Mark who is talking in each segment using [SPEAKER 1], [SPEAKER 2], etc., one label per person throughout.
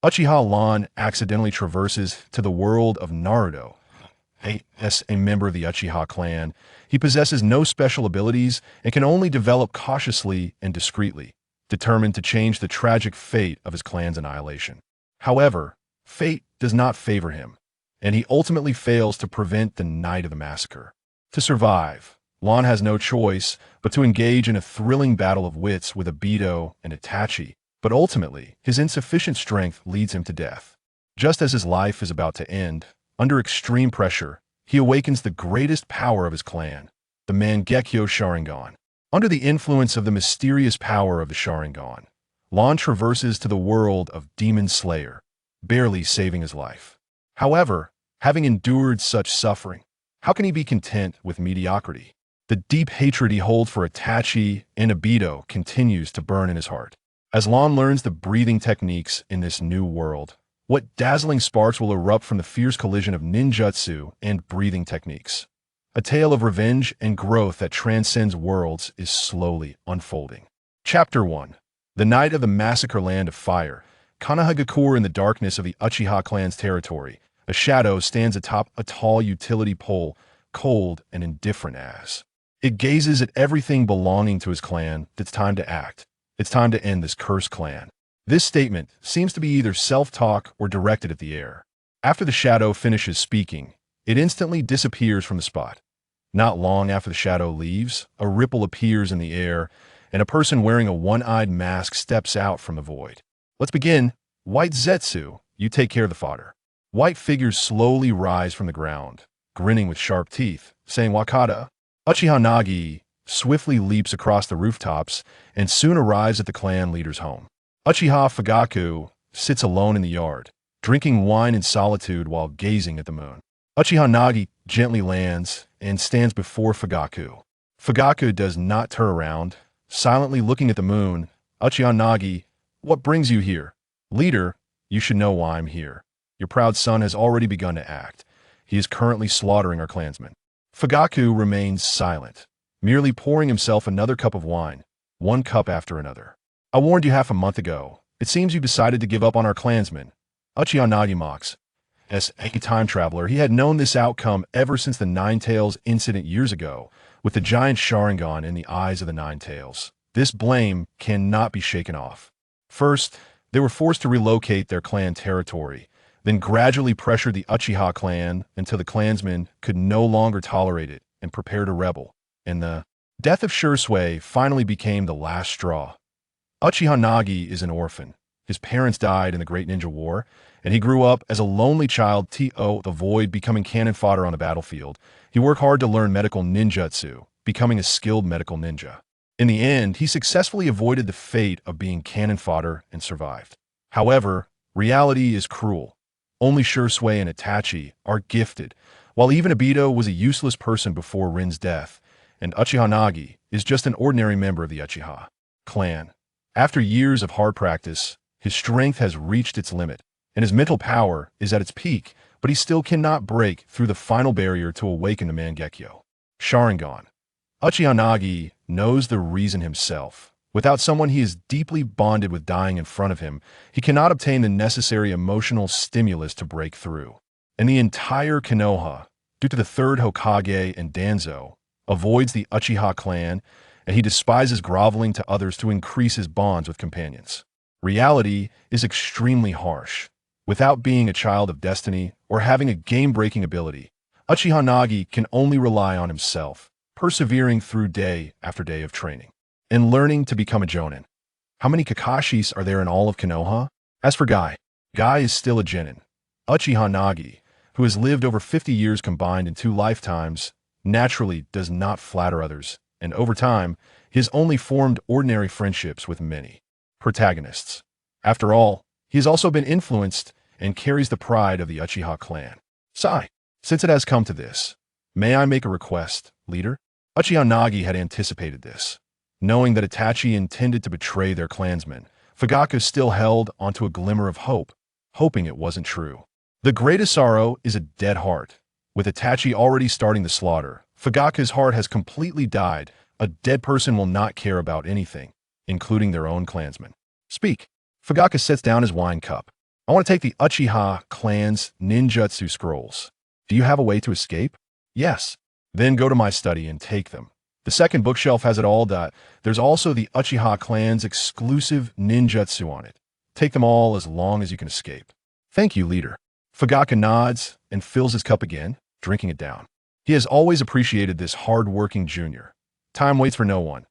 [SPEAKER 1] Uchiha Lan accidentally traverses to the world of Naruto. As a member of the Uchiha clan, he possesses no special abilities and can only develop cautiously and discreetly, determined to change the tragic fate of his clan's annihilation. However, fate does not favor him, and he ultimately fails to prevent the night of the massacre. To survive, Lan has no choice but to engage in a thrilling battle of wits with Obito and Itachi, but ultimately, his insufficient strength leads him to death. Just as his life is about to end, under extreme pressure, he awakens the greatest power of his clan, the Mangekyō Sharingan. Under the influence of the mysterious power of the Sharingan, Lan traverses to the world of Demon Slayer, barely saving his life. However, having endured such suffering, how can he be content with mediocrity? The deep hatred he holds for Itachi and Obito continues to burn in his heart. As Lan learns the breathing techniques in this new world, what dazzling sparks will erupt from the fierce collision of ninjutsu and breathing techniques? A tale of revenge and growth that transcends worlds is slowly unfolding. Chapter 1. The Night of the Massacre Land of Fire. Konohagakure in the darkness of the Uchiha clan's territory. A shadow stands atop a tall utility pole, cold and indifferent as. It gazes at everything belonging to his clan. It's time to act. It's time to end this cursed clan. This statement seems to be either self-talk or directed at the air. After the shadow finishes speaking, it instantly disappears from the spot. Not long after the shadow leaves, a ripple appears in the air, and a person wearing a one-eyed mask steps out from the void. Let's begin. White Zetsu, you take care of the fodder. White figures slowly rise from the ground, grinning with sharp teeth, saying Wakata. Uchiha Nagi swiftly leaps across the rooftops and soon arrives at the clan leader's home. Uchiha Fugaku sits alone in the yard, drinking wine in solitude while gazing at the moon. Uchiha Nagi gently lands and stands before Fugaku. Fugaku does not turn around, silently looking at the moon. Uchiha Nagi, what brings you here? Leader, you should know why I'm here. Your proud son has already begun to act. He is currently slaughtering our clansmen. Fugaku remains silent, merely pouring himself another cup of wine, one cup after another. I warned you half a month ago. It seems you decided to give up on our clansmen. Uchiha Nagi mocks. As a time traveler, he had known this outcome ever since the Nine Tails incident years ago, with the giant Sharingan in the eyes of the Nine Tails. This blame cannot be shaken off. First, they were forced to relocate their clan territory, then gradually pressured the Uchiha clan until the clansmen could no longer tolerate it and prepare to rebel. And the death of Shursui finally became the last straw. Uchiha Nagi is an orphan. His parents died in the Great Ninja War, and he grew up as a lonely child. To avoid becoming cannon fodder on the battlefield, he worked hard to learn medical ninjutsu, becoming a skilled medical ninja. In the end, he successfully avoided the fate of being cannon fodder and survived. However, reality is cruel. Only Shursui and Itachi are gifted, while even Obito was a useless person before Rin's death, and Uchiha Nagi is just an ordinary member of the Uchiha clan. After years of hard practice, his strength has reached its limit, and his mental power is at its peak, but he still cannot break through the final barrier to awaken the Mangekyō Sharingan. Uchiha Nagi knows the reason himself. Without someone he is deeply bonded with dying in front of him, he cannot obtain the necessary emotional stimulus to break through. And the entire Konoha, due to the third Hokage and Danzo, avoids the Uchiha clan, and he despises groveling to others to increase his bonds with companions. Reality is extremely harsh. Without being a child of destiny or having a game-breaking ability, Uchiha Nagi can only rely on himself, persevering through day after day of training, and learning to become a Jonin. How many Kakashis are there in all of Konoha? As for Guy is still a genin. Uchiha Nagi, who has lived over 50 years combined in 2 lifetimes, naturally does not flatter others, and over time, he has only formed ordinary friendships with many protagonists. After all, he has also been influenced and carries the pride of the Uchiha clan. Sigh, since it has come to this, may I make a request, leader? Uchiha Nagi had anticipated this. Knowing that Itachi intended to betray their clansmen, Fugaku still held onto a glimmer of hope, hoping it wasn't true. The greatest sorrow is a dead heart. With Itachi already starting the slaughter, Fugaku's heart has completely died. A dead person will not care about anything, including their own clansmen. Speak. Fugaku sets down his wine cup. I want to take the Uchiha clan's ninjutsu scrolls. Do you have a way to escape? Yes. Then go to my study and take them. The second bookshelf has it all. There's also the Uchiha clan's exclusive ninjutsu on it. Take them all as long as you can escape. Thank you, leader. Fugaka nods and fills his cup again, drinking it down. He has always appreciated this hard-working junior. Time waits for no one.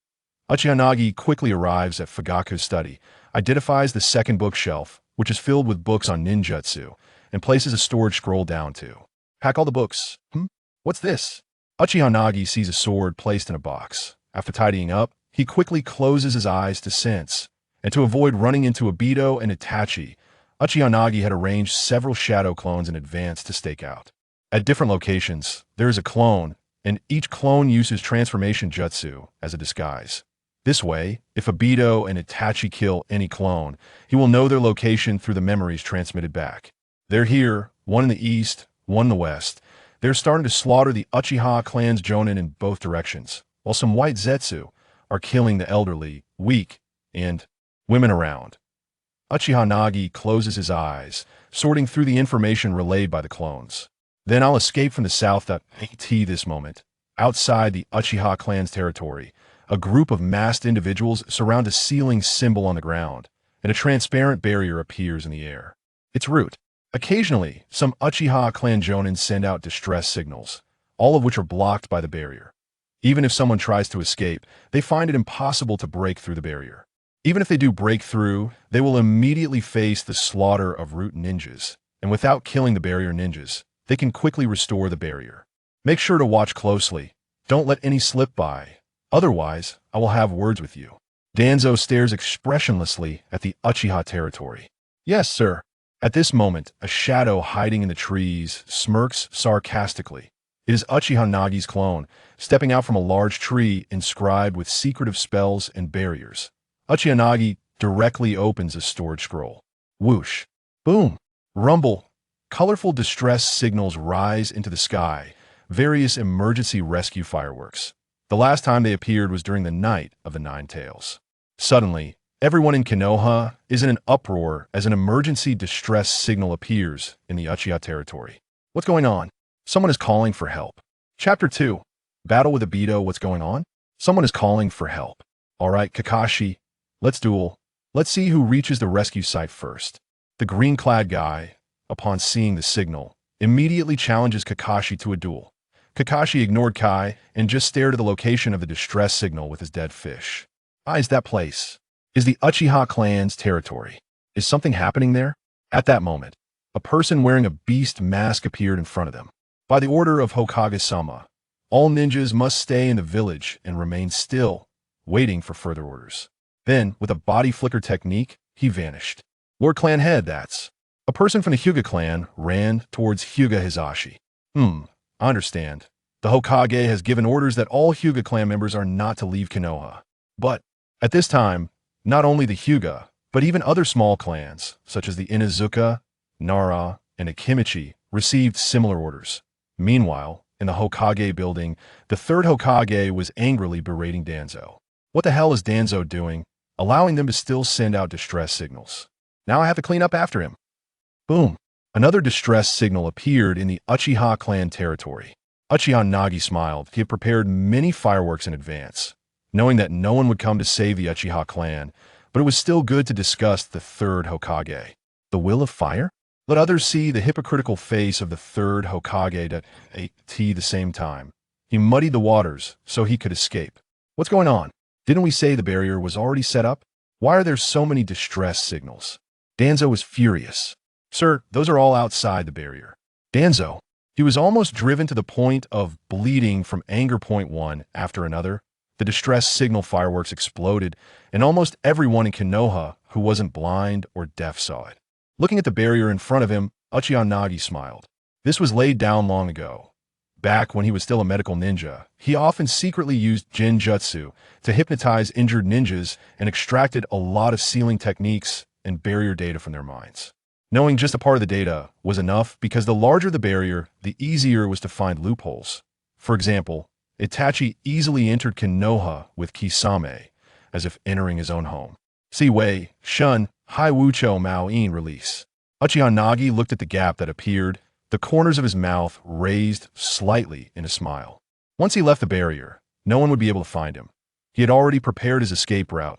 [SPEAKER 1] Uchiha Nagi quickly arrives at Fugaku's study, identifies the second bookshelf, which is filled with books on ninjutsu, and places a storage scroll down to. Pack all the books. What's this? Uchiha Nagi sees a sword placed in a box. After tidying up, he quickly closes his eyes to sense, and to avoid running into Obito and Itachi, Uchiha Nagi had arranged several shadow clones in advance to stake out. At different locations, there is a clone, and each clone uses transformation jutsu as a disguise. This way, if Obito and Itachi kill any clone, he will know their location through the memories transmitted back. They're here, one in the east, one in the west. They're starting to slaughter the Uchiha clan's jonin in both directions, while some white zetsu are killing the elderly, weak, and women around. Uchiha Nagi closes his eyes, sorting through the information relayed by the clones. Then I'll escape from the south.To this moment. Outside the Uchiha clan's territory, a group of masked individuals surround a ceiling symbol on the ground, and a transparent barrier appears in the air. Its root. Occasionally, some Uchiha clan jonin send out distress signals, all of which are blocked by the barrier. Even if someone tries to escape, they find it impossible to break through the barrier. Even if they do break through, they will immediately face the slaughter of root ninjas, and without killing the barrier ninjas, they can quickly restore the barrier. Make sure to watch closely. Don't let any slip by. Otherwise, I will have words with you. Danzo stares expressionlessly at the Uchiha territory. Yes, sir. At this moment, a shadow hiding in the trees smirks sarcastically. It is Uchiha Nagi's clone, stepping out from a large tree inscribed with secretive spells and barriers. Uchiha Nagi directly opens a storage scroll. Whoosh. Boom. Rumble. Colorful distress signals rise into the sky, various emergency rescue fireworks. The last time they appeared was during the Night of the Nine Tails. Suddenly, everyone in Konoha is in an uproar as an emergency distress signal appears in the Uchiha territory. What's going on? Someone is calling for help. Chapter 2. Battle with Obito. What's going on? Someone is calling for help. All right, Kakashi. Let's duel. Let's see who reaches the rescue site first. The green-clad guy, upon seeing the signal, immediately challenges Kakashi to a duel. Kakashi ignored Kai and just stared at the location of the distress signal with his dead fish. Is that place? Is the Uchiha clan's territory? Is something happening there? At that moment, a person wearing a beast mask appeared in front of them. By the order of Hokage-sama, all ninjas must stay in the village and remain still, waiting for further orders. Then, with a body flicker technique, he vanished. Lord Clan Head, that's. A person from the Hyuga clan ran towards Hyuga Hisashi. I understand. The Hokage has given orders that all Hyuga clan members are not to leave Konoha. But, at this time, not only the Hyuga, but even other small clans, such as the Inuzuka, Nara, and Akimichi, received similar orders. Meanwhile, in the Hokage building, the third Hokage was angrily berating Danzo. What the hell is Danzo doing, allowing them to still send out distress signals? Now I have to clean up after him. Boom. Another distress signal appeared in the Uchiha clan territory. Uchiha Nagi smiled. He had prepared many fireworks in advance, knowing that no one would come to save the Uchiha clan, but it was still good to discuss the third Hokage. The will of fire? Let others see the hypocritical face of the third Hokage at the same time. He muddied the waters so he could escape. What's going on? Didn't we say the barrier was already set up? Why are there so many distress signals? Danzo was furious. Sir, those are all outside the barrier. Danzo, he was almost driven to the point of bleeding from anger. One after another, the distress signal fireworks exploded, and almost everyone in Konoha who wasn't blind or deaf saw it. Looking at the barrier in front of him, Uchiha Nagi smiled. This was laid down long ago. Back when he was still a medical ninja, he often secretly used Jinjutsu to hypnotize injured ninjas and extracted a lot of sealing techniques and barrier data from their minds. Knowing just a part of the data was enough because the larger the barrier, the easier it was to find loopholes. For example, Itachi easily entered Konoha with Kisame, as if entering his own home. See Wei, Shun, Hai Wucho Mao In release. Uchiha Nagi looked at the gap that appeared, the corners of his mouth raised slightly in a smile. Once he left the barrier, no one would be able to find him. He had already prepared his escape route.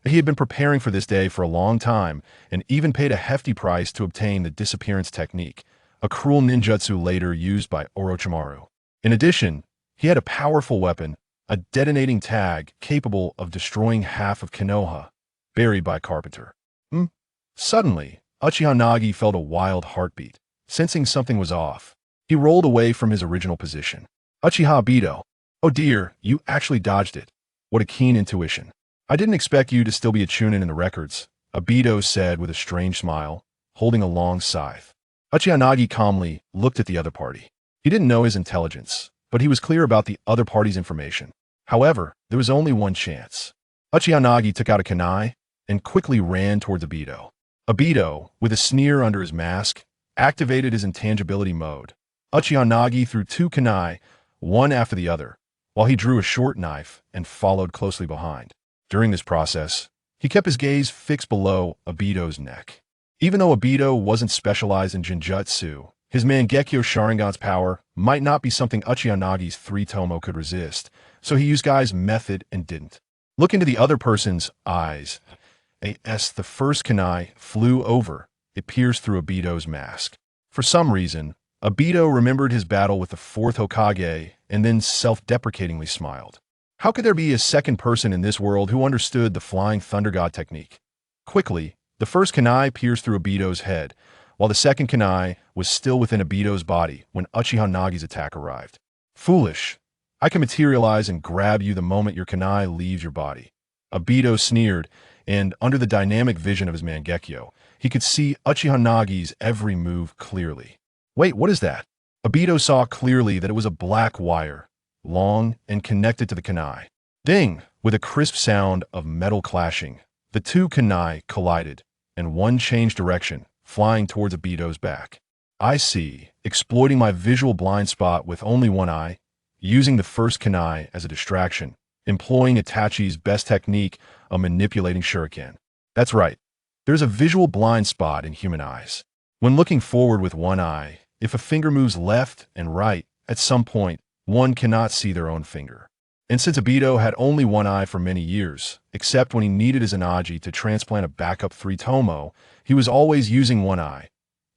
[SPEAKER 1] He had been preparing for this day for a long time and even paid a hefty price to obtain the disappearance technique, a cruel ninjutsu later used by Orochimaru. In addition, he had a powerful weapon, a detonating tag capable of destroying half of Konoha, buried by Carpenter. Suddenly, Uchiha Nagi felt a wild heartbeat, sensing something was off. He rolled away from his original position. Uchiha Obito. Oh dear, you actually dodged it. What a keen intuition. I didn't expect you to still be a chunin in the records, Obito said with a strange smile, holding a long scythe. Uchiha Nagi calmly looked at the other party. He didn't know his intelligence, but he was clear about the other party's information. However, there was only one chance. Uchiha Nagi took out a kunai and quickly ran towards Obito. Obito, with a sneer under his mask, activated his intangibility mode. Uchiha Nagi threw two kunai, one after the other, while he drew a short knife and followed closely behind. During this process, he kept his gaze fixed below Obito's neck. Even though Obito wasn't specialized in ninjutsu, his Mangekyō Sharingan's power might not be something Uchiha Nagi's 3-tomo could resist, so he used Guy's method and didn't. Look into the other person's eyes. The first kunai flew over. It pierced through Obito's mask. For some reason, Obito remembered his battle with the fourth Hokage and then self-deprecatingly smiled. How could there be a second person in this world who understood the Flying Thunder God technique? Quickly, the first kunai pierced through Obito's head, while the second kunai was still within Obito's body when Uchiha Nagi's attack arrived. Foolish. I can materialize and grab you the moment your kunai leaves your body. Obito sneered, and under the dynamic vision of his Mangekyō, he could see Uchiha Nagi's every move clearly. Wait, what is that? Obito saw clearly that it was a black wire, long and connected to the kunai. Ding! With a crisp sound of metal clashing, the two kunai collided, and one changed direction, flying towards Obito's back. I see, exploiting my visual blind spot with only one eye, using the first kunai as a distraction, employing Itachi's best technique of manipulating shuriken. That's right. There's a visual blind spot in human eyes. When looking forward with one eye, if a finger moves left and right, at some point, one cannot see their own finger. And since Obito had only one eye for many years, except when he needed his Anaji to transplant a backup 3-tomo, he was always using one eye.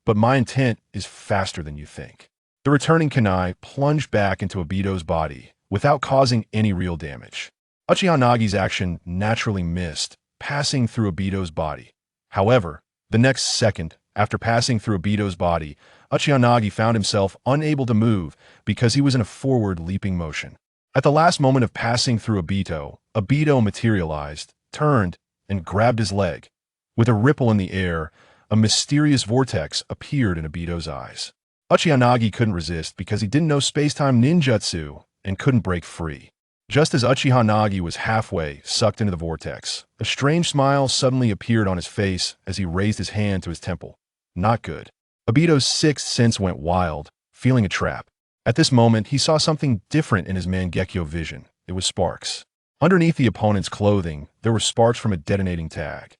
[SPEAKER 1] But my intent is faster than you think. The returning kunai plunged back into Obito's body without causing any real damage. Uchiha Nagi's action naturally missed, passing through Obito's body. However, the next second, after passing through Obito's body, Uchiha Nagi found himself unable to move because he was in a forward leaping motion. At the last moment of passing through Obito materialized, turned, and grabbed his leg. With a ripple in the air, a mysterious vortex appeared in Obito's eyes. Uchiha Nagi couldn't resist because he didn't know space-time ninjutsu and couldn't break free. Just as Uchiha Nagi was halfway sucked into the vortex, a strange smile suddenly appeared on his face as he raised his hand to his temple. Not good. Obito's sixth sense went wild, feeling a trap. At this moment, he saw something different in his Mangekyō vision. It was sparks. Underneath the opponent's clothing, there were sparks from a detonating tag.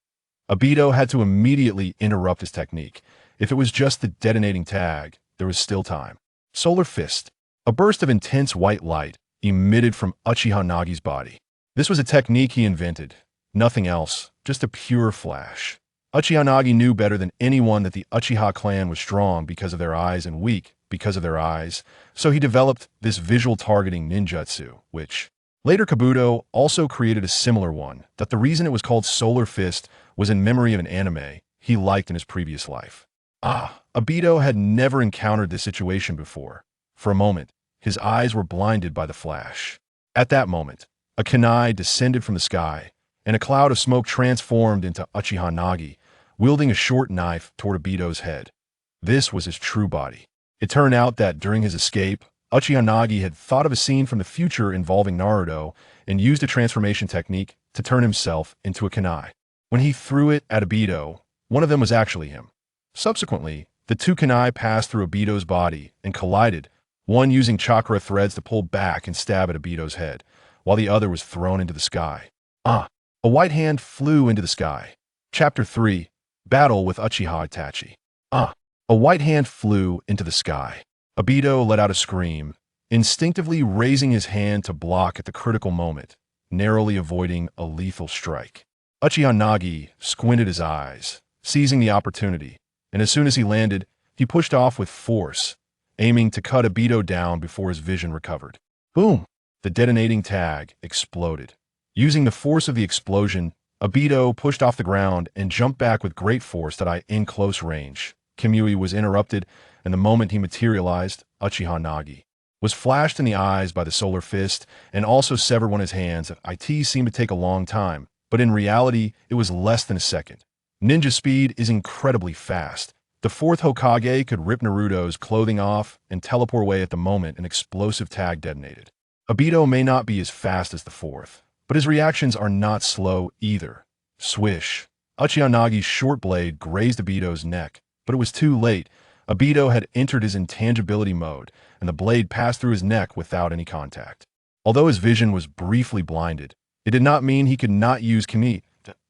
[SPEAKER 1] Obito had to immediately interrupt his technique. If it was just the detonating tag, there was still time. Solar Fist. A burst of intense white light emitted from Uchiha Nagi's body. This was a technique he invented. Nothing else, just a pure flash. Uchiha Nagi knew better than anyone that the Uchiha clan was strong because of their eyes and weak because of their eyes, so he developed this visual targeting ninjutsu, which later Kabuto also created a similar one, that the reason it was called Solar Fist was in memory of an anime he liked in his previous life. Obito had never encountered this situation before. For a moment, his eyes were blinded by the flash. At that moment, a kunai descended from the sky, and a cloud of smoke transformed into Uchiha Nagi, wielding a short knife toward Obito's head. This was his true body. It turned out that during his escape, Uchiha Nagi had thought of a scene from the future involving Naruto and used a transformation technique to turn himself into a kunai. When he threw it at Obito, one of them was actually him. Subsequently, the two kunai passed through Obito's body and collided, one using chakra threads to pull back and stab at Obito's head, while the other was thrown into the sky. A white hand flew into the sky. Chapter 3. Battle with Uchiha Itachi. Ah! A white hand flew into the sky. Obito let out a scream, instinctively raising his hand to block at the critical moment, narrowly avoiding a lethal strike. Uchiha Nagi squinted his eyes, seizing the opportunity, and as soon as he landed, he pushed off with force, aiming to cut Obito down before his vision recovered. Boom! The detonating tag exploded. Using the force of the explosion, Obito pushed off the ground and jumped back with great force in close range. Kamui was interrupted, and the moment he materialized, Uchiha Nagi was flashed in the eyes by the solar fist and also severed one of his hands. It seemed to take a long time, but in reality, it was less than a second. Ninja speed is incredibly fast. The fourth Hokage could rip Naruto's clothing off and teleport away at the moment an explosive tag detonated. Obito may not be as fast as the fourth, but his reactions are not slow either. Swish! Uchiha Nagi's short blade grazed Obito's neck, but it was too late. Obito had entered his intangibility mode, and the blade passed through his neck without any contact. Although his vision was briefly blinded, it did not mean he could not use Kimi.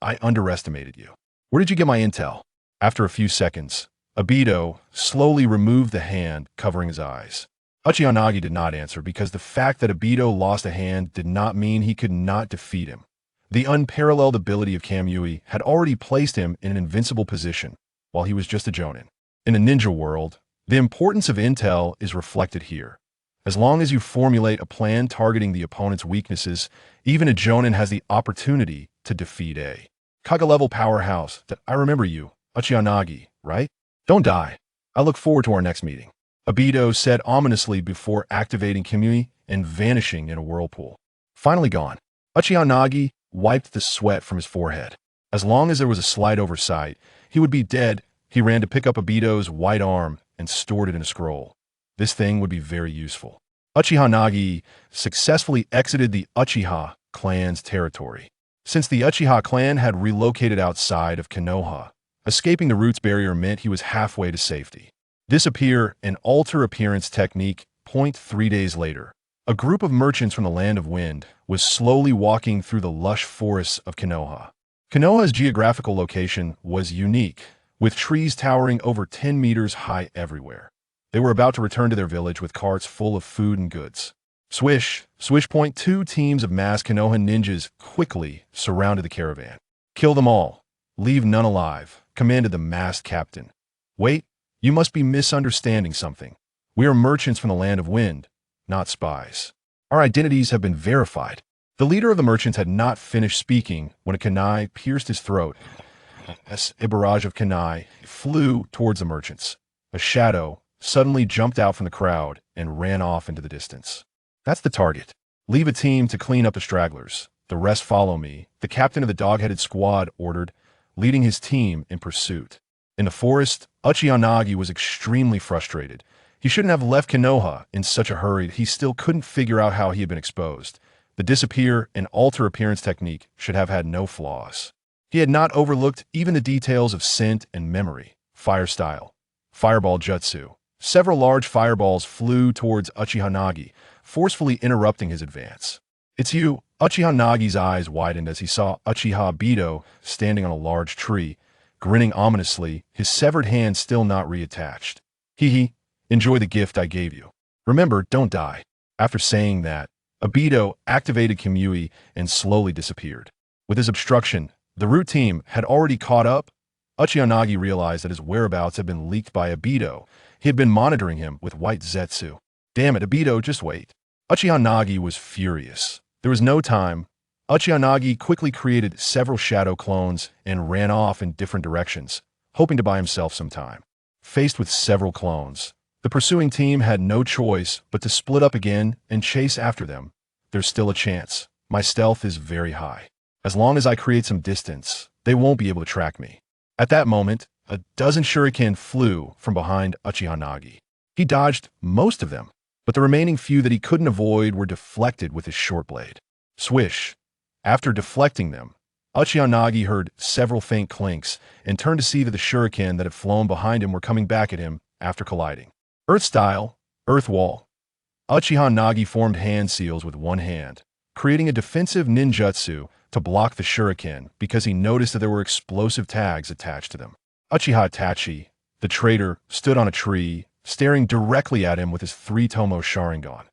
[SPEAKER 1] I underestimated you. Where did you get my intel? After a few seconds, Obito slowly removed the hand covering his eyes. Uchiha Nagi did not answer because the fact that Obito lost a hand did not mean he could not defeat him. The unparalleled ability of Kamui had already placed him in an invincible position, while he was just a jonin. In a ninja world, the importance of intel is reflected here. As long as you formulate a plan targeting the opponent's weaknesses, even a jonin has the opportunity to defeat a Kage-level powerhouse. I remember you, Uchiha Nagi, right? Don't die. I look forward to our next meeting. Obito said ominously before activating Kamui and vanishing in a whirlpool. Finally gone. Uchiha Nagi wiped the sweat from his forehead. As long as there was a slight oversight, he would be dead. He ran to pick up Obito's white arm and stored it in a scroll. This thing would be very useful. Uchiha Nagi successfully exited the Uchiha clan's territory. Since the Uchiha clan had relocated outside of Konoha, escaping the roots barrier meant he was halfway to safety. Disappear and alter appearance technique. 3 days later, a group of merchants from the Land of Wind was slowly walking through the lush forests of Konoha. Konoha's geographical location was unique, with trees towering over 10 meters high everywhere. They were about to return to their village with carts full of food and goods. Swish! Swish! 2 teams of masked Konoha ninjas quickly surrounded the caravan. Kill them all. Leave none alive, commanded the masked captain. Wait, you must be misunderstanding something. We are merchants from the Land of Wind, not spies. Our identities have been verified. The leader of the merchants had not finished speaking when a kunai pierced his throat. A barrage of kunai flew towards the merchants. A shadow suddenly jumped out from the crowd and ran off into the distance. That's the target. Leave a team to clean up the stragglers. The rest follow me, the captain of the dog-headed squad ordered, leading his team in pursuit. In the forest, Uchiha Nagi was extremely frustrated. He shouldn't have left Konoha in such a hurry. He still couldn't figure out how he had been exposed. The disappear and alter appearance technique should have had no flaws. He had not overlooked even the details of scent and memory. Fire style. Fireball jutsu. Several large fireballs flew towards Uchiha Nagi, forcefully interrupting his advance. It's you. Uchiha Nagi's eyes widened as he saw Uchiha Obito standing on a large tree, grinning ominously, his severed hand still not reattached. Hee. Enjoy the gift I gave you. Remember, don't die. After saying that, Obito activated Kamui and slowly disappeared. With his obstruction, the root team had already caught up. Uchiha Nagi realized that his whereabouts had been leaked by Obito. He had been monitoring him with white zetsu. Damn it, Obito, just wait. Uchiha Nagi was furious. There was no time. Uchiha Nagi quickly created several shadow clones and ran off in different directions, hoping to buy himself some time. Faced with several clones, the pursuing team had no choice but to split up again and chase after them. There's still a chance. My stealth is very high. As long as I create some distance, they won't be able to track me. At that moment, a dozen shuriken flew from behind Uchiha Nagi. He dodged most of them, but the remaining few that he couldn't avoid were deflected with his short blade. Swish! After deflecting them, Uchiha Nagi heard several faint clinks and turned to see that the shuriken that had flown behind him were coming back at him after colliding. Earth style, earth wall. Uchiha Nagi formed hand seals with one hand, creating a defensive ninjutsu to block the shuriken because he noticed that there were explosive tags attached to them. Uchiha Itachi The traitor stood on a tree, staring directly at him with his three-tomo Sharingan.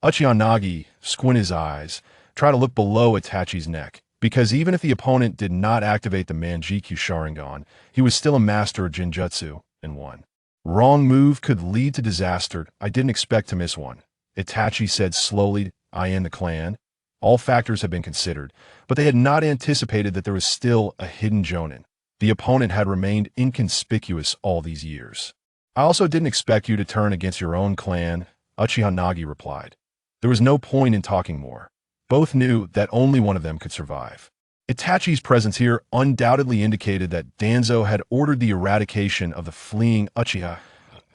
[SPEAKER 1] Uchiha Nagi squinted his eyes, tried to look below Itachi's neck, because even if the opponent did not activate the Mangekyō Sharingan, he was still a master of Jinjutsu and won. Wrong move could lead to disaster. I didn't expect to miss one, Itachi said slowly, eyeing the clan. All factors had been considered, but they had not anticipated that there was still a hidden Jonin. The opponent had remained inconspicuous all these years. I also didn't expect you to turn against your own clan, Uchiha Nagi replied. There was no point in talking more. Both knew that only one of them could survive. Itachi's presence here undoubtedly indicated that Danzo had ordered the eradication of the fleeing Uchiha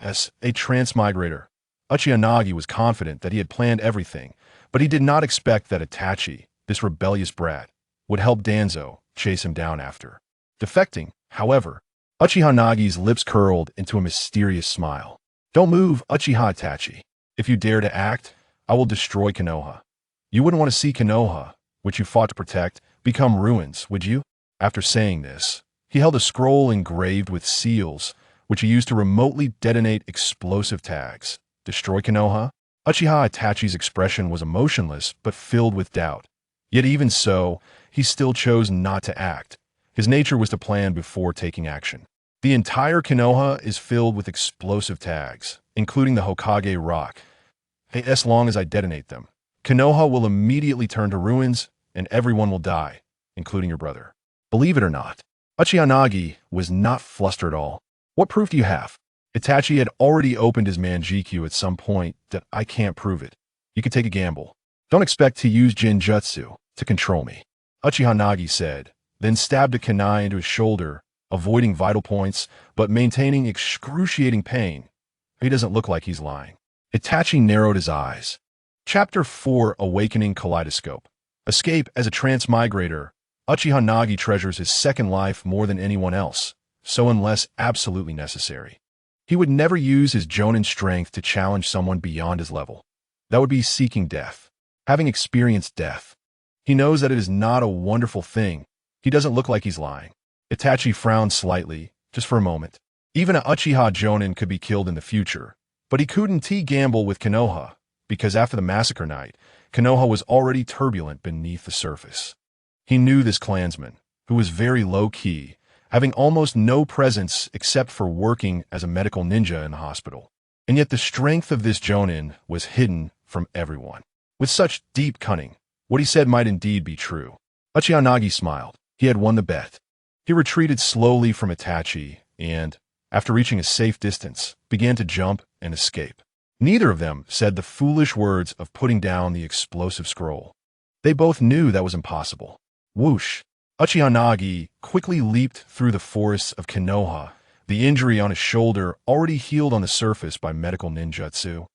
[SPEAKER 1] as a transmigrator. Uchiha Nagi was confident that he had planned everything, but he did not expect that Itachi, this rebellious brat, would help Danzo chase him down after. Defecting, however, Uchiha Nagi's lips curled into a mysterious smile. Don't move, Uchiha Itachi. If you dare to act, I will destroy Konoha. You wouldn't want to see Konoha, which you fought to protect, become ruins, would you? After saying this, he held a scroll engraved with seals, which he used to remotely detonate explosive tags. Destroy Konoha? Uchiha Itachi's expression was emotionless but filled with doubt. Yet even so, he still chose not to act. His nature was to plan before taking action. The entire Konoha is filled with explosive tags, including the Hokage rock. As long as I detonate them, Konoha will immediately turn to ruins, and everyone will die, including your brother. Believe it or not, Uchiha Nagi was not flustered at all. What proof do you have? Itachi had already opened his Mangekyō at some point that I can't prove it. You could take a gamble. Don't expect to use Jinjutsu to control me, Uchiha Nagi said, then stabbed a kunai into his shoulder, avoiding vital points, but maintaining excruciating pain. He doesn't look like he's lying. Itachi narrowed his eyes. Chapter 4 Awakening Kaleidoscope. Escape as a transmigrator, Uchiha Nagi treasures his second life more than anyone else, so unless absolutely necessary. He would never use his Jonin strength to challenge someone beyond his level. That would be seeking death, having experienced death. He knows that it is not a wonderful thing. He doesn't look like he's lying. Itachi frowned slightly, just for a moment. Even a Uchiha Jonin could be killed in the future, but he couldn't gamble with Konoha, because after the massacre night, Konoha was already turbulent beneath the surface. He knew this clansman, who was very low-key, having almost no presence except for working as a medical ninja in the hospital. And yet the strength of this Jonin was hidden from everyone. With such deep cunning, what he said might indeed be true. Uchiha Nagi smiled. He had won the bet. He retreated slowly from Itachi and, after reaching a safe distance, began to jump and escape. Neither of them said the foolish words of putting down the explosive scroll. They both knew that was impossible. Whoosh! Uchiha Nagi quickly leaped through the forests of Konoha, the injury on his shoulder already healed on the surface by medical ninjutsu.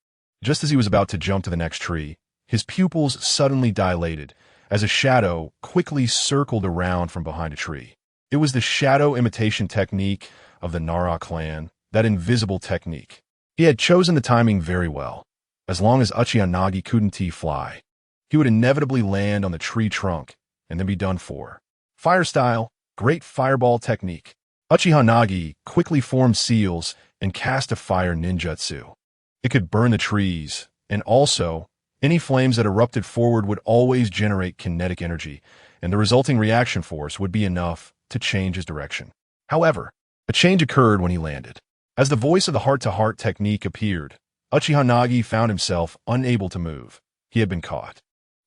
[SPEAKER 1] Just as he was about to jump to the next tree, his pupils suddenly dilated as a shadow quickly circled around from behind a tree. It was the shadow imitation technique of the Nara clan, that invisible technique. He had chosen the timing very well. As long as Uchiha Nagi couldn't fly, he would inevitably land on the tree trunk and then be done for. Fire style, great fireball technique. Uchiha Nagi quickly formed seals and cast a fire ninjutsu. It could burn the trees, and also, any flames that erupted forward would always generate kinetic energy, and the resulting reaction force would be enough to change his direction. However, a change occurred when he landed. As the voice of the heart-to-heart technique appeared, Uchiha Nagi found himself unable to move. He had been caught.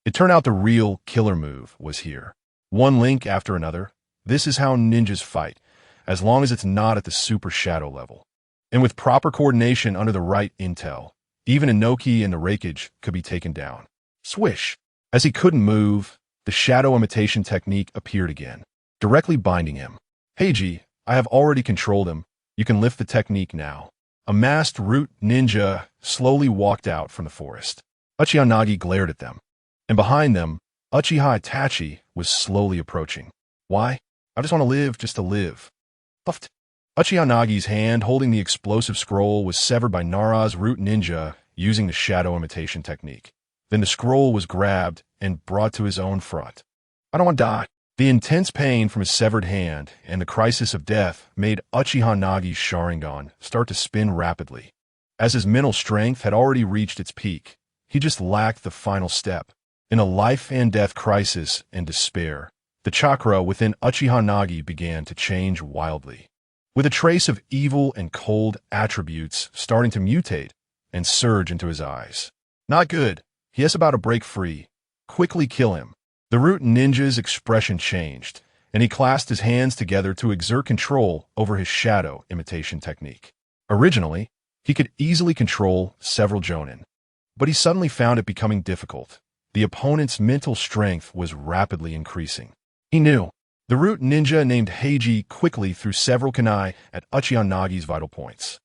[SPEAKER 1] It turned out the real killer move was here. One link after another. This is how ninjas fight, as long as it's not at the super shadow level. And with proper coordination under the right intel, even Inoki and the Raikage could be taken down. Swish! As he couldn't move, the shadow imitation technique appeared again, directly binding him. Heiji, I have already controlled him. You can lift the technique now. A masked root ninja slowly walked out from the forest. Uchiha Nagi glared at them, and behind them, Uchiha Itachi was slowly approaching. Why? I just want to live just to live. Puffed. Uchiha Nagi's hand holding the explosive scroll was severed by Nara's root ninja using the shadow imitation technique. Then the scroll was grabbed and brought to his own front. I don't want to die. The intense pain from his severed hand and the crisis of death made Uchiha Nagi's Sharingan start to spin rapidly. As his mental strength had already reached its peak, he just lacked the final step. In a life-and-death crisis and despair, the chakra within Uchiha Nagi began to change wildly, with a trace of evil and cold attributes starting to mutate and surge into his eyes. Not good. He is about to break free. Quickly kill him. The root ninja's expression changed, and he clasped his hands together to exert control over his shadow imitation technique. Originally, he could easily control several jonin, but he suddenly found it becoming difficult. The opponent's mental strength was rapidly increasing. He knew. The root ninja named Heiji quickly threw several kunai at Uchiha Nagi's vital points.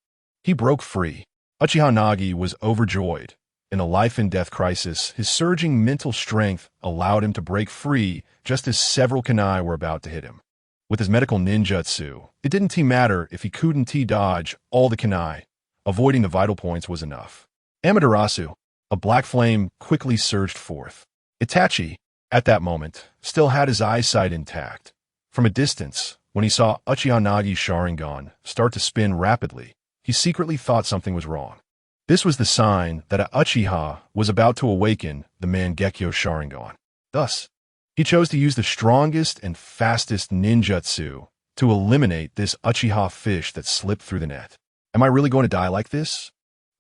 [SPEAKER 1] He broke free. Uchiha Nagi was overjoyed. In a life-and-death crisis, his surging mental strength allowed him to break free just as several kunai were about to hit him. With his medical ninjutsu, it didn't matter if he couldn't dodge all the kunai. Avoiding the vital points was enough. Amaterasu, a black flame, quickly surged forth. Itachi, at that moment, still had his eyesight intact. From a distance, when he saw Uchiha Nagi's Sharingan start to spin rapidly, he secretly thought something was wrong. This was the sign that Uchiha was about to awaken the Mangekyō Sharingan. Thus, he chose to use the strongest and fastest ninjutsu to eliminate this Uchiha fish that slipped through the net. Am I really going to die like this?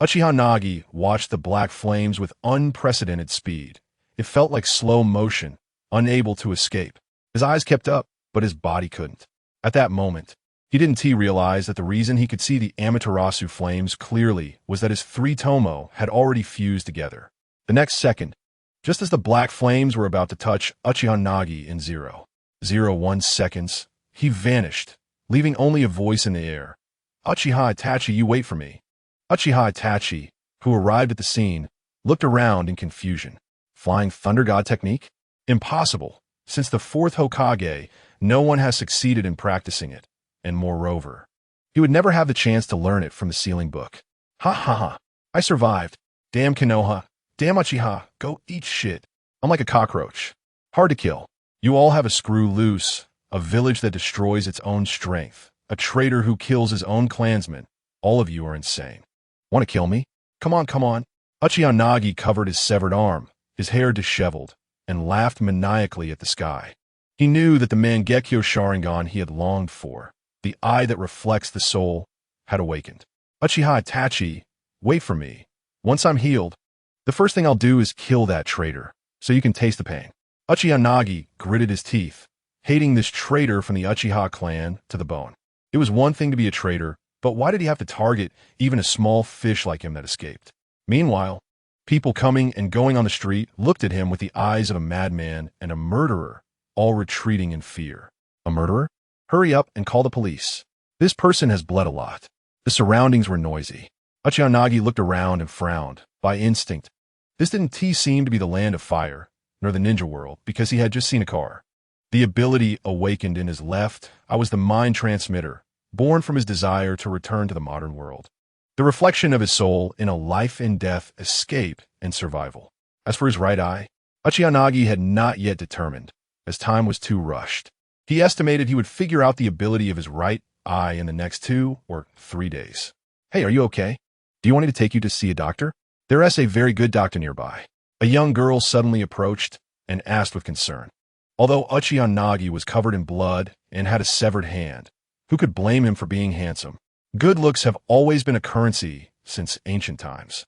[SPEAKER 1] Uchiha Nagi watched the black flames with unprecedented speed. It felt like slow motion, unable to escape. His eyes kept up, but his body couldn't. At that moment, he didn't realize that the reason he could see the Amaterasu flames clearly was that his three tomo had already fused together. The next second, just as the black flames were about to touch Uchiha Nagi in 0.01 seconds, he vanished, leaving only a voice in the air. Uchiha Itachi, you wait for me. Uchiha Itachi, who arrived at the scene, looked around in confusion. Flying Thunder God technique? Impossible. Since the fourth Hokage, no one has succeeded in practicing it. And moreover, he would never have the chance to learn it from the ceiling book. Ha ha ha. I survived. Damn Konoha. Damn Uchiha. Go eat shit. I'm like a cockroach. Hard to kill. You all have a screw loose. A village that destroys its own strength. A traitor who kills his own clansmen. All of you are insane. Want to kill me? Come on, come on. Uchiha Nagi covered his severed arm, his hair disheveled, and laughed maniacally at the sky. He knew that the Mangekyō Sharingan he had longed for, the eye that reflects the soul, had awakened. Uchiha Itachi, wait for me. Once I'm healed, the first thing I'll do is kill that traitor, so you can taste the pain. Uchiha Nagi gritted his teeth, hating this traitor from the Uchiha clan to the bone. It was one thing to be a traitor, but why did he have to target even a small fish like him that escaped? Meanwhile, people coming and going on the street looked at him with the eyes of a madman and a murderer, all retreating in fear. A murderer? Hurry up and call the police. This person has bled a lot. The surroundings were noisy. Uchiha Nagi looked around and frowned. By instinct, this didn't seem to be the land of fire, nor the ninja world, because he had just seen a car. The ability awakened in his left eye was the mind transmitter, born from his desire to return to the modern world. The reflection of his soul in a life-and-death escape and survival. As for his right eye, Uchiha Nagi had not yet determined, as time was too rushed. He estimated he would figure out the ability of his right eye in the next 2 or 3 days. Hey, are you okay? Do you want me to take you to see a doctor? There is a very good doctor nearby. A young girl suddenly approached and asked with concern. Although Uchiha Nagi was covered in blood and had a severed hand, who could blame him for being handsome? Good looks have always been a currency since ancient times,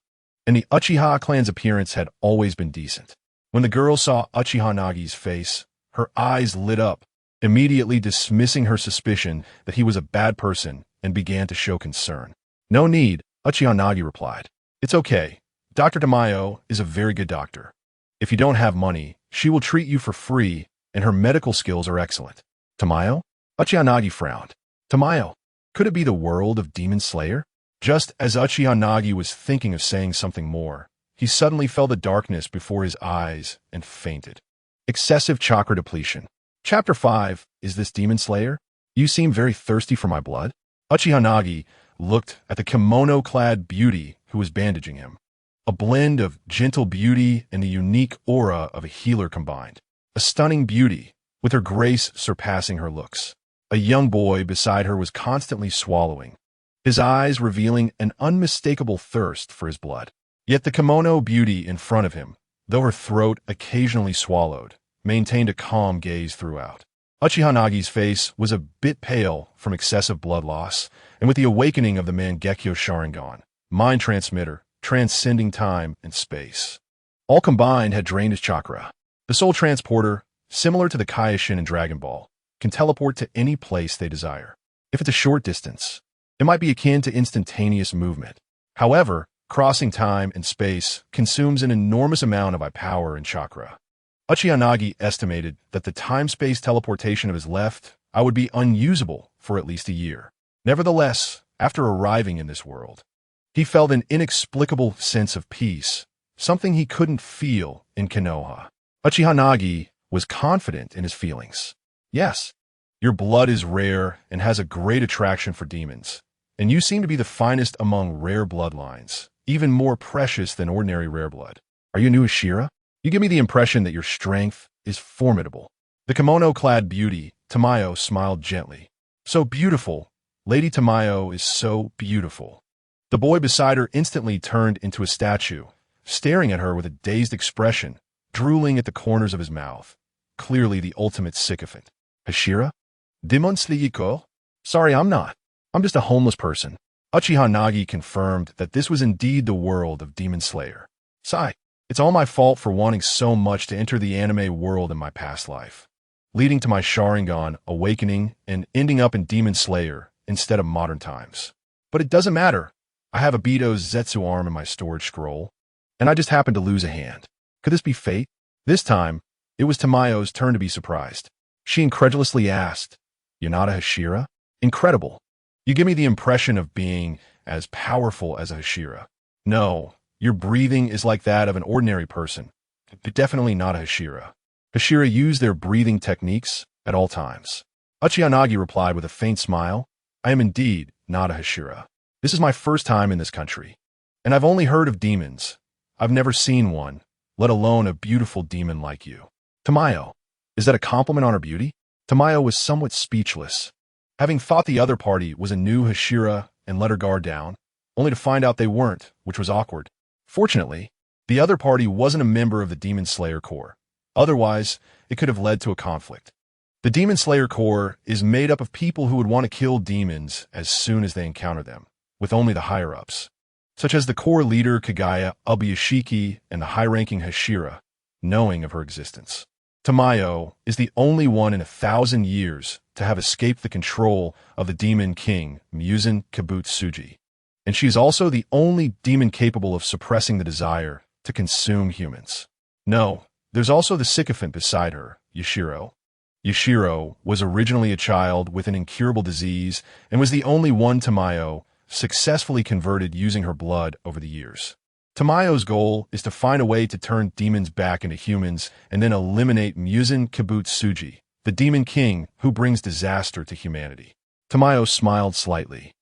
[SPEAKER 1] and the Uchiha clan's appearance had always been decent. When the girl saw Uchiha Nagi's face, her eyes lit up, immediately dismissing her suspicion that he was a bad person and began to show concern. No need, Uchiha Nagi replied. It's okay. Dr. Tamayo is a very good doctor. If you don't have money, she will treat you for free, and her medical skills are excellent. Tamayo? Uchiha Nagi frowned. Tamayo? Could it be the world of Demon Slayer? Just as Uchiha Nagi was thinking of saying something more, he suddenly felt the darkness before his eyes and fainted. Excessive chakra depletion. Chapter 5, Is This Demon Slayer? You seem very thirsty for my blood? Uchiha Nagi looked at the kimono-clad beauty who was bandaging him. A blend of gentle beauty and the unique aura of a healer combined. A stunning beauty, with her grace surpassing her looks. A young boy beside her was constantly swallowing, his eyes revealing an unmistakable thirst for his blood. Yet the kimono beauty in front of him, though her throat occasionally swallowed, maintained a calm gaze throughout. Uchiha Nagi's face was a bit pale from excessive blood loss, and with the awakening of the Mangekyō Sharingan, mind transmitter, transcending time and space, all combined had drained his chakra. The soul transporter, similar to the Kaioshin in Dragon Ball, can teleport to any place they desire. If it's a short distance, it might be akin to instantaneous movement. However, crossing time and space consumes an enormous amount of power and chakra. Uchiha Nagi estimated that the time-space teleportation of his left eye would be unusable for at least a year. Nevertheless, after arriving in this world, he felt an inexplicable sense of peace, something he couldn't feel in Konoha. Uchiha Nagi was confident in his feelings. Yes, your blood is rare and has a great attraction for demons, and you seem to be the finest among rare bloodlines, even more precious than ordinary rare blood. Are you new Hashira? You give me the impression that your strength is formidable. The kimono-clad beauty, Tamayo, smiled gently. So beautiful. Lady Tamayo is so beautiful. The boy beside her instantly turned into a statue, staring at her with a dazed expression, drooling at the corners of his mouth. Clearly the ultimate sycophant. Hashira? Demon Slayer? Sorry, I'm not. I'm just a homeless person. Uchiha Nagi confirmed that this was indeed the world of Demon Slayer. Sigh. It's all my fault for wanting so much to enter the anime world in my past life, leading to my Sharingan awakening and ending up in Demon Slayer instead of modern times. But it doesn't matter. I have Obito's Zetsu arm in my storage scroll, and I just happened to lose a hand. Could this be fate? This time, it was Tamayo's turn to be surprised. She incredulously asked, Yanada Hashira? Incredible. You give me the impression of being as powerful as a Hashira. No. Your breathing is like that of an ordinary person, but definitely not a Hashira. Hashira use their breathing techniques at all times. Uchiha Nagi replied with a faint smile, I am indeed not a Hashira. This is my first time in this country, and I've only heard of demons. I've never seen one, let alone a beautiful demon like you. Tamayo, is that a compliment on her beauty? Tamayo was somewhat speechless, having thought the other party was a new Hashira and let her guard down, only to find out they weren't, which was awkward. Fortunately, the other party wasn't a member of the Demon Slayer Corps. Otherwise, it could have led to a conflict. The Demon Slayer Corps is made up of people who would want to kill demons as soon as they encounter them, with only the higher-ups, such as the Corps leader Kagaya Obuyashiki and the high-ranking Hashira, knowing of her existence. Tamayo is the only one in 1,000 years to have escaped the control of the Demon King, Muzan Kibutsuji. And she's also the only demon capable of suppressing the desire to consume humans. No, there's also the sycophant beside her, Yashiro. Yashiro was originally a child with an incurable disease and was the only one Tamayo successfully converted using her blood over the years. Tamayo's goal is to find a way to turn demons back into humans and then eliminate Muzan Kibutsuji, the demon king who brings disaster to humanity. Tamayo smiled slightly.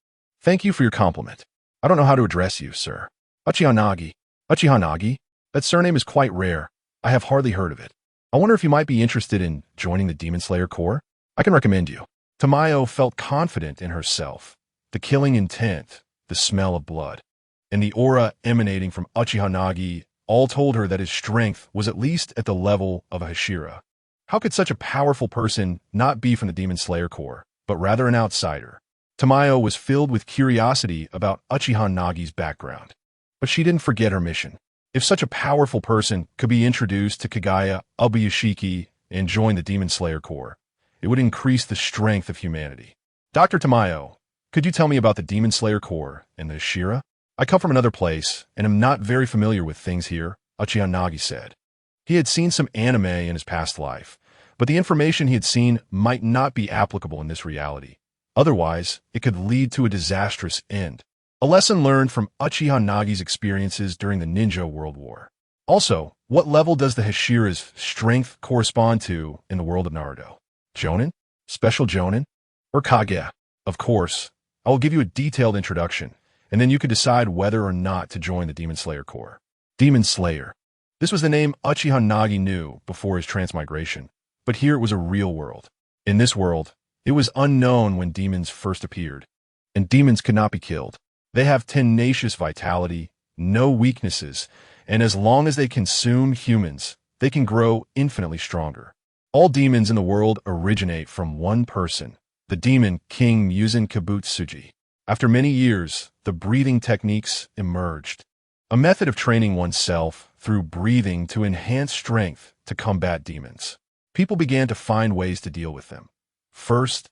[SPEAKER 1] Thank you for your compliment. I don't know how to address you, sir. Uchiha Nagi. Uchiha Nagi? That surname is quite rare. I have hardly heard of it. I wonder if you might be interested in joining the Demon Slayer Corps? I can recommend you. Tamayo felt confident in herself. The killing intent, the smell of blood, and the aura emanating from Uchiha Nagi all told her that his strength was at least at the level of a Hashira. How could such a powerful person not be from the Demon Slayer Corps, but rather an outsider? Tamayo was filled with curiosity about Uchiha Nagi's background, but she didn't forget her mission. If such a powerful person could be introduced to Kagaya Obuyashiki and join the Demon Slayer Corps, it would increase the strength of humanity. Dr. Tamayo, could you tell me about the Demon Slayer Corps and the Hashira? I come from another place and am not very familiar with things here, Uchiha Nagi said. He had seen some anime in his past life, but the information he had seen might not be applicable in this reality. Otherwise, it could lead to a disastrous end. A lesson learned from Uchiha Nagi's experiences during the Ninja World War. Also, what level does the Hashira's strength correspond to in the world of Naruto? Jonin? Special Jonin? Or Kage? Of course, I will give you a detailed introduction, and then you could decide whether or not to join the Demon Slayer Corps. Demon Slayer. This was the name Uchiha Nagi knew before his transmigration, But here it was a real world. In this world, it was unknown when demons first appeared. And demons could not be killed. They have tenacious vitality, no weaknesses, and as long as they consume humans, they can grow infinitely stronger. All demons in the world originate from one person, the demon King Muzan Kibutsuji. After many years, the breathing techniques emerged. A method of training oneself through breathing to enhance strength to combat demons. People began to find ways to deal with them. First,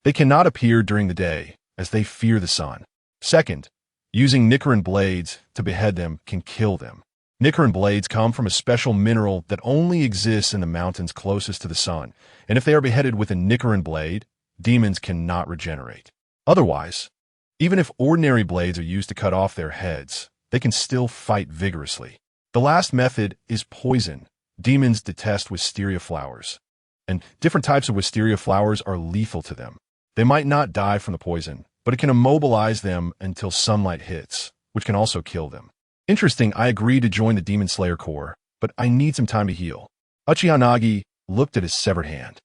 [SPEAKER 1] they cannot appear during the day, as they fear the sun. Second, using Nichiren blades to behead them can kill them. Nichiren blades come from a special mineral that only exists in the mountains closest to the sun, and if they are beheaded with a Nichiren blade, demons cannot regenerate. Otherwise, even if ordinary blades are used to cut off their heads, they can still fight vigorously. The last method is poison. Demons detest wisteria flowers, and different types of wisteria flowers are lethal to them. They might not die from the poison, but it can immobilize them until sunlight hits, which can also kill them. Interesting, I agreed to join the Demon Slayer Corps, but I need some time to heal. Uchiha Nagi looked at his severed hand.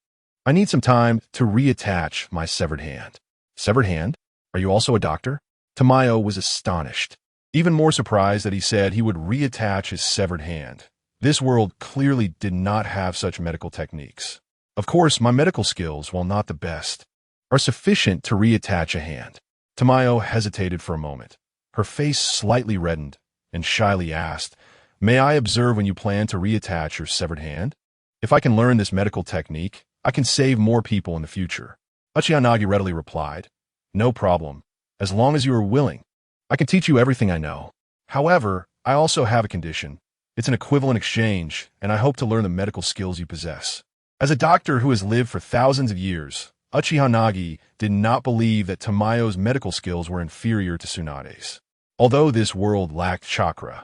[SPEAKER 1] I need some time to reattach my severed hand. Severed hand? Are you also a doctor? Tamayo was astonished, even more surprised that he said he would reattach his severed hand. This world clearly did not have such medical techniques. Of course, my medical skills, while not the best, are sufficient to reattach a hand. Tamayo hesitated for a moment. Her face slightly reddened and shyly asked, "May I observe when you plan to reattach your severed hand? If I can learn this medical technique, I can save more people in the future." Uchiha Nagi readily replied, "No problem, as long as you are willing. I can teach you everything I know. However, I also have a condition. It's an equivalent exchange, and I hope to learn the medical skills you possess." As a doctor who has lived for thousands of years, Uchiha Nagi did not believe that Tamayo's medical skills were inferior to Tsunade's. Although this world lacked chakra,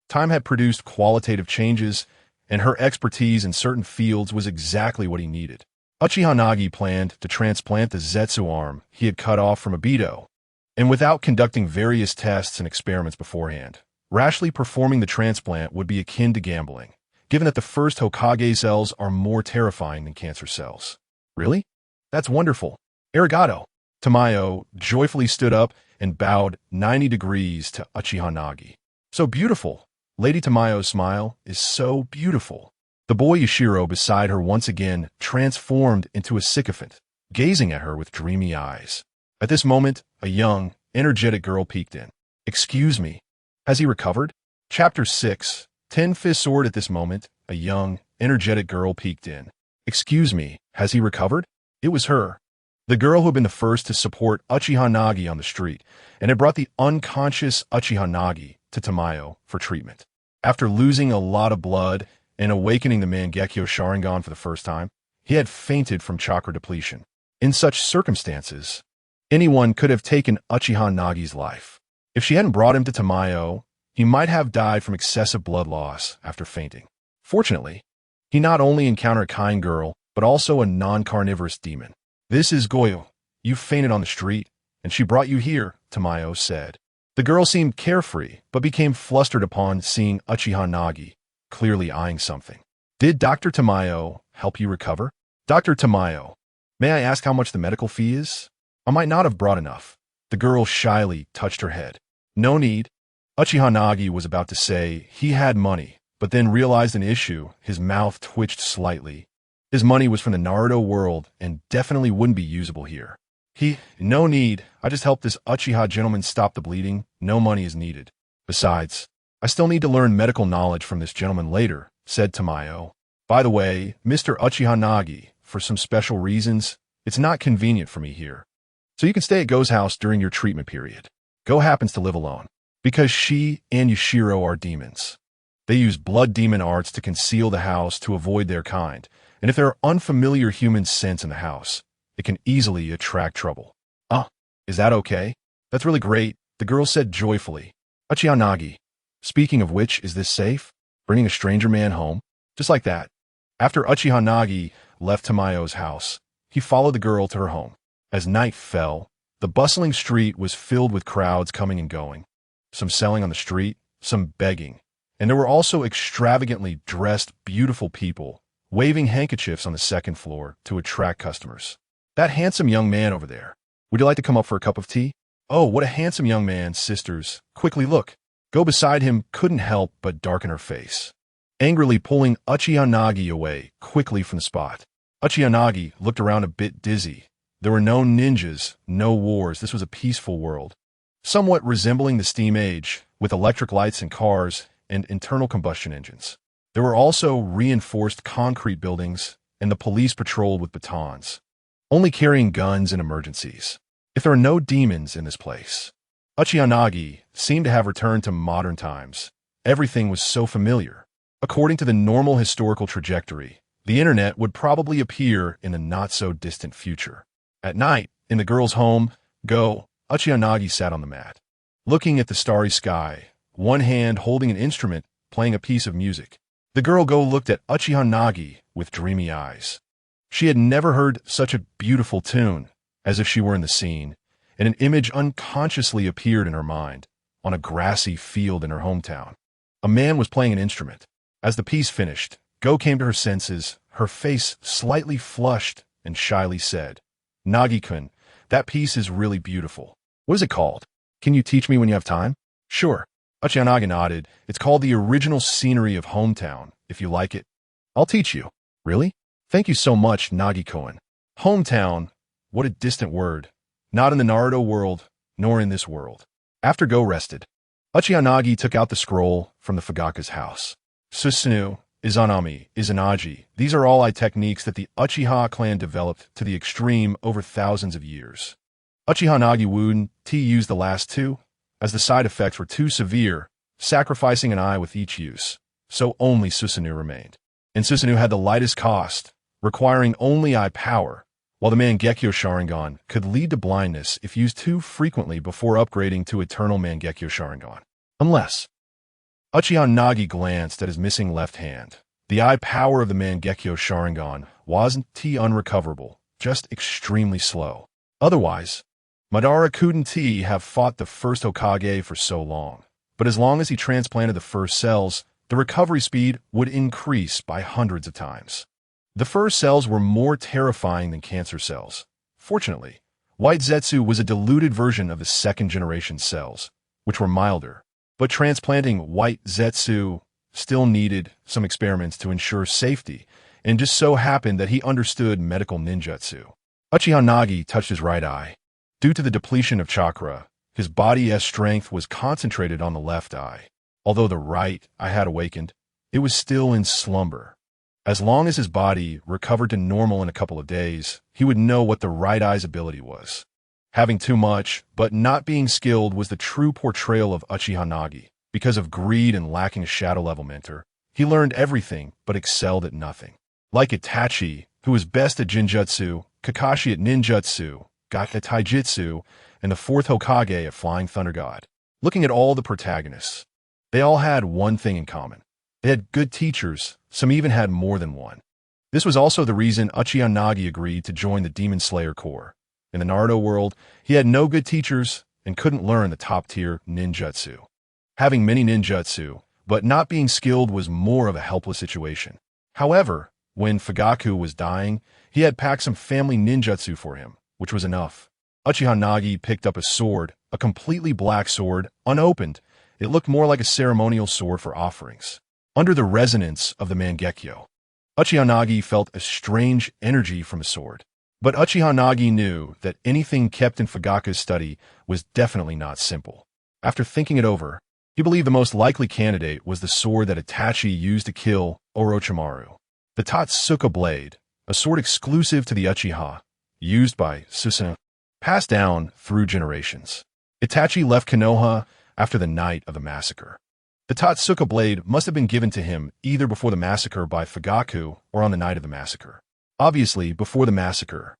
[SPEAKER 1] time had produced qualitative changes, and her expertise in certain fields was exactly what he needed. Uchiha Nagi planned to transplant the Zetsu arm he had cut off from Obito, and without conducting various tests and experiments beforehand, rashly performing the transplant would be akin to gambling, given that the first Hokage cells are more terrifying than cancer cells. Really? That's wonderful. Arigato. Tamayo joyfully stood up and bowed 90 degrees to Uchiha Nagi. So beautiful. Lady Tamayo's smile is so beautiful. The boy Yashiro beside her once again transformed into a sycophant, gazing at her with dreamy eyes. At this moment, a young, energetic girl peeked in. "Excuse me, has he recovered?" Chapter 6, Ten-Fist Sword. At this moment, a young, energetic girl peeked in. "Excuse me, has he recovered?" It was her. The girl who had been the first to support Uchiha Nagi on the street, and had brought the unconscious Uchiha Nagi to Tamayo for treatment. After losing a lot of blood and awakening the Mangekyō Sharingan for the first time, he had fainted from chakra depletion. In such circumstances, anyone could have taken Uchiha Nagi's life. If she hadn't brought him to Tamayo, he might have died from excessive blood loss after fainting. Fortunately, he not only encountered a kind girl, but also a non-carnivorous demon. "This is Goyo. You fainted on the street, and she brought you here," Tamayo said. The girl seemed carefree, but became flustered upon seeing Uchiha Nagi, clearly eyeing something. "Did Dr. Tamayo help you recover?" "Dr. Tamayo, may I ask how much the medical fee is? I might not have brought enough." The girl shyly touched her head. "No need." Uchiha Nagi was about to say he had money, but then realized an issue. His mouth twitched slightly. His money was from the Naruto world and definitely wouldn't be usable here. "No need. I just helped this Uchiha gentleman stop the bleeding. No money is needed. Besides, I still need to learn medical knowledge from this gentleman later," said Tamayo. "By the way, Mr. Uchiha Nagi, for some special reasons, it's not convenient for me here. So you can stay at Go's house during your treatment period. Go happens to live alone, because she and Yashiro are demons. They use blood demon arts to conceal the house to avoid their kind, and if there are unfamiliar human scents in the house, it can easily attract trouble." Is that okay?" "That's really great," the girl said joyfully. "Uchiha Nagi, speaking of which, is this safe? Bringing a stranger man home? Just like that." After Uchiha Nagi left Tamayo's house, he followed the girl to her home. As night fell, the bustling street was filled with crowds coming and going, some selling on the street, some begging, and there were also extravagantly dressed beautiful people waving handkerchiefs on the second floor to attract customers. "That handsome young man over there. Would you like to come up for a cup of tea?" "Oh, what a handsome young man, sisters. Quickly look." Go beside him couldn't help but darken her face, angrily pulling Uchiha Nagi away quickly from the spot. Uchiha Nagi looked around a bit dizzy. There were no ninjas, no wars. This was a peaceful world, somewhat resembling the Steam Age, with electric lights and cars and internal combustion engines. There were also reinforced concrete buildings, and the police patrolled with batons, only carrying guns in emergencies. If there are no demons in this place, Uchiha Nagi seemed to have returned to modern times. Everything was so familiar. According to the normal historical trajectory, the internet would probably appear in the not-so-distant future. At night, in the girl's home, Uchiha Nagi sat on the mat, looking at the starry sky, one hand holding an instrument, playing a piece of music. The girl looked at Uchiha Nagi with dreamy eyes. She had never heard such a beautiful tune, as if she were in the scene, and an image unconsciously appeared in her mind, on a grassy field in her hometown. A man was playing an instrument. As the piece finished, Go came to her senses, her face slightly flushed, and shyly said, "Nagi-kun, that piece is really beautiful. What is it called? Can you teach me when you have time?" "Sure." Uchiha Nagi nodded. "It's called The Original Scenery of Hometown, if you like it. I'll teach you." "Really? Thank you so much, Nagi-kun." Hometown, what a distant word. Not in the Naruto world, nor in this world. After Go rested, Uchiha Nagi took out the scroll from the Fugaku's house. Susanoo, Izanami, Izanaji, these are all techniques that the Uchiha clan developed to the extreme over thousands of years. Uchiha Nagi wouldn't use the last two, as the side effects were too severe, sacrificing an eye with each use, so only Susanoo remained. And Susanoo had the lightest cost, requiring only eye power, while the Mangekyō Sharingan could lead to blindness if used too frequently before upgrading to Eternal Mangekyō Sharingan. Unless Uchiha Nagi glanced at his missing left hand. The eye power of the Mangekyō Sharingan wasn't unrecoverable, just extremely slow. Otherwise, Madara couldn't have fought the first Hokage for so long. But as long as he transplanted the first cells, the recovery speed would increase by hundreds of times. The first cells were more terrifying than cancer cells. Fortunately, White Zetsu was a diluted version of the second-generation cells, which were milder. But transplanting White Zetsu still needed some experiments to ensure safety, and just so happened that he understood medical ninjutsu. Uchiha Nagi touched his right eye. Due to the depletion of chakra, his body's strength was concentrated on the left eye. Although the right eye had awakened, it was still in slumber. As long as his body recovered to normal in a couple of days, he would know what the right eye's ability was. Having too much, but not being skilled was the true portrayal of Uchiha Nagi. Because of greed and lacking a shadow-level mentor, he learned everything but excelled at nothing. Like Itachi, who was best at Jinjutsu, Kakashi at Ninjutsu, Got at Taijutsu, and the fourth Hokage at Flying Thunder God. Looking at all the protagonists, they all had one thing in common. They had good teachers, some even had more than one. This was also the reason Uchiha Nagi agreed to join the Demon Slayer Corps. In the Naruto world, he had no good teachers and couldn't learn the top-tier ninjutsu. Having many ninjutsu, but not being skilled was more of a helpless situation. However, when Fugaku was dying, he had packed some family ninjutsu for him, which was enough. Uchiha Nagi picked up a sword, a completely black sword, unopened. It looked more like a ceremonial sword for offerings. Under the resonance of the Mangekyō, Uchiha Nagi felt a strange energy from the sword. But Uchiha Nagi knew that anything kept in Fugaku's study was definitely not simple. After thinking it over, he believed the most likely candidate was the sword that Itachi used to kill Orochimaru. The Totsuka blade, a sword exclusive to the Uchiha, used by Susanoo, passed down through generations. Itachi left Konoha after the night of the massacre. The Totsuka blade must have been given to him either before the massacre by Fugaku or on the night of the massacre. Obviously, before the massacre,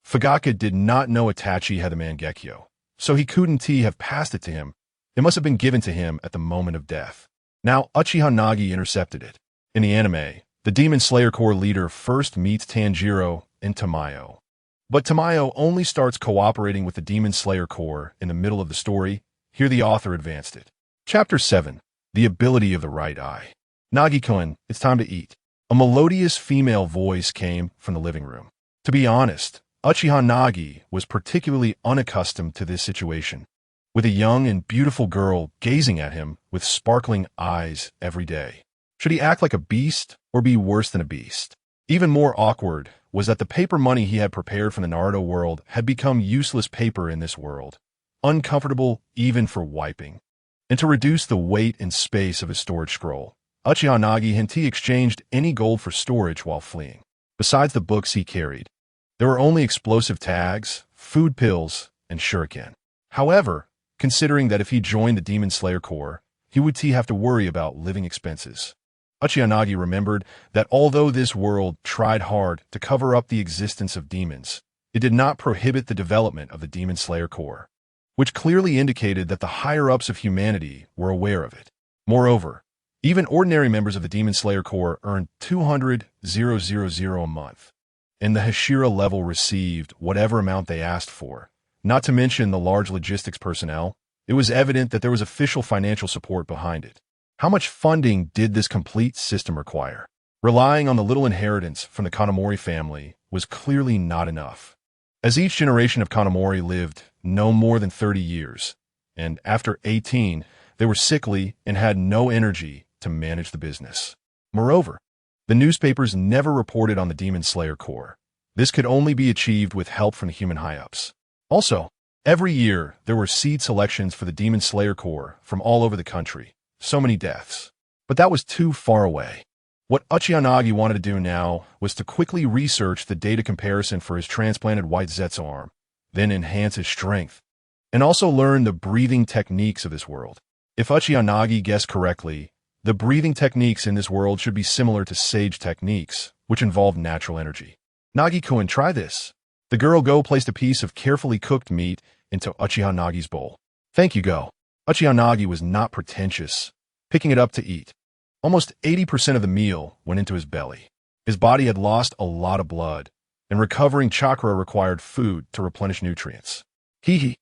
[SPEAKER 1] Fugaku did not know Itachi had the Mangekyō, so he couldn't have passed it to him. It must have been given to him at the moment of death. Now, Uchiha Nagi intercepted it. In the anime, the Demon Slayer Corps leader first meets Tanjiro and Tamayo. But Tamayo only starts cooperating with the Demon Slayer Corps in the middle of the story. Here the author advanced it. Chapter 7. The Ability of the Right Eye. Nagi-kun, it's time to eat. A melodious female voice came from the living room. To be honest, Uchiha Nagi was particularly unaccustomed to this situation, with a young and beautiful girl gazing at him with sparkling eyes every day. Should he act like a beast or be worse than a beast? Even more awkward was that the paper money he had prepared from the Naruto world had become useless paper in this world, uncomfortable even for wiping. And to reduce the weight and space of his storage scroll, Uchiha Nagi Hinti exchanged any gold for storage while fleeing. Besides the books he carried, there were only explosive tags, food pills, and shuriken. However, considering that if he joined the Demon Slayer Corps, he would have to worry about living expenses. Uchiha Nagi remembered that although this world tried hard to cover up the existence of demons, it did not prohibit the development of the Demon Slayer Corps, which clearly indicated that the higher-ups of humanity were aware of it. Moreover, even ordinary members of the Demon Slayer Corps earned 200,000 a month, and the Hashira level received whatever amount they asked for. Not to mention the large logistics personnel, it was evident that there was official financial support behind it. How much funding did this complete system require? Relying on the little inheritance from the Kanamori family was clearly not enough, as each generation of Kanamori lived no more than 30 years, and after 18, they were sickly and had no energy to manage the business. Moreover, the newspapers never reported on the Demon Slayer Corps. This could only be achieved with help from the human high-ups. Also, every year there were seed selections for the Demon Slayer Corps from all over the country. So many deaths. But that was too far away. What Uchiha Nagi wanted to do now was to quickly research the data comparison for his transplanted white Zetsu arm, then enhance his strength, and also learn the breathing techniques of this world. If Uchiha Nagi guessed correctly, the breathing techniques in this world should be similar to sage techniques, which involve natural energy. Nagi-kun, try this. The girl Go placed a piece of carefully cooked meat into Uchiha Nagi's bowl. Thank you, Go. Uchiha Nagi was not pretentious, picking it up to eat. Almost 80% of the meal went into his belly. His body had lost a lot of blood, and recovering chakra required food to replenish nutrients. Hee.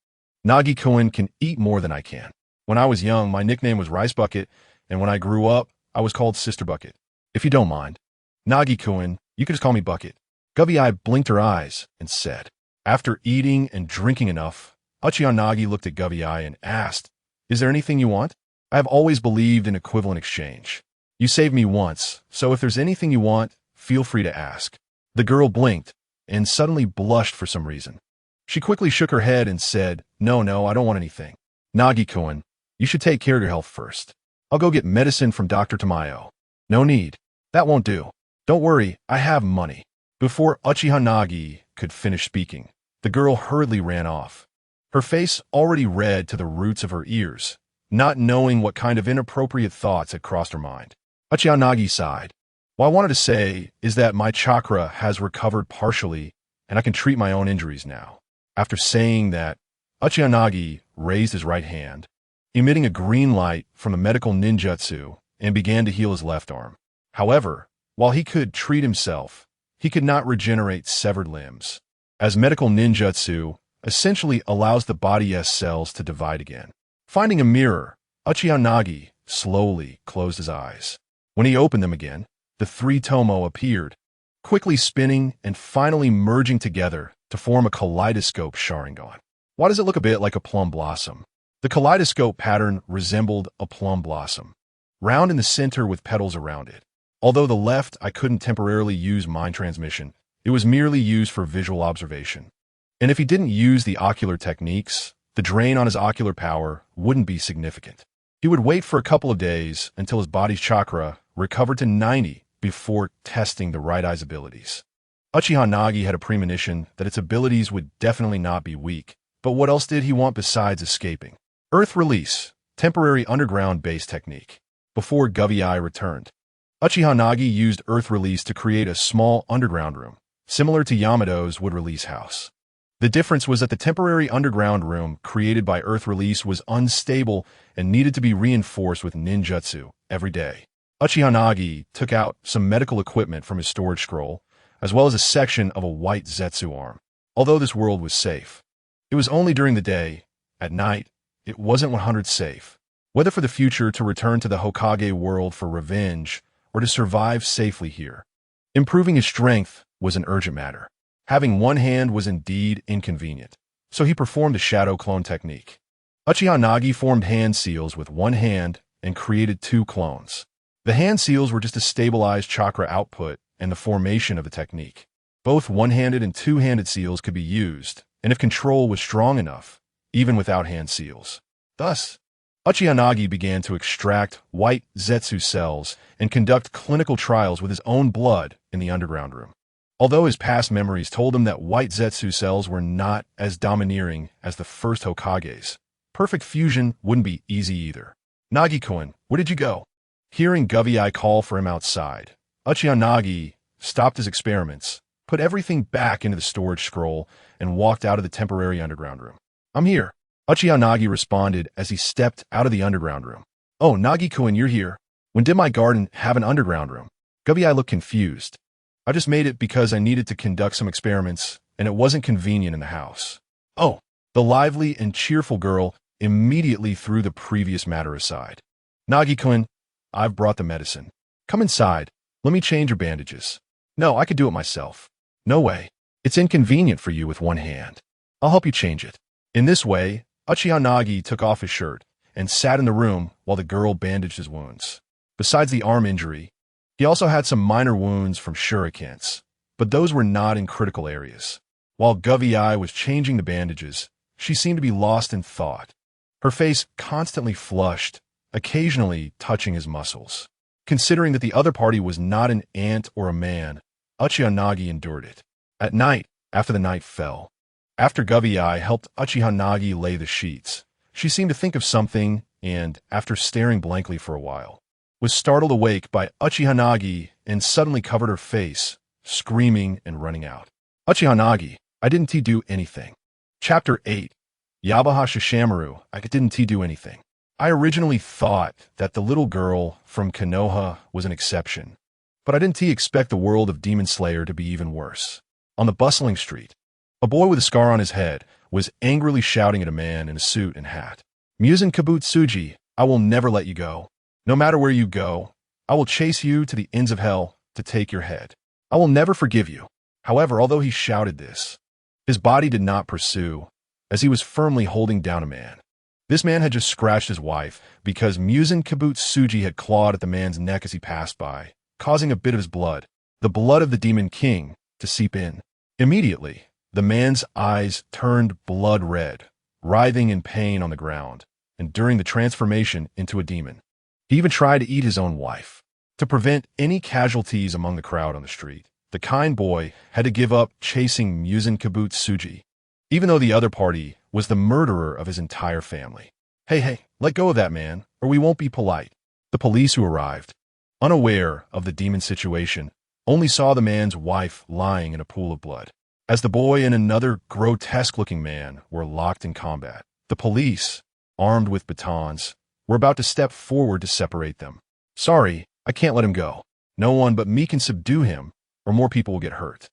[SPEAKER 1] Nagi-kun can eat more than I can. When I was young, my nickname was Rice Bucket, and when I grew up, I was called Sister Bucket. If you don't mind. Nagi-kun, you could just call me Bucket. Govy blinked her eyes and said. After eating and drinking enough, Uchiha Nagi looked at Govy and asked, "Is there anything you want? I have always believed in equivalent exchange. You saved me once, so if there's anything you want, feel free to ask." The girl blinked and suddenly blushed for some reason. She quickly shook her head and said, No, I don't want anything. Nagi-kun, you should take care of your health first. I'll go get medicine from Dr. Tamayo. No need. That won't do. Don't worry, I have money. Before Uchiha Nagi could finish speaking, the girl hurriedly ran off, her face already red to the roots of her ears, not knowing what kind of inappropriate thoughts had crossed her mind. Uchiha Nagi sighed. What I wanted to say is that my chakra has recovered partially, and I can treat my own injuries now. After saying that, Uchiha Nagi raised his right hand, emitting a green light from a medical ninjutsu, and began to heal his left arm. However, while he could treat himself, he could not regenerate severed limbs, as medical ninjutsu essentially allows the body cells to divide again. Finding a mirror, Uchiha Nagi slowly closed his eyes. When he opened them again, the three Tomo appeared, quickly spinning and finally merging together to form a kaleidoscope Sharingan. Why does it look a bit like a plum blossom? The kaleidoscope pattern resembled a plum blossom, round in the center with petals around it. Although the left I couldn't temporarily use mind transmission, it was merely used for visual observation. And if he didn't use the ocular techniques, the drain on his ocular power wouldn't be significant. He would wait for a couple of days until his body's chakra recovered to 90 before testing the right eye's abilities. Uchiha Nagi had a premonition that its abilities would definitely not be weak, but what else did he want besides escaping? Earth Release, temporary underground base technique. Before Govy returned, Uchiha Nagi used Earth Release to create a small underground room, similar to Yamato's Wood Release House. The difference was that the temporary underground room created by Earth Release was unstable and needed to be reinforced with ninjutsu every day. Uchiha Nagi took out some medical equipment from his storage scroll, as well as a section of a white Zetsu arm. Although this world was safe, it was only during the day. At night, it wasn't 100% safe. Whether for the future to return to the Hokage world for revenge, or to survive safely here. Improving his strength was an urgent matter. Having one hand was indeed inconvenient, so he performed a shadow clone technique. Uchiha Nagi formed hand seals with one hand and created two clones. The hand seals were just to stabilize chakra output and the formation of the technique. Both one-handed and two-handed seals could be used, and if control was strong enough, even without hand seals. Thus, Uchiha Nagi began to extract white Zetsu cells and conduct clinical trials with his own blood in the underground room. Although his past memories told him that white Zetsu cells were not as domineering as the first Hokage's, perfect fusion wouldn't be easy either. Nagi-kun, where did you go? Hearing Govei call for him outside, Uchiha Nagi stopped his experiments, put everything back into the storage scroll, and walked out of the temporary underground room. I'm here. Uchiha Nagi responded as he stepped out of the underground room. Oh, Nagi-kun, you're here. When did my garden have an underground room? Govei looked confused. I just made it because I needed to conduct some experiments, and it wasn't convenient in the house. Oh, the lively and cheerful girl immediately threw the previous matter aside. Nagi-kun, I've brought the medicine. Come inside. Let me change your bandages. No, I could do it myself. No way. It's inconvenient for you with one hand. I'll help you change it. In this way, Uchiha Nagi took off his shirt and sat in the room while the girl bandaged his wounds. Besides the arm injury, he also had some minor wounds from shurikens, but those were not in critical areas. While Govei was changing the bandages, she seemed to be lost in thought. Her face constantly flushed, occasionally touching his muscles. Considering that the other party was not an ant or a man, Uchiha Nagi endured it. At night, after the night fell, after Govei helped Uchiha Nagi lay the sheets, she seemed to think of something and, after staring blankly for a while, was startled awake by Uchiha Nagi and suddenly covered her face, screaming and running out. Uchiha Nagi, I didn't do anything. Chapter 8. Yabaha Shishamaru, I didn't do anything. I originally thought that the little girl from Konoha was an exception, but I didn't expect the world of Demon Slayer to be even worse. On the bustling street, a boy with a scar on his head was angrily shouting at a man in a suit and hat. Musen Kabutsuji, I will never let you go. No matter where you go, I will chase you to the ends of hell to take your head. I will never forgive you. However, although he shouted this, his body did not pursue, as he was firmly holding down a man. This man had just scratched his wife because Musen Kabutsuji had clawed at the man's neck as he passed by, causing a bit of his blood, the blood of the Demon King, to seep in. Immediately, the man's eyes turned blood red, writhing in pain on the ground, and during the transformation into a demon. He even tried to eat his own wife. To prevent any casualties among the crowd on the street, the kind boy had to give up chasing Musen Kabutsuji, even though the other party was the murderer of his entire family. Hey, let go of that man, or we won't be polite. The police who arrived, unaware of the demon situation, only saw the man's wife lying in a pool of blood. As the boy and another grotesque-looking man were locked in combat, the police, armed with batons, were about to step forward to separate them. Sorry, I can't let him go. No one but me can subdue him, or more people will get hurt.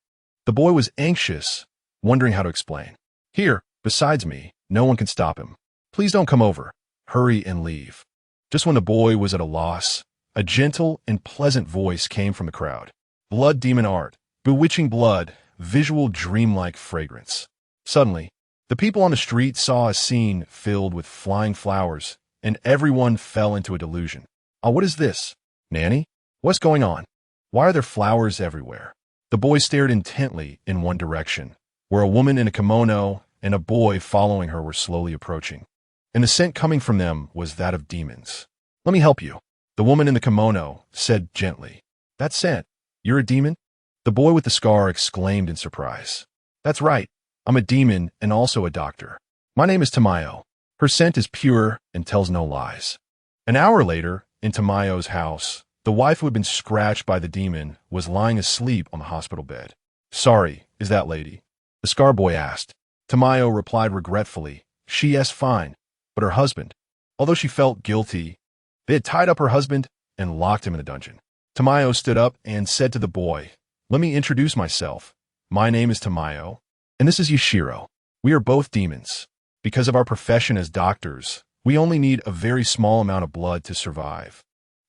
[SPEAKER 1] The boy was anxious, wondering how to explain. Here, besides me, no one can stop him. Please don't come over. Hurry and leave. Just when the boy was at a loss, a gentle and pleasant voice came from the crowd. Blood demon art, bewitching blood, visual dreamlike fragrance. Suddenly, the people on the street saw a scene filled with flying flowers, and everyone fell into a delusion. Oh, what is this? Nanny? What's going on? Why are there flowers everywhere? The boy stared intently in one direction, where a woman in a kimono and a boy following her were slowly approaching, and the scent coming from them was that of demons. Let me help you, the woman in the kimono said gently. That scent? You're a demon? The boy with the scar exclaimed in surprise. That's right, I'm a demon and also a doctor. My name is Tamayo. Her scent is pure and tells no lies. An hour later, in Tamayo's house, the wife who had been scratched by the demon was lying asleep on the hospital bed. Sorry, is that lady? The scar boy asked. Tamayo replied regretfully, She's fine, but her husband. Although she felt guilty, they had tied up her husband and locked him in a dungeon. Tamayo stood up and said to the boy, Let me introduce myself. My name is Tamayo, and this is Yashiro. We are both demons. Because of our profession as doctors, we only need a very small amount of blood to survive.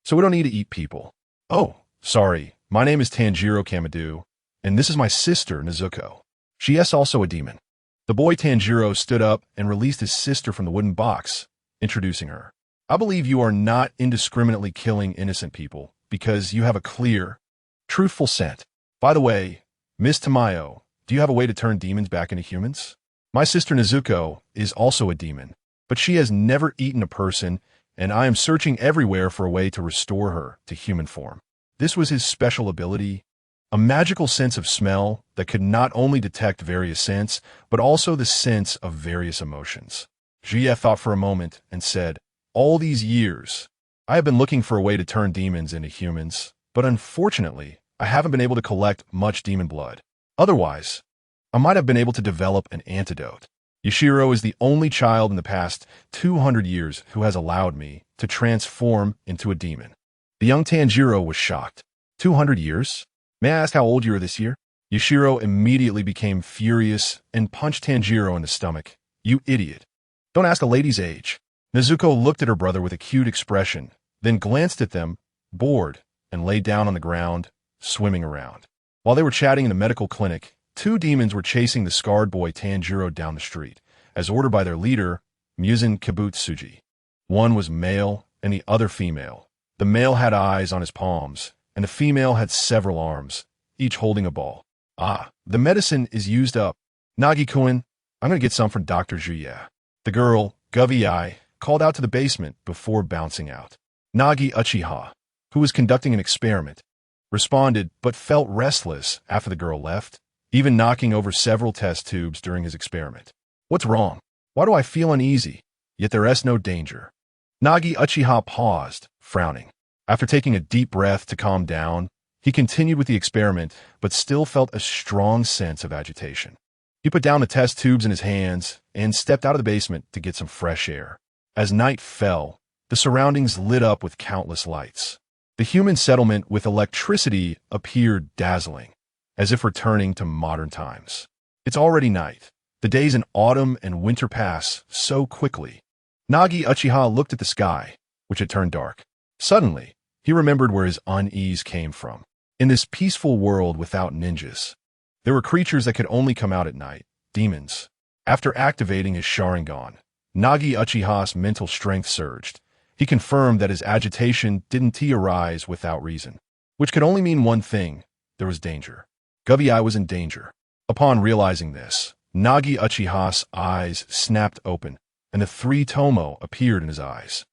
[SPEAKER 1] So we don't need to eat people. Oh, Sorry, my name is Tanjiro Kamado, and this is my sister, Nezuko. She is also a demon. The boy Tanjiro stood up and released his sister from the wooden box, introducing her. I believe you are not indiscriminately killing innocent people because you have a clear, truthful scent. By the way, Miss Tamayo, do you have a way to turn demons back into humans? My sister Nezuko is also a demon, but she has never eaten a person, and I am searching everywhere for a way to restore her to human form. This was his special ability, a magical sense of smell that could not only detect various scents, but also the sense of various emotions. Jie thought for a moment and said, all these years, I have been looking for a way to turn demons into humans, but unfortunately, I haven't been able to collect much demon blood. Otherwise, I might have been able to develop an antidote. Yashiro is the only child in the past 200 years who has allowed me to transform into a demon. The young Tanjiro was shocked. 200 years? May I ask how old you are this year? Yashiro immediately became furious and punched Tanjiro in the stomach. You idiot. Don't ask a lady's age. Nezuko looked at her brother with a cute expression, then glanced at them, bored, and lay down on the ground, swimming around. While they were chatting in the medical clinic, two demons were chasing the scarred boy Tanjiro down the street, as ordered by their leader, Muzan Kibutsuji. One was male and the other female. The male had eyes on his palms, and the female had several arms, each holding a ball. Ah, the medicine is used up. Nagi-kun, I'm going to get some from Dr. Juya. The girl, Govei, called out to the basement before bouncing out. Nagi Uchiha, who was conducting an experiment, responded but felt restless after the girl left, even knocking over several test tubes during his experiment. What's wrong? Why do I feel uneasy? Yet there is no danger. Nagi Uchiha paused, frowning. After taking a deep breath to calm down, he continued with the experiment, but still felt a strong sense of agitation. He put down the test tubes in his hands and stepped out of the basement to get some fresh air. As night fell, the surroundings lit up with countless lights. The human settlement with electricity appeared dazzling, as if returning to modern times. It's already night. The days in autumn and winter pass so quickly. Nagi Uchiha looked at the sky, which had turned dark. Suddenly, he remembered where his unease came from. In this peaceful world without ninjas, there were creatures that could only come out at night, demons. After activating his Sharingan, Nagi Uchiha's mental strength surged. He confirmed that his agitation didn't arise without reason, which could only mean one thing: there was danger. Govei was in danger. Upon realizing this, Nagi Uchiha's eyes snapped open, and the three Tomo appeared in his eyes.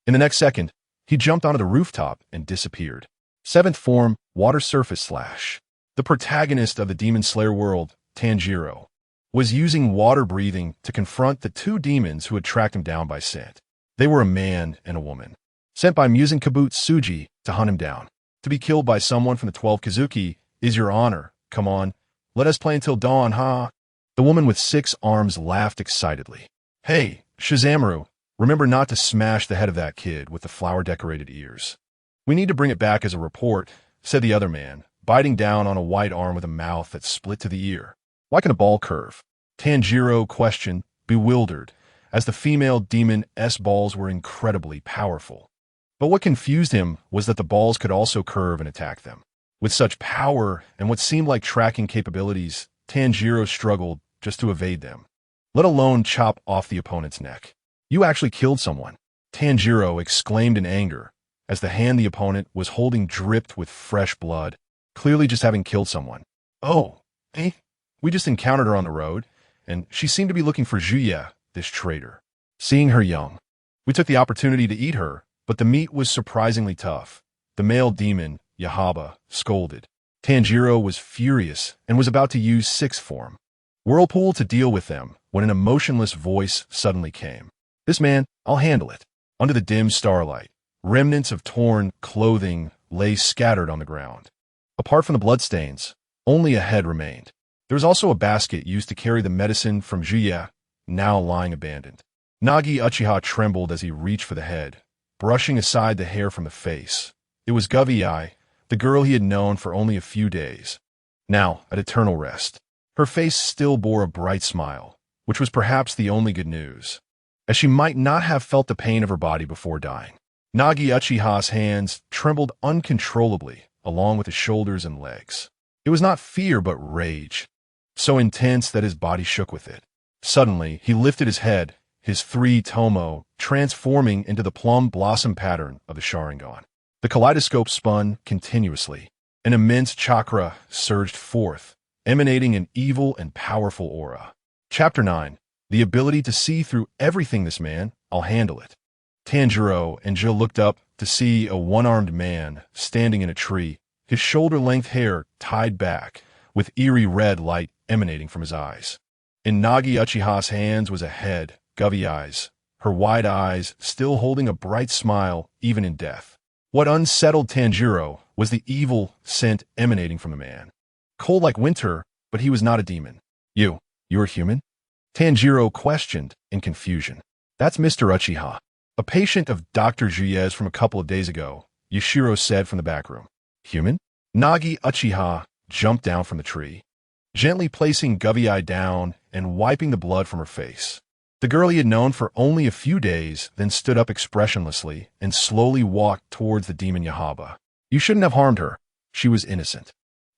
[SPEAKER 1] In the next second, he jumped onto the rooftop and disappeared. Seventh form, water surface slash. The protagonist of the Demon Slayer world, Tanjiro, was using water breathing to confront the two demons who had tracked him down by scent. They were a man and a woman, sent by Muzan Kibutsuji to hunt him down. To be killed by someone from the 12 Kazuki is your honor. Come on, let us play until dawn, huh? The woman with 6 arms laughed excitedly. Hey, Shizamaru, remember not to smash the head of that kid with the flower-decorated ears. We need to bring it back as a report, said the other man, biting down on a white arm with a mouth that split to the ear. Why can a ball curve? Tanjiro questioned, bewildered, as the female demon S balls were incredibly powerful. But what confused him was that the balls could also curve and attack them. With such power and what seemed like tracking capabilities, Tanjiro struggled just to evade them, let alone chop off the opponent's neck. You actually killed someone, Tanjiro exclaimed in anger, as the hand the opponent was holding dripped with fresh blood, clearly just having killed someone. Oh, eh? We just encountered her on the road, and she seemed to be looking for Juya, this traitor. Seeing her young, we took the opportunity to eat her, but the meat was surprisingly tough. The male demon, Yahaba, scolded. Tanjiro was furious and was about to use 6th form, Whirlpool, to deal with them when an emotionless voice suddenly came. This man, I'll handle it. Under the dim starlight, remnants of torn clothing lay scattered on the ground. Apart from the bloodstains, only a head remained. There was also a basket used to carry the medicine from Juya, now lying abandoned. Nagi Uchiha trembled as he reached for the head, brushing aside the hair from the face. It was Govei, the girl he had known for only a few days, now at eternal rest. Her face still bore a bright smile, which was perhaps the only good news, as she might not have felt the pain of her body before dying. Nagi Uchiha's hands trembled uncontrollably, along with his shoulders and legs. It was not fear but rage, so intense that his body shook with it. Suddenly, he lifted his head, his three tomo transforming into the plum blossom pattern of the Sharingan. The kaleidoscope spun continuously. An immense chakra surged forth, emanating an evil and powerful aura. Chapter 9. The ability to see through everything. This man, I'll handle it. Tanjiro and Jill looked up to see a one-armed man standing in a tree, his shoulder-length hair tied back, with eerie red light emanating from his eyes. In Nagi Uchiha's hands was a head, Govy eyes, her wide eyes still holding a bright smile even in death. What unsettled Tanjiro was the evil scent emanating from the man. Cold like winter, but he was not a demon. You're human? Tanjiro questioned in confusion. That's Mr. Uchiha, a patient of Dr. Juyes from a couple of days ago, Yashiro said from the back room. Human? Nagi Uchiha jumped down from the tree, gently placing Govy Eye down and wiping the blood from her face. The girl he had known for only a few days then stood up expressionlessly and slowly walked towards the demon Yahaba. You shouldn't have harmed her. She was innocent.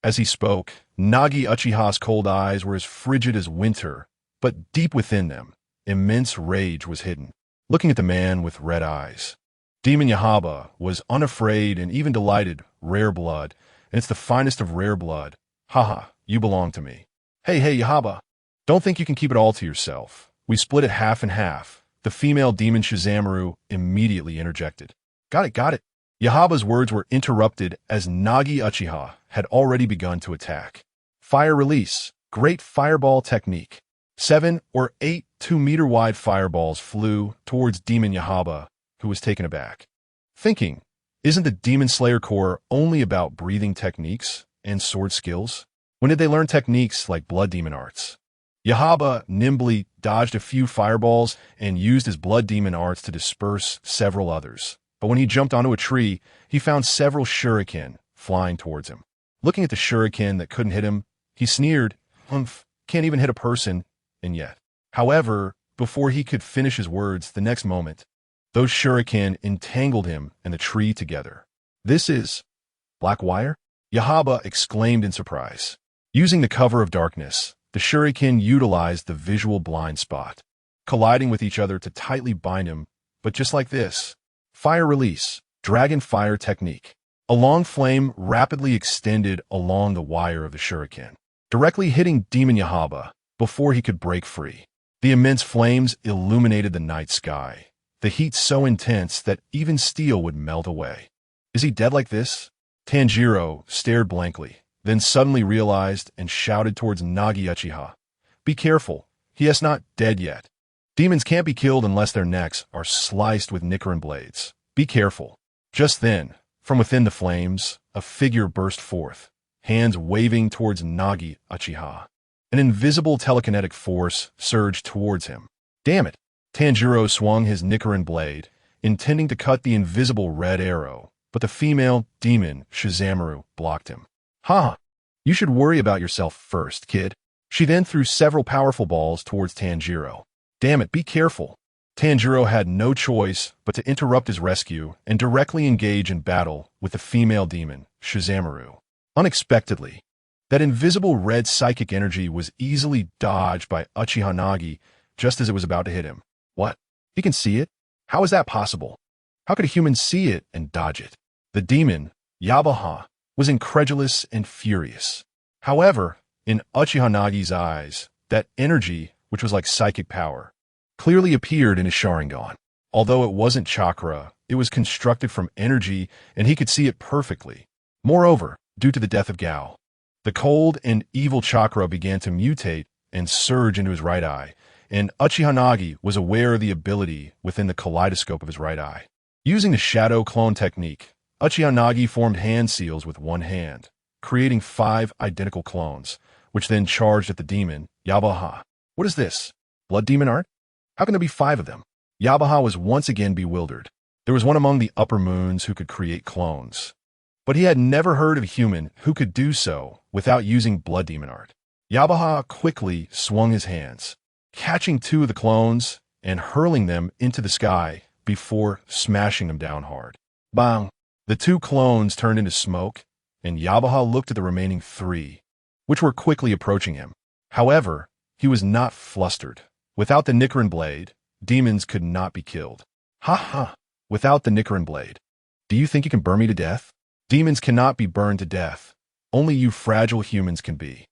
[SPEAKER 1] As he spoke, Nagi Uchiha's cold eyes were as frigid as winter, but deep within them, immense rage was hidden. Looking at the man with red eyes, Demon Yahaba was unafraid and even delighted. Rare blood, and it's the finest of rare blood. Haha, you belong to me. Hey, Yahaba. Don't think you can keep it all to yourself. We split it half and half. The female demon Shizamaru immediately interjected. Got it. Yahaba's words were interrupted as Nagi Uchiha had already begun to attack. Fire release. Great fireball technique. 7 or 8 2-meter-wide fireballs flew towards Demon Yahaba, who was taken aback, thinking, isn't the Demon Slayer Corps only about breathing techniques and sword skills? When did they learn techniques like blood demon arts? Yahaba nimbly dodged a few fireballs and used his blood demon arts to disperse several others. But when he jumped onto a tree, he found several shuriken flying towards him. Looking at the shuriken that couldn't hit him, he sneered, "Humph, can't even hit a person." And yet, however, before he could finish his words, the next moment, those shuriken entangled him and the tree together. This is black wire? Yahaba exclaimed in surprise. Using the cover of darkness, the shuriken utilized the visual blind spot, colliding with each other to tightly bind him, but just like this. Fire release, dragon fire technique. A long flame rapidly extended along the wire of the shuriken, directly hitting Demon Yahaba before he could break free. The immense flames illuminated the night sky, the heat so intense that even steel would melt away. Is he dead like this? Tanjiro stared blankly, then suddenly realized and shouted towards Nagi Uchiha. Be careful, he is not dead yet. Demons can't be killed unless their necks are sliced with Nichiren blades. Be careful. Just then, from within the flames, a figure burst forth, hands waving towards Nagi Uchiha. An invisible telekinetic force surged towards him. Damn it! Tanjiro swung his Nichiren blade, intending to cut the invisible red arrow, but the female demon Shizamaru blocked him. Ha! You should worry about yourself first, kid. She then threw several powerful balls towards Tanjiro. Damn it, be careful. Tanjiro had no choice but to interrupt his rescue and directly engage in battle with the female demon, Shizamaru. Unexpectedly, that invisible red psychic energy was easily dodged by Uchiha Nagi just as it was about to hit him. What? He can see it? How is that possible? How could a human see it and dodge it? The demon, Yabaha, was incredulous and furious. However, in Uchiha Nagi's eyes, that energy, which was like psychic power, clearly appeared in his Sharingan. Although it wasn't chakra, it was constructed from energy and he could see it perfectly. Moreover, due to the death of Gao, the cold and evil chakra began to mutate and surge into his right eye, and Uchiha Nagi was aware of the ability within the kaleidoscope of his right eye. Using the shadow clone technique, Uchiha Nagi formed hand seals with one hand, creating 5 identical clones, which then charged at the demon, Yabaha. What is this? Blood demon art? How can there be 5 of them? Yabaha was once again bewildered. There was one among the upper moons who could create clones, but he had never heard of a human who could do so without using blood demon art. Yabaha quickly swung his hands, catching 2 of the clones and hurling them into the sky before smashing them down hard. Bang! The 2 clones turned into smoke, and Yabaha looked at the remaining three, which were quickly approaching him. However, he was not flustered. Without the Nichiren blade, demons could not be killed. Ha ha! Without the Nichiren blade. Do you think you can burn me to death? Demons cannot be burned to death. Only you fragile humans can be.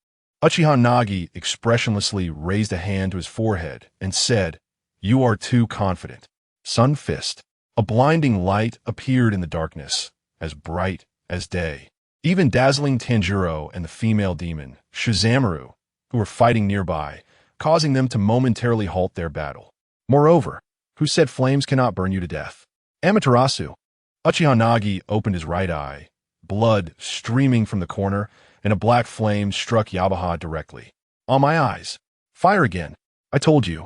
[SPEAKER 1] Uchiha Nagi expressionlessly raised a hand to his forehead and said, "You are too confident." Sun Fist. A blinding light appeared in the darkness, as bright as day. Even dazzling Tanjiro and the female demon, Shizamaru, who were fighting nearby, causing them to momentarily halt their battle. Moreover, who said flames cannot burn you to death? Amaterasu. Uchiha Nagi opened his right eye, blood streaming from the corner, and a black flame struck Yabaha directly. On my eyes. Fire again. I told you.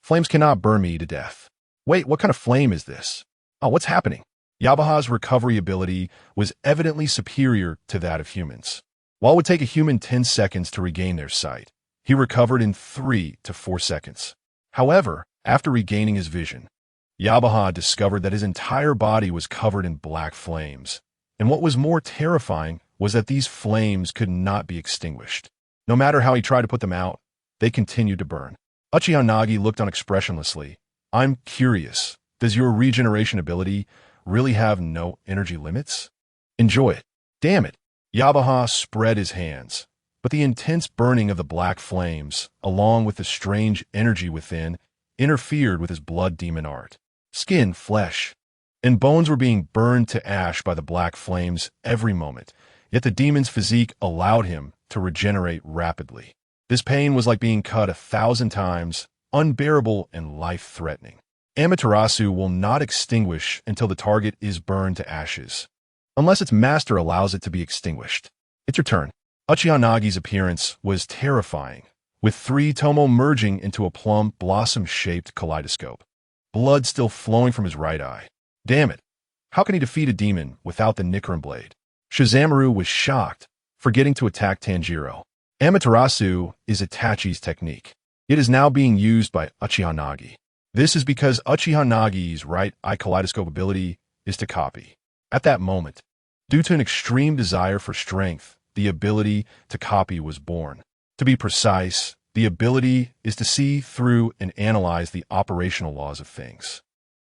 [SPEAKER 1] Flames cannot burn me to death. Wait, what kind of flame is this? Oh, what's happening? Yabaha's recovery ability was evidently superior to that of humans. While it would take a human 10 seconds to regain their sight, he recovered in 3 to 4 seconds. However, after regaining his vision, Yabaha discovered that his entire body was covered in black flames, and what was more terrifying was that these flames could not be extinguished. No matter how he tried to put them out, they continued to burn. Uchiha Nagi looked on expressionlessly. I'm curious, does your regeneration ability really have no energy limits? Enjoy it. Damn it. Yabaha spread his hands, but the intense burning of the black flames, along with the strange energy within, interfered with his blood demon art. Skin, flesh, and bones were being burned to ash by the black flames every moment, yet the demon's physique allowed him to regenerate rapidly. This pain was like being cut 1,000 times, unbearable and life-threatening. Amaterasu will not extinguish until the target is burned to ashes, unless its master allows it to be extinguished. It's your turn. Uchiha Nagi's appearance was terrifying, with 3 tomo merging into a plum blossom-shaped kaleidoscope. Blood still flowing from his right eye. Damn it. How can he defeat a demon without the Nichiren blade? Shizamaru was shocked, forgetting to attack Tanjiro. Amaterasu is Itachi's technique. It is now being used by Uchiha Nagi. This is because Uchiha Nagi's right eye kaleidoscope ability is to copy. At that moment, due to an extreme desire for strength, the ability to copy was born. To be precise, the ability is to see through and analyze the operational laws of things.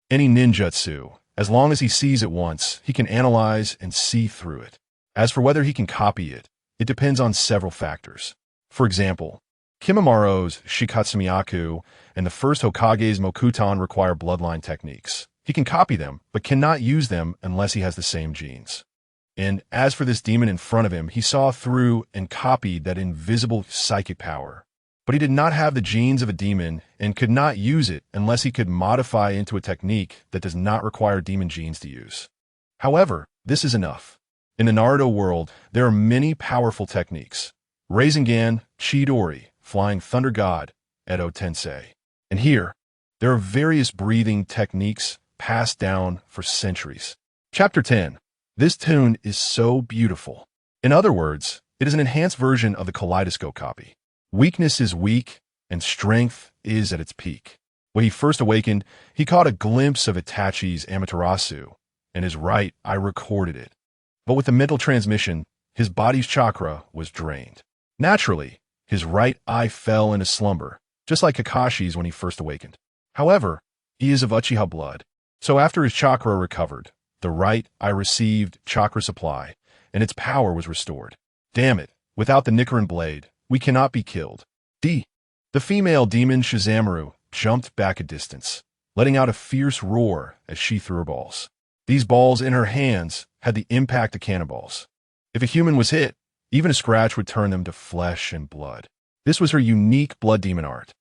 [SPEAKER 1] Any ninjutsu, as long as he sees it once, he can analyze and see through it. As for whether he can copy it, it depends on several factors. For example, Kimimura's Shikatsumiyaku and the first Hokage's Mokuton require bloodline techniques. He can copy them, but cannot use them unless he has the same genes. And as for this demon in front of him, he saw through and copied that invisible psychic power. But he did not have the genes of a demon and could not use it unless he could modify into a technique that does not require demon genes to use. However, this is enough. In the Naruto world, there are many powerful techniques. Rasengan, Chidori, Flying Thunder God, Edo Tensei. And here, there are various breathing techniques passed down for centuries. Chapter 10. This tune is so beautiful. In other words, it is an enhanced version of the kaleidoscope copy. Weakness is weak, and strength is at its peak. When he first awakened, he caught a glimpse of Itachi's Amaterasu, and his right eye recorded it. But with the mental transmission, his body's chakra was drained. Naturally, his right eye fell into slumber, just like Kakashi's when he first awakened. However, he is of Uchiha blood, so after his chakra recovered, the right eye received chakra supply, and its power was restored. Damn it, without the Nichiren blade, we cannot be killed. The female demon Shizamaru jumped back a distance, letting out a fierce roar as she threw her balls. These balls in her hands had the impact of cannonballs. If a human was hit, even a scratch would turn them to flesh and blood. This was her unique blood demon art,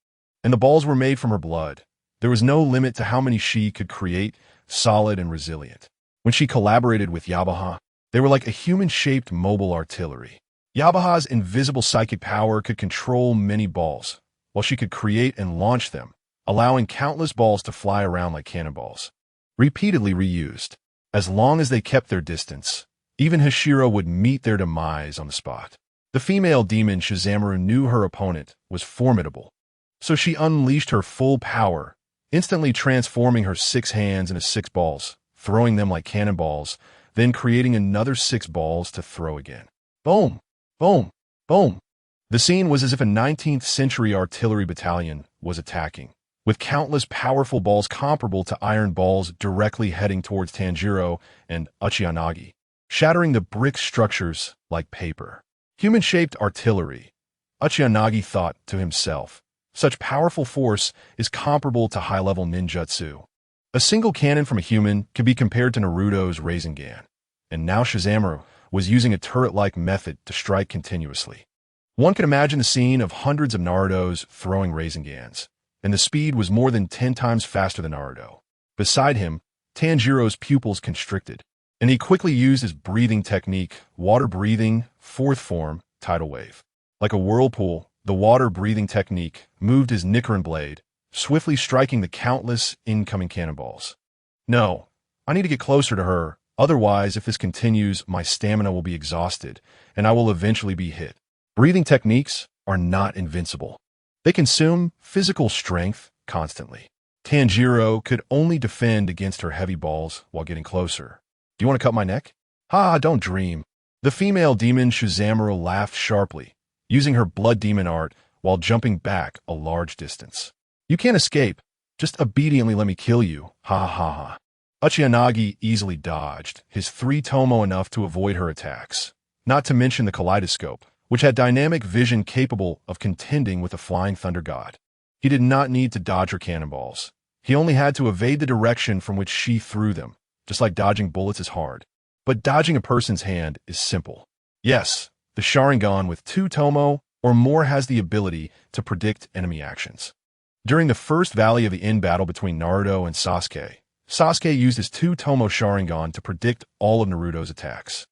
[SPEAKER 1] and the balls were made from her blood. There was no limit to how many she could create, solid and resilient. When she collaborated with Yabaha, they were like a human-shaped mobile artillery. Yabaha's invisible psychic power could control many balls, while she could create and launch them, allowing countless balls to fly around like cannonballs. Repeatedly reused. As long as they kept their distance, even Hashira would meet their demise on the spot. The female demon Shizamaru knew her opponent was formidable, so she unleashed her full power, instantly transforming her 6 hands into 6 balls, throwing them like cannonballs, then creating another 6 balls to throw again. Boom! Boom! Boom! The scene was as if a 19th century artillery battalion was attacking, with countless powerful balls comparable to iron balls directly heading towards Tanjiro and Uchiha, shattering the brick structures like paper. Human-shaped artillery. Uchiha thought to himself, such powerful force is comparable to high-level ninjutsu. A single cannon from a human can be compared to Naruto's Sharingan, and now Shizamaru was using a turret-like method to strike continuously. One can imagine the scene of hundreds of Narutos throwing Sharingans, and the speed was more than 10 times faster than Naruto. Beside him, Tanjiro's pupils constricted, and he quickly used his breathing technique, water breathing, 4th form, tidal wave. Like a whirlpool, the water breathing technique moved his Nichiren blade, swiftly striking the countless incoming cannonballs. No, I need to get closer to her, otherwise if this continues, my stamina will be exhausted, and I will eventually be hit. Breathing techniques are not invincible. They consume physical strength constantly. Tanjiro could only defend against her heavy balls while getting closer. Do you want to cut my neck? Ha, don't dream. The female demon Shizamaru laughed sharply, using her blood demon art while jumping back a large distance. You can't escape. Just obediently let me kill you. Ha ha ha. Uchiha easily dodged, his 3 tomo enough to avoid her attacks. Not to mention the kaleidoscope, which had dynamic vision capable of contending with the flying thunder god. He did not need to dodge her cannonballs. He only had to evade the direction from which she threw them, just like dodging bullets is hard. But dodging a person's hand is simple. Yes, the Sharingan with 2 tomo or more has the ability to predict enemy actions. During the first Valley of the End battle between Naruto and Sasuke, Sasuke used his 2 tomo Sharingan to predict all of Naruto's attacks.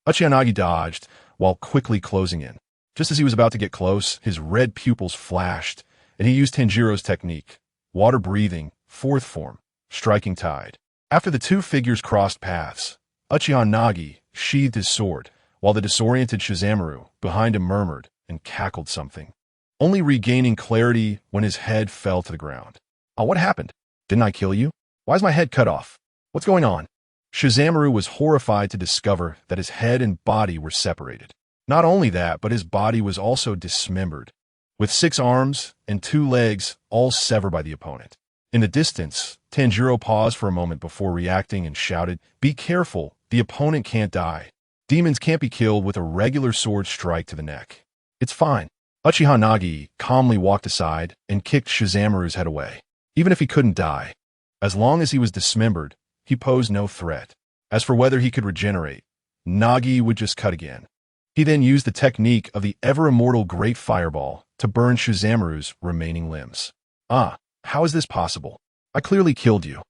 [SPEAKER 1] Uchiha dodged while quickly closing in. Just as he was about to get close, his red pupils flashed, and he used Tanjiro's technique, water breathing, 4th form, striking tide. After the 2 figures crossed paths, Uchiha sheathed his sword, while the disoriented Shizamaru behind him murmured and cackled something, only regaining clarity when his head fell to the ground. Oh, what happened? Didn't I kill you? Why is my head cut off? What's going on? Shizamaru was horrified to discover that his head and body were separated. Not only that, but his body was also dismembered, with 6 arms and 2 legs all severed by the opponent. In the distance, Tanjiro paused for a moment before reacting and shouted, "Be careful, the opponent can't die. Demons can't be killed with a regular sword strike to the neck. It's fine." Uchiha calmly walked aside and kicked Shizamaru's head away. Even if he couldn't die, as long as he was dismembered, he posed no threat. As for whether he could regenerate, Nagi would just cut again. He then used the technique of the ever-immortal Great Fireball to burn Shizamaru's remaining limbs. Ah, how is this possible? I clearly killed you.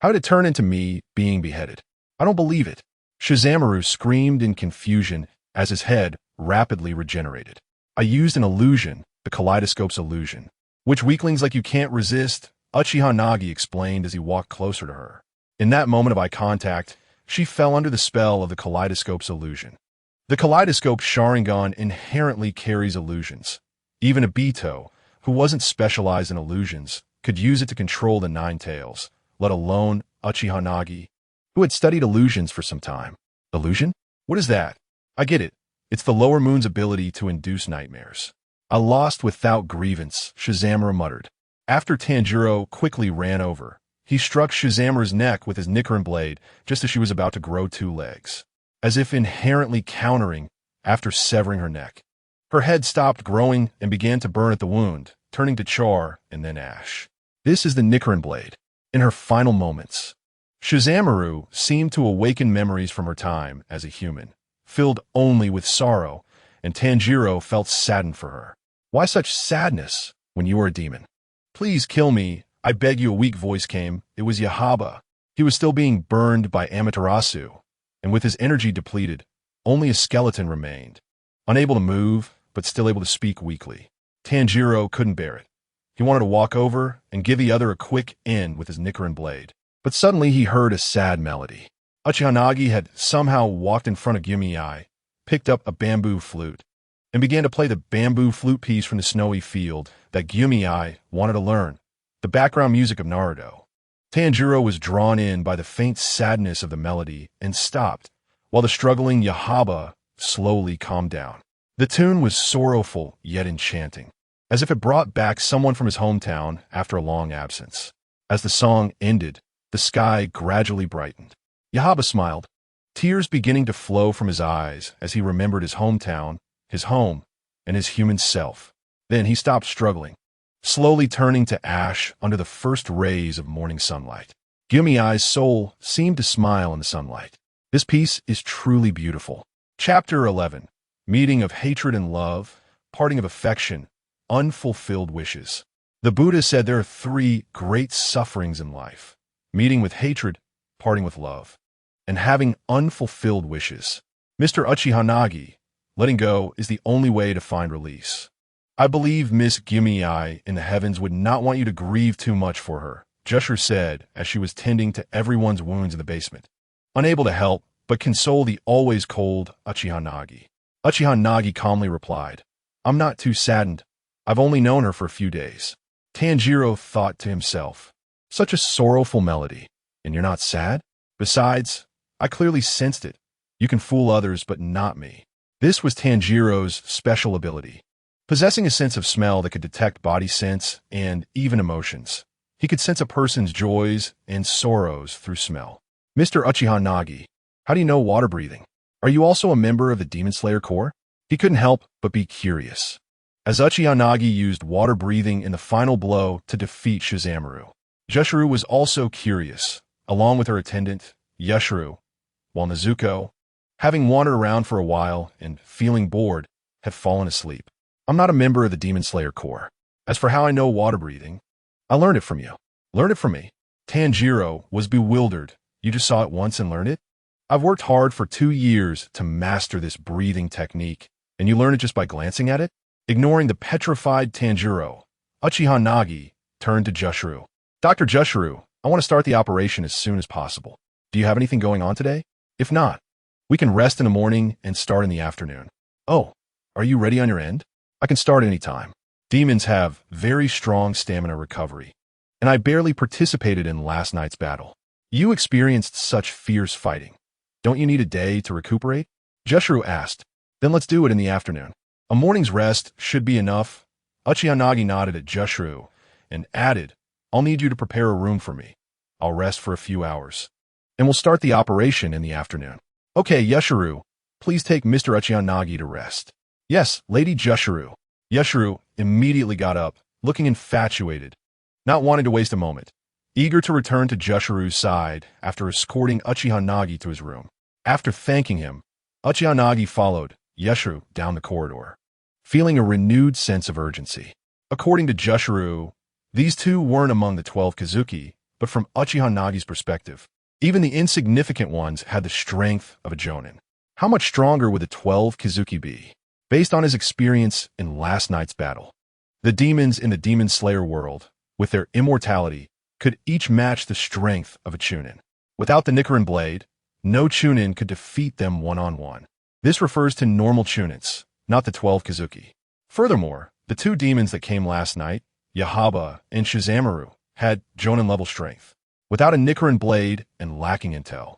[SPEAKER 1] How did it turn into me being beheaded? I don't believe it. Shizamaru screamed in confusion as his head rapidly regenerated. I used an illusion, the kaleidoscope's illusion. Which weaklings like you can't resist? Uchiha explained as he walked closer to her. In that moment of eye contact, she fell under the spell of the kaleidoscope's illusion. The kaleidoscope Sharingan inherently carries illusions. Even Obito, who wasn't specialized in illusions, could use it to control the 9 tails, let alone Uchiha who had studied illusions for some time. Illusion? What is that? I get it. It's the lower moon's ability to induce nightmares. I lost without grievance, Shizamaru muttered. After Tanjiro quickly ran over, he struck Shizamaru's neck with his Nichiren blade just as she was about to grow 2 legs, as if inherently countering after severing her neck. Her head stopped growing and began to burn at the wound, turning to char and then ash. This is the Nichiren blade. In her final moments, Shizamaru seemed to awaken memories from her time as a human, filled only with sorrow, and Tanjiro felt saddened for her. Why such sadness when you are a demon? Please kill me, I beg you, a weak voice came. It was Yahaba. He was still being burned by Amaterasu, and with his energy depleted, only a skeleton remained. Unable to move, but still able to speak weakly. Tanjiro couldn't bear it. He wanted to walk over and give the other a quick end with his Nichiren blade. But suddenly he heard a sad melody. Uchiha had somehow walked in front of Gyumi, picked up a bamboo flute, and began to play the bamboo flute piece from the snowy field that Gyumi wanted to learn, the background music of Naruto. Tanjiro was drawn in by the faint sadness of the melody and stopped, while the struggling Yahaba slowly calmed down. The tune was sorrowful yet enchanting, as if it brought back someone from his hometown after a long absence. As the song ended, the sky gradually brightened. Yahaba smiled, tears beginning to flow from his eyes as he remembered his hometown, his home, and his human self. Then he stopped struggling, slowly turning to ash under the first rays of morning sunlight. Gyumi's soul seemed to smile in the sunlight. This piece is truly beautiful. Chapter 11. Meeting of hatred and love, parting of affection, unfulfilled wishes. The Buddha said there are 3 great sufferings in life: meeting with hatred, parting with love, and having unfulfilled wishes. Mr. Uchiha Nagi, letting go is the only way to find release. I believe Miss Gyumi in the heavens would not want you to grieve too much for her, Jushru said as she was tending to everyone's wounds in the basement, unable to help but console the always cold Uchiha Nagi. Uchiha Nagi calmly replied, I'm not too saddened. I've only known her for a few days. Tanjiro thought to himself, such a sorrowful melody, and you're not sad? Besides, I clearly sensed it. You can fool others but not me. This was Tanjiro's special ability. Possessing a sense of smell that could detect body scents and even emotions, he could sense a person's joys and sorrows through smell. Mr. Uchiha Nagi, how do you know water breathing? Are you also a member of the Demon Slayer Corps? He couldn't help but be curious, as Uchiha Nagi used water breathing in the final blow to defeat Shizamaru. Jushru was also curious, along with her attendant, Yushru, while Nezuko, having wandered around for a while and feeling bored, had fallen asleep. I'm not a member of the Demon Slayer Corps. As for how I know water breathing, I learned it from you. Learn it from me. Tanjiro was bewildered. You just saw it once and learned it? I've worked hard for 2 years to master this breathing technique, and you learn it just by glancing at it? Ignoring the petrified Tanjiro, Uchiha Nagi turned to Jushru. Dr. Jushru, I want to start the operation as soon as possible. Do you have anything going on today? If not, we can rest in the morning and start in the afternoon. Oh, are you ready on your end? I can start any time. Demons have very strong stamina recovery, and I barely participated in last night's battle. You experienced such fierce fighting. Don't you need a day to recuperate? Jushru asked. Then let's do it in the afternoon. A morning's rest should be enough. Uchiha Nagi nodded at Jushru and added, I'll need you to prepare a room for me. I'll rest for a few hours, and we'll start the operation in the afternoon. Okay, Yushru, please take Mr. Uchiha Nagi to rest. Yes, Lady Jushru. Yushru immediately got up, looking infatuated, not wanting to waste a moment, eager to return to Jushru's side after escorting Uchiha Nagi to his room. After thanking him, Uchiha Nagi followed Yushru down the corridor, feeling a renewed sense of urgency. According to Jushru, these two weren't among the 12 Kazuki, but from Uchiha Nagi's perspective, even the insignificant ones had the strength of a Jonin. How much stronger would the 12 Kazuki be? Based on his experience in last night's battle, the demons in the Demon Slayer world, with their immortality, could each match the strength of a Chunin. Without the Nichiren blade, no Chunin could defeat them one-on-one. This refers to normal Chunins, not the 12 Kazuki. Furthermore, the 2 demons that came last night, Yahaba and Shizamaru, had Jonin-level strength. Without a Nichiren blade and lacking intel,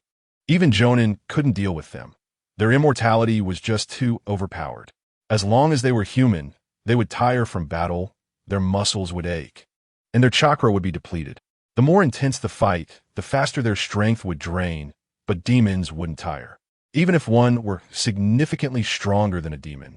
[SPEAKER 1] even Jonin couldn't deal with them. Their immortality was just too overpowered. As long as they were human, they would tire from battle, their muscles would ache, and their chakra would be depleted. The more intense the fight, the faster their strength would drain, but demons wouldn't tire. Even if one were significantly stronger than a demon,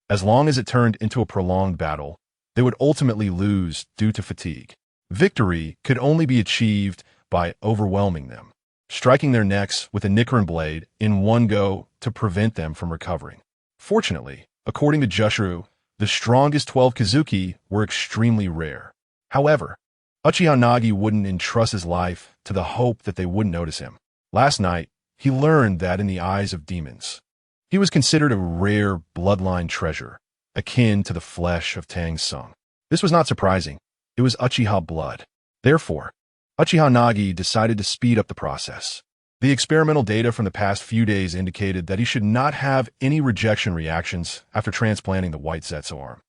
[SPEAKER 1] as long as it turned into a prolonged battle, they would ultimately lose due to fatigue. Victory could only be achieved by overwhelming them, striking their necks with a Nichiren blade in one go to prevent them from recovering. Fortunately, according to Jushru, the strongest 12 Kazuki were extremely rare. However, Uchiha Nagi wouldn't entrust his life to the hope that they wouldn't notice him. Last night, he learned that in the eyes of demons, he was considered a rare bloodline treasure, akin to the flesh of Tang Sung. This was not surprising. It was Uchiha blood. Therefore, Uchiha Nagi decided to speed up the process. The experimental data from the past few days indicated that he should not have any rejection reactions after transplanting the white Zetsu arm.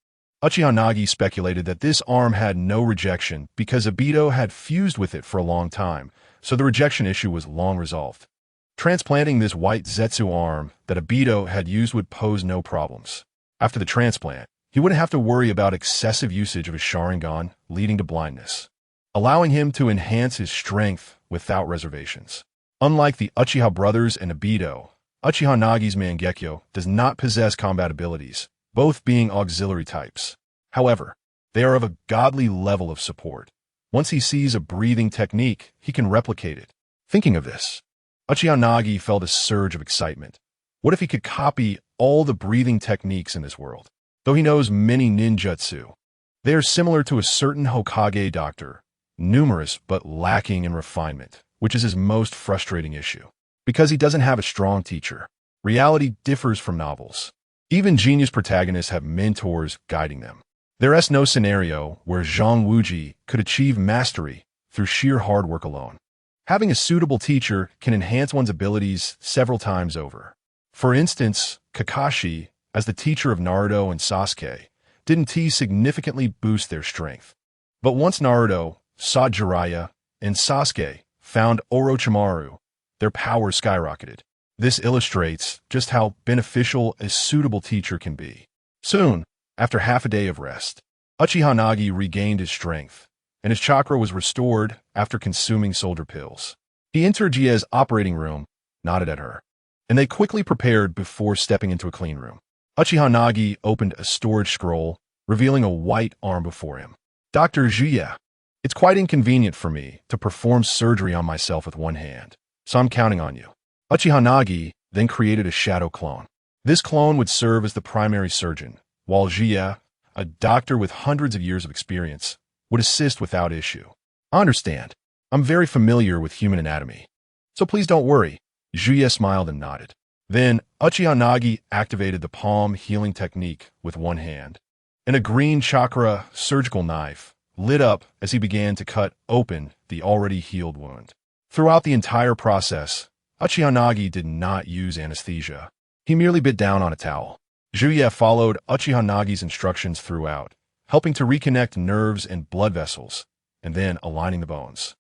[SPEAKER 1] Uchiha Nagi speculated that this arm had no rejection because Obito had fused with it for a long time, so the rejection issue was long resolved. Transplanting this white Zetsu arm that Obito had used would pose no problems. After the transplant, he wouldn't have to worry about excessive usage of his Sharingan leading to blindness, allowing him to enhance his strength without reservations. Unlike the Uchiha brothers and Obito, Uchiha Nagi's Mangekyō does not possess combat abilities, both being auxiliary types. However, they are of a godly level of support. Once he sees a breathing technique, he can replicate it. Thinking of this, Uchiha Nagi felt a surge of excitement. What if he could copy all the breathing techniques in this world? Though he knows many ninjutsu, they are similar to a certain Hokage doctor, numerous but lacking in refinement, which is his most frustrating issue. Because he doesn't have a strong teacher, reality differs from novels. Even genius protagonists have mentors guiding them. There is no scenario where Zhang Wuji could achieve mastery through sheer hard work alone. Having a suitable teacher can enhance one's abilities several times over. For instance, Kakashi, as the teacher of Naruto and Sasuke, didn't significantly boost their strength. But once Naruto saw Jiraiya and Sasuke found Orochimaru, their power skyrocketed. This illustrates just how beneficial a suitable teacher can be. Soon, after half a day of rest, Uchiha Nagi regained his strength, and his chakra was restored after consuming soldier pills. He entered Jie's operating room, nodded at her, and they quickly prepared before stepping into a clean room. Uchiha Nagi opened a storage scroll, revealing a white arm before him. Dr. Jie, it's quite inconvenient for me to perform surgery on myself with one hand, so I'm counting on you. Uchiha Nagi then created a shadow clone. This clone would serve as the primary surgeon, while Jie, a doctor with hundreds of years of experience, would assist without issue. I understand. I'm very familiar with human anatomy, so please don't worry. Jie smiled and nodded. Then, Uchiha Nagi activated the palm healing technique with one hand, and a green chakra surgical knife lit up as he began to cut open the already healed wound. Throughout the entire process, Uchiha Nagi did not use anesthesia. He merely bit down on a towel. Jie followed Uchiha Nagi's instructions throughout, helping to reconnect nerves and blood vessels, and then aligning the bones.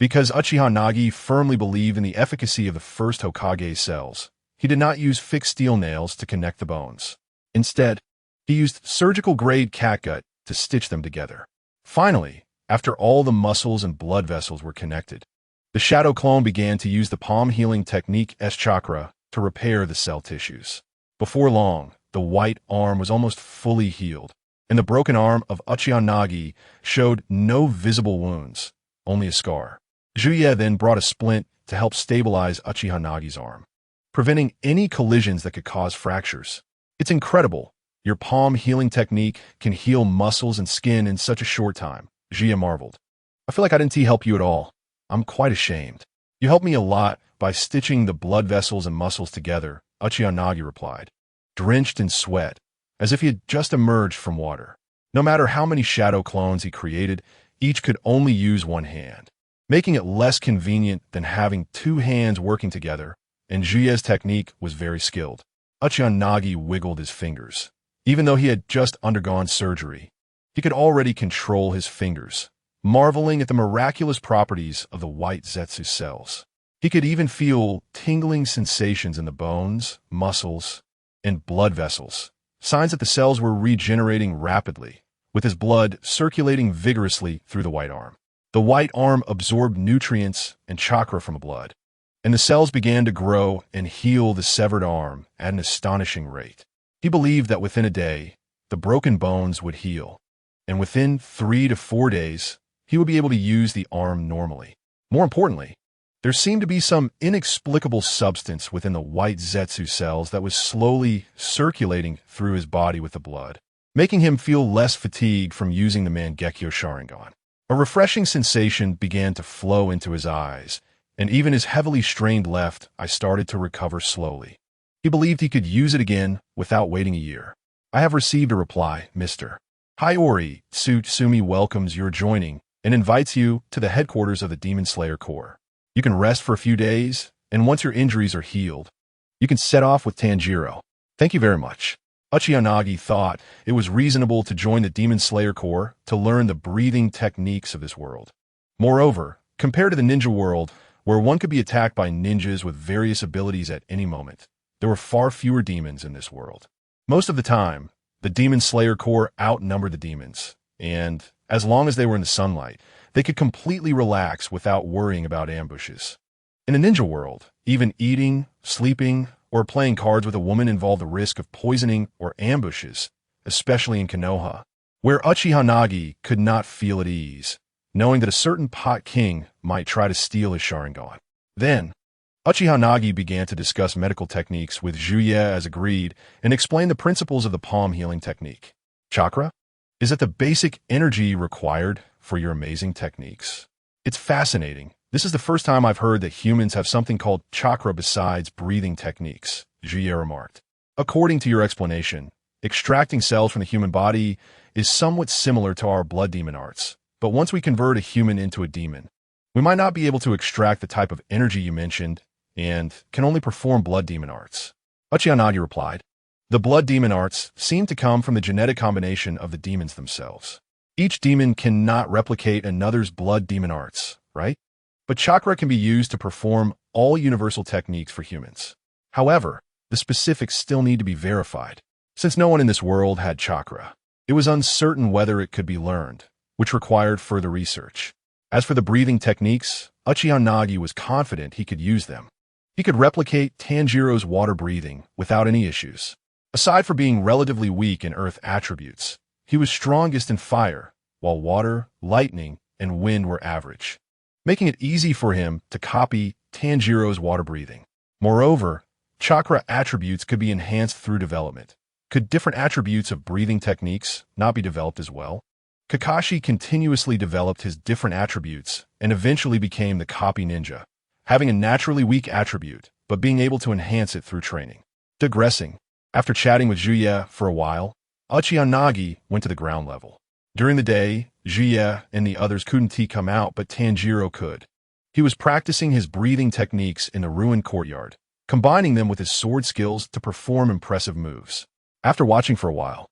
[SPEAKER 1] Because Uchiha Nagi firmly believed in the efficacy of the first Hokage cells, he did not use fixed steel nails to connect the bones. Instead, he used surgical-grade catgut to stitch them together. Finally, after all the muscles and blood vessels were connected, the shadow clone began to use the palm healing technique S-chakra to repair the cell tissues. Before long, the white arm was almost fully healed, and the broken arm of Uchiha Nagi showed no visible wounds, only a scar. Jie then brought a splint to help stabilize Uchiha Nagi's arm, preventing any collisions that could cause fractures. It's incredible. Your palm healing technique can heal muscles and skin in such a short time, Jie marveled. I feel like I didn't help you at all. I'm quite ashamed. You helped me a lot by stitching the blood vessels and muscles together, Uchiha Nagi replied, drenched in sweat, as if he had just emerged from water. No matter how many shadow clones he created, each could only use one hand, making it less convenient than having two hands working together, and Jie's technique was very skilled. Uchiha Nagi wiggled his fingers. Even though he had just undergone surgery, he could already control his fingers, marveling at the miraculous properties of the white Zetsu cells. He could even feel tingling sensations in the bones, muscles, and blood vessels, signs that the cells were regenerating rapidly, with his blood circulating vigorously through the white arm. The white arm absorbed nutrients and chakra from the blood, and the cells began to grow and heal the severed arm at an astonishing rate. He believed that within a day, the broken bones would heal, and within 3 to 4 days, he would be able to use the arm normally. More importantly, there seemed to be some inexplicable substance within the white Zetsu cells that was slowly circulating through his body with the blood, making him feel less fatigued from using the Mangekyō Sharingan. A refreshing sensation began to flow into his eyes, and even his heavily strained left eye started to recover slowly. He believed he could use it again without waiting a year. I have received a reply, Mr. Hiyori Tsutsumi welcomes your joining and invites you to the headquarters of the Demon Slayer Corps. You can rest for a few days, and once your injuries are healed, you can set off with Tanjiro. Thank you very much. Uchiha Nagi thought it was reasonable to join the Demon Slayer Corps to learn the breathing techniques of this world. Moreover, compared to the ninja world, where one could be attacked by ninjas with various abilities at any moment. There were far fewer demons in this world. Most of the time, the Demon Slayer Corps outnumbered the demons, and as long as they were in the sunlight, they could completely relax without worrying about ambushes. In the ninja world, even eating, sleeping, or playing cards with a woman involved the risk of poisoning or ambushes, especially in Konoha, where Uchiha Nagi could not feel at ease, knowing that a certain pot king might try to steal his Sharingan. Then, Uchiha Nagi began to discuss medical techniques with Juye as agreed and explained the principles of the palm healing technique. Chakra? Is it the basic energy required for your amazing techniques? It's fascinating. This is the first time I've heard that humans have something called chakra besides breathing techniques, Juye remarked. According to your explanation, extracting cells from the human body is somewhat similar to our blood demon arts, but once we convert a human into a demon, we might not be able to extract the type of energy you mentioned and can only perform blood demon arts. Uchiha Nagi replied, the blood demon arts seem to come from the genetic combination of the demons themselves. Each demon cannot replicate another's blood demon arts, right? But chakra can be used to perform all universal techniques for humans. However, the specifics still need to be verified. Since no one in this world had chakra, it was uncertain whether it could be learned, which required further research. As for the breathing techniques, Uchiha Nagi was confident he could use them. He could replicate Tanjiro's water breathing without any issues. Aside from being relatively weak in earth attributes, he was strongest in fire, while water, lightning, and wind were average, making it easy for him to copy Tanjiro's water breathing. Moreover, chakra attributes could be enhanced through development. Could different attributes of breathing techniques not be developed as well? Kakashi continuously developed his different attributes and eventually became the copy ninja, having a naturally weak attribute, but being able to enhance it through training. Digressing, after chatting with Juye for a while, Uchiha Nagi went to the ground level. During the day, Juye and the others couldn't come out, but Tanjiro could. He was practicing his breathing techniques in the ruined courtyard, combining them with his sword skills to perform impressive moves. After watching for a while,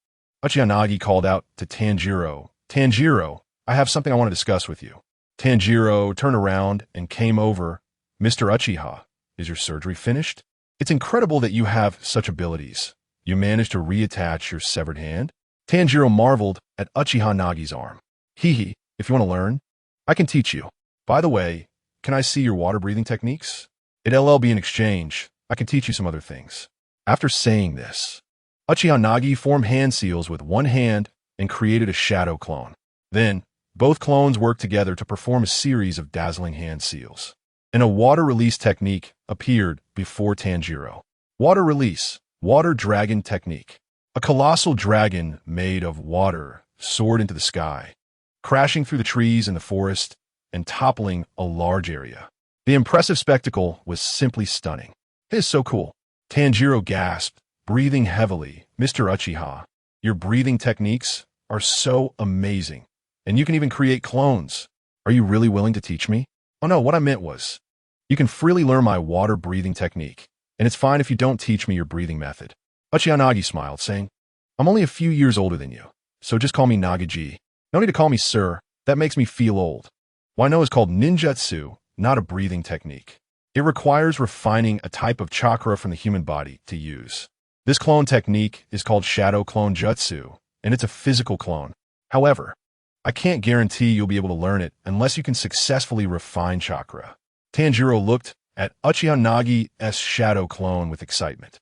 [SPEAKER 1] Uchiha Nagi called out to Tanjiro, Tanjiro, I have something I want to discuss with you. Tanjiro turned around and came over. Mr. Uchiha, is your surgery finished? It's incredible that you have such abilities. You managed to reattach your severed hand? Tanjiro marveled at Uchiha Nagi's arm. Hee, if you want to learn, I can teach you. By the way, can I see your water breathing techniques? It'll be an exchange. I can teach you some other things. After saying this, Uchiha Nagi formed hand seals with one hand and created a shadow clone. Then, both clones worked together to perform a series of dazzling hand seals. And a water release technique appeared before Tanjiro. Water release, water dragon technique. A colossal dragon made of water soared into the sky, crashing through the trees in the forest and toppling a large area. The impressive spectacle was simply stunning. It is so cool. Tanjiro gasped, breathing heavily. Mr. Uchiha, your breathing techniques are so amazing, and you can even create clones. Are you really willing to teach me? Oh no, what I meant was, you can freely learn my water breathing technique, and it's fine if you don't teach me your breathing method. Uchiha Nagi smiled, saying, I'm only a few years older than you, so just call me Nagaji. No need to call me sir, that makes me feel old. Wano is called ninjutsu, not a breathing technique. It requires refining a type of chakra from the human body to use. This clone technique is called shadow clone jutsu, and it's a physical clone. However, I can't guarantee you'll be able to learn it unless you can successfully refine chakra. Tanjiro looked at Uchiha Nagi's shadow clone with excitement.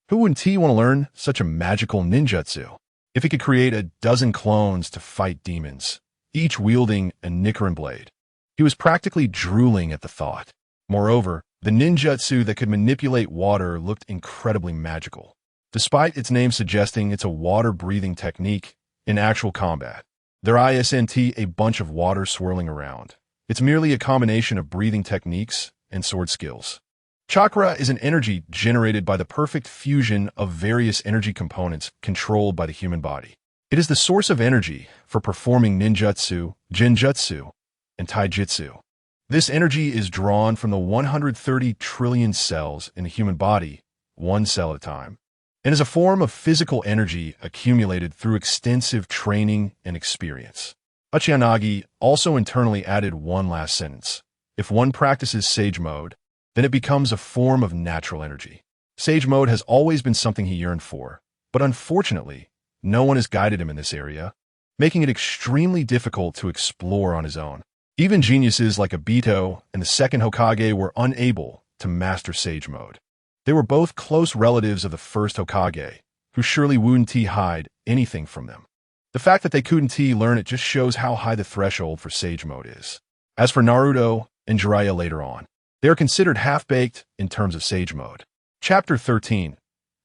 [SPEAKER 1] Who wouldn't want to learn such a magical ninjutsu? If he could create a dozen clones to fight demons, each wielding a Nichiren blade, he was practically drooling at the thought. Moreover, the ninjutsu that could manipulate water looked incredibly magical. Despite its name suggesting it's a water-breathing technique, in actual combat, there isn't a bunch of water swirling around. It's merely a combination of breathing techniques and sword skills. Chakra is an energy generated by the perfect fusion of various energy components controlled by the human body. It is the source of energy for performing ninjutsu, genjutsu, and taijutsu. This energy is drawn from the 130 trillion cells in the human body, one cell at a time, and is a form of physical energy accumulated through extensive training and experience. Uchiha Nagi also internally added one last sentence. If one practices Sage Mode, then it becomes a form of natural energy. Sage Mode has always been something he yearned for, but unfortunately, no one has guided him in this area, making it extremely difficult to explore on his own. Even geniuses like Obito and the second Hokage were unable to master Sage Mode. They were both close relatives of the first Hokage, who surely wouldn't hide anything from them. The fact that they couldn't learn it just shows how high the threshold for Sage Mode is. As for Naruto and Jiraiya later on, they are considered half-baked in terms of Sage Mode. Chapter 13.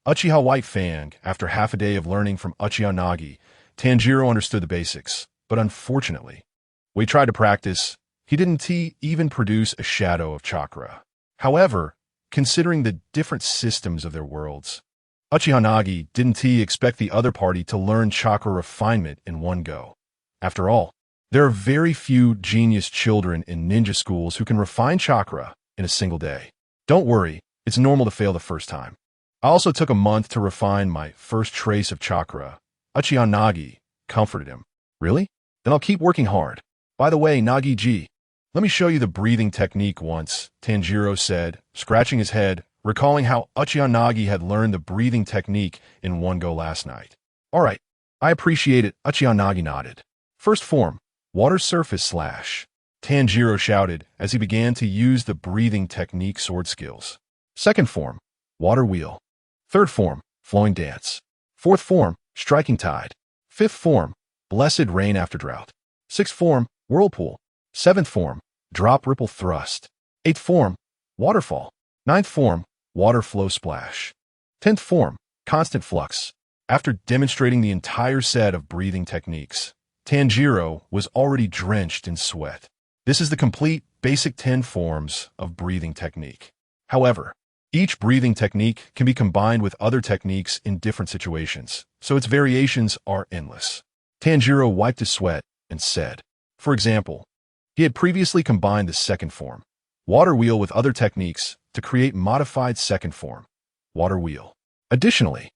[SPEAKER 1] Uchiha White Fang. After half a day of learning from Uchiha Nagi, Tanjiro understood the basics, but unfortunately, when he tried to practice, he didn't even produce a shadow of chakra. However, considering the different systems of their worlds, Uchiha Nagi didn't expect the other party to learn chakra refinement in one go. After all, there are very few genius children in ninja schools who can refine chakra in a single day. Don't worry, it's normal to fail the first time. I also took a month to refine my first trace of chakra. Uchiha Nagi comforted him. Really? Then I'll keep working hard. By the way, Nagi-ji, let me show you the breathing technique once, Tanjiro said, scratching his head, recalling how Uchiha Nagi had learned the breathing technique in one go last night. All right, I appreciate it, Uchiha Nagi nodded. First form, water surface slash. Tanjiro shouted as he began to use the breathing technique sword skills. Second form, water wheel. Third form, flowing dance. Fourth form, striking tide. Fifth form, blessed rain after drought. Sixth form, whirlpool. Seventh form, drop ripple thrust. Eighth form, waterfall. Ninth form, water flow splash. 10th form, constant flux. After demonstrating the entire set of breathing techniques, Tanjiro was already drenched in sweat. This is the complete basic 10 forms of breathing technique. However, each breathing technique can be combined with other techniques in different situations, so its variations are endless. Tanjiro wiped his sweat and said, for example, he had previously combined the second form, water wheel, with other techniques to create modified second form, water wheel. Additionally,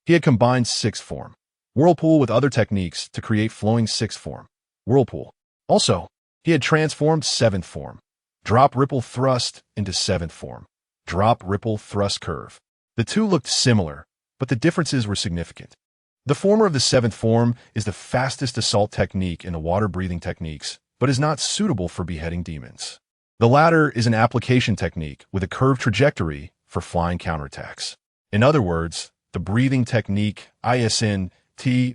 [SPEAKER 1] he had combined sixth form, whirlpool, with other techniques to create flowing sixth form, whirlpool. Also, he had transformed seventh form, drop ripple thrust, into seventh form, drop ripple thrust curve. The two looked similar, but the differences were significant. The former of the seventh form is the fastest assault technique in the water-breathing techniques, but is not suitable for beheading demons. The latter is an application technique with a curved trajectory for flying counterattacks. In other words, the breathing technique isn't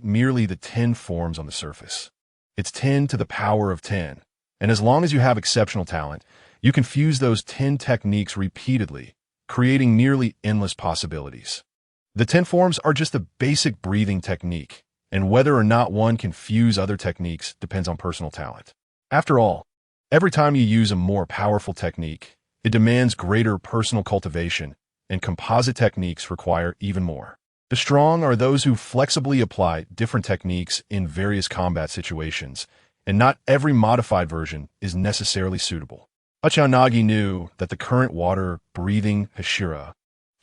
[SPEAKER 1] merely the 10 forms on the surface. It's 10 to the power of 10, and as long as you have exceptional talent, you can fuse those 10 techniques repeatedly, creating nearly endless possibilities. The 10 forms are just the basic breathing technique, and whether or not one can fuse other techniques depends on personal talent. After all, every time you use a more powerful technique, it demands greater personal cultivation, and composite techniques require even more. The strong are those who flexibly apply different techniques in various combat situations, and not every modified version is necessarily suitable. Uchiha Nagi knew that the current water-breathing Hashira,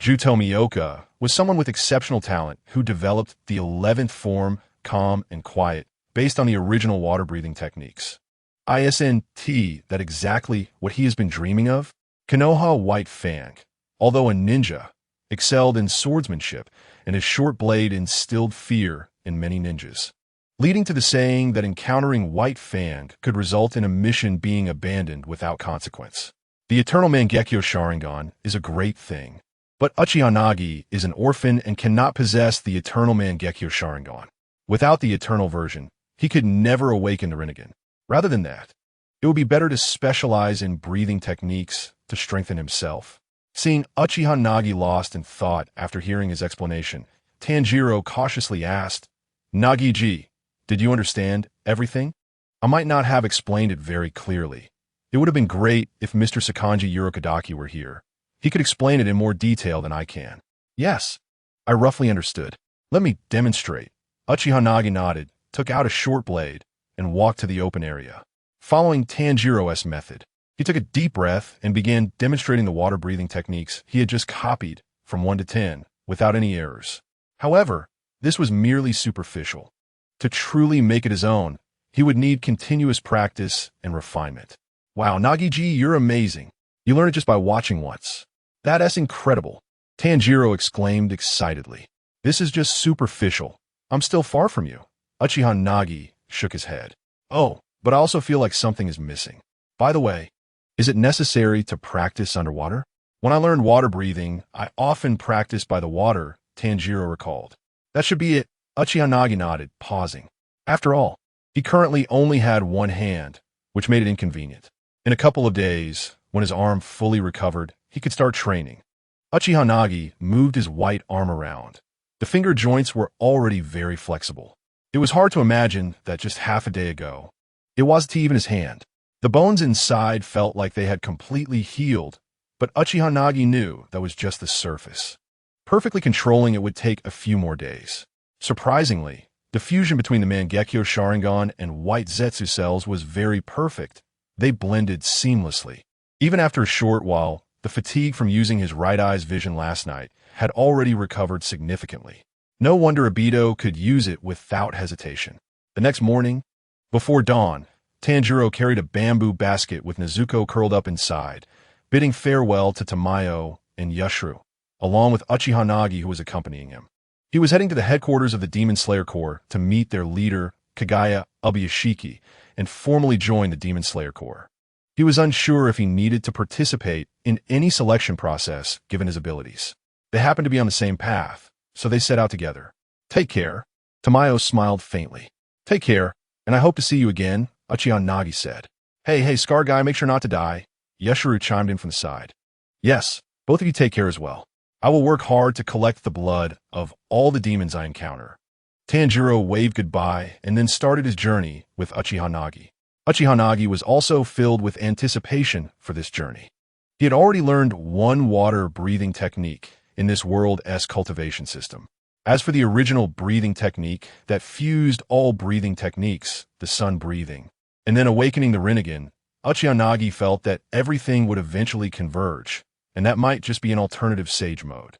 [SPEAKER 1] Juto was someone with exceptional talent who developed the 11th form, calm and quiet, based on the original water-breathing techniques. Isn't that exactly what he has been dreaming of? Konoha White Fang, although a ninja, excelled in swordsmanship, and his short blade instilled fear in many ninjas, leading to the saying that encountering White Fang could result in a mission being abandoned without consequence. The eternal Mangekyō Sharingan is a great thing, but Uchiha Nagi is an orphan and cannot possess the eternal Mangekyō Sharingan. Without the eternal version, he could never awaken the Rinnegan. Rather than that, it would be better to specialize in breathing techniques to strengthen himself. Seeing Uchiha Nagi lost in thought after hearing his explanation, Tanjiro cautiously asked, Nagi-ji, did you understand everything? I might not have explained it very clearly. It would have been great if Mr. Sakanji Urokadaki were here. He could explain it in more detail than I can. Yes, I roughly understood. Let me demonstrate. Uchiha Nagi nodded, took out a short blade, and walked to the open area. Following Tanjiro's method, he took a deep breath and began demonstrating the water-breathing techniques he had just copied from 1 to 10 without any errors. However, this was merely superficial. To truly make it his own, he would need continuous practice and refinement. Wow, Nagi-ji, you're amazing. You learn it just by watching once. That's incredible. Tanjiro exclaimed excitedly. This is just superficial. I'm still far from you. Uchiha Nagi shook his head. Oh, but I also feel like something is missing. By the way, is it necessary to practice underwater? When I learned water breathing, I often practiced by the water, Tanjiro recalled. That should be it. Uchiha Nagi nodded, pausing. After all, he currently only had one hand, which made it inconvenient. In a couple of days, when his arm fully recovered, he could start training. Uchiha Nagi moved his white arm around. The finger joints were already very flexible. It was hard to imagine that just half a day ago, it wasn't even his hand. The bones inside felt like they had completely healed, but Uchiha Nagi knew that was just the surface. Perfectly controlling it would take a few more days. Surprisingly, the fusion between the Mangekyō Sharingan and white Zetsu cells was very perfect. They blended seamlessly. Even after a short while, the fatigue from using his right eye's vision last night had already recovered significantly. No wonder Obito could use it without hesitation. The next morning, before dawn, Tanjiro carried a bamboo basket with Nezuko curled up inside, bidding farewell to Tamayo and Yashiro, along with Uchiha Nagi who was accompanying him. He was heading to the headquarters of the Demon Slayer Corps to meet their leader, Kagaya Ubuyashiki, and formally join the Demon Slayer Corps. He was unsure if he needed to participate in any selection process given his abilities. They happened to be on the same path, so they set out together. Take care. Tamayo smiled faintly. Take care, and I hope to see you again, Uchiha Nagi said. Hey, Scar Guy, make sure not to die. Yashiro chimed in from the side. Yes, both of you take care as well. I will work hard to collect the blood of all the demons I encounter. Tanjiro waved goodbye and then started his journey with Uchiha Nagi. Uchiha Nagi was also filled with anticipation for this journey. He had already learned one water breathing technique in this world's cultivation system. As for the original breathing technique that fused all breathing techniques, the sun breathing, and then awakening the Rinnegan, Uchiha Nagi felt that everything would eventually converge, and that might just be an alternative sage mode.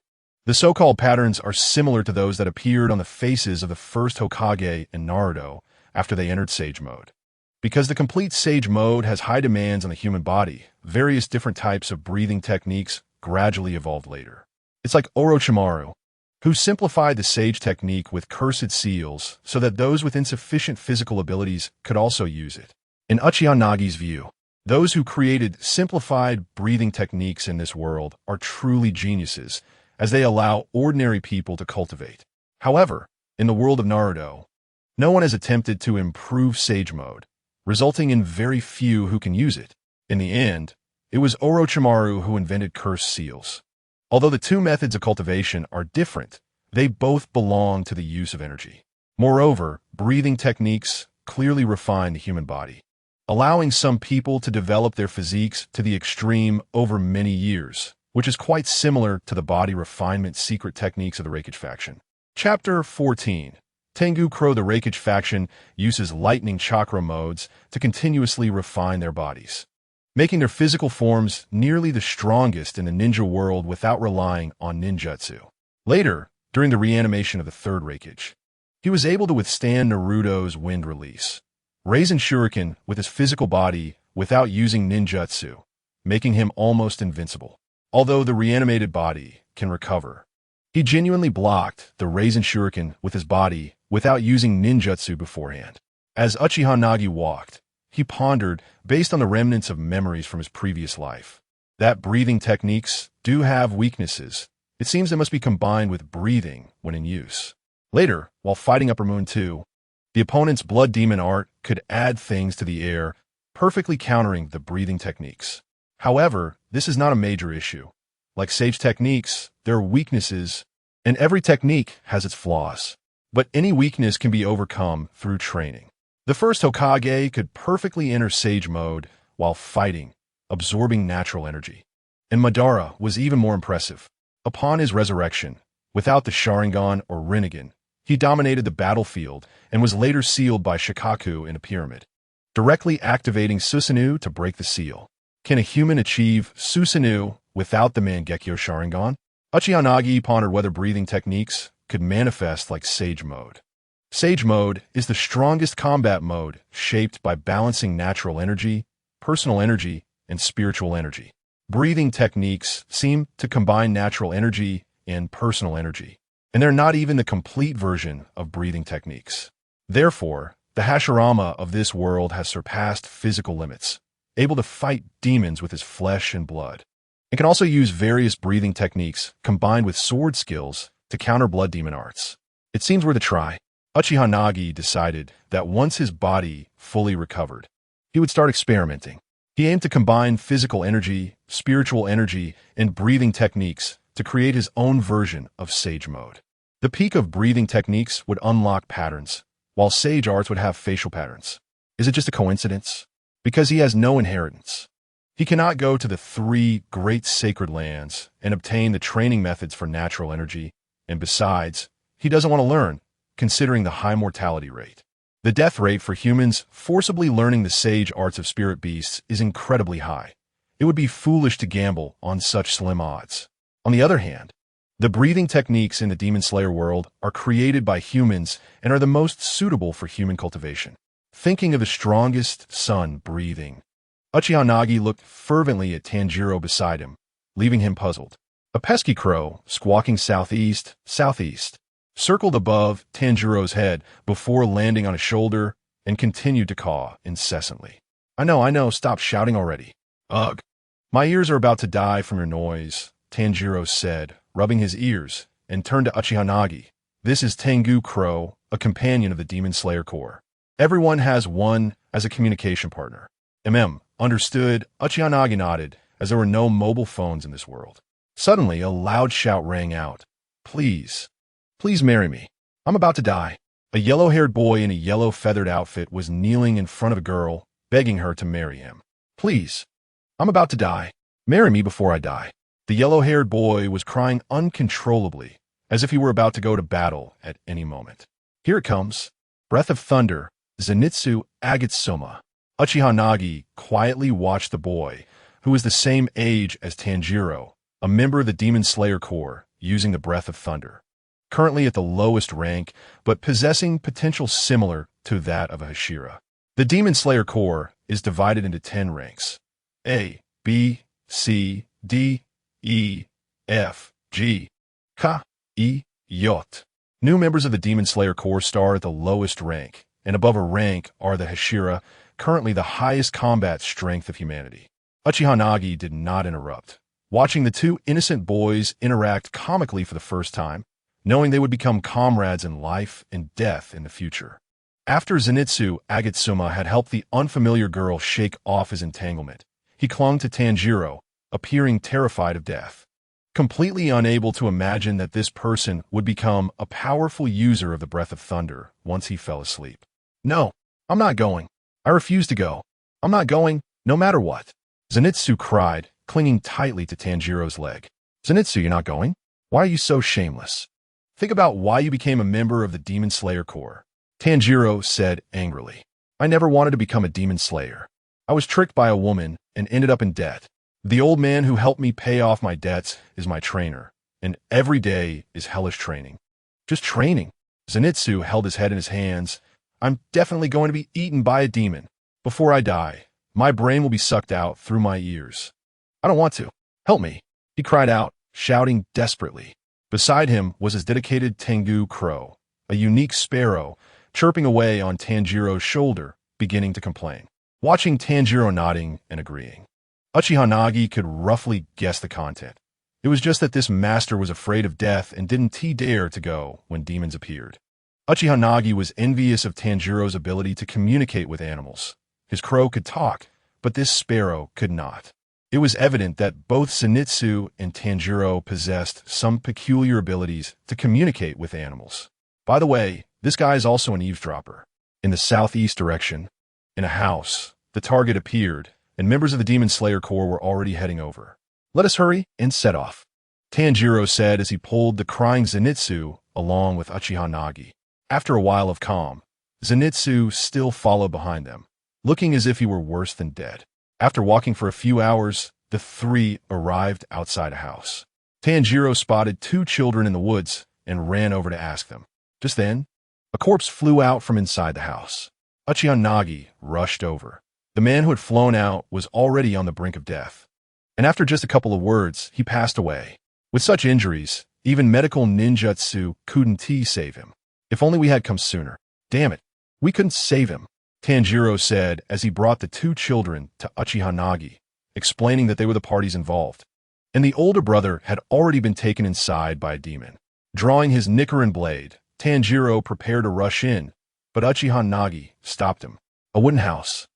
[SPEAKER 1] The so-called patterns are similar to those that appeared on the faces of the first Hokage in Naruto after they entered sage mode. Because the complete sage mode has high demands on the human body, various different types of breathing techniques gradually evolved later. It's like Orochimaru, who simplified the sage technique with cursed seals so that those with insufficient physical abilities could also use it. In Uchiha Nagi's view, those who created simplified breathing techniques in this world are truly geniuses, as they allow ordinary people to cultivate. However, in the world of Naruto, no one has attempted to improve sage mode, resulting in very few who can use it. In the end, it was Orochimaru who invented cursed seals. Although the two methods of cultivation are different, they both belong to the use of energy. Moreover, breathing techniques clearly refine the human body, allowing some people to develop their physiques to the extreme over many years, which is quite similar to the body refinement secret techniques of the Raikage faction. Chapter 14. Tengu Crow. The Raikage faction uses lightning chakra modes to continuously refine their bodies, making their physical forms nearly the strongest in the ninja world without relying on ninjutsu. Later, during the reanimation of the third Raikage, he was able to withstand Naruto's wind release, raising shuriken with his physical body without using ninjutsu, making him almost invincible. Although the reanimated body can recover, he genuinely blocked the Raisen Shuriken with his body without using ninjutsu beforehand. As Uchiha Nagi walked, he pondered, based on the remnants of memories from his previous life, that breathing techniques do have weaknesses. It seems they must be combined with breathing when in use. Later, while fighting Upper Moon 2, the opponent's blood demon art could add things to the air, perfectly countering the breathing techniques. However, this is not a major issue. Like sage techniques, there are weaknesses, and every technique has its flaws. But any weakness can be overcome through training. The first Hokage could perfectly enter sage mode while fighting, absorbing natural energy. And Madara was even more impressive. Upon his resurrection, without the Sharingan or Rinnegan, he dominated the battlefield and was later sealed by Shikaku in a pyramid, directly activating Susanoo to break the seal. Can a human achieve Susanoo without the Mangekyō Sharingan? Uchiha Nagi pondered whether breathing techniques could manifest like Sage Mode. Sage Mode is the strongest combat mode shaped by balancing natural energy, personal energy, and spiritual energy. Breathing techniques seem to combine natural energy and personal energy, and they're not even the complete version of breathing techniques. Therefore, the Hashirama of this world has surpassed physical limits, able to fight demons with his flesh and blood. It can also use various breathing techniques combined with sword skills to counter blood demon arts. It seems worth a try. Uchiha Nagi decided that once his body fully recovered, he would start experimenting. He aimed to combine physical energy, spiritual energy, and breathing techniques to create his own version of Sage Mode. The peak of breathing techniques would unlock patterns, while Sage arts would have facial patterns. Is it just a coincidence? Because he has no inheritance. He cannot go to the 3 great sacred lands and obtain the training methods for natural energy, and besides, he doesn't want to learn, considering the high mortality rate. The death rate for humans forcibly learning the sage arts of spirit beasts is incredibly high. It would be foolish to gamble on such slim odds. On the other hand, the breathing techniques in the Demon Slayer world are created by humans and are the most suitable for human cultivation. Thinking of the strongest sun breathing, Uchiha Nagi looked fervently at Tanjiro beside him, leaving him puzzled. A pesky crow, squawking southeast, circled above Tanjiro's head before landing on his shoulder and continued to caw incessantly. I know, stop shouting already. Ugh. My ears are about to die from your noise, Tanjiro said, rubbing his ears, and turned to Uchiha Nagi. This is Tengu Crow, a companion of the Demon Slayer Corps. Everyone has one as a communication partner. Understood. Uchiha Nagi nodded, as there were no mobile phones in this world. Suddenly, a loud shout rang out. Please marry me. I'm about to die. A yellow-haired boy in a yellow feathered outfit was kneeling in front of a girl, begging her to marry him. Please, I'm about to die. Marry me before I die. The yellow-haired boy was crying uncontrollably, as if he were about to go to battle at any moment. Here it comes. Breath of Thunder, Zenitsu Agatsuma. Uchiha Nagi quietly watched the boy, who was the same age as Tanjiro, a member of the Demon Slayer Corps, using the Breath of Thunder. Currently at the lowest rank, but possessing potential similar to that of a Hashira. The Demon Slayer Corps is divided into 10 ranks. A, B, C, D, E, F, G, K, E, J. New members of the Demon Slayer Corps start at the lowest rank, and above a rank are the Hashira, currently the highest combat strength of humanity. Uchiha Nagi did not interrupt, watching the 2 innocent boys interact comically for the first time, knowing they would become comrades in life and death in the future. After Zenitsu Agatsuma had helped the unfamiliar girl shake off his entanglement, he clung to Tanjiro, appearing terrified of death. Completely unable to imagine that this person would become a powerful user of the Breath of Thunder once he fell asleep. No, I'm not going. I refuse to go. I'm not going, no matter what. Zenitsu cried, clinging tightly to Tanjiro's leg. Zenitsu, you're not going? Why are you so shameless? Think about why you became a member of the Demon Slayer Corps. Tanjiro said angrily. I never wanted to become a Demon Slayer. I was tricked by a woman and ended up in debt. The old man who helped me pay off my debts is my trainer, and every day is hellish training. Just training. Zenitsu held his head in his hands. I'm definitely going to be eaten by a demon. Before I die, my brain will be sucked out through my ears. I don't want to. Help me. He cried out, shouting desperately. Beside him was his dedicated Tengu Crow, a unique sparrow, chirping away on Tanjiro's shoulder, beginning to complain. Watching Tanjiro nodding and agreeing, Uchiha Nagi could roughly guess the content. It was just that this master was afraid of death and didn't dare to go when demons appeared. Uchiha Nagi was envious of Tanjiro's ability to communicate with animals. His crow could talk, but this sparrow could not. It was evident that both Zenitsu and Tanjiro possessed some peculiar abilities to communicate with animals. By the way, this guy is also an eavesdropper. In the southeast direction, in a house, the target appeared, and members of the Demon Slayer Corps were already heading over. Let us hurry and set off, Tanjiro said as he pulled the crying Zenitsu along with Uchiha Nagi. After a while of calm, Zenitsu still followed behind them, looking as if he were worse than dead. After walking for a few hours, the 3 arrived outside a house. Tanjiro spotted 2 children in the woods and ran over to ask them. Just then, a corpse flew out from inside the house. Uchiha Nagi rushed over. The man who had flown out was already on the brink of death. And after just a couple of words, he passed away. With such injuries, even medical ninjutsu couldn't save him. If only we had come sooner. Damn it, we couldn't save him, Tanjiro said as he brought the two children to Uchiha Nagi, explaining that they were the parties involved. And the older brother had already been taken inside by a demon. Drawing his Nichiren blade, Tanjiro prepared to rush in, but Uchiha Nagi stopped him. A wooden house.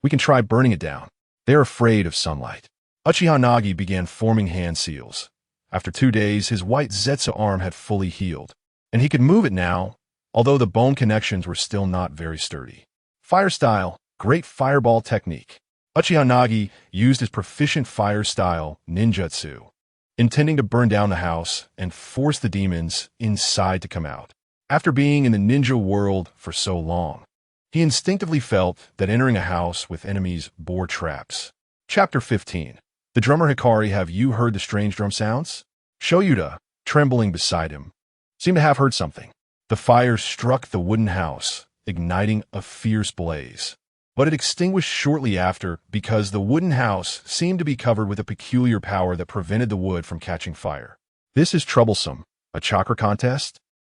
[SPEAKER 1] We can try burning it down. They're afraid of sunlight. Uchiha Nagi began forming hand seals. After 2 days, his white Zetsu arm had fully healed, and he could move it now, although the bone connections were still not very sturdy. Fire style, great fireball technique. Uchiha Nagi used his proficient fire style ninjutsu, intending to burn down the house and force the demons inside to come out. After being in the ninja world for so long, he instinctively felt that entering a house with enemies bore traps. Chapter 15. The drummer Hikari. Have you heard the strange drum sounds? Shoyuta, trembling beside him, seemed to have heard something. The fire struck the wooden house, igniting a fierce blaze. But it extinguished shortly after because the wooden house seemed to be covered with a peculiar power that prevented the wood from catching fire. This is troublesome. A chakra contest?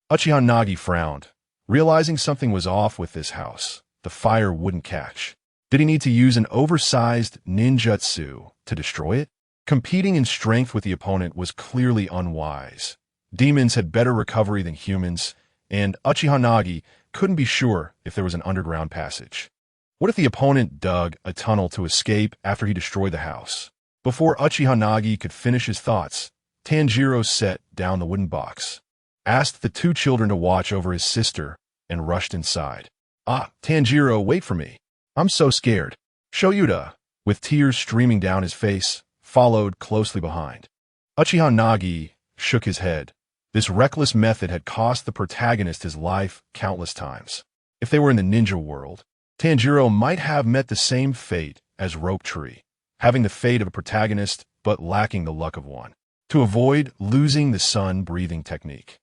[SPEAKER 1] Uchiha Nagi frowned, realizing something was off with this house. The fire wouldn't catch. Did he need to use an oversized ninjutsu to destroy it? Competing in strength with the opponent was clearly unwise. Demons had better recovery than humans, and Uchiha Nagi couldn't be sure if there was an underground passage. What if the opponent dug a tunnel to escape after he destroyed the house? Before Uchiha Nagi could finish his thoughts, Tanjiro set down the wooden box, asked the two children to watch over his sister, and rushed inside. Tanjiro, wait for me. I'm so scared. Shoyuta, with tears streaming down his face, followed closely behind. Uchiha Nagi shook his head. This reckless method had cost the protagonist his life countless times. If they were in the ninja world, Tanjiro might have met the same fate as Rope Tree, having the fate of a protagonist but lacking the luck of one, to avoid losing the sun-breathing technique.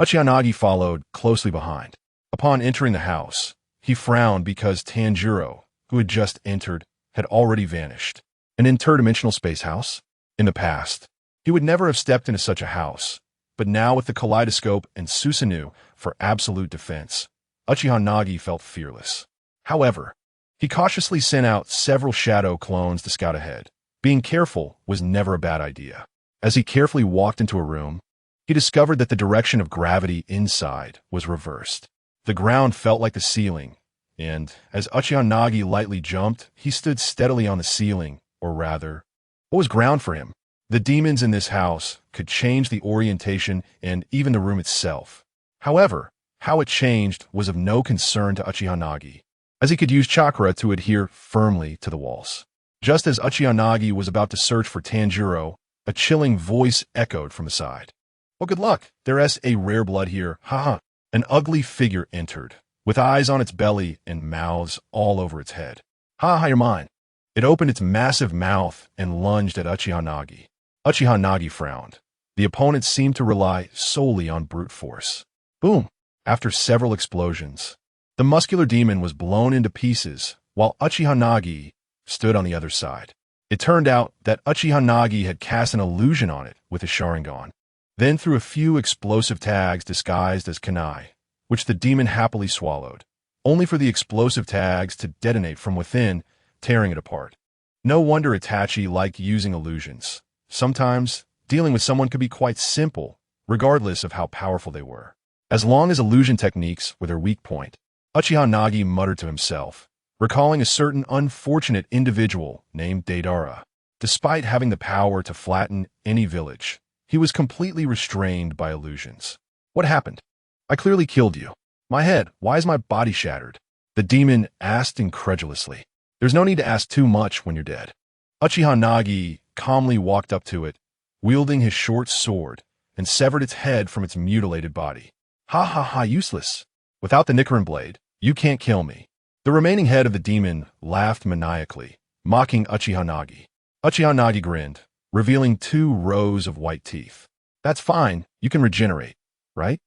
[SPEAKER 1] Uchiha Nagi followed closely behind. Upon entering the house, he frowned because Tanjiro, who had just entered, had already vanished. An interdimensional space house? In the past, he would never have stepped into such a house, but now with the kaleidoscope and Susanoo for absolute defense, Uchiha Nagi felt fearless. However, he cautiously sent out several shadow clones to scout ahead. Being careful was never a bad idea. As he carefully walked into a room, he discovered that the direction of gravity inside was reversed. The ground felt like the ceiling, and as Uchiha Nagi lightly jumped, he stood steadily on the ceiling, or rather, what was ground for him? The demons in this house could change the orientation and even the room itself. However, how it changed was of no concern to Uchiha Nagi, as he could use chakra to adhere firmly to the walls. Just as Uchiha Nagi was about to search for Tanjiro, a chilling voice echoed from the side. Well, good luck. There's a rare blood here. Haha. An ugly figure entered, with eyes on its belly and mouths all over its head. Ha, you're mine. It opened its massive mouth and lunged at Uchiha Nagi. Uchiha Nagi frowned. The opponent seemed to rely solely on brute force. Boom! After several explosions, the muscular demon was blown into pieces, while Uchiha Nagi stood on the other side. It turned out that Uchiha Nagi had cast an illusion on it with his Sharingan, then threw a few explosive tags disguised as kunai, which the demon happily swallowed, only for the explosive tags to detonate from within, tearing it apart. No wonder Itachi liked using illusions. Sometimes, dealing with someone could be quite simple, regardless of how powerful they were. As long as illusion techniques were their weak point, Uchiha Nagi muttered to himself, recalling a certain unfortunate individual named Deidara. Despite having the power to flatten any village, he was completely restrained by illusions. What happened? I clearly killed you. My head, why is my body shattered? The demon asked incredulously. There's no need to ask too much when you're dead. Uchiha Nagi calmly walked up to it, wielding his short sword, and severed its head from its mutilated body. Ha, useless. Without the Nichiren blade, you can't kill me. The remaining head of the demon laughed maniacally, mocking Uchiha Nagi. Uchiha Nagi grinned, revealing 2 rows of white teeth. That's fine, you can regenerate, right?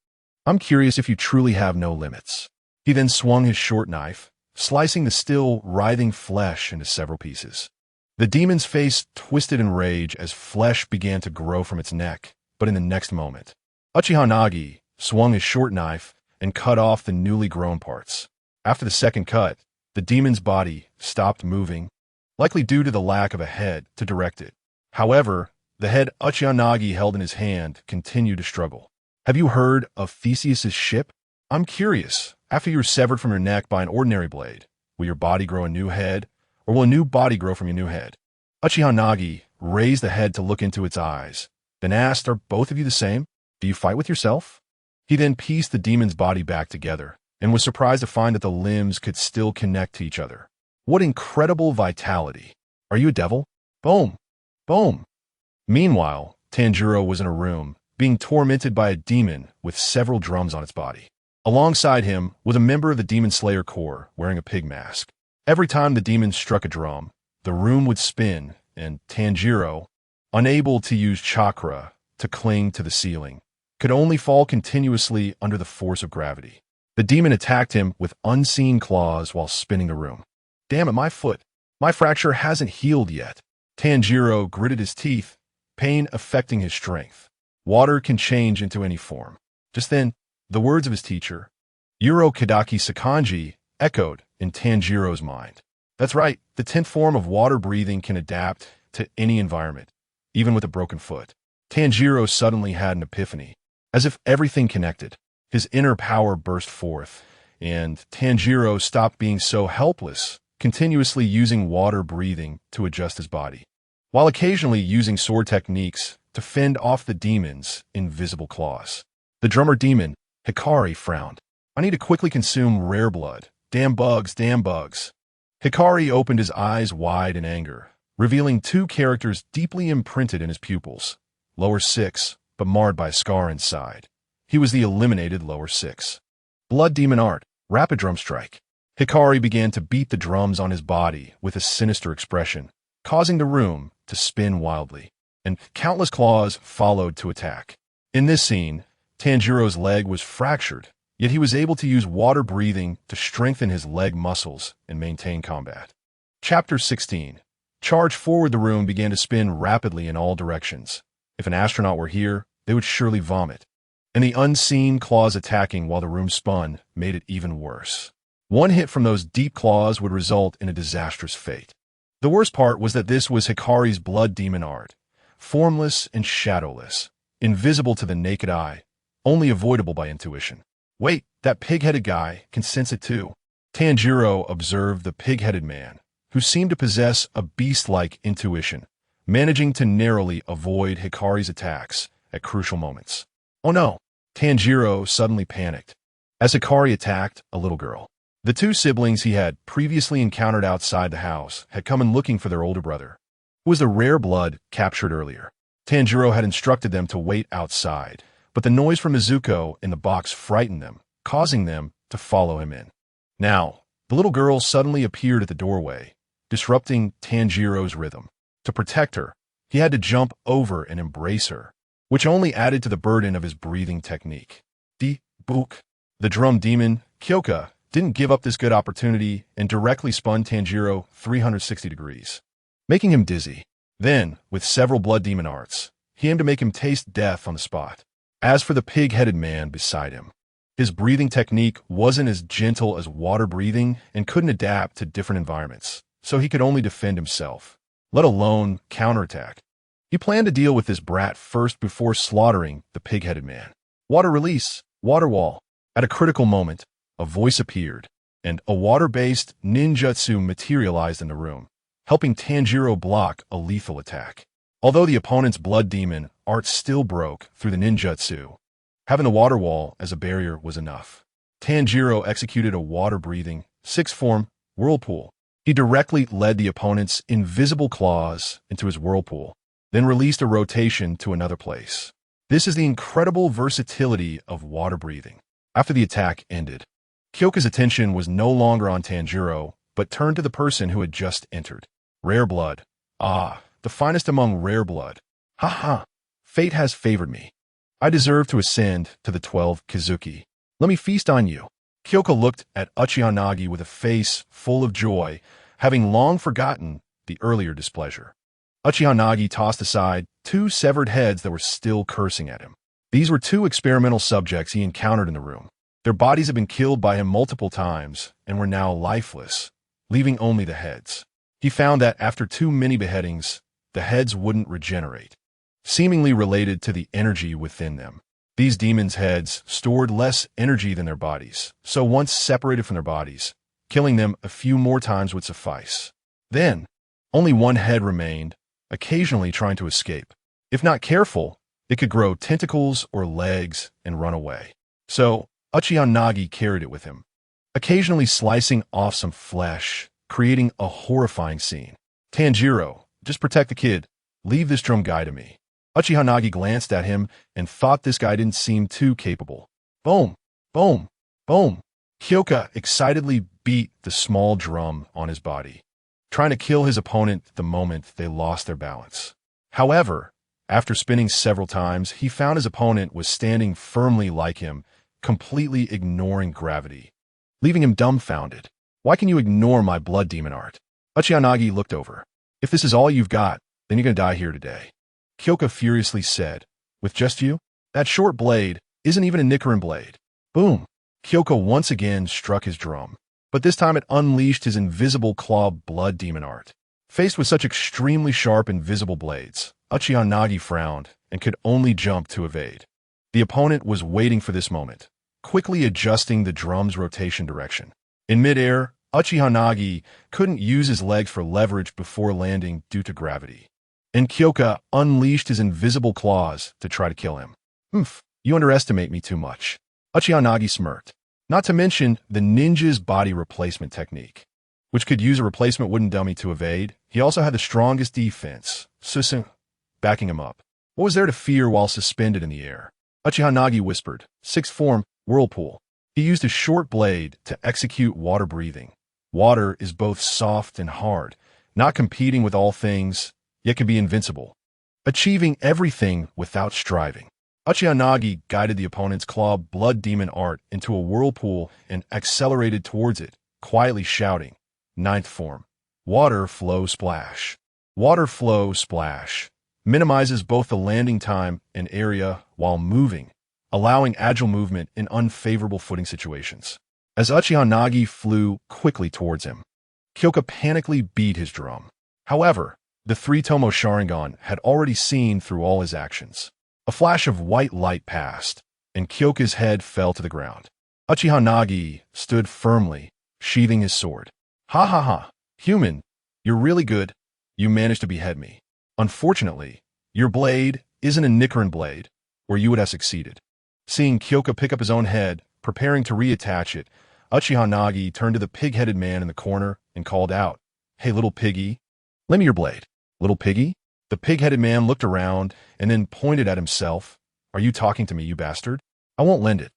[SPEAKER 1] I'm curious if you truly have no limits. He then swung his short knife, slicing the still writhing flesh into several pieces. The demon's face twisted in rage as flesh began to grow from its neck, but in the next moment, Uchiha Nagi swung his short knife and cut off the newly grown parts. After the second cut, the demon's body stopped moving, likely due to the lack of a head to direct it. However, the head Uchiha Nagi held in his hand continued to struggle. Have you heard of Theseus's ship? I'm curious, after you were severed from your neck by an ordinary blade, will your body grow a new head, or will a new body grow from your new head? Uchiha Nagi raised the head to look into its eyes, then asked, are both of you the same? Do you fight with yourself? He then pieced the demon's body back together, and was surprised to find that the limbs could still connect to each other. What incredible vitality! Are you a devil? Boom! Boom! Meanwhile, Tanjiro was in a room, being tormented by a demon with several drums on its body. Alongside him was a member of the Demon Slayer Corps wearing a pig mask. Every time the demon struck a drum, the room would spin, and Tanjiro, unable to use chakra to cling to the ceiling, could only fall continuously under the force of gravity. The demon attacked him with unseen claws while spinning the room. Damn it, my foot. My fracture hasn't healed yet. Tanjiro gritted his teeth, pain affecting his strength. Water can change into any form. Just then, the words of his teacher, Uro Kadaki Sakanji, echoed in Tanjiro's mind. That's right, the 10th form of water breathing can adapt to any environment, even with a broken foot. Tanjiro suddenly had an epiphany. As if everything connected, his inner power burst forth, and Tanjiro stopped being so helpless, continuously using water breathing to adjust his body, while occasionally using sword techniques to fend off the demon's invisible claws. The drummer demon, Hikari, frowned. I need to quickly consume rare blood. Damn bugs, damn bugs. Hikari opened his eyes wide in anger, revealing two characters deeply imprinted in his pupils. Lower 6, but marred by a scar inside. He was the eliminated lower 6. Blood demon art, rapid drum strike. Hikari began to beat the drums on his body with a sinister expression, causing the room to spin wildly, and countless claws followed to attack. In this scene, Tanjiro's leg was fractured, yet he was able to use water breathing to strengthen his leg muscles and maintain combat. Chapter 16. Charge forward. The room began to spin rapidly in all directions. If an astronaut were here, they would surely vomit. And the unseen claws attacking while the room spun made it even worse. One hit from those deep claws would result in a disastrous fate. The worst part was that this was Hikari's blood demon art, formless and shadowless, invisible to the naked eye, only avoidable by intuition. Wait, that pig-headed guy can sense it too. Tanjiro observed the pig-headed man, who seemed to possess a beast-like intuition, managing to narrowly avoid Hikari's attacks at crucial moments. Oh no! Tanjiro suddenly panicked as Hikari attacked a little girl. The two siblings he had previously encountered outside the house had come in looking for their older brother, who was the rare blood captured earlier. Tanjiro had instructed them to wait outside, but the noise from Izuku in the box frightened them, causing them to follow him in. Now, the little girl suddenly appeared at the doorway, disrupting Tanjiro's rhythm. To protect her, he had to jump over and embrace her, which only added to the burden of his breathing technique. The drum demon, Kyoka, didn't give up this good opportunity and directly spun Tanjiro 360 degrees, making him dizzy. Then, with several blood demon arts, he aimed to make him taste death on the spot. As for the pig-headed man beside him, his breathing technique wasn't as gentle as water breathing and couldn't adapt to different environments, so he could only defend himself, let alone counterattack. He planned to deal with this brat first before slaughtering the pig-headed man. Water release, water wall. At a critical moment, a voice appeared, and a water-based ninjutsu materialized in the room, helping Tanjiro block a lethal attack. Although the opponent's blood demon art still broke through the ninjutsu, having the water wall as a barrier was enough. Tanjiro executed a water-breathing, 6th form, whirlpool. He directly led the opponent's invisible claws into his whirlpool, then released a rotation to another place. This is the incredible versatility of water breathing. After the attack ended, Kyoka's attention was no longer on Tanjiro, but turned to the person who had just entered. Rare blood. Ah, the finest among rare blood. Ha ha. Fate has favored me. I deserve to ascend to the 12 Kizuki. Let me feast on you. Kyoka looked at Uchiha Nagi with a face full of joy, having long forgotten the earlier displeasure. Uchiha Nagi tossed aside 2 severed heads that were still cursing at him. These were 2 experimental subjects he encountered in the room. Their bodies had been killed by him multiple times and were now lifeless, leaving only the heads. He found that after 2 mini beheadings, the heads wouldn't regenerate, seemingly related to the energy within them. These demons' heads stored less energy than their bodies, so once separated from their bodies, killing them a few more times would suffice. Then, only 1 head remained, occasionally trying to escape. If not careful, it could grow tentacles or legs and run away. So, Uchiha Nagi carried it with him, occasionally slicing off some flesh, creating a horrifying scene. Tanjiro, just protect the kid. Leave this drum guy to me. Uchiha Nagi glanced at him and thought this guy didn't seem too capable. Boom, boom, boom. Kyoka excitedly beat the small drum on his body, trying to kill his opponent the moment they lost their balance. However, after spinning several times, he found his opponent was standing firmly like him, completely ignoring gravity, leaving him dumbfounded. Why can you ignore my blood demon art? Uchiha Nagi looked over. If this is all you've got, then you're gonna die here today. Kyoka furiously said, with just you? That short blade isn't even a Nichiren blade. Boom! Kyoka once again struck his drum, but this time it unleashed his invisible claw blood demon art. Faced with such extremely sharp invisible blades, Uchiha Nagi frowned and could only jump to evade. The opponent was waiting for this moment, quickly adjusting the drum's rotation direction. In midair, Uchiha Nagi couldn't use his legs for leverage before landing due to gravity, and Kyoka unleashed his invisible claws to try to kill him. You underestimate me too much. Uchiha Nagi smirked. Not to mention the ninja's body replacement technique, which could use a replacement wooden dummy to evade. He also had the strongest defense, Susun, backing him up. What was there to fear while suspended in the air? Uchiha Nagi whispered, 6th form, whirlpool. He used his short blade to execute water breathing. Water is both soft and hard, not competing with all things, yet can be invincible, achieving everything without striving. Uchiha Nagi guided the opponent's claw blood demon art into a whirlpool and accelerated towards it, quietly shouting, 9th form, water flow splash. Water flow splash minimizes both the landing time and area while moving, allowing agile movement in unfavorable footing situations. As Uchiha Nagi flew quickly towards him, Kyoka panically beat his drum. However, the 3-tomo Sharingan had already seen through all his actions. A flash of white light passed, and Kyoka's head fell to the ground. Uchiha Nagi stood firmly, sheathing his sword. Ha ha ha, human, you're really good. You managed to behead me. Unfortunately, your blade isn't a Nichiren blade, or you would have succeeded. Seeing Kyoka pick up his own head, preparing to reattach it, Uchiha Nagi turned to the pig-headed man in the corner and called out, Hey, little piggy, lend me your blade. Little piggy? The pig-headed man looked around and then pointed at himself. Are you talking to me, you bastard? I won't lend it.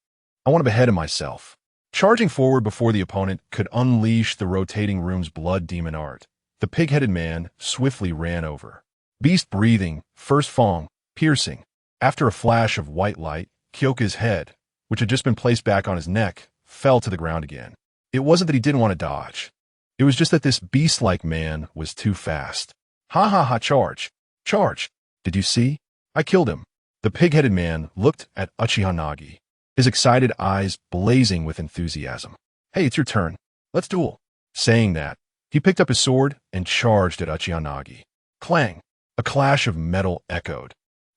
[SPEAKER 1] I want to behead him myself. Charging forward before the opponent could unleash the rotating room's blood demon art, the pig-headed man swiftly ran over. Beast breathing, first fong, piercing. After a flash of white light, Kyoka's head, which had just been placed back on his neck, fell to the ground again. It wasn't that he didn't want to dodge. It was just that this beast-like man was too fast. Ha ha ha, charge! Charge! Did you see? I killed him. The pig-headed man looked at Uchiha Nagi, his excited eyes blazing with enthusiasm. Hey, it's your turn. Let's duel. Saying that, he picked up his sword and charged at Uchiha Nagi. Clang! A clash of metal echoed.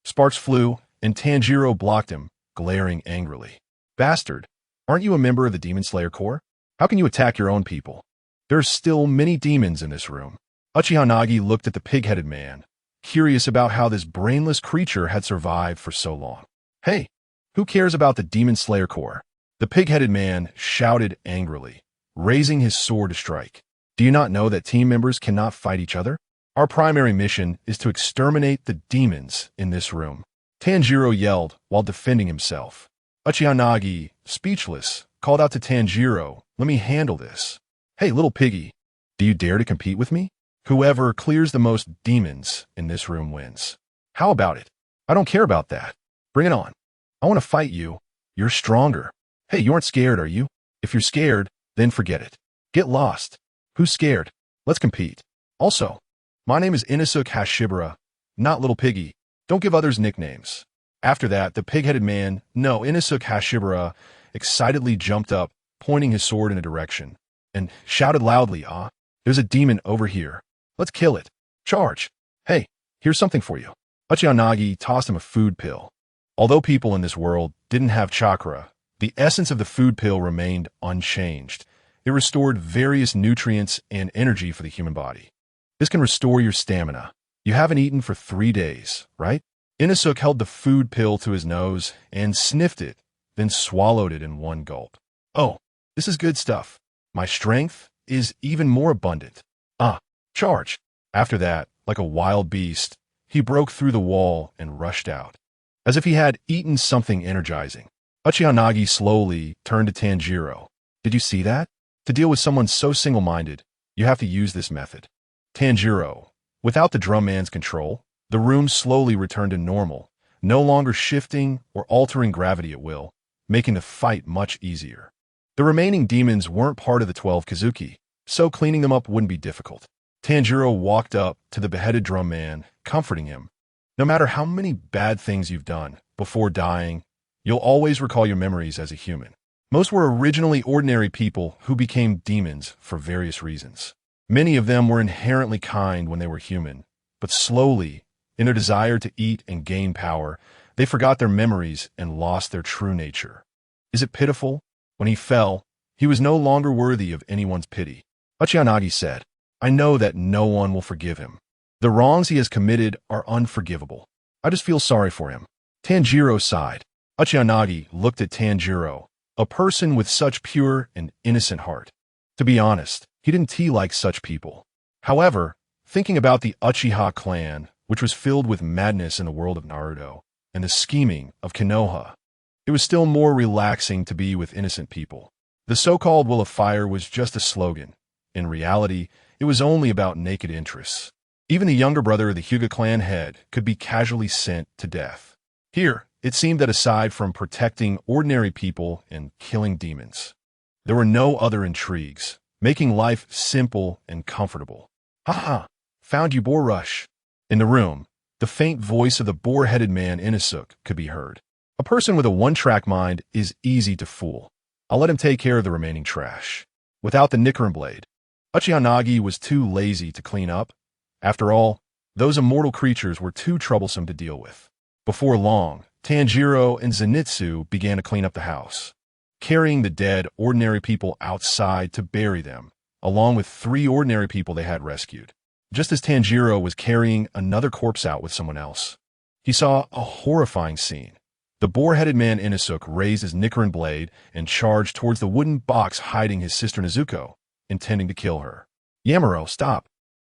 [SPEAKER 1] Sparks flew, and Tanjiro blocked him, glaring angrily. Bastard, aren't you a member of the Demon Slayer Corps? How can you attack your own people? There's still many demons in this room. Uchiha Nagi looked at the pig-headed man, curious about how this brainless creature had survived for so long. Hey, who cares about the Demon Slayer Corps? The pig-headed man shouted angrily, raising his sword to strike. Do you not know that team members cannot fight each other? Our primary mission is to exterminate the demons in this room. Tanjiro yelled while defending himself. Uchiha Nagi, speechless, called out to Tanjiro, let me handle this. Hey, little piggy, do you dare to compete with me? Whoever clears the most demons in this room wins. How about it? I don't care about that. Bring it on. I want to fight you. You're stronger. Hey, you aren't scared, are you? If you're scared, then forget it. Get lost. Who's scared? Let's compete. Also, my name is Inosuke Hashibara, not Little Piggy. Don't give others nicknames. After that, the pig-headed man, no, Inosuke Hashibara, excitedly jumped up, pointing his sword in a direction, and shouted loudly, there's a demon over here. Let's kill it. Charge. Hey, here's something for you. Uchiha Nagi tossed him a food pill. Although people in this world didn't have chakra, the essence of the food pill remained unchanged. It restored various nutrients and energy for the human body. This can restore your stamina. You haven't eaten for 3 days, right? Inosuke held the food pill to his nose and sniffed it, then swallowed it in one gulp. Oh, this is good stuff. My strength is even more abundant. Charge. After that, like a wild beast, he broke through the wall and rushed out, as if he had eaten something energizing. Uchiha Nagi slowly turned to Tanjiro. Did you see that? To deal with someone so single-minded, you have to use this method. Tanjiro. Without the drum man's control, the room slowly returned to normal, no longer shifting or altering gravity at will, making the fight much easier. The remaining demons weren't part of the 12 Kazuki, so cleaning them up wouldn't be difficult. Tanjiro walked up to the beheaded drum man, comforting him. No matter how many bad things you've done before dying, you'll always recall your memories as a human. Most were originally ordinary people who became demons for various reasons. Many of them were inherently kind when they were human, but slowly, in their desire to eat and gain power, they forgot their memories and lost their true nature. Is it pitiful? When he fell, he was no longer worthy of anyone's pity. Uchiha Nagi said, I know that no one will forgive him. The wrongs he has committed are unforgivable. I just feel sorry for him. Tanjiro sighed. Uchiha Nagi looked at Tanjiro, a person with such pure and innocent heart. To be honest, he didn't like such people. However, thinking about the Uchiha clan, which was filled with madness in the world of Naruto, and the scheming of Konoha, it was still more relaxing to be with innocent people. The so-called Will of Fire was just a slogan. In reality, it was only about naked interests. Even the younger brother of the Hyuga clan head could be casually sent to death. Here, it seemed that aside from protecting ordinary people and killing demons, there were no other intrigues, making life simple and comfortable. Found you, Boar Rush. In the room, the faint voice of the boar-headed man Inosuke could be heard. A person with a one-track mind is easy to fool. I'll let him take care of the remaining trash. Without the Nichiren blade, Uchiha Nagi was too lazy to clean up. After all, those immortal creatures were too troublesome to deal with. Before long, Tanjiro and Zenitsu began to clean up the house, carrying the dead ordinary people outside to bury them, along with 3 ordinary people they had rescued. Just as Tanjiro was carrying another corpse out with someone else, he saw a horrifying scene. The boar-headed man Inosuke raised his Nichiren blade and charged towards the wooden box hiding his sister Nezuko, intending to kill her. Yamaro, stop!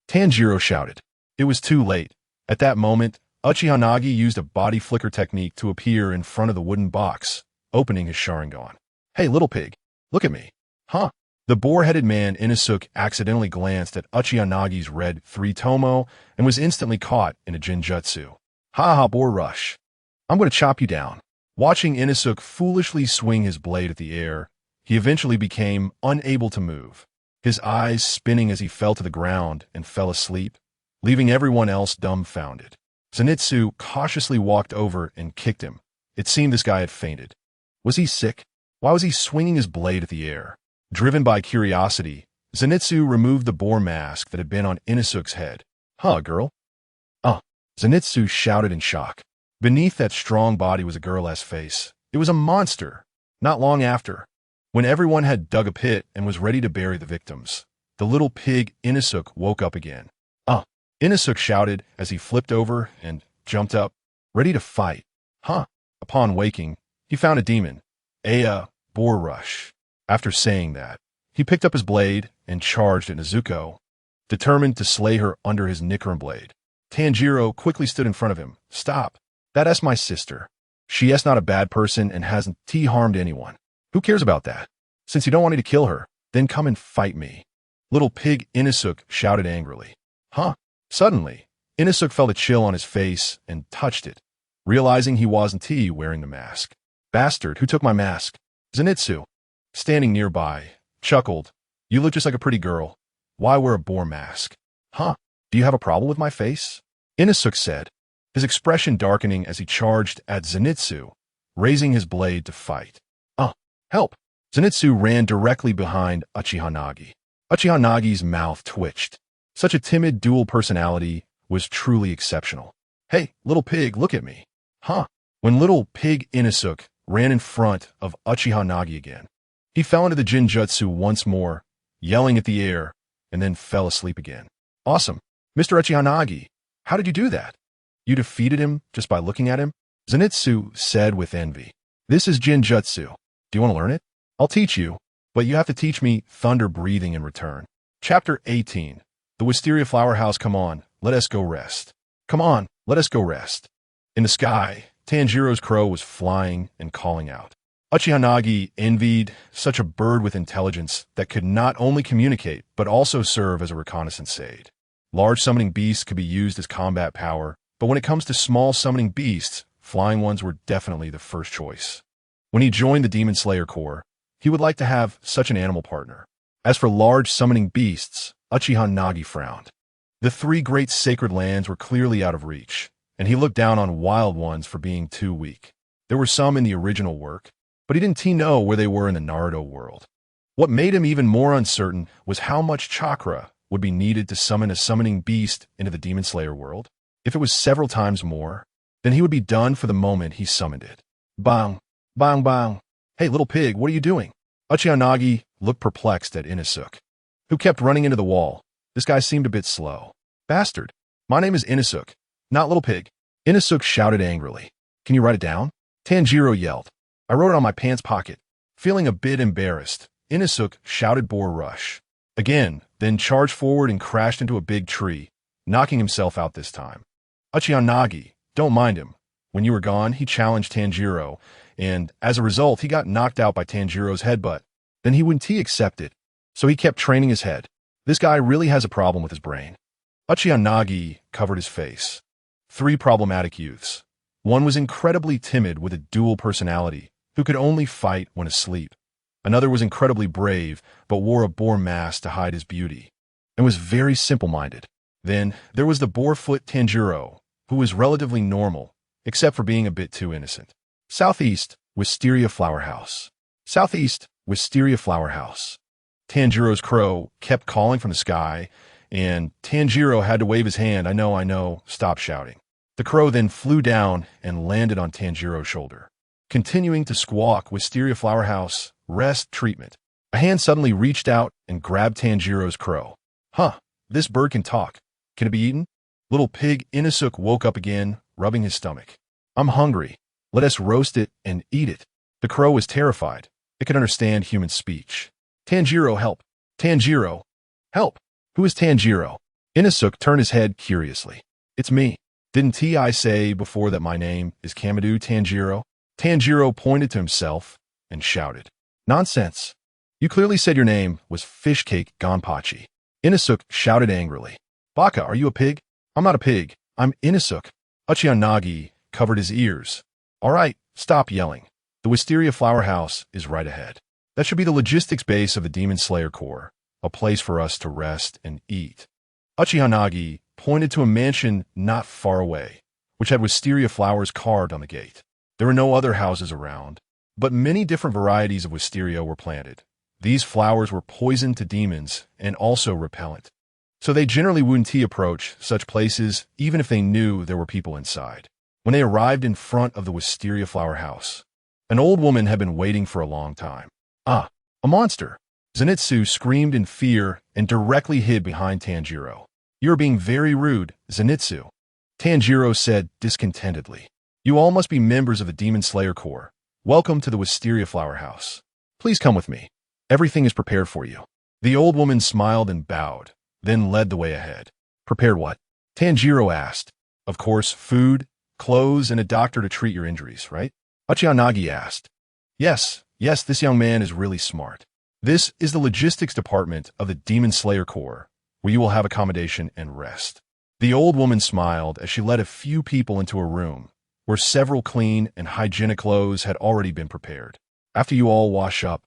[SPEAKER 1] Tanjiro shouted. It was too late. At that moment, Uchiha Nagi used a body flicker technique to appear in front of the wooden box, opening his Sharingan. Hey, little pig, look at me. The boar-headed man Inosuke accidentally glanced at Uchiha Nagi's red 3-tomo and was instantly caught in a Jinjutsu. Boar Rush. I'm going to chop you down. Watching Inosuke foolishly swing his blade at the air, he eventually became unable to move, his eyes spinning as he fell to the ground and fell asleep, leaving everyone else dumbfounded. Zenitsu cautiously walked over and kicked him. It seemed this guy had fainted. Was he sick? Why was he swinging his blade at the air? Driven by curiosity, Zenitsu removed the boar mask that had been on Inosuke's head. Girl? Zenitsu shouted in shock. Beneath that strong body was a girl-ass face. It was a monster. Not long after, when everyone had dug a pit and was ready to bury the victims, the little pig Inosuke woke up again. Inosuke shouted as he flipped over and jumped up, ready to fight. Upon waking, he found a demon, a Boar Rush. After saying that, he picked up his blade and charged at Nezuko, determined to slay her under his Nichiren blade. Tanjiro quickly stood in front of him. Stop. That's my sister. She is not a bad person and hasn't harmed anyone. Who cares about that? Since you don't want me to kill her, then come and fight me. Little pig Inosuke shouted angrily. Suddenly, Inosuke felt a chill on his face and touched it, realizing he wasn't wearing the mask. Bastard, who took my mask? Zenitsu. standing nearby, chuckled. You look just like a pretty girl. Why wear a boar mask? Huh? Do you have a problem with my face? Inosuke said, his expression darkening as he charged at Zenitsu, raising his blade to fight. Help! Zenitsu ran directly behind Uchiha Nagi. Uchiha Nagi's mouth twitched. Such a timid dual personality was truly exceptional. Hey, little pig, look at me. Huh? When little pig Inosuke ran in front of Uchiha Nagi again, he fell into the Jinjutsu once more, yelling at the air, and then fell asleep again. Awesome. Mr. Uchiha Nagi, how did you do that? You defeated him just by looking at him? Zenitsu said with envy. This is Jinjutsu. Do you want to learn it? I'll teach you, but you have to teach me thunder breathing in return. Chapter 18. The Wisteria Flower House. Come on, let us go rest. Come on, let us go rest. In the sky, Tanjiro's crow was flying and calling out. Uchiha Nagi envied such a bird with intelligence that could not only communicate, but also serve as a reconnaissance aid. Large summoning beasts could be used as combat power, but when it comes to small summoning beasts, flying ones were definitely the first choice. When he joined the Demon Slayer Corps, he would like to have such an animal partner. As for large summoning beasts, Uchiha Nagi frowned. The three great sacred lands were clearly out of reach, and he looked down on wild ones for being too weak. There were some in the original work, but he didn't know where they were in the Naruto world. What made him even more uncertain was how much chakra would be needed to summon a summoning beast into the Demon Slayer world. If it was several times more, then he would be done for the moment he summoned it. Bang! Bang bang. Hey, little pig, what are you doing? Uchiha Nagi looked perplexed at Inosuke, who kept running into the wall. This guy seemed a bit slow. Bastard. My name is Inosuke, not little pig. Inosuke shouted angrily. Can you write it down? Tanjiro yelled. I wrote it on my pants pocket. Feeling a bit embarrassed, Inosuke shouted Boar Rush. Again, then charged forward and crashed into a big tree, knocking himself out this time. Uchiha Nagi, don't mind him. When you were gone, he challenged Tanjiro, and as a result, he got knocked out by Tanjiro's headbutt. Then he wouldn't accept it, so he kept training his head. This guy really has a problem with his brain. Uchiha Nagi covered his face. Three problematic youths. One was incredibly timid with a dual personality, who could only fight when asleep. Another was incredibly brave, but wore a boar mask to hide his beauty, and was very simple-minded. Then there was the boar-foot Tanjiro, who was relatively normal, except for being a bit too innocent. Southeast, Wisteria Flower House. Southeast, Wisteria Flower House. Tanjiro's crow kept calling from the sky, and Tanjiro had to wave his hand. I know, stop shouting. The crow then flew down and landed on Tanjiro's shoulder. Continuing to squawk, Wisteria Flower House, rest treatment. A hand suddenly reached out and grabbed Tanjiro's crow. Huh, this bird can talk. Can it be eaten? Little pig Inosuke woke up again, rubbing his stomach. I'm hungry. Let us roast it and eat it. The crow was terrified. It could understand human speech. Tanjiro, help. Tanjiro, help. Who is Tanjiro? Inosuke turned his head curiously. It's me. Didn't I say before that my name is Kamado Tanjiro? Tanjiro pointed to himself and shouted. Nonsense. You clearly said your name was Fishcake Gonpachi. Inosuke shouted angrily. Baka, are you a pig? I'm not a pig. I'm Inosuke. Uchiha Nagi covered his ears. All right, stop yelling. The Wisteria Flower House is right ahead. That should be the logistics base of the Demon Slayer Corps, a place for us to rest and eat. Uchiha Nagi pointed to a mansion not far away, which had wisteria flowers carved on the gate. There were no other houses around, but many different varieties of wisteria were planted. These flowers were poison to demons and also repellent, so they generally wouldn't approach such places even if they knew there were people inside. When they arrived in front of the Wisteria Flower House, an old woman had been waiting for a long time. Ah, a monster! Zenitsu screamed in fear and directly hid behind Tanjiro. You are being very rude, Zenitsu. Tanjiro said discontentedly. You all must be members of the Demon Slayer Corps. Welcome to the Wisteria Flower House. Please come with me. Everything is prepared for you. The old woman smiled and bowed, then led the way ahead. Prepared what? Tanjiro asked. Of course, food, clothes, and a doctor to treat your injuries, right? Uchiha Nagi asked. Yes, this young man is really smart. This is the logistics department of the Demon Slayer Corps, where you will have accommodation and rest. The old woman smiled as she led a few people into a room, where several clean and hygienic clothes had already been prepared. After you all wash up,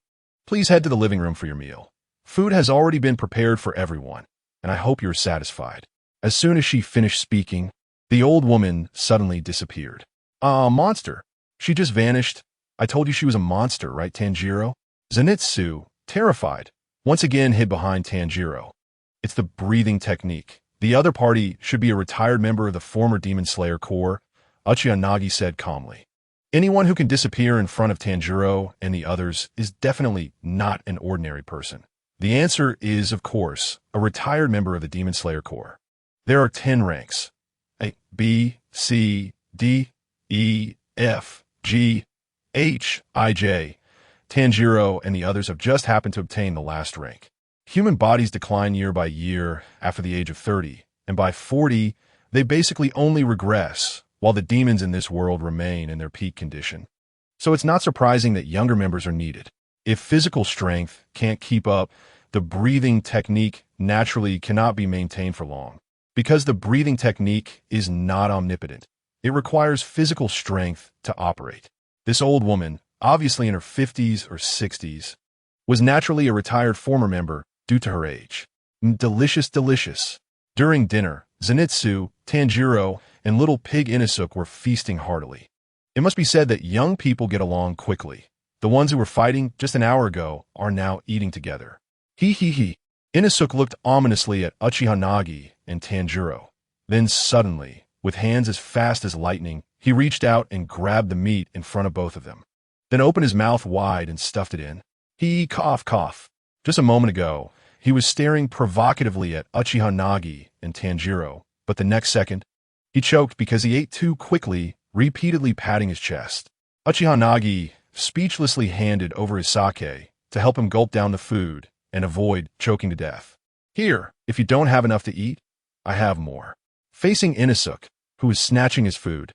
[SPEAKER 1] Please head to the living room for your meal. Food has already been prepared for everyone, and I hope you're satisfied." As soon as she finished speaking, the old woman suddenly disappeared. Monster. She just vanished. I told you she was a monster, right, Tanjiro? Zenitsu, terrified, once again hid behind Tanjiro. It's the breathing technique. The other party should be a retired member of the former Demon Slayer Corps, Uchiha Nagi said calmly. Anyone who can disappear in front of Tanjiro and the others is definitely not an ordinary person. The answer is, of course, a retired member of the Demon Slayer Corps. There are 10 ranks. A, B, C, D, E, F, G, H, I, J. Tanjiro and the others have just happened to obtain the last rank. Human bodies decline year by year after the age of 30, and by 40, they basically only regress, while the demons in this world remain in their peak condition. So it's not surprising that younger members are needed. If physical strength can't keep up, the breathing technique naturally cannot be maintained for long. Because the breathing technique is not omnipotent, it requires physical strength to operate. This old woman, obviously in her 50s or 60s, was naturally a retired former member due to her age. Delicious, delicious. During dinner, Zenitsu, Tanjiro, and little pig Inosuke were feasting heartily. It must be said that young people get along quickly. The ones who were fighting just an hour ago are now eating together. Hee hee hee. Inosuke looked ominously at Uchiha Nagi and Tanjiro. Then suddenly, with hands as fast as lightning, he reached out and grabbed the meat in front of both of them. Then opened his mouth wide and stuffed it in. He cough cough. Just a moment ago, he was staring provocatively at Uchiha Nagi and Tanjiro, but the next second, he choked because he ate too quickly, repeatedly patting his chest. Uchiha Nagi speechlessly handed over his sake to help him gulp down the food and avoid choking to death. Here, if you don't have enough to eat, I have more. Facing Inosuke, who was snatching his food,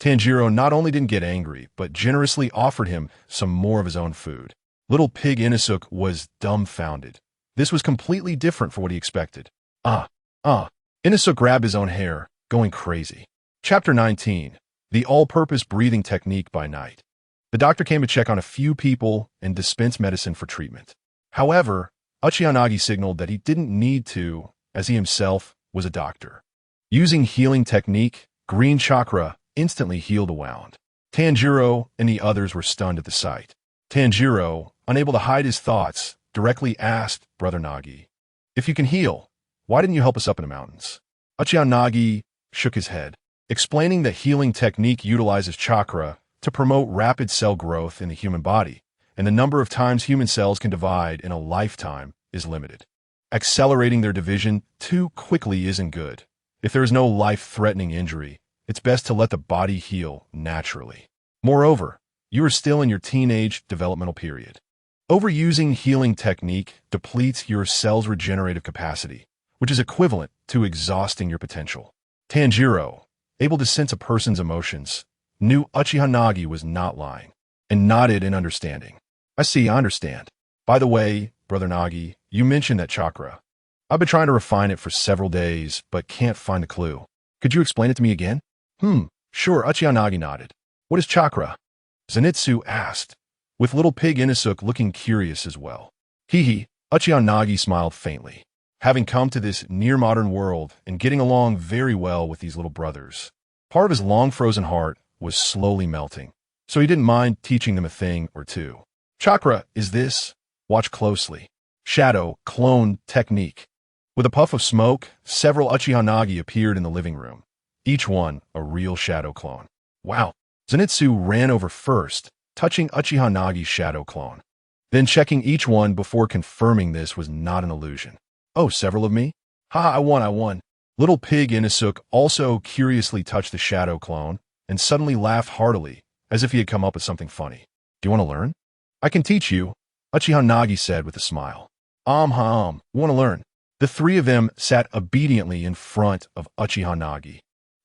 [SPEAKER 1] Tanjiro not only didn't get angry, but generously offered him some more of his own food. Little pig Inosuke was dumbfounded. This was completely different from what he expected. Inosuke grabbed his own hair, going crazy. Chapter 19. The all-purpose breathing technique by night. The doctor came to check on a few people and dispense medicine for treatment. However, Uchiha Nagi signaled that he didn't need to, as he himself was a doctor. Using healing technique, green chakra instantly healed a wound. Tanjiro and the others were stunned at the sight. Tanjiro, unable to hide his thoughts, directly asked Brother Nagi, "If you can heal, why didn't you help us up in the mountains?" Uchiha Nagi shook his head, explaining that healing technique utilizes chakra to promote rapid cell growth in the human body, and the number of times human cells can divide in a lifetime is limited. Accelerating their division too quickly isn't good. If there is no life-threatening injury, it's best to let the body heal naturally. Moreover, you are still in your teenage developmental period. Overusing healing technique depletes your cell's regenerative capacity, which is equivalent to exhausting your potential. Tanjiro, able to sense a person's emotions, knew Uchiha Nagi was not lying, and nodded in understanding. I understand. By the way, Brother Nagi, you mentioned that chakra. I've been trying to refine it for several days, but can't find the clue. Could you explain it to me again? Sure, Uchiha Nagi nodded. What is chakra? Zenitsu asked, with little pig Inosuke looking curious as well. Uchiha Nagi smiled faintly. Having come to this near-modern world and getting along very well with these little brothers, part of his long-frozen heart was slowly melting, so he didn't mind teaching them a thing or two. Chakra is this, watch closely, shadow clone technique. With a puff of smoke, several Uchiha Nagi appeared in the living room, each one a real shadow clone. Wow. Zenitsu ran over first, touching Uchiha Nagi's shadow clone, then checking each one before confirming this was not an illusion. Oh, several of me? Ha, I won. Little pig Inosuke also curiously touched the shadow clone and suddenly laughed heartily, as if he had come up with something funny. Do you want to learn? I can teach you, Uchiha Nagi said with a smile. You want to learn? The three of them sat obediently in front of Uchiha Nagi.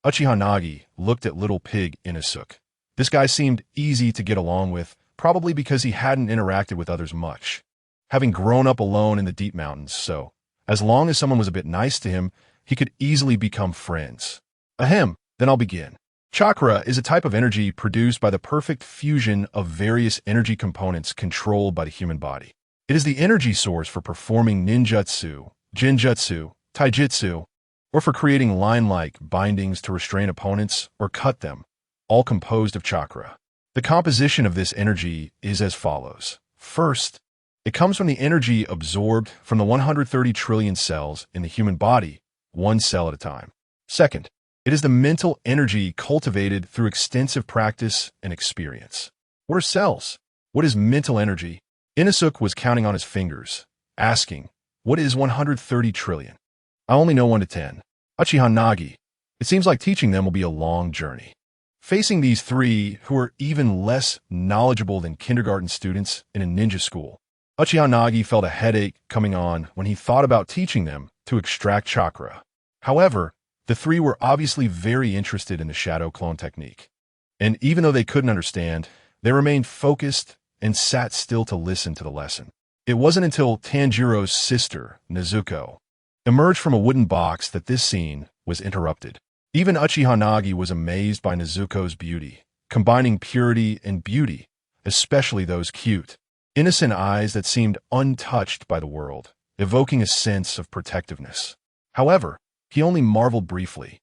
[SPEAKER 1] Uchiha Nagi looked at little pig Inosuke. This guy seemed easy to get along with, probably because he hadn't interacted with others much, having grown up alone in the deep mountains, so as long as someone was a bit nice to him, he could easily become friends. Then I'll begin. Chakra is a type of energy produced by the perfect fusion of various energy components controlled by the human body. It is the energy source for performing ninjutsu, genjutsu, taijutsu, or for creating line-like bindings to restrain opponents or cut them, all composed of chakra. The composition of this energy is as follows. First, it comes from the energy absorbed from the 130 trillion cells in the human body, one cell at a time. Second, it is the mental energy cultivated through extensive practice and experience. What are cells? What is mental energy? Inosuke was counting on his fingers, asking, what is 130 trillion? I only know 1 to 10. Uchiha Nagi. It seems like teaching them will be a long journey. Facing these three, who are even less knowledgeable than kindergarten students in a ninja school, Uchiha Nagi felt a headache coming on when he thought about teaching them to extract chakra. However, the three were obviously very interested in the shadow clone technique. And even though they couldn't understand, they remained focused and sat still to listen to the lesson. It wasn't until Tanjiro's sister, Nezuko, emerged from a wooden box that this scene was interrupted. Even Uchiha Nagi was amazed by Nezuko's beauty, combining purity and beauty, especially those cute, innocent eyes that seemed untouched by the world, evoking a sense of protectiveness. However, he only marveled briefly.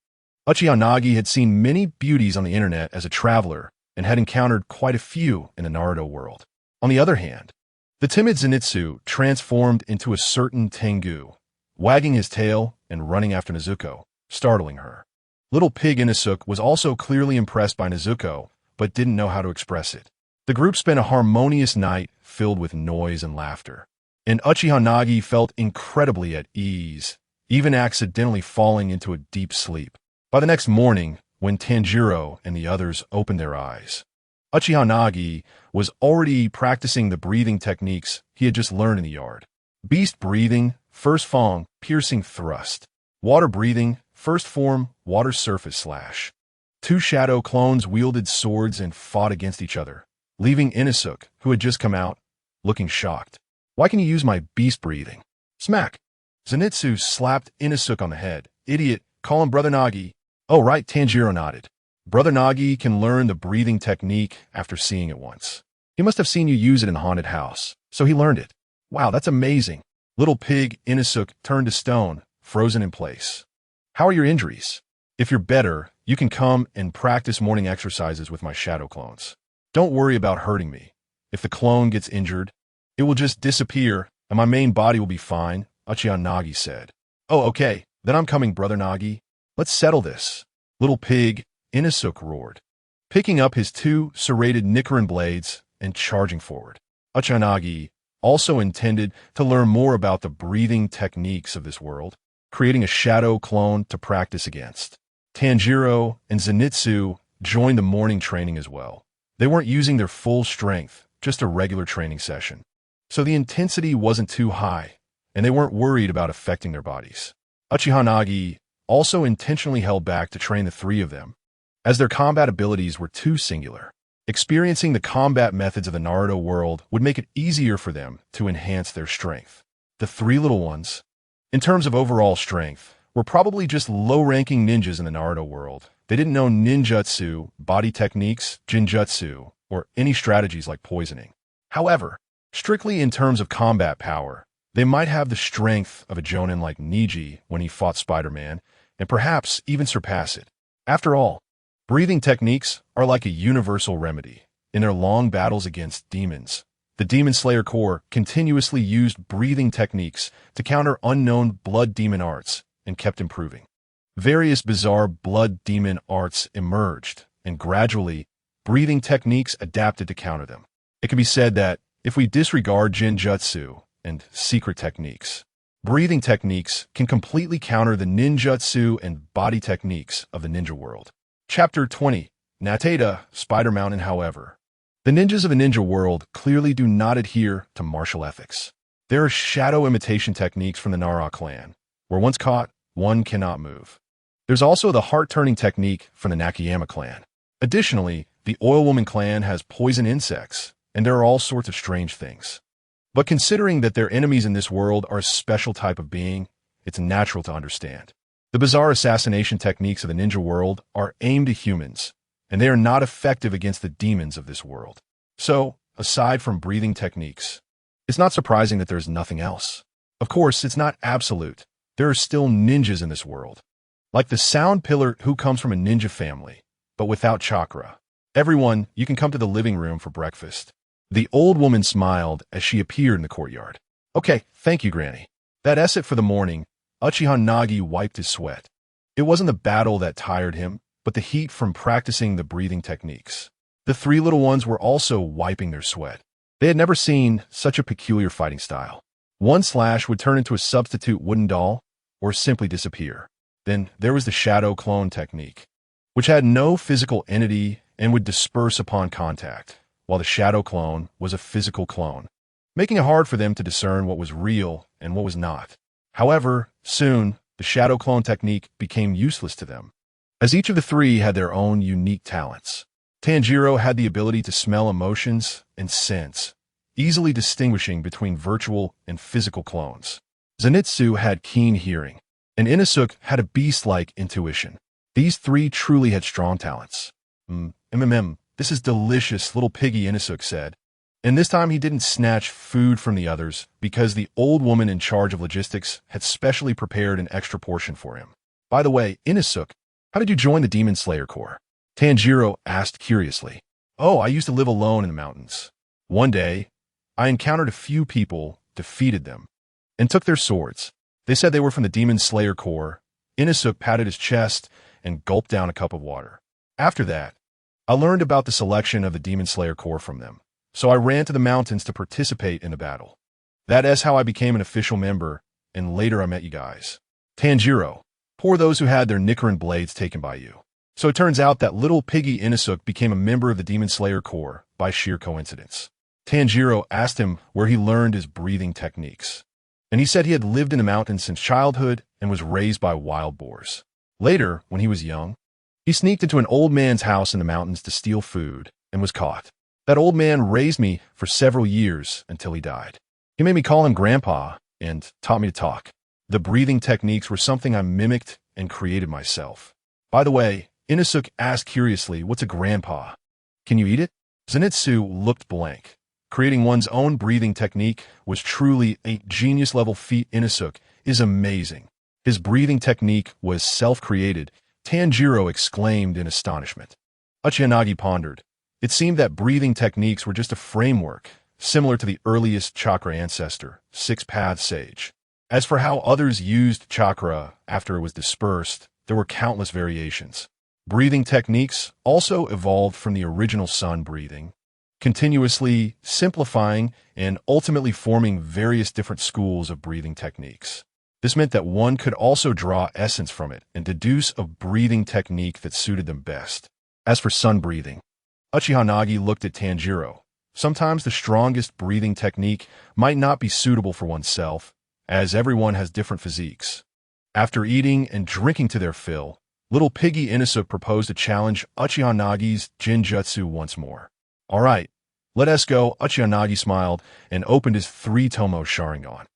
[SPEAKER 1] Uchiha Nagi had seen many beauties on the internet as a traveler and had encountered quite a few in the Naruto world. On the other hand, the timid Zenitsu transformed into a certain Tengu, wagging his tail and running after Nezuko, startling her. Little Pig Inosuke was also clearly impressed by Nezuko, but didn't know how to express it. The group spent a harmonious night filled with noise and laughter, and Uchiha Nagi felt incredibly at ease, even accidentally falling into a deep sleep. By the next morning, when Tanjiro and the others opened their eyes, Uchiha Nagi was already practicing the breathing techniques he had just learned in the yard. Beast breathing, first form, piercing thrust. Water breathing, first form, water surface slash. Two shadow clones wielded swords and fought against each other, leaving Inosuke, who had just come out, looking shocked. Why can you use my beast breathing? Smack! Zenitsu slapped Inosuke on the head. Idiot, call him Brother Nagi. Oh right, Tanjiro nodded. Brother Nagi can learn the breathing technique after seeing it once. He must have seen you use it in Haunted House, so he learned it. Wow, that's amazing. Little Pig Inosuke turned to stone, frozen in place. How are your injuries? If you're better, you can come and practice morning exercises with my shadow clones. Don't worry about hurting me. If the clone gets injured, it will just disappear and my main body will be fine, Uchiha Nagi said. Oh, okay, then I'm coming, Brother Nagi. Let's settle this. Little Pig Inosuke roared, picking up his two serrated Nichiren blades and charging forward. Uchiha Nagi also intended to learn more about the breathing techniques of this world, creating a shadow clone to practice against. Tanjiro and Zenitsu joined the morning training as well. They weren't using their full strength, just a regular training session. So the intensity wasn't too high, and they weren't worried about affecting their bodies. Uchiha Nagi also intentionally held back to train the three of them, as their combat abilities were too singular. Experiencing the combat methods of the Naruto world would make it easier for them to enhance their strength. The three little ones, in terms of overall strength, were probably just low-ranking ninjas in the Naruto world. They didn't know ninjutsu, body techniques, genjutsu, or any strategies like poisoning. However, strictly in terms of combat power, they might have the strength of a jonin like Neji when he fought Spider-Man, and perhaps even surpass it. After all, breathing techniques are like a universal remedy. In their long battles against demons, the Demon Slayer Corps continuously used breathing techniques to counter unknown blood demon arts and kept improving. Various bizarre blood demon arts emerged, and gradually, breathing techniques adapted to counter them. It can be said that if we disregard genjutsu and secret techniques, breathing techniques can completely counter the ninjutsu and body techniques of the ninja world. Chapter 20. Natada, Spider Mountain. However, the ninjas of the ninja world clearly do not adhere to martial ethics. There are shadow imitation techniques from the Nara clan, where once caught, one cannot move. There's also the heart-turning technique from the Nakayama clan. Additionally, the Oil Woman clan has poison insects, and there are all sorts of strange things. But considering that their enemies in this world are a special type of being, it's natural to understand. The bizarre assassination techniques of the ninja world are aimed at humans, and they are not effective against the demons of this world. So, aside from breathing techniques, It's not surprising that there's nothing else. Of course, it's not absolute. There are still ninjas in this world. Like the sound pillar who comes from a ninja family, but without chakra. Everyone, you can come to the living room for breakfast. The old woman smiled as she appeared in the courtyard. Okay, thank you, Granny. That essay for the morning, Uchiha Nagi wiped his sweat. It wasn't the battle that tired him, but the heat from practicing the breathing techniques. The three little ones were also wiping their sweat. They had never seen such a peculiar fighting style. One slash would turn into a substitute wooden doll, or simply disappear. Then there was the shadow clone technique, which had no physical entity and would disperse upon contact, while the shadow clone was a physical clone, making it hard for them to discern what was real and what was not. However, soon, the shadow clone technique became useless to them, as each of the three had their own unique talents. Tanjiro had the ability to smell emotions and sense, easily distinguishing between virtual and physical clones. Zenitsu had keen hearing, and Inosuke had a beast-like intuition. These three truly had strong talents. This is delicious, little piggy, Inosuke said. And this time he didn't snatch food from the others because the old woman in charge of logistics had specially prepared an extra portion for him. By the way, Inosuke, how did you join the Demon Slayer Corps? Tanjiro asked curiously. Oh, I used to live alone in the mountains. One day, I encountered a few people, defeated them, and took their swords. They said they were from the Demon Slayer Corps. Inosuke patted his chest and gulped down a cup of water. After that, I learned about the selection of the Demon Slayer Corps from them, so I ran to the mountains to participate in the battle. That is how I became an official member, and later I met you guys. Tanjiro, poor those who had their Nichiren blades taken by you. So it turns out that little piggy Inosuke became a member of the Demon Slayer Corps by sheer coincidence. Tanjiro asked him where he learned his breathing techniques, and he said he had lived in the mountains since childhood and was raised by wild boars. Later, when he was young, he sneaked into an old man's house in the mountains to steal food and was caught. That old man raised me for several years until he died. He made me call him Grandpa and taught me to talk. The breathing techniques were something I mimicked and created myself. By the way, Inosuke asked curiously, what's a grandpa? Can you eat it? Zenitsu looked blank. Creating one's own breathing technique was truly a genius-level feat. Inosuke is amazing. His breathing technique was self-created, Tanjiro exclaimed in astonishment. Uchiha Nagi pondered. It seemed that breathing techniques were just a framework, similar to the earliest chakra ancestor, six-path sage. As for how others used chakra after it was dispersed, there were countless variations. Breathing techniques also evolved from the original sun breathing, continuously simplifying and ultimately forming various different schools of breathing techniques. This meant that one could also draw essence from it and deduce a breathing technique that suited them best. As for sun breathing, Uchiha Nagi looked at Tanjiro. Sometimes the strongest breathing technique might not be suitable for oneself, as everyone has different physiques. After eating and drinking to their fill, little piggy Inosuke proposed to challenge Uchiha Nagi's Jinjutsu once more. All right, let us go. Uchiha Nagi smiled and opened his three-tomo Sharingan.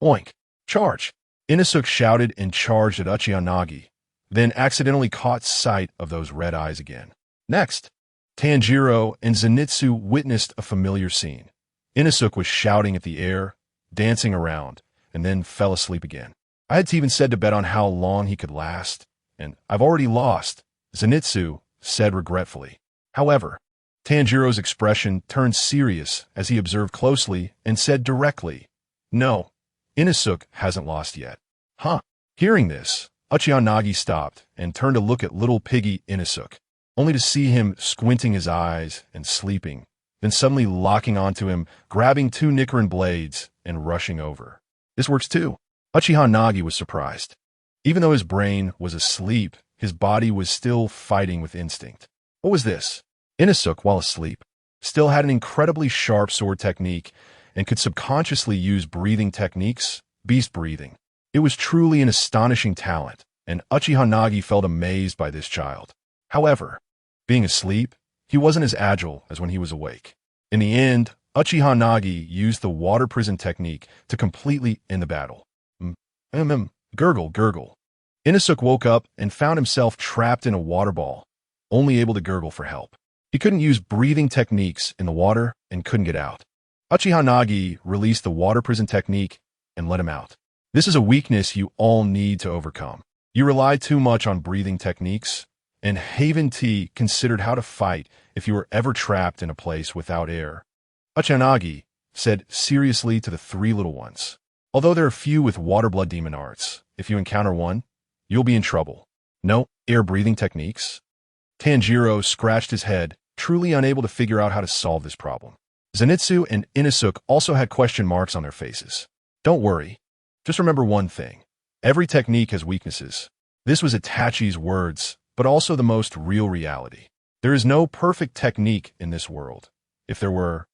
[SPEAKER 1] Oink! Charge! Inosuke shouted and charged at Uchiha Nagi, then accidentally caught sight of those red eyes again. Next, Tanjiro and Zenitsu witnessed a familiar scene. Inosuke was shouting at the air, dancing around, and then fell asleep again. I had even said to bet on how long he could last, and I've already lost, Zenitsu said regretfully. However, Tanjiro's expression turned serious as he observed closely and said directly, No, Inosuke hasn't lost yet. Huh? Hearing this, Uchiha Nagi stopped and turned to look at little piggy Inosuke, only to see him squinting his eyes and sleeping, then suddenly locking onto him, grabbing two Nichiren blades and rushing over. This works too. Uchiha Nagi was surprised. Even though his brain was asleep, his body was still fighting with instinct. What was this? Inosuke, while asleep, still had an incredibly sharp sword technique and could subconsciously use breathing techniques, beast breathing. It was truly an astonishing talent, and Uchiha Nagi felt amazed by this child. However, being asleep, he wasn't as agile as when he was awake. In the end, Uchiha Nagi used the water prison technique to completely end the battle. Gurgle, gurgle. Inosuke woke up and found himself trapped in a water ball, only able to gurgle for help. He couldn't use breathing techniques in the water and couldn't get out. Uchiha Nagi released the water prison technique and let him out. This is a weakness you all need to overcome. You rely too much on breathing techniques, and Haven T considered how to fight if you were ever trapped in a place without air. Uchiha Nagi said seriously to the three little ones. Although there are few with water blood demon arts, if you encounter one, you'll be in trouble. No air breathing techniques? Tanjiro scratched his head, truly unable to figure out how to solve this problem. Zenitsu and Inosuke also had question marks on their faces. Don't worry. Just remember one thing. Every technique has weaknesses. This was Itachi's words, but also the most real reality. There is no perfect technique in this world. If there were,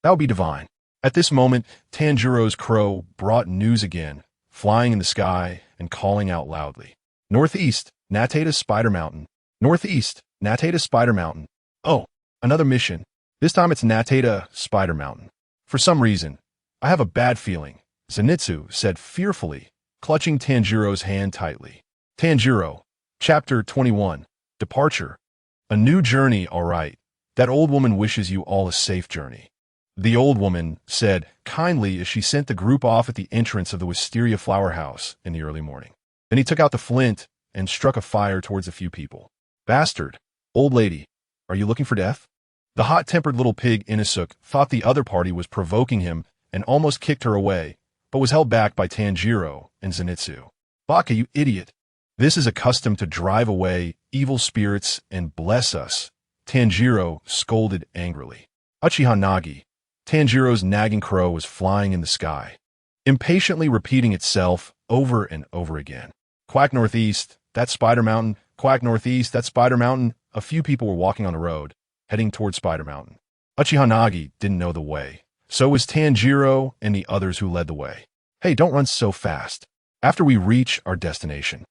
[SPEAKER 1] that would be divine. At this moment, Tanjiro's crow brought news again, flying in the sky and calling out loudly. Northeast, Natata Spider Mountain. Northeast, Natata Spider Mountain. Oh, another mission. This time it's Natata Spider Mountain. For some reason, I have a bad feeling, Zenitsu said fearfully, clutching Tanjiro's hand tightly. Tanjiro, Chapter 21, Departure. A new journey, all right. That old woman wishes you all a safe journey. The old woman said kindly as she sent the group off at the entrance of the Wisteria Flower House in the early morning. Then he took out the flint and struck a fire towards a few people. Bastard, old lady, are you looking for death? The hot-tempered little pig Inosuke thought the other party was provoking him and almost kicked her away, but was held back by Tanjiro and Zenitsu. Baka, you idiot. This is a custom to drive away evil spirits and bless us, Tanjiro scolded angrily. Uchiha Nagi. Tanjiro's nagging crow was flying in the sky, impatiently repeating itself over and over again. Quack northeast, that's Spider Mountain. Quack northeast, that's Spider Mountain. A few people were walking on the road, heading toward Spider Mountain. Uchiha Nagi didn't know the way. So was Tanjiro and the others who led the way. Hey, don't run so fast. After we reach our destination,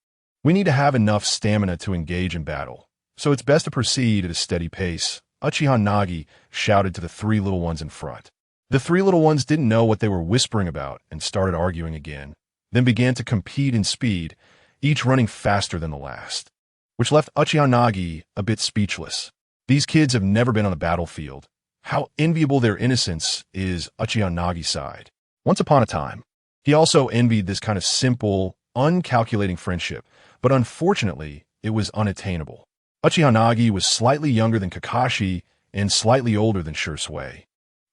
[SPEAKER 1] we need to have enough stamina to engage in battle. So it's best to proceed at a steady pace, Uchiha Nagi shouted to the three little ones in front. The three little ones didn't know what they were whispering about and started arguing again, then began to compete in speed, each running faster than the last, which left Uchiha Nagi a bit speechless. These kids have never been on the battlefield. How enviable their innocence is, Uchiha Nagi sighed. Once upon a time, he also envied this kind of simple, uncalculating friendship, but unfortunately, it was unattainable. Uchiha Nagi was slightly younger than Kakashi and slightly older than Shursui,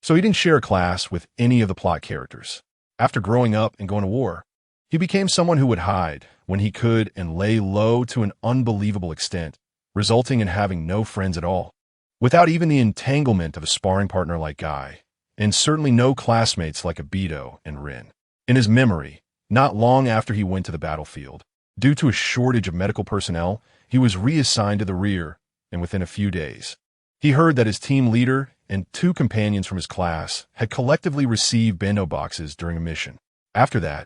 [SPEAKER 1] so he didn't share a class with any of the plot characters. After growing up and going to war, he became someone who would hide when he could and lay low to an unbelievable extent, resulting in having no friends at all, without even the entanglement of a sparring partner like Guy, and certainly no classmates like Obito and Rin. In his memory, not long after he went to the battlefield, due to a shortage of medical personnel, he was reassigned to the rear, and within a few days, he heard that his team leader and two companions from his class had collectively received bento boxes during a mission. After that,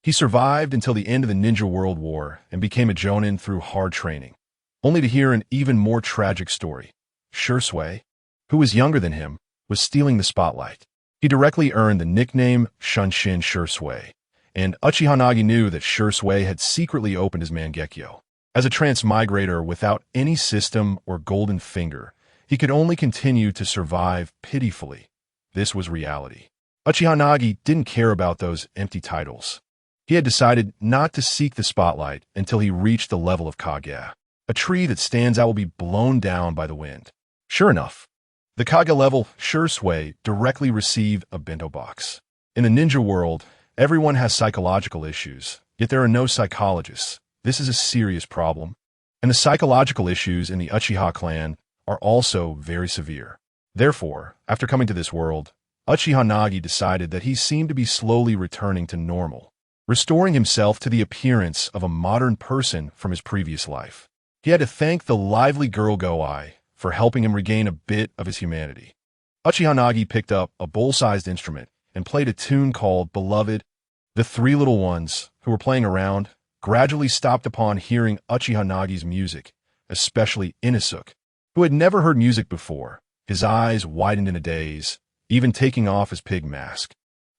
[SPEAKER 1] he survived until the end of the Ninja World War and became a Jonin through hard training, only to hear an even more tragic story. Shursui, who was younger than him, was stealing the spotlight. He directly earned the nickname Shunshin Shursui, and Uchiha Nagi knew that Shursui had secretly opened his Mangekyō. As a transmigrator without any system or golden finger, he could only continue to survive pitifully. This was reality. Uchiha Nagi didn't care about those empty titles. He had decided not to seek the spotlight until he reached the level of Kage. A tree that stands out will be blown down by the wind. Sure enough, the Kage level Shursui directly received a bento box. In the ninja world, everyone has psychological issues, yet there are no psychologists. This is a serious problem, and the psychological issues in the Uchiha clan are also very severe. Therefore, after coming to this world, Uchiha Nagi decided that he seemed to be slowly returning to normal, restoring himself to the appearance of a modern person from his previous life. He had to thank the lively girl Go.I for helping him regain a bit of his humanity. Uchiha Nagi picked up a bowl-sized instrument and played a tune called Beloved. The three little ones, who were playing around, gradually stopped upon hearing Uchiha Nagi's music, especially Inosuke, who had never heard music before. His eyes widened in a daze, even taking off his pig mask.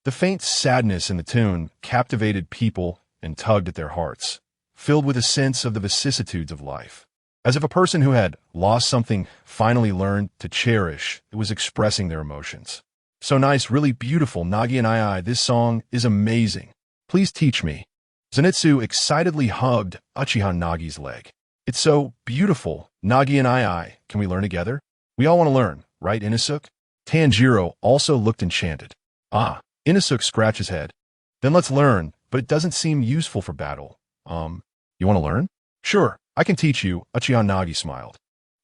[SPEAKER 1] The faint sadness in the tune captivated people and tugged at their hearts, filled with a sense of the vicissitudes of life. As if a person who had lost something finally learned to cherish, it was expressing their emotions. So nice, really beautiful, Nagi and I. This song is amazing. Please teach me. Zenitsu excitedly hugged Uchiha Nagi's leg. It's so beautiful, Nagi and I. Can we learn together? We all want to learn, right, Inosuke? Tanjiro also looked enchanted. Ah, Inosuke scratched his head. Then let's learn, but it doesn't seem useful for battle. You want to learn? Sure, I can teach you, Uchiha Nagi smiled,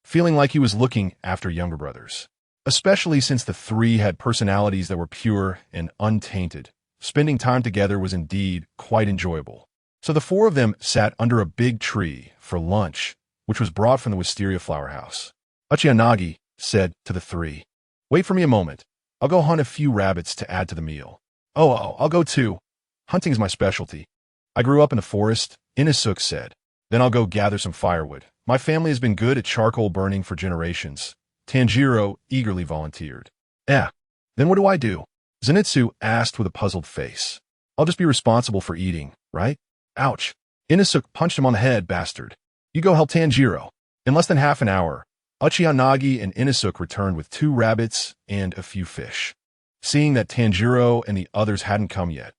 [SPEAKER 1] feeling like he was looking after younger brothers. Especially since the three had personalities that were pure and untainted. Spending time together was indeed quite enjoyable. So the four of them sat under a big tree for lunch, which was brought from the wisteria flower house. Uchiha Nagi said to the three, "Wait for me a moment. I'll go hunt a few rabbits to add to the meal." Oh, I'll go too. Hunting's my specialty. I grew up in the forest, Inosuke said. Then I'll go gather some firewood. My family has been good at charcoal burning for generations. Tanjiro eagerly volunteered. Then what do I do? Zenitsu asked with a puzzled face. I'll just be responsible for eating, right? Ouch. Inosuke punched him on the head, bastard. You go help Tanjiro. In less than half an hour, Uchiha Nagi and Inosuke returned with 2 rabbits and a few fish. Seeing that Tanjiro and the others hadn't come yet,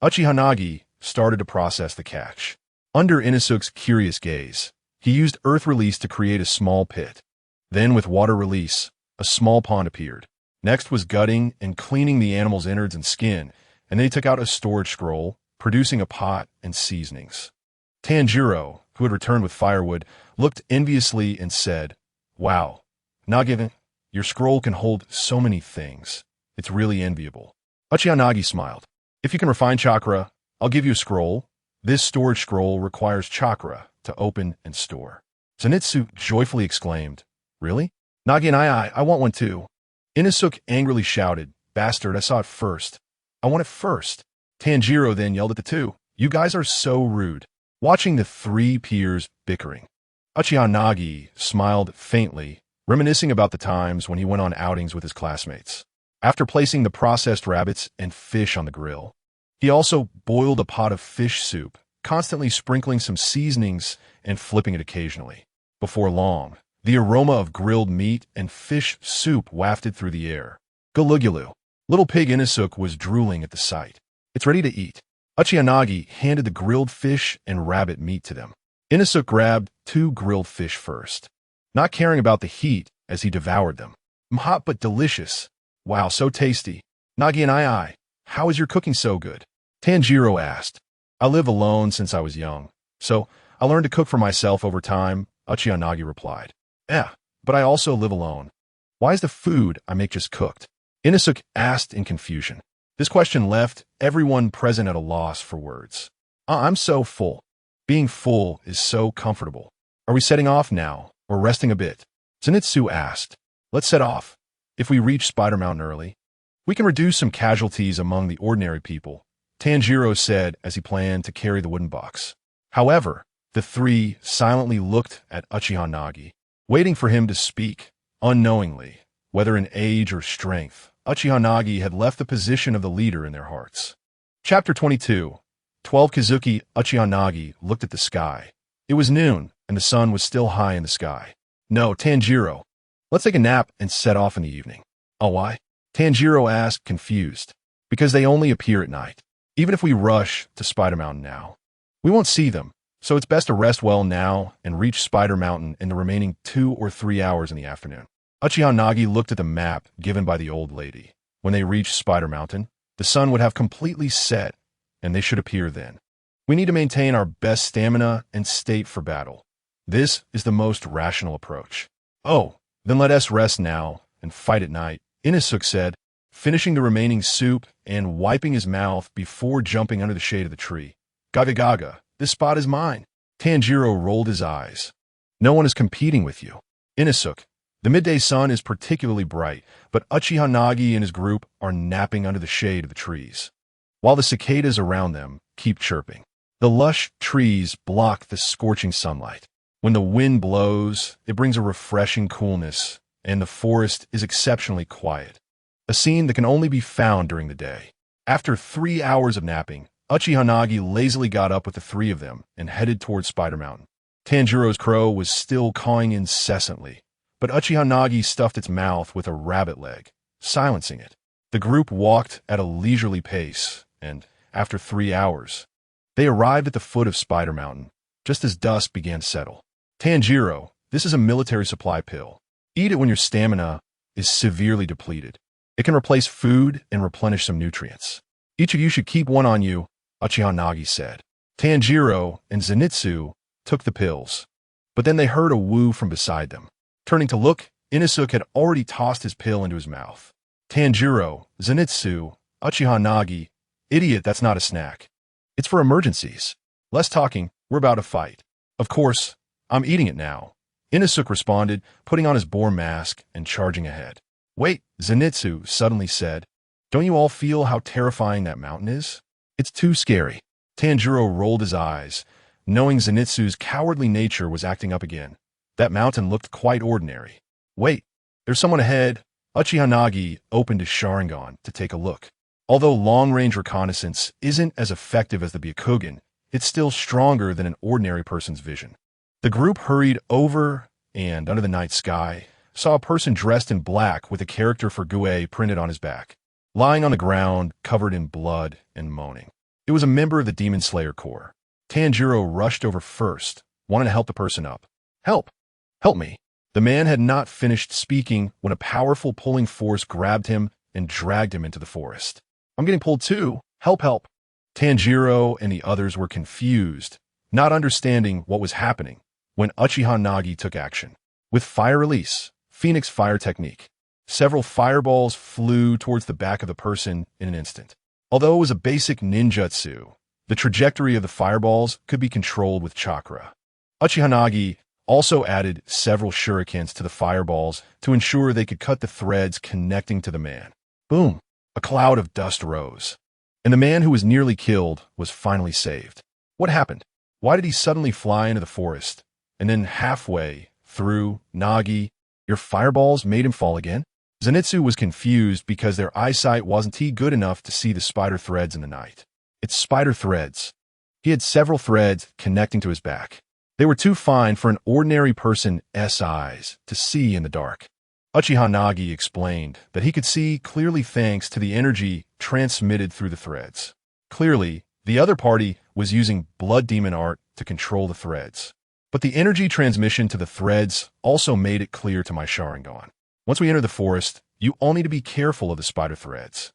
[SPEAKER 1] Uchiha Nagi started to process the catch. Under Inosuke's curious gaze, he used earth release to create a small pit. Then, with water release, a small pond appeared. Next was gutting and cleaning the animal's innards and skin, and then he took out a storage scroll, producing a pot and seasonings. Tanjiro, who had returned with firewood, looked enviously and said, "Wow, Nagi, your scroll can hold so many things. It's really enviable." Uchiha Nagi smiled. "If you can refine chakra, I'll give you a scroll. This storage scroll requires chakra to open and store." Zenitsu joyfully exclaimed, "Really? Nagi and I want one too." Inosuke angrily shouted, "Bastard, I saw it first. I want it first." Tanjiro then yelled at the two, "You guys are so rude." Watching the 3 peers bickering, Uchiha Nagi smiled faintly, reminiscing about the times when he went on outings with his classmates. After placing the processed rabbits and fish on the grill, he also boiled a pot of fish soup, constantly sprinkling some seasonings and flipping it occasionally. Before long, the aroma of grilled meat and fish soup wafted through the air. Gulugulu. Little pig Inosuke was drooling at the sight. "It's ready to eat." Uchiha Nagi handed the grilled fish and rabbit meat to them. Inosuke grabbed 2 grilled fish first, not caring about the heat as he devoured them. "Hot but delicious. Wow, so tasty. Nagi and I, how is your cooking so good?" Tanjiro asked. "I live alone since I was young, so I learned to cook for myself over time," Uchiha Nagi replied. But I also live alone. Why is the food I make just cooked?" Inosuke asked in confusion. This question left everyone present at a loss for words. I'm so full. Being full is so comfortable. Are we setting off now, or resting a bit?" Zenitsu asked. "Let's set off. If we reach Spider Mountain early, we can reduce some casualties among the ordinary people," Tanjiro said as he planned to carry the wooden box. However, the 3 silently looked at Uchiha Nagi, waiting for him to speak. Unknowingly, whether in age or strength, Uchiha Nagi had left the position of the leader in their hearts. Chapter 22. 12 Kazuki. Uchiha Nagi looked at the sky. It was noon, and the sun was still high in the sky. "No, Tanjiro. Let's take a nap and set off in the evening." "Oh, why?" Tanjiro asked, confused. "Because they only appear at night. Even if we rush to Spider Mountain now, we won't see them. So it's best to rest well now and reach Spider Mountain in the remaining 2 or 3 hours in the afternoon." Uchiha Nagi looked at the map given by the old lady. When they reached Spider Mountain, the sun would have completely set, and they should appear then. "We need to maintain our best stamina and state for battle. This is the most rational approach." "Oh, then let us rest now and fight at night," Inosuke said, finishing the remaining soup and wiping his mouth before jumping under the shade of the tree. "Gaga gaga, this spot is mine." Tanjiro rolled his eyes. "No one is competing with you." "Inosuke, the midday sun is particularly bright, but Uchiha Nagi and his group are napping under the shade of the trees, while the cicadas around them keep chirping. The lush trees block the scorching sunlight. When the wind blows, it brings a refreshing coolness, and the forest is exceptionally quiet, a scene that can only be found during the day. After 3 hours of napping, Uchiha Nagi lazily got up with the 3 of them and headed towards Spider Mountain. Tanjiro's crow was still cawing incessantly, but Uchiha Nagi stuffed its mouth with a rabbit leg, silencing it. The group walked at a leisurely pace, and, after 3 hours, they arrived at the foot of Spider Mountain, just as dusk began to settle. Tanjiro, this is a military supply pill. Eat it when your stamina is severely depleted. It can replace food and replenish some nutrients. Each of you should keep one on you, Uchiha Nagi said. Tanjiro and Zenitsu took the pills, but then they heard a woo from beside them. Turning to look, Inosuke had already tossed his pill into his mouth. Tanjiro, Zenitsu, Uchiha Nagi, idiot, that's not a snack. It's for emergencies. Less talking, we're about to fight. Of course, I'm eating it now. Inosuke responded, putting on his boar mask and charging ahead. Wait, Zenitsu suddenly said. Don't you all feel how terrifying that mountain is? It's too scary. Tanjiro rolled his eyes, knowing Zenitsu's cowardly nature was acting up again. That mountain looked quite ordinary. Wait, there's someone ahead. Uchiha Nagi opened his Sharingan to take a look. Although long-range reconnaissance isn't as effective as the Byakugan, it's still stronger than an ordinary person's vision. The group hurried over and, under the night sky, saw a person dressed in black with a character for go.When printed on his back, lying on the ground, covered in blood and moaning. It was a member of the Demon Slayer Corps. Tanjiro rushed over first, wanting to help the person up. Help! Help me! The man had not finished speaking when a powerful pulling force grabbed him and dragged him into the forest. I'm getting pulled too. Help, help! Tanjiro and the others were confused, not understanding what was happening, when Uchiha Nagi took action. With fire release, Phoenix Fire Technique, several fireballs flew towards the back of the person in an instant. Although it was a basic ninjutsu, the trajectory of the fireballs could be controlled with chakra. Uchiha Nagi also added several shurikens to the fireballs to ensure they could cut the threads connecting to the man. Boom! A cloud of dust rose, and the man who was nearly killed was finally saved. What happened? Why did he suddenly fly into the forest? And then halfway through, Nagi, your fireballs made him fall again? Zenitsu was confused because their eyesight wasn't good enough to see the spider threads in the night. It's spider threads. He had several threads connecting to his back. They were too fine for an ordinary person's eyes to see in the dark. Uchiha Nagi explained that he could see clearly thanks to the energy transmitted through the threads. Clearly, the other party was using blood demon art to control the threads. But the energy transmission to the threads also made it clear to my Sharingan. Once we enter the forest, you all need to be careful of the spider threads.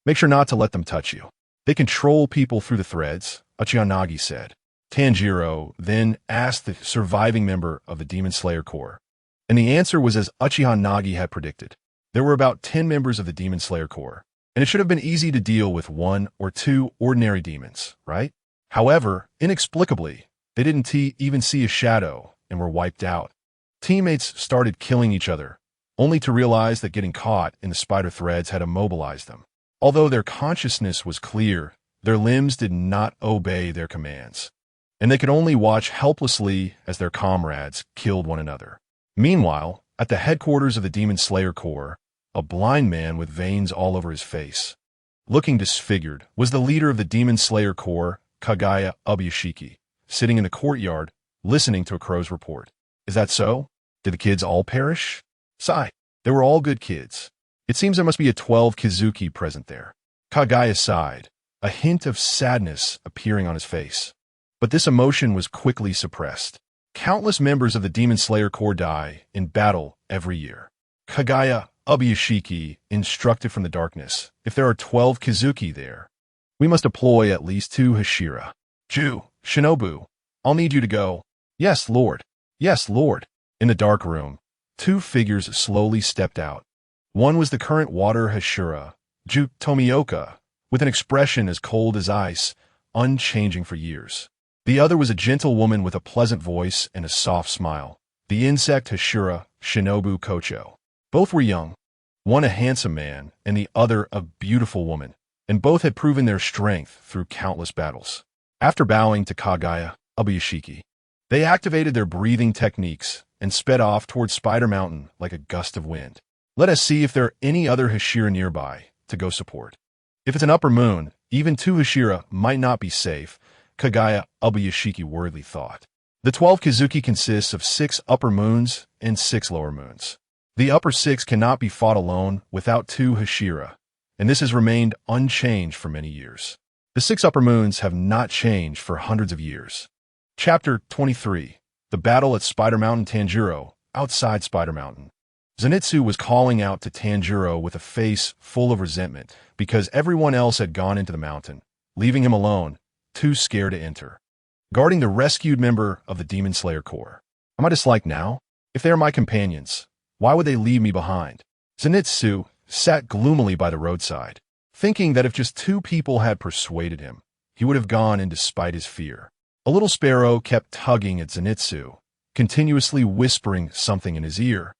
[SPEAKER 1] Make sure not to let them touch you. They control people through the threads, Uchiha Nagi said. Tanjiro then asked the surviving member of the Demon Slayer Corps, and the answer was as Uchiha Nagi had predicted. There were about 10 members of the Demon Slayer Corps, and it should have been easy to deal with 1 or 2 ordinary demons, right? However, inexplicably, they didn't even see a shadow and were wiped out. Teammates started killing each other, only to realize that getting caught in the spider threads had immobilized them. Although their consciousness was clear, their limbs did not obey their commands, and they could only watch helplessly as their comrades killed one another. Meanwhile, at the headquarters of the Demon Slayer Corps, a blind man with veins all over his face, looking disfigured, was the leader of the Demon Slayer Corps, Kagaya Ubuyashiki, sitting in the courtyard, listening to a crow's report. Is that so? Did the kids all perish? Sigh. They were all good kids. It seems there must be a 12 Kizuki present there. Kagaya sighed, a hint of sadness appearing on his face. But this emotion was quickly suppressed. Countless members of the Demon Slayer Corps die in battle every year. Kagaya Ubuyashiki instructed from the darkness, if there are 12 Kizuki there, we must deploy at least 2 Hashira. Ju, Shinobu, I'll need you to go. Yes, Lord. Yes, Lord. In the dark room, 2 figures slowly stepped out. One was the current water Hashira, Ju Tomioka, with an expression as cold as ice, unchanging for years. The other was a gentle woman with a pleasant voice and a soft smile, the insect Hashira, Shinobu Kocho. Both were young, one a handsome man and the other a beautiful woman, and both had proven their strength through countless battles. After bowing to Kagaya Ubuyashiki, they activated their breathing techniques and sped off towards Spider Mountain like a gust of wind. Let us see if there are any other Hashira nearby to go support. If it's an upper moon, even 2 Hashira might not be safe, Kagaya Ubuyashiki worriedly thought. The 12 Kizuki consists of 6 upper moons and 6 lower moons. The upper 6 cannot be fought alone without 2 Hashira, and this has remained unchanged for many years. The 6 upper moons have not changed for hundreds of years. Chapter 23. The Battle at Spider Mountain. Tanjiro, outside Spider Mountain. Zenitsu was calling out to Tanjiro with a face full of resentment because everyone else had gone into the mountain, leaving him alone, too scared to enter. Guarding the rescued member of the Demon Slayer Corps. Am I disliked now? If they are my companions, why would they leave me behind? Zenitsu sat gloomily by the roadside, thinking that if just 2 people had persuaded him, he would have gone in despite his fear. A little sparrow kept tugging at Zenitsu, continuously whispering something in his ear.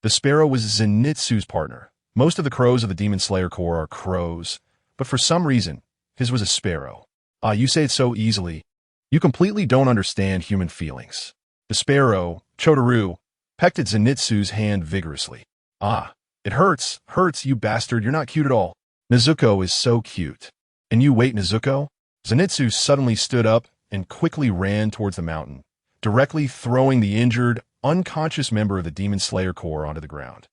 [SPEAKER 1] The sparrow was Zenitsu's partner. Most of the crows of the Demon Slayer Corps are crows, but for some reason, his was a sparrow. Ah, you say it so easily. You completely don't understand human feelings. The sparrow, Chotaru, pecked at Zenitsu's hand vigorously. Ah, it hurts, you bastard, you're not cute at all. Nezuko is so cute. And you wait, Nezuko? Zenitsu suddenly stood up and quickly ran towards the mountain, directly throwing the injured, unconscious member of the Demon Slayer Corps onto the ground.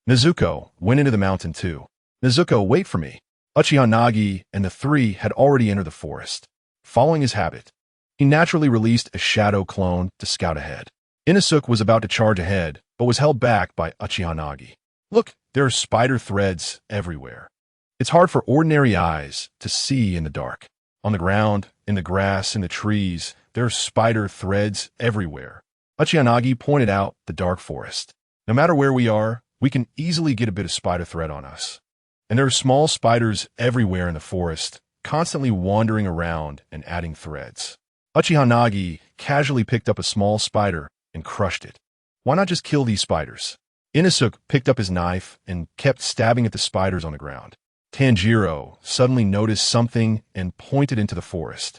[SPEAKER 1] Nezuko went into the mountain too. Nezuko, wait for me. Uchiha Nagi and the 3 had already entered the forest. Following his habit, he naturally released a shadow clone to scout ahead. Inosuke was about to charge ahead, but was held back by Uchiha Nagi. Look, there are spider threads everywhere. It's hard for ordinary eyes to see in the dark. On the ground, in the grass, in the trees, there are spider threads everywhere. Uchiha Nagi pointed out the dark forest. No matter where we are, we can easily get a bit of spider thread on us. And there are small spiders everywhere in the forest, constantly wandering around and adding threads. Uchiha Nagi casually picked up a small spider and crushed it. Why not just kill these spiders? Inosuke picked up his knife and kept stabbing at the spiders on the ground. Tanjiro suddenly noticed something and pointed into the forest.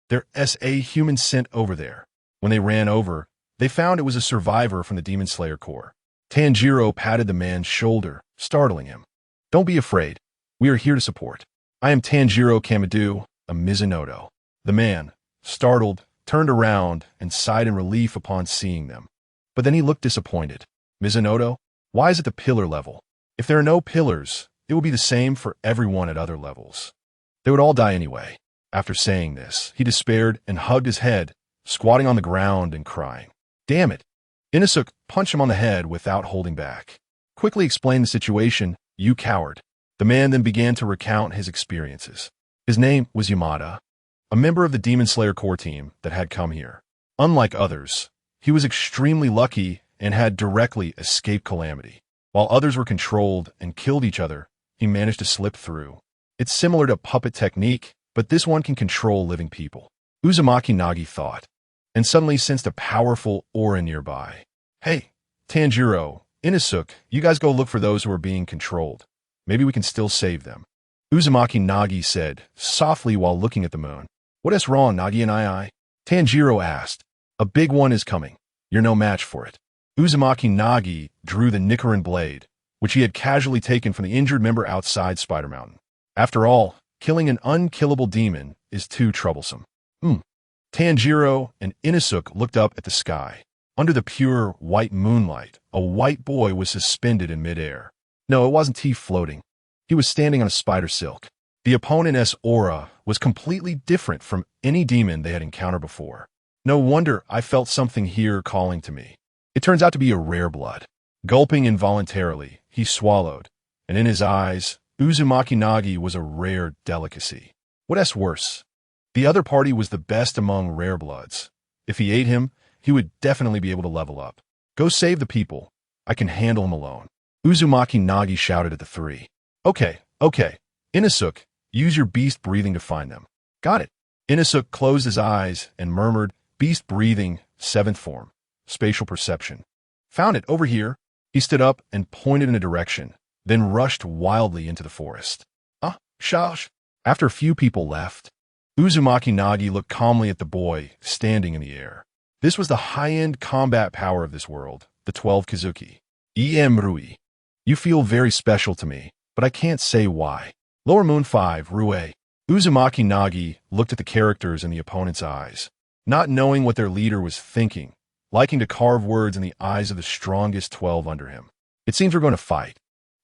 [SPEAKER 1] There's a human sent over there. When they ran over, they found it was a survivor from the Demon Slayer Corps. Tanjiro patted the man's shoulder, startling him. Don't be afraid. We are here to support. I am Tanjiro Kamado, a Mizunoto. The man, startled, turned around and sighed in relief upon seeing them. But then he looked disappointed. Mizunoto? Why is it the pillar level? If there are no pillars, it will be the same for everyone at other levels. They would all die anyway. After saying this, he despaired and hugged his head, squatting on the ground and crying. Damn it. Inosuke punched him on the head without holding back. Quickly explain the situation, you coward. The man then began to recount his experiences. His name was Yamada, a member of the Demon Slayer Corps team that had come here. Unlike others, he was extremely lucky and had directly escaped calamity. While others were controlled and killed each other, he managed to slip through. It's similar to puppet technique, but this one can control living people. Uzumaki Nagi thought, and suddenly sensed a powerful aura nearby. Hey, Tanjiro, Inosuke, you guys go look for those who are being controlled. Maybe we can still save them. Uzumaki Nagi said, softly while looking at the moon. What is wrong, Nagi and I? Tanjiro asked. A big one is coming. You're no match for it. Uzumaki Nagi drew the Nichiren blade, which he had casually taken from the injured member outside Spider Mountain. After all, killing an unkillable demon is too troublesome. Tanjiro and Inosuke looked up at the sky. Under the pure, white moonlight, a white boy was suspended in midair. No, it wasn't he floating. He was standing on a spider silk. The opponent's aura was completely different from any demon they had encountered before. No wonder I felt something here calling to me. It turns out to be a rare blood. Gulping involuntarily, he swallowed, and in his eyes, Uzumaki Nagi was a rare delicacy. What's worse? The other party was the best among rare bloods. If he ate him, he would definitely be able to level up. Go save the people. I can handle him alone. Uzumaki Nagi shouted at the 3. Okay. Inosuke, use your beast breathing to find them. Got it. Inosuke closed his eyes and murmured, beast breathing, 7th form, spatial perception. Found it, over here. He stood up and pointed in a direction, then rushed wildly into the forest. Shash. After a few people left, Uzumaki Nagi looked calmly at the boy standing in the air. This was the high-end combat power of this world, the 12 Kizuki. Rui. You feel very special to me, but I can't say why. Lower Moon 5, Rue. Uzumaki Nagi looked at the characters in the opponent's eyes, not knowing what their leader was thinking, liking to carve words in the eyes of the strongest 12 under him. It seems we're going to fight.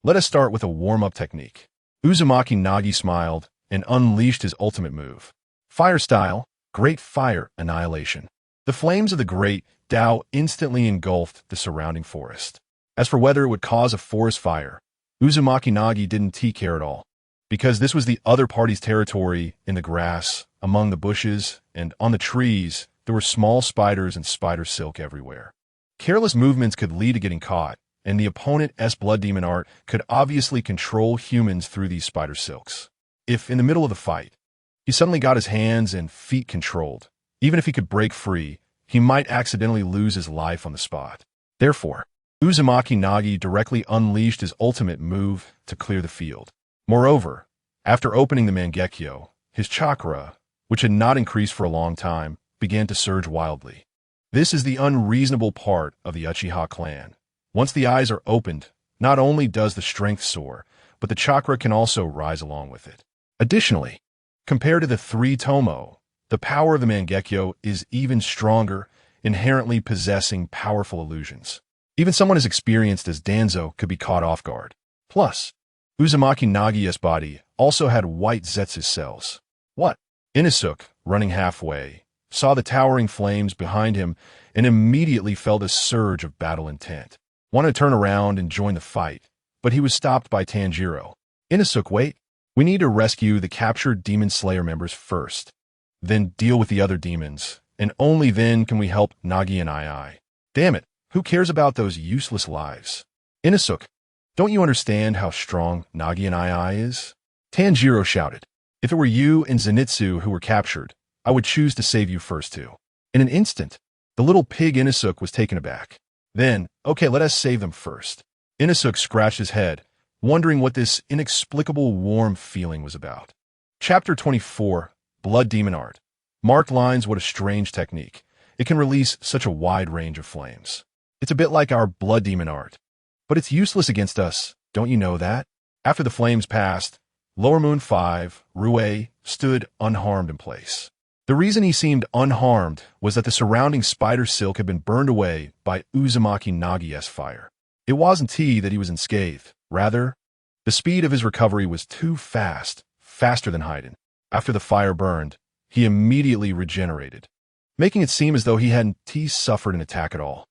[SPEAKER 1] Let us start with a warm-up technique. Uzumaki Nagi smiled and unleashed his ultimate move. Fire style, Great Fire Annihilation. The flames of the Great Tao instantly engulfed the surrounding forest. As for whether it would cause a forest fire, Uzumaki Nagi didn't care at all, because this was the other party's territory. In the grass, among the bushes, and on the trees, there were small spiders and spider silk everywhere. Careless movements could lead to getting caught, and the opponent's blood demon art could obviously control humans through these spider silks. If, in the middle of the fight, he suddenly got his hands and feet controlled, even if he could break free, he might accidentally lose his life on the spot. Therefore, Uzumaki Nagi directly unleashed his ultimate move to clear the field. Moreover, after opening the Mangekyō, his chakra, which had not increased for a long time, began to surge wildly. This is the unreasonable part of the Uchiha clan. Once the eyes are opened, not only does the strength soar, but the chakra can also rise along with it. Additionally, compared to the three Tomo, the power of the Mangekyō is even stronger, inherently possessing powerful illusions. Even someone as experienced as Danzo could be caught off guard. Plus, Uzumaki Nagi's body also had white Zetsu cells. What? Inosuke, running halfway, saw the towering flames behind him and immediately felt a surge of battle intent. Wanted to turn around and join the fight, but he was stopped by Tanjiro. Inosuke, wait. We need to rescue the captured Demon Slayer members first, then deal with the other demons, and only then can we help Nagi and II. Damn it, who cares about those useless lives? Inosuke, don't you understand how strong Nagi and II is? Tanjiro shouted. If it were you and Zenitsu who were captured, I would choose to save you first too. In an instant, the little pig Inosuke was taken aback. Then, okay, let us save them first. Inosuke scratched his head, wondering what this inexplicable warm feeling was about. Chapter 24, Blood Demon Art. Marked lines, what a strange technique. It can release such a wide range of flames. It's a bit like our blood demon art. But it's useless against us, don't you know that? After the flames passed, Lower Moon 5, Rue, stood unharmed in place. The reason he seemed unharmed was that the surrounding spider silk had been burned away by Uzumaki Nagi's fire. It wasn't that he was unscathed. Rather, the speed of his recovery was too fast, faster than Haiden. After the fire burned, he immediately regenerated, making it seem as though he hadn't suffered an attack at all.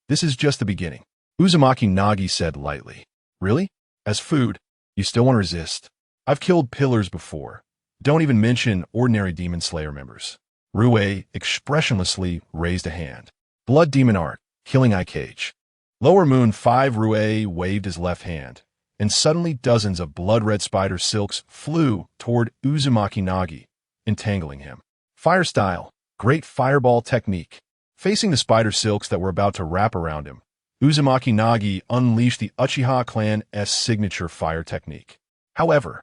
[SPEAKER 1] This is just the beginning. Uzumaki Nagi said lightly. Really? As food, you still want to resist? I've killed pillars before. Don't even mention ordinary Demon Slayer members. Rue expressionlessly raised a hand. Blood Demon Art, killing Itachi. Lower Moon 5 Rue waved his left hand, and suddenly dozens of blood-red spider silks flew toward Uzumaki Nagi, entangling him. Fire style, Great Fireball technique. Facing the spider silks that were about to wrap around him, Uzumaki Nagi unleashed the Uchiha clan's signature fire technique. However,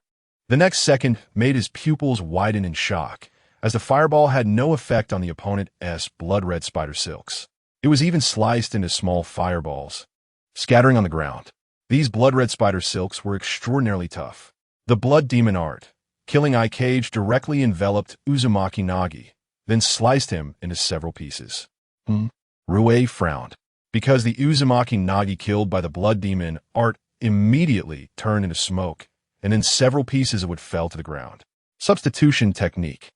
[SPEAKER 1] the next second made his pupils widen in shock, as the fireball had no effect on the opponent's blood-red spider silks. It was even sliced into small fireballs, scattering on the ground. These blood-red spider silks were extraordinarily tough. The blood demon art, killing Itachi, directly enveloped Uzumaki Nagi, then sliced him into several pieces. Rue frowned, because the Uzumaki Nagi killed by the blood demon art immediately turned into smoke, and in several pieces it would fell to the ground. Substitution technique.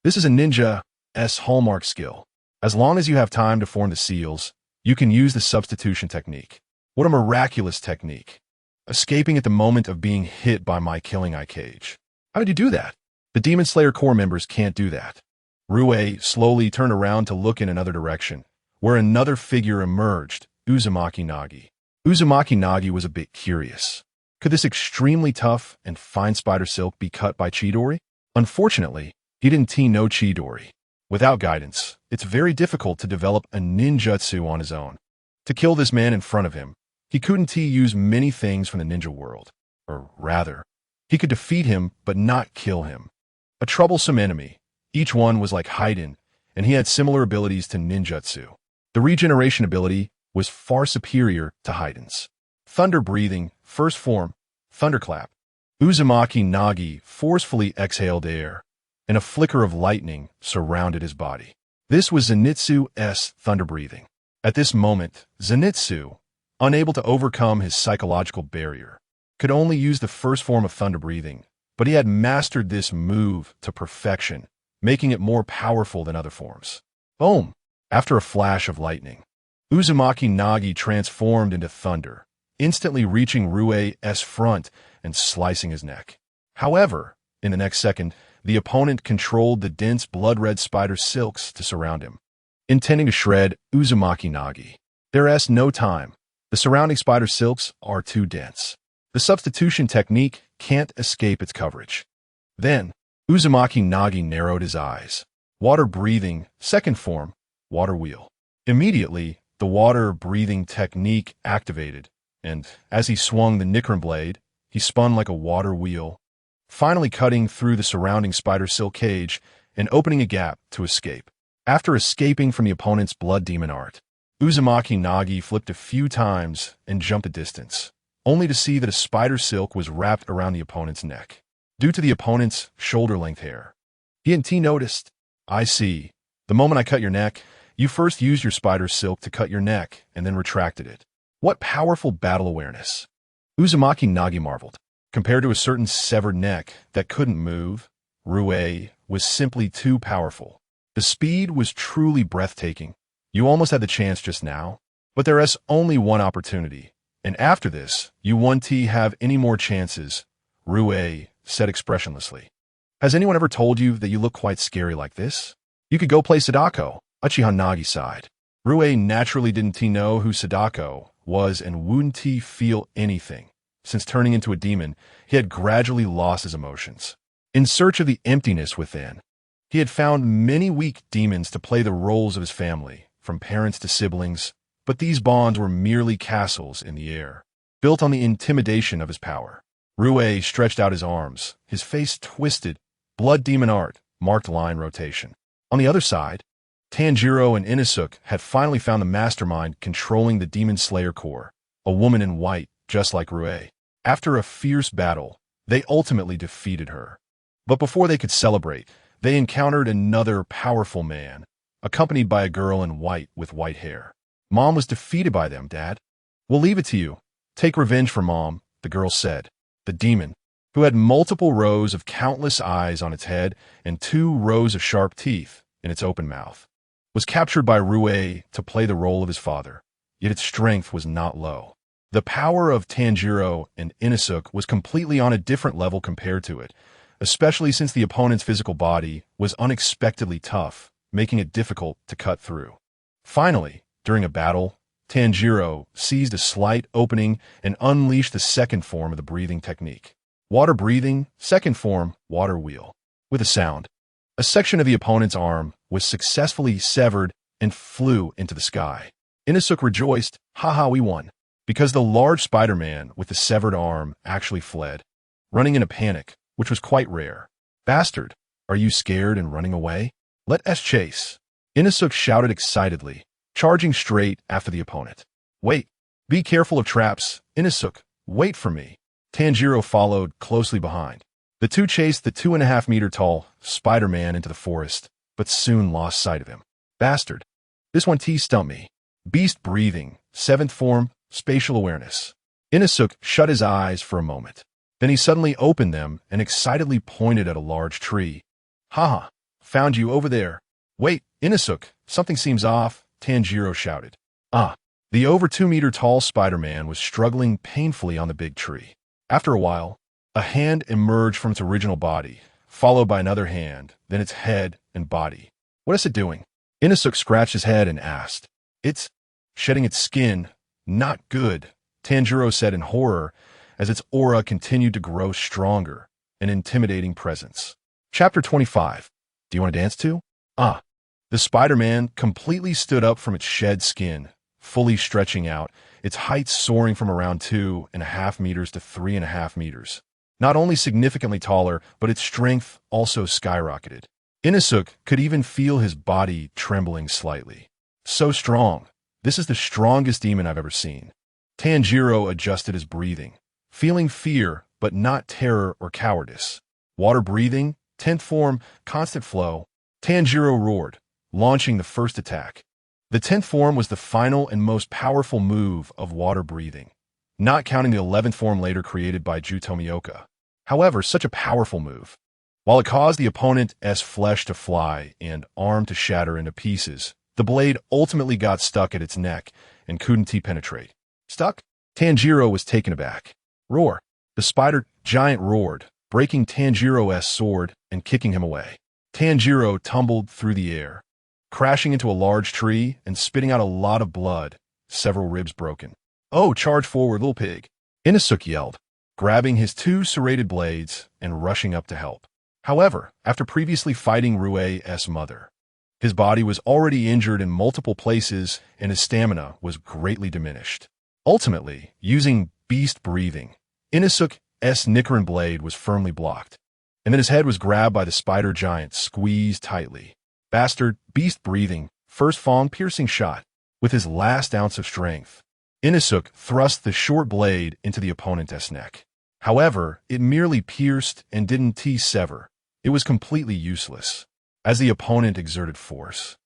[SPEAKER 1] This is a ninja's hallmark skill. As long as you have time to form the seals, you can use the substitution technique. What a miraculous technique. Escaping at the moment of being hit by my killing Itachi. How did you do that? The Demon Slayer Corps members can't do that. Rue slowly turned around to look in another direction, where another figure emerged, Uzumaki Nagi. Uzumaki Nagi was a bit curious. Could this extremely tough and fine spider silk be cut by Chidori? Unfortunately, he didn't know Chidori. Without guidance, it's very difficult to develop a ninjutsu on his own. To kill this man in front of him, he couldn't use many things from the ninja world. Or rather, he could defeat him but not kill him. A troublesome enemy. Each one was like Haiden, and he had similar abilities to ninjutsu. The regeneration ability was far superior to Haiden's. Thunder breathing, first form, thunderclap. Uzumaki Nagi forcefully exhaled air, and a flicker of lightning surrounded his body. This was Zenitsu's thunder breathing. At this moment, Zenitsu, unable to overcome his psychological barrier, could only use the first form of thunder breathing, but he had mastered this move to perfection, making it more powerful than other forms. Boom! After a flash of lightning, Uzumaki Nagi transformed into thunder, instantly reaching Rue's front and slicing his neck. However, in the next second, the opponent controlled the dense blood-red spider silks to surround him, intending to shred Uzumaki Nagi. There's no time. The surrounding spider silks are too dense. The substitution technique can't escape its coverage. Then, Uzumaki Nagi narrowed his eyes. Water breathing, second form, water wheel. Immediately, the water breathing technique activated, and as he swung the Nikron blade, he spun like a water wheel, finally cutting through the surrounding spider silk cage and opening a gap to escape. After escaping from the opponent's blood demon art, Uzumaki Nagi flipped a few times and jumped a distance, only to see that a spider silk was wrapped around the opponent's neck, due to the opponent's shoulder-length hair. He noticed. I see. The moment I cut your neck, you first used your spider silk to cut your neck and then retracted it. What powerful battle awareness. Uzumaki Nagi marveled. Compared to a certain severed neck that couldn't move, Rue was simply too powerful. The speed was truly breathtaking. You almost had the chance just now, but there is only one opportunity. And after this, you won't have any more chances, Rue said expressionlessly. Has anyone ever told you that you look quite scary like this? You could go play Sadako, Uchiha Nagi sighed. Rue naturally didn't know who Sadako was and wouldn't feel anything. Since turning into a demon, he had gradually lost his emotions. In search of the emptiness within, he had found many weak demons to play the roles of his family, from parents to siblings, but these bonds were merely castles in the air, built on the intimidation of his power. Rue stretched out his arms, his face twisted, blood demon art, marked line rotation. On the other side, Tanjiro and Inosuke had finally found the mastermind controlling the Demon Slayer Corps, a woman in white, just like Rue. After a fierce battle, they ultimately defeated her. But before they could celebrate, they encountered another powerful man, accompanied by a girl in white with white hair. Mom was defeated by them, Dad. We'll leave it to you. Take revenge for Mom, the girl said. The demon, who had multiple rows of countless eyes on its head and 2 rows of sharp teeth in its open mouth, was captured by Rue to play the role of his father, yet its strength was not low. The power of Tanjiro and Inosuke was completely on a different level compared to it, especially since the opponent's physical body was unexpectedly tough, making it difficult to cut through. Finally, during a battle, Tanjiro seized a slight opening and unleashed the second form of the breathing technique. Water breathing, second form, water wheel. With a sound, a section of the opponent's arm was successfully severed and flew into the sky. Inosuke rejoiced, haha, we won, because the large Spider-Man with the severed arm actually fled, running in a panic, which was quite rare. Bastard, are you scared and running away? Let us chase. Inosuke shouted excitedly, charging straight after the opponent. Wait, be careful of traps, Inosuke, wait for me. Tanjiro followed closely behind. The two chased the 2.5-meter-tall Spider-Man into the forest, but soon lost sight of him. Bastard. This one stumped me. Beast breathing, 7th form, spatial awareness. Inosuke shut his eyes for a moment. Then he suddenly opened them and excitedly pointed at a large tree. Haha, found you over there. Wait, Inosuke, something seems off, Tanjiro shouted. The over 2-meter-tall Spider-Man was struggling painfully on the big tree. After a while, a hand emerged from its original body, followed by another hand, then its head and body. What is it doing? Inosuke scratched his head and asked. It's shedding its skin. Not good, Tanjiro said in horror as its aura continued to grow stronger, an intimidating presence. Chapter 25. Do you want to dance too? The Spider-Man completely stood up from its shed skin, fully stretching out, its height soaring from around 2.5 meters to 3.5 meters. Not only significantly taller, but its strength also skyrocketed. Inosuke could even feel his body trembling slightly. So strong. This is the strongest demon I've ever seen. Tanjiro adjusted his breathing, feeling fear, but not terror or cowardice. Water breathing, 10th form, constant flow. Tanjiro roared, launching the first attack. The 10th form was the final and most powerful move of water breathing. not counting the 11th form later created by Tomioka. However, such a powerful move. While it caused the opponent's flesh to fly and arm to shatter into pieces, the blade ultimately got stuck at its neck and couldn't penetrate. Stuck? Tanjiro was taken aback. Roar. The spider giant roared, breaking Tanjiro's sword and kicking him away. Tanjiro tumbled through the air, crashing into a large tree and spitting out a lot of blood, several ribs broken. Oh, charge forward, little pig. Inosuke yelled, grabbing his two serrated blades and rushing up to help. However, after previously fighting Rue's mother, his body was already injured in multiple places and his stamina was greatly diminished. Ultimately, using beast breathing, Inosuke's Nichiren blade was firmly blocked, and then his head was grabbed by the spider giant, squeezed tightly. Bastard, beast breathing, first fang-piercing shot. With his last ounce of strength, Inosuke thrust the short blade into the opponent's neck. However, it merely pierced and didn't sever. It was completely useless. As the opponent exerted force,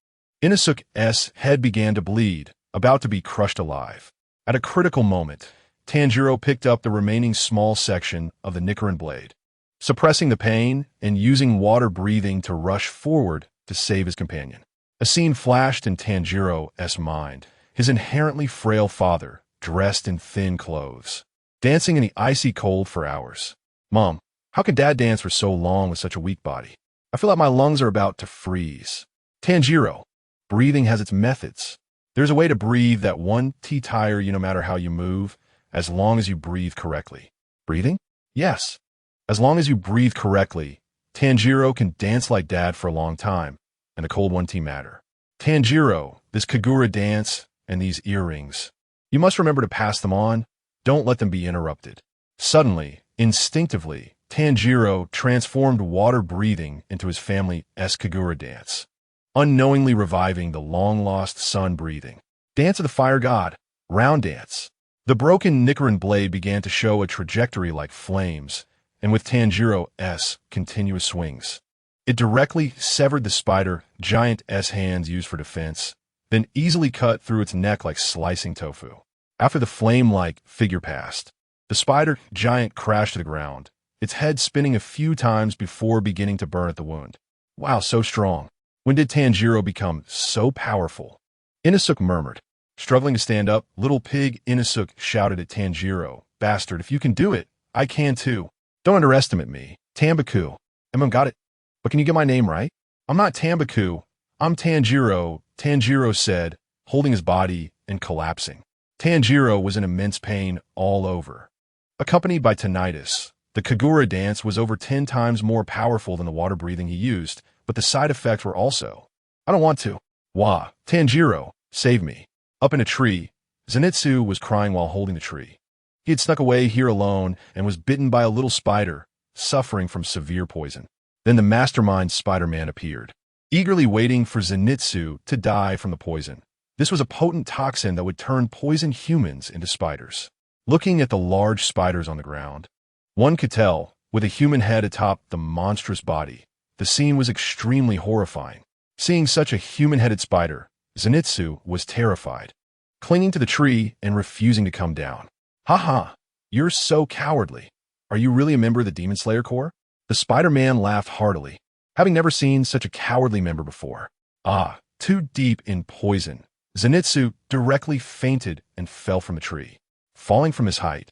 [SPEAKER 1] Inosuke's head began to bleed, about to be crushed alive. At a critical moment, Tanjiro picked up the remaining small section of the Nichiren blade, suppressing the pain and using water breathing to rush forward to save his companion. A scene flashed in Tanjiro's mind. His inherently frail father, dressed in thin clothes, dancing in the icy cold for hours. Mom, how can Dad dance for so long with such a weak body? I feel like my lungs are about to freeze. Tanjiro, breathing has its methods. There's a way to breathe that won't tire you no matter how you move, as long as you breathe correctly. Breathing? Yes. As long as you breathe correctly, Tanjiro can dance like Dad for a long time, and the cold won't matter. Tanjiro, this Kagura dance and these earrings. You must remember to pass them on. Don't let them be interrupted. Suddenly, instinctively, Tanjiro transformed water breathing into his family's Kagura dance, unknowingly reviving the long-lost sun breathing. Dance of the Fire God, round dance. The broken Nichiren blade began to show a trajectory like flames, and with Tanjiro's continuous swings, it directly severed the spider giant's hands used for defense, then easily cut through its neck like slicing tofu. After the flame-like figure passed, the spider giant crashed to the ground, its head spinning a few times before beginning to burn at the wound. Wow, so strong. When did Tanjiro become so powerful? Inosuke murmured. Struggling to stand up, little pig Inosuke shouted at Tanjiro, Bastard, if you can do it, I can too. Don't underestimate me. Tambaku. Emma got it. But can you get my name right? I'm not Tambaku. I'm Tanjiro, Tanjiro said, holding his body and collapsing. Tanjiro was in immense pain all over. Accompanied by tinnitus, the Kagura dance was over 10 times more powerful than the water breathing he used, but the side effects were also. I don't want to. Wah, Tanjiro, save me. Up in a tree, Zenitsu was crying while holding the tree. He had snuck away here alone and was bitten by a little spider, suffering from severe poison. Then the mastermind Spider-Man appeared, eagerly waiting for Zenitsu to die from the poison. This was a potent toxin that would turn poisoned humans into spiders. Looking at the large spiders on the ground, one could tell, with a human head atop the monstrous body, the scene was extremely horrifying. Seeing such a human-headed spider, Zenitsu was terrified, clinging to the tree and refusing to come down. Ha, you're so cowardly. Are you really a member of the Demon Slayer Corps? The Spider-Man laughed heartily, having never seen such a cowardly member before. Too deep in poison. Zenitsu directly fainted and fell from the tree, falling from his height.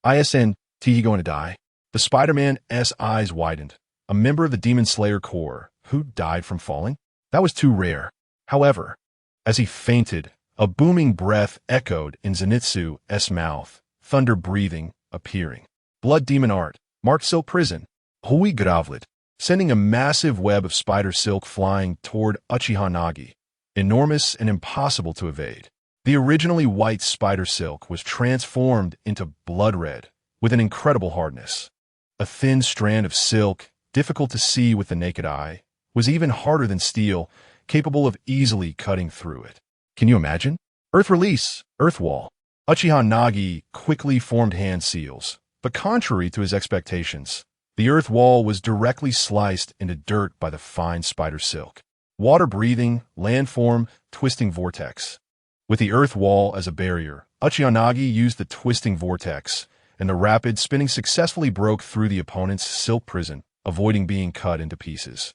[SPEAKER 1] Isn't he going to die? The Spider-Man's eyes widened. A member of the Demon Slayer Corps who died from falling? That was too rare. However, as he fainted, a booming breath echoed in Zenitsu's mouth, thunder breathing, appearing. Blood Demon Art, marked Silk Prison. Hui Gravlet, sending a massive web of spider silk flying toward Uchiha Nagi, enormous and impossible to evade. The originally white spider silk was transformed into blood red with an incredible hardness. A thin strand of silk, difficult to see with the naked eye, was even harder than steel, capable of easily cutting through it. Can you imagine? Earth release, Earth wall. Uchiha Nagi quickly formed hand seals, but contrary to his expectations, the earth wall was directly sliced into dirt by the fine spider silk. Water-breathing, landform, twisting vortex. With the earth wall as a barrier, Uchiha Nagi used the twisting vortex, and the rapid spinning successfully broke through the opponent's silk prison, avoiding being cut into pieces.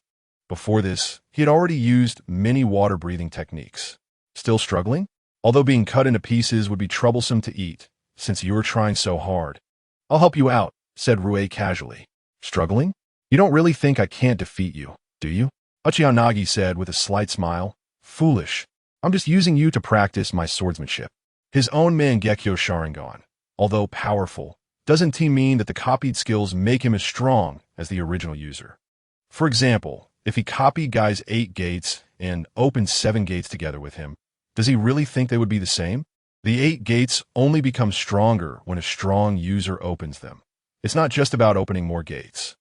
[SPEAKER 1] Before this, he had already used many water-breathing techniques. Still struggling? Although being cut into pieces would be troublesome to eat, since you were trying so hard. "I'll help you out," said Rue casually. "Struggling? You don't really think I can't defeat you, do you?" Uchiha Nagi said with a slight smile. "Foolish. I'm just using you to practice my swordsmanship." His own Mangekyō Sharingan, although powerful, doesn't mean that the copied skills make him as strong as the original user. For example, if he copied Guy's 8 gates and opened 7 gates together with him, does he really think they would be the same? The 8 gates only become stronger when a strong user opens them. It's not just about opening more gates.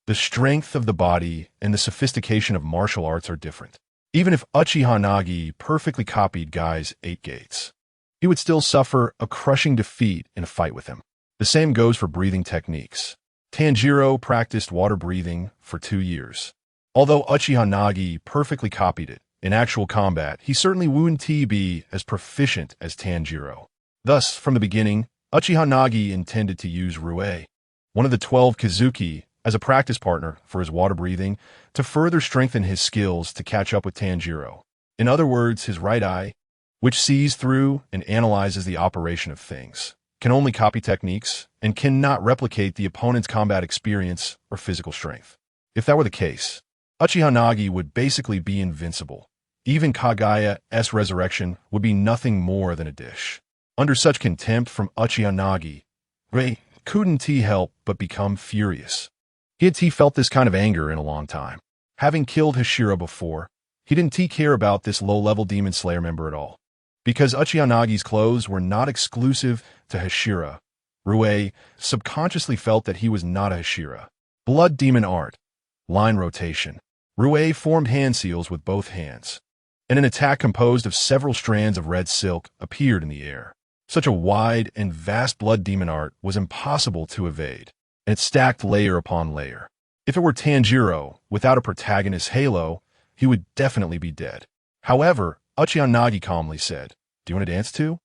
[SPEAKER 1] The strength of the body and the sophistication of martial arts are different. Even if Uchiha Nagi perfectly copied Guy's 8 gates, he would still suffer a crushing defeat in a fight with him. The same goes for breathing techniques. Tanjiro practiced water breathing for 2 years. Although Uchiha Nagi perfectly copied it, in actual combat, he certainly wouldn't be as proficient as Tanjiro. Thus, from the beginning, Uchiha Nagi intended to use Rue, one of the 12 Kazuki, as a practice partner for his water breathing to further strengthen his skills to catch up with Tanjiro. In other words, his right eye, which sees through and analyzes the operation of things, can only copy techniques and cannot replicate the opponent's combat experience or physical strength. If that were the case, Uchiha Nagi would basically be invincible. Even Kagaya's resurrection would be nothing more than a dish. Under such contempt from Uchiha Nagi, Rei couldn't help but become furious. He had felt this kind of anger in a long time. Having killed Hashira before, he didn't care about this low-level Demon Slayer member at all. Because Uchiha Nagi's clothes were not exclusive to Hashira, Rue subconsciously felt that he was not a Hashira. Blood Demon Art. Line rotation. Rue formed hand seals with both hands, and an attack composed of several strands of red silk appeared in the air. Such a wide and vast blood demon art was impossible to evade, and it stacked layer upon layer. If it were Tanjiro, without a protagonist halo, he would definitely be dead. However, Uchiha Nagi calmly said, "Do you want to dance too?"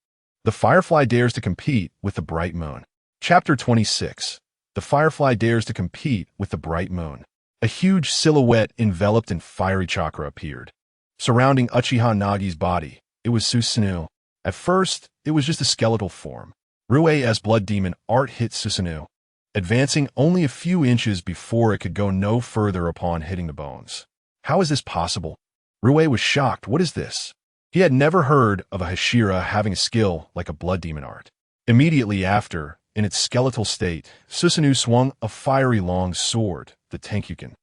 [SPEAKER 1] The Firefly dares to compete with the bright moon. Chapter 26. The Firefly dares to compete with the bright moon. A huge silhouette enveloped in fiery chakra appeared. Surrounding Uchiha Nagi's body, it was Susanoo. At first, it was just a skeletal form. Rue's blood demon art hit Susanoo, advancing only a few inches before it could go no further upon hitting the bones. How is this possible? Rue was shocked. What is this? He had never heard of a Hashira having a skill like a blood demon art. Immediately after, in its skeletal state, Susanoo swung a fiery long sword, the Tenkyuken,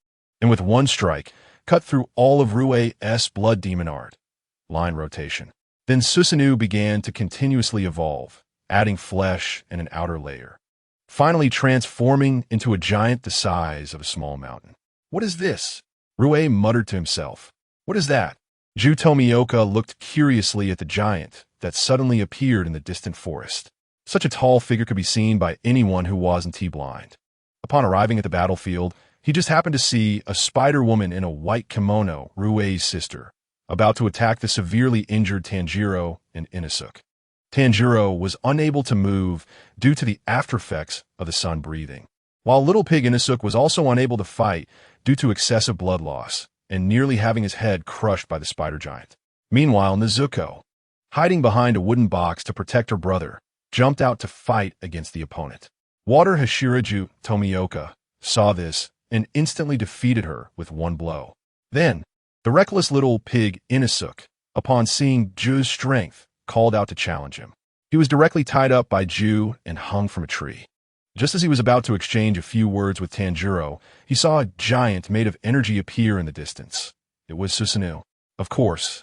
[SPEAKER 1] and with one strike, cut through all of Rue's blood demon art. Line rotation. Then Susanoo began to continuously evolve, adding flesh and an outer layer, finally transforming into a giant the size of a small mountain. What is this? Rue muttered to himself. What is that? Ju Tomioka looked curiously at the giant that suddenly appeared in the distant forest. Such a tall figure could be seen by anyone who wasn't blind. Upon arriving at the battlefield, he just happened to see a spider woman in a white kimono, Rue's sister, about to attack the severely injured Tanjiro and Inosuke. Tanjiro was unable to move due to the aftereffects of the sun breathing, while little pig Inosuke was also unable to fight due to excessive blood loss and nearly having his head crushed by the spider giant. Meanwhile, Nezuko, hiding behind a wooden box to protect her brother, jumped out to fight against the opponent. Water Hashiraju Tomioka saw this and instantly defeated her with one blow. Then, the reckless little pig Inosuke, upon seeing Ju's strength, called out to challenge him. He was directly tied up by Ju and hung from a tree. Just as he was about to exchange a few words with Tanjiro, he saw a giant made of energy appear in the distance. It was Susanoo. Of course,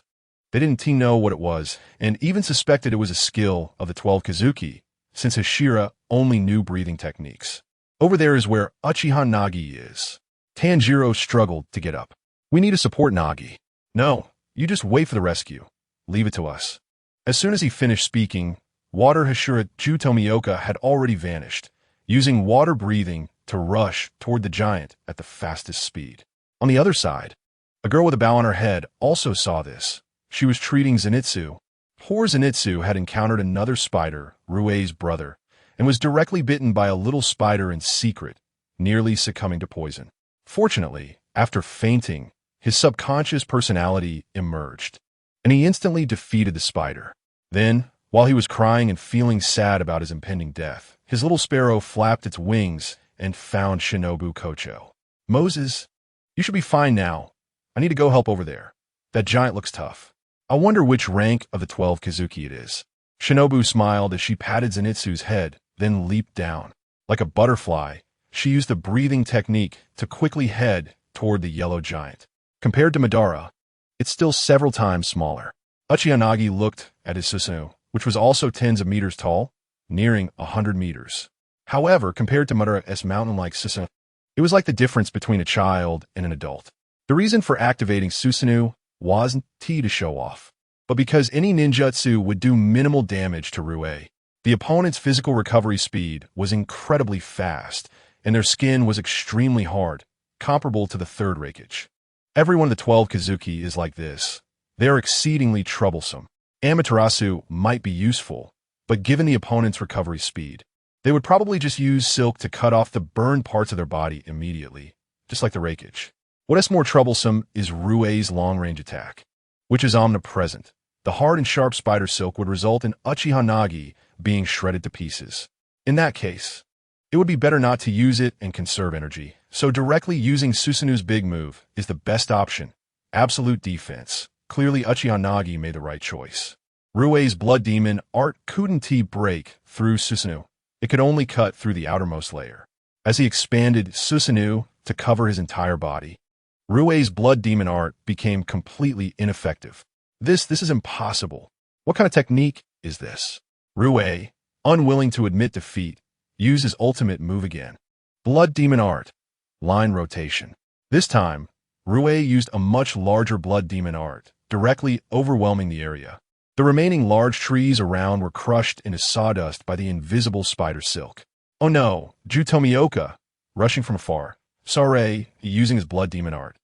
[SPEAKER 1] they didn't know what it was, and even suspected it was a skill of the 12 Kazuki, since Hashira only knew breathing techniques. Over there is where Uchiha Nagi is. Tanjiro struggled to get up. "We need to support Nagi." "No, you just wait for the rescue. Leave it to us." As soon as he finished speaking, Water Hashira Ju Tomioka had already vanished, using water breathing to rush toward the giant at the fastest speed. On the other side, a girl with a bow on her head also saw this. She was treating Zenitsu, Poor Zenitsu had encountered another spider, Ruei's brother, and was directly bitten by a little spider in secret, nearly succumbing to poison. Fortunately, after fainting, his subconscious personality emerged, and he instantly defeated the spider. Then, while he was crying and feeling sad about his impending death, his little sparrow flapped its wings and found Shinobu Kocho. Moses, you should be fine now. I need to go help over there. That giant looks tough. I wonder which rank of the 12 Kazuki it is. Shinobu smiled as she patted Zenitsu's head, then leaped down. Like a butterfly, she used the breathing technique to quickly head toward the yellow giant. Compared to Madara, it's still several times smaller. Uchiha Nagi looked at his Susanoo, which was also tens of meters tall, nearing 100 meters. However, compared to Madara's mountain-like Susanoo, it was like the difference between a child and an adult. The reason for activating Susanoo wasn't to show off, but because any ninjutsu would do minimal damage to Ruei. The opponent's physical recovery speed was incredibly fast, and their skin was extremely hard, comparable to the third Raikage. Every one of the 12 Kazuki is like this. They are exceedingly troublesome. Amaterasu might be useful, but given the opponent's recovery speed, they would probably just use silk to cut off the burned parts of their body immediately, just like the Raikage. What is more troublesome is Ruei's long-range attack, which is omnipresent. The hard and sharp spider silk would result in Uchiha Nagi being shredded to pieces. In that case, it would be better not to use it and conserve energy, so directly using Susanoo's big move is the best option. Absolute defense. Clearly Uchiha Nagi made the right choice. Ruei's blood demon art couldn't break through Susanoo. It could only cut through the outermost layer. As he expanded Susanoo to cover his entire body, Ruei's blood demon art became completely ineffective. This is impossible. What kind of technique is this? Ruei, unwilling to admit defeat, used his ultimate move again. Blood demon art. Line rotation. This time, Ruei used a much larger blood demon art, directly overwhelming the area. The remaining large trees around were crushed into sawdust by the invisible spider silk. Oh no, Tomioka, rushing from afar, saw Rei using his blood demon art.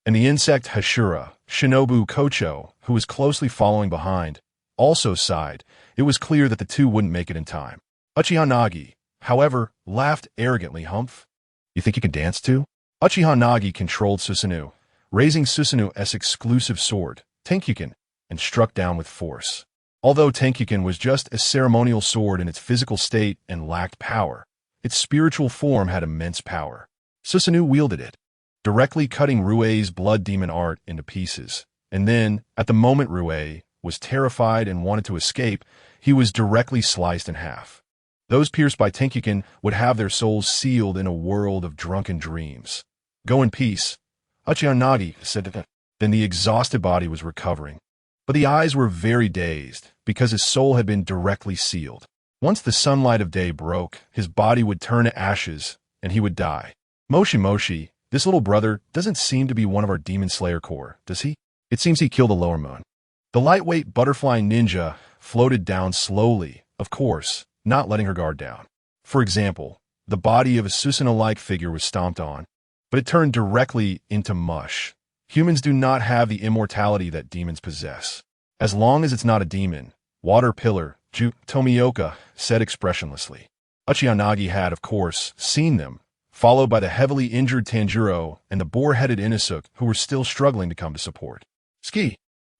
[SPEAKER 1] And the insect Hashira, Shinobu Kocho, who was closely following behind, also sighed. It was clear that the two wouldn't make it in time. Uchiha Nagi, however, laughed arrogantly. Humph? You think you can dance too? Uchiha Nagi controlled Susanoo, raising Susanoo's exclusive sword, Tenkyuken, and struck down with force. Although Tenkyuken was just a ceremonial sword in its physical state and lacked power, its spiritual form had immense power. Susanoo wielded it, directly cutting Ruei's blood demon art into pieces. And then, at the moment Ruei was terrified and wanted to escape, he was directly sliced in half. Those pierced by Tenkyuken would have their souls sealed in a world of drunken dreams. Go in peace, Uchiha Nagi said to them. Then the exhausted body was recovering, but the eyes were very dazed because his soul had been directly sealed. Once the sunlight of day broke, his body would turn to ashes and he would die. Moshi, this little brother doesn't seem to be one of our Demon Slayer Corps, does he? It seems he killed the lower moon. The lightweight butterfly ninja floated down slowly, of course, not letting her guard down. For example, the body of a Susanoo-like figure was stomped on, but it turned directly into mush. Humans do not have the immortality that demons possess. As long as it's not a demon, Water Pillar, Tomioka said expressionlessly. Uchiha Nagi had, of course, seen them, followed by the heavily injured Tanjiro and the boar-headed Inosuke, who were still struggling to come to support. Ski.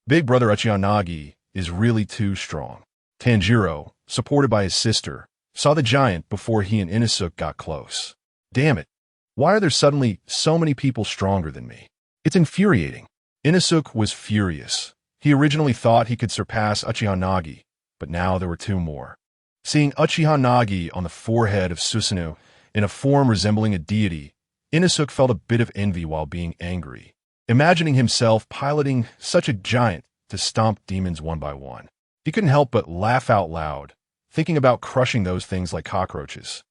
[SPEAKER 1] Big brother Uchiha Nagi is really too strong. Tanjiro, supported by his sister, saw the giant before he and Inosuke got close. Damn it. Why are there suddenly so many people stronger than me? It's infuriating. Inosuke was furious. He originally thought he could surpass Uchiha Nagi, but now there were two more. Seeing Uchiha Nagi on the forehead of Susanoo in a form resembling a deity, Inosuke felt a bit of envy while being angry, imagining himself piloting such a giant to stomp demons one by one. He couldn't help but laugh out loud, thinking about crushing those things like cockroaches.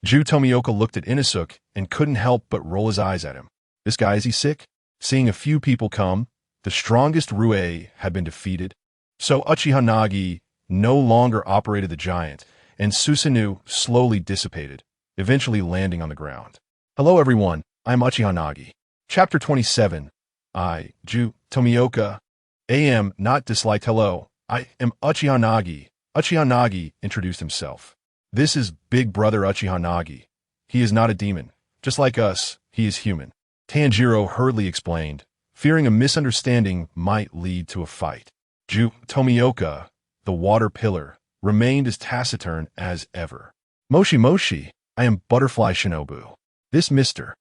[SPEAKER 1] Tomioka looked at Inosuke and couldn't help but roll his eyes at him. This guy, is he sick? Seeing a few people come, the strongest Ruei had been defeated, so Uchiha Nagi no longer operated the giant, and Susanoo slowly dissipated, eventually landing on the ground. Hello everyone, I'm Uchiha Nagi. Chapter 27. Tomioka. Not disliked. Hello, I am Uchiha Nagi. Uchiha Nagi introduced himself. This is Big Brother Uchiha Nagi. He is not a demon. Just like us, he is human. Tanjiro hurriedly explained, fearing a misunderstanding might lead to a fight. Tomioka, the water pillar, remained as taciturn as ever. Moshi Moshi, I am Butterfly Shinobu. This Mr.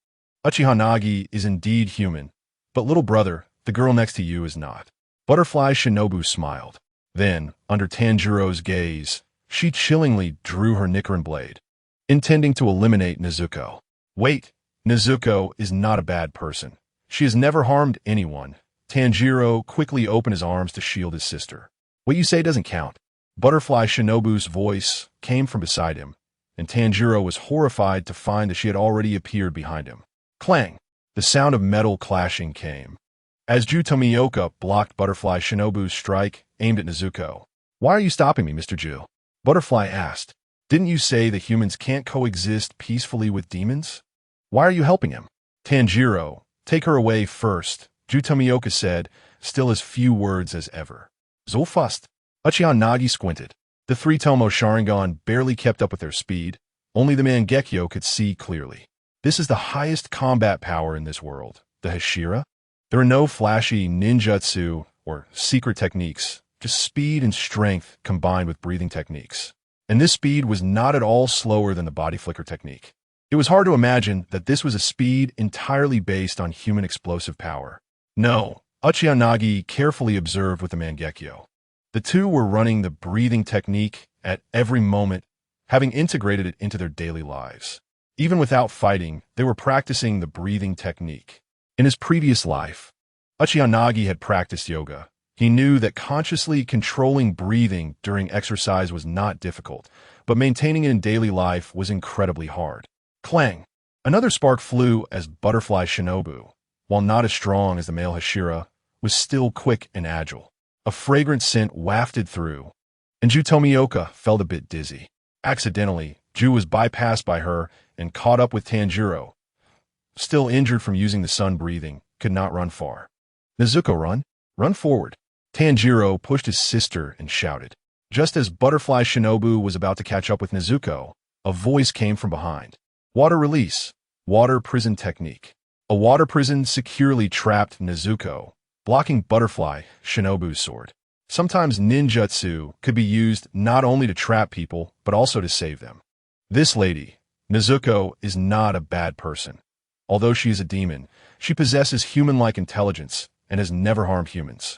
[SPEAKER 1] Uchiha Nagi is indeed human, but little brother, the girl next to you is not. Butterfly Shinobu smiled. Then, under Tanjiro's gaze, she chillingly drew her Nichiren blade, intending to eliminate Nezuko. Wait, Nezuko is not a bad person. She has never harmed anyone. Tanjiro quickly opened his arms to shield his sister. What you say doesn't count. Butterfly Shinobu's voice came from beside him, and Tanjiro was horrified to find that she had already appeared behind him. Clang! The sound of metal clashing came. As Tomioka blocked Butterfly Shinobu's strike aimed at Nezuko. Why are you stopping me, Mr. Ju? Butterfly asked. Didn't you say that humans can't coexist peacefully with demons? Why are you helping him? Tanjiro, take her away first, Tomioka said, still as few words as ever. So fast. Uchiha Nagi squinted. The three-tomo Sharingan barely kept up with their speed. Only the Mangekyō could see clearly. This is the highest combat power in this world, the Hashira. There are no flashy ninjutsu or secret techniques, just speed and strength combined with breathing techniques. And this speed was not at all slower than the body flicker technique. It was hard to imagine that this was a speed entirely based on human explosive power. No, Uchiha Nagi carefully observed with the Mangekyō. The two were running the breathing technique at every moment, having integrated it into their daily lives. Even without fighting, they were practicing the breathing technique. In his previous life, Uchiha Nagi had practiced yoga. He knew that consciously controlling breathing during exercise was not difficult, but maintaining it in daily life was incredibly hard. Clang! Another spark flew as Butterfly Shinobu, while not as strong as the male Hashira, was still quick and agile. A fragrant scent wafted through, and Tomioka felt a bit dizzy. Accidentally, Ju was bypassed by her and caught up with Tanjiro. Still injured from using the sun breathing, could not run far. Nezuko, run! Run forward! Tanjiro pushed his sister and shouted. Just as Butterfly Shinobu was about to catch up with Nezuko, a voice came from behind. Water release. Water prison technique. A water prison securely trapped Nezuko, blocking Butterfly Shinobu's sword. Sometimes ninjutsu could be used not only to trap people, but also to save them. This lady, Nezuko, is not a bad person. Although she is a demon, she possesses human-like intelligence and has never harmed humans.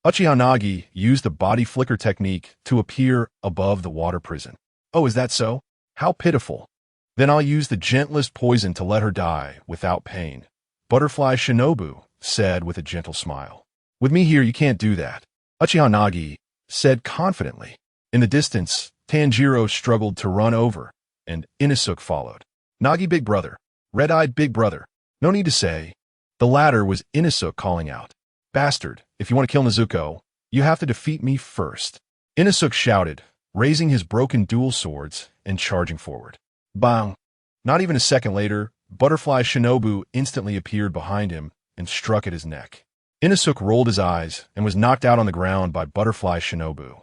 [SPEAKER 1] Uchiha Nagi used the body flicker technique to appear above the water prison. Oh, is that so? How pitiful. Then I'll use the gentlest poison to let her die without pain. Butterfly Shinobu said with a gentle smile. With me here, you can't do that, Uchiha Nagi said confidently. In the distance, Tanjiro struggled to run over, and Inosuke followed. Nagi, big brother. Red-eyed big brother. No need to say. The latter was Inosuke calling out. Bastard, if you want to kill Nezuko, you have to defeat me first. Inosuke shouted, raising his broken dual swords and charging forward. Bang! Not even a second later, Butterfly Shinobu instantly appeared behind him and struck at his neck. Inosuke rolled his eyes and was knocked out on the ground by Butterfly Shinobu.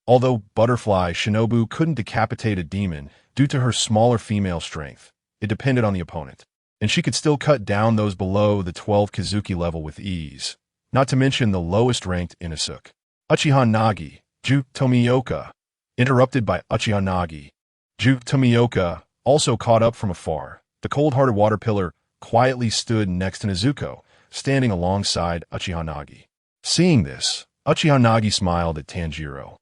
[SPEAKER 1] Although Butterfly Shinobu couldn't decapitate a demon due to her smaller female strength, it depended on the opponent, and she could still cut down those below the 12 Kizuki level with ease, not to mention the lowest-ranked Inosuke. Uchiha Nagi, Tomioka, interrupted by Uchiha Nagi. Tomioka also caught up from afar. The cold-hearted water pillar quietly stood next to Nezuko, standing alongside Uchiha Nagi. Seeing this, Uchiha Nagi smiled at Tanjiro.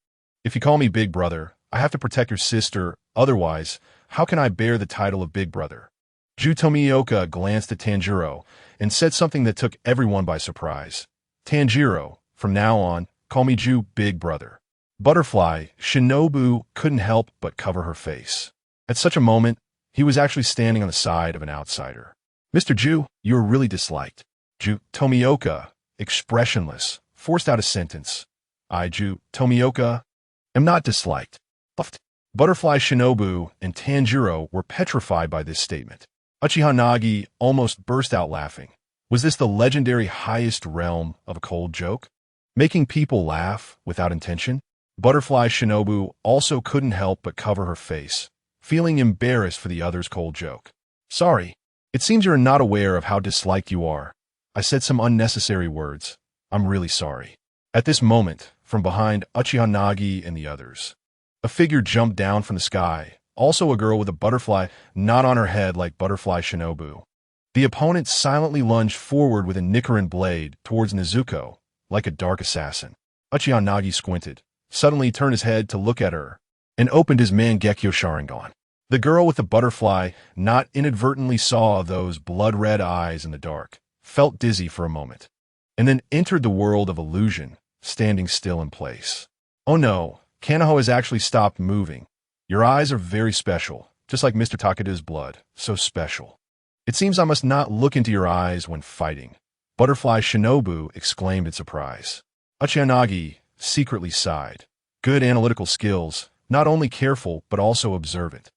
[SPEAKER 1] If you call me big brother, I have to protect your sister, otherwise, how can I bear the title of big brother? Tomioka glanced at Tanjiro and said something that took everyone by surprise. Tanjiro, from now on, call me big brother. Butterfly Shinobu couldn't help but cover her face. At such a moment, he was actually standing on the side of an outsider. Mr. Ju, you are really disliked. Tomioka, expressionless, forced out a sentence. I, Tomioka, am not disliked. Butterfly Shinobu and Tanjiro were petrified by this statement. Uchiha Nagi almost burst out laughing. Was this the legendary highest realm of a cold joke? making people laugh without intention. Butterfly Shinobu also couldn't help but cover her face, feeling embarrassed for the other's cold joke. Sorry, it seems you're not aware of how disliked you are. I said some unnecessary words. I'm really sorry. At this moment, from behind Uchiha Nagi and the others, a figure jumped down from the sky, also a girl with a butterfly not on her head like Butterfly Shinobu. The opponent silently lunged forward with a Nichiren blade towards Nezuko, like a dark assassin. Uchiha Nagi squinted, suddenly turned his head to look at her, and opened his Mangekyō Sharingan. The girl with the butterfly not inadvertently saw those blood-red eyes in the dark, felt dizzy for a moment, and then entered the world of illusion, standing still in place. Oh no, Kanoho has actually stopped moving. Your eyes are very special, just like Mr. Takeda's blood, so special. It seems I must not look into your eyes when fighting. Butterfly Shinobu exclaimed in surprise. Uchiha Nagi secretly sighed. Good analytical skills, not only careful but also observant.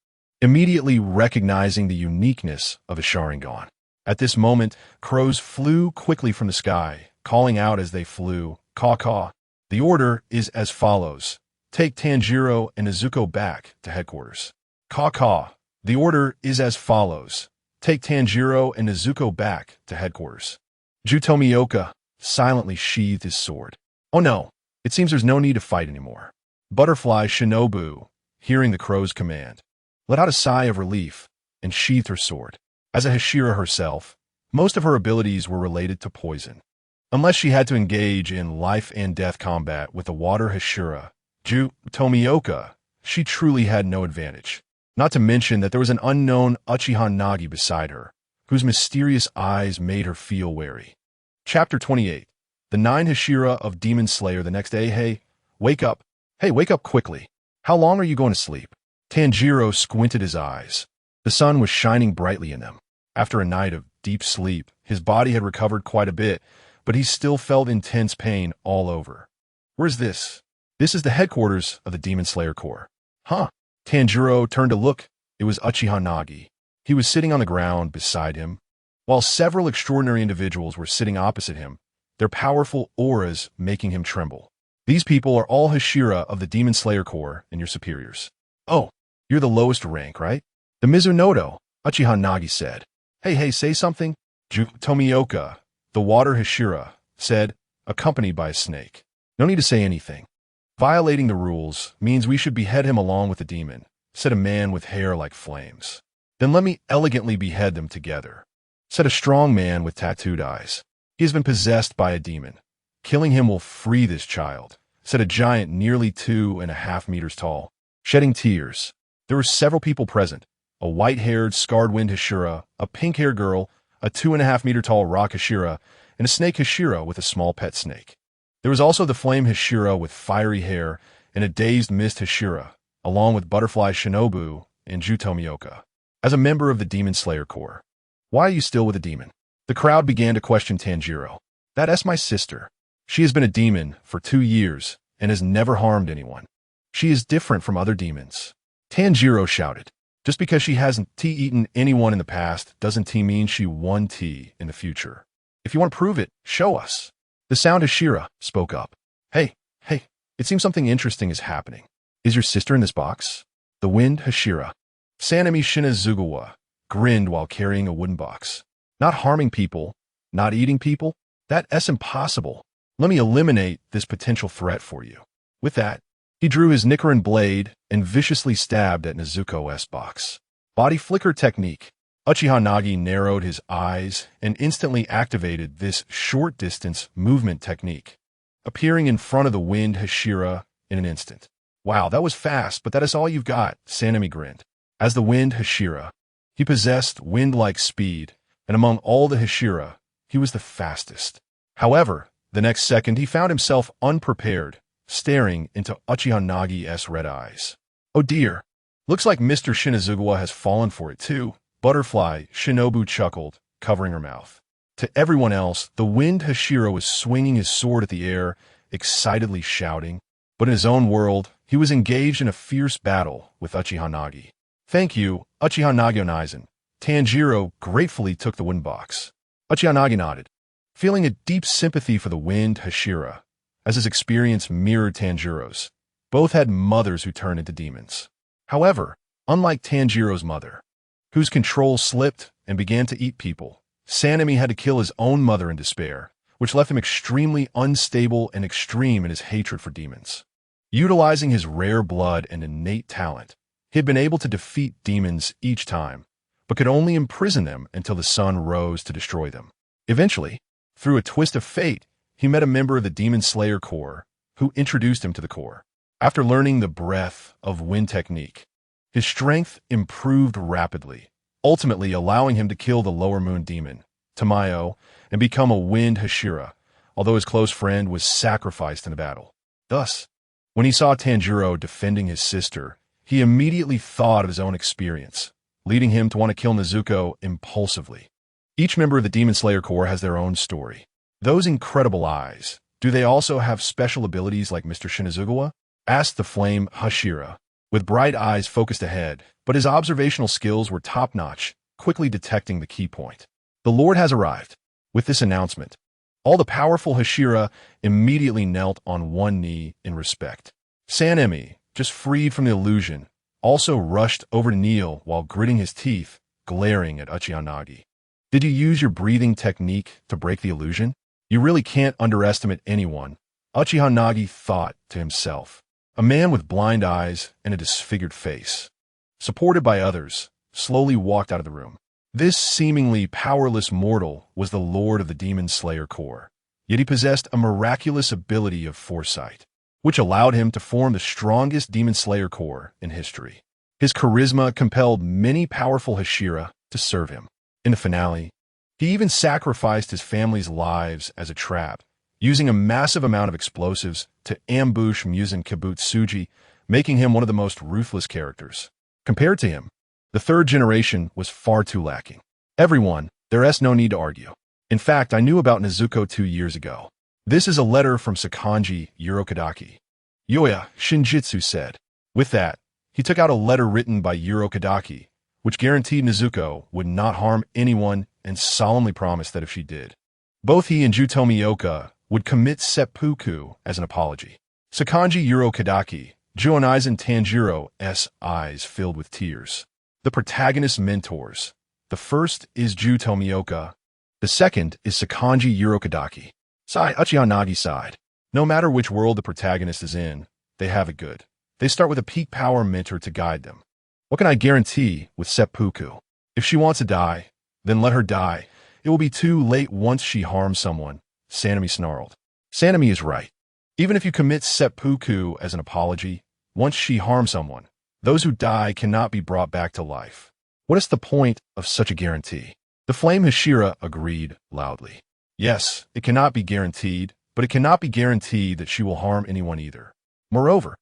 [SPEAKER 1] Immediately recognizing the uniqueness of a Sharingan. At this moment, crows flew quickly from the sky, calling out as they flew, caw-caw. The order is as follows. Take Tanjiro and Nezuko back to headquarters. Caw-caw. The order is as follows. Take Tanjiro and Nezuko back to headquarters. Tomioka silently sheathed his sword. Oh no, it seems there's no need to fight anymore. Butterfly Shinobu, hearing the crow's command, let out a sigh of relief and sheathed her sword. As a Hashira herself, most of her abilities were related to poison. Unless she had to engage in life-and-death combat with the water Hashira, Tomioka, she truly had no advantage. Not to mention that there was an unknown Uchiha Nagi beside her, whose mysterious eyes made her feel wary. Chapter 28. The 9 Hashira of Demon Slayer the next day. Hey, wake up. Hey, wake up quickly. How long are you going to sleep? Tanjiro squinted his eyes. The sun was shining brightly in them. After a night of deep sleep, his body had recovered quite a bit, but he still felt intense pain all over. Where's this? This is the headquarters of the Demon Slayer Corps. Huh? Tanjiro turned to look. It was Uchiha Nagi. He was sitting on the ground beside him, while several extraordinary individuals were sitting opposite him, their powerful auras making him tremble. These people are all Hashira of the Demon Slayer Corps and your superiors. Oh, you're the lowest rank, right? The Mizunoto, Uchiha Nagi said. Hey, say something. Tomioka, the water Hashira, said, accompanied by a snake. No need to say anything. Violating the rules means we should behead him along with the demon, said a man with hair like flames. Then let me elegantly behead them together, said a strong man with tattooed eyes. He has been possessed by a demon. Killing him will free this child, said a giant nearly 2.5 meters tall, shedding tears. There were several people present, a white-haired, scarred-wind Hashira, a pink-haired girl, a 2.5-meter tall rock Hashira, and a snake Hashira with a small pet snake. There was also the flame Hashira with fiery hair and a dazed mist Hashira, along with Butterfly Shinobu and Tomioka. As a member of the Demon Slayer Corps, why are you still with a demon? The crowd began to question Tanjiro. That's my sister. She has been a demon for 2 years and has never harmed anyone. She is different from other demons. Tanjiro shouted. Just because she hasn't eaten anyone in the past doesn't mean she won't in the future. If you want to prove it, show us. The sound Hashira spoke up. Hey, it seems something interesting is happening. Is your sister in this box? The wind Hashira. Sanemi Shinazugawa grinned while carrying a wooden box. Not harming people, not eating people? That's impossible. Let me eliminate this potential threat for you. With that, he drew his Nichiren blade and viciously stabbed at Nezuko's box. Body flicker technique. Uchiha Nagi narrowed his eyes and instantly activated this short-distance movement technique, appearing in front of the wind Hashira in an instant. Wow, that was fast, but that is all you've got, Sanemi grinned. As the wind Hashira, he possessed wind-like speed, and among all the Hashira, he was the fastest. However, the next second he found himself unprepared, staring into Uchiha Nagi's red eyes. Oh dear, looks like Mr. Shinazugawa has fallen for it too. Butterfly Shinobu chuckled, covering her mouth. To everyone else, the wind Hashira was swinging his sword at the air, excitedly shouting. But in his own world, he was engaged in a fierce battle with Uchiha Nagi. Thank you, Uchiha Nagi-Onaizen. Tanjiro gratefully took the wind box. Uchiha Nagi nodded. Feeling a deep sympathy for the wind Hashira, as his experience mirrored Tanjiro's. Both had mothers who turned into demons. However, unlike Tanjiro's mother, whose control slipped and began to eat people, Sanemi had to kill his own mother in despair, which left him extremely unstable and extreme in his hatred for demons. Utilizing his rare blood and innate talent, he had been able to defeat demons each time, but could only imprison them until the sun rose to destroy them. Eventually, through a twist of fate, he met a member of the Demon Slayer Corps who introduced him to the Corps. After learning the breath of wind technique, his strength improved rapidly, ultimately allowing him to kill the lower moon demon, Tamayo, and become a wind Hashira, although his close friend was sacrificed in the battle. Thus, when he saw Tanjiro defending his sister, he immediately thought of his own experience, leading him to want to kill Nezuko impulsively. Each member of the Demon Slayer Corps has their own story. Those incredible eyes, do they also have special abilities like Mr. Shinazugawa? Asked the flame Hashira, with bright eyes focused ahead, but his observational skills were top-notch, quickly detecting the key point. The Lord has arrived. With this announcement, all the powerful Hashira immediately knelt on one knee in respect. Sanemi, just freed from the illusion, also rushed over to kneel while gritting his teeth, glaring at Uchiha Nagi. Did you use your breathing technique to break the illusion? You really can't underestimate anyone, Uchiha Nagi thought to himself. A man with blind eyes and a disfigured face, supported by others, slowly walked out of the room. This seemingly powerless mortal was the Lord of the Demon Slayer Corps, yet he possessed a miraculous ability of foresight, which allowed him to form the strongest Demon Slayer Corps in history. His charisma compelled many powerful Hashira to serve him. In the finale, he even sacrificed his family's lives as a trap, using a massive amount of explosives to ambush Muzan Kibutsuji, making him one of the most ruthless characters. Compared to him, the third generation was far too lacking. Everyone, there's no need to argue. In fact, I knew about Nezuko 2 years ago. This is a letter from Sakanji Urokadaki. Yoya Shinjitsu said. With that, he took out a letter written by Urokadaki, which guaranteed Nezuko would not harm anyone and solemnly promised that if she did, both he and Jutomioka would commit seppuku as an apology. Sakanji Urokadaki, Juonaizen Tanjiro's eyes filled with tears. The protagonist's mentors. The first is Jutomioka. The second is Sakanji Urokadaki. Uchiha Nagi sighed. No matter which world the protagonist is in, they have it good. They start with a peak power mentor to guide them. What can I guarantee with seppuku? If she wants to die, then let her die. It will be too late once she harms someone, Sanemi snarled. Sanemi is right. Even if you commit seppuku as an apology, once she harms someone, those who die cannot be brought back to life. What is the point of such a guarantee? The flame Hashira agreed loudly. Yes, it cannot be guaranteed, but it cannot be guaranteed that she will harm anyone either. Moreover,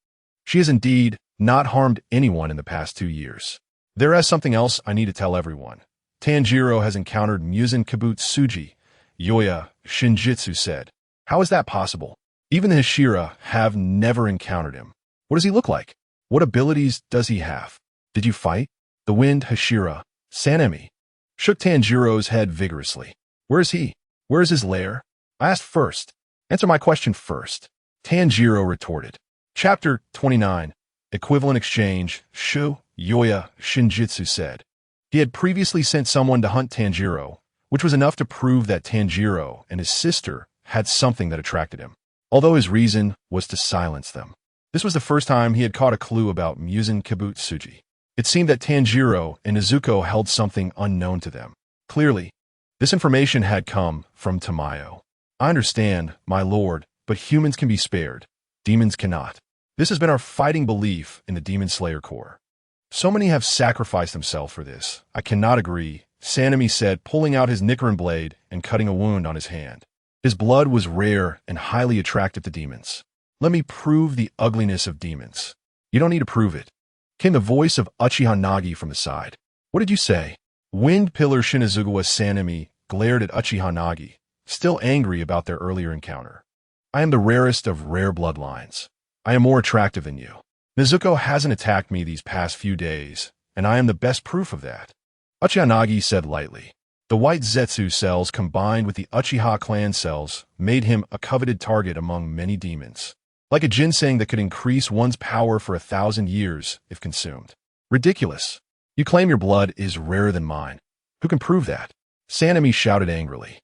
[SPEAKER 1] she has indeed not harmed anyone in the past 2 years. There is something else I need to tell everyone. Tanjiro has encountered Muzan Kibutsuji, Yoya Shinjitsu said. How is that possible? Even the Hashira have never encountered him. What does he look like? What abilities does he have? Did you fight? The wind Hashira, Sanemi, shook Tanjiro's head vigorously. Where is he? Where is his lair? I asked first. Answer my question first. Tanjiro retorted. Chapter 29. Equivalent Exchange, Shu, Yoya Shinjitsu said. He had previously sent someone to hunt Tanjiro, which was enough to prove that Tanjiro and his sister had something that attracted him, although his reason was to silence them. This was the first time he had caught a clue about Muzan Kibutsuji. It seemed that Tanjiro and Nezuko held something unknown to them. Clearly, this information had come from Tamayo. I understand, my lord, but humans can be spared. Demons cannot. This has been our fighting belief in the Demon Slayer Corps. So many have sacrificed themselves for this. I cannot agree, Sanemi said, pulling out his Nichiren blade and cutting a wound on his hand. His blood was rare and highly attractive to demons. Let me prove the ugliness of demons. You don't need to prove it. Came the voice of Uchiha Nagi from the side. What did you say? Wind Pillar Shinazugawa Sanemi glared at Uchiha Nagi, still angry about their earlier encounter. I am the rarest of rare bloodlines. I am more attractive than you. Nezuko hasn't attacked me these past few days, and I am the best proof of that. Uchiha Nagi said lightly. The white Zetsu cells combined with the Uchiha clan cells made him a coveted target among many demons. Like a ginseng that could increase one's power for 1,000 years if consumed. Ridiculous. You claim your blood is rarer than mine. Who can prove that? Sanemi shouted angrily.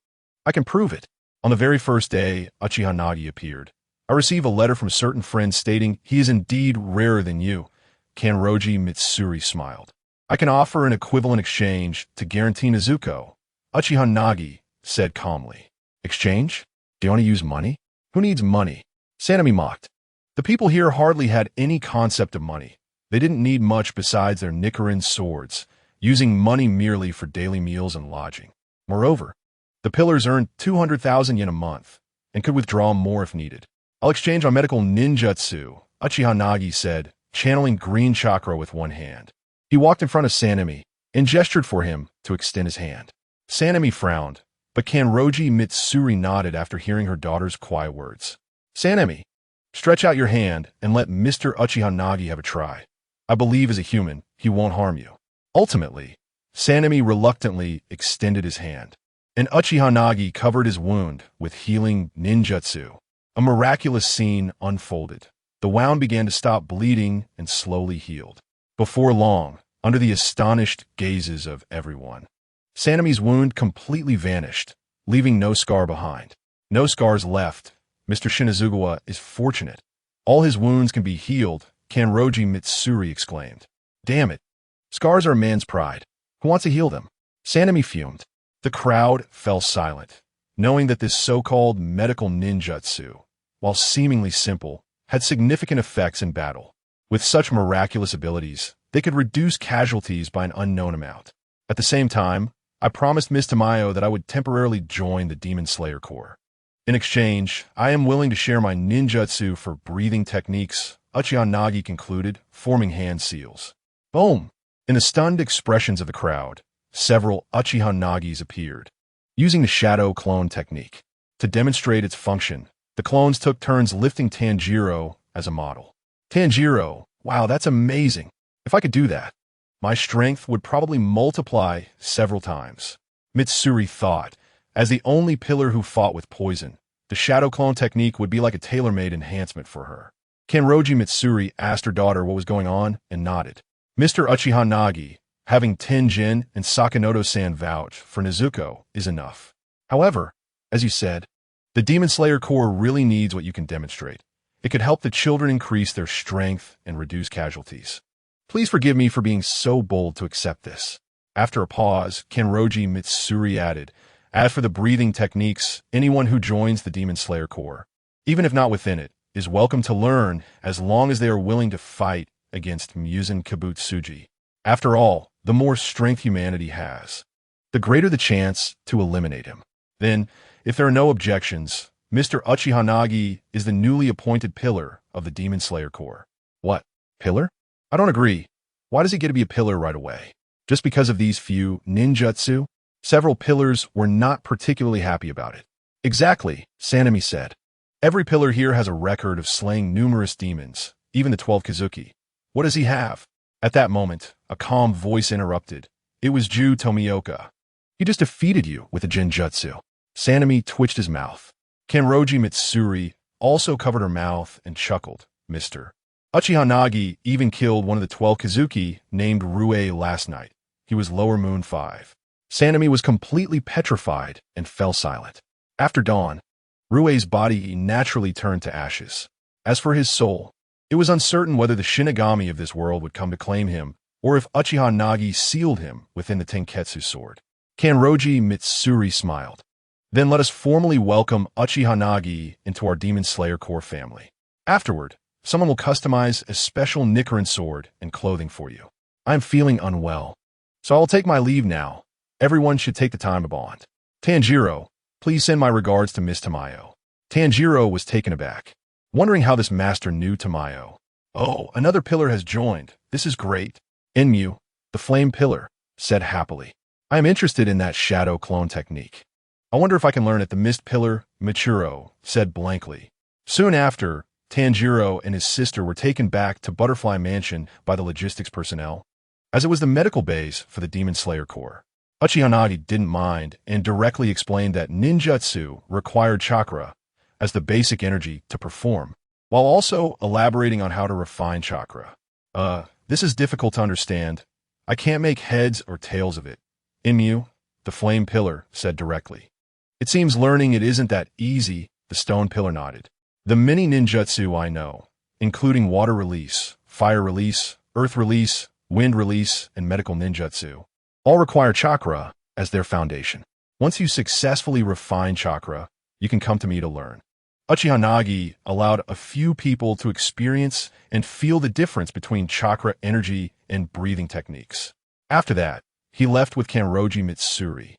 [SPEAKER 1] I can prove it. On the very first day, Uchiha Nagi appeared. I receive a letter from certain friends stating he is indeed rarer than you. Kanroji Mitsuri smiled. I can offer an equivalent exchange to guarantee Nezuko. Uchiha Nagi said calmly. Exchange? Do you want to use money? Who needs money? Sanemi mocked. The people here hardly had any concept of money. They didn't need much besides their Nichiren swords, using money merely for daily meals and lodging. Moreover, the pillars earned 200,000 yen a month and could withdraw more if needed. I'll exchange on medical ninjutsu, Uchiha Nagi said, channeling green chakra with one hand. He walked in front of Sanemi and gestured for him to extend his hand. Sanemi frowned, but Kanroji Mitsuri nodded after hearing her daughter's quiet words. Sanemi, stretch out your hand and let Mr. Uchiha Nagi have a try. I believe as a human, he won't harm you. Ultimately, Sanemi reluctantly extended his hand, and Uchiha Nagi covered his wound with healing ninjutsu. A miraculous scene unfolded. The wound began to stop bleeding and slowly healed. Before long, under the astonished gazes of everyone, Sanemi's wound completely vanished, leaving no scar behind. No scars left. Mr. Shinazugawa is fortunate. All his wounds can be healed, Kanroji Mitsuri exclaimed. Damn it. Scars are a man's pride. Who wants to heal them? Sanemi fumed. The crowd fell silent, knowing that this so-called medical ninjutsu, while seemingly simple, had significant effects in battle. With such miraculous abilities, they could reduce casualties by an unknown amount. At the same time, I promised Ms. Tamayo that I would temporarily join the Demon Slayer Corps. In exchange, I am willing to share my ninjutsu for breathing techniques, Uchiha Nagi concluded, forming hand seals. Boom! In the stunned expressions of the crowd, several Uchiha Nagis appeared, using the shadow clone technique. To demonstrate its function, the clones took turns lifting Tanjiro as a model. Tanjiro, wow, that's amazing. If I could do that, my strength would probably multiply several times. Mitsuri thought, as the only pillar who fought with poison, the shadow clone technique would be like a tailor-made enhancement for her. Kanroji Mitsuri asked her daughter what was going on and nodded. Mr. Uchiha Nagi, having Tenjin and Sakanoto-san vouch for Nezuko is enough. However, as you said, the Demon Slayer Corps really needs what you can demonstrate. It could help the children increase their strength and reduce casualties. Please forgive me for being so bold to accept this. After a pause, Kanroji Mitsuri added, as for the breathing techniques, anyone who joins the Demon Slayer Corps, even if not within it, is welcome to learn as long as they are willing to fight against Muzan Kabutsuji. After all, the more strength humanity has, the greater the chance to eliminate him. Then, if there are no objections, Mr. Uchiha Nagi is the newly appointed pillar of the Demon Slayer Corps. What? Pillar? I don't agree. Why does he get to be a pillar right away? Just because of these few ninjutsu? Several pillars were not particularly happy about it. Exactly, Sanemi said. Every pillar here has a record of slaying numerous demons, even the 12 Kazuki. What does he have? At that moment, a calm voice interrupted. It was Ju Tomioka. He just defeated you with a genjutsu. Sanemi twitched his mouth. Kanroji Mitsuri also covered her mouth and chuckled. Mr. Uchiha Nagi even killed one of the 12 Kazuki named Rue last night. He was Lower Moon 5. Sanemi was completely petrified and fell silent. After dawn, Rue's body naturally turned to ashes. As for his soul, it was uncertain whether the Shinigami of this world would come to claim him, or if Uchiha Nagi sealed him within the Tenketsu sword. Kanroji Mitsuri smiled. Then let us formally welcome Uchiha Nagi into our Demon Slayer Corps family. Afterward, someone will customize a special Nichiren sword and clothing for you. I am feeling unwell, so I'll take my leave now. Everyone should take the time to bond. Tanjiro, please send my regards to Miss Tamayo. Tanjiro was taken aback, wondering how this master knew Tamayo. Oh, another pillar has joined. This is great. Enmu, the flame pillar, said happily. I am interested in that shadow clone technique. I wonder if I can learn it. The mist pillar, Michiro, said blankly. Soon after, Tanjiro and his sister were taken back to Butterfly Mansion by the logistics personnel, as it was the medical base for the Demon Slayer Corps. Uchiha Nagi didn't mind and directly explained that ninjutsu required chakra as the basic energy to perform, while also elaborating on how to refine chakra. This is difficult to understand. I can't make heads or tails of it. Inmyu, the flame pillar, said directly. It seems learning it isn't that easy, the stone pillar nodded. The many ninjutsu I know, including water release, fire release, earth release, wind release, and medical ninjutsu, all require chakra as their foundation. Once you successfully refine chakra, you can come to me to learn. Uchiha Nagi allowed a few people to experience and feel the difference between chakra energy and breathing techniques. After that, he left with Kanroji Mitsuri,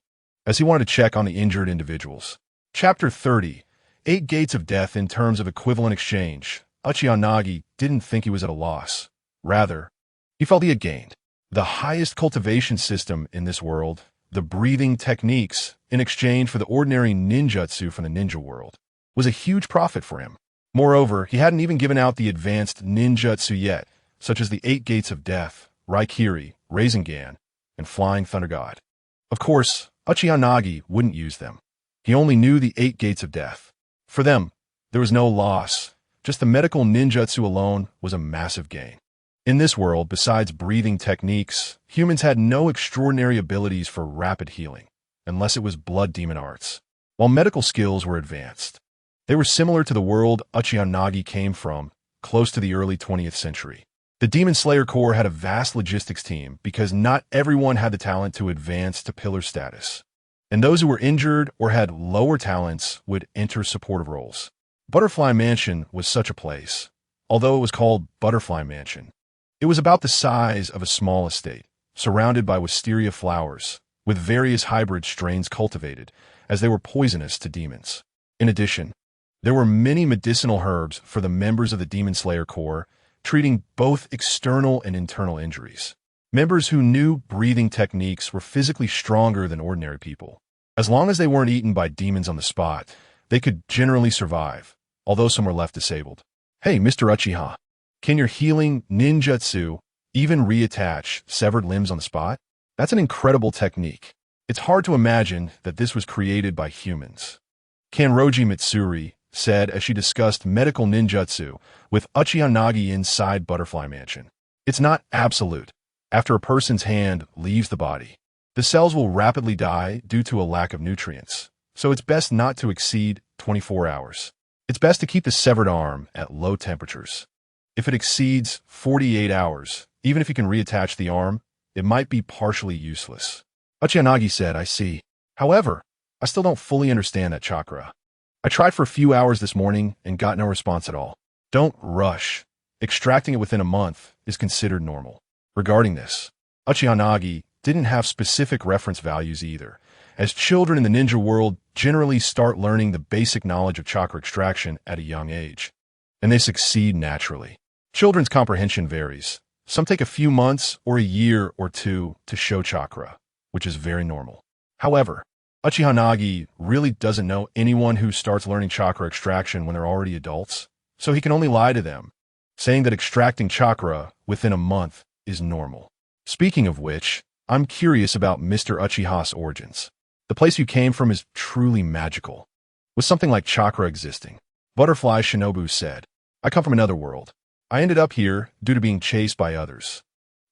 [SPEAKER 1] as he wanted to check on the injured individuals. Chapter 30, 8 Gates of Death in terms of equivalent exchange. Uchiha Nagi didn't think he was at a loss. Rather, he felt he had gained the highest cultivation system in this world, the breathing techniques, in exchange for the ordinary ninjutsu from the ninja world, was a huge profit for him. Moreover, he hadn't even given out the advanced ninjutsu yet, such as the 8 Gates of Death, Raikiri, Rasengan, and Flying Thunder God. Of course, Uchiha Nagi wouldn't use them. He only knew the 8 Gates of Death. For them, there was no loss. Just the medical ninjutsu alone was a massive gain. In this world, besides breathing techniques, humans had no extraordinary abilities for rapid healing, unless it was blood demon arts, while medical skills were advanced. They were similar to the world Uchiha Nagi came from, close to the early 20th century. The Demon Slayer Corps had a vast logistics team because not everyone had the talent to advance to pillar status, and those who were injured or had lower talents would enter supportive roles. Butterfly Mansion was such a place, although it was called Butterfly Mansion. It was about the size of a small estate, surrounded by wisteria flowers, with various hybrid strains cultivated, as they were poisonous to demons. In addition, there were many medicinal herbs for the members of the Demon Slayer Corps, treating both external and internal injuries. Members who knew breathing techniques were physically stronger than ordinary people. As long as they weren't eaten by demons on the spot, they could generally survive, although some were left disabled. Hey, Mr. Uchiha, can your healing ninjutsu even reattach severed limbs on the spot? That's an incredible technique. It's hard to imagine that this was created by humans. Kanroji Mitsuri said as she discussed medical ninjutsu with Uchiha Nagi inside Butterfly Mansion. It's not absolute. After a person's hand leaves the body, the cells will rapidly die due to a lack of nutrients, so it's best not to exceed 24 hours. It's best to keep the severed arm at low temperatures. If it exceeds 48 hours, even if you can reattach the arm, it might be partially useless. Uchiha Nagi said, I see. However, I still don't fully understand that chakra. I tried for a few hours this morning and got no response at all. Don't rush. Extracting it within a month is considered normal. Regarding this, Uchiha Nagi didn't have specific reference values either, as children in the ninja world generally start learning the basic knowledge of chakra extraction at a young age, and they succeed naturally. Children's comprehension varies. Some take a few months or a year or two to show chakra, which is very normal. However, Uchiha Nagi really doesn't know anyone who starts learning chakra extraction when they're already adults, so he can only lie to them, saying that extracting chakra within a month is normal. Speaking of which, I'm curious about Mr. Uchiha's origins. The place you came from is truly magical. Was something like chakra existing? Butterfly Shinobu said, I come from another world. I ended up here due to being chased by others.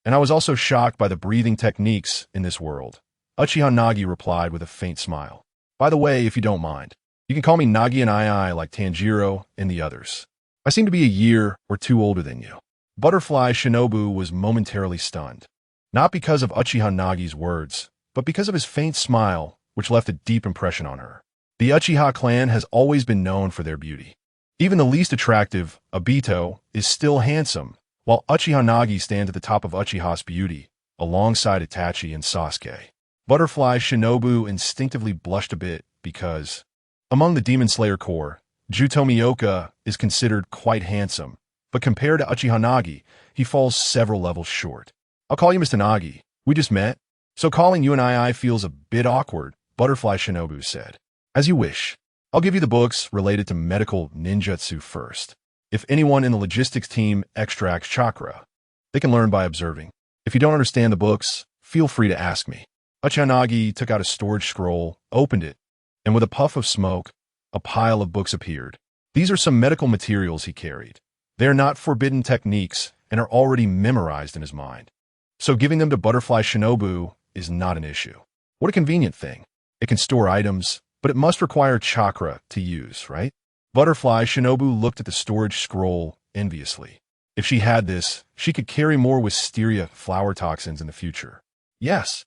[SPEAKER 1] And I was also shocked by the breathing techniques in this world. Uchiha Nagi replied with a faint smile. By the way, if you don't mind, you can call me Nagi and Ai like Tanjiro and the others. I seem to be a year or two older than you. Butterfly Shinobu was momentarily stunned. Not because of Uchiha Nagi's words, but because of his faint smile, which left a deep impression on her. The Uchiha clan has always been known for their beauty. Even the least attractive, Obito, is still handsome, while Uchiha Nagi stands at the top of Uchiha's beauty, alongside Itachi and Sasuke. Butterfly Shinobu instinctively blushed a bit because, among the Demon Slayer Corps, Jutomioka is considered quite handsome, but compared to Uchiha Nagi, he falls several levels short. I'll call you Mr. Nagi. We just met, so calling you and I feels a bit awkward, Butterfly Shinobu said. As you wish. I'll give you the books related to medical ninjutsu first. If anyone in the logistics team extracts chakra, they can learn by observing. If you don't understand the books, feel free to ask me. Uchiha Nagi took out a storage scroll, opened it, and with a puff of smoke, a pile of books appeared. These are some medical materials he carried. They are not forbidden techniques and are already memorized in his mind. So giving them to Butterfly Shinobu is not an issue. What a convenient thing. It can store items, but it must require chakra to use, right? Butterfly Shinobu looked at the storage scroll enviously. If she had this, she could carry more wisteria flower toxins in the future. Yes,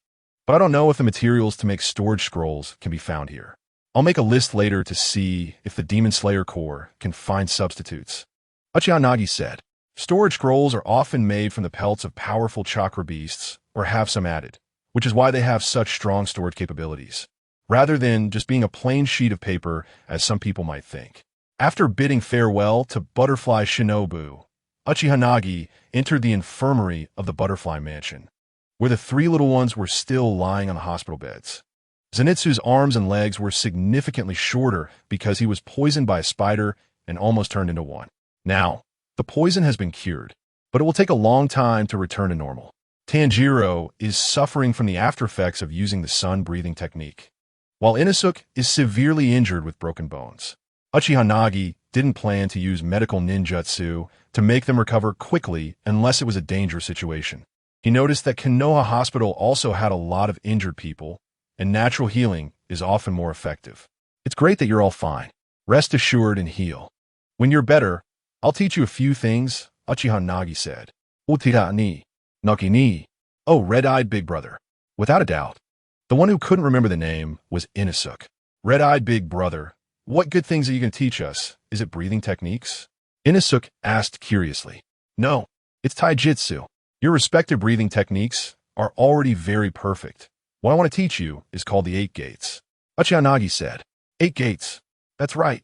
[SPEAKER 1] but I don't know if the materials to make storage scrolls can be found here. I'll make a list later to see if the Demon Slayer Corps can find substitutes. Uchiha Nagi said, storage scrolls are often made from the pelts of powerful chakra beasts or have some added, which is why they have such strong storage capabilities, rather than just being a plain sheet of paper as some people might think. After bidding farewell to Butterfly Shinobu, Uchiha Nagi entered the infirmary of the Butterfly Mansion, where the three little ones were still lying on the hospital beds. Zenitsu's arms and legs were significantly shorter because he was poisoned by a spider and almost turned into one. Now, the poison has been cured, but it will take a long time to return to normal. Tanjiro is suffering from the after effects of using the sun-breathing technique, while Inosuke is severely injured with broken bones. Uchiha Nagi didn't plan to use medical ninjutsu to make them recover quickly unless it was a dangerous situation. He noticed that Konoha Hospital also had a lot of injured people, and natural healing is often more effective. It's great that you're all fine. Rest assured and heal. When you're better, I'll teach you a few things, Uchiha Nagi said. Uchiha ni, Naki ni. Oh, red-eyed big brother. Without a doubt. The one who couldn't remember the name was Inosuke. Red-eyed big brother, what good things are you going to teach us? Is it breathing techniques? Inosuke asked curiously. No, it's taijutsu. Your respective breathing techniques are already very perfect. What I want to teach you is called the 8 gates. Uchiha Nagi said. 8 gates. That's right.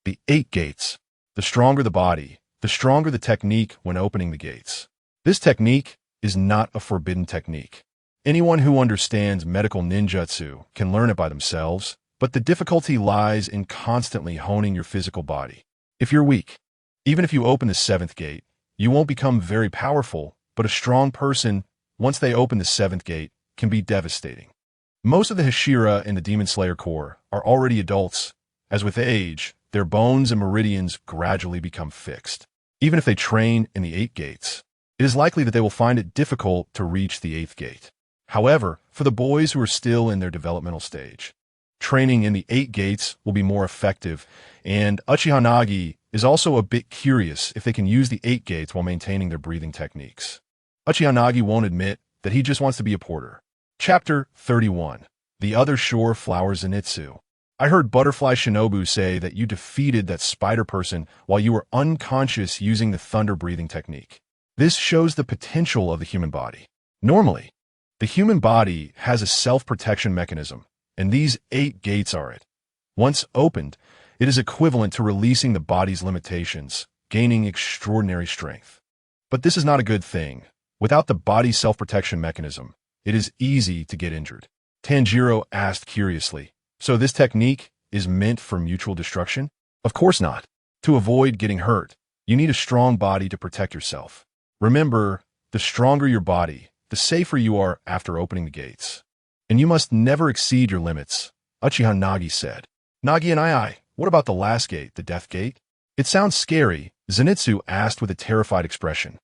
[SPEAKER 1] The 8 gates. The stronger the body, the stronger the technique when opening the gates. This technique is not a forbidden technique. Anyone who understands medical ninjutsu can learn it by themselves, but the difficulty lies in constantly honing your physical body. If you're weak, even if you open the 7th gate, you won't become very powerful, but a strong person, once they open the 7th gate, can be devastating. Most of the Hashira in the Demon Slayer Corps are already adults, as with age, their bones and meridians gradually become fixed. Even if they train in the 8 gates, it is likely that they will find it difficult to reach the 8th gate. However, for the boys who are still in their developmental stage, training in the 8 gates will be more effective, and Uchiha Nagi is also a bit curious if they can use the 8 gates while maintaining their breathing techniques. Uchiha Nagi won't admit that he just wants to be a porter. Chapter 31. The Other Shore Flower Zenitsu. I heard Butterfly Shinobu say that you defeated that spider person while you were unconscious using the thunder breathing technique. This shows the potential of the human body. Normally, the human body has a self-protection mechanism, and these 8 gates are it. Once opened, it is equivalent to releasing the body's limitations, gaining extraordinary strength. But this is not a good thing. Without the body's self-protection mechanism, it is easy to get injured. Tanjiro asked curiously, so this technique is meant for mutual destruction? Of course not. To avoid getting hurt, you need a strong body to protect yourself. Remember, the stronger your body, the safer you are after opening the gates. And you must never exceed your limits, Uchiha Nagi said. Nagi and I, what about the last gate, the death gate? It sounds scary, Zenitsu asked with a terrified expression.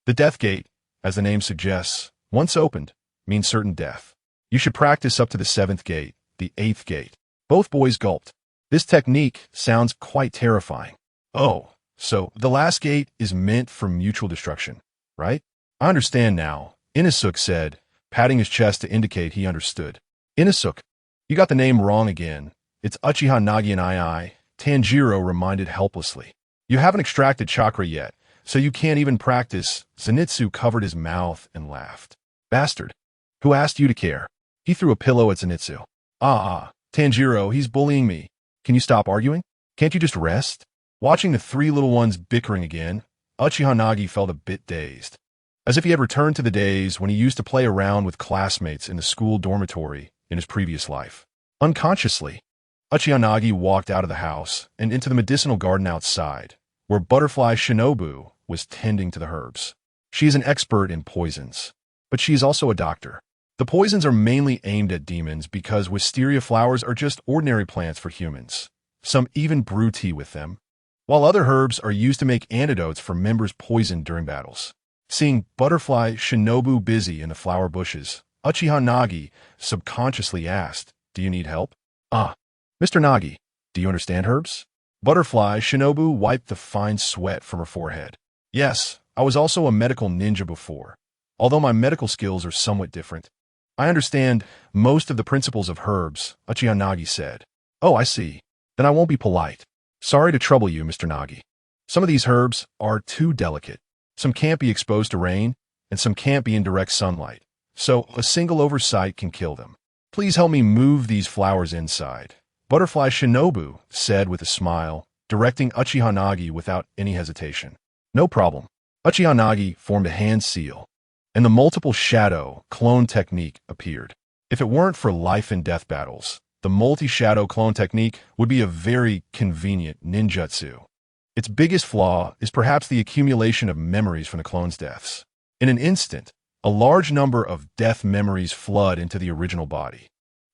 [SPEAKER 1] The death gate, as the name suggests, once opened, means certain death. You should practice up to the 7th gate, the 8th gate. Both boys gulped. This technique sounds quite terrifying. Oh, so the last gate is meant for mutual destruction, right? I understand now, Inosuke said, patting his chest to indicate he understood. Inosuke, you got the name wrong again. It's Uchiha Nagi and I, Tanjiro reminded helplessly. You haven't extracted chakra yet, so you can't even practice. Zenitsu covered his mouth and laughed. Bastard. Who asked you to care? He threw a pillow at Zenitsu. Tanjiro, he's bullying me. Can you stop arguing? Can't you just rest? Watching the 3 little ones bickering again, Uchiha Nagi felt a bit dazed, as if he had returned to the days when he used to play around with classmates in the school dormitory in his previous life. Unconsciously, Uchiha Nagi walked out of the house and into the medicinal garden outside, where Butterfly Shinobu was tending to the herbs. She is an expert in poisons, but she is also a doctor. The poisons are mainly aimed at demons because wisteria flowers are just ordinary plants for humans. Some even brew tea with them, while other herbs are used to make antidotes for members poisoned during battles. Seeing butterfly Shinobu busy in the flower bushes, Uchiha Nagi subconsciously asked, "Do you need help?" Mr. Nagi, do you understand herbs?" Butterfly Shinobu wiped the fine sweat from her forehead. "Yes, I was also a medical ninja before, although my medical skills are somewhat different. I understand most of the principles of herbs," Uchiha Nagi said. "Oh, I see. Then I won't be polite. Sorry to trouble you, Mr. Nagi. Some of these herbs are too delicate. Some can't be exposed to rain, and some can't be in direct sunlight. So a single oversight can kill them. Please help me move these flowers inside," Butterfly Shinobu said with a smile, directing Uchiha Nagi without any hesitation. "No problem." Uchiha Nagi formed a hand seal, and the multiple shadow clone technique appeared. If it weren't for life and death battles, the multi-shadow clone technique would be a very convenient ninjutsu. Its biggest flaw is perhaps the accumulation of memories from the clone's deaths. In an instant, a large number of death memories flood into the original body,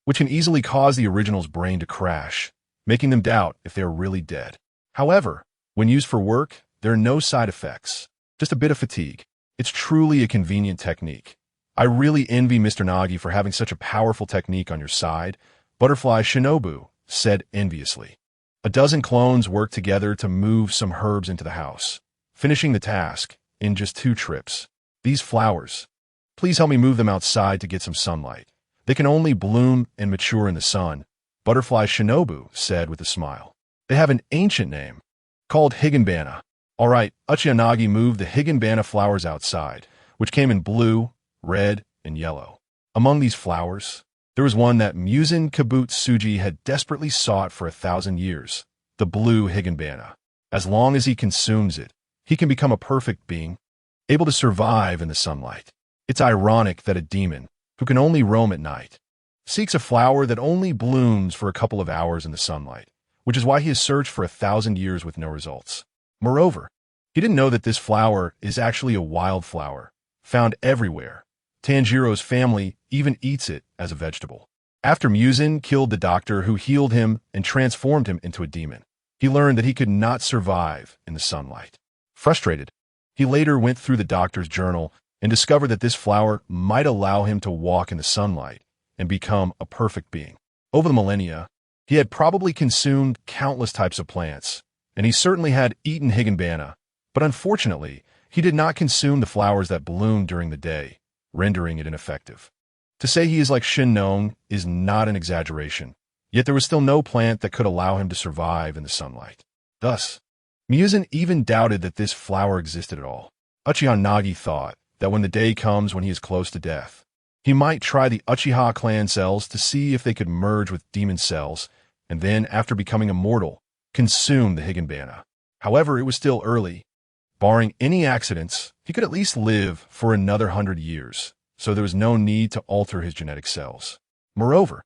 [SPEAKER 1] which can easily cause the original's brain to crash, making them doubt if they are really dead. However, when used for work, there are no side effects, just a bit of fatigue. It's truly a convenient technique. I really envy Mr. Nagi for having such a powerful technique on your side, Butterfly Shinobu said enviously. A dozen clones worked together to move some herbs into the house, finishing the task in just 2 trips. "These flowers, please help me move them outside to get some sunlight. They can only bloom and mature in the sun," Butterfly Shinobu said with a smile. "They have an ancient name, called Higanbana." All right, Uchiha Nagi moved the Higanbana flowers outside, which came in blue, red, and yellow. Among these flowers, there was one that Muzan Kabutsuji had desperately sought for 1,000 years, the blue Higanbana. As long as he consumes it, he can become a perfect being, able to survive in the sunlight. It's ironic that a demon, who can only roam at night, seeks a flower that only blooms for a couple of hours in the sunlight, which is why he has searched for 1,000 years with no results. Moreover, he didn't know that this flower is actually a wildflower, found everywhere. Tanjiro's family even eats it as a vegetable. After Muzan killed the doctor who healed him and transformed him into a demon, he learned that he could not survive in the sunlight. Frustrated, he later went through the doctor's journal and discovered that this flower might allow him to walk in the sunlight and become a perfect being. Over the millennia, he had probably consumed countless types of plants, and he certainly had eaten Higanbana, but unfortunately, he did not consume the flowers that bloomed during the day, rendering it ineffective. To say he is like Shinnon is not an exaggeration, yet there was still no plant that could allow him to survive in the sunlight. Thus, Muzan even doubted that this flower existed at all. Uchiha Nagi thought that when the day comes when he is close to death, he might try the Uchiha clan cells to see if they could merge with demon cells, and then, after becoming immortal, consume the Higanbana. However, it was still early. Barring any accidents, he could at least live for another 100 years, so there was no need to alter his genetic cells. Moreover,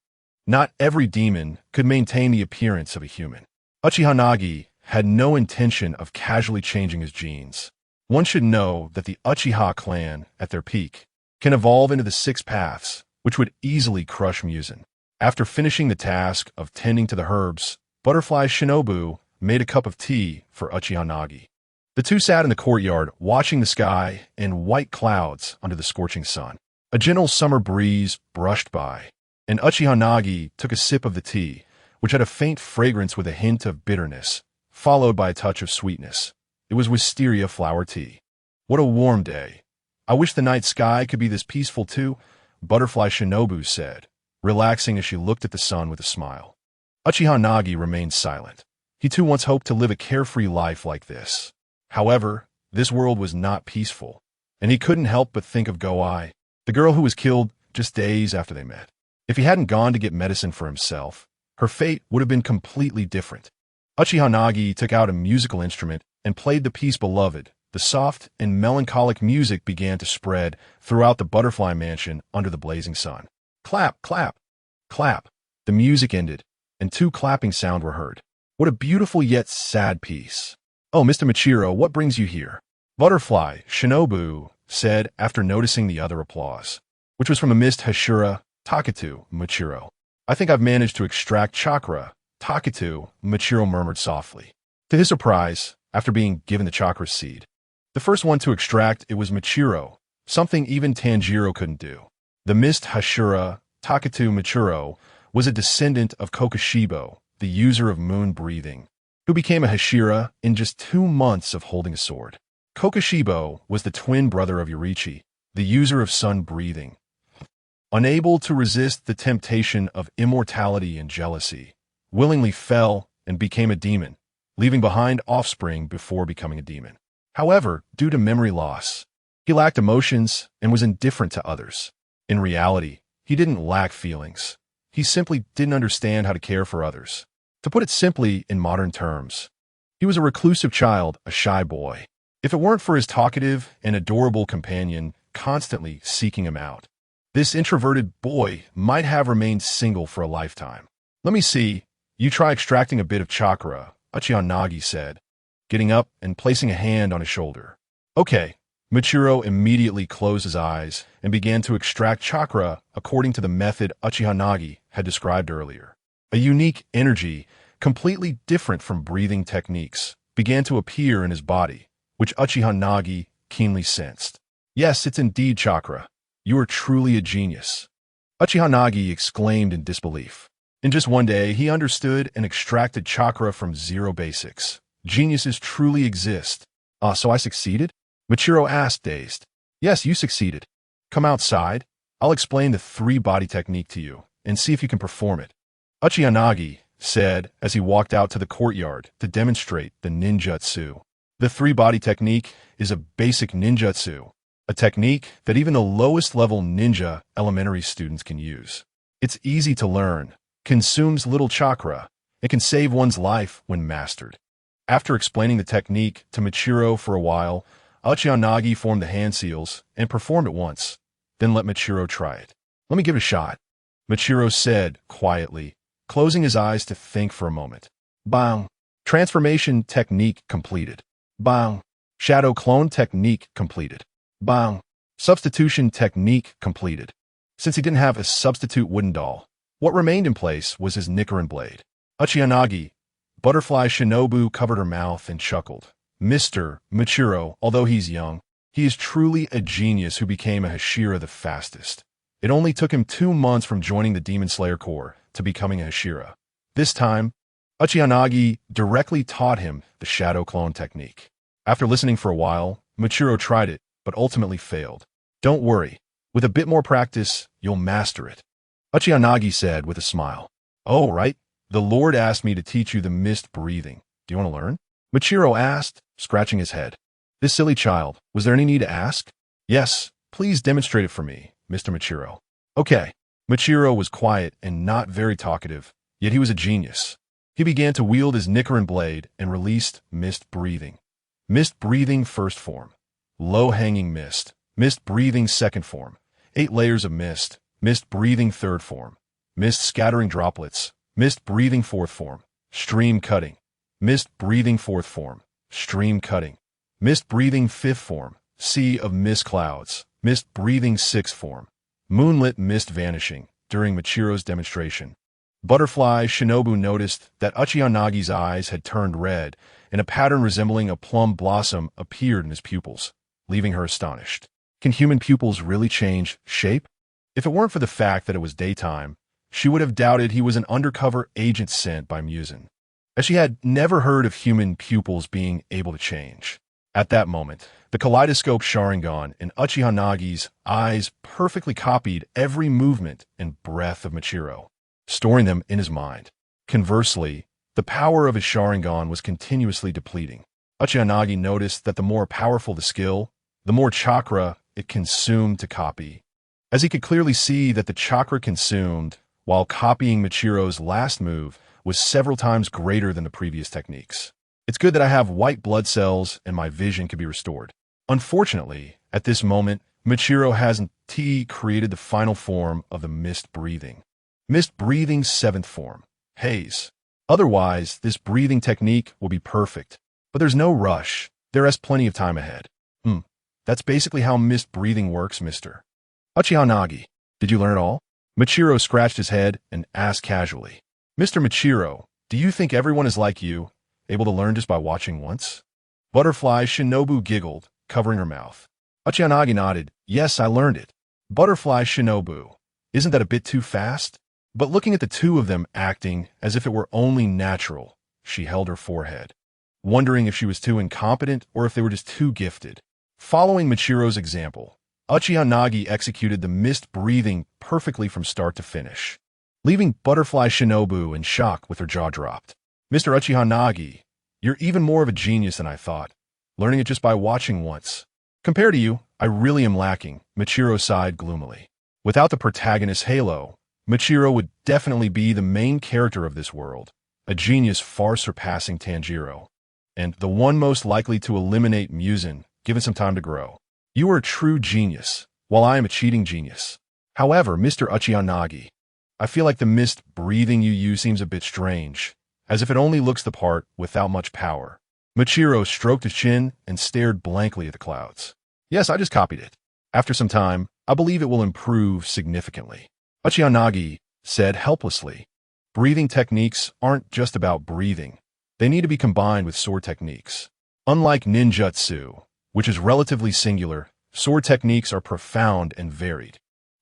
[SPEAKER 1] not every demon could maintain the appearance of a human. Uchiha Nagi had no intention of casually changing his genes. One should know that the Uchiha clan, at their peak, can evolve into the 6 paths, which would easily crush Muzan. After finishing the task of tending to the herbs, Butterfly Shinobu made a cup of tea for Uchiha Nagi. The two sat in the courtyard, watching the sky and white clouds under the scorching sun. A gentle summer breeze brushed by, and Uchiha Nagi took a sip of the tea, which had a faint fragrance with a hint of bitterness, followed by a touch of sweetness. It was wisteria flower tea. "What a warm day. I wish the night sky could be this peaceful too," Butterfly Shinobu said, relaxing as she looked at the sun with a smile. Uchiha Nagi remained silent. He too once hoped to live a carefree life like this. However, this world was not peaceful, and he couldn't help but think of Go.When, the girl who was killed just days after they met. If he hadn't gone to get medicine for himself, her fate would have been completely different. Uchiha Nagi took out a musical instrument and played the piece beloved. The soft and melancholic music began to spread throughout the butterfly mansion under the blazing sun. Clap, clap, clap. The music ended, and 2 clapping sounds were heard. What a beautiful yet sad piece. "Oh, Mr. Michiro, what brings you here?" Butterfly Shinobu said after noticing the other applause. which was from a mist Hashira-To Michiro. I think I've managed to extract chakra-To, Michiro murmured softly. To his surprise, after being given the chakra seed, the first one to extract it was Michiro, something even Tanjiro couldn't do. The mist Hashira-To Michiro was a descendant of Kokushibo, the user of moon breathing, who became a Hashira in just 2 months of holding a sword. Kokushibo was the twin brother of Yorichi, the user of sun breathing. Unable to resist the temptation of immortality and jealousy, willingly fell and became a demon, leaving behind offspring before becoming a demon. However, due to memory loss, he lacked emotions and was indifferent to others. In reality, he didn't lack feelings. He simply didn't understand how to care for others. To put it simply in modern terms, he was a reclusive child, a shy boy. If it weren't for his talkative and adorable companion constantly seeking him out, this introverted boy might have remained single for a lifetime. Let me see. You try extracting a bit of chakra, Uchiha Nagi said, getting up and placing a hand on his shoulder. Okay. Michiro immediately closed his eyes and began to extract chakra according to the method Uchiha Nagi had described earlier. A unique energy, completely different from breathing techniques, began to appear in his body, which Uchiha Nagi keenly sensed. Yes, it's indeed chakra. You are truly a genius. Uchiha Nagi exclaimed in disbelief. In just one day, he understood and extracted chakra from zero basics. Geniuses truly exist. So I succeeded? Michiro asked, dazed. Yes, you succeeded. Come outside. I'll explain the 3-body technique to you, and see if you can perform it. Uchiha Nagi said as he walked out to the courtyard to demonstrate the ninjutsu. The 3-body technique is a basic ninjutsu, a technique that even the lowest level ninja elementary students can use. It's easy to learn, consumes little chakra, and can save one's life when mastered. After explaining the technique to Michiro for a while, Uchiha Nagi formed the hand seals and performed it once, then let Michiro try it. Let me give it a shot, Michiro said quietly, closing his eyes to think for a moment. Bang. Transformation technique completed. Bang. Shadow clone technique completed. Bang. Substitution technique completed. Since he didn't have a substitute wooden doll, what remained in place was his Nichiren blade. Uchiha Nagi, Butterfly Shinobu covered her mouth and chuckled. Mr. Michiro, although he's young, he is truly a genius who became a Hashira the fastest. It only took him 2 months from joining the Demon Slayer Corps to becoming a Hashira. This time, Uchiha Nagi directly taught him the shadow clone technique. After listening for a while, Michiro tried it, but ultimately failed. Don't worry. With a bit more practice, you'll master it, Uchiha Nagi said with a smile. Oh, right. The Lord asked me to teach you the mist breathing. Do you want to learn? Michiro asked, scratching his head. This silly child, was there any need to ask? Yes, please demonstrate it for me, Mr. Michiro. Okay. Michiro was quiet and not very talkative, yet he was a genius. He began to wield his Nichiren blade and released mist breathing. Mist breathing first form. Low-hanging mist. Mist breathing second form. 8 layers of mist. Mist breathing third form. Mist scattering droplets. Mist breathing fourth form. Stream cutting. Mist breathing fourth form. Stream cutting. Mist breathing fifth form. Sea of mist clouds. Mist breathing sixth form. Moonlit mist vanishing during Michiro's demonstration. Butterfly Shinobu noticed that Uchiha Nagi's eyes had turned red, and a pattern resembling a plum blossom appeared in his pupils, leaving her astonished. Can human pupils really change shape? If it weren't for the fact that it was daytime, she would have doubted he was an undercover agent sent by Muzan, as she had never heard of human pupils being able to change. At that moment, the kaleidoscope Sharingan in Uchiha Nagi's eyes perfectly copied every movement and breath of Michiro, storing them in his mind. Conversely, the power of his Sharingan was continuously depleting. Uchiha Nagi noticed that the more powerful the skill, the more chakra it consumed to copy. As he could clearly see that the chakra consumed while copying Michiro's last move was several times greater than the previous techniques. It's good that I have white blood cells and my vision can be restored. Unfortunately, at this moment, Michiro hasn't created the final form of the mist breathing. Mist breathing 7th form, haze. Otherwise, this breathing technique will be perfect. But there's no rush. There is plenty of time ahead. That's basically how mist breathing works, mister. Uchiha Nagi, did you learn it all? Michiro scratched his head and asked casually. Mr. Michiro, do you think everyone is like you, able to learn just by watching once? Butterfly Shinobu giggled, covering her mouth. Uchiha Nagi nodded. Yes, I learned it. Butterfly Shinobu. Isn't that a bit too fast? But looking at the two of them acting as if it were only natural, she held her forehead, wondering if she was too incompetent or if they were just too gifted. Following Michiro's example, Uchiha Nagi executed the mist breathing perfectly from start to finish, leaving Butterfly Shinobu in shock with her jaw dropped. Mr. Uchiha Nagi, you're even more of a genius than I thought, learning it just by watching once. Compared to you, I really am lacking, Michiro sighed gloomily. Without the protagonist's halo, Michiro would definitely be the main character of this world, a genius far surpassing Tanjiro, and the one most likely to eliminate Muzan, given some time to grow. You are a true genius, while I am a cheating genius. However, Mr. Uchiha Nagi, I feel like the mist breathing you use seems a bit strange, as if it only looks the part without much power. Michiro stroked his chin and stared blankly at the clouds. Yes, I just copied it. After some time, I believe it will improve significantly. Uchiha Nagi said helplessly. Breathing techniques aren't just about breathing. They need to be combined with sword techniques. Unlike ninjutsu, which is relatively singular, sword techniques are profound and varied.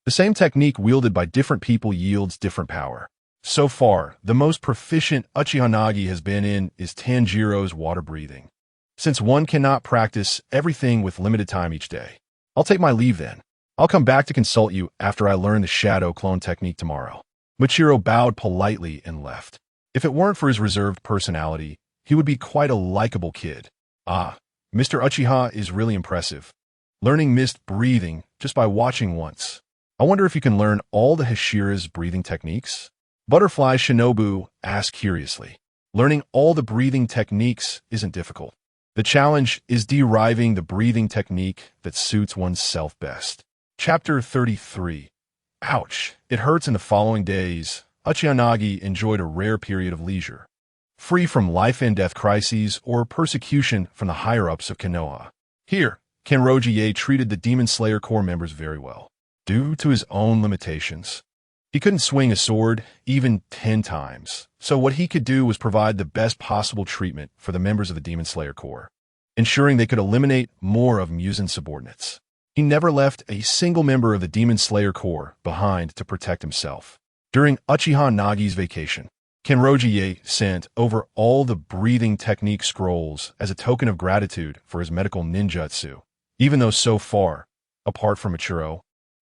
[SPEAKER 1] The same technique wielded by different people yields different power. So far, the most proficient Uchiha Nagi has been in is Tanjiro's water breathing. Since one cannot practice everything with limited time each day, I'll take my leave then. I'll come back to consult you after I learn the shadow clone technique tomorrow. Michiro bowed politely and left. If it weren't for his reserved personality, he would be quite a likable kid. Ah, Mr. Uchiha is really impressive. Learning mist breathing just by watching once. I wonder if you can learn all the Hashira's breathing techniques? Butterfly Shinobu asked curiously. Learning all the breathing techniques isn't difficult. The challenge is deriving the breathing technique that suits oneself best. Chapter 33. Ouch, it hurts. In the following days, Uchiha Nagi enjoyed a rare period of leisure, free from life-and-death crises or persecution from the higher-ups of Konoha. Here, Kanroji treated the Demon Slayer Corps members very well. Due to his own limitations, he couldn't swing a sword even 10 times, so what he could do was provide the best possible treatment for the members of the Demon Slayer Corps, ensuring they could eliminate more of Muzan's subordinates. He never left a single member of the Demon Slayer Corps behind to protect himself. During Uchiha Nagi's vacation, Kanroji sent over all the breathing technique scrolls as a token of gratitude for his medical ninjutsu, even though so far, apart from Michiro,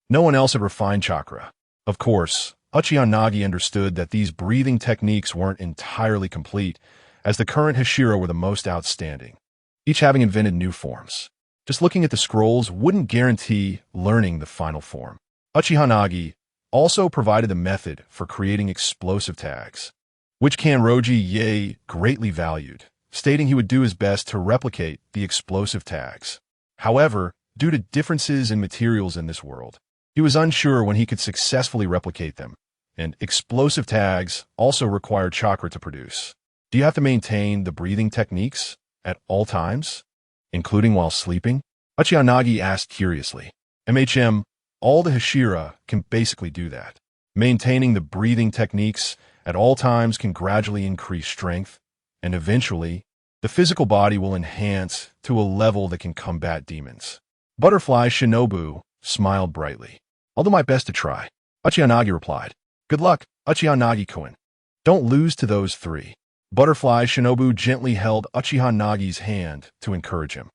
[SPEAKER 1] no one else had refined chakra. Of course, Uchiha Nagi understood that these breathing techniques weren't entirely complete, as the current Hashira were the most outstanding, each having invented new forms. Just looking at the scrolls wouldn't guarantee learning the final form. Uchiha Nagi also provided the method for creating explosive tags, which Kanroji greatly valued, stating he would do his best to replicate the explosive tags. However, due to differences in materials in this world, he was unsure when he could successfully replicate them, and explosive tags also require chakra to produce. Do you have to maintain the breathing techniques at all times, including while sleeping? Uchiha Nagi asked curiously. All the Hashira can basically do that. Maintaining the breathing techniques at all times can gradually increase strength, and eventually, the physical body will enhance to a level that can combat demons. Butterfly Shinobu smiled brightly. I'll do my best to try. Uchiha Nagi replied. Good luck, Uchiha Nagi-kun. Don't lose to those three. Butterfly Shinobu gently held Uchiha Nagi's hand to encourage him.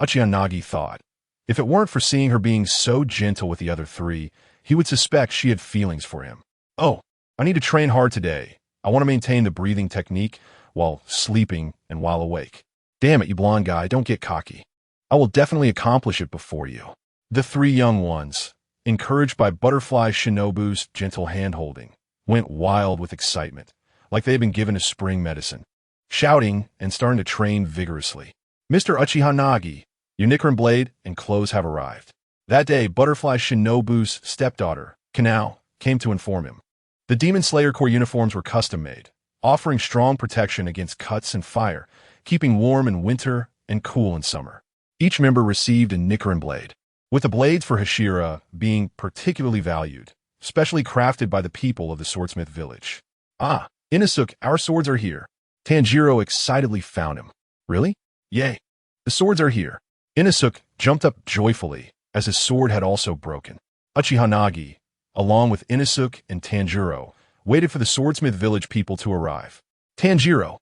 [SPEAKER 1] Uchiha Nagi thought, if it weren't for seeing her being so gentle with the other three, he would suspect she had feelings for him. Oh, I need to train hard today. I want to maintain the breathing technique while sleeping and while awake. Damn it, you blonde guy, don't get cocky. I will definitely accomplish it before you. The three young ones, encouraged by Butterfly Shinobu's gentle hand-holding, went wild with excitement, like they had been given a spring medicine, shouting and starting to train vigorously. Mr. Uchiha Nagi, your Nichiren blade and clothes have arrived. That day, Butterfly Shinobu's stepdaughter, Kanao, came to inform him. The Demon Slayer Corps uniforms were custom-made, offering strong protection against cuts and fire, keeping warm in winter and cool in summer. Each member received a Nichiren blade, with the blades for Hashira being particularly valued, specially crafted by the people of the swordsmith village. Ah, Inosuke, our swords are here. Tanjiro excitedly found him. Really? Yay. The swords are here. Inosuke jumped up joyfully, as his sword had also broken. Uchiha Nagi, along with Inosuke and Tanjiro, waited for the swordsmith village people to arrive. Tanjiro,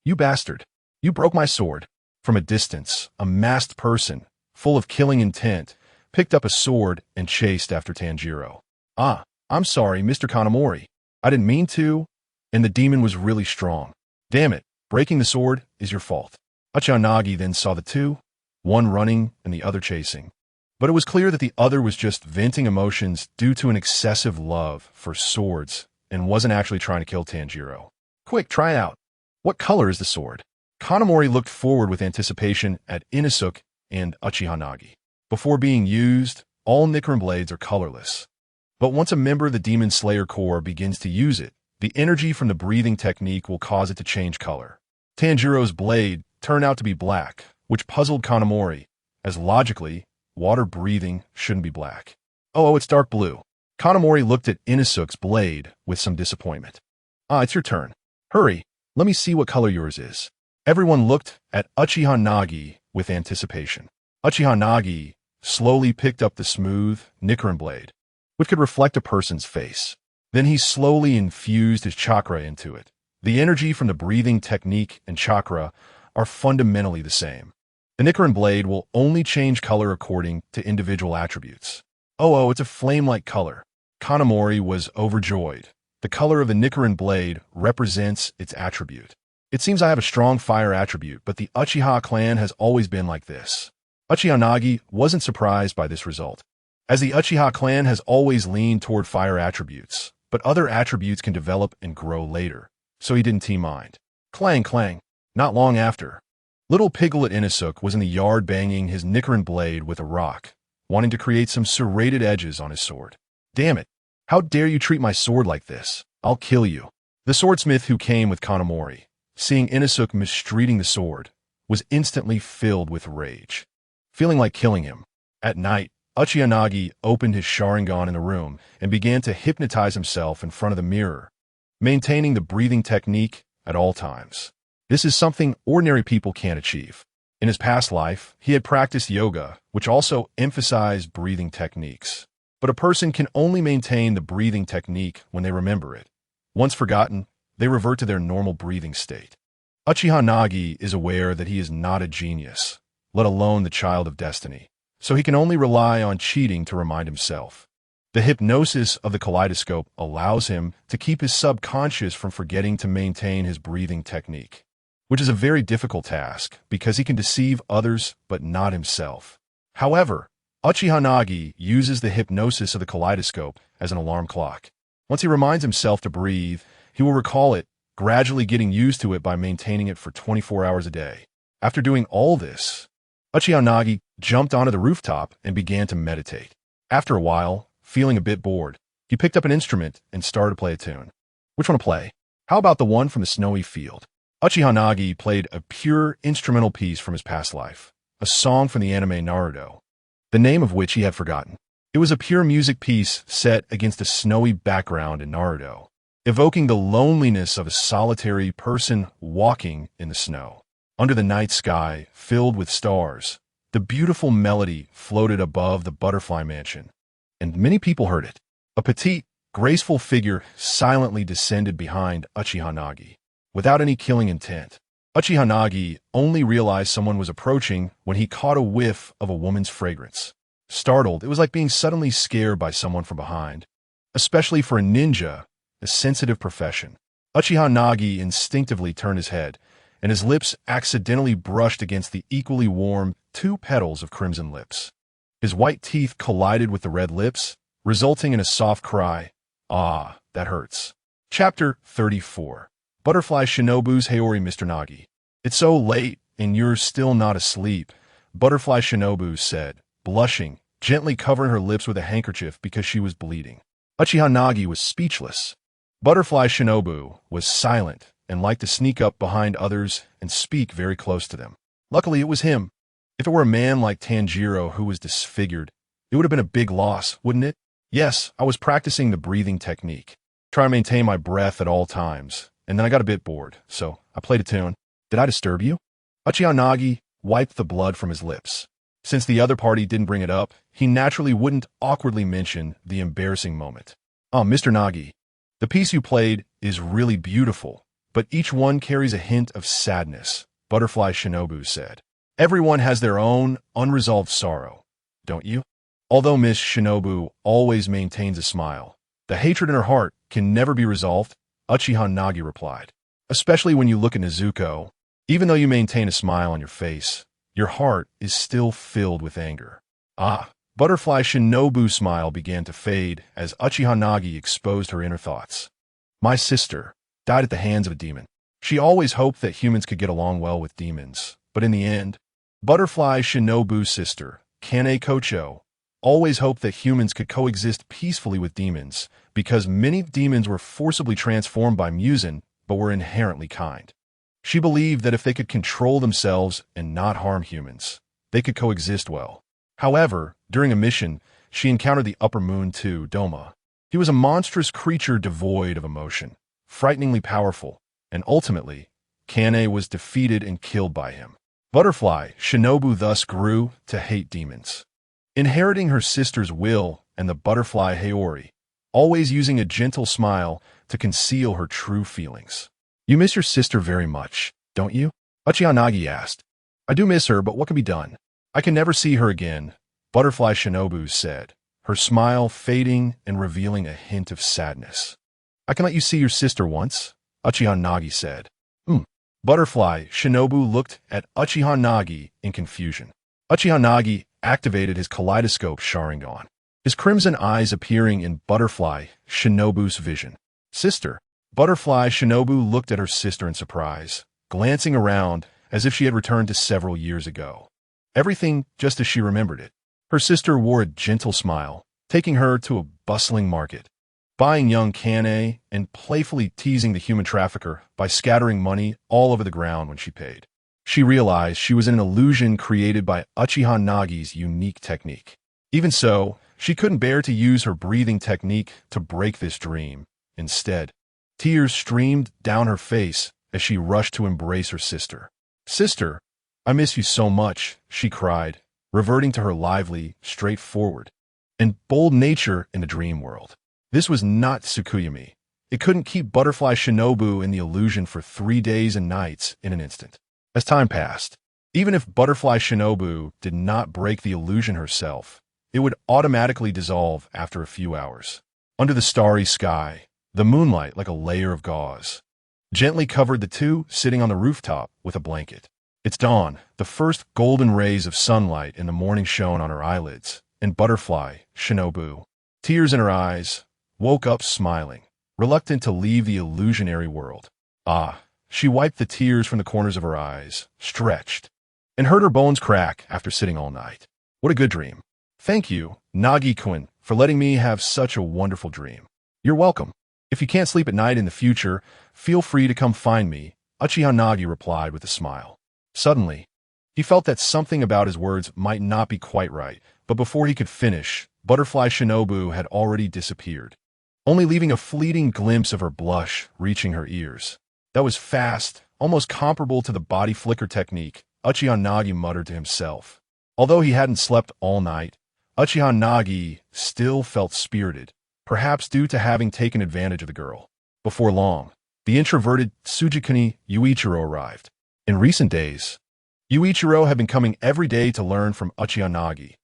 [SPEAKER 1] you bastard. You broke my sword. From a distance, a masked person, full of killing intent, picked up a sword and chased after Tanjiro. Ah, I'm sorry, Mr. Kanamori. I didn't mean to, and the demon was really strong. Damn it, breaking the sword is your fault. Uchiha Nagi then saw the two, one running and the other chasing. But it was clear that the other was just venting emotions due to an excessive love for swords and wasn't actually trying to kill Tanjiro. Quick, try it out. What color is the sword? Kanamori looked forward with anticipation at Inosuke and Uchiha Nagi. Before being used, all Nichiren blades are colorless. But once a member of the Demon Slayer Corps begins to use it, the energy from the breathing technique will cause it to change color. Tanjiro's blade turned out to be black, which puzzled Kanamori, as logically, water breathing shouldn't be black. Oh, it's dark blue. Kanamori looked at Inosuke's blade with some disappointment. Ah, it's your turn. Hurry, let me see what color yours is. Everyone looked at Uchiha Nagi with anticipation. Uchiha Nagi slowly picked up the smooth Nichiren blade, which could reflect a person's face. Then he slowly infused his chakra into it. The energy from the breathing technique and chakra are fundamentally the same. The Nichiren blade will only change color according to individual attributes. Oh, it's a flame-like color. Kanamori was overjoyed. The color of the Nichiren blade represents its attribute. It seems I have a strong fire attribute, but the Uchiha clan has always been like this. Uchiha Nagi wasn't surprised by this result, as the Uchiha clan has always leaned toward fire attributes, but other attributes can develop and grow later, so he didn't mind. Clang, clang. Not long after, little Piglet Inosuke was in the yard banging his Nichiren blade with a rock, wanting to create some serrated edges on his sword. Damn it. How dare you treat my sword like this? I'll kill you. The swordsmith who came with Kanamori, seeing Inosuke mistreating the sword, was instantly filled with rage, feeling like killing him. At night, Uchiha Nagi opened his Sharingan in the room and began to hypnotize himself in front of the mirror, maintaining the breathing technique at all times. This is something ordinary people can't achieve. In his past life, he had practiced yoga, which also emphasized breathing techniques. But a person can only maintain the breathing technique when they remember it. Once forgotten, they revert to their normal breathing state. Uchiha Nagi is aware that he is not a genius, let alone the child of destiny, so he can only rely on cheating to remind himself. The hypnosis of the kaleidoscope allows him to keep his subconscious from forgetting to maintain his breathing technique, which is a very difficult task because he can deceive others but not himself. However, Uchiha Nagi uses the hypnosis of the kaleidoscope as an alarm clock. Once he reminds himself to breathe, he will recall it, gradually getting used to it by maintaining it for 24 hours a day. After doing all this, Uchiha Nagi jumped onto the rooftop and began to meditate. After a while, feeling a bit bored, he picked up an instrument and started to play a tune. Which one to play? How about the one from the snowy field? Uchiha Nagi played a pure instrumental piece from his past life, a song from the anime Naruto, the name of which he had forgotten. It was a pure music piece set against a snowy background in Naruto, evoking the loneliness of a solitary person walking in the snow. Under the night sky filled with stars, the beautiful melody floated above the butterfly mansion, and many people heard it. A petite, graceful figure silently descended behind Uchiha Nagi, without any killing intent. Uchiha Nagi only realized someone was approaching when he caught a whiff of a woman's fragrance. Startled, it was like being suddenly scared by someone from behind, especially for a ninja, a sensitive profession. Uchiha Nagi instinctively turned his head, and his lips accidentally brushed against the equally warm 2 petals of crimson lips. His white teeth collided with the red lips, resulting in a soft cry. Ah, that hurts. Chapter 34. Butterfly Shinobu's Haori Mr. Nagi. It's so late, and you're still not asleep, Butterfly Shinobu said, blushing, gently covering her lips with a handkerchief because she was bleeding. Uchiha Nagi was speechless. Butterfly Shinobu was silent and liked to sneak up behind others and speak very close to them. Luckily, it was him. If it were a man like Tanjiro who was disfigured, It would have been a big loss, wouldn't it? Yes, I was practicing the breathing technique. Try to maintain my breath at all times, and then I got a bit bored, so I played a tune. Did I disturb you? Uchiha Nagi wiped the blood from his lips. Since the other party didn't bring it up, he naturally wouldn't awkwardly mention the embarrassing moment. Oh, Mr. Nagi, the piece you played is really beautiful, but each one carries a hint of sadness, Butterfly Shinobu said. Everyone has their own unresolved sorrow, don't you? Although Miss Shinobu always maintains a smile, the hatred in her heart can never be resolved, Uchiha Nagi replied. Especially when you look at Nezuko, even though you maintain a smile on your face, your heart is still filled with anger. Ah, Butterfly Shinobu's smile began to fade as Uchiha Nagi exposed her inner thoughts. My sister died at the hands of a demon. She always hoped that humans could get along well with demons, but in the end, Butterfly Shinobu's sister, Kane Kocho, always hoped that humans could coexist peacefully with demons because many demons were forcibly transformed by Muzan but were inherently kind. She believed that if they could control themselves and not harm humans, they could coexist well. However, during a mission, she encountered the Upper Moon 2 Doma. He was a monstrous creature devoid of emotion, frighteningly powerful, and ultimately, Kane was defeated and killed by him. Butterfly Shinobu thus grew to hate demons. Inheriting her sister's will and the butterfly Haori, always using a gentle smile to conceal her true feelings. You miss your sister very much, don't you? Uchiha Nagi asked. I do miss her, but what can be done? I can never see her again, Butterfly Shinobu said, her smile fading and revealing a hint of sadness. I can let you see your sister once, Uchiha Nagi said. Butterfly Shinobu looked at Uchiha Nagi in confusion. Uchiha Nagi activated his kaleidoscope Sharingan, his crimson eyes appearing in Butterfly Shinobu's vision. Sister. Butterfly Shinobu looked at her sister in surprise, glancing around as if she had returned to several years ago. Everything just as she remembered it. Her sister wore a gentle smile, taking her to a bustling market, buying young Kane and playfully teasing the human trafficker by scattering money all over the ground when she paid. She realized she was in an illusion created by Uchiha Nagi's unique technique. Even so, she couldn't bear to use her breathing technique to break this dream. Instead, tears streamed down her face as she rushed to embrace her sister. Sister, I miss you so much, she cried, reverting to her lively, straightforward, and bold nature in the dream world. This was not Tsukuyomi. It couldn't keep Butterfly Shinobu in the illusion for 3 days and nights in an instant. As time passed, even if Butterfly Shinobu did not break the illusion herself, it would automatically dissolve after a few hours. Under the starry sky, the moonlight, like a layer of gauze, gently covered the two sitting on the rooftop with a blanket. It's dawn, the first golden rays of sunlight in the morning shone on her eyelids, and Butterfly Shinobu, tears in her eyes, woke up smiling, reluctant to leave the illusionary world. She wiped the tears from the corners of her eyes, stretched, and heard her bones crack after sitting all night. What a good dream. Thank you, Nagi-kun, for letting me have such a wonderful dream. You're welcome. If you can't sleep at night in the future, feel free to come find me, Uchiha Nagi replied with a smile. Suddenly, he felt that something about his words might not be quite right, but before he could finish, Butterfly Shinobu had already disappeared, only leaving a fleeting glimpse of her blush reaching her ears. That was fast, almost comparable to the body flicker technique, Uchiha Nagi muttered to himself. Although he hadn't slept all night, Uchiha Nagi still felt spirited, perhaps due to having taken advantage of the girl. Before long, the introverted Tsujikuni Yuichiro arrived. In recent days, Yuichiro had been coming every day to learn from Uchiha Nagi.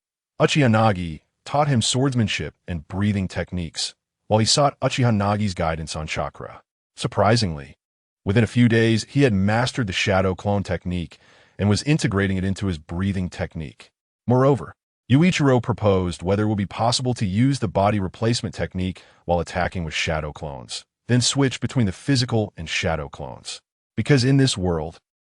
[SPEAKER 1] Uchiha Nagi taught him swordsmanship and breathing techniques, while he sought Uchiha Nagi's guidance on chakra. Surprisingly, within a few days, he had mastered the shadow clone technique and was integrating it into his breathing technique. Moreover, Yuichiro proposed whether it would be possible to use the body replacement technique while attacking with shadow clones, then switch between the physical and shadow clones. Because in this world,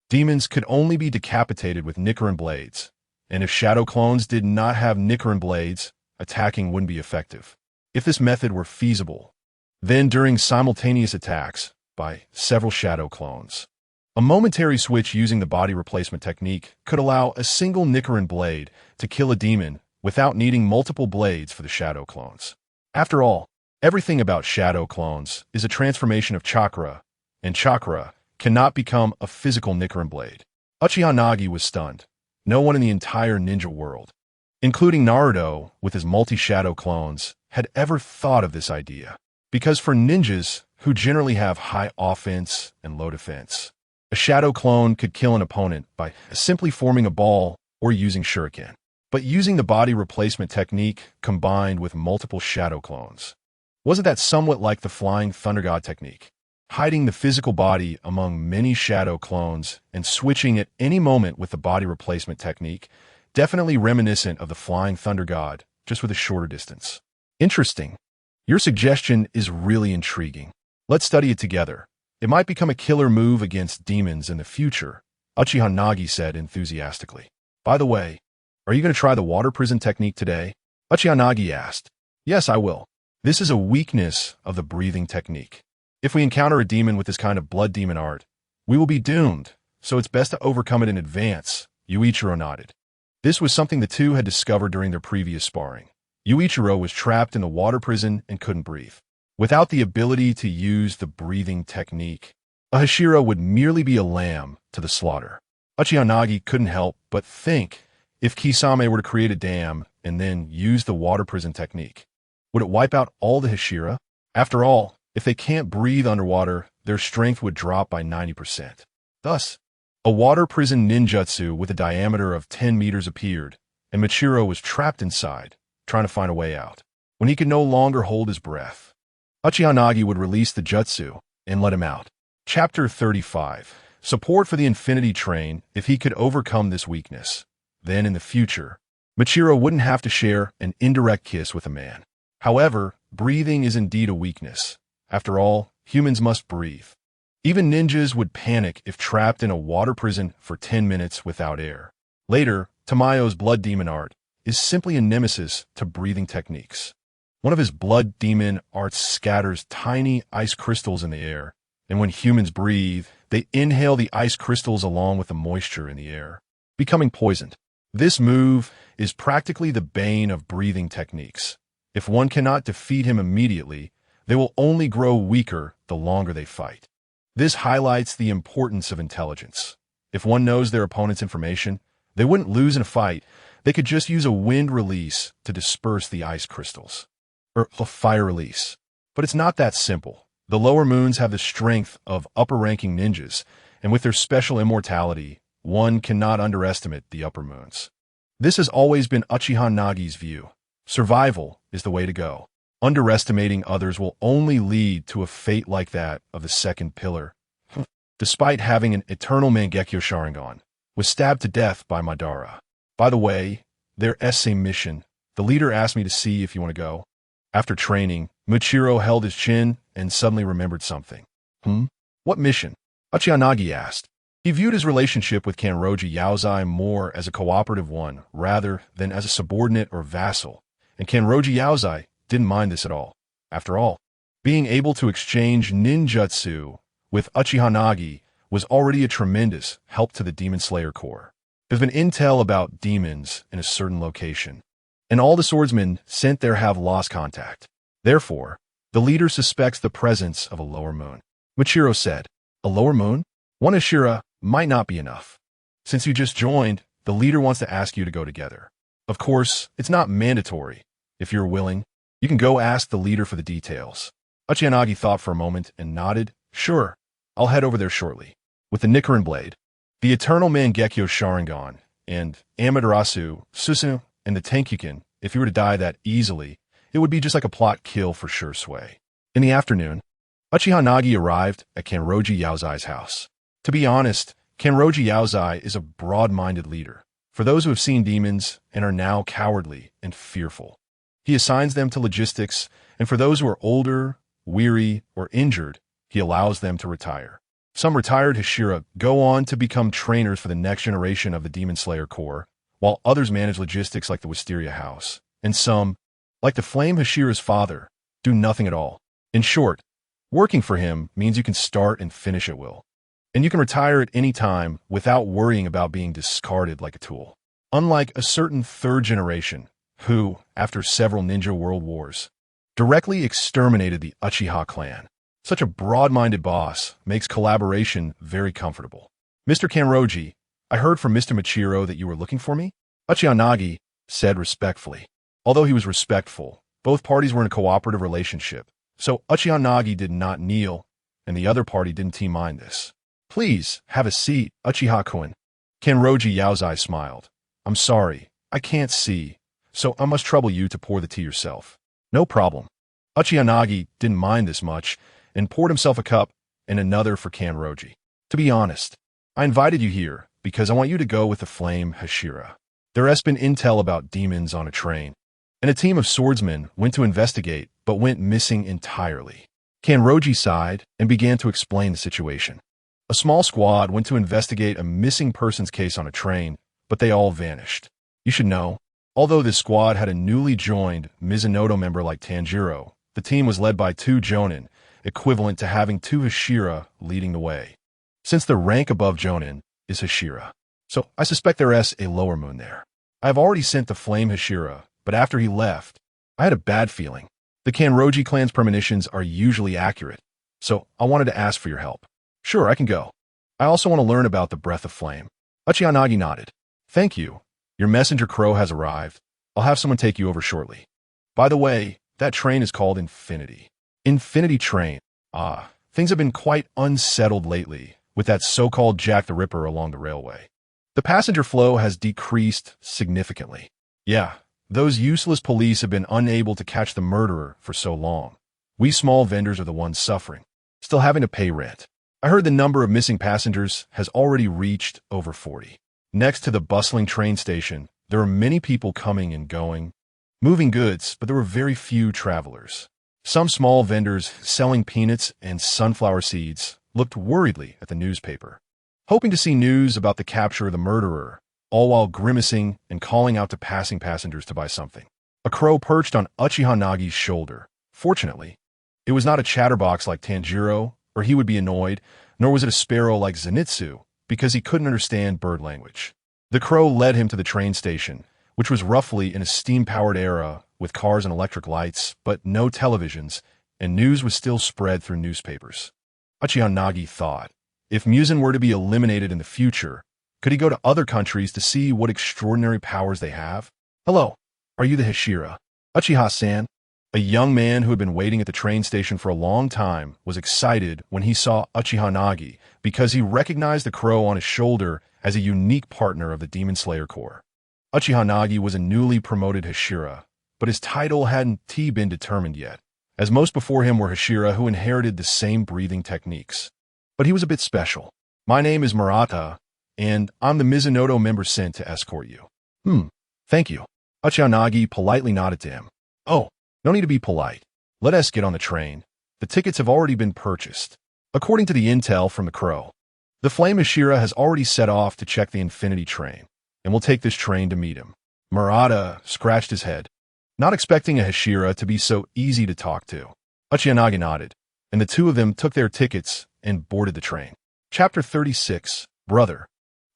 [SPEAKER 1] demons could only be decapitated with Nichiren blades, and if shadow clones did not have Nichiren blades, attacking wouldn't be effective. If this method were feasible, then during simultaneous attacks by several shadow clones, a momentary switch using the body replacement technique could allow a single Nichiren blade to kill a demon without needing multiple blades for the shadow clones. After all, everything about shadow clones is a transformation of chakra, and chakra cannot become a physical Nichiren blade. Uchiha Nagi was stunned. No one in the entire ninja world, including Naruto with his multi-shadow clones, had ever thought of this idea. Because for ninjas, who generally have high offense and low defense, a shadow clone could kill an opponent by simply forming a ball or using shuriken. But using the body replacement technique combined with multiple shadow clones, wasn't that somewhat like the flying thunder god technique? Hiding the physical body among many shadow clones and switching at any moment with the body replacement technique, definitely reminiscent of the flying thunder god, just with a shorter distance. Interesting. Your suggestion is really intriguing. Let's study it together. It might become a killer move against demons in the future, Uchiha Nagi said enthusiastically. By the way, are you going to try the water prison technique today? Uchiha Nagi asked. Yes, I will. This is a weakness of the breathing technique. If we encounter a demon with this kind of blood demon art, we will be doomed, so it's best to overcome it in advance, Yuichiro nodded. This was something the two had discovered during their previous sparring. Yuichiro was trapped in the water prison and couldn't breathe. Without the ability to use the breathing technique, a Hashira would merely be a lamb to the slaughter. Uchiha Nagi couldn't help but think, if Kisame were to create a dam and then use the water prison technique, would it wipe out all the Hashira? After all, if they can't breathe underwater, their strength would drop by 90%. Thus, a water prison ninjutsu with a diameter of 10 meters appeared, and Michiro was trapped inside, trying to find a way out. When he could no longer hold his breath, Uchiha Nagi would release the jutsu and let him out. Chapter 35. Support for the Infinity Train if he could overcome this weakness. Then in the future, Michiro wouldn't have to share an indirect kiss with a man. However, breathing is indeed a weakness. After all, humans must breathe. Even ninjas would panic if trapped in a water prison for 10 minutes without air. Later, Tamayo's blood demon art is simply a nemesis to breathing techniques. One of his blood demon arts scatters tiny ice crystals in the air, and when humans breathe, they inhale the ice crystals along with the moisture in the air, becoming poisoned. This move is practically the bane of breathing techniques. If one cannot defeat him immediately, they will only grow weaker the longer they fight. This highlights the importance of intelligence. If one knows their opponent's information, they wouldn't lose in a fight. They could just use a wind release to disperse the ice crystals, or a fire release. But it's not that simple. The lower moons have the strength of upper-ranking ninjas, and with their special immortality, one cannot underestimate the upper moons. This has always been Uchiha Nagi's view. Survival is the way to go. Underestimating others will only lead to a fate like that of the second pillar. Despite having an eternal Mangekyō Sharingan, was stabbed to death by Madara. By the way, their essay mission, the leader asked me to see if you want to go. After training, Michiro held his chin and suddenly remembered something. What mission? Uchiha Nagi asked. He viewed his relationship with Kanroji Yaozai more as a cooperative one rather than as a subordinate or vassal, and Kanroji Yaozai didn't mind this at all. After all, being able to exchange ninjutsu with Uchiha Nagi was already a tremendous help to the Demon Slayer Corps. There's been intel about demons in a certain location, and all the swordsmen sent there have lost contact. Therefore, the leader suspects the presence of a lower moon. Michiro said, a lower moon? One Ashira might not be enough. Since you just joined, the leader wants to ask you to go together. Of course, it's not mandatory. If you're willing, you can go ask the leader for the details. Uchiha Nagi thought for a moment and nodded. Sure, I'll head over there shortly. With the Nichiren blade, the eternal Mangekyō Sharingan, and Amaterasu, Susanoo, and the Tenkyuken, if you were to die that easily, it would be just like a plot kill for sure sway. In the afternoon, Uchiha Nagi arrived at Kanroji Yaozai's house. To be honest, Kanroji Yaozai is a broad-minded leader. For those who have seen demons and are now cowardly and fearful, he assigns them to logistics, and for those who are older, weary, or injured, he allows them to retire. Some retired Hashira go on to become trainers for the next generation of the Demon Slayer Corps, while others manage logistics like the Wisteria House. And some, like the Flame Hashira's father, do nothing at all. In short, working for him means you can start and finish at will. And you can retire at any time without worrying about being discarded like a tool. Unlike a certain third generation, who, after several ninja world wars, directly exterminated the Uchiha clan. Such a broad-minded boss makes collaboration very comfortable. Mr. Kanroji, I heard from Mr. Machiro that you were looking for me? Uchiha Nagi said respectfully. Although he was respectful, both parties were in a cooperative relationship, so Uchiha Nagi did not kneel, and the other party didn't mind this. Please, have a seat, Uchiha-kun. Kanroji Yaozai smiled. I'm sorry, I can't see, so I must trouble you to pour the tea yourself. No problem. Uchiha Nagi didn't mind this much, and poured himself a cup and another for Kanroji. To be honest, I invited you here because I want you to go with the Flame Hashira. There has been intel about demons on a train, and a team of swordsmen went to investigate but went missing entirely. Kanroji sighed and began to explain the situation. A small squad went to investigate a missing persons case on a train, but they all vanished. You should know, although this squad had a newly joined Mizunoto member like Tanjiro, the team was led by 2 Jonin, equivalent to having 2 Hashira leading the way. Since the rank above Jonin is Hashira, so I suspect there is a lower moon there. I have already sent the Flame Hashira, but after he left, I had a bad feeling. The Kanroji clan's premonitions are usually accurate, so I wanted to ask for your help. Sure, I can go. I also want to learn about the Breath of Flame. Uchiha Nagi nodded. Thank you. Your messenger crow has arrived. I'll have someone take you over shortly. By the way, that train is called Infinity. Infinity Train. Things have been quite unsettled lately with that so-called Jack the Ripper along the railway. The passenger flow has decreased significantly. Yeah, those useless police have been unable to catch the murderer for so long. We small vendors are the ones suffering, still having to pay rent. I heard the number of missing passengers has already reached over 40. Next to the bustling train station, there are many people coming and going, moving goods, but there were very few travelers. Some small vendors selling peanuts and sunflower seeds looked worriedly at the newspaper, hoping to see news about the capture of the murderer, all while grimacing and calling out to passing passengers to buy something. A crow perched on Uchiha Nagi's shoulder. Fortunately, it was not a chatterbox like Tanjiro, or he would be annoyed, nor was it a sparrow like Zenitsu, because he couldn't understand bird language. The crow led him to the train station, which was roughly in a steam-powered era with cars and electric lights, but no televisions, and news was still spread through newspapers. Uchiha Nagi thought, if Muzan were to be eliminated in the future, could he go to other countries to see what extraordinary powers they have? Hello, are you the Hashira? Uchiha-san, a young man who had been waiting at the train station for a long time, was excited when he saw Uchiha Nagi because he recognized the crow on his shoulder as a unique partner of the Demon Slayer Corps. Uchiha Nagi was a newly promoted Hashira, but his title hadn't been determined yet, as most before him were Hashira who inherited the same breathing techniques. But he was a bit special. My name is Murata, and I'm the Mizunoto member sent to escort you. Thank you. Uchiha Nagi politely nodded to him. Oh, no need to be polite. Let us get on the train. The tickets have already been purchased. According to the intel from the crow, the Flame Hashira has already set off to check the Infinity Train, and will take this train to meet him. Murata scratched his head, not expecting a Hashira to be so easy to talk to. Uchiha Nagi nodded, and the two of them took their tickets and boarded the train. Chapter 36, Brother.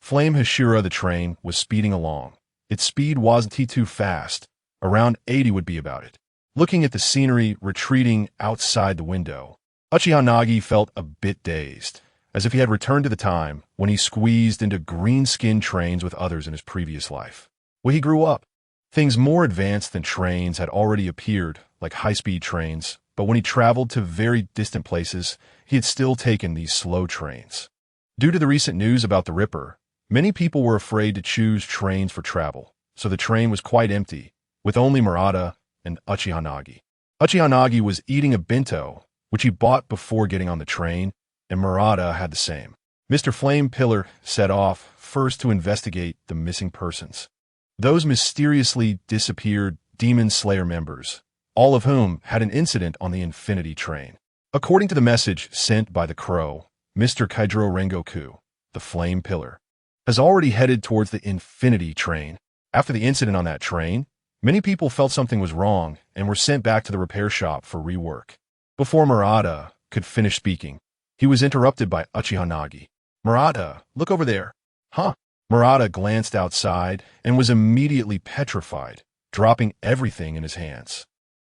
[SPEAKER 1] Flame Hashira the train was speeding along. Its speed wasn't too fast. Around 80 would be about it. Looking at the scenery retreating outside the window, Uchiha Nagi felt a bit dazed, as if he had returned to the time when he squeezed into green-skinned trains with others in his previous life. When he grew up, things more advanced than trains had already appeared, like high-speed trains, but when he traveled to very distant places, he had still taken these slow trains. Due to the recent news about the Ripper, many people were afraid to choose trains for travel, so the train was quite empty, with only Murata and Uchiha Nagi. Uchiha Nagi was eating a bento, which he bought before getting on the train, and Murata had the same. Mr. Flame Pillar set off first to investigate the missing persons. Those mysteriously disappeared Demon Slayer members, all of whom had an incident on the Infinity Train. According to the message sent by the crow, Mr. Kaijiro Rengoku, the Flame Pillar, has already headed towards the Infinity Train. After the incident on that train, many people felt something was wrong and were sent back to the repair shop for rework. Before Murata could finish speaking, he was interrupted by Uchiha Nagi. Murata, look over there. Huh? Murata glanced outside and was immediately petrified dropping everything in his hands.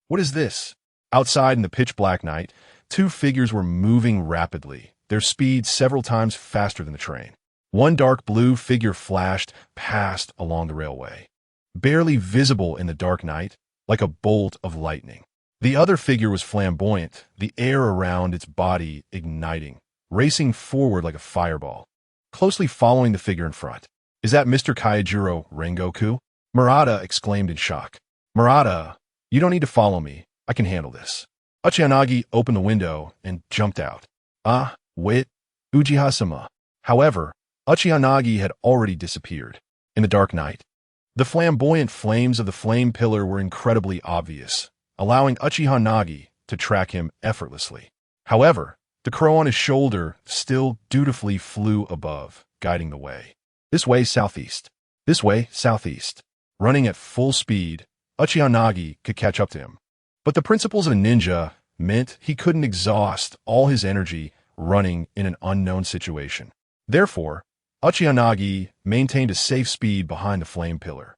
[SPEAKER 1] What is this? Outside in the pitch-black night, two figures were moving rapidly, their speed several times faster than the train. One dark blue figure flashed past along the railway, barely visible in the dark night, like a bolt of lightning. The other figure was flamboyant, the air around its body igniting, racing forward like a fireball, closely following the figure in front. "Is that Mr. Kaijiro Rengoku?" Murata exclaimed in shock. "Murata, you don't need to follow me. I can handle this." Uchiha opened the window and jumped out. "Ah, wait, Uchiha-sama." However, Uchiha had already disappeared. In the dark night, the flamboyant flames of the flame pillar were incredibly obvious, allowing Uchiha to track him effortlessly. However, the crow on his shoulder still dutifully flew above, guiding the way. "This way, southeast. This way, southeast." Running at full speed, Uchiha could catch up to him. But the principles of a ninja meant he couldn't exhaust all his energy running in an unknown situation. Therefore, Uchiha maintained a safe speed behind the flame pillar.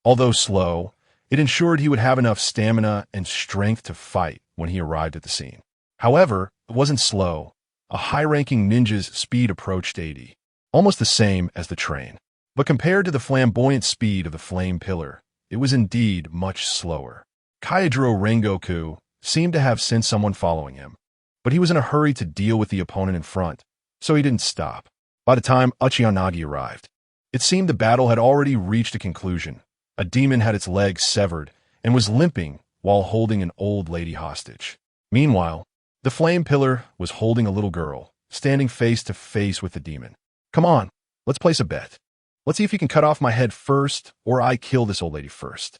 [SPEAKER 1] Although slow, it ensured he would have enough stamina and strength to fight when he arrived at the scene. However, it wasn't slow. A high-ranking ninja's speed approached 80, almost the same as the train. But compared to the flamboyant speed of the flame pillar, it was indeed much slower. Kaijiro Rengoku seemed to have sensed someone following him, but he was in a hurry to deal with the opponent in front, so he didn't stop. By the time Uchiha arrived, it seemed the battle had already reached a conclusion. A demon had its legs severed and was limping while holding an old lady hostage. Meanwhile, the flame pillar was holding a little girl, standing face to face with the demon. "Come on, let's place a bet. Let's see if you can cut off my head first, or I kill this old lady first."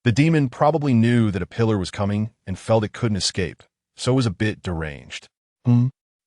[SPEAKER 1] The demon probably knew that a pillar was coming and felt it couldn't escape, so it was a bit deranged.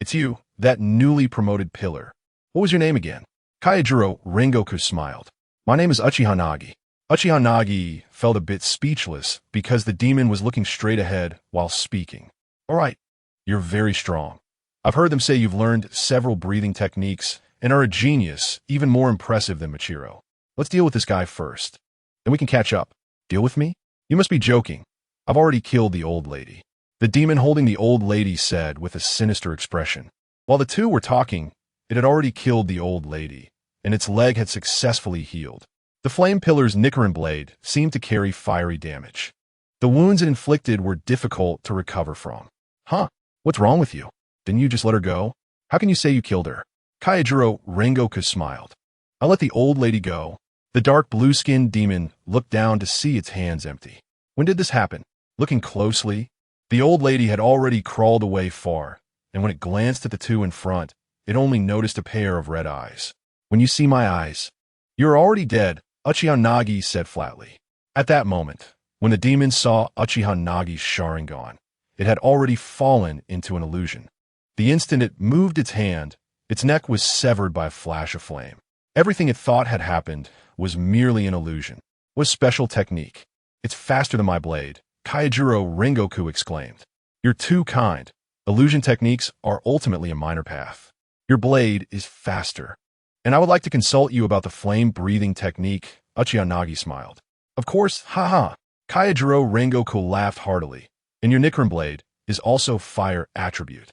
[SPEAKER 1] It's you, that newly promoted pillar. What was your name again?" Kaijiro Rengoku smiled. "My name is Uchiha." Uchiha felt a bit speechless because the demon was looking straight ahead while speaking. "All right, you're very strong. I've heard them say you've learned several breathing techniques and are a genius, even more impressive than Michiro. Let's deal with this guy first. Then we can catch up. Deal with me? You must be joking. I've already killed the old lady." The demon holding the old lady said with a sinister expression. While the two were talking, it had already killed the old lady, and its leg had successfully healed. The flame pillar's Nichiren blade seemed to carry fiery damage. The wounds it inflicted were difficult to recover from. "Huh? What's wrong with you? Didn't you just let her go? How can you say you killed her?" Kaijiro Rengoku smiled. "I let the old lady go." The dark blue-skinned demon looked down to see its hands empty. "When did this happen?" Looking closely, the old lady had already crawled away far, and when it glanced at the two in front, it only noticed a pair of red eyes. "When you see my eyes, you're already dead," Uchiha said flatly. At that moment, when the demon saw Uchiha Sharingan, it had already fallen into an illusion. The instant it moved its hand, its neck was severed by a flash of flame. Everything it thought had happened was merely an illusion. "What a special technique. It's faster than my blade," Kaijiro Rengoku exclaimed. "You're too kind. Illusion techniques are ultimately a minor path. Your blade is faster. And I would like to consult you about the flame-breathing technique," Uchiha smiled. "Of course, haha." Kaijiro Rengoku laughed heartily. "And your Nichiren blade is also fire attribute.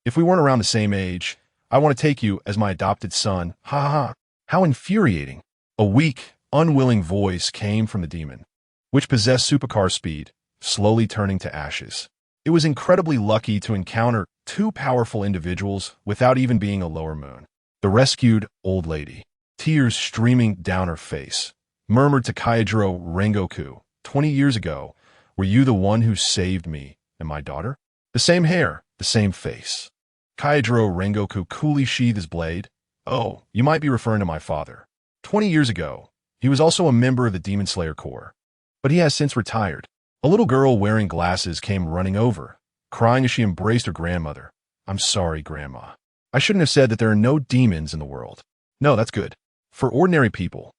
[SPEAKER 1] If we weren't around the same age, I want to take you as my adopted son, ha. How infuriating." A weak, unwilling voice came from the demon, which possessed supercar speed, slowly turning to ashes. It was incredibly lucky to encounter two powerful individuals without even being a lower moon. The rescued old lady, tears streaming down her face, murmured to Kaijiro Rengoku, 20 years ago, were you the one who saved me and my daughter? The same hair, the same face. Kaijiro Rengoku coolly sheathed his blade. Oh, you might be referring to my father. 20 years ago, he was also a member of the Demon Slayer Corps, but he has since retired. A little girl wearing glasses came running over, crying as she embraced her grandmother. I'm sorry, Grandma. I shouldn't have said that there are no demons in the world. No, that's good. For ordinary people,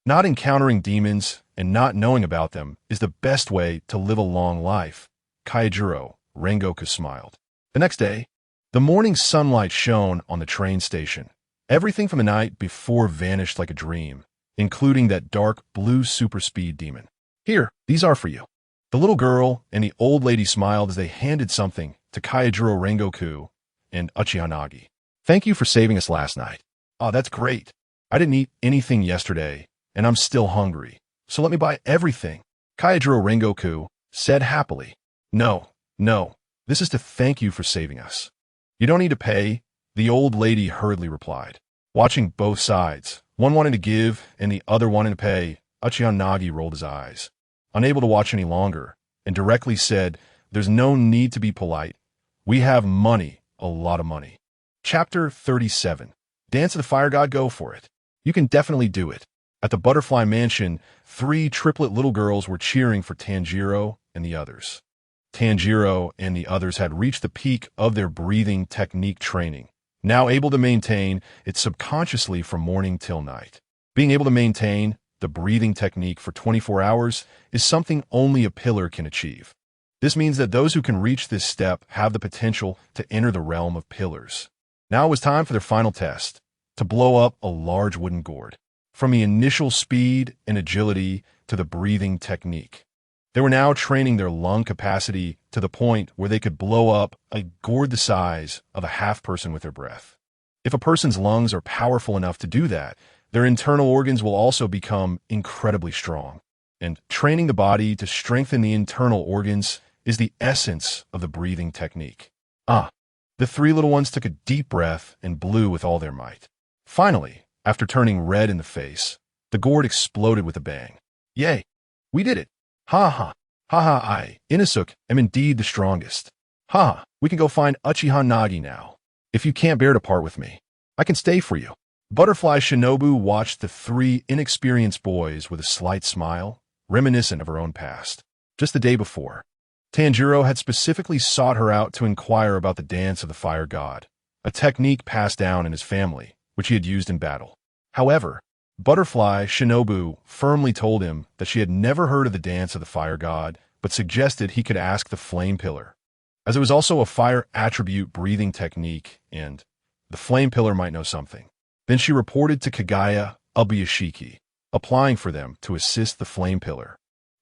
[SPEAKER 1] not encountering demons and not knowing about them is the best way to live a long life. Kaijiro Rengoku smiled. The next day, the morning sunlight shone on the train station. Everything from the night before vanished like a dream, including that dark blue super speed demon. Here, these are for you. The little girl and the old lady smiled as they handed something to Kaijiro Rengoku and Uchiha Nagi. Thank you for saving us last night. Oh, that's great. I didn't eat anything yesterday, and I'm still hungry. So let me buy everything. Kaijiro Rengoku said happily. No, this is to thank you for saving us. You don't need to pay, the old lady hurriedly replied. Watching both sides, one wanting to give and the other wanting to pay, Uchiha Nagi rolled his eyes, unable to watch any longer, and directly said, there's no need to be polite. We have money, a lot of money. Chapter 37. Dance of the Fire God, go for it. You can definitely do it. At the Butterfly Mansion, 3 triplet little girls were cheering for Tanjiro and the others. Tanjiro and the others had reached the peak of their breathing technique training, now able to maintain it subconsciously from morning till night. Being able to maintain the breathing technique for 24 hours is something only a pillar can achieve. This means that those who can reach this step have the potential to enter the realm of pillars. Now it was time for their final test, to blow up a large wooden gourd. From the initial speed and agility to the breathing technique, they were now training their lung capacity to the point where they could blow up a gourd the size of a half-person with their breath. If a person's lungs are powerful enough to do that, their internal organs will also become incredibly strong. And training the body to strengthen the internal organs is the essence of the breathing technique. The 3 little ones took a deep breath and blew with all their might. Finally, after turning red in the face, the gourd exploded with a bang. Yay! We did it! Ha, I, Inosuke, am indeed the strongest. We can go find Uchiha Nagi now. If you can't bear to part with me, I can stay for you. Butterfly Shinobu watched the 3 inexperienced boys with a slight smile, reminiscent of her own past. Just the day before, Tanjiro had specifically sought her out to inquire about the dance of the fire god, a technique passed down in his family, which he had used in battle. However, Butterfly Shinobu firmly told him that she had never heard of the dance of the fire god, but suggested he could ask the flame pillar, as it was also a fire attribute breathing technique, and the flame pillar might know something. Then she reported to Kagaya Ubuyashiki, applying for them to assist the flame pillar.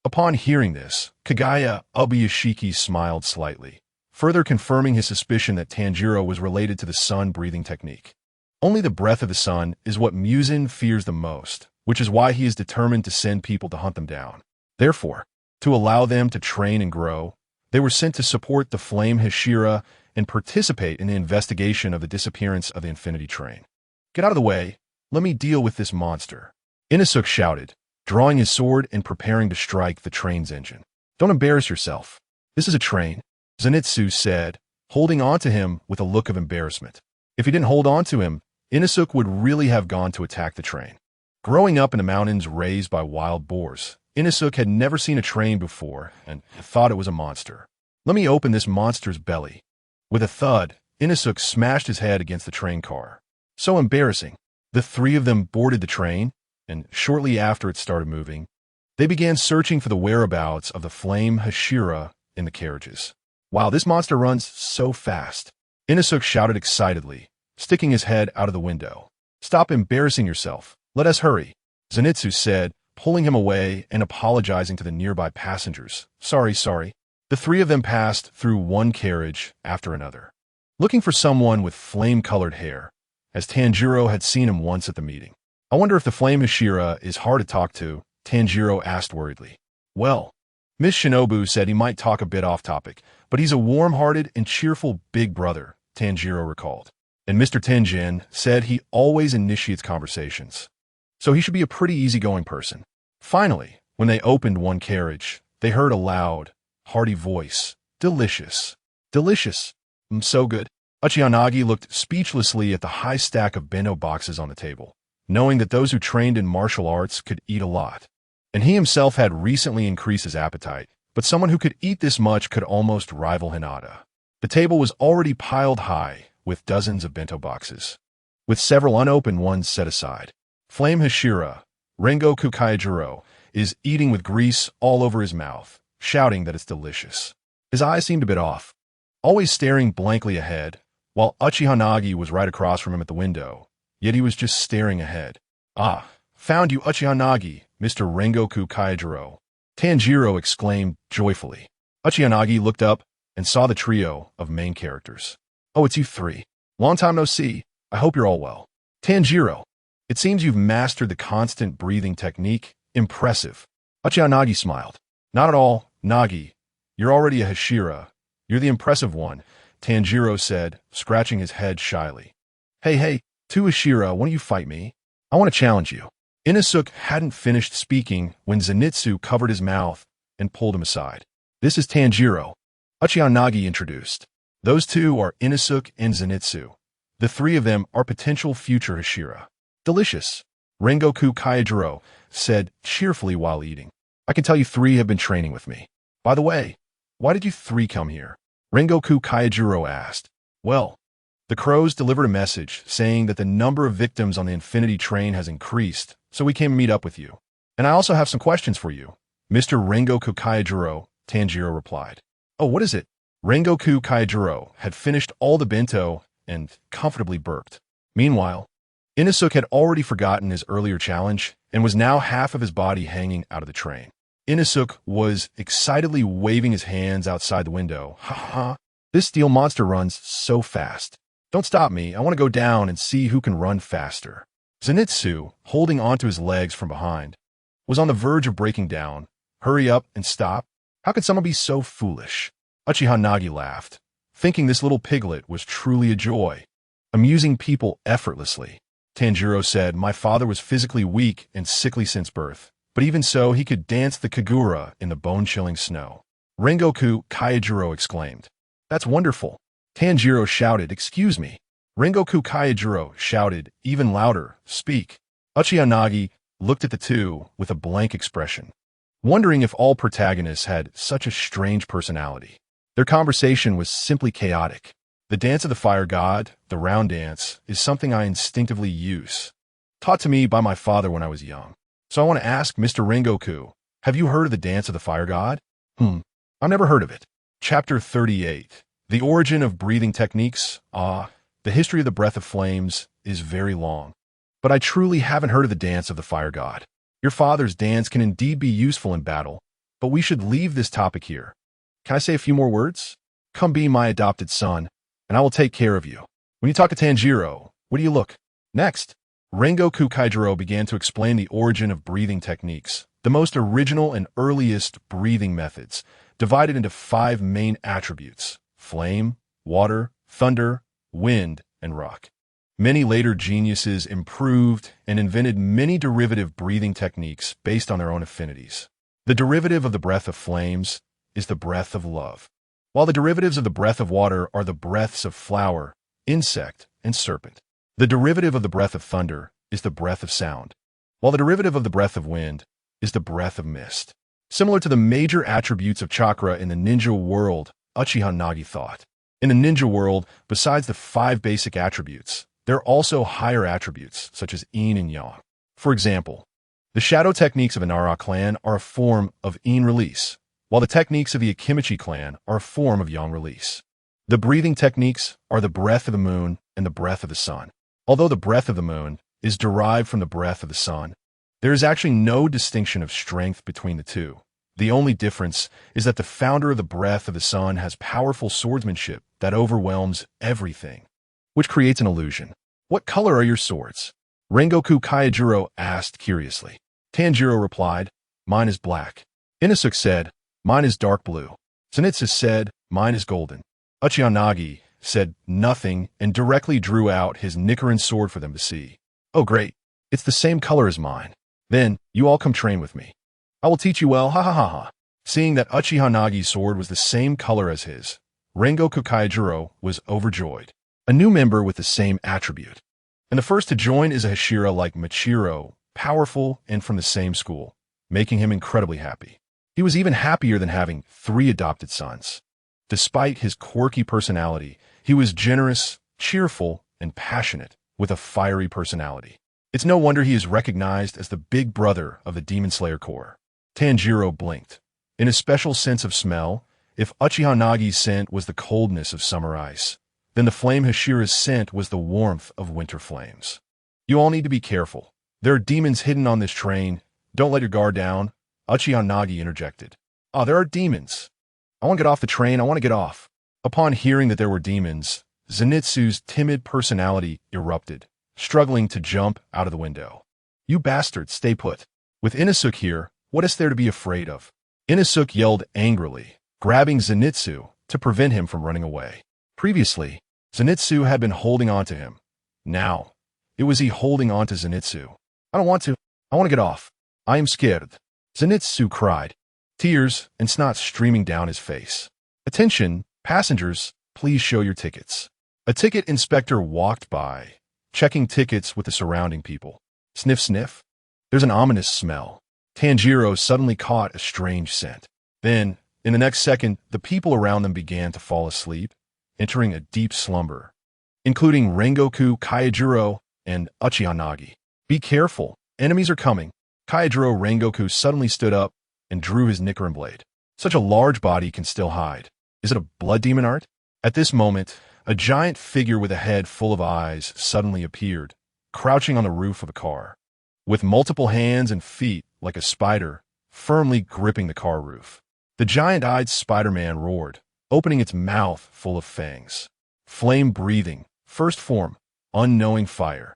[SPEAKER 1] Upon hearing this, Kagaya Ubuyashiki smiled slightly, further confirming his suspicion that Tanjiro was related to the sun breathing technique. Only the breath of the sun is what Muzan fears the most, which is why he is determined to send people to hunt them down. Therefore, to allow them to train and grow, they were sent to support the Flame Hashira and participate in the investigation of the disappearance of the Infinity Train. Get out of the way. Let me deal with this monster. Inosuke shouted, drawing his sword and preparing to strike the train's engine. Don't embarrass yourself. This is a train, Zenitsu said, holding on to him with a look of embarrassment. If he didn't hold on to him, Inosuke would really have gone to attack the train. Growing up in the mountains raised by wild boars, Inosuke had never seen a train before and thought it was a monster. Let me open this monster's belly. With a thud, Inosuke smashed his head against the train car. So embarrassing. The 3 of them boarded the train, and shortly after it started moving, they began searching for the whereabouts of the Flame Hashira in the carriages. Wow, this monster runs so fast. Inosuke shouted excitedly, sticking his head out of the window. Stop embarrassing yourself. Let us hurry, Zenitsu said, pulling him away and apologizing to the nearby passengers. Sorry. The 3 of them passed through one carriage after another, looking for someone with flame-colored hair, as Tanjiro had seen him once at the meeting. I wonder if the Flame Hashira is hard to talk to, Tanjiro asked worriedly. Well, Miss Shinobu said he might talk a bit off topic, but he's a warm-hearted and cheerful big brother, Tanjiro recalled. And Mr. Tenjin said he always initiates conversations, so he should be a pretty easygoing person. Finally, when they opened one carriage, they heard a loud, hearty voice. Delicious. So good. Uchiha Nagi looked speechlessly at the high stack of bento boxes on the table, knowing that those who trained in martial arts could eat a lot. And he himself had recently increased his appetite, but someone who could eat this much could almost rival Hinata. The table was already piled high, with dozens of bento boxes, with several unopened ones set aside. Flame Hashira, Rengoku Kaijiro, is eating with grease all over his mouth, shouting that it's delicious. His eyes seemed a bit off, always staring blankly ahead, while Uchiha Nagi was right across from him at the window, yet he was just staring ahead. Found you, Uchiha Nagi, Mr. Rengoku Kaijiro. Tanjiro exclaimed joyfully. Uchiha looked up and saw the trio of main characters. Oh, it's you three. Long time no see. I hope you're all well. Tanjiro, it seems you've mastered the constant breathing technique. Impressive. Uchiha smiled. Not at all, Nagi. You're already a Hashira. You're the impressive one, Tanjiro said, scratching his head shyly. Hey, two Hashira, why don't you fight me? I want to challenge you. Inosuke hadn't finished speaking when Zenitsu covered his mouth and pulled him aside. This is Tanjiro. Uchiha introduced. Those two are Inosuke and Zenitsu. The three of them are potential future Hashira. Delicious, Rengoku Kaijiro said cheerfully while eating. I can tell you three have been training with me. By the way, why did you three come here? Rengoku Kaijiro asked. Well, the crows delivered a message saying that the number of victims on the Infinity Train has increased, so we came to meet up with you. And I also have some questions for you, Mr. Rengoku Kaijiro, Tanjiro replied. Oh, what is it? Rengoku Kaijiro had finished all the bento and comfortably burped. Meanwhile, Inosuke had already forgotten his earlier challenge and was now half of his body hanging out of the train. Inosuke was excitedly waving his hands outside the window. Ha ha, this steel monster runs so fast. Don't stop me, I want to go down and see who can run faster. Zenitsu, holding onto his legs from behind, was on the verge of breaking down. Hurry up and stop. How could someone be so foolish? Uchiha laughed, thinking this little piglet was truly a joy, amusing people effortlessly. Tanjiro said, my father was physically weak and sickly since birth, but even so he could dance the kagura in the bone-chilling snow. Rengoku Kaijiro exclaimed. That's wonderful. Tanjiro shouted, excuse me. Rengoku Kaijiro shouted, even louder, speak. Uchiha looked at the two with a blank expression, wondering if all protagonists had such a strange personality. Their conversation was simply chaotic. The dance of the fire god, the round dance, is something I instinctively use, taught to me by my father when I was young. So I want to ask Mr. Rengoku, have you heard of the dance of the fire god? I've never heard of it. Chapter 38. The origin of breathing techniques. The history of the breath of flames is very long, but I truly haven't heard of the dance of the fire god. Your father's dance can indeed be useful in battle, but we should leave this topic here. Can I say a few more words? Come be my adopted son, and I will take care of you. When you talk to Tanjiro, what do you look? Next, Rengoku Kaijiro began to explain the origin of breathing techniques, the most original and earliest breathing methods, divided into 5 main attributes: flame, water, thunder, wind, and rock. Many later geniuses improved and invented many derivative breathing techniques based on their own affinities. The derivative of the breath of flames is the breath of love, while the derivatives of the breath of water are the breaths of flower, insect, and serpent. The derivative of the breath of thunder is the breath of sound, while the derivative of the breath of wind is the breath of mist. Similar to the major attributes of chakra in the ninja world, Uchiha thought. In the ninja world, besides the 5 basic attributes, there are also higher attributes, such as yin and yang. For example, the shadow techniques of Inara clan are a form of yin release, while the techniques of the Akimichi clan are a form of yang release. The breathing techniques are the breath of the moon and the breath of the sun. Although the breath of the moon is derived from the breath of the sun, there is actually no distinction of strength between the two. The only difference is that the founder of the breath of the sun has powerful swordsmanship that overwhelms everything, which creates an illusion. What color are your swords? Rengoku Kaijiro asked curiously. Tanjiro replied, mine is black. Inosuke said, mine is dark blue. Zenitsu said, mine is golden. Uchiha said nothing and directly drew out his Nichiren sword for them to see. Oh great, it's the same color as mine. Then, you all come train with me. I will teach you well, ha ha ha ha. Seeing that Uchiha sword was the same color as his, Rengoku Kaijiro was overjoyed. A new member with the same attribute. And the first to join is a Hashira like Michiro, powerful and from the same school, making him incredibly happy. He was even happier than having 3 adopted sons. Despite his quirky personality, he was generous, cheerful, and passionate, with a fiery personality. It's no wonder he is recognized as the big brother of the Demon Slayer Corps. Tanjiro blinked. In his special sense of smell, if Uchiha scent was the coldness of summer ice, then the flame Hashira's scent was the warmth of winter flames. You all need to be careful. There are demons hidden on this train. Don't let your guard down. Uchiha Nagi interjected. "Ah, there are demons. I want to get off the train, I want to get off." Upon hearing that there were demons, Zenitsu's timid personality erupted, struggling to jump out of the window. "You bastards, stay put. With Inosuke here, what is there to be afraid of?" Inosuke yelled angrily, grabbing Zenitsu to prevent him from running away. Previously, Zenitsu had been holding on to him. Now, it was he holding on to Zenitsu. "I don't want to. I want to get off. I am scared," Zenitsu cried, tears and snot streaming down his face. "Attention, passengers, please show your tickets." A ticket inspector walked by, checking tickets with the surrounding people. Sniff, sniff. There's an ominous smell. Tanjiro suddenly caught a strange scent. Then, in the next second, the people around them began to fall asleep, entering a deep slumber, including Rengoku, Kaijiro, and Uchiha Nagi. "Be careful, enemies are coming." Kaijiro Rengoku suddenly stood up and drew his Nichiren blade. Such a large body can still hide. Is it a blood demon art? At this moment, a giant figure with a head full of eyes suddenly appeared, crouching on the roof of a car, with multiple hands and feet like a spider, firmly gripping the car roof. The giant-eyed Spider-Man roared, opening its mouth full of fangs. Flame-breathing, first form, unknowing fire.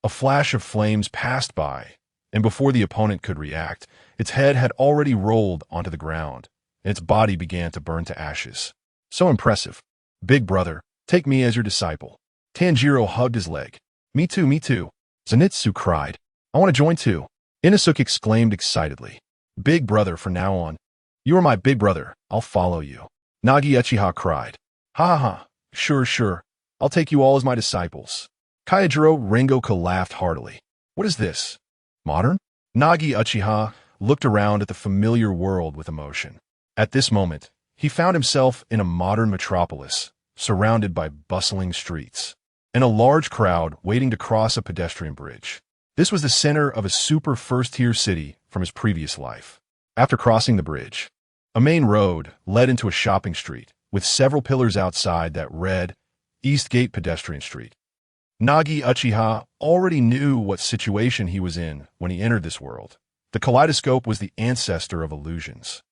[SPEAKER 1] A flash of flames passed by, and before the opponent could react, its head had already rolled onto the ground, and its body began to burn to ashes. So impressive. "Big brother, take me as your disciple." Tanjiro hugged his leg. Me too, me too." Zenitsu cried. "I want to join too." Inosuke exclaimed excitedly. "Big brother from now on. You are my big brother, I'll follow you." Nagi Uchiha cried. "Ha ha ha, sure, sure. I'll take you all as my disciples." Kaijiro Rengoku laughed heartily. "What is this? Modern?" Nagi Uchiha looked around at the familiar world with emotion. At this moment, he found himself in a modern metropolis, surrounded by bustling streets, and a large crowd waiting to cross a pedestrian bridge. This was the center of a super first-tier city from his previous life. After crossing the bridge, a main road led into a shopping street with several pillars outside that read East Gate Pedestrian Street. Nagi Uchiha already knew what situation he was in when he entered this world. The kaleidoscope was the ancestor of illusions,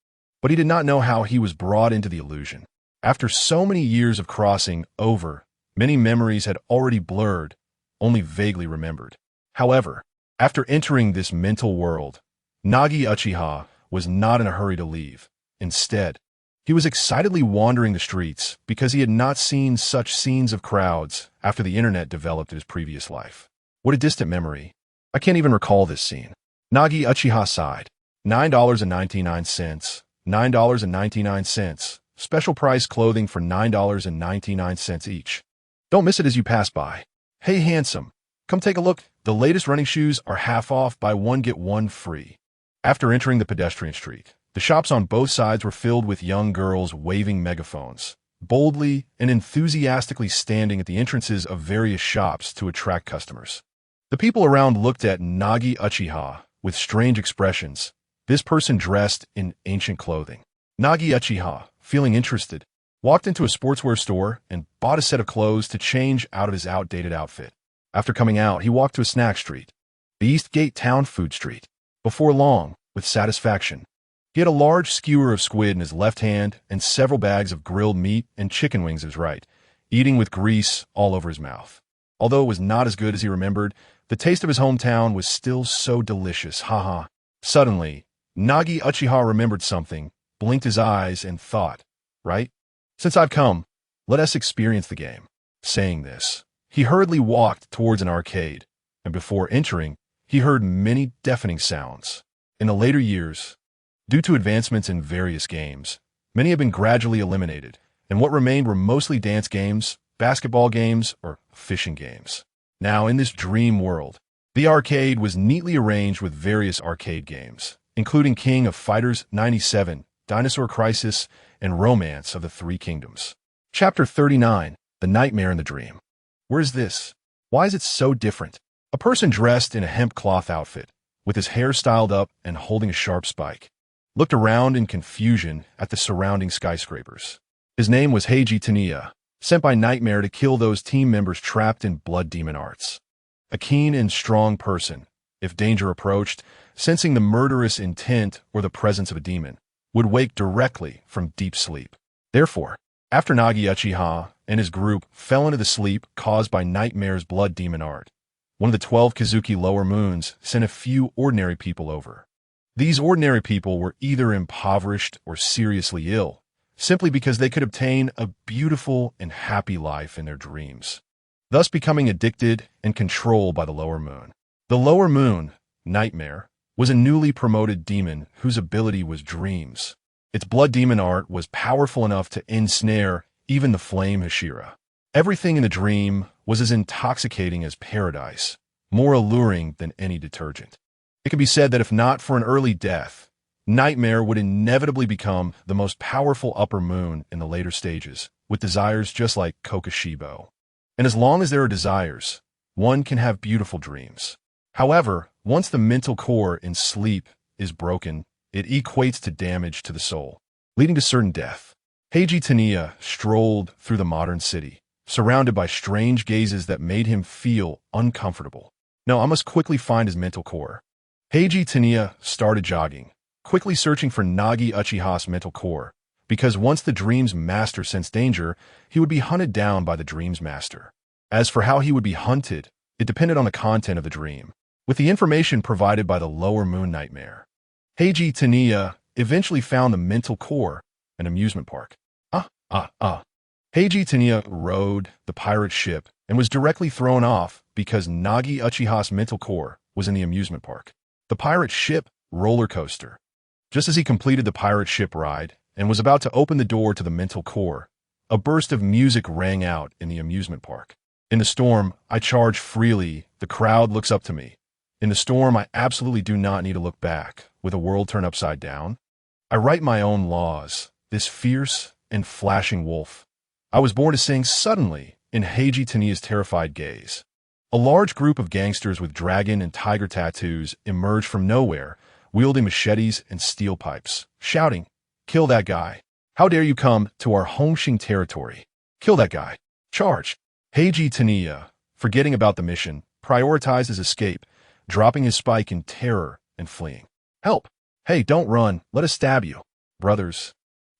[SPEAKER 1] but he did not know how he was brought into the illusion. After so many years of crossing over, many memories had already blurred, only vaguely remembered. However, after entering this mental world, Nagi Uchiha was not in a hurry to leave. Instead, he was excitedly wandering the streets because he had not seen such scenes of crowds after the internet developed in his previous life. What a distant memory. I can't even recall this scene. Nagi Uchiha sighed. $9.99. $9.99. Special price clothing for $9.99 each. Don't miss it as you pass by. Hey, handsome. Come take a look. The latest running shoes are half off, buy one get one free. After entering the pedestrian street, the shops on both sides were filled with young girls waving megaphones, boldly and enthusiastically standing at the entrances of various shops to attract customers. The people around looked at Nagi Uchiha with strange expressions, this person dressed in ancient clothing. Nagi Uchiha, feeling interested, walked into a sportswear store and bought a set of clothes to change out of his outdated outfit. After coming out, he walked to a snack street, the Eastgate Town Food Street. Before long, with satisfaction, he had a large skewer of squid in his left hand and several bags of grilled meat and chicken wings in his right, eating with grease all over his mouth. Although it was not as good as he remembered, the taste of his hometown was still so delicious, haha. Suddenly, Nagi Uchiha remembered something, blinked his eyes, and thought, right? Since I've come, let us experience the game. Saying this, he hurriedly walked towards an arcade, and before entering, he heard many deafening sounds. In the later years, due to advancements in various games, many have been gradually eliminated, and what remained were mostly dance games, basketball games, or fishing games. Now, in this dream world, the arcade was neatly arranged with various arcade games, including King of Fighters 97, Dinosaur Crisis, and Romance of the Three Kingdoms. Chapter 39, The Nightmare in the Dream. Where is this? Why is it so different? A person dressed in a hemp cloth outfit, with his hair styled up and holding a sharp spike, looked around in confusion at the surrounding skyscrapers. His name was Heiji Taniya, sent by Nightmare to kill those team members trapped in blood demon arts. A keen and strong person, if danger approached, sensing the murderous intent or the presence of a demon, would wake directly from deep sleep. Therefore, after Nagi Uchiha and his group fell into the sleep caused by Nightmare's blood demon art, one of the 12 Kazuki lower moons sent a few ordinary people over. These ordinary people were either impoverished or seriously ill, simply because they could obtain a beautiful and happy life in their dreams, thus becoming addicted and controlled by the lower moon. The lower moon, Nightmare, was a newly promoted demon whose ability was dreams. Its blood demon art was powerful enough to ensnare even the flame Hashira. Everything in the dream was as intoxicating as paradise, more alluring than any detergent. It can be said that if not for an early death, Nightmare would inevitably become the most powerful upper moon in the later stages, with desires just like Kokushibo. And as long as there are desires, one can have beautiful dreams. However, once the mental core in sleep is broken, it equates to damage to the soul, leading to certain death. Heiji Taniya strolled through the modern city, surrounded by strange gazes that made him feel uncomfortable. No, I must quickly find his mental core. Heiji Taniya started jogging, quickly searching for Nagi Uchiha's mental core, because once the Dream's Master sensed danger, he would be hunted down by the Dream's Master. As for how he would be hunted, it depended on the content of the dream, with the information provided by the lower moon Nightmare. Heiji Taniya eventually found the mental core, an amusement park. Heiji Taniya rode the pirate ship and was directly thrown off because Nagi Uchiha's mental core was in the amusement park, the pirate ship roller coaster. Just as he completed the pirate ship ride and was about to open the door to the mental core, a burst of music rang out in the amusement park. In the storm, I charge freely. The crowd looks up to me. In the storm, I absolutely do not need to look back. With a world turned upside down, I write my own laws. This fierce and flashing wolf. I was born to sing suddenly in Heiji Taniya's terrified gaze. A large group of gangsters with dragon and tiger tattoos emerged from nowhere, wielding machetes and steel pipes, shouting, "Kill that guy! How dare you come to our Hongxing territory? Kill that guy! Charge!" Heiji Taniya, forgetting about the mission, prioritized his escape, dropping his spike in terror and fleeing. "Help! Hey, don't run. Let us stab you. Brothers,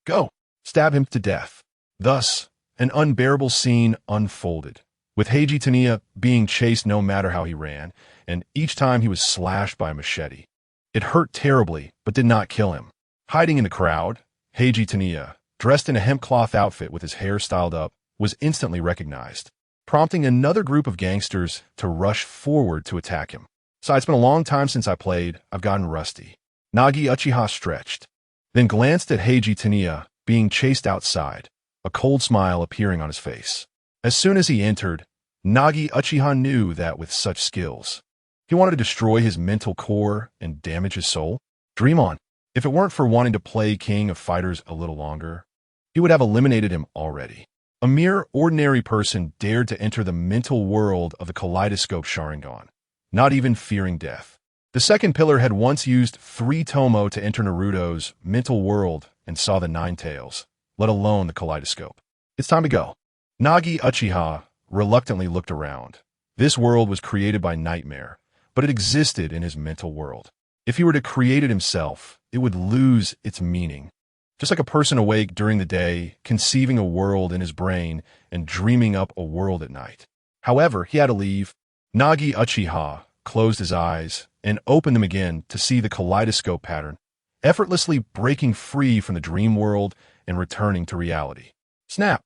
[SPEAKER 1] go! Stab him to death." Thus, an unbearable scene unfolded, with Heiji Taniya being chased no matter how he ran, and each time he was slashed by a machete. It hurt terribly, but did not kill him. Hiding in the crowd, Heiji Taniya, dressed in a hemp cloth outfit with his hair styled up, was instantly recognized, prompting another group of gangsters to rush forward to attack him. So it's been a long time since I played. I've gotten rusty. Nagi Uchiha stretched, then glanced at Heiji Taniya being chased outside, a cold smile appearing on his face. As soon as he entered, Nagi Uchiha knew that with such skills, he wanted to destroy his mental core and damage his soul. Dream on. If it weren't for wanting to play King of Fighters a little longer, he would have eliminated him already. A mere ordinary person dared to enter the mental world of the kaleidoscope Sharingan, not even fearing death. The second pillar had once used 3 Tomo to enter Naruto's mental world and saw the 9 tails, let alone the kaleidoscope. It's time to go. Nagi Uchiha reluctantly looked around. This world was created by Nightmare, but it existed in his mental world. If he were to create it himself, it would lose its meaning. Just like a person awake during the day, conceiving a world in his brain and dreaming up a world at night. However, he had to leave. Nagi Uchiha closed his eyes and opened them again to see the kaleidoscope pattern, effortlessly breaking free from the dream world and returning to reality. Snap!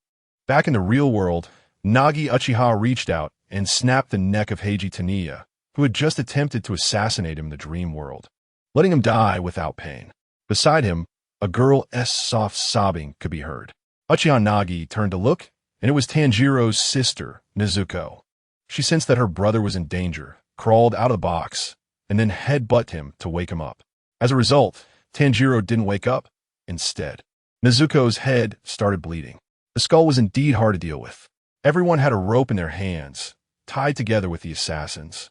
[SPEAKER 1] Back in the real world, Nagi Uchiha reached out and snapped the neck of Heiji Taniya, who had just attempted to assassinate him in the dream world, letting him die without pain. Beside him, a girl's soft sobbing could be heard. Uchiha Nagi turned to look, and it was Tanjiro's sister, Nezuko. She sensed that her brother was in danger, crawled out of the box, and then headbutted him to wake him up. As a result, Tanjiro didn't wake up. Instead, Nezuko's head started bleeding. The skull was indeed hard to deal with. Everyone had a rope in their hands, tied together with the assassins,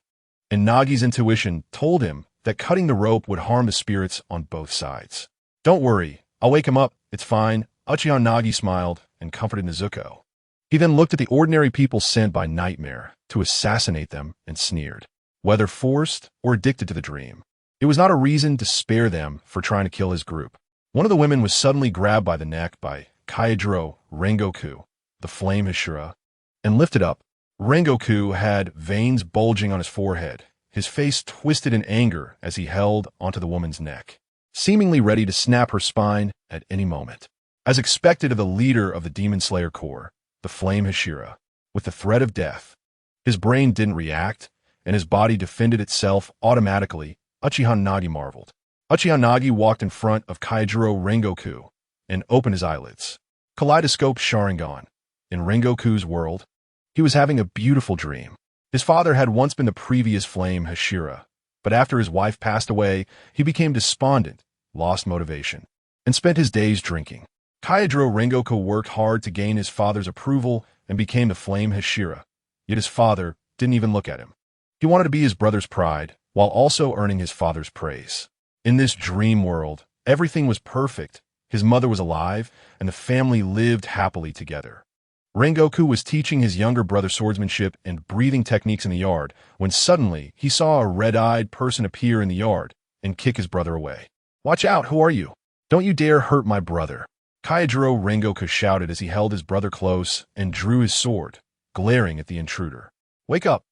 [SPEAKER 1] and Nagi's intuition told him that cutting the rope would harm the spirits on both sides. "Don't worry, I'll wake him up, it's fine," Uchiha Nagi smiled and comforted Nezuko. He then looked at the ordinary people sent by Nightmare to assassinate them and sneered. whether forced or addicted to the dream. It was not a reason to spare them for trying to kill his group. One of the women was suddenly grabbed by the neck by Kaijiro Rengoku, the flame Hashira, and lifted up. Rengoku had veins bulging on his forehead, his face twisted in anger as he held onto the woman's neck, seemingly ready to snap her spine at any moment. As expected of the leader of the Demon Slayer Corps, the flame Hashira, with the threat of death, his brain didn't react, and his body defended itself automatically. Uchiha Nagi marveled. Uchiha Nagi walked in front of Kaijiro Rengoku and opened his eyelids. Kaleidoscope Sharingan. In Rengoku's world, he was having a beautiful dream. His father had once been the previous flame Hashira, but after his wife passed away, he became despondent, lost motivation, and spent his days drinking. Kaijiro Rengoku worked hard to gain his father's approval and became the flame Hashira, yet his father didn't even look at him. He wanted to be his brother's pride, while also earning his father's praise. In this dream world, everything was perfect. His mother was alive, and the family lived happily together. Rengoku was teaching his younger brother swordsmanship and breathing techniques in the yard when suddenly he saw a red-eyed person appear in the yard and kick his brother away. "Watch out, who are you? Don't you dare hurt my brother!" Kaijiro Rengoku shouted as he held his brother close and drew his sword, glaring at the intruder. "Wake up,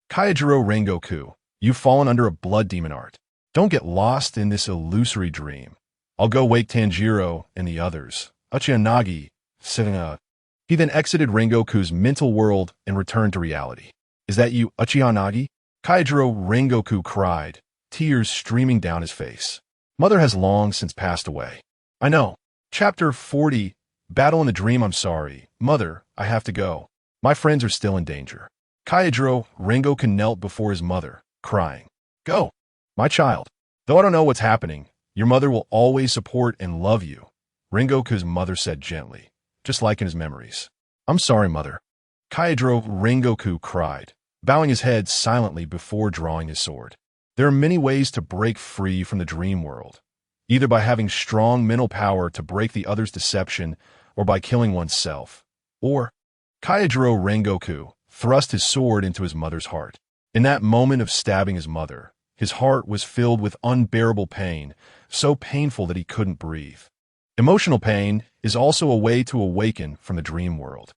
[SPEAKER 1] Kaijiro Rengoku. You've fallen under a blood demon art. Don't get lost in this illusory dream. I'll go wake Tanjiro and the others." Uchiha Nagi, sitting up. He then exited Rengoku's mental world and returned to reality. "Is that you, Uchiha Nagi?" Kaijiro Rengoku cried, tears streaming down his face. "Mother has long since passed away." "I know." Chapter 40, Battle in the Dream. "I'm sorry. Mother, I have to go. My friends are still in danger." Kaijiro Rengoku knelt before his mother, crying. "Go, my child. Though I don't know what's happening, your mother will always support and love you," Rengoku's mother said gently, just like in his memories. "I'm sorry, mother." Kaijiro Rengoku cried, bowing his head silently before drawing his sword. There are many ways to break free from the dream world, either by having strong mental power to break the other's deception or by killing oneself. Or, Kaijiro Rengoku thrust his sword into his mother's heart. In that moment of stabbing his mother, his heart was filled with unbearable pain, so painful that he couldn't breathe. Emotional pain is also a way to awaken from the dream world.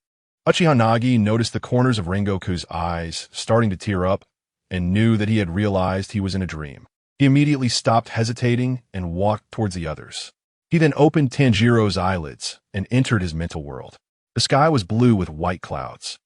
[SPEAKER 1] Uchiha Nagi noticed the corners of Rengoku's eyes starting to tear up and knew that he had realized he was in a dream. He immediately stopped hesitating and walked towards the others. He then opened Tanjiro's eyelids and entered his mental world. The sky was blue with white clouds,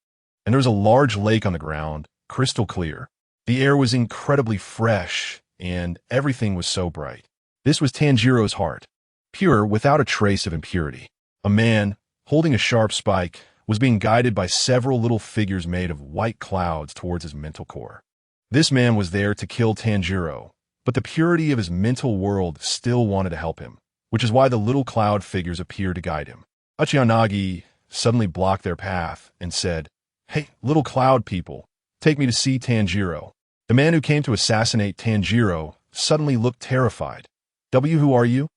[SPEAKER 1] and there was a large lake on the ground, crystal clear. The air was incredibly fresh, and everything was so bright. This was Tanjiro's heart, pure without a trace of impurity. A man, holding a sharp spike, was being guided by several little figures made of white clouds towards his mental core. This man was there to kill Tanjiro, but the purity of his mental world still wanted to help him, which is why the little cloud figures appeared to guide him. Uchiha Nagi suddenly blocked their path and said, "Hey, little cloud people, take me to see Tanjiro." The man who came to assassinate Tanjiro suddenly looked terrified. "Who are you?"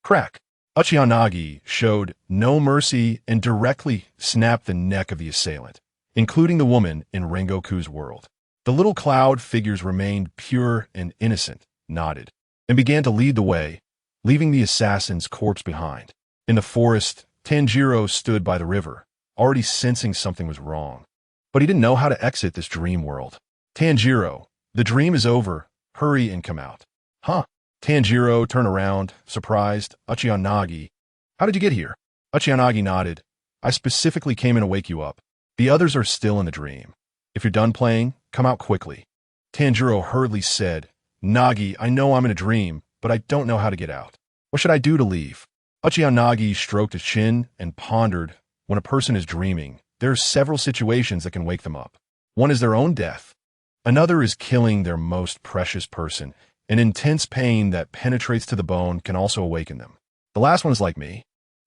[SPEAKER 1] Crack. Uchiha Nagi showed no mercy and directly snapped the neck of the assailant, including the woman in Rengoku's world. The little cloud figures remained pure and innocent, nodded, and began to lead the way, leaving the assassin's corpse behind. In the forest, Tanjiro stood by the river, already sensing something was wrong. But he didn't know how to exit this dream world. "Tanjiro, the dream is over. Hurry and come out." "Huh?" Tanjiro turned around, surprised. "Uchiha Nagi, how did you get here?" Uchiha Nagi nodded. "I specifically came in to wake you up. The others are still in the dream. If you're done playing, come out quickly." Tanjiro hurriedly said, "Nagi, I know I'm in a dream, but I don't know how to get out. What should I do to leave?" Uchiha Nagi stroked his chin and pondered. When a person is dreaming, there are several situations that can wake them up. One is their own death. Another is killing their most precious person. An intense pain that penetrates to the bone can also awaken them. The last one is like me,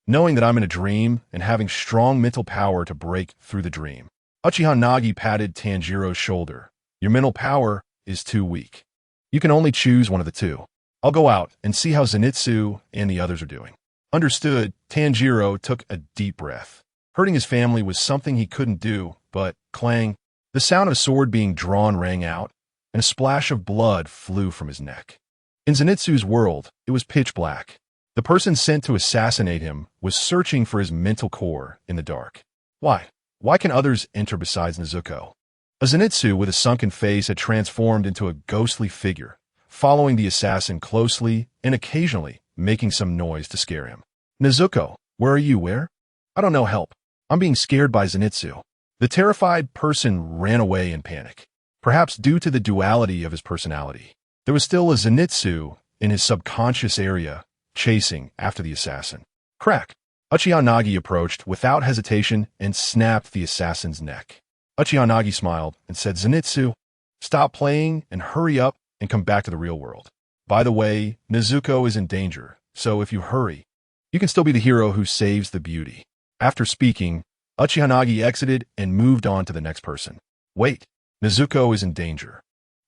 [SPEAKER 1] knowing that I'm in a dream and having strong mental power to break through the dream. Uchiha Nagi patted Tanjiro's shoulder. "Your mental power is too weak. You can only choose one of the two. I'll go out and see how Zenitsu and the others are doing." Understood. Tanjiro took a deep breath. Hurting his family was something he couldn't do, but clang. The sound of a sword being drawn rang out, and a splash of blood flew from his neck. In Zenitsu's world, it was pitch black. The person sent to assassinate him was searching for his mental core in the dark. Why? Why can others enter besides Nezuko? A Zenitsu with a sunken face had transformed into a ghostly figure, following the assassin closely and occasionally making some noise to scare him. Nezuko, where are you? Where? I don't know, help. I'm being scared by Zenitsu. The terrified person ran away in panic, perhaps due to the duality of his personality. There was still a Zenitsu in his subconscious area, chasing after the assassin. Crack! Uchiha Nagi approached without hesitation and snapped the assassin's neck. Uchiha Nagi smiled and said, Zenitsu, stop playing and hurry up and come back to the real world. By the way, Nezuko is in danger, so if you hurry, you can still be the hero who saves the beauty. After speaking, Uchiha Nagi exited and moved on to the next person. Wait, Nezuko is in danger.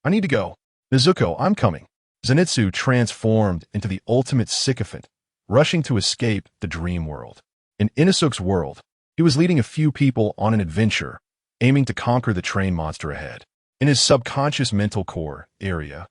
[SPEAKER 1] I need to go. Nezuko, I'm coming. Zenitsu transformed into the ultimate sycophant, rushing to escape the dream world. In Inosuke's world, he was leading a few people on an adventure, aiming to conquer the train monster ahead. In his subconscious mental core area,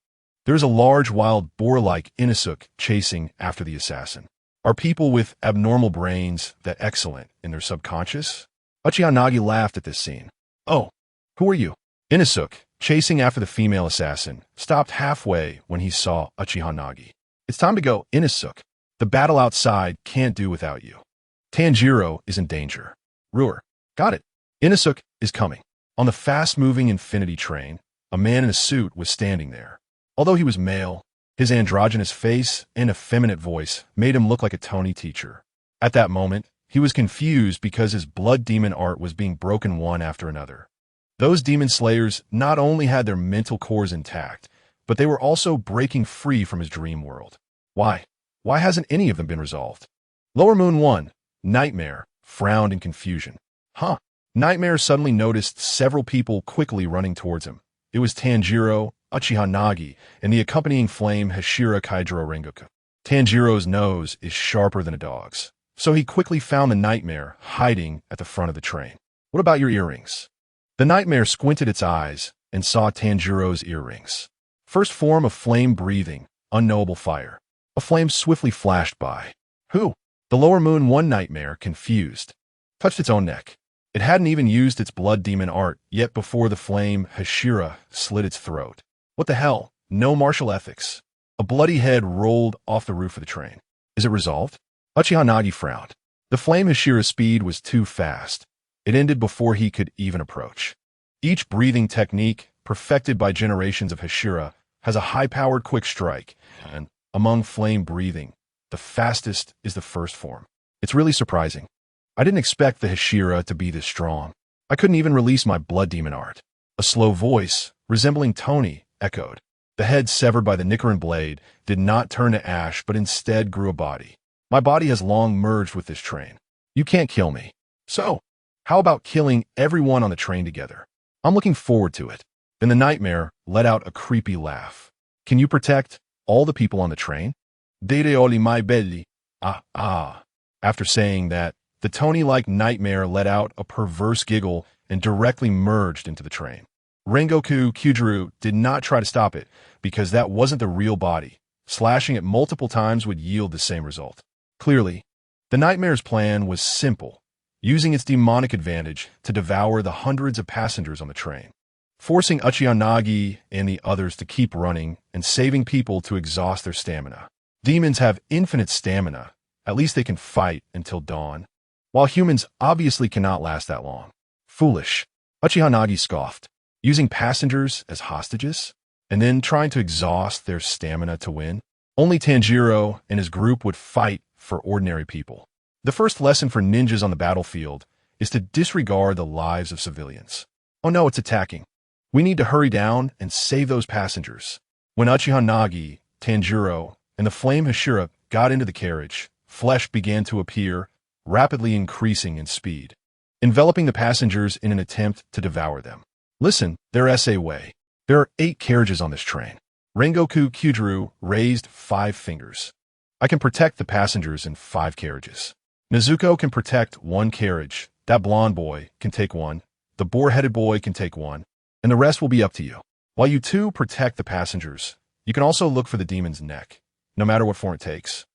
[SPEAKER 1] there is a large wild boar-like Inosuke chasing after the assassin. Are people with abnormal brains that excellent in their subconscious? Uchiha Nagi laughed at this scene. Oh, who are you? Inosuke, chasing after the female assassin, stopped halfway when he saw Uchiha Nagi. It's time to go, Inosuke. The battle outside can't do without you. Tanjiro is in danger. Ruhr, got it. Inosuke is coming. On the fast-moving infinity train, a man in a suit was standing there. Although he was male, his androgynous face and effeminate voice made him look like a Tony teacher. At that moment, he was confused because his blood demon art was being broken one after another. Those demon slayers not only had their mental cores intact, but they were also breaking free from his dream world. Why? Why hasn't any of them been resolved? Lower Moon 1, Nightmare, frowned in confusion. Huh? Nightmare suddenly noticed several people quickly running towards him. It was Tanjiro, Uchiha Nagi, and the accompanying flame Hashira Kaijiro Rengoku. Tanjiro's nose is sharper than a dog's, so he quickly found the Nightmare hiding at the front of the train. What about your earrings? The Nightmare squinted its eyes and saw Tanjiro's earrings. First form of flame-breathing, unknowable fire. A flame swiftly flashed by. Who? The Lower Moon 1 Nightmare, confused, touched its own neck. It hadn't even used its blood demon art yet before the flame Hashira slit its throat. What the hell? No martial ethics. A bloody head rolled off the roof of the train. Is it resolved? Uchiha Nagi frowned. The flame Hashira's speed was too fast. It ended before he could even approach. Each breathing technique, perfected by generations of Hashira, has a high-powered quick strike, and among flame breathing, the fastest is the first form. It's really surprising. I didn't expect the Hashira to be this strong. I couldn't even release my blood demon art. A slow voice, resembling Tony, echoed. The head severed by the Nichiren blade did not turn to ash but instead grew a body. My body has long merged with this train. You can't kill me. So, how about killing everyone on the train together? I'm looking forward to it. Then the Nightmare let out a creepy laugh. Can you protect all the people on the train? Dere oli mai belli. Ah. After saying that, the Tony-like Nightmare let out a perverse giggle and directly merged into the train. Rengoku Kyujuru did not try to stop it, because that wasn't the real body. Slashing it multiple times would yield the same result. Clearly, the Nightmare's plan was simple, using its demonic advantage to devour the hundreds of passengers on the train, forcing Uchiha Nagi and the others to keep running and saving people to exhaust their stamina. Demons have infinite stamina. At least they can fight until dawn, while humans obviously cannot last that long. Foolish. Uchiha Nagi scoffed, using passengers as hostages, and then trying to exhaust their stamina to win. Only Tanjiro and his group would fight for ordinary people. The first lesson for ninjas on the battlefield is to disregard the lives of civilians. Oh no, it's attacking. We need to hurry down and save those passengers. When Uchiha Nagi, Tanjiro, and the flame Hashira got into the carriage, flesh began to appear, rapidly increasing in speed, enveloping the passengers in an attempt to devour them. Listen, they're SA-way. There are 8 carriages on this train. Rengoku Kyujuru raised 5 fingers. I can protect the passengers in 5 carriages. Nezuko can protect 1 carriage. That blonde boy can take 1. The boar-headed boy can take 1. And the rest will be up to you. While you two protect the passengers, you can also look for the demon's neck, no matter what form it takes.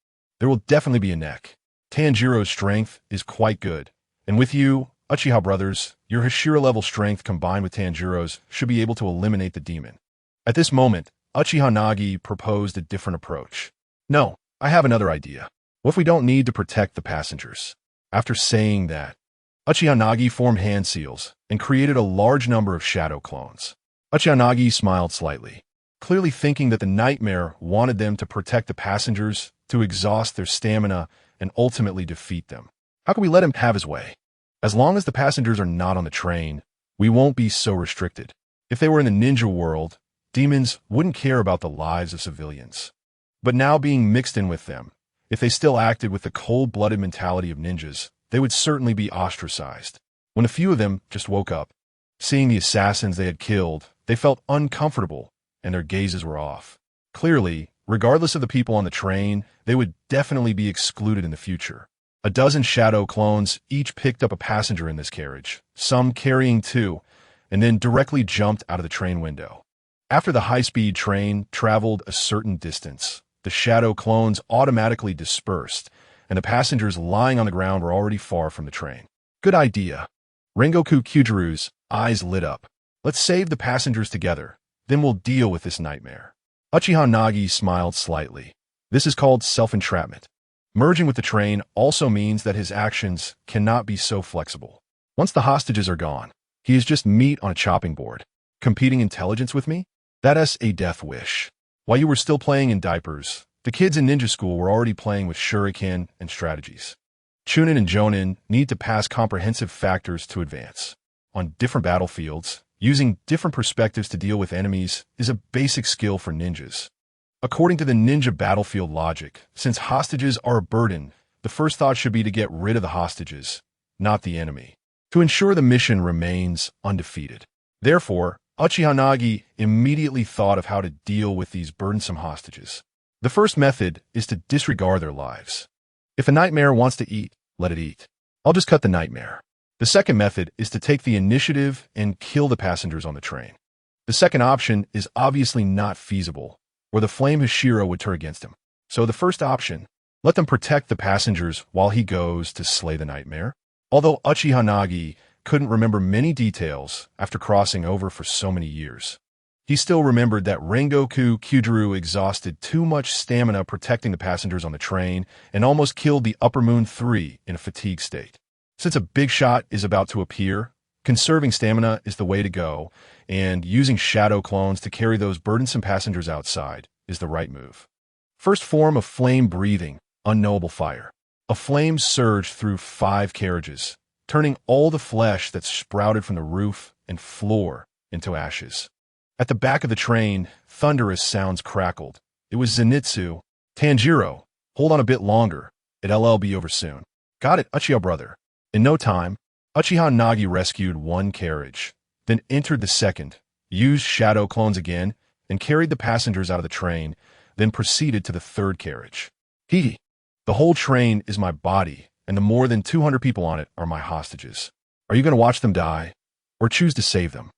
[SPEAKER 1] There will definitely be a neck. Tanjiro's strength is quite good, and with you, Uchiha brothers, your Hashira-level strength combined with Tanjiro's should be able to eliminate the demon. At this moment, Uchiha Nagi proposed a different approach. No, I have another idea. What if we don't need to protect the passengers? After saying that, Uchiha Nagi formed hand seals and created a large number of shadow clones. Uchiha Nagi smiled slightly, clearly thinking that the nightmare wanted them to protect the passengers, to exhaust their stamina, and ultimately defeat them. How can we let him have his way? As long as the passengers are not on the train, we won't be so restricted. If they were in the ninja world, demons wouldn't care about the lives of civilians. But now being mixed in with them, if they still acted with the cold-blooded mentality of ninjas, they would certainly be ostracized. When a few of them just woke up, seeing the assassins they had killed, they felt uncomfortable and their gazes were off. Clearly, regardless of the people on the train, they would definitely be excluded in the future. A dozen shadow clones each picked up a passenger in this carriage, some carrying two, and then directly jumped out of the train window. After the high-speed train traveled a certain distance, the shadow clones automatically dispersed, and the passengers lying on the ground were already far from the train. Good idea. Rengoku Kyujiru's eyes lit up. Let's save the passengers together, then we'll deal with this nightmare. Uchiha Nagi smiled slightly. This is called self-entrapment. Merging with the train also means that his actions cannot be so flexible. Once the hostages are gone, he is just meat on a chopping board. Competing intelligence with me? That's a death wish. While you were still playing in diapers, the kids in ninja school were already playing with shuriken and strategies. Chunin and Jonin need to pass comprehensive factors to advance. On different battlefields, using different perspectives to deal with enemies is a basic skill for ninjas. According to the ninja battlefield logic, since hostages are a burden, the first thought should be to get rid of the hostages, not the enemy, to ensure the mission remains undefeated. Therefore, Uchiha Nagi immediately thought of how to deal with these burdensome hostages. The first method is to disregard their lives. If a nightmare wants to eat, let it eat. I'll just cut the nightmare. The second method is to take the initiative and kill the passengers on the train. The second option is obviously not feasible, or the flame Hashira would turn against him. So the first option, let them protect the passengers while he goes to slay the nightmare. Although Uchiha Nagi couldn't remember many details after crossing over for so many years, he still remembered that Rengoku Kyujiru exhausted too much stamina protecting the passengers on the train and almost killed the Upper Moon 3 in a fatigue state. Since a big shot is about to appear, conserving stamina is the way to go, and using shadow clones to carry those burdensome passengers outside is the right move. First form of flame breathing, unknowable fire. A flame surged through 5 carriages, turning all the flesh that sprouted from the roof and floor into ashes. At the back of the train, thunderous sounds crackled. It was Zenitsu. Tanjiro, hold on a bit longer. It'll be over soon. Got it, Uchiha brother. In no time, Uchiha Nagi rescued 1 carriage, then entered the second, used shadow clones again, and carried the passengers out of the train, then proceeded to the 3rd carriage. The whole train is my body, and the more than 200 people on it are my hostages. Are you going to watch them die, or choose to save them?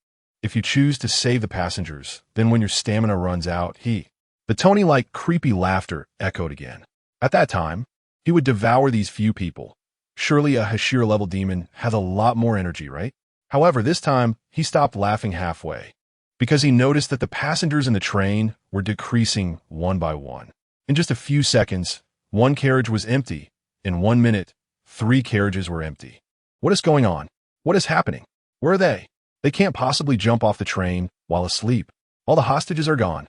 [SPEAKER 1] If you choose to save the passengers, then when your stamina runs out, the Tony-like creepy laughter echoed again. At that time, he would devour these few people. Surely a Hashira-level demon has a lot more energy, right? However, this time, he stopped laughing halfway, because he noticed that the passengers in the train were decreasing one by one. In just a few seconds, 1 carriage was empty. In 1 minute, 3 carriages were empty. What is going on? What is happening? Where are they? They can't possibly jump off the train while asleep. All the hostages are gone.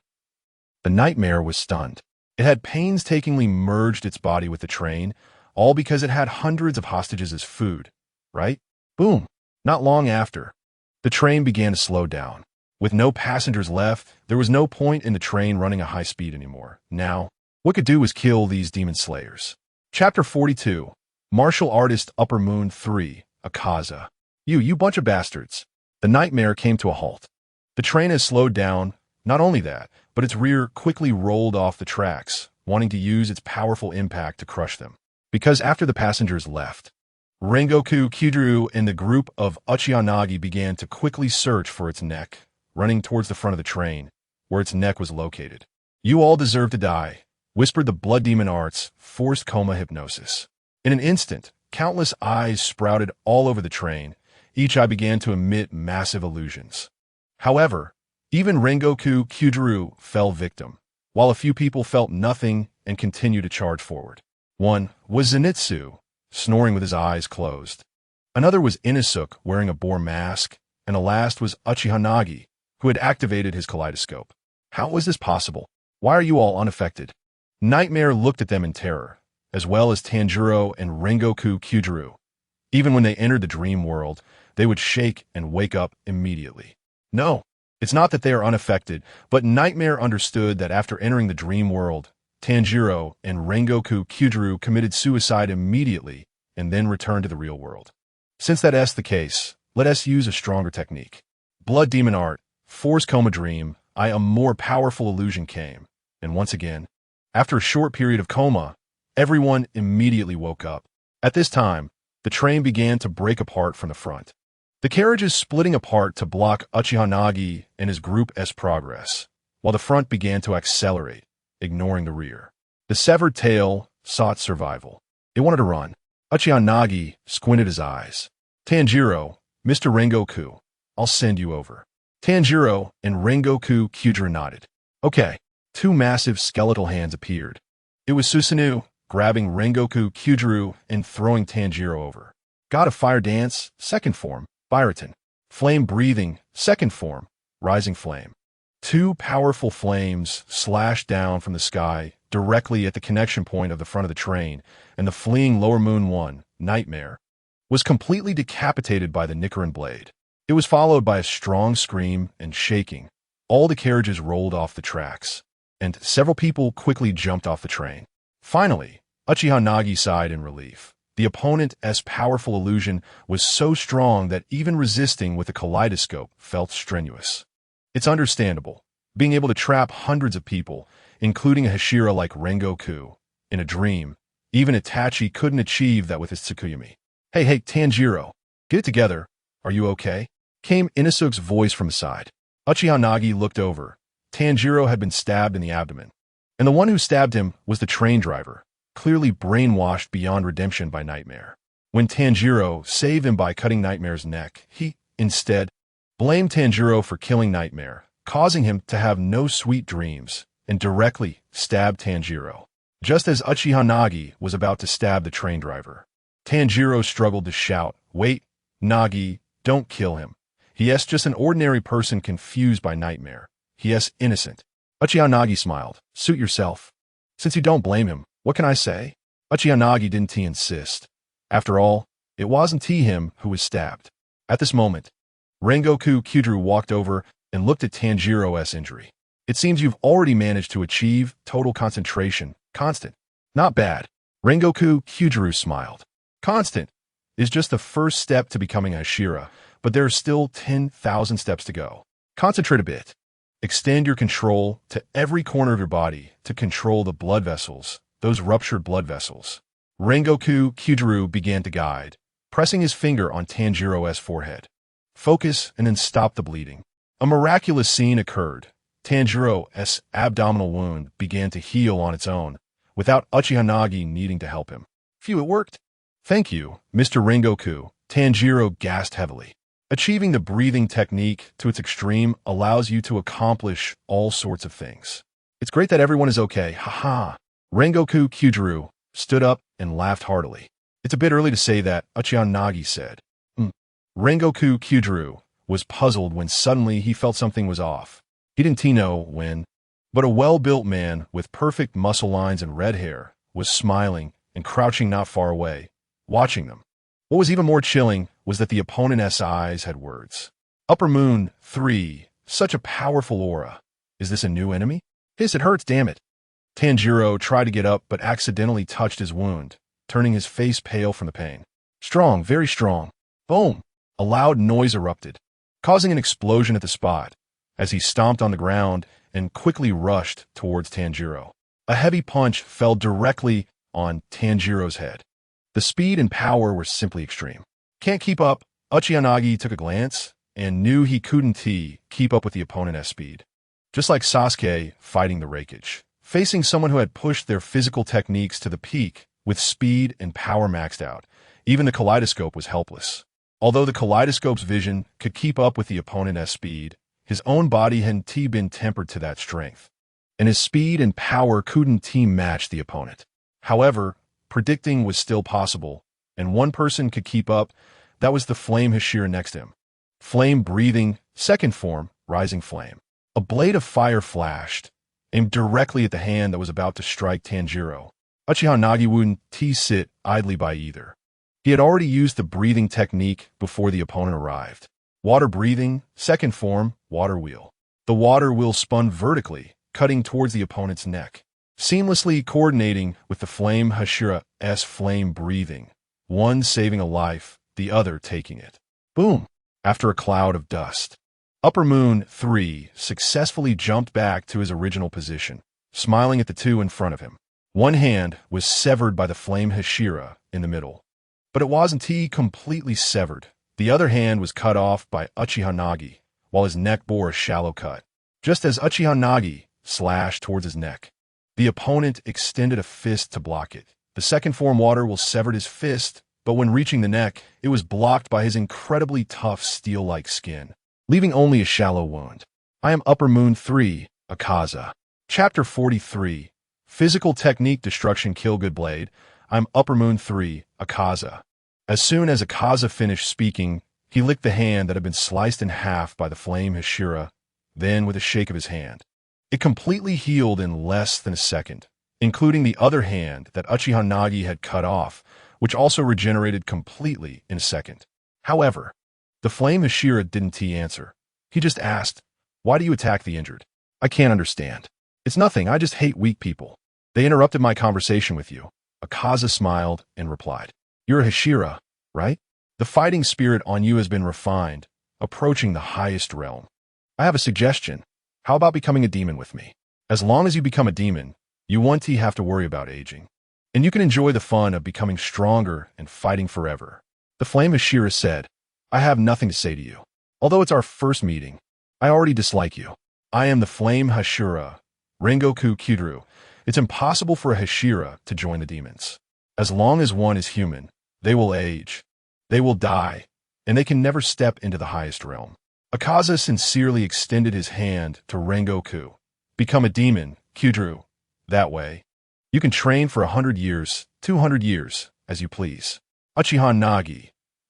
[SPEAKER 1] The nightmare was stunned. It had painstakingly merged its body with the train, all because it had hundreds of hostages as food, right? Boom. Not long after, the train began to slow down. With no passengers left, there was no point in the train running at high speed anymore. Now, what could do was kill these demon slayers. Chapter 42. Martial Artist Upper Moon 3, Akaza. You bunch of bastards. The nightmare came to a halt. The train has slowed down. Not only that, but its rear quickly rolled off the tracks, wanting to use its powerful impact to crush them. Because after the passengers left, Rengoku Kyujiru and the group of Uchiha Nagi began to quickly search for its neck, running towards the front of the train, where its neck was located. "You all deserve to die," whispered the blood demon art's forced coma hypnosis. In an instant, countless eyes sprouted all over the train. Each eye began to emit massive illusions. However, even Rengoku Kyūjuru fell victim, while a few people felt nothing and continued to charge forward. One was Zenitsu, snoring with his eyes closed. Another was Inosuke, wearing a boar mask, and the last was Uchiha Nagi, who had activated his kaleidoscope. How was this possible? Why are you all unaffected? Nightmare looked at them in terror, as well as Tanjiro and Rengoku Kyūjuru. Even when they entered the dream world, they would shake and wake up immediately. No, it's not that they are unaffected, but Nightmare understood that after entering the dream world, Tanjiro and Rengoku Kyūjuru committed suicide immediately and then returned to the real world. Since that is the case, let us use a stronger technique. Blood demon art, force coma dream, a more powerful illusion came, and once again, after a short period of coma, everyone immediately woke up. At this time, the train began to break apart from the front. The carriages splitting apart to block Uchiha Nagi and his group's progress, while the front began to accelerate, ignoring the rear. The severed tail sought survival. It wanted to run. Uchiha Nagi squinted his eyes. "Tanjiro, Mr. Rengoku, I'll send you over." Tanjiro and Rengoku Kyūjuru nodded. "Okay." Two massive skeletal hands appeared. It was Susanoo, grabbing Rengoku Kyūjuru and throwing Tanjiro over. God of Fire Dance, second form, Biraton. Flame Breathing, second form, Rising Flame. Two powerful flames slashed down from the sky directly at the connection point of the front of the train, and the fleeing Lower Moon One, Nightmare, was completely decapitated by the Nichiren blade. It was followed by a strong scream and shaking. All the carriages rolled off the tracks, and several people quickly jumped off the train. Finally, Uchiha Nagi sighed in relief. The opponent's powerful illusion was so strong that even resisting with a kaleidoscope felt strenuous. It's understandable. Being able to trap hundreds of people, including a Hashira like Rengoku, in a dream, even Itachi couldn't achieve that with his Tsukuyomi. Hey, Tanjiro, get it together. Are you okay?" came Inosuke's voice from the side. Uchiha Nagi looked over. Tanjiro had been stabbed in the abdomen, and the one who stabbed him was the train driver, clearly brainwashed beyond redemption by Nightmare. When Tanjiro saved him by cutting Nightmare's neck, he, instead, blamed Tanjiro for killing Nightmare, causing him to have no sweet dreams, and directly stabbed Tanjiro. Just as Uchiha Nagi was about to stab the train driver, Tanjiro struggled to shout, "Wait, Nagi, don't kill him. He is just an ordinary person confused by Nightmare. He is innocent." Uchiha Nagi smiled. "Suit yourself. Since you don't blame him, what can I say?" Uchiha Nagi didn't insist. After all, it wasn't him who was stabbed. At this moment, Rengoku Kyūjuru walked over and looked at Tanjiro's injury. "It seems you've already managed to achieve total concentration. Constant. Not bad." Rengoku Kyūjuru smiled. "Constant is just the first step to becoming a Hashira, but there are still 10,000 steps to go. Concentrate a bit. Extend your control to every corner of your body to control the blood vessels, those ruptured blood vessels." Rengoku Kyūjuru began to guide, pressing his finger on Tanjiro's forehead. "Focus and then stop the bleeding." A miraculous scene occurred. Tanjiro's abdominal wound began to heal on its own, without Uchiha Nagi needing to help him. "Phew, it worked." "Thank you, Mr. Rengoku," Tanjiro gasped heavily. Achieving the breathing technique to its extreme allows you to accomplish all sorts of things. "It's great that everyone is okay, haha." Rengoku Kyūjuru stood up and laughed heartily. "It's a bit early to say that," Uchiha Nagi said. Rengoku Kyūjuru was puzzled when suddenly he felt something was off. He didn't know when, but a well-built man with perfect muscle lines and red hair was smiling and crouching not far away, watching them. What was even more chilling was that the opponent's eyes had words. "Upper Moon 3, such a powerful aura. Is this a new enemy? Hiss, it hurts, damn it." Tanjiro tried to get up but accidentally touched his wound, turning his face pale from the pain. "Strong, very strong." Boom! A loud noise erupted, causing an explosion at the spot, as he stomped on the ground and quickly rushed towards Tanjiro. A heavy punch fell directly on Tanjiro's head. The speed and power were simply extreme. "Can't keep up." Uchiha Nagi took a glance and knew he couldn't keep up with the opponent's speed. Just like Sasuke fighting the Raikage, facing someone who had pushed their physical techniques to the peak with speed and power maxed out, even the kaleidoscope was helpless. Although the kaleidoscope's vision could keep up with the opponent's speed, his own body hadn't been tempered to that strength, and his speed and power couldn't match the opponent. However, predicting was still possible, and one person could keep up. That was the flame Hashira next to him. Flame breathing, second form, rising flame. A blade of fire flashed, aimed directly at the hand that was about to strike Tanjiro. Uchiha Nagi wouldn't sit idly by either. He had already used the breathing technique before the opponent arrived. Water breathing, second form, water wheel. The water wheel spun vertically, cutting towards the opponent's neck, seamlessly coordinating with the flame Hashira's flame breathing, one saving a life, the other taking it. Boom! After a cloud of dust, Upper Moon 3 successfully jumped back to his original position, smiling at the two in front of him. One hand was severed by the flame Hashira in the middle, but it wasn't completely severed. The other hand was cut off by Uchiha Nagi, while his neck bore a shallow cut. Just as Uchiha Nagi slashed towards his neck, the opponent extended a fist to block it. The second form water will severed his fist, but when reaching the neck, it was blocked by his incredibly tough steel-like skin, leaving only a shallow wound. I am Upper Moon 3, Akaza. Chapter 43, Physical Technique Destruction Kill Good Blade. I'm Upper Moon 3, Akaza. As soon as Akaza finished speaking, he licked the hand that had been sliced in half by the flame Hashira, then with a shake of his hand, it completely healed in less than a second, including the other hand that Uchiha Nagi had cut off, which also regenerated completely in a second. However, the flame Hashira didn't answer. He just asked, "Why do you attack the injured?" "I can't understand. It's nothing, I just hate weak people. They interrupted my conversation with you." Akaza smiled and replied, "You're a Hashira, right? The fighting spirit on you has been refined, approaching the highest realm. I have a suggestion. How about becoming a demon with me? As long as you become a demon, you won't have to worry about aging, and you can enjoy the fun of becoming stronger and fighting forever." The flame Hashira said, "I have nothing to say to you. Although it's our first meeting, I already dislike you. I am the flame Hashira, Rengoku Kyūdō. It's impossible for a Hashira to join the demons. As long as one is human, they will age, they will die, and they can never step into the highest realm." Akaza sincerely extended his hand to Rengoku. "Become a demon, Kyūdō. That way, you can train for 100 years, 200 years, as you please." Uchiha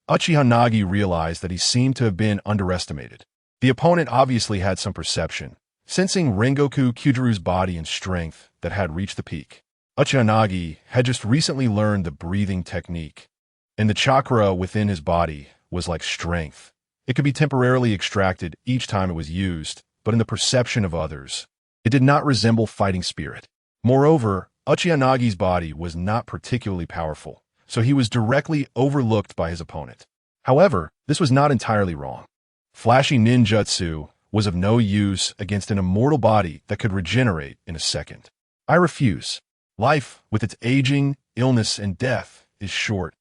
[SPEAKER 1] Nagi realized that he seemed to have been underestimated. The opponent obviously had some perception, sensing Rengoku Kyūdō's body and strength that had reached the peak. Uchiha Nagi had just recently learned the breathing technique, and the chakra within his body was like strength. It could be temporarily extracted each time it was used, but in the perception of others, it did not resemble fighting spirit. Moreover, Uchiha Nagi's body was not particularly powerful, so he was directly overlooked by his opponent. However, this was not entirely wrong. Flashy ninjutsu was of no use against an immortal body that could regenerate in a second. I refuse. Life, with its aging, illness, and death, is short,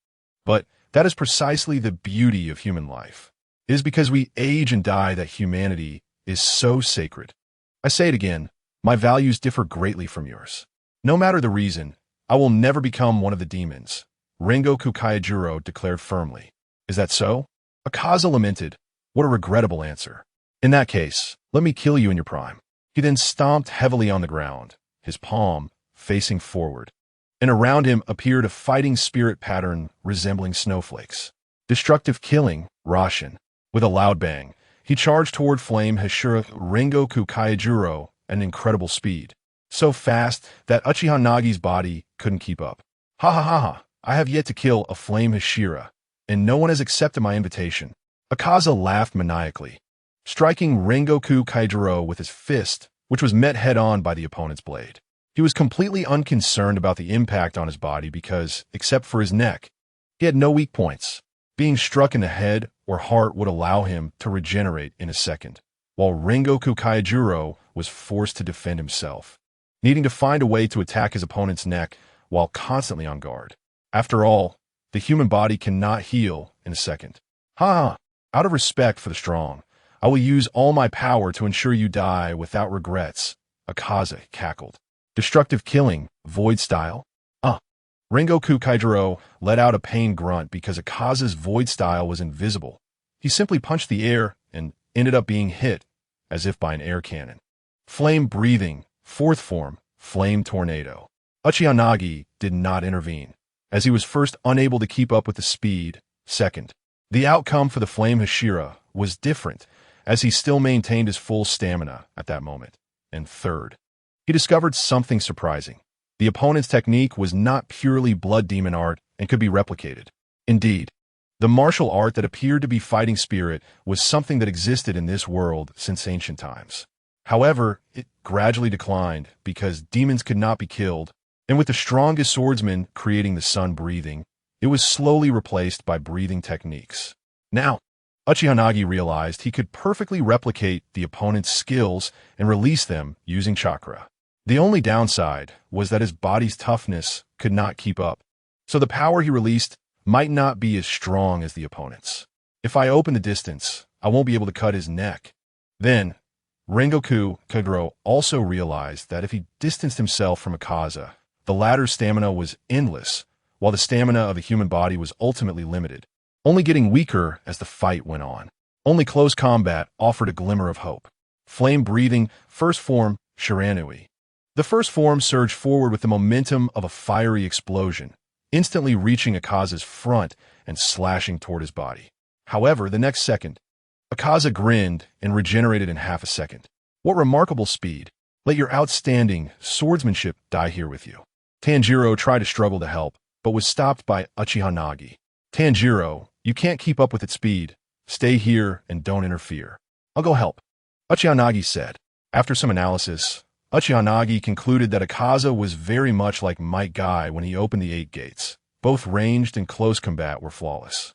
[SPEAKER 1] but that is precisely the beauty of human life. It is because we age and die that humanity is so sacred. I say it again, my values differ greatly from yours. No matter the reason, I will never become one of the demons," Rengoku Kaijuro declared firmly. "Is that so?" Akaza lamented. "What a regrettable answer. In that case, let me kill you in your prime." He then stomped heavily on the ground, his palm facing forward, and around him appeared a fighting spirit pattern resembling snowflakes. Destructive killing, Rashin. With a loud bang, he charged toward flame Hashira Rengoku Kaijuro at an incredible speed, so fast that Uchiha Nagi's body couldn't keep up. "Ha ha ha ha, I have yet to kill a flame Hashira, and no one has accepted my invitation." Akaza laughed maniacally, striking Rengoku Kaijuro with his fist, which was met head-on by the opponent's blade. He was completely unconcerned about the impact on his body because, except for his neck, he had no weak points. Being struck in the head or heart would allow him to regenerate in a second, while Rengoku Kaijuro was forced to defend himself, needing to find a way to attack his opponent's neck while constantly on guard. After all, the human body cannot heal in a second. "Ha! Out of respect for the strong, I will use all my power to ensure you die without regrets, Akaza cackled. Destructive killing, void style? Rengoku Kaijiro let out a pained grunt because Akaza's void style was invisible. He simply punched the air and ended up being hit, as if by an air cannon. Flame breathing, fourth form, flame tornado. Uchiha Nagi did not intervene, as he was first unable to keep up with the speed, second. The outcome for the flame Hashira was different, as he still maintained his full stamina at that moment, and third. He discovered something surprising. The opponent's technique was not purely blood demon art and could be replicated. Indeed, the martial art that appeared to be fighting spirit was something that existed in this world since ancient times. However, it gradually declined because demons could not be killed, and with the strongest swordsman creating the sun breathing, it was slowly replaced by breathing techniques. Now, Uchiha Nagi realized he could perfectly replicate the opponent's skills and release them using chakra. The only downside was that his body's toughness could not keep up, so the power he released might not be as strong as the opponent's. If I open the distance, I won't be able to cut his neck. Then, Rengoku Kaijiro also realized that if he distanced himself from Akaza, the latter's stamina was endless, while the stamina of the human body was ultimately limited, only getting weaker as the fight went on. Only close combat offered a glimmer of hope. Flame breathing, first form, Shiranui. The first form surged forward with the momentum of a fiery explosion, instantly reaching Akaza's front and slashing toward his body. However, the next second, Akaza grinned and regenerated in half a second. What remarkable speed! Let your outstanding swordsmanship die here with you. Tanjiro tried to struggle to help, but was stopped by Uchiha Nagi. Tanjiro, you can't keep up with its speed. Stay here and don't interfere. I'll go help, Uchiha Nagi said. After some analysis, Uchiha Nagi concluded that Akaza was very much like Might Guy when he opened the 8 gates. Both ranged and close combat were flawless.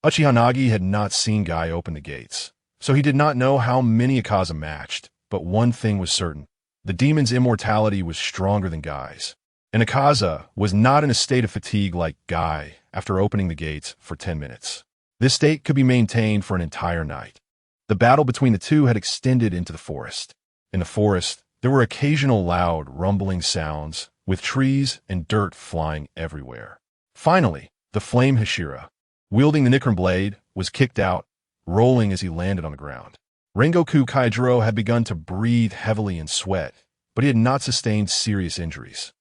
[SPEAKER 1] Uchiha Nagi had not seen Guy open the gates, so he did not know how many Akaza matched, but one thing was certain. The demon's immortality was stronger than Guy's, and Akaza was not in a state of fatigue like Guy after opening the gates for 10 minutes. This state could be maintained for an entire night. The battle between the two had extended into the forest. In the forest, there were occasional loud, rumbling sounds, with trees and dirt flying everywhere. Finally, the flame Hashira, wielding the Nikron blade, was kicked out, rolling as he landed on the ground. Rengoku Kaijiro had begun to breathe heavily and sweat, but he had not sustained serious injuries.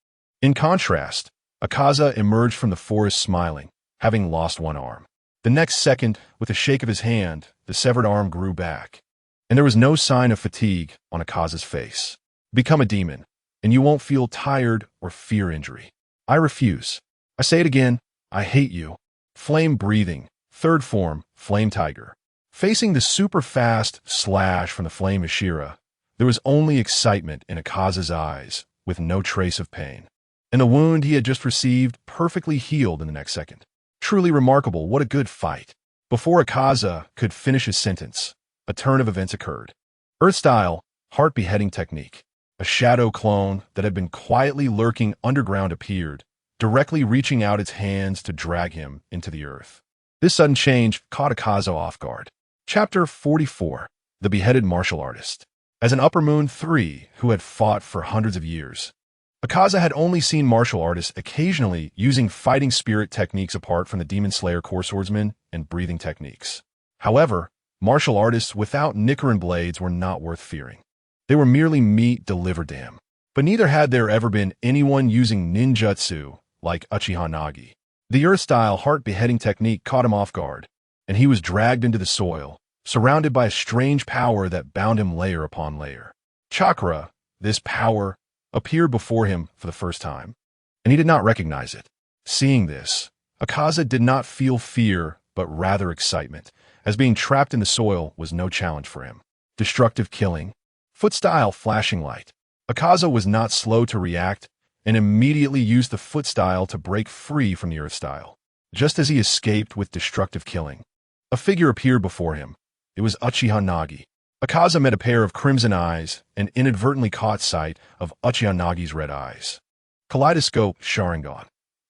[SPEAKER 1] In contrast, Akaza emerged from the forest smiling, having lost one arm. The next second, with a shake of his hand, the severed arm grew back, and there was no sign of fatigue on Akaza's face. Become a demon, and you won't feel tired or fear injury. I refuse. I say it again, I hate you. Flame breathing, third form, flame tiger. Facing the super fast slash from the flame Hashira, there was only excitement in Akaza's eyes, with no trace of pain. And the wound he had just received perfectly healed in the next second. Truly remarkable, what a good fight. Before Akaza could finish his sentence, a turn of events occurred. Earth-style, heart beheading technique. A shadow clone that had been quietly lurking underground appeared, directly reaching out its hands to drag him into the earth. This sudden change caught Akaza off guard. Chapter 44. The Beheaded Martial Artist. As an Upper Moon 3 who had fought for hundreds of years, Akaza had only seen martial artists occasionally using fighting spirit techniques apart from the Demon Slayer core swordsman and breathing techniques. However, martial artists without Nikron blades were not worth fearing. They were merely meat delivered to him. But neither had there ever been anyone using ninjutsu like Uchiha Nagi. The earth-style heart-beheading technique caught him off guard, and he was dragged into the soil, surrounded by a strange power that bound him layer upon layer. Chakra, this power, appeared before him for the first time, and he did not recognize it. Seeing this, Akaza did not feel fear, but rather excitement, as being trapped in the soil was no challenge for him. Destructive killing, foot-style flashing light. Akaza was not slow to react, and immediately used the foot-style to break free from the earth-style. Just as he escaped with destructive killing, a figure appeared before him. It was Uchiha Nagi. Akaza met a pair of crimson eyes and inadvertently caught sight of Uchiha Nagi's red eyes. Kaleidoscope Sharingan.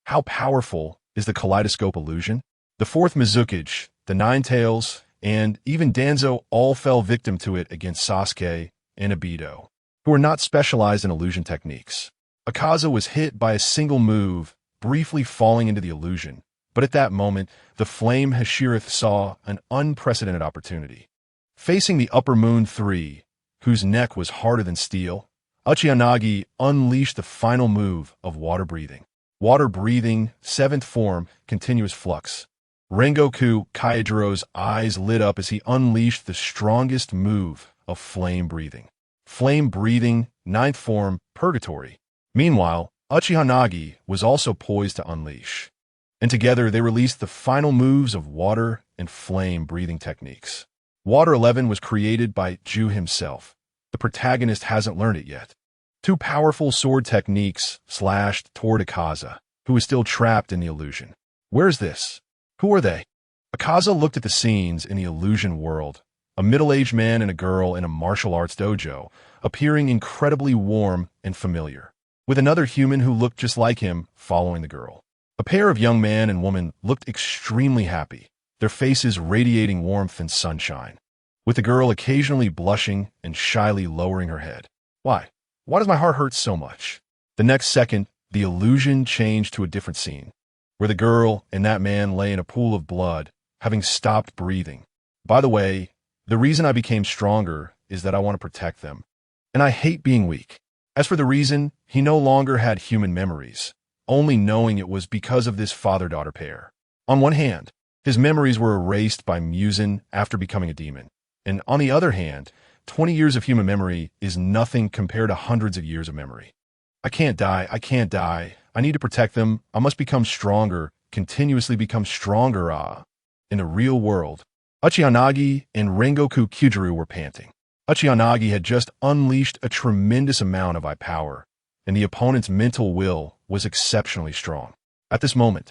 [SPEAKER 1] How powerful is the kaleidoscope illusion? The fourth Mizukage, the Nine Tails, and even Danzo all fell victim to it against Sasuke and Obito, who were not specialized in illusion techniques. Akaza was hit by a single move, briefly falling into the illusion, but at that moment, the flame Hashirith saw an unprecedented opportunity. Facing the Upper Moon 3, whose neck was harder than steel, Uchiha unleashed the final move of water breathing. Water breathing, 7th form, continuous flux. Rengoku Kaijiro's eyes lit up as he unleashed the strongest move of flame breathing. Flame breathing, 9th form, purgatory. Meanwhile, Uchiha was also poised to unleash. And together they released the final moves of water and flame breathing techniques. Water 11 was created by Ju himself. The protagonist hasn't learned it yet. 2 powerful sword techniques slashed toward Akaza, who is still trapped in the illusion. Where's this? Who are they? Akaza looked at the scenes in the illusion world. A middle-aged man and a girl in a martial arts dojo, appearing incredibly warm and familiar, with another human who looked just like him following the girl. A pair of young man and woman looked extremely happy, their faces radiating warmth and sunshine, with the girl occasionally blushing and shyly lowering her head. Why? Why does my heart hurt so much? The next second, the illusion changed to a different scene, where the girl and that man lay in a pool of blood, having stopped breathing. By the way, the reason I became stronger is that I want to protect them, and I hate being weak. As for the reason, he no longer had human memories, only knowing it was because of this father-daughter pair. On one hand, his memories were erased by Muzan after becoming a demon, and on the other hand, 20 years of human memory is nothing compared to hundreds of years of memory. I can't die, I need to protect them, I must become stronger, continuously become stronger, In the real world, Uchiha and Rengoku Kyūjiro were panting. Uchiha had just unleashed a tremendous amount of eye power, and the opponent's mental will was exceptionally strong. At this moment,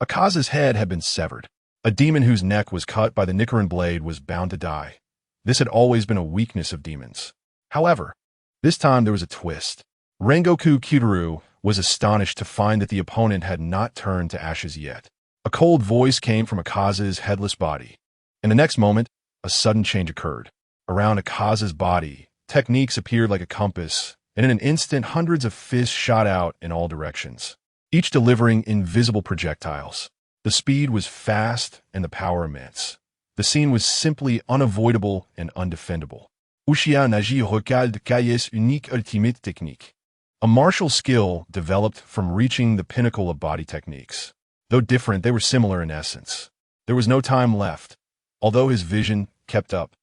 [SPEAKER 1] Akaza's head had been severed. A demon whose neck was cut by the Nichiren blade was bound to die. This had always been a weakness of demons. However, this time there was a twist. Rengoku Kyūjiro was astonished to find that the opponent had not turned to ashes yet. A cold voice came from Akaza's headless body. In the next moment, a sudden change occurred. Around Akaza's body, techniques appeared like a compass, and in an instant hundreds of fists shot out in all directions, each delivering invisible projectiles. The speed was fast and the power immense. The scene was simply unavoidable and undefendable. Uchiha recalde Kai's unique ultimate technique. A martial skill developed from reaching the pinnacle of body techniques. Though different, they were similar in essence. There was no time left. Although his vision kept up,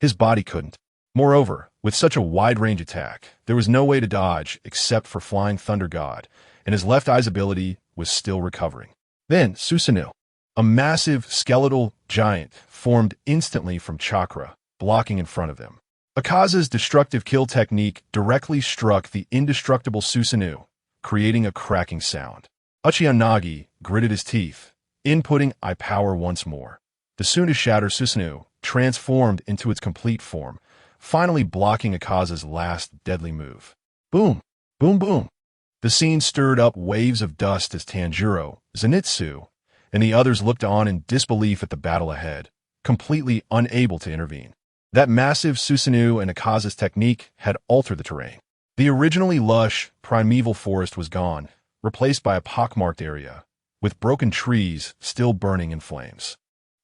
[SPEAKER 1] his body couldn't. Moreover, with such a wide-range attack, there was no way to dodge except for Flying Thunder God, and his left eye's ability was still recovering. Then, Susanoo, a massive skeletal giant, formed instantly from chakra, blocking in front of them. Akaza's destructive kill technique directly struck the indestructible Susanoo, creating a cracking sound. Uchiha gritted his teeth, inputting eye power once more. The soon-to-shatter Susanoo transformed into its complete form, finally blocking Akaza's last deadly move. Boom! Boom boom! The scene stirred up waves of dust as Tanjiro, Zenitsu, and the others looked on in disbelief at the battle ahead, completely unable to intervene. That massive Susanoo and Akaza's technique had altered the terrain. The originally lush, primeval forest was gone, replaced by a pockmarked area, with broken trees still burning in flames.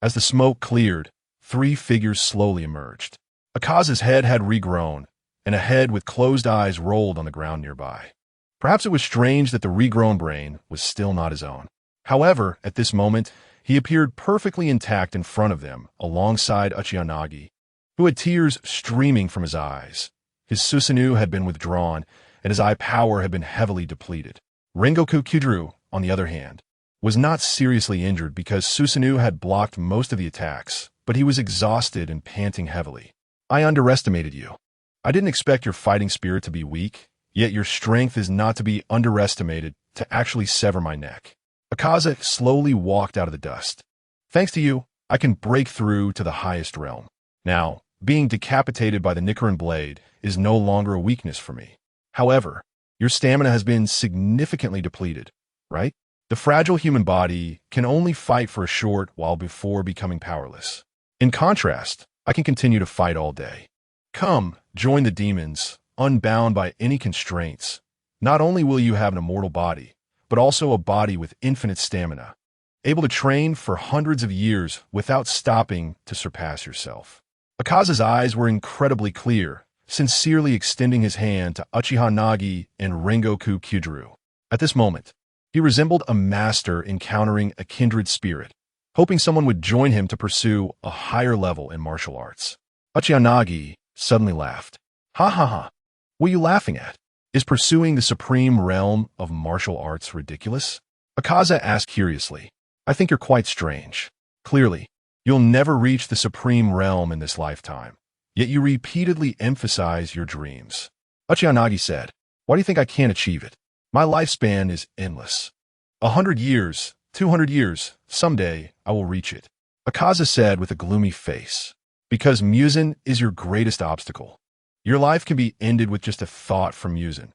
[SPEAKER 1] As the smoke cleared, 3 figures slowly emerged. Akaza's head had regrown, and a head with closed eyes rolled on the ground nearby. Perhaps it was strange that the regrown brain was still not his own. However, at this moment, he appeared perfectly intact in front of them, alongside Uchiha, who had tears streaming from his eyes. His Susanoo had been withdrawn, and his eye power had been heavily depleted. Rengoku Kyūjiro, on the other hand, was not seriously injured because Susanoo had blocked most of the attacks, but he was exhausted and panting heavily. I underestimated you. I didn't expect your fighting spirit to be weak, yet your strength is not to be underestimated to actually sever my neck. Akaza slowly walked out of the dust. Thanks to you, I can break through to the highest realm. Now, being decapitated by the Nichiren blade is no longer a weakness for me. However, your stamina has been significantly depleted, right? The fragile human body can only fight for a short while before becoming powerless. In contrast, I can continue to fight all day. Come, join the demons, unbound by any constraints. Not only will you have an immortal body, but also a body with infinite stamina, able to train for hundreds of years without stopping to surpass yourself. Akaza's eyes were incredibly clear, sincerely extending his hand to Uchiha Nagi and Rengoku Kyūjuru. At this moment, he resembled a master encountering a kindred spirit, hoping someone would join him to pursue a higher level in martial arts. Uchiha Nagi suddenly laughed. Ha ha ha. What are you laughing at? Is pursuing the supreme realm of martial arts ridiculous? Akaza asked curiously. I think you're quite strange. Clearly, you'll never reach the supreme realm in this lifetime, yet you repeatedly emphasize your dreams. Uchiha Nagi said, why do you think I can't achieve it? My lifespan is endless. 100 years, 200 years, someday I will reach it. Akaza said with a gloomy face, because Muzan is your greatest obstacle. Your life can be ended with just a thought from Muzan.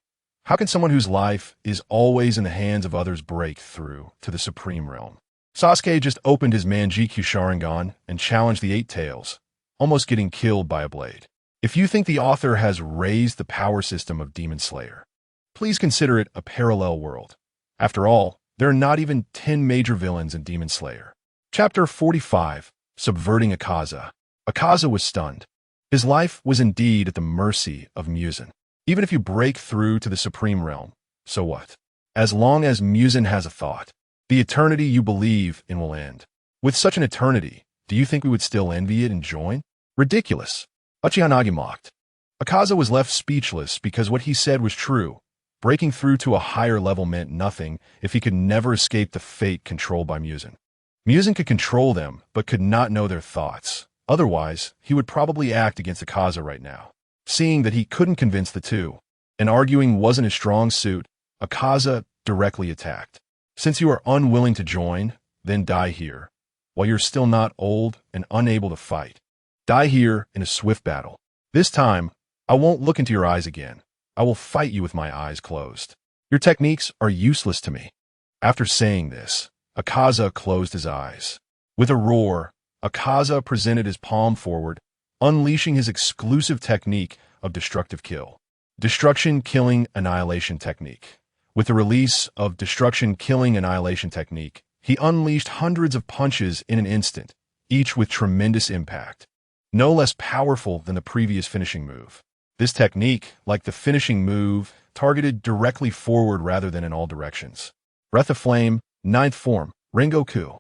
[SPEAKER 1] How can someone whose life is always in the hands of others break through to the supreme realm? Sasuke just opened his Mangekyō Sharingan and challenged the Eight Tails, almost getting killed by a blade. If you think the author has raised the power system of Demon Slayer, please consider it a parallel world. After all, there are not even 10 major villains in Demon Slayer. Chapter 45, Subverting Akaza. Akaza was stunned. His life was indeed at the mercy of Muzan. Even if you break through to the supreme realm, so what? As long as Muzan has a thought, the eternity you believe in will end. With such an eternity, do you think we would still envy it and join? Ridiculous. Uchiha Nagi mocked. Akaza was left speechless because what he said was true. Breaking through to a higher level meant nothing if he could never escape the fate controlled by Muzan. Muzan could control them, but could not know their thoughts. Otherwise, he would probably act against Akaza right now. Seeing that he couldn't convince the two, and arguing wasn't his strong suit, Akaza directly attacked. Since you are unwilling to join, then die here, while you're still not old and unable to fight. Die here in a swift battle. This time, I won't look into your eyes again. I will fight you with my eyes closed. Your techniques are useless to me. After saying this, Akaza closed his eyes. With a roar, Akaza presented his palm forward, unleashing his exclusive technique of destructive kill. Destruction, killing, annihilation technique. With the release of Destruction, Killing, Annihilation technique, he unleashed hundreds of punches in an instant, each with tremendous impact. No less powerful than the previous finishing move. This technique, like the finishing move, targeted directly forward rather than in all directions. Breath of Flame, 9th form, Rengoku.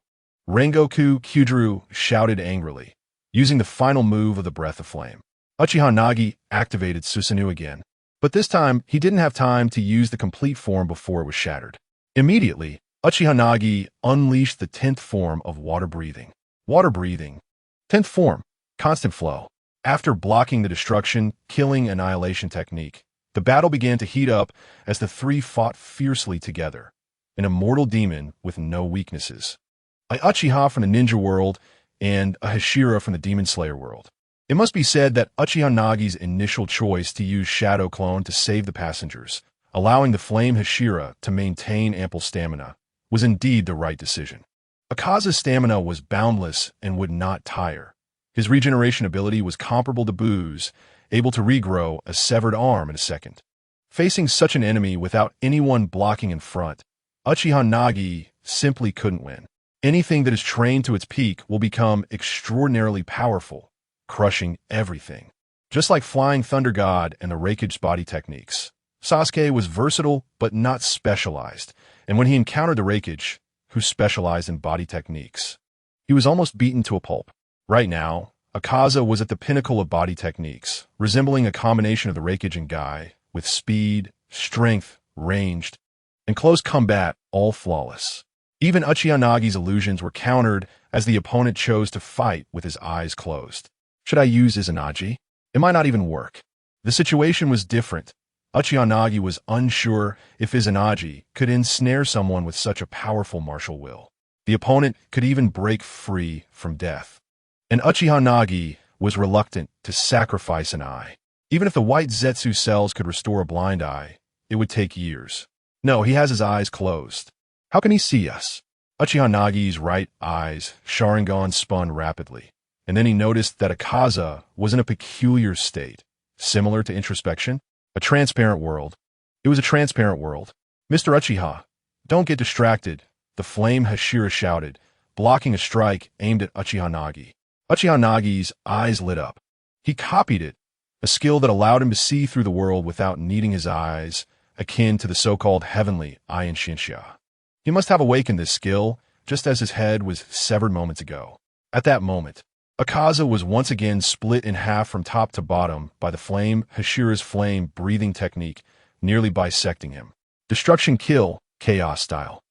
[SPEAKER 1] Rengoku Kyūjuru shouted angrily, using the final move of the Breath of Flame. Uchiha Nagi activated Susanoo again, but this time he didn't have time to use the complete form before it was shattered. Immediately, Uchiha Nagi unleashed the 10th form of Water Breathing. Water Breathing. 10th form, Constant Flow. After blocking the Destruction, Killing, Annihilation technique, the battle began to heat up as the three fought fiercely together. An immortal demon with no weaknesses. A Uchiha from the ninja world and a Hashira from the Demon Slayer world. It must be said that Uchiha Nagi's initial choice to use Shadow Clone to save the passengers, allowing the Flame Hashira to maintain ample stamina, was indeed the right decision. Akaza's stamina was boundless and would not tire. His regeneration ability was comparable to Buu's, able to regrow a severed arm in a second. Facing such an enemy without anyone blocking in front, Uchiha Nagi simply couldn't win. Anything that is trained to its peak will become extraordinarily powerful, crushing everything. Just like Flying Thunder God and the Raikage body techniques, Sasuke was versatile but not specialized, and when he encountered the Raikage, who specialized in body techniques, he was almost beaten to a pulp. Right now, Akaza was at the pinnacle of body techniques, resembling a combination of the Raikage and Gai, with speed, strength, ranged, and close combat all flawless. Even Uchiha Nagi's illusions were countered as the opponent chose to fight with his eyes closed. Should I use Izanagi? It might not even work. The situation was different. Uchiha Nagi was unsure if Izanagi could ensnare someone with such a powerful martial will. The opponent could even break free from death. And Uchiha Nagi was reluctant to sacrifice an eye. Even if the white Zetsu cells could restore a blind eye, it would take years. No, he has his eyes closed. How can he see us? Uchiha Nagi's right eye's Sharingan spun rapidly, and then he noticed that Akaza was in a peculiar state, similar to introspection, a transparent world. It was a transparent world. Mr. Uchiha, don't get distracted, the flame Hashira shouted, blocking a strike aimed at Uchiha Nagi. Uchiha Nagi's eyes lit up. He copied it, a skill that allowed him to see through the world without needing his eyes, akin to the so-called heavenly eye in Shinsha. He must have awakened this skill, just as his head was severed moments ago. At that moment, Akaza was once again split in half from top to bottom by the flame Hashira's flame breathing technique, nearly bisecting him. Destruction kill, chaos style.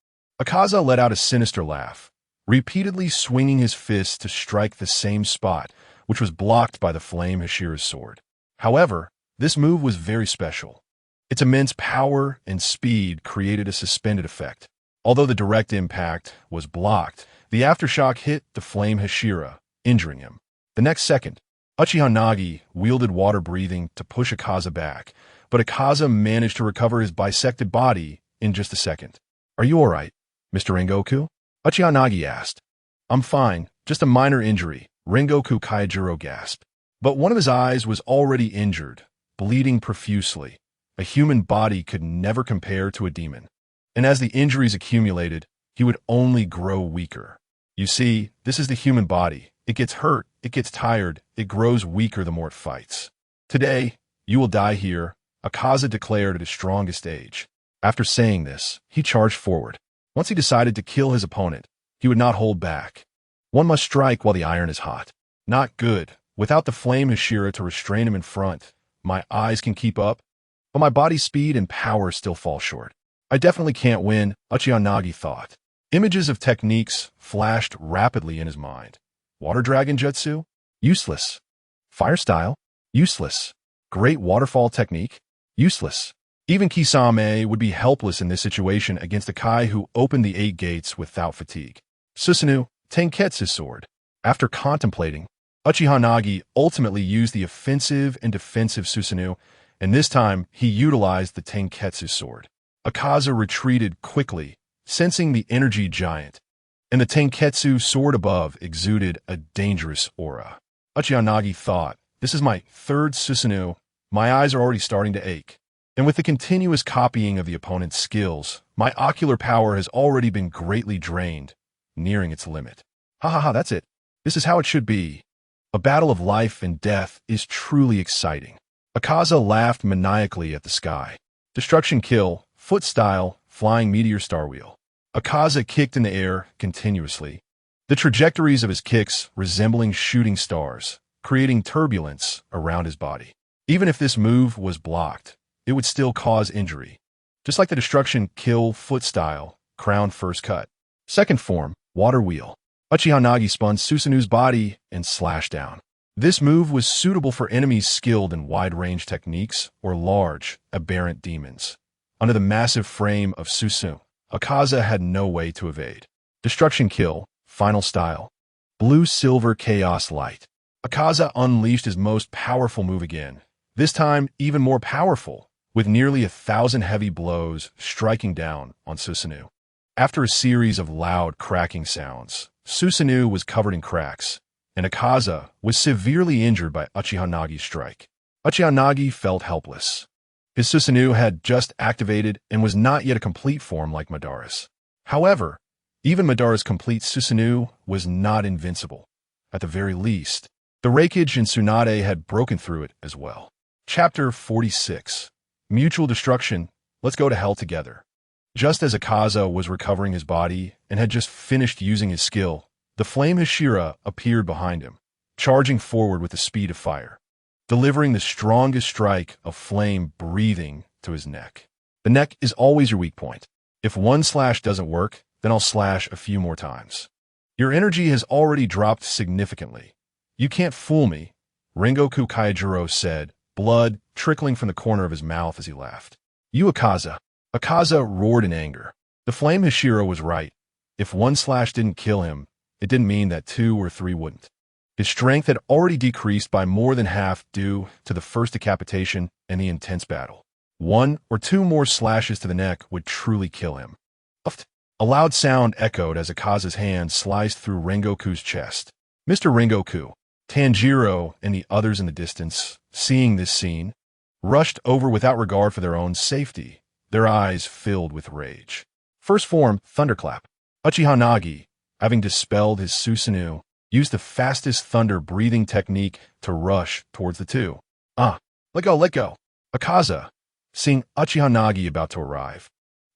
[SPEAKER 1] Akaza let out a sinister laugh, repeatedly swinging his fist to strike the same spot, which was blocked by the flame Hashira's sword. However, this move was very special. Its immense power and speed created a suspended effect. Although the direct impact was blocked, the aftershock hit the flame Hashira, injuring him. The next second, Uchiha Nagi wielded water breathing to push Akaza back, but Akaza managed to recover his bisected body in just a second. "Are you alright, Mr. Rengoku?" Uchiha Nagi asked. "I'm fine, just a minor injury," Rengoku Kaijuro gasped. But one of his eyes was already injured, bleeding profusely. A human body could never compare to a demon. And as the injuries accumulated, he would only grow weaker. You see, this is the human body. It gets hurt, it gets tired, it grows weaker the more it fights. "Today, you will die here," Akaza declared at his strongest age. After saying this, he charged forward. Once he decided to kill his opponent, he would not hold back. One must strike while the iron is hot. Not good. Without the flame Hashira to restrain him in front, my eyes can keep up, but my body's speed and power still fall short. I definitely can't win, Uchiha Nagi thought. Images of techniques flashed rapidly in his mind. Water Dragon Jutsu? Useless. Fire Style? Useless. Great Waterfall Technique? Useless. Even Kisame would be helpless in this situation against a Kai who opened the 8 gates without fatigue. Susanoo, Tenketsu Sword. After contemplating, Uchiha Nagi ultimately used the offensive and defensive Susanoo, and this time he utilized the Tenketsu Sword. Akaza retreated quickly, sensing the energy giant, and the Tenketsu Sword above exuded a dangerous aura. Uchiha Nagi thought, "This is my 3rd Susanoo. My eyes are already starting to ache. And with the continuous copying of the opponent's skills, my ocular power has already been greatly drained, nearing its limit. Ha ha ha, that's it. This is how it should be. A battle of life and death is truly exciting." Akaza laughed maniacally at the sky. Destruction kill, foot style, flying meteor star wheel. Akaza kicked in the air continuously, the trajectories of his kicks resembling shooting stars, creating turbulence around his body. Even if this move was blocked, it would still cause injury. Just like the destruction kill foot style, crown first cut. Second form, water wheel. Uchiha Nagi spun Susanoo's body and slashed down. This move was suitable for enemies skilled in wide-range techniques or large, aberrant demons. Under the massive frame of Susanoo, Akaza had no way to evade. Destruction kill, final style. Blue-silver chaos light. Akaza unleashed his most powerful move again, this time even more powerful, with nearly 1,000 heavy blows striking down on Susanoo. After a series of loud cracking sounds, Susanoo was covered in cracks, and Akaza was severely injured by Uchiha Nagi's strike. Uchiha Nagi felt helpless. His Susanoo had just activated and was not yet a complete form like Madara's. However, even Madara's complete Susanoo was not invincible. At the very least, the Reikage and Tsunade had broken through it as well. Chapter 46. Mutual Destruction. Let's go to hell together. Just as Akaza was recovering his body and had just finished using his skill, the flame Hashira appeared behind him, charging forward with the speed of fire, delivering the strongest strike of flame breathing to his neck. The neck is always your weak point. If one slash doesn't work, then I'll slash a few more times. Your energy has already dropped significantly. You can't fool me, Rengoku Kaijuro said, blood trickling from the corner of his mouth as he laughed. You Akaza. Akaza roared in anger. The flame Hashira was right. If one slash didn't kill him, it didn't mean that 2 or 3 wouldn't. His strength had already decreased by more than half due to the first decapitation and the intense battle. 1 or 2 more slashes to the neck would truly kill him. A loud sound echoed as Akaza's hand sliced through Rengoku's chest. Mr. Rengoku, Tanjiro and the others in the distance, seeing this scene, rushed over without regard for their own safety, their eyes filled with rage. First form, Thunderclap. Uchiha Nagi, having dispelled his Susanoo, used the fastest thunder-breathing technique to rush towards the two. Let go, let go. Akaza, seeing Uchiha Nagi about to arrive,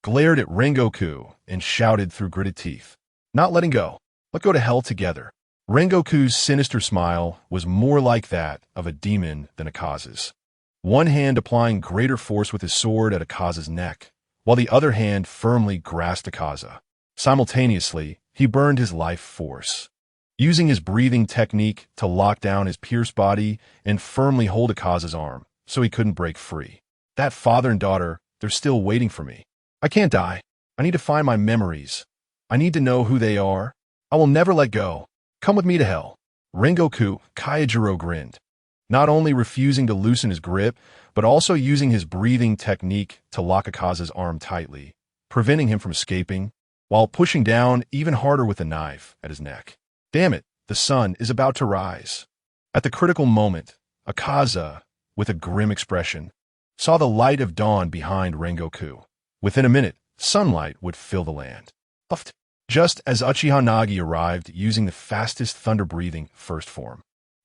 [SPEAKER 1] glared at Rengoku and shouted through gritted teeth, "Not letting go. Let go to hell together." Rengoku's sinister smile was more like that of a demon than Akaza's. One hand applying greater force with his sword at Akaza's neck, while the other hand firmly grasped Akaza. Simultaneously, he burned his life force, using his breathing technique to lock down his pierced body and firmly hold Akaza's arm so he couldn't break free. That father and daughter, they're still waiting for me. I can't die. I need to find my memories. I need to know who they are. I will never let go. Come with me to hell. Rengoku Kaijiro grinned, not only refusing to loosen his grip, but also using his breathing technique to lock Akaza's arm tightly, preventing him from escaping, while pushing down even harder with the knife at his neck. Damn it, the sun is about to rise. At the critical moment, Akaza, with a grim expression, saw the light of dawn behind Rengoku. Within a minute, sunlight would fill the land. Just as Uchiha Nagi arrived using the fastest thunder-breathing first form,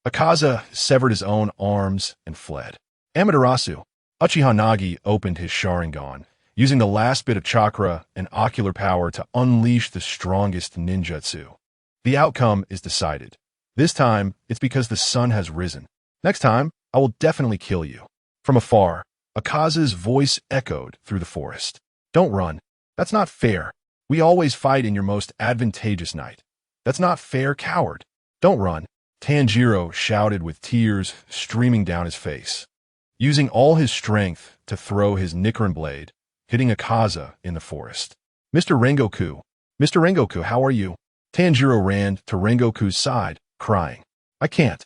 [SPEAKER 1] Akaza severed his own arms and fled. Amaterasu, Uchiha Nagi opened his Sharingan, using the last bit of chakra and ocular power to unleash the strongest ninjutsu. The outcome is decided. This time, it's because the sun has risen. Next time, I will definitely kill you. From afar, Akaza's voice echoed through the forest. Don't run. That's not fair. We always fight in your most advantageous night. That's not fair, coward. Don't run. Tanjiro shouted with tears streaming down his face, using all his strength to throw his Nichiren blade, hitting Akaza in the forest. Mr. Rengoku, how are you? Tanjiro ran to Rengoku's side, crying, I can't.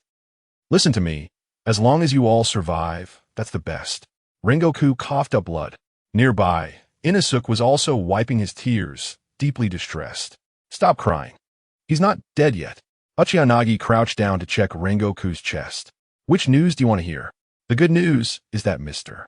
[SPEAKER 1] Listen to me. As long as you all survive, that's the best. Rengoku coughed up blood. Nearby, Inosuke was also wiping his tears, deeply distressed. Stop crying. He's not dead yet. Uchiha Nagi crouched down to check Rengoku's chest. Which news do you want to hear? The good news is that Mr.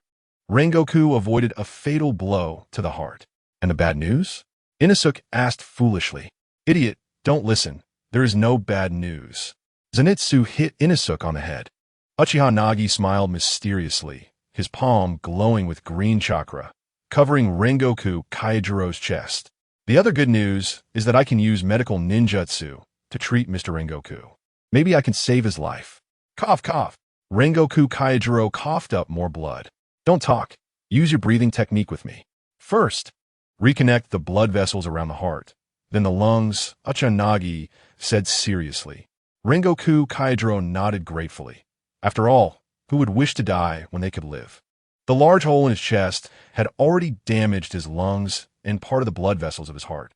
[SPEAKER 1] Rengoku avoided a fatal blow to the heart. And the bad news? Inosuke asked foolishly. Idiot, don't listen. There is no bad news. Zenitsu hit Inosuke on the head. Uchiha Nagi smiled mysteriously, his palm glowing with green chakra, covering Rengoku Kaijiro's chest. The other good news is that I can use medical ninjutsu to treat Mr. Rengoku. Maybe I can save his life. Cough, cough. Rengoku Kaijiro coughed up more blood. Don't talk. Use your breathing technique with me. First, reconnect the blood vessels around the heart. Then the lungs, Uchiha Nagi said seriously. Rengoku Kaijiro nodded gratefully. After all, who would wish to die when they could live? The large hole in his chest had already damaged his lungs and part of the blood vessels of his heart,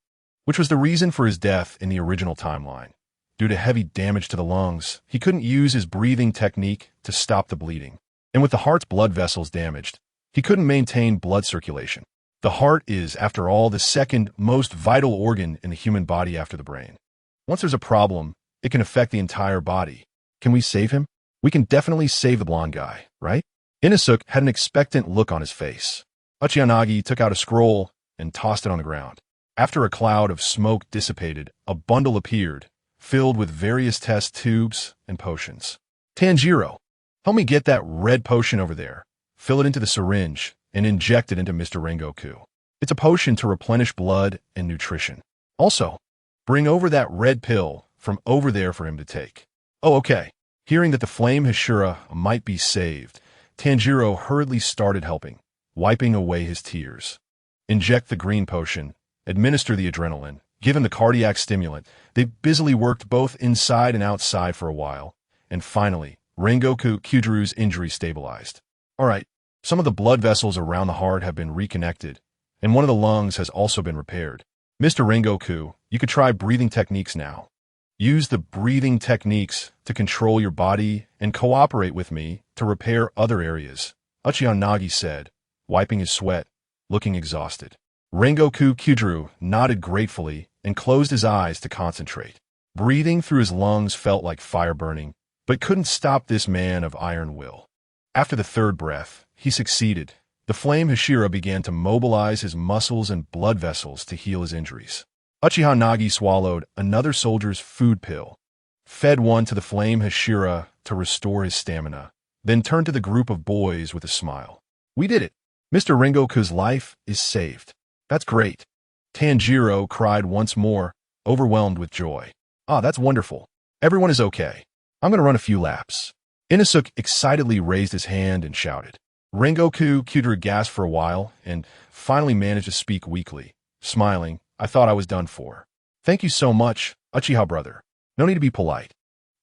[SPEAKER 1] which was the reason for his death in the original timeline. Due to heavy damage to the lungs, he couldn't use his breathing technique to stop the bleeding. And with the heart's blood vessels damaged, he couldn't maintain blood circulation. The heart is, after all, the second most vital organ in the human body after the brain. Once there's a problem, it can affect the entire body. Can we save him? We can definitely save the blonde guy, right? Inosuke had an expectant look on his face. Uchiha Nagi took out a scroll and tossed it on the ground. After a cloud of smoke dissipated, a bundle appeared, filled with various test tubes and potions. Tanjiro, help me get that red potion over there. Fill it into the syringe and inject it into Mr. Rengoku. It's a potion to replenish blood and nutrition. Also, bring over that red pill from over there for him to take. Oh, okay. Hearing that the flame Hashira might be saved, Tanjiro hurriedly started helping, wiping away his tears. Inject the green potion, administer the adrenaline, give him the cardiac stimulant. They busily worked both inside and outside for a while, and finally, Rengoku Kyujiru's injury stabilized. All right, some of the blood vessels around the heart have been reconnected, and one of the lungs has also been repaired. Mr. Rengoku, you could try breathing techniques now. Use the breathing techniques to control your body and cooperate with me to repair other areas, Uchiha Nagi said, wiping his sweat, looking exhausted. Rengoku Kyujiru nodded gratefully and closed his eyes to concentrate. Breathing through his lungs felt like fire burning, but couldn't stop this man of iron will. After the third breath, he succeeded. The flame Hashira began to mobilize his muscles and blood vessels to heal his injuries. Uchiha Nagi swallowed another soldier's food pill, fed one to the flame Hashira to restore his stamina, then turned to the group of boys with a smile. "We did it. Mr. Rengoku's life is saved." "That's great." Tanjiro cried once more, overwhelmed with joy. "Ah, that's wonderful. Everyone is okay. I'm going to run a few laps." Inosuke excitedly raised his hand and shouted. Rengoku Kyūdō gasped for a while and finally managed to speak weakly, smiling. "I thought I was done for." "Thank you so much, Uchiha brother. No need to be polite.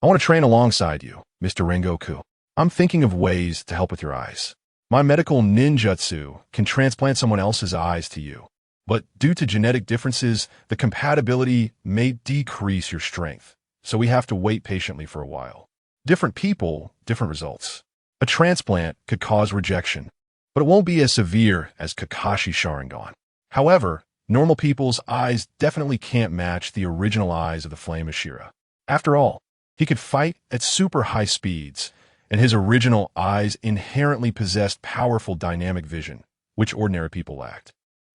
[SPEAKER 1] I want to train alongside you, Mr. Rengoku. I'm thinking of ways to help with your eyes. My medical ninjutsu can transplant someone else's eyes to you, but due to genetic differences, the compatibility may decrease your strength, so we have to wait patiently for a while. Different people, different results. A transplant could cause rejection, but it won't be as severe as Kakashi Sharingan. However, normal people's eyes definitely can't match the original eyes of the Flame Hashira. After all, he could fight at super high speeds, and his original eyes inherently possessed powerful dynamic vision, which ordinary people lacked.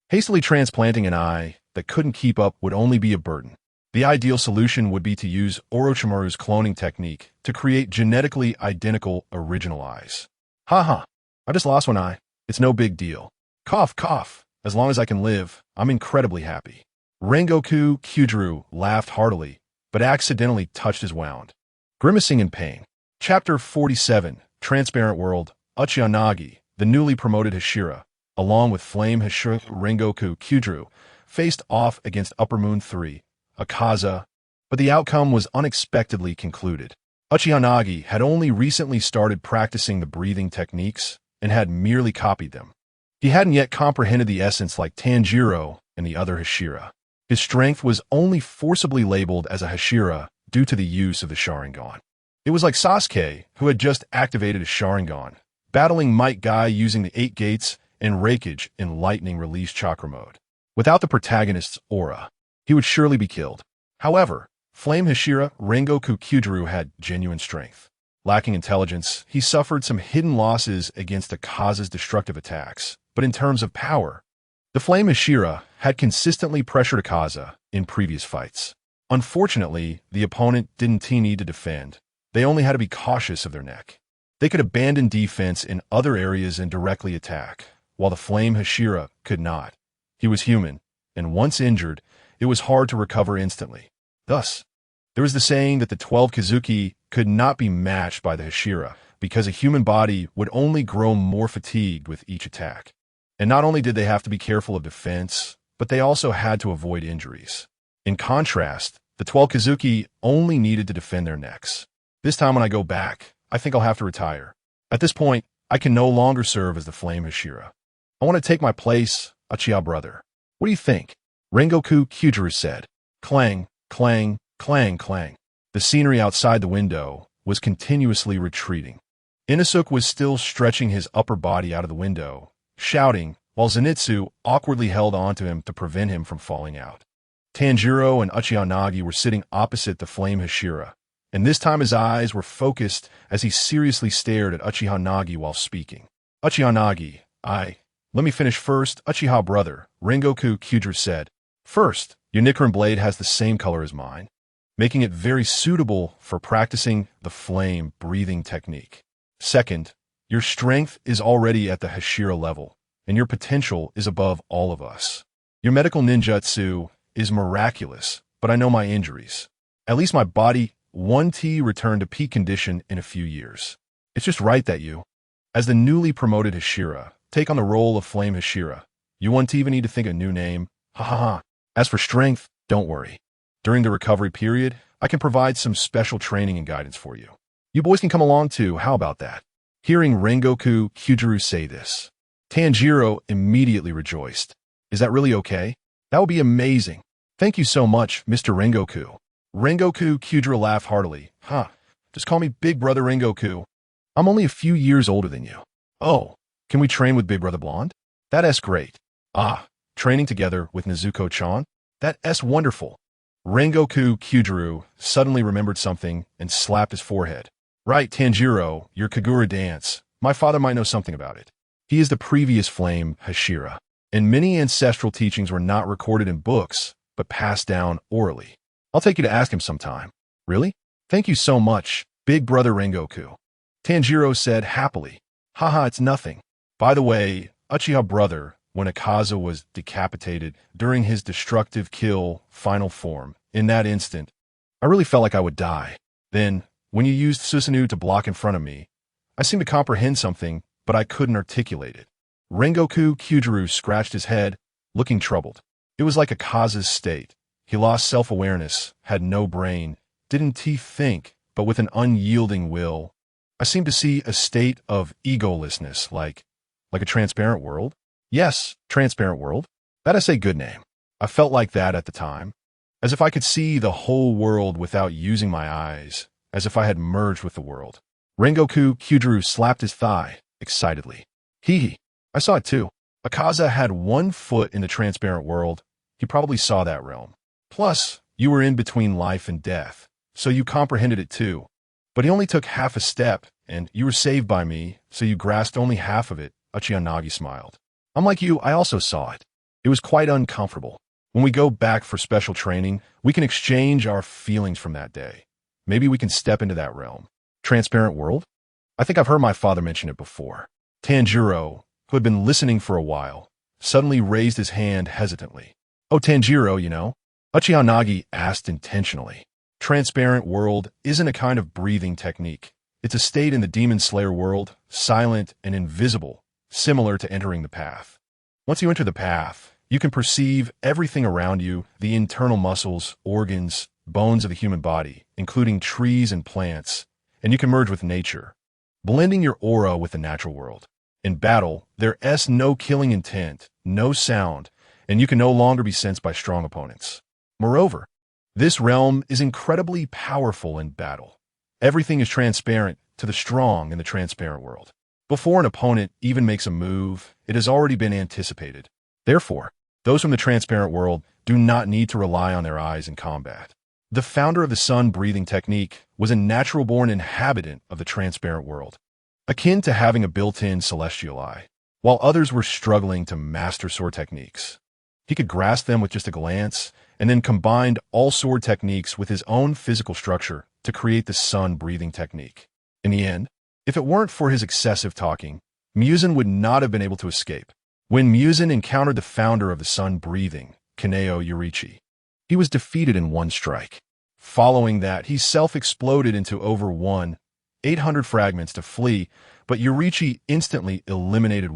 [SPEAKER 1] Hastily transplanting an eye that couldn't keep up would only be a burden. The ideal solution would be to use Orochimaru's cloning technique to create genetically identical original eyes. Haha, I just lost one eye. It's no big deal. Cough, cough. As long as I can live, I'm incredibly happy. Rengoku Kyūdō laughed heartily, but accidentally touched his wound. Grimacing in pain. Chapter 47, Transparent World, Uchiha Nagi, the newly promoted Hashira, along with Flame Hashira Rengoku Kyūdō, faced off against Upper Moon 3, Akaza, but the outcome was unexpectedly concluded. Uchiha Nagi had only recently started practicing the breathing techniques and had merely copied them. He hadn't yet comprehended the essence like Tanjiro and the other Hashira. His strength was only forcibly labeled as a Hashira due to the use of the Sharingan. It was like Sasuke, who had just activated a Sharingan, battling Might Guy using the 8 gates and Raikage in lightning release chakra mode. Without the protagonist's aura, he would surely be killed. However, Flame Hashira Rengoku Kyūdō had genuine strength. Lacking intelligence, he suffered some hidden losses against Akaza's destructive attacks, but in terms of power, the Flame Hashira had consistently pressured Akaza in previous fights. Unfortunately, the opponent didn't need to defend. They only had to be cautious of their neck. They could abandon defense in other areas and directly attack, while the Flame Hashira could not. He was human, and once injured, it was hard to recover instantly. Thus, there was the saying that the 12 Kazuki could not be matched by the Hashira because a human body would only grow more fatigued with each attack. And not only did they have to be careful of defense, but they also had to avoid injuries. In contrast, the 12 Kazuki only needed to defend their necks. This time when I go back, I think I'll have to retire. At this point, I can no longer serve as the Flame Hashira. I want to take my place, Uchiha brother. What do you think? Rengoku Kyūdō said. Clang, clang, clang, clang. The scenery outside the window was continuously retreating. Inosuke was still stretching his upper body out of the window, shouting, while Zenitsu awkwardly held onto him to prevent him from falling out. Tanjiro and Uchiha Nagi were sitting opposite the Flame Hashira, and this time his eyes were focused as he seriously stared at Uchiha Nagi while speaking. Uchiha Nagi, let me finish first, Uchiha brother, Rengoku Kyūdō said. First, your Nichiren blade has the same color as mine, making it very suitable for practicing the flame breathing technique. Second, your strength is already at the Hashira level, and your potential is above all of us. Your medical ninjutsu is miraculous, but I know my injuries. At least my body 1T returned to peak condition in a few years. It's just right that you, as the newly promoted Hashira, take on the role of Flame Hashira. You won't even need to think a new name. Ha ha ha. As for strength, don't worry. During the recovery period, I can provide some special training and guidance for you. You boys can come along too, how about that? Hearing Rengoku Kyūdō say this, Tanjiro immediately rejoiced. Is that really okay? That would be amazing. Thank you so much, Mr. Rengoku. Rengoku Kyūdō laughed heartily. Just call me Big Brother Rengoku. I'm only a few years older than you. Oh, can we train with Big Brother Blonde? That's great. Training together with Nezuko-chan? That's wonderful. Rengoku Kyūdō suddenly remembered something and slapped his forehead. Right, Tanjiro, your Kagura dance. My father might know something about it. He is the previous flame, Hashira, and many ancestral teachings were not recorded in books, but passed down orally. I'll take you to ask him sometime. Really? Thank you so much, big brother Rengoku. Tanjiro said happily. Haha, it's nothing. By the way, Uchiha brother, when Akaza was decapitated during his destructive kill final form, in that instant, I really felt like I would die. Then, when you used Susanoo to block in front of me, I seemed to comprehend something, but I couldn't articulate it. Rengoku Kyujuru scratched his head, looking troubled. It was like Akaza's state. He lost self-awareness, had no brain, didn't think, but with an unyielding will. I seemed to see a state of egolessness, like a transparent world. Yes, transparent world. That is a good name. I felt like that at the time, as if I could see the whole world without using my eyes, as if I had merged with the world. Rengoku Kyujuru slapped his thigh, excitedly. Hee. I saw it too. Akaza had 1 foot in the transparent world. He probably saw that realm. Plus, you were in between life and death, so you comprehended it too. But he only took half a step, and you were saved by me, so you grasped only half of it, Uchiha Nagi smiled. Unlike you, I also saw it. It was quite uncomfortable. When we go back for special training, we can exchange our feelings from that day. Maybe we can step into that realm. Transparent world? I think I've heard my father mention it before. Tanjiro, who had been listening for a while, suddenly raised his hand hesitantly. Oh, Tanjiro, you know? Uchiha Nagi asked intentionally. Transparent world isn't a kind of breathing technique. It's a state in the Demon Slayer world, silent and invisible, similar to entering the path. Once you enter the path, you can perceive everything around you, the internal muscles, organs, bones of the human body, including trees and plants, and you can merge with nature, blending your aura with the natural world. In battle, there's no killing intent, no sound, and you can no longer be sensed by strong opponents. Moreover, this realm is incredibly powerful in battle. Everything is transparent to the strong in the transparent world. Before an opponent even makes a move, it has already been anticipated. Therefore, those from the transparent world do not need to rely on their eyes in combat. The founder of the sun-breathing technique was a natural-born inhabitant of the transparent world, akin to having a built-in celestial eye, while others were struggling to master sword techniques. He could grasp them with just a glance, and then combined all sword techniques with his own physical structure to create the sun-breathing technique. In the end, if it weren't for his excessive talking, Muzan would not have been able to escape. When Muzan encountered the founder of the sun-breathing, Kaneo Yurichi, he was defeated in 1 strike. Following that, he self-exploded into over 800 fragments to flee, but Yurichi instantly eliminated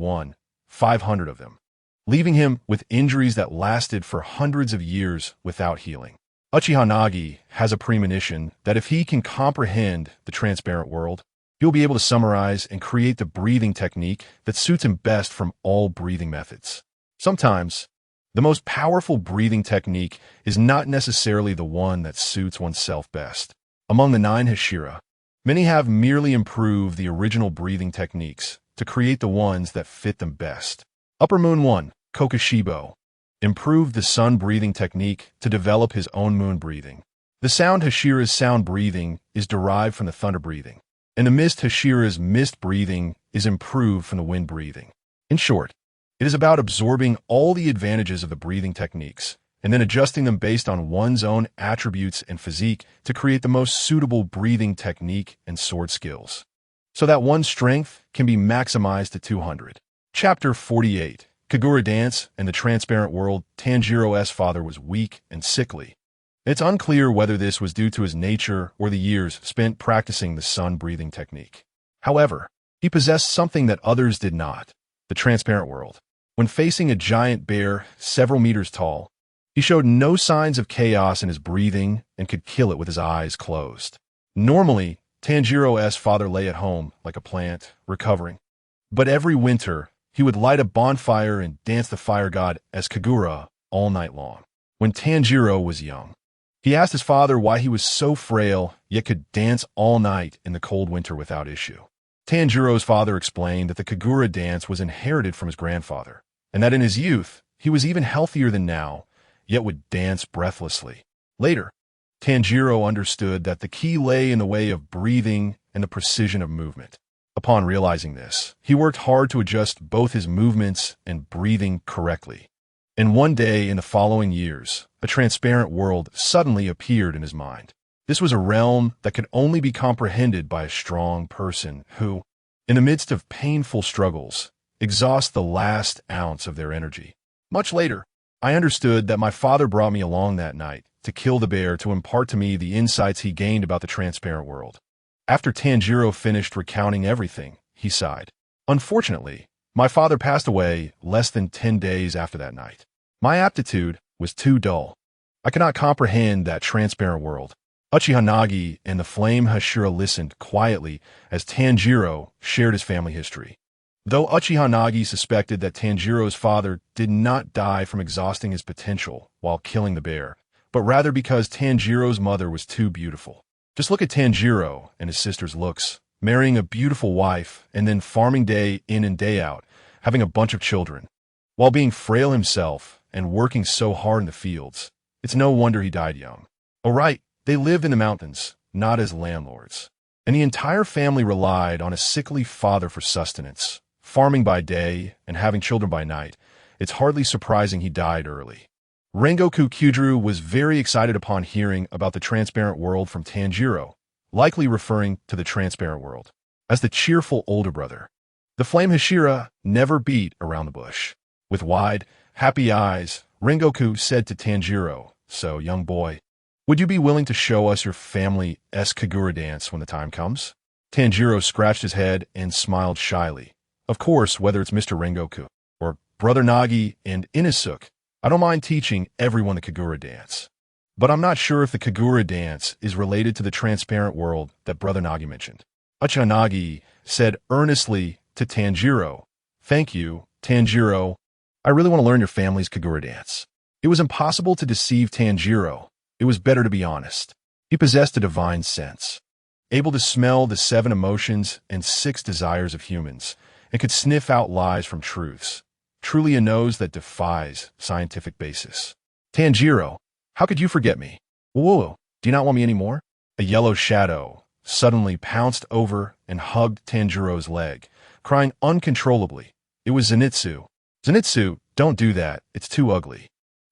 [SPEAKER 1] 500 of them, leaving him with injuries that lasted for hundreds of years without healing. Uchiha Nagi has a premonition that if he can comprehend the transparent world, he'll be able to summarize and create the breathing technique that suits him best from all breathing methods. Sometimes, the most powerful breathing technique is not necessarily the one that suits oneself best. Among the 9 Hashira, many have merely improved the original breathing techniques to create the ones that fit them best. Upper Moon 1, Kokushibo, improved the sun breathing technique to develop his own moon breathing. The sound Hashira's sound breathing is derived from the thunder breathing, and the mist Hashira's mist breathing is improved from the wind breathing. In short, it is about absorbing all the advantages of the breathing techniques and then adjusting them based on one's own attributes and physique to create the most suitable breathing technique and sword skills, so that one's strength can be maximized to 200. Chapter 48. Kagura Dance and the Transparent World. Tanjiro's father was weak and sickly. It's unclear whether this was due to his nature or the years spent practicing the sun-breathing technique. However, he possessed something that others did not, the transparent world. When facing a giant bear several meters tall, he showed no signs of chaos in his breathing and could kill it with his eyes closed. Normally, Tanjiro's father lay at home like a plant, recovering. But every winter, he would light a bonfire and dance the fire god as Kagura all night long. When Tanjiro was young, he asked his father why he was so frail yet could dance all night in the cold winter without issue. Tanjiro's father explained that the Kagura dance was inherited from his grandfather, and that in his youth, he was even healthier than now, yet would dance breathlessly. Later, Tanjiro understood that the key lay in the way of breathing and the precision of movement. Upon realizing this, he worked hard to adjust both his movements and breathing correctly. And one day in the following years, a transparent world suddenly appeared in his mind. This was a realm that could only be comprehended by a strong person who, in the midst of painful struggles, exhaust the last ounce of their energy. Much later, I understood that my father brought me along that night to kill the bear to impart to me the insights he gained about the transparent world. After Tanjiro finished recounting everything, he sighed. Unfortunately, my father passed away less than 10 days after that night. My aptitude was too dull. I could not comprehend that transparent world. Uchiha Nagi and the Flame Hashira listened quietly as Tanjiro shared his family history. Though Uchiha Nagi suspected that Tanjiro's father did not die from exhausting his potential while killing the bear, but rather because Tanjiro's mother was too beautiful. Just look at Tanjiro and his sister's looks, marrying a beautiful wife and then farming day in and day out, having a bunch of children, while being frail himself and working so hard in the fields. It's no wonder he died young. Oh right, they lived in the mountains, not as landlords. And the entire family relied on a sickly father for sustenance, farming by day and having children by night. It's hardly surprising he died early. Rengoku Kyūjuru was very excited upon hearing about the transparent world from Tanjiro, likely referring to the transparent world as the cheerful older brother. The Flame Hashira never beat around the bush. With wide, happy eyes, Rengoku said to Tanjiro, "So, young boy, would you be willing to show us your family's Kagura dance when the time comes?" Tanjiro scratched his head and smiled shyly. Of course, whether it's Mr. Rengoku or Brother Nagi and Inosuke, I don't mind teaching everyone the Kagura dance. But I'm not sure if the Kagura dance is related to the transparent world that Brother Nagi mentioned. Uchiha Nagi said earnestly to Tanjiro, "Thank you, Tanjiro. I really want to learn your family's Kagura dance." It was impossible to deceive Tanjiro. It was better to be honest. He possessed a divine sense, able to smell the 7 emotions and 6 desires of humans, and could sniff out lies from truths. Truly a nose that defies scientific basis. "Tanjiro, how could you forget me? Whoa, do you not want me anymore?" A yellow shadow suddenly pounced over and hugged Tanjiro's leg, crying uncontrollably. It was Zenitsu. "Zenitsu, don't do that. It's too ugly.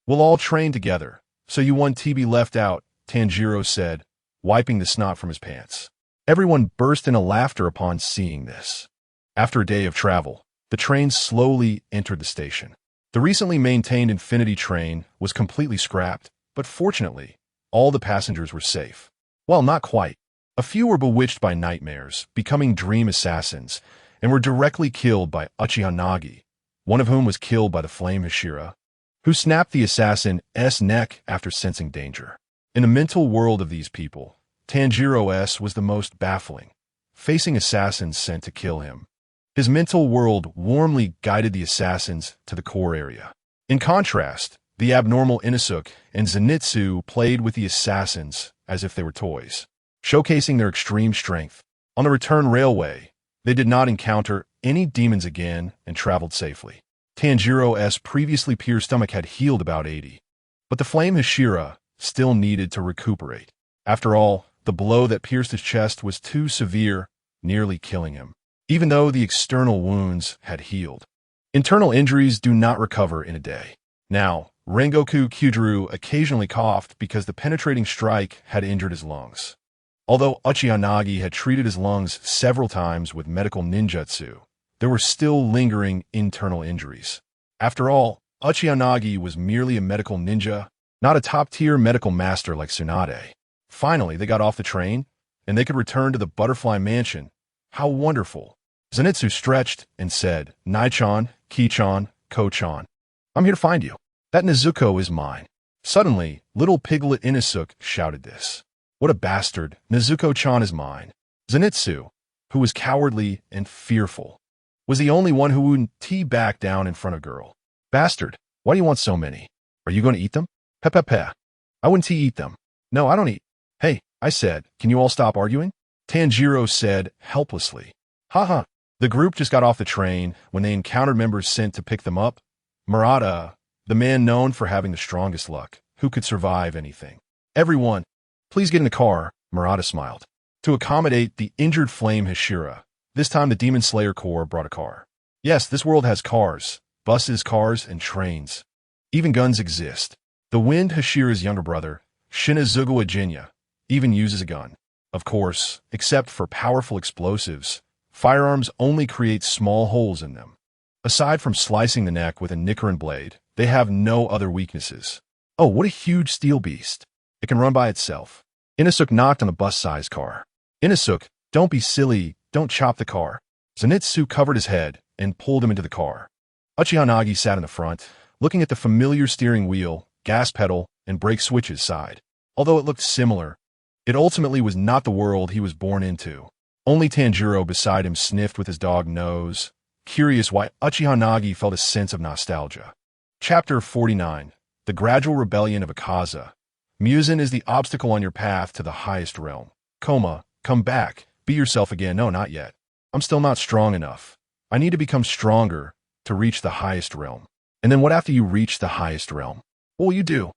[SPEAKER 1] We'll all train together. So you want to be left out," Tanjiro said, wiping the snot from his pants. Everyone burst into laughter upon seeing this. After a day of travel, the train slowly entered the station. The recently maintained Infinity train was completely scrapped, but fortunately, all the passengers were safe. Well, not quite. A few were bewitched by nightmares, becoming dream assassins, and were directly killed by Uchiha Nagi, one of whom was killed by the Flame Hashira, who snapped the assassin's neck after sensing danger. In the mental world of these people, Tanjiro's was the most baffling, facing assassins sent to kill him. His mental world warmly guided the assassins to the core area. In contrast, the abnormal Inosuke and Zenitsu played with the assassins as if they were toys, showcasing their extreme strength. On the return railway, they did not encounter any demons again and traveled safely. Tanjiro's previously pierced stomach had healed about 80, but the Flame Hashira still needed to recuperate. After all, the blow that pierced his chest was too severe, nearly killing him, even though the external wounds had healed. Internal injuries do not recover in a day. Now, Rengoku Kyūjuru occasionally coughed because the penetrating strike had injured his lungs. Although Uchiha Nagi had treated his lungs several times with medical ninjutsu, there were still lingering internal injuries. After all, Uchiha Nagi was merely a medical ninja, not a top-tier medical master like Tsunade. Finally, they got off the train, and they could return to the Butterfly Mansion. How wonderful. Zenitsu stretched and said, "Nai-chan, Ki-chan, Ko-chan. I'm here to find you. That Nezuko is mine." Suddenly, little piglet Inosuke shouted this. "What a bastard. Nezuko-chan is mine." Zenitsu, who was cowardly and fearful, was the only one who wouldn't back down in front of girl. "Bastard, why do you want so many? Are you going to eat them?" "Pe. I wouldn't eat them. No, I don't eat." "Hey," I said, "can you all stop arguing?" Tanjiro said helplessly. "Haha." The group just got off the train when they encountered members sent to pick them up. Murata, the man known for having the strongest luck, who could survive anything. "Everyone, please get in the car," Murata smiled. to accommodate the injured flame Hashira. This time the Demon Slayer Corps brought a car. Yes, this world has cars, buses, cars, and trains. Even guns exist. The Wind, Hashira's younger brother, Shinazugawa Jinya, even uses a gun. Of course, except for powerful explosives, firearms only create small holes in them. Aside from slicing the neck with a Nichiren blade, they have no other weaknesses. Oh, what a huge steel beast. It can run by itself. Inosuke knocked on the bus-sized car. Inosuke, don't be silly, don't chop the car. Zenitsu covered his head and pulled him into the car. Uchiha Nagi sat in the front, looking at the familiar steering wheel, gas pedal, and brake switches side. Although it looked similar, it ultimately was not the world he was born into. Only Tanjiro beside him sniffed with his dog nose, curious why Uchiha Nagi felt a sense of nostalgia. Chapter 49. The Gradual Rebellion of Akaza. Muzan is the obstacle on your path to the highest realm. Come back, be yourself again. No, not yet. I'm still not strong enough. I need to become stronger to reach the highest realm. And then what after you reach the highest realm? What will you do?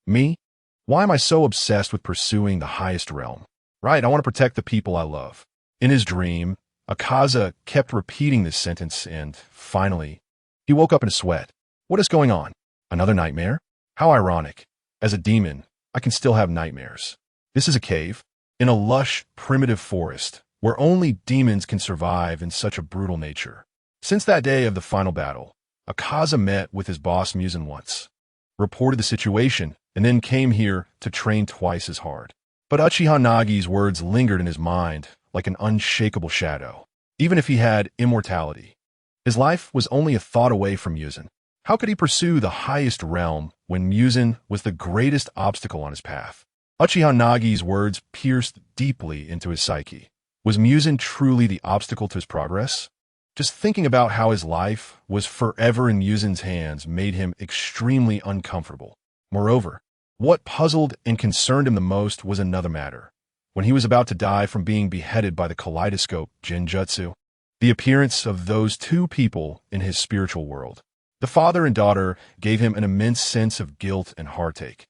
[SPEAKER 1] Me? Why am I so obsessed with pursuing the highest realm? Right, I want to protect the people I love. In his dream, Akaza kept repeating this sentence and, finally, he woke up in a sweat. What is going on? Another nightmare? How ironic. As a demon, I can still have nightmares. This is a cave, in a lush, primitive forest, where only demons can survive in such a brutal nature. Since that day of the final battle, Akaza met with his boss Muzan once, reported the situation, and then came here to train twice as hard. But Uchiha Nagi's words lingered in his mind like an unshakable shadow. Even if he had immortality, his life was only a thought away from Muzan. How could he pursue the highest realm when Muzan was the greatest obstacle on his path? Uchiha Nagi's words pierced deeply into his psyche. Was Muzan truly the obstacle to his progress? Just thinking about how his life was forever in Muzan's hands made him extremely uncomfortable. Moreover, what puzzled and concerned him the most was another matter. When he was about to die from being beheaded by the kaleidoscope Genjutsu, the appearance of those two people in his spiritual world, the father and daughter, gave him an immense sense of guilt and heartache,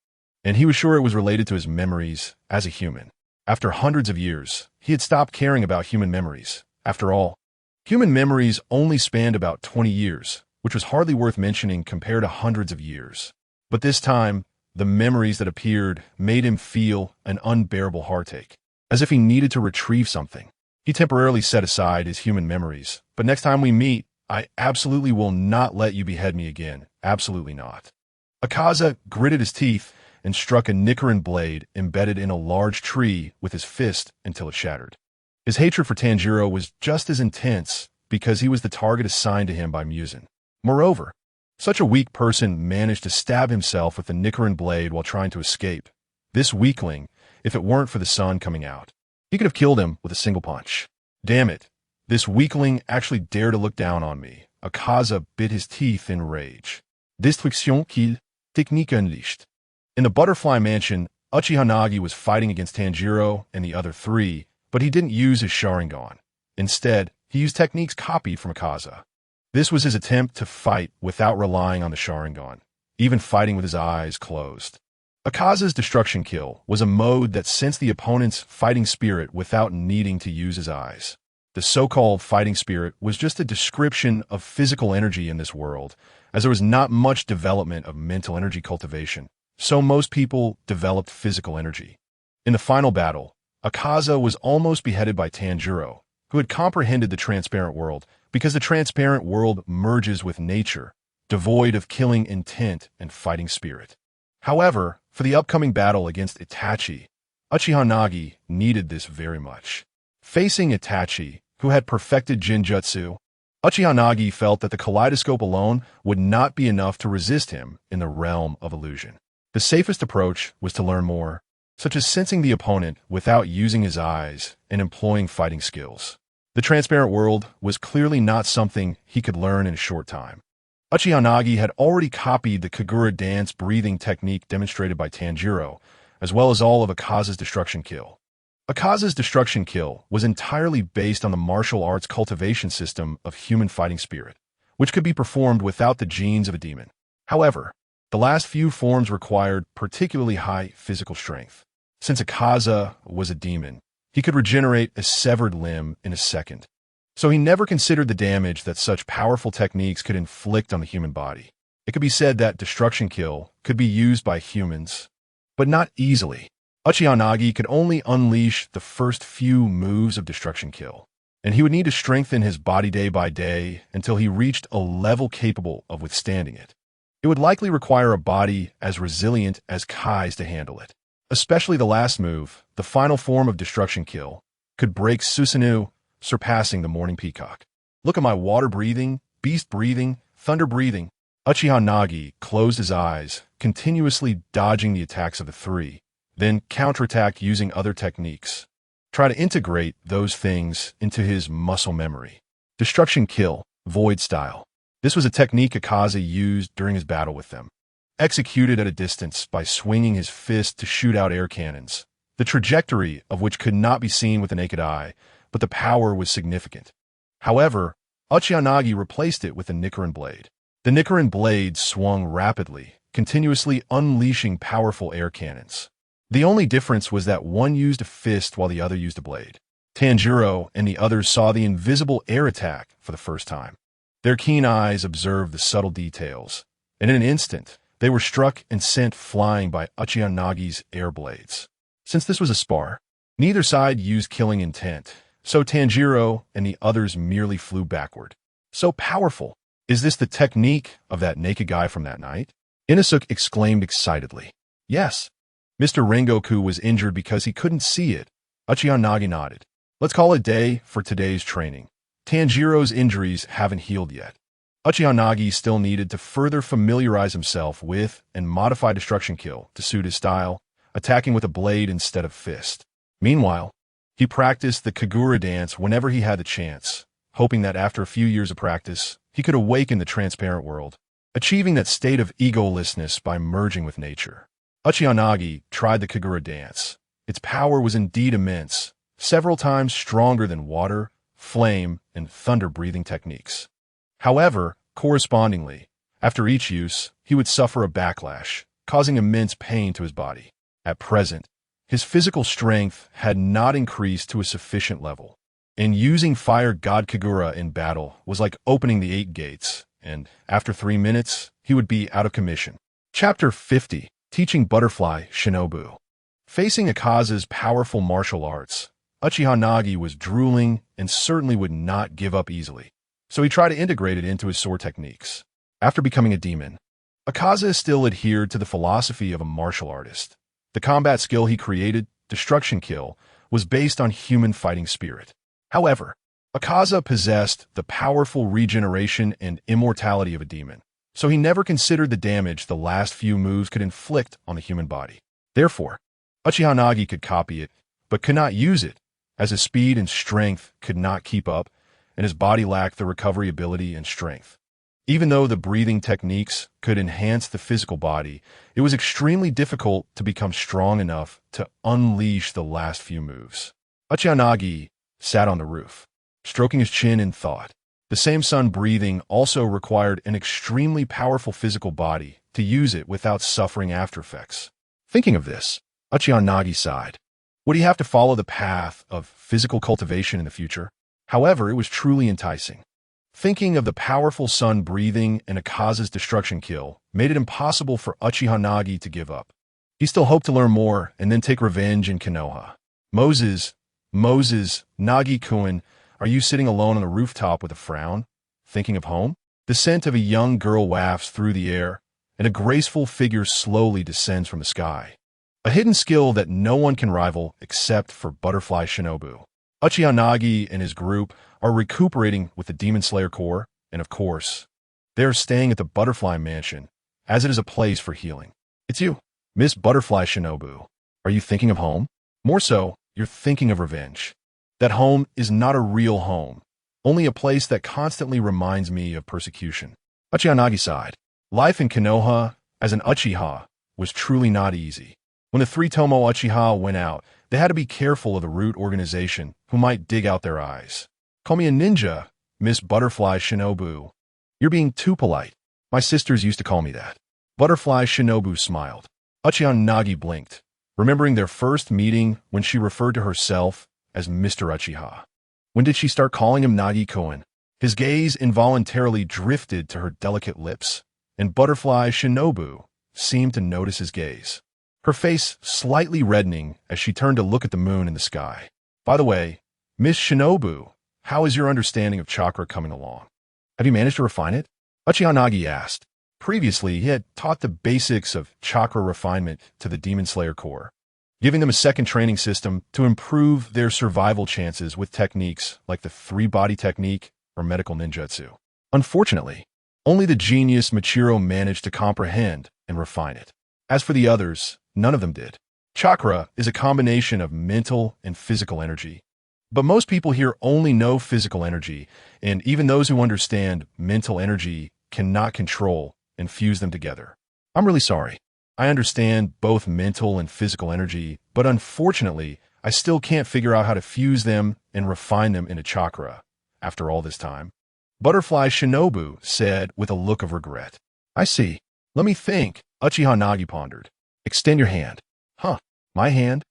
[SPEAKER 1] and he was sure it was related to his memories as a human. After hundreds of years, he had stopped caring about human memories. After all, human memories only spanned about 20 years, which was hardly worth mentioning compared to hundreds of years. But this time, the memories that appeared made him feel an unbearable heartache, as if he needed to retrieve something. He temporarily set aside his human memories, but next time we meet, I absolutely will not let you behead me again. Absolutely not. Akaza gritted his teeth and struck a Nichiren blade embedded in a large tree with his fist until it shattered. His hatred for Tanjiro was just as intense because he was the target assigned to him by Muzan. Moreover, such a weak person managed to stab himself with the Nichiren blade while trying to escape. This weakling, if it weren't for the sun coming out, he could have killed him with a single punch. Damn it. This weakling actually dared to look down on me. Akaza bit his teeth in rage. Destruction qu'il technique unleashed. In the Butterfly Mansion, Uchiha Nagi was fighting against Tanjiro and the other three, but he didn't use his Sharingan. Instead, he used techniques copied from Akaza. This was his attempt to fight without relying on the Sharingan, even fighting with his eyes closed. Akaza's Destruction Kill was a mode that sensed the opponent's fighting spirit without needing to use his eyes. The so-called fighting spirit was just a description of physical energy in this world, as there was not much development of mental energy cultivation, so most people developed physical energy. In the final battle, Akaza was almost beheaded by Tanjiro, who had comprehended the transparent world, because the transparent world merges with nature, devoid of killing intent and fighting spirit. However, for the upcoming battle against Itachi, Uchiha Nagi needed this very much. Facing Itachi, who had perfected Genjutsu, Uchiha Nagi felt that the kaleidoscope alone would not be enough to resist him in the realm of illusion. The safest approach was to learn more, such as sensing the opponent without using his eyes and employing fighting skills. The transparent world was clearly not something he could learn in a short time. Uchiha Nagi had already copied the Kagura dance breathing technique demonstrated by Tanjiro, as well as all of Akaza's Destruction Kill. Akaza's Destruction Kill was entirely based on the martial arts cultivation system of human fighting spirit, which could be performed without the genes of a demon. However, the last few forms required particularly high physical strength. Since Akaza was a demon, He could regenerate a severed limb in a second. So he never considered the damage that such powerful techniques could inflict on the human body. It could be said that destruction kill could be used by humans, but not easily. Uchiha Nagi could only unleash the first few moves of destruction kill, and he would need to strengthen his body day by day until he reached a level capable of withstanding it. It would likely require a body as resilient as Kai's to handle it. Especially the last move, the final form of destruction kill, could break Susanoo, surpassing the morning peacock. Look at my water-breathing, beast-breathing, thunder-breathing. Uchiha Nagi closed his eyes, continuously dodging the attacks of the three, then counterattacked using other techniques. Try to integrate those things into his muscle memory. Destruction kill, void style. This was a technique Akaza used during his battle with them. Executed at a distance by swinging his fist to shoot out air cannons, the trajectory of which could not be seen with the naked eye, but the power was significant. However, Uchiha Nagi replaced it with a Nichiren blade. The Nichiren blade swung rapidly, continuously unleashing powerful air cannons. The only difference was that one used a fist while the other used a blade. Tanjiro and the others saw the invisible air attack for the first time. Their keen eyes observed the subtle details, and in an instant, they were struck and sent flying by Uchiha Nagi's air blades. Since this was a spar, neither side used killing intent, so Tanjiro and the others merely flew backward. So powerful! Is this the technique of that naked guy from that night? Inosuke exclaimed excitedly. Yes. Mr. Rengoku was injured because he couldn't see it. Uchiha Nagi nodded. Let's call it a day for today's training. Tanjiro's injuries haven't healed yet. Uchiha Nagi still needed to further familiarize himself with and modify destruction kill to suit his style, attacking with a blade instead of fist. Meanwhile, he practiced the Kagura dance whenever he had the chance, hoping that after a few years of practice, he could awaken the transparent world, achieving that state of egolessness by merging with nature. Uchiha Nagi tried the Kagura dance. Its power was indeed immense, several times stronger than water, flame, and thunder-breathing techniques. However, correspondingly, after each use, he would suffer a backlash, causing immense pain to his body. At present, his physical strength had not increased to a sufficient level, and using Fire God Kagura in battle was like opening the 8 gates, and after 3 minutes, he would be out of commission. Chapter 50, Teaching Butterfly Shinobu. Facing Akaza's powerful martial arts, Uchiha Nagi was drooling and certainly would not give up easily, so he tried to integrate it into his sword techniques. After becoming a demon, Akaza still adhered to the philosophy of a martial artist. The combat skill he created, Destruction Kill, was based on human fighting spirit. However, Akaza possessed the powerful regeneration and immortality of a demon, so he never considered the damage the last few moves could inflict on the human body. Therefore, Uchiha Nagi could copy it, but could not use it, as his speed and strength could not keep up, and his body lacked the recovery ability and strength. Even though the breathing techniques could enhance the physical body, it was extremely difficult to become strong enough to unleash the last few moves. Uchiha Nagi sat on the roof, stroking his chin in thought. The same sun breathing also required an extremely powerful physical body to use it without suffering after effects. Thinking of this, Uchiha Nagi sighed. Would he have to follow the path of physical cultivation in the future? However, it was truly enticing. Thinking of the powerful sun breathing and Akaza's destruction kill made it impossible for Uchiha Nagi to give up. He still hoped to learn more and then take revenge in Konoha. Moses, Nagi-kun, are you sitting alone on a rooftop with a frown, thinking of home? The scent of a young girl wafts through the air, and a graceful figure slowly descends from the sky. A hidden skill that no one can rival except for Butterfly Shinobu. Uchiha Nagi and his group are recuperating with the Demon Slayer Corps, and of course, they are staying at the Butterfly Mansion, as it is a place for healing. It's you, Miss Butterfly Shinobu. Are you thinking of home? More so, you're thinking of revenge. That home is not a real home, only a place that constantly reminds me of persecution. Uchiha Nagi sighed. Life in Konoha, as an Uchiha, was truly not easy. When the 3 Tomo Uchiha went out, they had to be careful of the root organization who might dig out their eyes. Call me a ninja, Miss Butterfly Shinobu. You're being too polite. My sisters used to call me that. Butterfly Shinobu smiled. Uchiha Nagi blinked, remembering their first meeting when she referred to herself as Mr. Uchiha. When did she start calling him Nagi-kun? His gaze involuntarily drifted to her delicate lips, and Butterfly Shinobu seemed to notice his gaze, her face slightly reddening as she turned to look at the moon in the sky. By the way, Miss Shinobu, how is your understanding of chakra coming along? Have you managed to refine it? Uchiha Nagi asked. Previously, he had taught the basics of chakra refinement to the Demon Slayer Corps, giving them a second training system to improve their survival chances with techniques like the three-body technique or medical ninjutsu. Unfortunately, only the genius Michiro managed to comprehend and refine it. As for the others, none of them did. Chakra is a combination of mental and physical energy. But most people here only know physical energy, and even those who understand mental energy cannot control and fuse them together. I'm really sorry. I understand both mental and physical energy, but unfortunately, I still can't figure out how to fuse them and refine them into chakra after all this time. Butterfly Shinobu said with a look of regret. I see. Let me think, Uchiha Nagi pondered. Extend your hand. Huh, my hand?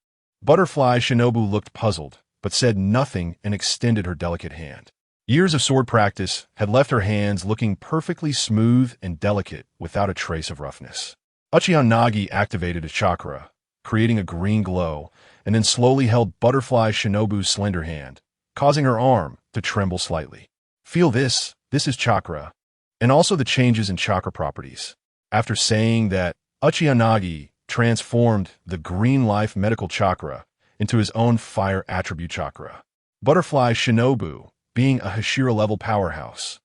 [SPEAKER 1] Butterfly Shinobu looked puzzled, but said nothing and extended her delicate hand. Years of sword practice had left her hands looking perfectly smooth and delicate without a trace of roughness. Uchiha Nagi activated his chakra, creating a green glow, and then slowly held Butterfly Shinobu's slender hand, causing her arm to tremble slightly. Feel this is chakra, and also the changes in chakra properties. After saying that, Uchiha Nagi transformed the green life medical chakra into his own fire attribute chakra. Butterfly Shinobu, being a Hashira-level powerhouse,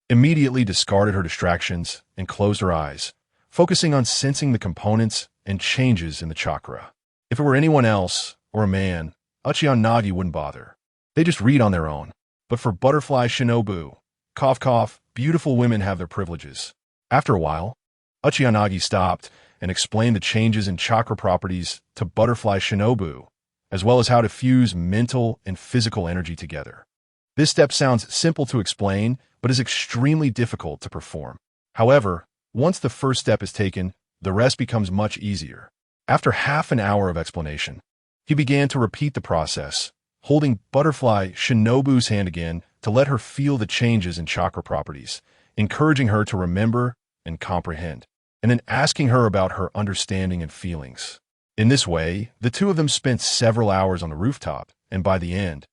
[SPEAKER 1] immediately discarded her distractions and closed her eyes, focusing on sensing the components and changes in the chakra. If it were anyone else, or a man, Uchiha Nagi wouldn't bother. They just read on their own. But for Butterfly Shinobu, cough cough, beautiful women have their privileges. After a while, Uchiha Nagi stopped and explained the changes in chakra properties to Butterfly Shinobu, as well as how to fuse mental and physical energy together. This step sounds simple to explain, but is extremely difficult to perform. However, once the first step is taken, the rest becomes much easier. After half an hour of explanation, he began to repeat the process, holding Butterfly Shinobu's hand again to let her feel the changes in chakra properties, encouraging her to remember and comprehend, and then asking her about her understanding and feelings. In this way, the two of them spent several hours on the rooftop, and by the end,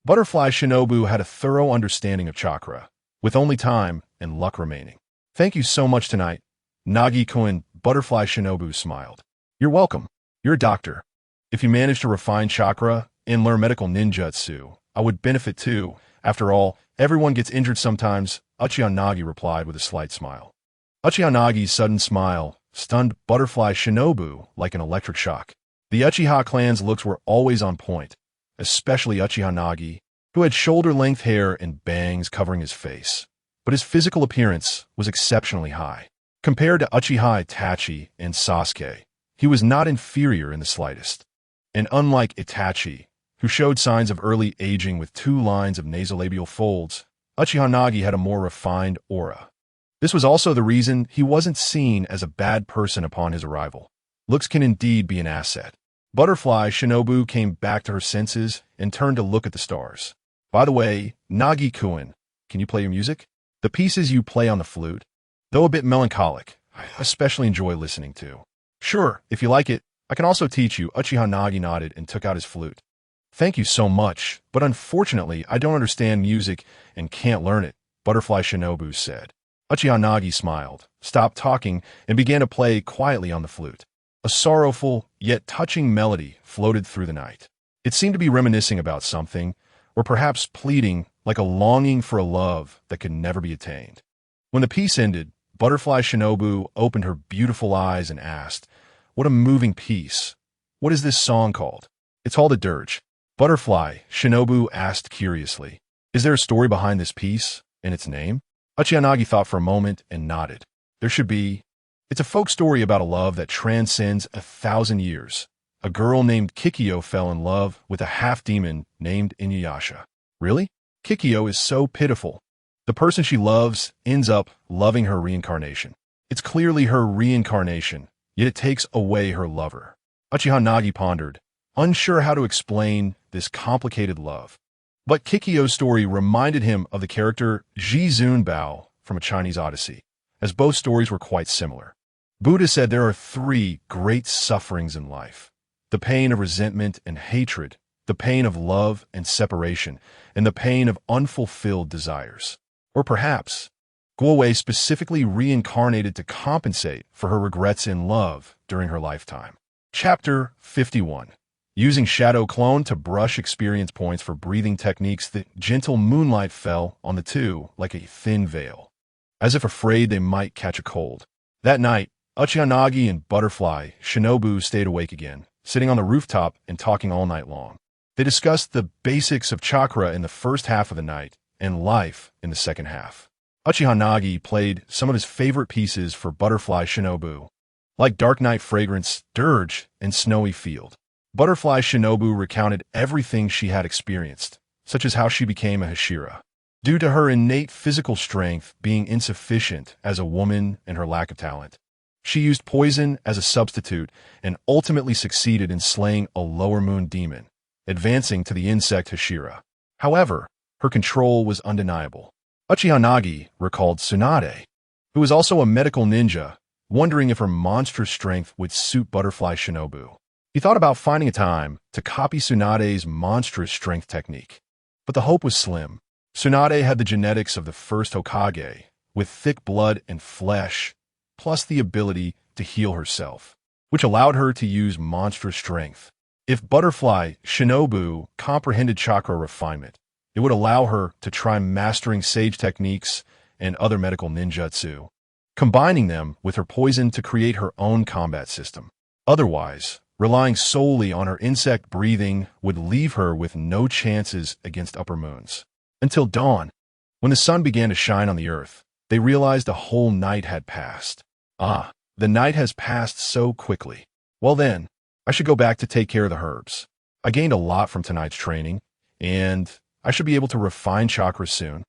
[SPEAKER 1] Butterfly Shinobu had a thorough understanding of chakra, with only time and luck remaining. Thank you so much tonight, Nagi-kun. Butterfly Shinobu smiled. You're welcome. You're a doctor. If you manage to refine chakra and learn medical ninjutsu, I would benefit too. After all, everyone gets injured sometimes, Uchiha Nagi replied with a slight smile. Uchiha Nagi's sudden smile stunned Butterfly Shinobu like an electric shock. The Uchiha clan's looks were always on point, especially Uchiha Nagi, who had shoulder-length hair and bangs covering his face. But his physical appearance was exceptionally high. Compared to Uchiha Itachi and Sasuke, he was not inferior in the slightest. And unlike Itachi, who showed signs of early aging with 2 lines of nasolabial folds, Uchiha Nagi had a more refined aura. This was also the reason he wasn't seen as a bad person upon his arrival. Looks can indeed be an asset. Butterfly Shinobu came back to her senses and turned to look at the stars. By the way, Nagi-kun, can you play your music? The pieces you play on the flute, though a bit melancholic, I especially enjoy listening to. Sure, if you like it, I can also teach you. Uchiha Nagi nodded and took out his flute. Thank you so much, but unfortunately I don't understand music and can't learn it, Butterfly Shinobu said. Uchiha Nagi smiled, stopped talking, and began to play quietly on the flute. A sorrowful, yet touching melody floated through the night. It seemed to be reminiscing about something, or perhaps pleading like a longing for a love that could never be attained. When the piece ended, Butterfly Shinobu opened her beautiful eyes and asked, "What a moving piece. What is this song called?" "It's called a dirge." Butterfly Shinobu asked curiously, "Is there a story behind this piece and its name?" Uchiha Nagi thought for a moment and nodded. "There should be. It's a folk story about a love that transcends 1,000 years. A girl named Kikyo fell in love with a half-demon named Inuyasha." "Really? Kikyo is so pitiful. The person she loves ends up loving her reincarnation. It's clearly her reincarnation, yet it takes away her lover." Uchiha Nagi pondered, unsure how to explain this complicated love. But Kikyo's story reminded him of the character Jizun Bao from A Chinese Odyssey, as both stories were quite similar. Buddha said there are three great sufferings in life: the pain of resentment and hatred, the pain of love and separation, and the pain of unfulfilled desires. Or perhaps, go.When specifically reincarnated to compensate for her regrets in love during her lifetime. Chapter 51. Using Shadow Clone to brush experience points for breathing techniques, the gentle moonlight fell on the two like a thin veil, as if afraid they might catch a cold. That night, Uchiha and Butterfly Shinobu stayed awake again, sitting on the rooftop and talking all night long. They discussed the basics of chakra in the first half of the night and life in the second half. Uchiha played some of his favorite pieces for Butterfly Shinobu, like Dark Night Fragrance, Dirge, and Snowy Field. Butterfly Shinobu recounted everything she had experienced, such as how she became a Hashira, due to her innate physical strength being insufficient as a woman and her lack of talent. She used poison as a substitute and ultimately succeeded in slaying a lower moon demon, advancing to the insect Hashira. However, her control was undeniable. Uchiha recalled Tsunade, who was also a medical ninja, wondering if her monstrous strength would suit Butterfly Shinobu. He thought about finding a time to copy Tsunade's monstrous strength technique, but the hope was slim. Tsunade had the genetics of the first Hokage, with thick blood and flesh, plus the ability to heal herself, which allowed her to use monstrous strength. If Butterfly Shinobu comprehended chakra refinement, it would allow her to try mastering sage techniques and other medical ninjutsu, combining them with her poison to create her own combat system. Otherwise, relying solely on her insect breathing would leave her with no chances against upper moons. Until dawn, when the sun began to shine on the earth, they realized a whole night had passed. Ah, the night has passed so quickly. Well then, I should go back to take care of the herbs. I gained a lot from tonight's training, and I should be able to refine chakras soon.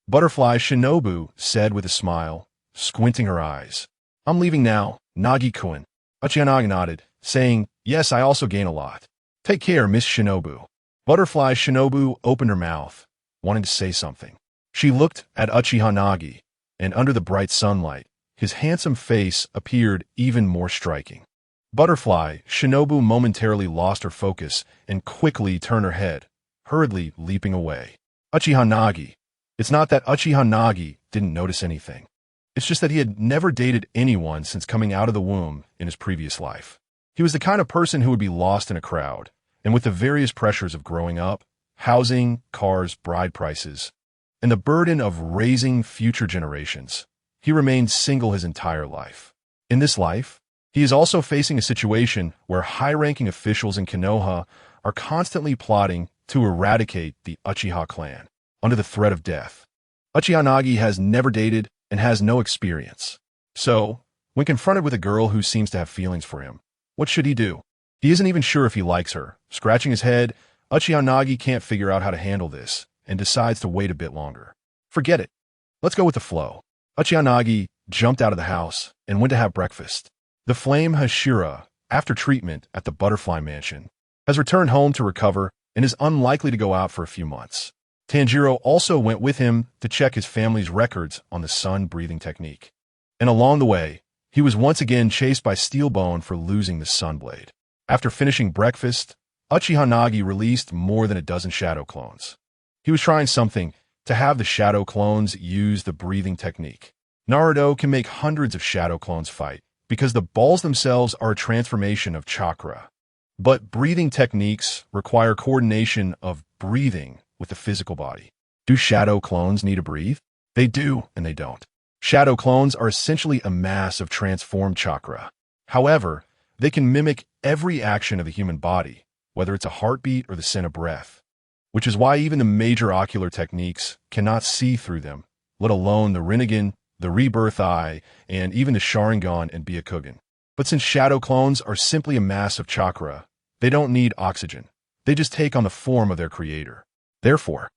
[SPEAKER 1] Butterfly Shinobu said with a smile, squinting her eyes. I'm leaving now, Nagi-kun. Uchiha nodded, saying, yes, I also gain a lot. Take care, Miss Shinobu. Butterfly Shinobu opened her mouth, wanting to say something. She looked at Uchiha, and under the bright sunlight, his handsome face appeared even more striking. Butterfly Shinobu momentarily lost her focus and quickly turned her head, hurriedly leaping away. Uchiha. It's not that Uchiha didn't notice anything. It's just that he had never dated anyone since coming out of the womb in his previous life. He was the kind of person who would be lost in a crowd, and with the various pressures of growing up, housing, cars, bride prices, and the burden of raising future generations, he remained single his entire life. In this life, he is also facing a situation where high-ranking officials in Konoha are constantly plotting to eradicate the Uchiha clan under the threat of death. Uchiha has never dated and has no experience. So, when confronted with a girl who seems to have feelings for him, what should he do? He isn't even sure if he likes her. Scratching his head, Uchiha can't figure out how to handle this and decides to wait a bit longer. Forget it. Let's go with the flow. Uchiha jumped out of the house and went to have breakfast. The flame Hashira, after treatment at the Butterfly Mansion, has returned home to recover and is unlikely to go out for a few months. Tanjiro also went with him to check his family's records on the sun breathing technique. And along the way, he was once again chased by Steelbone for losing the Sunblade. After finishing breakfast, Uchiha released more than a dozen shadow clones. He was trying something to have the shadow clones use the breathing technique. Naruto can make hundreds of shadow clones fight because the balls themselves are a transformation of chakra. But breathing techniques require coordination of breathing with the physical body. Do shadow clones need to breathe? They do, and they don't. Shadow clones are essentially a mass of transformed chakra. However, they can mimic every action of the human body, whether it's a heartbeat or the scent of breath, which is why even the major ocular techniques cannot see through them, let alone the Rinnegan, the Rebirth Eye, and even the Sharingan and Byakugan. But since shadow clones are simply a mass of chakra, they don't need oxygen. They just take on the form of their creator. Therefore,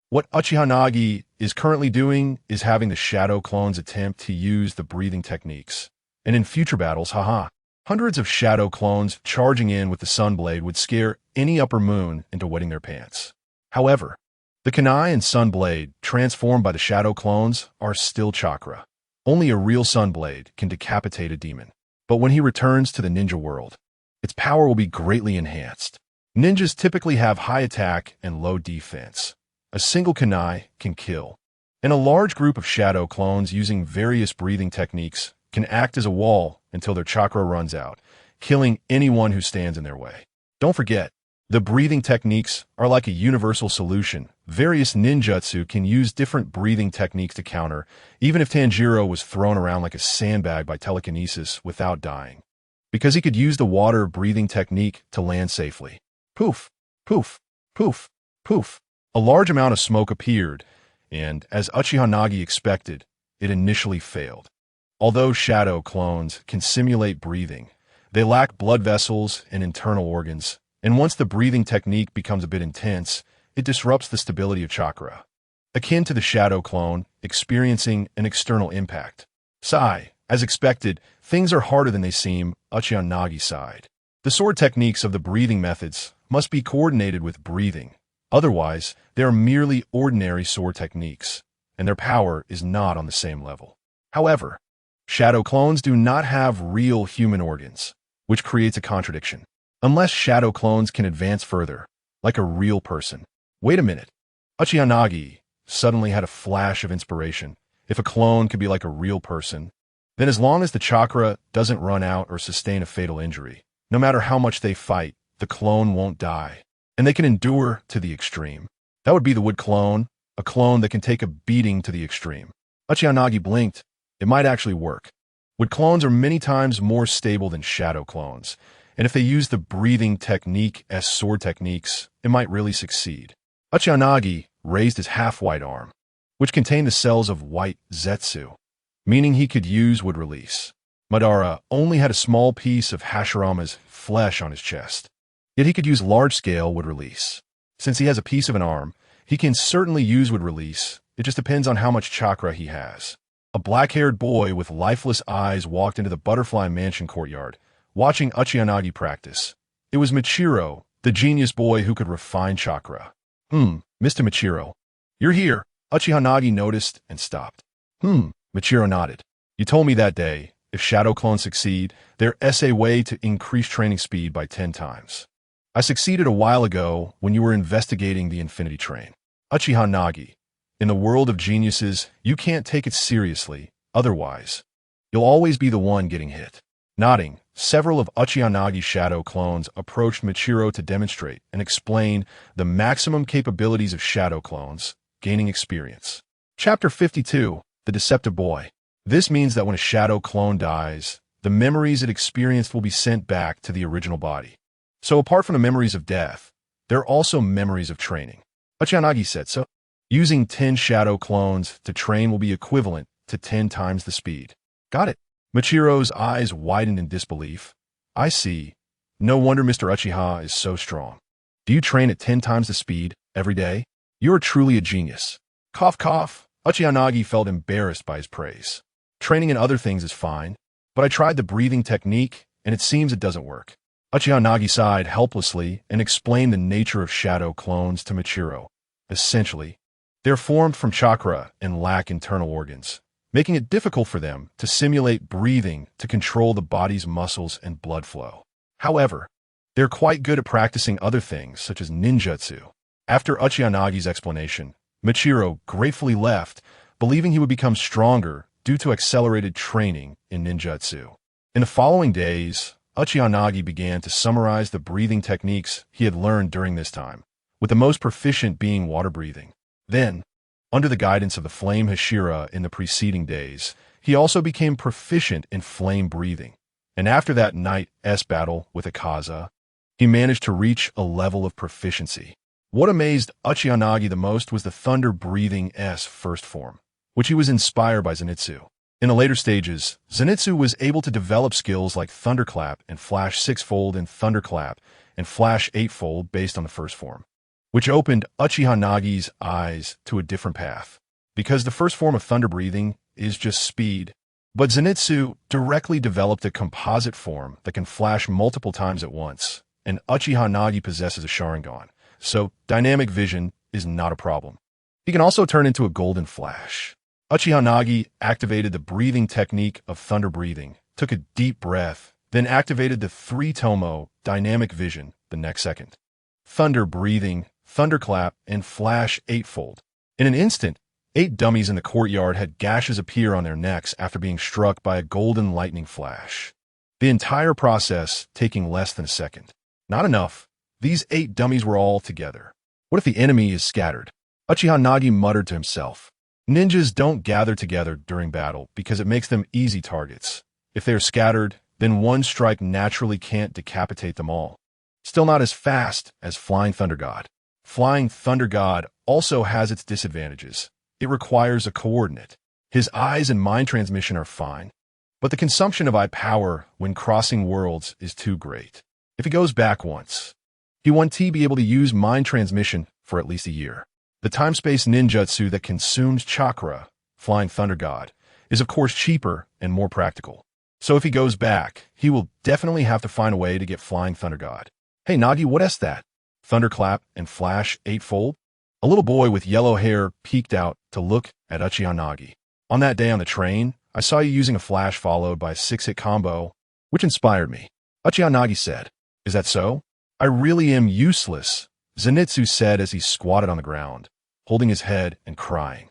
[SPEAKER 1] what Uchiha is currently doing is having the shadow clones attempt to use the breathing techniques. And in future battles, haha, Hundreds of shadow clones charging in with the Sunblade would scare any upper moon into wetting their pants. However, the kunai and Sunblade, transformed by the shadow clones, are still chakra. Only a real Sunblade can decapitate a demon. But when he returns to the ninja world, its power will be greatly enhanced. Ninjas typically have high attack and low defense. A single kunai can kill. And a large group of shadow clones using various breathing techniques can act as a wall until their chakra runs out, killing anyone who stands in their way. Don't forget, the breathing techniques are like a universal solution. Various ninjutsu can use different breathing techniques to counter, even if Tanjiro was thrown around like a sandbag by telekinesis without dying. Because he could use the water breathing technique to land safely. Poof, poof, poof, poof. A large amount of smoke appeared, and, as Uchiha Nagi expected, it initially failed. Although shadow clones can simulate breathing, they lack blood vessels and internal organs, and once the breathing technique becomes a bit intense, it disrupts the stability of chakra. Akin to the shadow clone experiencing an external impact. Sigh. As expected, things are harder than they seem. Uchiha Nagi sighed. The sword techniques of the breathing methods must be coordinated with breathing. Otherwise, they are merely ordinary sword techniques, and their power is not on the same level. However, shadow clones do not have real human organs, which creates a contradiction. Unless shadow clones can advance further, like a real person. Wait a minute. Uchiha Nagi suddenly had a flash of inspiration. If a clone could be like a real person, then as long as the chakra doesn't run out or sustain a fatal injury, no matter how much they fight, the clone won't die, and they can endure to the extreme. That would be the wood clone, a clone that can take a beating to the extreme. Uchiha Nagi blinked. It might actually work. Wood clones are many times more stable than shadow clones, and if they use the breathing technique as sword techniques, it might really succeed. Uchiha Nagi raised his half-white arm, which contained the cells of white zetsu, meaning he could use wood release. Madara only had a small piece of Hashirama's flesh on his chest, yet he could use large-scale wood release. Since he has a piece of an arm, he can certainly use wood release. It just depends on how much chakra he has. A black-haired boy with lifeless eyes walked into the Butterfly Mansion courtyard, watching Uchiha Nagi practice. It was Michiro, the genius boy who could refine chakra. Mr. Michiro. You're here. Uchiha Nagi noticed and stopped. Michiro nodded. You told me that day, if shadow clones succeed, there's a way to increase training speed by 10 times. I succeeded a while ago when you were investigating the Infinity Train. Uchiha Nagi. In the world of geniuses, you can't take it seriously, otherwise, you'll always be the one getting hit. Nodding, several of Uchiha Nagi's shadow clones approached Michiro to demonstrate and explain the maximum capabilities of shadow clones, gaining experience. Chapter 52, The Deceptive Boy. This means that when a shadow clone dies, the memories it experienced will be sent back to the original body. So apart from the memories of death, there are also memories of training. Uchiha Nagi said so. Using 10 shadow clones to train will be equivalent to 10 times the speed. Got it. Michiro's eyes widened in disbelief. I see. No wonder Mr. Uchiha is so strong. Do you train at 10 times the speed every day? You are truly a genius. Cough, cough. Uchiha Nagi felt embarrassed by his praise. Training in other things is fine, but I tried the breathing technique, and it seems it doesn't work. Uchiha Nagi sighed helplessly and explained the nature of shadow clones to Michiro. Essentially, they're formed from chakra and lack internal organs, making it difficult for them to simulate breathing to control the body's muscles and blood flow. However, they're quite good at practicing other things, such as ninjutsu. After Uchiha Nagi's explanation, Michiro gratefully left, believing he would become stronger due to accelerated training in ninjutsu. In the following days, Uchiha Nagi began to summarize the breathing techniques he had learned during this time, with the most proficient being water breathing. Then, under the guidance of the Flame Hashira in the preceding days, he also became proficient in flame breathing. And after that night's battle with Akaza, he managed to reach a level of proficiency. What amazed Uchiha Nagi the most was the thunder breathing's first form, which he was inspired by Zenitsu. In the later stages, Zenitsu was able to develop skills like Thunderclap and Flash 6-fold and Thunderclap and Flash 8-fold based on the first form, which opened Uchiha Nagi's eyes to a different path. Because the first form of thunder breathing is just speed, But Zenitsu directly developed a composite form that can flash multiple times at once, and Uchiha Nagi possesses a Sharingan, so dynamic vision is not a problem. He can also turn into a golden flash. Uchiha Nagi activated the breathing technique of thunder breathing, took a deep breath, then activated the 3-tomo dynamic vision the next second. Thunder breathing, thunderclap, and flash eightfold. In an instant, 8 dummies in the courtyard had gashes appear on their necks after being struck by a golden lightning flash. The entire process taking less than a second. Not enough. These 8 dummies were all together. What if the enemy is scattered? Uchiha Nagi muttered to himself. Ninjas don't gather together during battle because it makes them easy targets. If they are scattered, then one strike naturally can't decapitate them all. Still not as fast as Flying Thunder God. Flying Thunder God also has its disadvantages. It requires a coordinate. His eyes and mind transmission are fine, but the consumption of eye power when crossing worlds is too great. If he goes back once, he won't be able to use mind transmission for at least a year. The time-space ninjutsu that consumes chakra, Flying Thunder God, is of course cheaper and more practical. So if he goes back, he will definitely have to find a way to get Flying Thunder God. Hey Nagi, what is that? Thunderclap and flash eightfold? A little boy with yellow hair peeked out to look at Uchiha Nagi. On that day on the train, I saw you using a flash followed by a 6-hit combo, which inspired me. Uchiha Nagi said, Is that so? I really am useless, Zenitsu said as he squatted on the ground, holding his head and crying.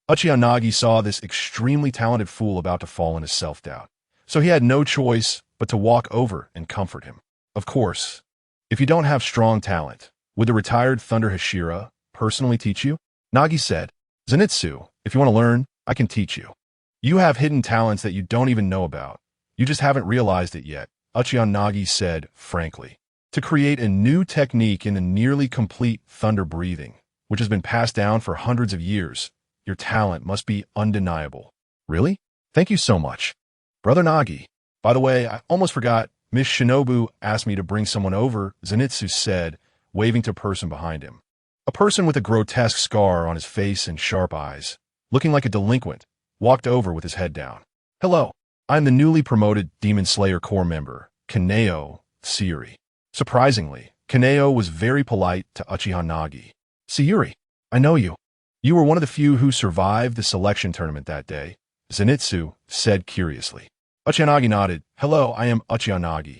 [SPEAKER 1] Uchiha Nagi saw this extremely talented fool about to fall into self-doubt, so he had no choice but to walk over and comfort him. Of course, if you don't have strong talent, would the retired Thunder Hashira personally teach you? Nagi said, Zenitsu, if you want to learn, I can teach you. You have hidden talents that you don't even know about. You just haven't realized it yet, Uchiha Nagi said frankly. To create a new technique in the nearly complete thunder breathing, which has been passed down for hundreds of years, your talent must be undeniable. Really? Thank you so much. Brother Nagi. By the way, I almost forgot, Miss Shinobu asked me to bring someone over, Zenitsu said, waving to a person behind him. A person with a grotesque scar on his face and sharp eyes, looking like a delinquent, walked over with his head down. Hello, I'm the newly promoted Demon Slayer Corps member, Kaneo Sayuri. Surprisingly, Kaneo was very polite to Uchiha Nagi. Sayuri, I know you. You were one of the few who survived the selection tournament that day, Zenitsu said curiously. Uchiha Nagi nodded. Hello, I am Uchiha Nagi.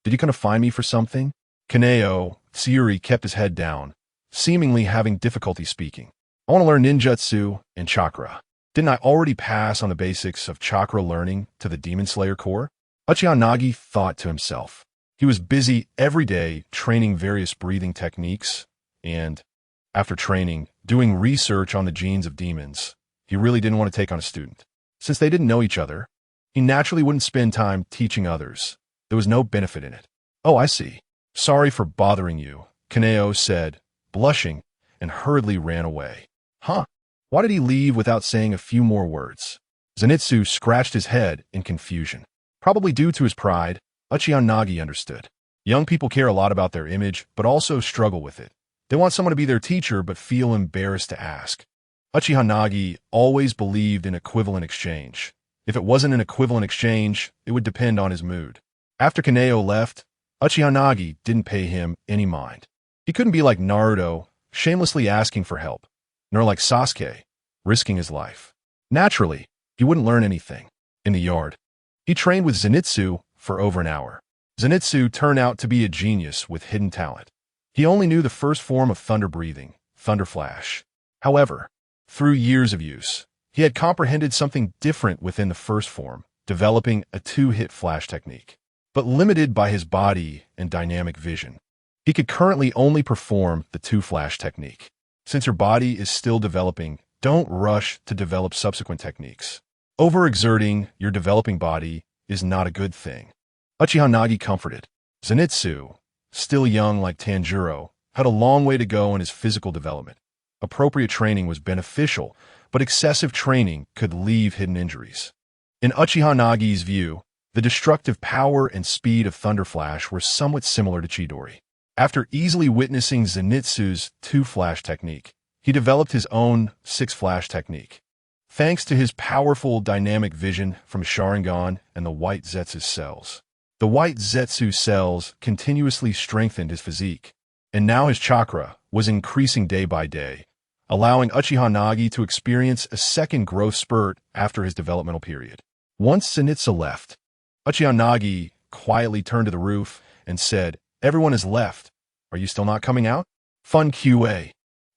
[SPEAKER 1] Did you come to find me for something? Kaneo Sayuri kept his head down, seemingly having difficulty speaking. I want to learn ninjutsu and chakra. Didn't I already pass on the basics of chakra learning to the Demon Slayer Corps? Uchiha Nagi thought to himself. He was busy every day training various breathing techniques, and, after training, doing research on the genes of demons. He really didn't want to take on a student. Since they didn't know each other, he naturally wouldn't spend time teaching others. There was no benefit in it. Oh, I see. Sorry for bothering you, Kaneo said, blushing, and hurriedly ran away. Huh? Why did he leave without saying a few more words? Zenitsu scratched his head in confusion. Probably due to his pride, Uchiha Nagi understood. Young people care a lot about their image, but also struggle with it. They want someone to be their teacher, but feel embarrassed to ask. Uchiha Nagi always believed in equivalent exchange. If it wasn't an equivalent exchange, it would depend on his mood. After Kaneo left, Uchiha Nagi didn't pay him any mind. He couldn't be like Naruto, shamelessly asking for help, nor like Sasuke, risking his life. Naturally, he wouldn't learn anything. In the yard, he trained with Zenitsu for over an hour. Zenitsu turned out to be a genius with hidden talent. He only knew the first form of thunder breathing, thunder flash. However, through years of use, he had comprehended something different within the first form, developing a 2-hit flash technique. But limited by his body and dynamic vision, he could currently only perform the 2-flash technique. Since your body is still developing, don't rush to develop subsequent techniques. Overexerting your developing body is not a good thing. Uchiha Nagi comforted. Zenitsu, still young like Tanjiro, had a long way to go in his physical development. Appropriate training was beneficial, but excessive training could leave hidden injuries. In Uchiha Nagi's view, the destructive power and speed of Thunder Flash were somewhat similar to Chidori. After easily witnessing Zenitsu's 2-flash technique, he developed his own 6-flash technique. thanks to his powerful dynamic vision from Sharingan and the white Zetsu cells. The white Zetsu cells continuously strengthened his physique, and now his chakra was increasing day by day, allowing Uchiha Nagi to experience a second growth spurt after his developmental period. Once Zenitsu left, Uchiha Nagi quietly turned to the roof and said, "Everyone has left. Are you still not coming out?" Fun QA.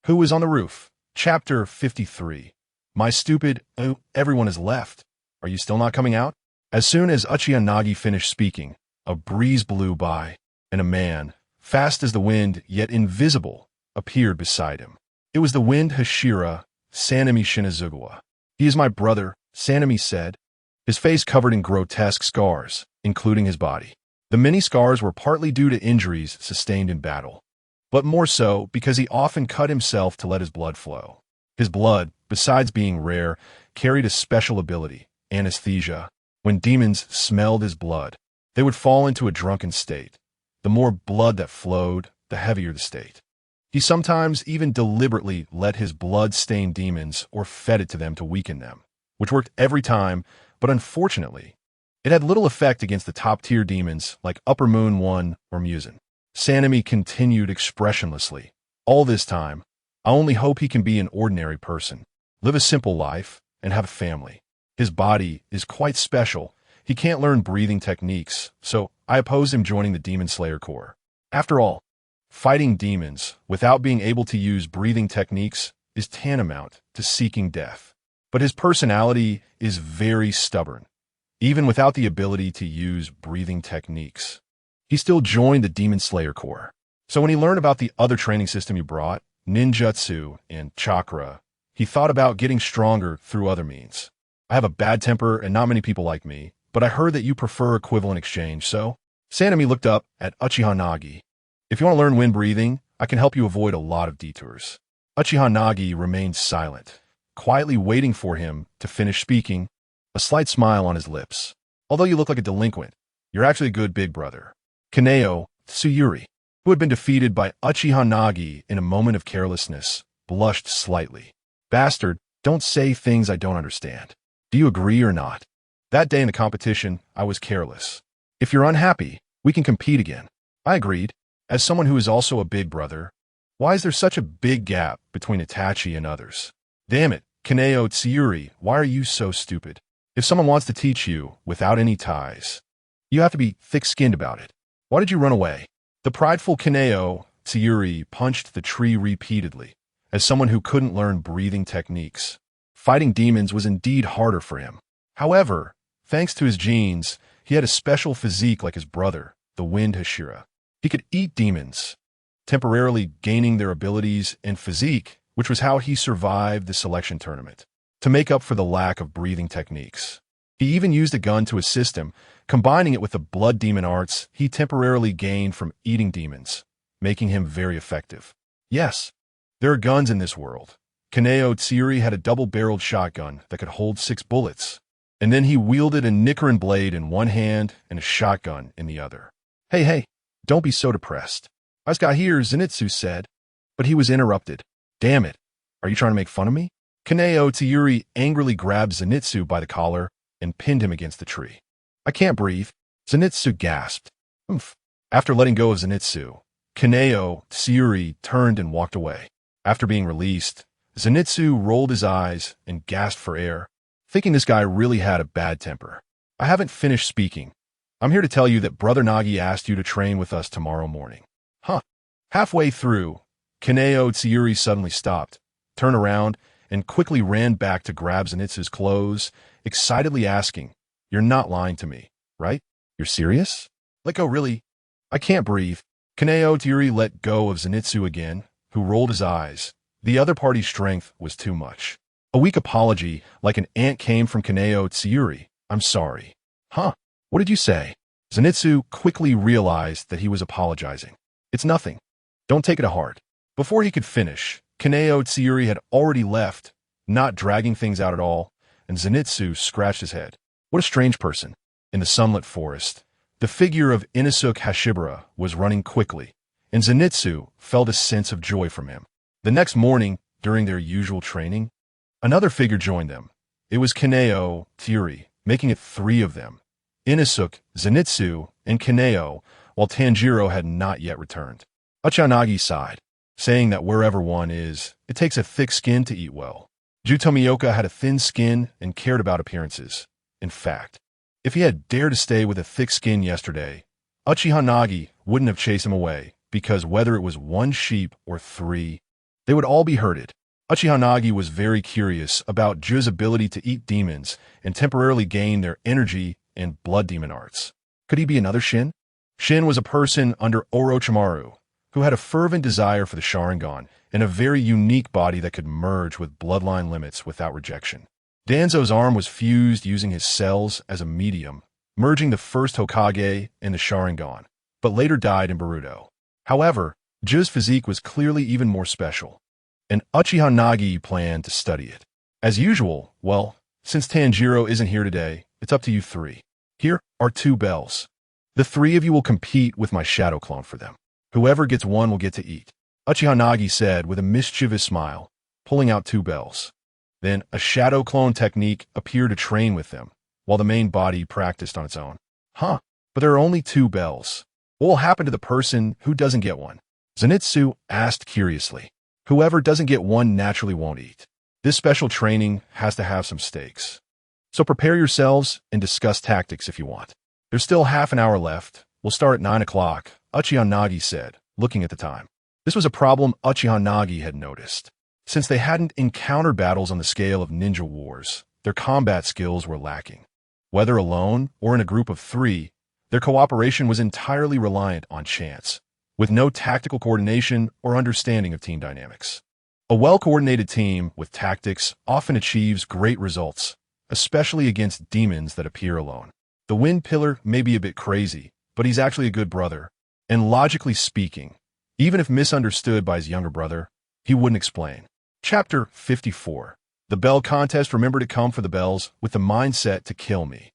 [SPEAKER 1] Who was on the roof? Chapter 53. My stupid, everyone has left. Are you still not coming out? As soon as Uchiha Nagi finished speaking, a breeze blew by, and a man, fast as the wind yet invisible, appeared beside him. It was the wind Hashira, Sanemi Shinazugawa. "He is my brother," Sanemi said, his face covered in grotesque scars, including his body. The many scars were partly due to injuries sustained in battle, but more so because he often cut himself to let his blood flow. His blood, besides being rare, carried a special ability, anesthesia. When demons smelled his blood, they would fall into a drunken state. The more blood that flowed, the heavier the state. He sometimes even deliberately let his blood stain demons or fed it to them to weaken them, which worked every time, but unfortunately, it had little effect against the top-tier demons like Upper Moon 1 or Muzan. Sanemi continued expressionlessly. All this time, I only hope he can be an ordinary person, live a simple life, and have a family. His body is quite special. He can't learn breathing techniques, so I oppose him joining the Demon Slayer Corps. After all, fighting demons without being able to use breathing techniques is tantamount to seeking death. But his personality is very stubborn. Even without the ability to use breathing techniques, he still joined the Demon Slayer Corps. So when he learned about the other training system you brought, ninjutsu and chakra, he thought about getting stronger through other means. I have a bad temper and not many people like me, but I heard that you prefer equivalent exchange, so? Sanemi looked up at Uchiha Nagi. If you want to learn wind breathing, I can help you avoid a lot of detours. Uchiha Nagi remained silent, quietly waiting for him to finish speaking, a slight smile on his lips. Although you look like a delinquent, you're actually a good big brother. Kaneo Tsuyuri, who had been defeated by Uchiha Nagi in a moment of carelessness, blushed slightly. Bastard, don't say things I don't understand. Do you agree or not? That day in the competition, I was careless. If you're unhappy, we can compete again. I agreed. As someone who is also a big brother, why is there such a big gap between Itachi and others? Damn it, Kaneo Tsuyuri, why are you so stupid? If someone wants to teach you without any ties, you have to be thick-skinned about it. Why did you run away? The prideful Kaneo Tsuyuri punched the tree repeatedly, as someone who couldn't learn breathing techniques. Fighting demons was indeed harder for him. However, thanks to his genes, he had a special physique like his brother, the Wind Hashira. He could eat demons, temporarily gaining their abilities and physique, which was how he survived the selection tournament. To make up for the lack of breathing techniques, he even used a gun to assist him, combining it with the blood demon arts he temporarily gained from eating demons, making him very effective. Yes, there are guns in this world. Kaneo Tsuyuri had a double-barreled shotgun that could hold 6 bullets, and then he wielded a Nichiren blade in one hand and a shotgun in the other. Hey, don't be so depressed. I just got here, Zenitsu said, but he was interrupted. Damn it, are you trying to make fun of me? Kaneo Tsuyuri angrily grabbed Zenitsu by the collar and pinned him against the tree. I can't breathe. Zenitsu gasped. Oomph. After letting go of Zenitsu, Kaneo Tsuyuri turned and walked away. After being released, Zenitsu rolled his eyes and gasped for air, thinking this guy really had a bad temper. I haven't finished speaking. I'm here to tell you that Brother Nagi asked you to train with us tomorrow morning. Huh. Halfway through, Kaneo Tsuyuri suddenly stopped, turned around, and quickly ran back to grab Zenitsu's clothes, excitedly asking, "You're not lying to me, right? You're serious? Let go, really? I can't breathe." Kaneo Tsuyuri let go of Zenitsu again, who rolled his eyes. The other party's strength was too much. A weak apology, like an ant, came from Kaneo Tsuyuri. I'm sorry. Huh? What did you say? Zenitsu quickly realized that he was apologizing. It's nothing. Don't take it to heart. Before he could finish, Kaneo Tsuyuri had already left, not dragging things out at all, and Zenitsu scratched his head. What a strange person. In the sunlit forest, the figure of Inosuke Hashibara was running quickly, and Zenitsu felt a sense of joy from him. The next morning, during their usual training, another figure joined them, It was Kaneo, Teary, making it 3 of them. Inosuke, Zenitsu, and Kaneo, while Tanjiro had not yet returned. Uchiha sighed, saying that wherever one is, it takes a thick skin to eat well. Tomioka had a thin skin and cared about appearances. In fact, if he had dared to stay with a thick skin yesterday, Uchiha wouldn't have chased him away, because whether it was 1 sheep or 3, they would all be herded. Uchiha was very curious about Ju's ability to eat demons and temporarily gain their energy and blood demon arts. Could he be another Shin? Shin was a person under Orochimaru who had a fervent desire for the Sharingan and a very unique body that could merge with bloodline limits without rejection. Danzo's arm was fused using his cells as a medium, merging the first Hokage and the Sharingan, but later died in Boruto. However, Ju's physique was clearly even more special, and Uchiha planned to study it. As usual, well, since Tanjiro isn't here today, it's up to you 3. Here are 2 bells. The 3 of you will compete with my shadow clone for them. Whoever gets 1 will get to eat, Uchiha said with a mischievous smile, pulling out 2 bells. Then a shadow clone technique appeared to train with them, while the main body practiced on its own. But there are only 2 bells. What will happen to the person who doesn't get 1? Zenitsu asked curiously. Whoever doesn't get 1 naturally won't eat. This special training has to have some stakes. So prepare yourselves and discuss tactics if you want. There's still half an hour left. We'll start at 9 o'clock, Uchiha said, looking at the time. This was a problem Uchiha had noticed. Since they hadn't encountered battles on the scale of ninja wars, their combat skills were lacking. Whether alone or in a group of 3, their cooperation was entirely reliant on chance, with no tactical coordination or understanding of team dynamics. A well-coordinated team with tactics often achieves great results, especially against demons that appear alone. The Wind Pillar may be a bit crazy, but he's actually a good brother, and logically speaking, even if misunderstood by his younger brother, he wouldn't explain. Chapter 54. The Bell Contest. Remember to come for the bells with the mindset to kill me,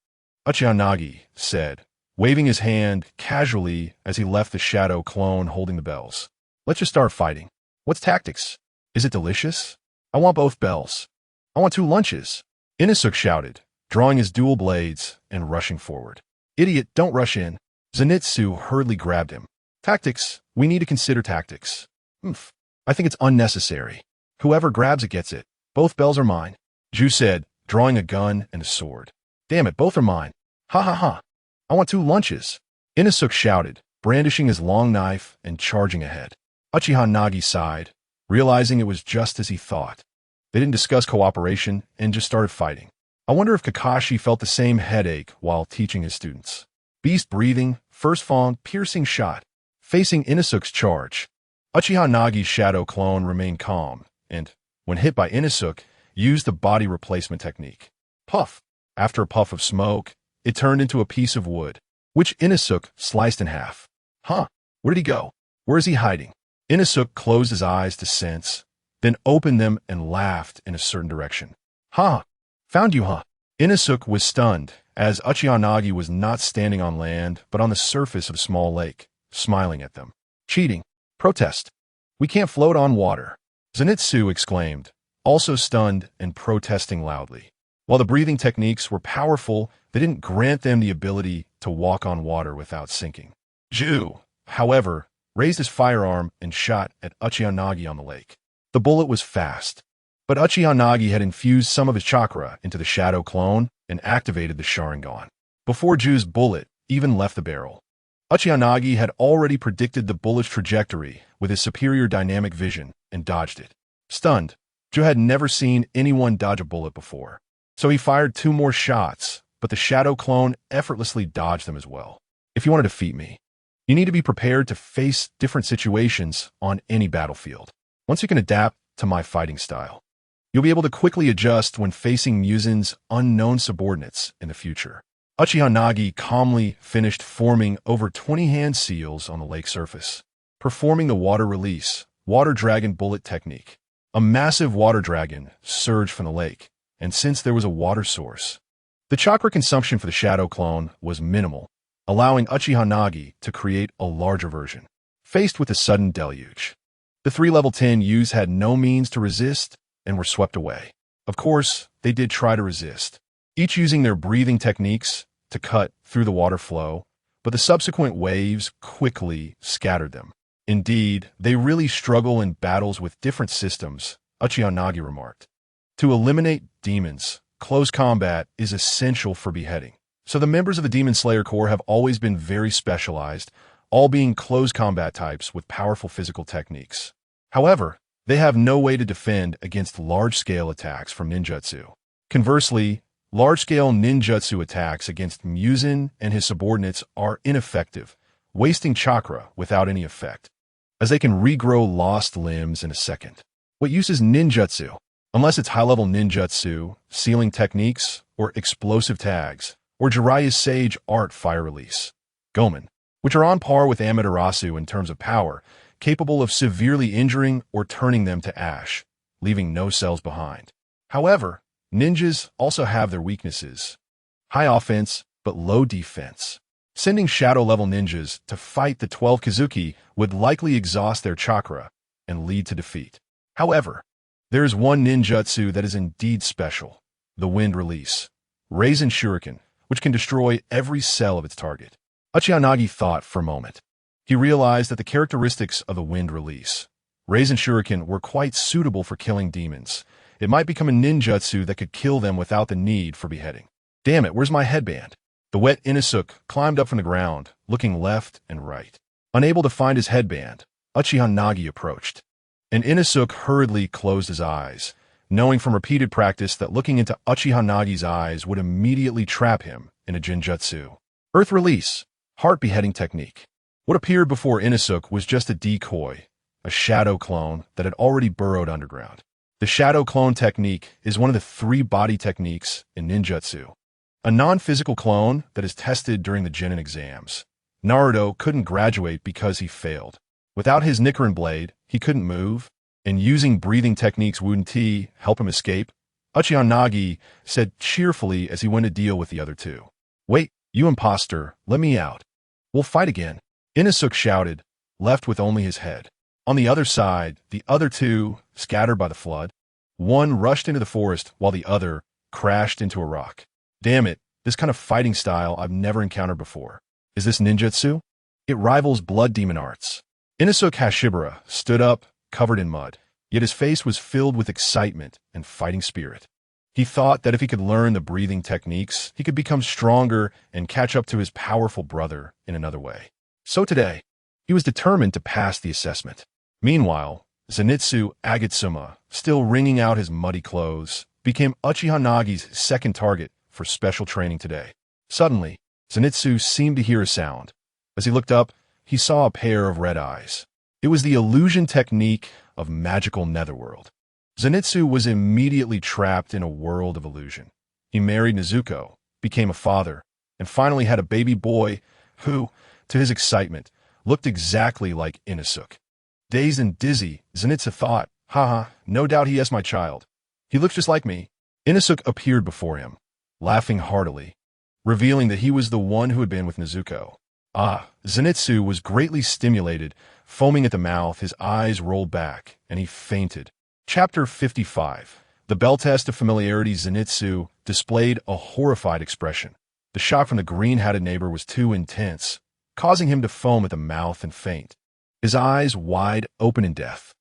[SPEAKER 1] Uchiha said, waving his hand casually as he left the shadow clone holding the bells. Let's just start fighting. What's tactics? Is it delicious? I want both bells. I want 2 lunches, Inosuke shouted, drawing his dual blades and rushing forward. Idiot, don't rush in. Zenitsu hurriedly grabbed him. Tactics, we need to consider tactics. I think it's unnecessary. Whoever grabs it gets it. Both bells are mine, Ju said, drawing a gun and a sword. Damn it, both are mine. Ha ha ha. I want 2 lunches, Inosuke shouted, brandishing his long knife and charging ahead. Uchiha sighed, realizing it was just as he thought. They didn't discuss cooperation and just started fighting. I wonder if Kakashi felt the same headache while teaching his students. Beast breathing, first Fong piercing shot, facing Inosuke's charge. Uchiha shadow clone remained calm, and, when hit by Inosuke, used the body replacement technique. Puff. After a puff of smoke, it turned into a piece of wood, which Inosuke sliced in half. Where did he go? Where is he hiding? Inosuke closed his eyes to sense, then opened them and laughed in a certain direction. Found you, huh? Inosuke was stunned, as Uchiha was not standing on land, but on the surface of a small lake, smiling at them. Cheating. Protest. We can't float on water, Zenitsu exclaimed, also stunned and protesting loudly. While the breathing techniques were powerful, they didn't grant them the ability to walk on water without sinking. Ju, however, raised his firearm and shot at Uchiha on the lake. The bullet was fast, but Uchiha had infused some of his chakra into the shadow clone and activated the Sharingan before Ju's bullet even left the barrel. Uchiha had already predicted the bullet's trajectory with his superior dynamic vision and dodged it. Stunned, Ju had never seen anyone dodge a bullet before, so he fired 2 more shots, but the shadow clone effortlessly dodged them as well. If you want to defeat me, you need to be prepared to face different situations on any battlefield. Once you can adapt to my fighting style, you'll be able to quickly adjust when facing Muzin's unknown subordinates in the future. Uchiha calmly finished forming over 20 hand seals on the lake surface, performing the water release, water dragon bullet technique. A massive water dragon surged from the lake, and since there was a water source, the chakra consumption for the shadow clone was minimal, allowing Uchiha to create a larger version. Faced with a sudden deluge, the 3 level 10 Ys had no means to resist and were swept away. Of course, they did try to resist, each using their breathing techniques to cut through the water flow, but the subsequent waves quickly scattered them. Indeed, they really struggle in battles with different systems, Uchiha remarked. To eliminate demons, close combat is essential for beheading. So the members of the Demon Slayer Corps have always been very specialized, all being close combat types with powerful physical techniques. However, they have no way to defend against large-scale attacks from ninjutsu. Conversely, large-scale ninjutsu attacks against Muzan and his subordinates are ineffective, wasting chakra without any effect, as they can regrow lost limbs in a second. What use is ninjutsu? Unless it's high-level ninjutsu, sealing techniques, or explosive tags, or Jiraiya's Sage Art Fire Release, go.When, which are on par with Amaterasu in terms of power, capable of severely injuring or turning them to ash, leaving no cells behind. However, ninjas also have their weaknesses. High offense, but low defense. Sending shadow-level ninjas to fight the 12 Kazuki would likely exhaust their chakra and lead to defeat. However, there is one ninjutsu that is indeed special, the Wind Release, Raisin Shuriken, which can destroy every cell of its target. Uchiha thought for a moment. He realized that the characteristics of the Wind Release, Raisin Shuriken, were quite suitable for killing demons. It might become a ninjutsu that could kill them without the need for beheading. Damn it, where's my headband? The wet Inosuke climbed up from the ground, looking left and right. Unable to find his headband, Uchiha approached. And Inosuke hurriedly closed his eyes, knowing from repeated practice that looking into Uchiha eyes would immediately trap him in a genjutsu. Earth Release, Heart Beheading Technique. What appeared before Inosuke was just a decoy, a shadow clone that had already burrowed underground. The shadow clone technique is one of the 3 body techniques in ninjutsu. A non-physical clone that is tested during the genin exams. Naruto couldn't graduate because he failed. Without his Nichiren blade, he couldn't move, and using breathing techniques wouldn't help him escape. Uchiha said cheerfully as he went to deal with the other 2. Wait, you imposter, let me out. We'll fight again. Inosuke shouted, left with only his head. On the other side, the other 2, scattered by the flood. One rushed into the forest while the other crashed into a rock. Damn it, this kind of fighting style I've never encountered before. Is this ninjutsu? It rivals blood demon arts. Inosuke Hashibara stood up, covered in mud, yet his face was filled with excitement and fighting spirit. He thought that if he could learn the breathing techniques, he could become stronger and catch up to his powerful brother in another way. So today, he was determined to pass the assessment. Meanwhile, Zenitsu Agatsuma, still wringing out his muddy clothes, became Uchiha second target for special training today. Suddenly, Zenitsu seemed to hear a sound. As he looked up, he saw a pair of red eyes. It was the illusion technique of magical netherworld. Zenitsu was immediately trapped in a world of illusion. He married Nezuko, became a father, and finally had a baby boy who, to his excitement, looked exactly like Inosuke. Dazed and dizzy, Zenitsu thought, haha, no doubt he is my child. He looks just like me. Inosuke appeared before him, laughing heartily, revealing that he was the one who had been with Nezuko. Zenitsu was greatly stimulated, foaming at the mouth, his eyes rolled back, and he fainted. Chapter 55. The bell test of familiarity. Zenitsu displayed a horrified expression. The shock from the green-hatted neighbor was too intense, causing him to foam at the mouth and faint. His eyes wide open in death.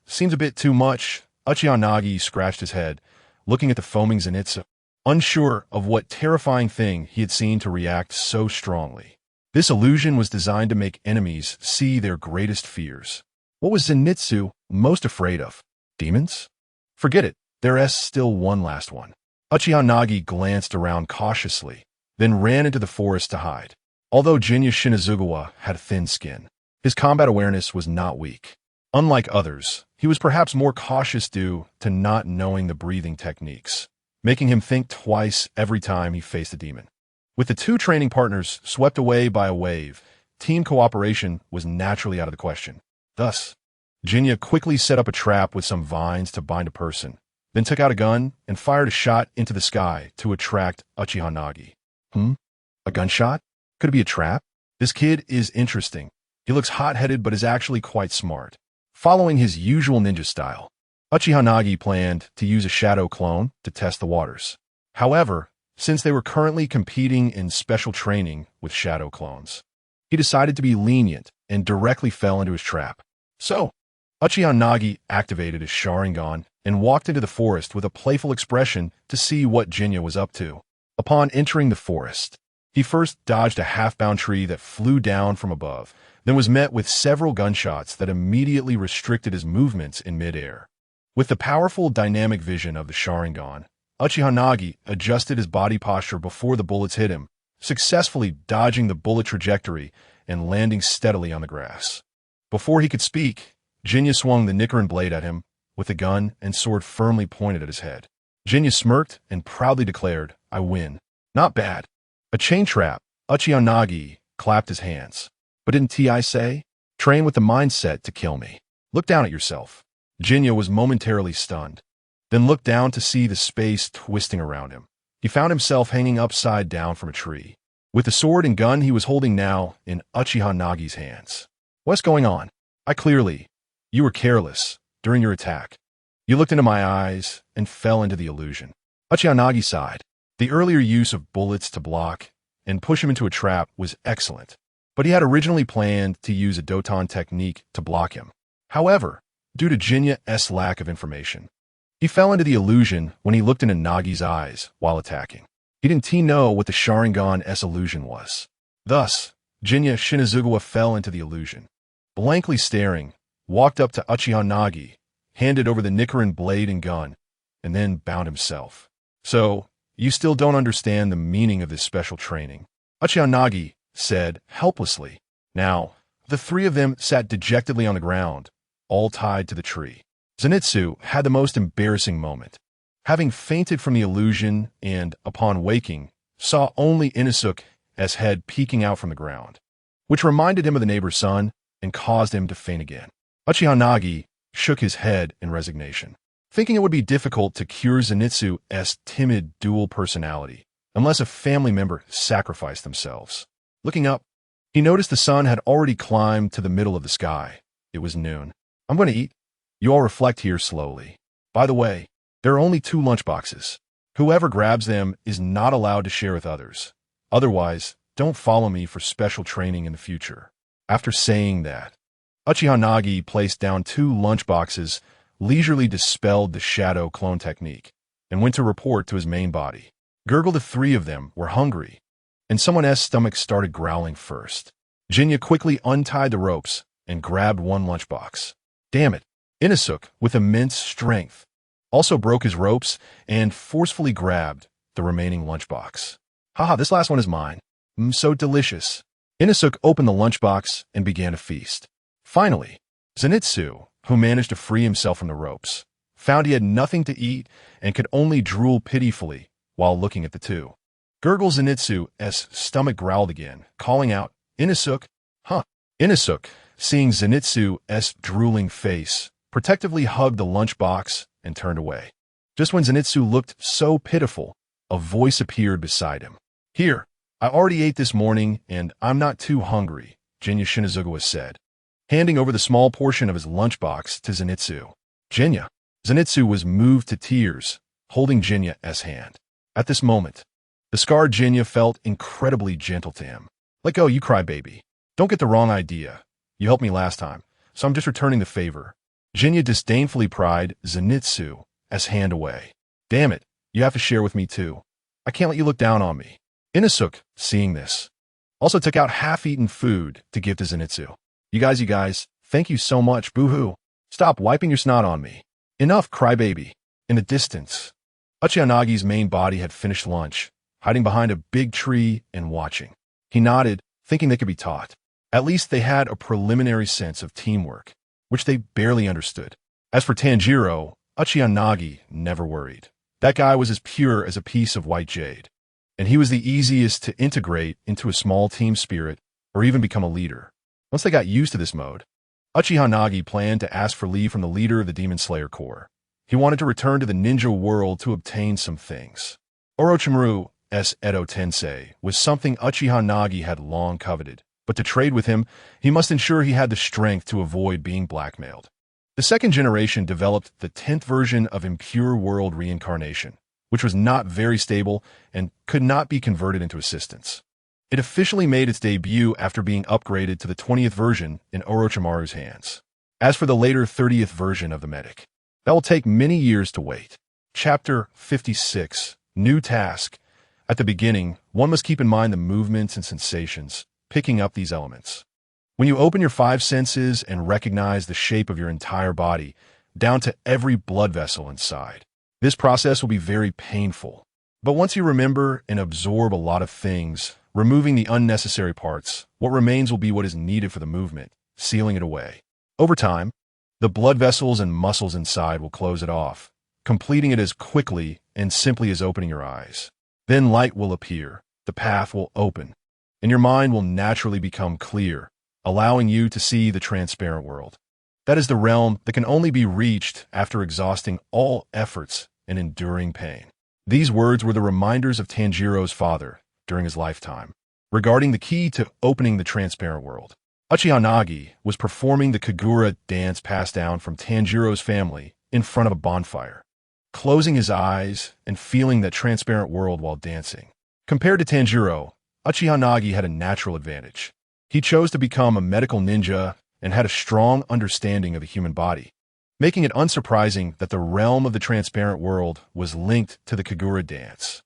[SPEAKER 1] Seems a bit too much. Uchiha scratched his head, looking at the foaming Zenitsu, unsure of what terrifying thing he had seen to react so strongly. This illusion was designed to make enemies see their greatest fears. What was Zenitsu most afraid of? Demons? Forget it, there is still one last one. Uchiha glanced around cautiously, then ran into the forest to hide. Although Jinya Shinazugawa had thin skin, his combat awareness was not weak. Unlike others, he was perhaps more cautious due to not knowing the breathing techniques, making him think twice every time he faced a demon. With the 2 training partners swept away by a wave, team cooperation was naturally out of the question. Thus, Jinya quickly set up a trap with some vines to bind a person, then took out a gun and fired a shot into the sky to attract Uchiha. A gunshot? Could it be a trap? This kid is interesting. He looks hot-headed but is actually quite smart. Following his usual ninja style, Uchiha Nagi planned to use a shadow clone to test the waters. However, since they were currently competing in special training with shadow clones, he decided to be lenient and directly fell into his trap. So, Uchiha Nagi activated his Sharingan and walked into the forest with a playful expression to see what Jinya was up to. Upon entering the forest, he first dodged a half-bound tree that flew down from above, then was met with several gunshots that immediately restricted his movements in midair. With the powerful dynamic vision of the Sharingan, Uchiha Nagi adjusted his body posture before the bullets hit him, successfully dodging the bullet trajectory and landing steadily on the grass. Before he could speak, Jinya swung the Nichiren blade at him, with the gun and sword firmly pointed at his head. Jinya smirked and proudly declared, "I win. Not bad." A chain trap, Uchiha Nagi clapped his hands. "But didn't Ti say? Train with the mindset to kill me. Look down at yourself." Jinya was momentarily stunned, then looked down to see the space twisting around him. He found himself hanging upside down from a tree, with the sword and gun he was holding now in Uchiha Nagi's hands. "What's going on? You were careless during your attack. You looked into my eyes and fell into the illusion." Uchiha Nagi sighed. The earlier use of bullets to block and push him into a trap was excellent, but he had originally planned to use a Doton technique to block him. However, due to Jinya's lack of information, he fell into the illusion when he looked into Nagi's eyes while attacking. He didn't know what the Sharingan's illusion was. Thus, Jinya Shinazugawa fell into the illusion. Blankly staring, walked up to Uchiha Nagi, handed over the Nichiren blade and gun, and then bound himself. "So, you still don't understand the meaning of this special training," Uchiha Nagi said helplessly. Now, the three of them sat dejectedly on the ground, all tied to the tree. Zenitsu had the most embarrassing moment. Having fainted from the illusion and, upon waking, saw only Inosuke's head peeking out from the ground, which reminded him of the neighbor's son and caused him to faint again. Uchiha Nagi shook his head in resignation, thinking it would be difficult to cure Zenitsu's timid dual personality unless a family member sacrificed themselves. Looking up, he noticed the sun had already climbed to the middle of the sky. It was noon. "I'm going to eat. You all reflect here slowly. By the way, there are only 2 lunchboxes. Whoever grabs them is not allowed to share with others. Otherwise, don't follow me for special training in the future." After saying that, Uchiha Nagi placed down 2 lunchboxes, leisurely dispelled the shadow clone technique, and went to report to his main body. Gurgle the 3 of them were hungry, and someone's stomach started growling first. Jinya quickly untied the ropes and grabbed 1 lunchbox. Damn it! Inosuke, with immense strength, also broke his ropes and forcefully grabbed the remaining lunchbox. "Haha, this last one is mine. So delicious." Inosuke opened the lunchbox and began to feast. Finally, Zenitsu, who managed to free himself from the ropes, found he had nothing to eat and could only drool pitifully while looking at the 2. Gurgle Zenitsu's stomach growled again, calling out, "Inosuke, huh?" Inosuke, seeing Zenitsu's drooling face, protectively hugged the lunchbox and turned away. Just when Zenitsu looked so pitiful, a voice appeared beside him. "Here, I already ate this morning and I'm not too hungry," Jinya Shinazugawa said, handing over the small portion of his lunchbox to Zenitsu. Zenitsu was moved to tears, holding Jinya's hand. At this moment, the scarred Jinya felt incredibly gentle to him. "Let go, you crybaby. Don't get the wrong idea. You helped me last time, so I'm just returning the favor." Jinya disdainfully pried Zenitsu's hand away. "Damn it, you have to share with me too. I can't let you look down on me." Inosuke, seeing this, also took out half-eaten food to give to Zenitsu. You guys, thank you so much, boo-hoo. Stop wiping your snot on me. Enough, crybaby." In the distance, Uchiha Nagi's main body had finished lunch, hiding behind a big tree and watching. He nodded, thinking they could be taught. At least they had a preliminary sense of teamwork, which they barely understood. As for Tanjiro, Uchiha Nagi never worried. That guy was as pure as a piece of white jade, and he was the easiest to integrate into a small team spirit or even become a leader. Once they got used to this mode, Uchiha Nagi planned to ask for leave from the leader of the Demon Slayer Corps. He wanted to return to the ninja world to obtain some things. Orochimaru's Edo Tensei was something Uchiha Nagi had long coveted, but to trade with him, he must ensure he had the strength to avoid being blackmailed. The second generation developed the 10th version of impure world reincarnation, which was not very stable and could not be converted into assistance. It officially made its debut after being upgraded to the 20th version in Orochimaru's hands. As for the later 30th version of the medic, that will take many years to wait. Chapter 56. New Task. At the beginning, one must keep in mind the movements and sensations, picking up these elements. When you open your five senses and recognize the shape of your entire body, down to every blood vessel inside, this process will be very painful. But once you remember and absorb a lot of things, removing the unnecessary parts, what remains will be what is needed for the movement, sealing it away. Over time, the blood vessels and muscles inside will close it off, completing it as quickly and simply as opening your eyes. Then light will appear, the path will open, and your mind will naturally become clear, allowing you to see the transparent world. That is the realm that can only be reached after exhausting all efforts and enduring pain. These words were the reminders of Tanjiro's father during his lifetime, regarding the key to opening the transparent world. Uchiha Nagi was performing the Kagura dance passed down from Tanjiro's family in front of a bonfire, closing his eyes and feeling that transparent world while dancing. Compared to Tanjiro, Uchiha Nagi had a natural advantage. He chose to become a medical ninja and had a strong understanding of the human body, making it unsurprising that the realm of the transparent world was linked to the Kagura dance.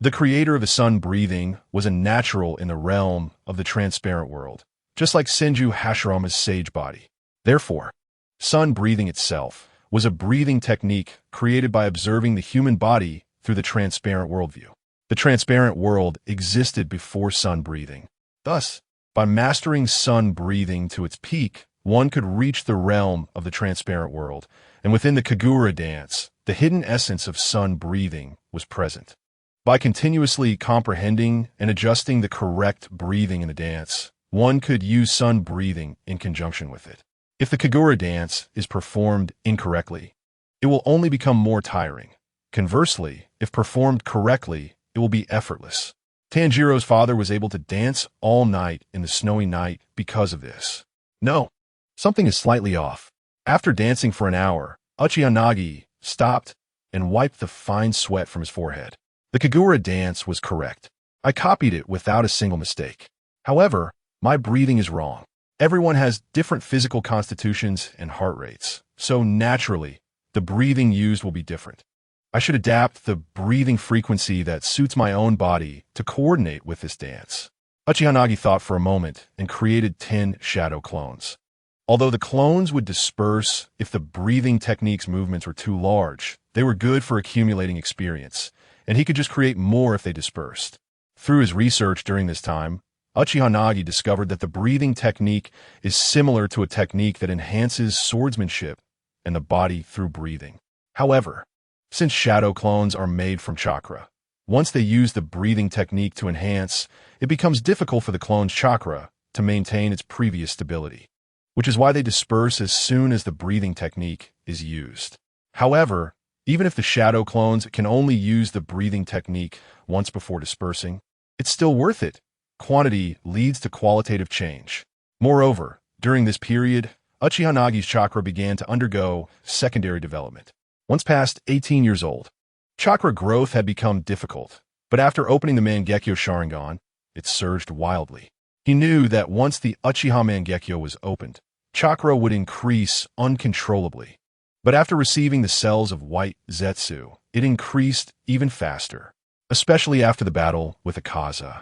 [SPEAKER 1] The creator of the sun breathing was a natural in the realm of the transparent world, just like Senju Hashirama's sage body. Therefore, sun breathing itself was a breathing technique created by observing the human body through the transparent worldview. The transparent world existed before sun breathing. Thus, by mastering sun breathing to its peak, one could reach the realm of the transparent world, and within the Kagura dance, the hidden essence of sun breathing was present. By continuously comprehending and adjusting the correct breathing in the dance, one could use sun breathing in conjunction with it. If the Kagura dance is performed incorrectly, it will only become more tiring. Conversely, if performed correctly, it will be effortless. Tanjiro's father was able to dance all night in the snowy night because of this. No, something is slightly off. After dancing for an hour, Uchiha Nagi stopped and wiped the fine sweat from his forehead. The Kagura dance was correct. I copied it without a single mistake. However, my breathing is wrong. Everyone has different physical constitutions and heart rates, so naturally, the breathing used will be different. I should adapt the breathing frequency that suits my own body to coordinate with this dance. Uchiha Nagi thought for a moment and created 10 shadow clones. Although the clones would disperse if the breathing technique's movements were too large, they were good for accumulating experience, and he could just create more if they dispersed. Through his research during this time, Uchiha Nagi discovered that the breathing technique is similar to a technique that enhances swordsmanship and the body through breathing. However, since shadow clones are made from chakra, once they use the breathing technique to enhance, it becomes difficult for the clone's chakra to maintain its previous stability, which is why they disperse as soon as the breathing technique is used. However, even if the shadow clones can only use the breathing technique once before dispersing, it's still worth it. Quantity leads to qualitative change. Moreover, during this period, Uchiha Nagi's chakra began to undergo secondary development. Once past 18 years old, chakra growth had become difficult, but after opening the Mangekyō Sharingan, it surged wildly. He knew that once the Uchiha Mangekyō was opened, chakra would increase uncontrollably. But after receiving the cells of white Zetsu, it increased even faster, especially after the battle with Akaza.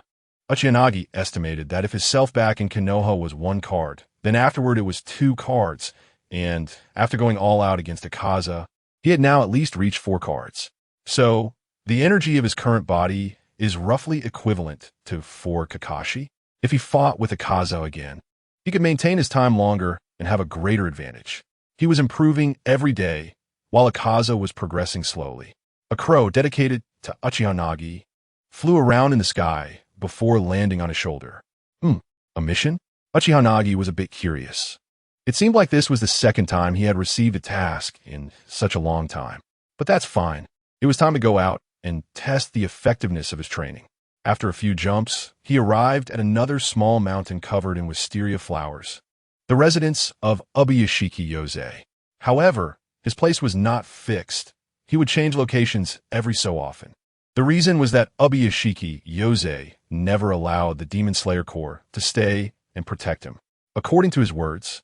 [SPEAKER 1] Uchiha Nagi estimated that if his self-back in Konoha was 1 card, then afterward it was 2 cards, and after going all out against Akaza, he had now at least reached 4 cards. So, the energy of his current body is roughly equivalent to 4 Kakashi. If he fought with Akaza again, he could maintain his time longer and have a greater advantage. He was improving every day, while Akaza was progressing slowly. A crow dedicated to Uchiha Nagi flew around in the sky before landing on his shoulder. A mission? Uchiha Nagi was a bit curious. It seemed like this was the second time he had received a task in such a long time. But that's fine. It was time to go out and test the effectiveness of his training. After a few jumps, he arrived at another small mountain covered in wisteria flowers, the residence of Ubuyashiki Yose. However, his place was not fixed. He would change locations every so often. The reason was that Uchiha Yosei never allowed the Demon Slayer Corps to stay and protect him. According to his words,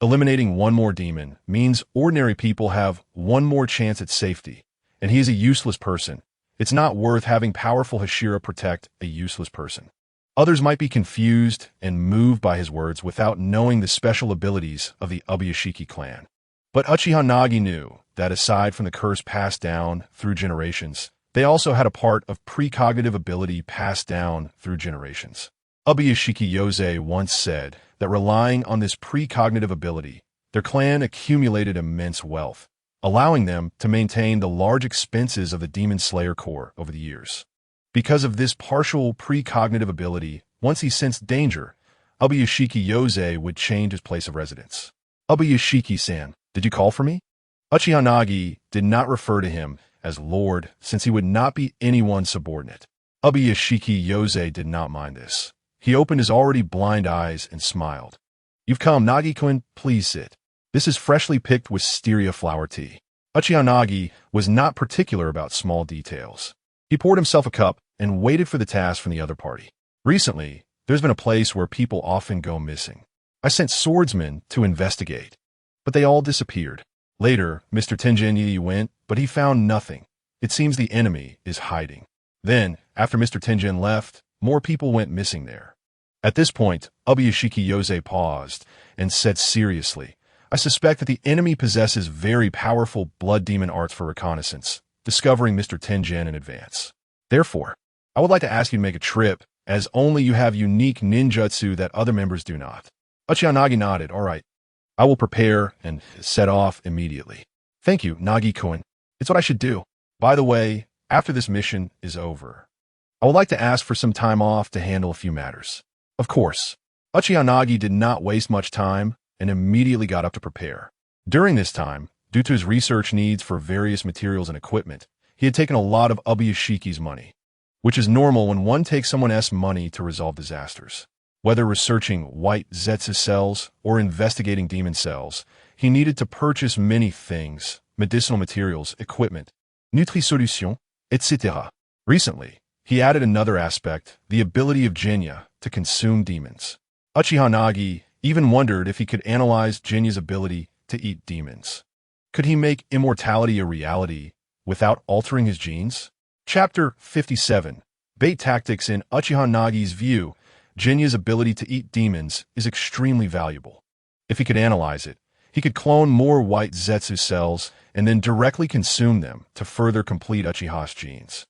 [SPEAKER 1] eliminating one more demon means ordinary people have one more chance at safety, and he is a useless person. It's not worth having powerful Hashira protect a useless person. Others might be confused and moved by his words without knowing the special abilities of the Uchiha clan. But Uchiha Nagi knew that aside from the curse passed down through generations, they also had a part of precognitive ability passed down through generations. Uchiha Yosei once said that relying on this precognitive ability, their clan accumulated immense wealth, allowing them to maintain the large expenses of the Demon Slayer Corps over the years. Because of this partial precognitive ability, once he sensed danger, Uchiha Yosei would change his place of residence. Uchiha-san, did you call for me? Uchiha Nagi did not refer to him as Lord, since he would not be anyone's subordinate. Uchiha Yosei did not mind this. He opened his already blind eyes and smiled. You've come, Nagi-kun, please sit. This is freshly picked wisteria flower tea. Uchiha Nagi was not particular about small details. He poured himself a cup and waited for the task from the other party. Recently, there's been a place where people often go missing. I sent swordsmen to investigate, but they all disappeared. Later, Mr. Tenjin went, but he found nothing. It seems the enemy is hiding. Then, after Mr. Tenjin left, more people went missing there. At this point, Uchiha Yosei paused and said seriously, I suspect that the enemy possesses very powerful blood demon arts for reconnaissance, discovering Mr. Tenjin in advance. Therefore, I would like to ask you to make a trip, as only you have unique ninjutsu that other members do not. Uchiha Nagi nodded. All right. I will prepare and set off immediately. Thank you, Nagi-kun. It's what I should do. By the way, after this mission is over, I would like to ask for some time off to handle a few matters. Of course, Uchiha Nagi did not waste much time and immediately got up to prepare. During this time, due to his research needs for various materials and equipment, he had taken a lot of Ubuyashiki's money, which is normal when one takes someone else's money to resolve disasters. Whether researching white Zetsu cells or investigating demon cells, he needed to purchase many things, medicinal materials, equipment, nutri-solutions, etc. Recently, he added another aspect, the ability of Jinya to consume demons. Uchiha Nagi even wondered if he could analyze Jinya's ability to eat demons. Could he make immortality a reality without altering his genes? Chapter 57. Bait Tactics. In Uchiha Nagi's view, Jinya's ability to eat demons is extremely valuable. If he could analyze it, he could clone more white Zetsu cells and then directly consume them to further complete Uchiha's genes.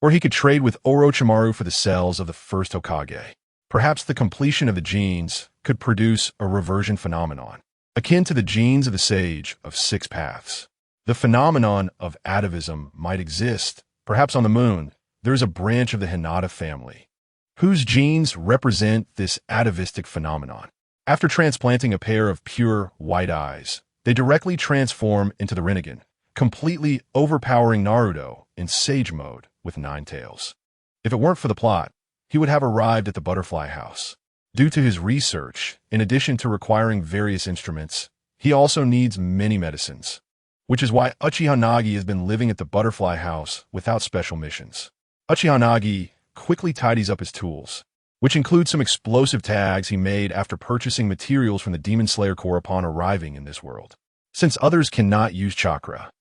[SPEAKER 1] Or he could trade with Orochimaru for the cells of the first Hokage. Perhaps the completion of the genes could produce a reversion phenomenon, akin to the genes of the Sage of Six Paths. The phenomenon of atavism might exist. Perhaps on the moon, there is a branch of the Hinata family, whose genes represent this atavistic phenomenon. After transplanting a pair of pure white eyes, they directly transform into the Rinnegan, completely overpowering Naruto in Sage mode with 9 tails. If it weren't for the plot, he would have arrived at the Butterfly House. Due to his research, in addition to requiring various instruments, he also needs many medicines, which is why Uchiha Nagi has been living at the Butterfly House without special missions. Uchiha Nagi quickly tidies up his tools, which include some explosive tags he made after purchasing materials from the Demon Slayer Corps upon arriving in this world. Since others cannot use chakra,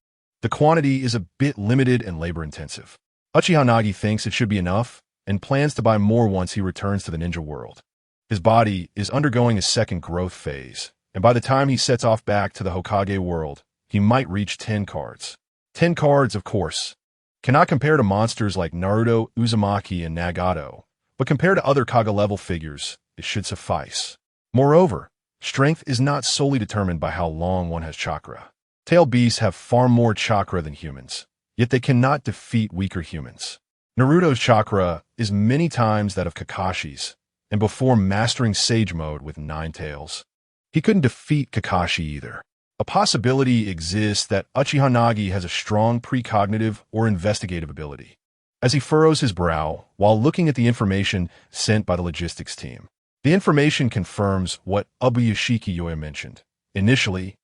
[SPEAKER 1] the quantity is a bit limited and labor-intensive. Uchiha Nagi thinks it should be enough and plans to buy more once he returns to the ninja world. His body is undergoing a second growth phase, and by the time he sets off back to the Hokage world, he might reach 10 cards. 10 cards, of course, cannot compare to monsters like Naruto, Uzumaki, and Nagato, but compared to other Kage-level figures, it should suffice. Moreover, strength is not solely determined by how long one has chakra. Tail beasts have far more chakra than humans, yet they cannot defeat weaker humans. Naruto's chakra is many times that of Kakashi's, and before mastering Sage Mode with 9 tails, he couldn't defeat Kakashi either. A possibility exists that Uchiha Nagi has a strong precognitive or investigative ability. As he furrows his brow while looking at the information sent by the logistics team, the information confirms what Uchiha mentioned. Initially,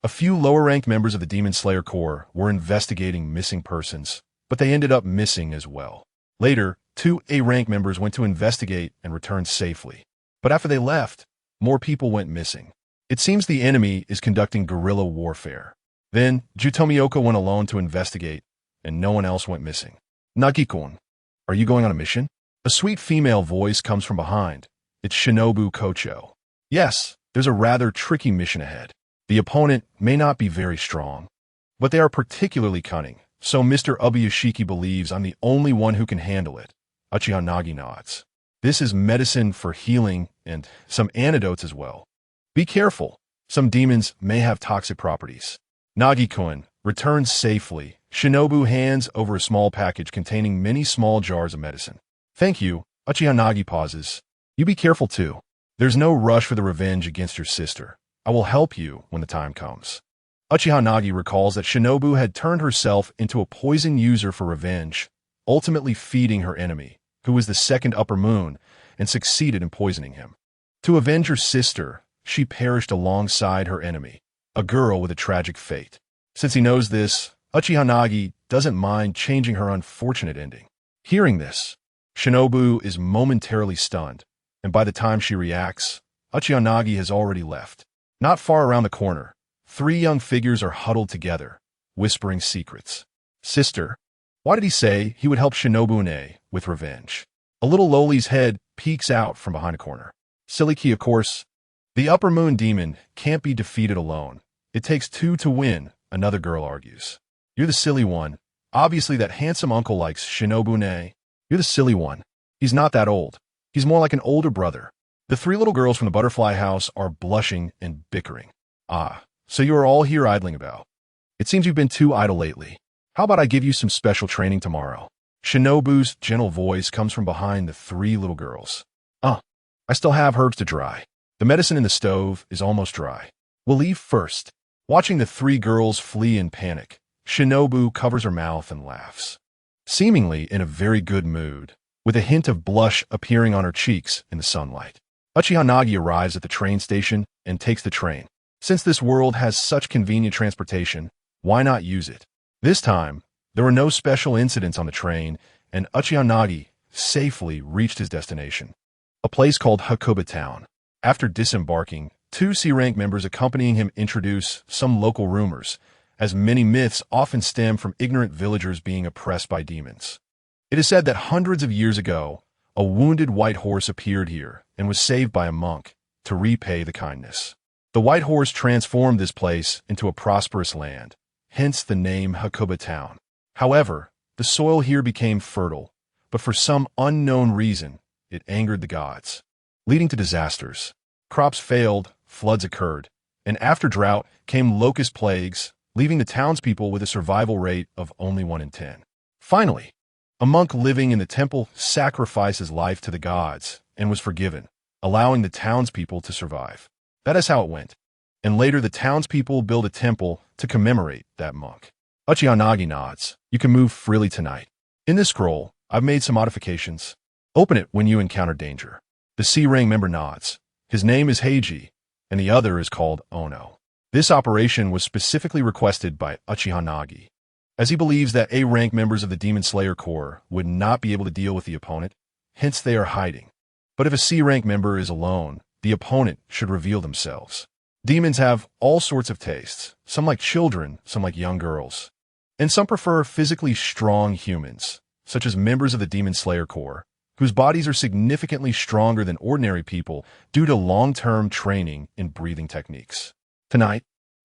[SPEAKER 1] A few lower-ranked members of the Demon Slayer Corps were investigating missing persons, but they ended up missing as well. Later, 2 A-rank members went to investigate and returned safely. But after they left, more people went missing. It seems the enemy is conducting guerrilla warfare. Then, Jutomiyoko went alone to investigate, and no one else went missing. Nagi-kun, are you going on a mission? A sweet female voice comes from behind. It's Shinobu Kocho. Yes, there's a rather tricky mission ahead. The opponent may not be very strong, but they are particularly cunning, so Mr. Ubuyashiki believes I'm the only one who can handle it. Uchiha Nagi nods. This is medicine for healing and some antidotes as well. Be careful. Some demons may have toxic properties. Nagi-kun returns safely. Shinobu hands over a small package containing many small jars of medicine. Thank you. Uchiha Nagi pauses. You be careful too. There's no rush for the revenge against your sister. I will help you when the time comes. Uchiha Nagi recalls that Shinobu had turned herself into a poison user for revenge, ultimately feeding her enemy, who was the second upper moon, and succeeded in poisoning him. To avenge her sister, she perished alongside her enemy, a girl with a tragic fate. Since he knows this, Uchiha Nagi doesn't mind changing her unfortunate ending. Hearing this, Shinobu is momentarily stunned, and by the time she reacts, Uchiha Nagi has already left. Not far around the corner, 3 young figures are huddled together, whispering secrets. Sister, why did he say he would help Shinobune with revenge? A little Loli's head peeks out from behind a corner. Silly key, of course. The upper moon demon can't be defeated alone. It takes 2 to win, another girl argues. You're the silly one. Obviously that handsome uncle likes Shinobune. You're the silly one. He's not that old. He's more like an older brother. The 3 little girls from the butterfly house are blushing and bickering. Ah, so you are all here idling about. It seems you've been too idle lately. How about I give you some special training tomorrow? Shinobu's gentle voice comes from behind the 3 little girls. I still have herbs to dry. The medicine in the stove is almost dry. We'll leave first. Watching the 3 girls flee in panic, Shinobu covers her mouth and laughs. Seemingly in a very good mood, with a hint of blush appearing on her cheeks in the sunlight. Uchiha Nagi arrives at the train station and takes the train. Since this world has such convenient transportation, why not use it? This time, there were no special incidents on the train, and Uchiha Nagi safely reached his destination, a place called Hakuba Town. After disembarking, 2 C-rank members accompanying him introduce some local rumors, as many myths often stem from ignorant villagers being oppressed by demons. It is said that hundreds of years ago, a wounded white horse appeared here and was saved by a monk to repay the kindness. The white horse transformed this place into a prosperous land, hence the name Hakuba Town. However, the soil here became fertile, but for some unknown reason, it angered the gods, leading to disasters. Crops failed, floods occurred, and after drought came locust plagues, leaving the townspeople with a survival rate of only 1 in 10. Finally, a monk living in the temple sacrificed his life to the gods and was forgiven, allowing the townspeople to survive. That is how it went. And later the townspeople built a temple to commemorate that monk. Uchiha Nagi nods. You can move freely tonight. In this scroll, I've made some modifications. Open it when you encounter danger. The C-rank member nods. His name is Heiji, and the other is called Ono. This operation was specifically requested by Uchiha Nagi, as he believes that A-rank members of the Demon Slayer Corps would not be able to deal with the opponent, hence they are hiding. But if a C-rank member is alone, the opponent should reveal themselves. Demons have all sorts of tastes, some like children, some like young girls, and some prefer physically strong humans, such as members of the Demon Slayer Corps, whose bodies are significantly stronger than ordinary people due to long-term training in breathing techniques. Tonight,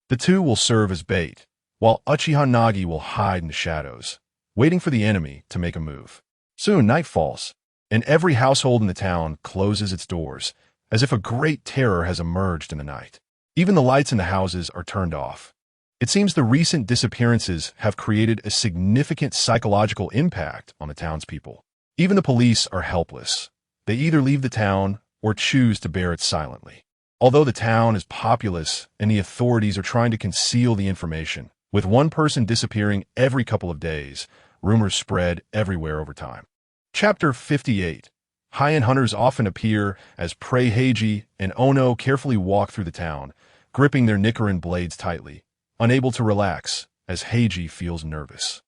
[SPEAKER 1] the 2 will serve as bait, while Uchiha Nagi will hide in the shadows, waiting for the enemy to make a move. Soon night falls, and every household in the town closes its doors, as if a great terror has emerged in the night. Even the lights in the houses are turned off. It seems the recent disappearances have created a significant psychological impact on the townspeople. Even the police are helpless. They either leave the town or choose to bear it silently. Although the town is populous and the authorities are trying to conceal the information, with one person disappearing every couple of days, rumors spread everywhere over time. Chapter 58. High-end hunters often appear as prey. Heiji and Ono carefully walk through the town, gripping their Nichiren blades tightly, unable to relax, as Heiji feels nervous.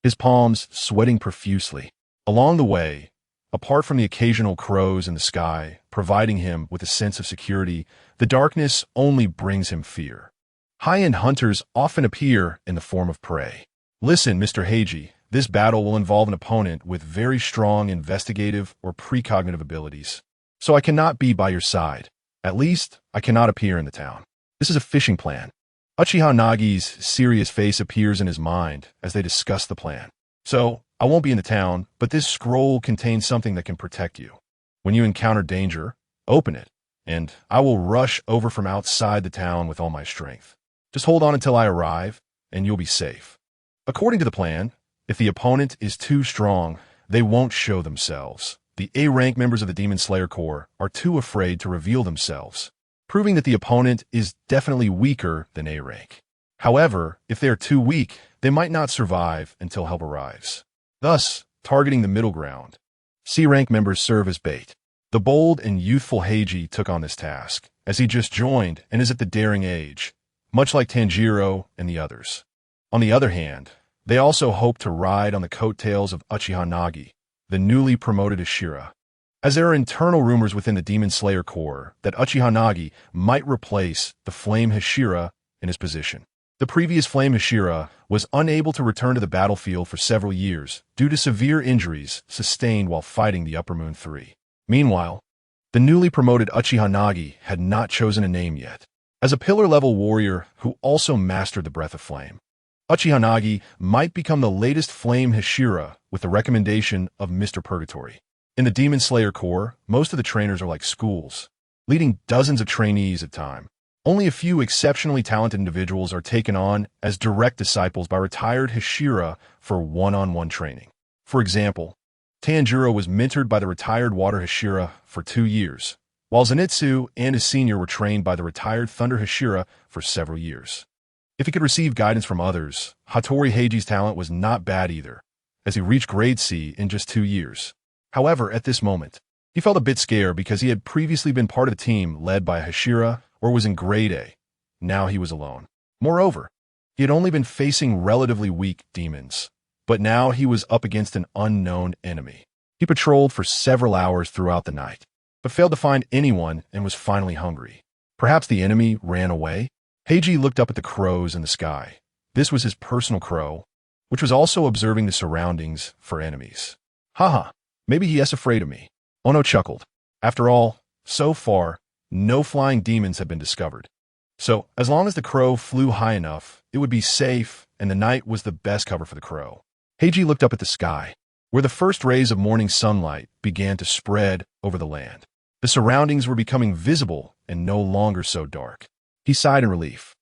[SPEAKER 1] His palms sweating profusely. Along the way, apart from the occasional crows in the sky, providing him with a sense of security, the darkness only brings him fear. High-end hunters often appear in the form of prey. Listen, Mr. Heiji, this battle will involve an opponent with very strong investigative or precognitive abilities. So I cannot be by your side. At least, I cannot appear in the town. This is a fishing plan. Uchiha Nagi's serious face appears in his mind as they discuss the plan. So, I won't be in the town, but this scroll contains something that can protect you. When you encounter danger, open it, and I will rush over from outside the town with all my strength. Just hold on until I arrive, and you'll be safe. According to the plan, if the opponent is too strong, they won't show themselves. The A-rank members of the Demon Slayer Corps are too afraid to reveal themselves, proving that the opponent is definitely weaker than A-rank. However, if they are too weak, they might not survive until help arrives, thus targeting the middle ground. C-rank members serve as bait. The bold and youthful Heiji took on this task, as he just joined and is at the daring age, much like Tanjiro and the others. On the other hand, they also hope to ride on the coattails of Uchiha Nagi, the newly promoted Hashira, as there are internal rumors within the Demon Slayer Corps that Uchiha Nagi might replace the Flame Hashira in his position. The previous Flame Hashira was unable to return to the battlefield for several years due to severe injuries sustained while fighting the Upper Moon 3. Meanwhile, the newly promoted Uchiha Nagi had not chosen a name yet. As a pillar-level warrior who also mastered the Breath of Flame, Uchiha Nagi might become the latest Flame Hashira with the recommendation of Mr. Purgatory. In the Demon Slayer Corps, most of the trainers are like schools, leading dozens of trainees at a time. Only a few exceptionally talented individuals are taken on as direct disciples by retired Hashira for one-on-one training. For example, Tanjiro was mentored by the retired Water Hashira for 2 years, while Zenitsu and his senior were trained by the retired Thunder Hashira for several years. If he could receive guidance from others, Hattori Heiji's talent was not bad either, as he reached grade C in just 2 years. However, at this moment, he felt a bit scared because he had previously been part of a team led by a Hashira or was in grade A. Now he was alone. Moreover, he had only been facing relatively weak demons, but now he was up against an unknown enemy. He patrolled for several hours throughout the night, but failed to find anyone and was finally hungry. Perhaps the enemy ran away? Heiji looked up at the crows in the sky. This was his personal crow, which was also observing the surroundings for enemies. Haha, maybe he is afraid of me. Ono chuckled. After all, so far, no flying demons had been discovered. So, as long as the crow flew high enough, it would be safe, and the night was the best cover for the crow. Heiji looked up at the sky, where the first rays of morning sunlight began to spread over the land. The surroundings were becoming visible and no longer so dark. He sighed in relief,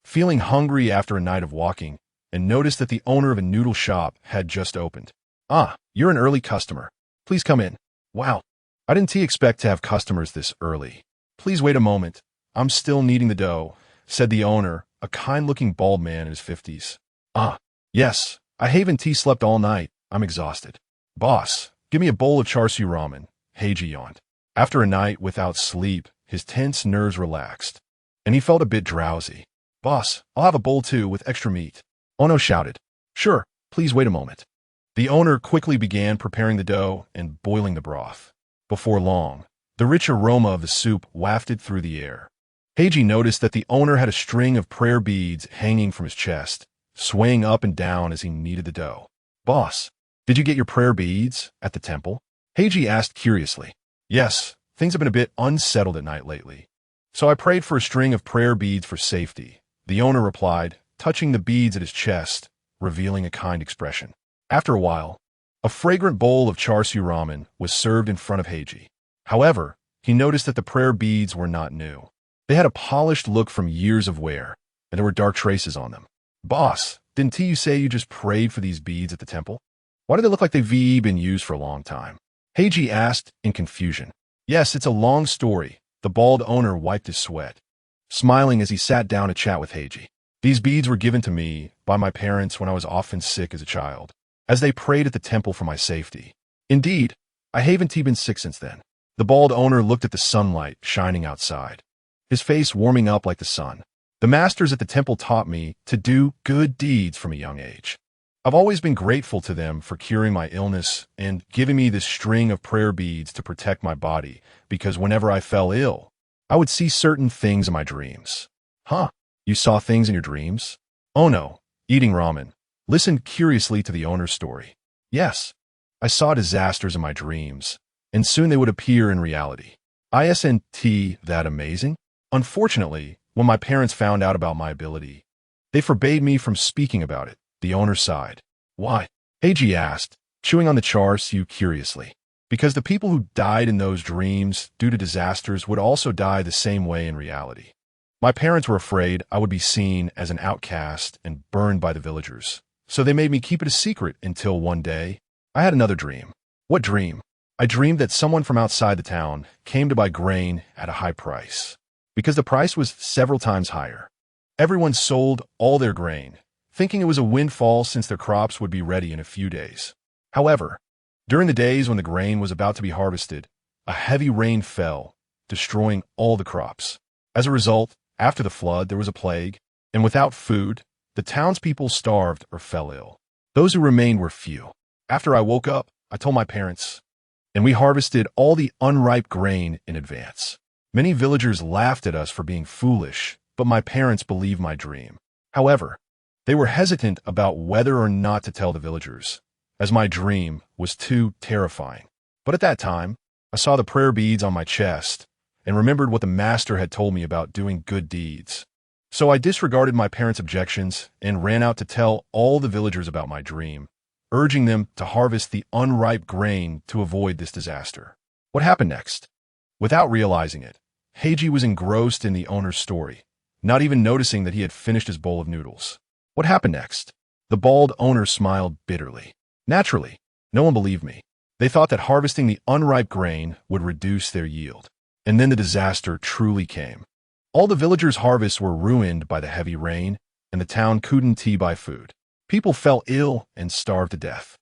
[SPEAKER 1] feeling hungry after a night of walking, and noticed that the owner of a noodle shop had just opened. Ah, you're an early customer. Please come in. Wow, I didn't expect to have customers this early. Please wait a moment. I'm still kneading the dough, said the owner, a kind-looking bald man in his 50s. Ah, yes, I haven't slept all night. I'm exhausted. Boss, give me a bowl of char siu ramen, Heiji yawned. After a night without sleep, his tense nerves relaxed, and he felt a bit drowsy. Boss, I'll have a bowl too with extra meat. Ono shouted. Sure, please wait a moment. The owner quickly began preparing the dough and boiling the broth. Before long, the rich aroma of the soup wafted through the air. Heiji noticed that the owner had a string of prayer beads hanging from his chest, swaying up and down as he kneaded the dough. Boss, did you get your prayer beads at the temple? Heiji asked curiously. Yes, things have been a bit unsettled at night lately, so I prayed for a string of prayer beads for safety, the owner replied, touching the beads at his chest, revealing a kind expression. After a while, a fragrant bowl of char siu ramen was served in front of Heiji. However, he noticed that the prayer beads were not new. They had a polished look from years of wear, and there were dark traces on them. Boss, didn't you say you just prayed for these beads at the temple? Why do they look like they've been used for a long time? Heiji asked in confusion. Yes, it's a long story. The bald owner wiped his sweat, smiling as he sat down to chat with Heiji. These beads were given to me by my parents when I was often sick as a child, as they prayed at the temple for my safety. Indeed, I haven't been sick since then. The bald owner looked at the sunlight shining outside, his face warming up like the sun. The masters at the temple taught me to do good deeds from a young age. I've always been grateful to them for curing my illness and giving me this string of prayer beads to protect my body, because whenever I fell ill, I would see certain things in my dreams. Huh? You saw things in your dreams? Oh no, eating ramen. Listen curiously to the owner's story. Yes, I saw disasters in my dreams, and soon they would appear in reality. Isn't that amazing? Unfortunately, when my parents found out about my ability, they forbade me from speaking about it. The owner sighed. Why? Heiji asked, chewing on the char siu curiously. Because the people who died in those dreams due to disasters would also die the same way in reality. My parents were afraid I would be seen as an outcast and burned by the villagers, so they made me keep it a secret until one day I had another dream. What dream? I dreamed that someone from outside the town came to buy grain at a high price, because the price was several times higher. Everyone sold all their grain, thinking it was a windfall since their crops would be ready in a few days. However, during the days when the grain was about to be harvested, a heavy rain fell, destroying all the crops. As a result, after the flood, there was a plague, and without food, the townspeople starved or fell ill. Those who remained were few. After I woke up, I told my parents, and we harvested all the unripe grain in advance. Many villagers laughed at us for being foolish, but my parents believed my dream. However, they were hesitant about whether or not to tell the villagers, as my dream was too terrifying. But at that time, I saw the prayer beads on my chest and remembered what the master had told me about doing good deeds. So I disregarded my parents' objections and ran out to tell all the villagers about my dream, urging them to harvest the unripe grain to avoid this disaster. What happened next? Without realizing it, Heiji was engrossed in the owner's story, not even noticing that he had finished his bowl of noodles. What happened next? The bald owner smiled bitterly. Naturally, no one believed me. They thought that harvesting the unripe grain would reduce their yield. And then the disaster truly came. All the villagers' harvests were ruined by the heavy rain, and the town couldn't buy food. People fell ill and starved to death.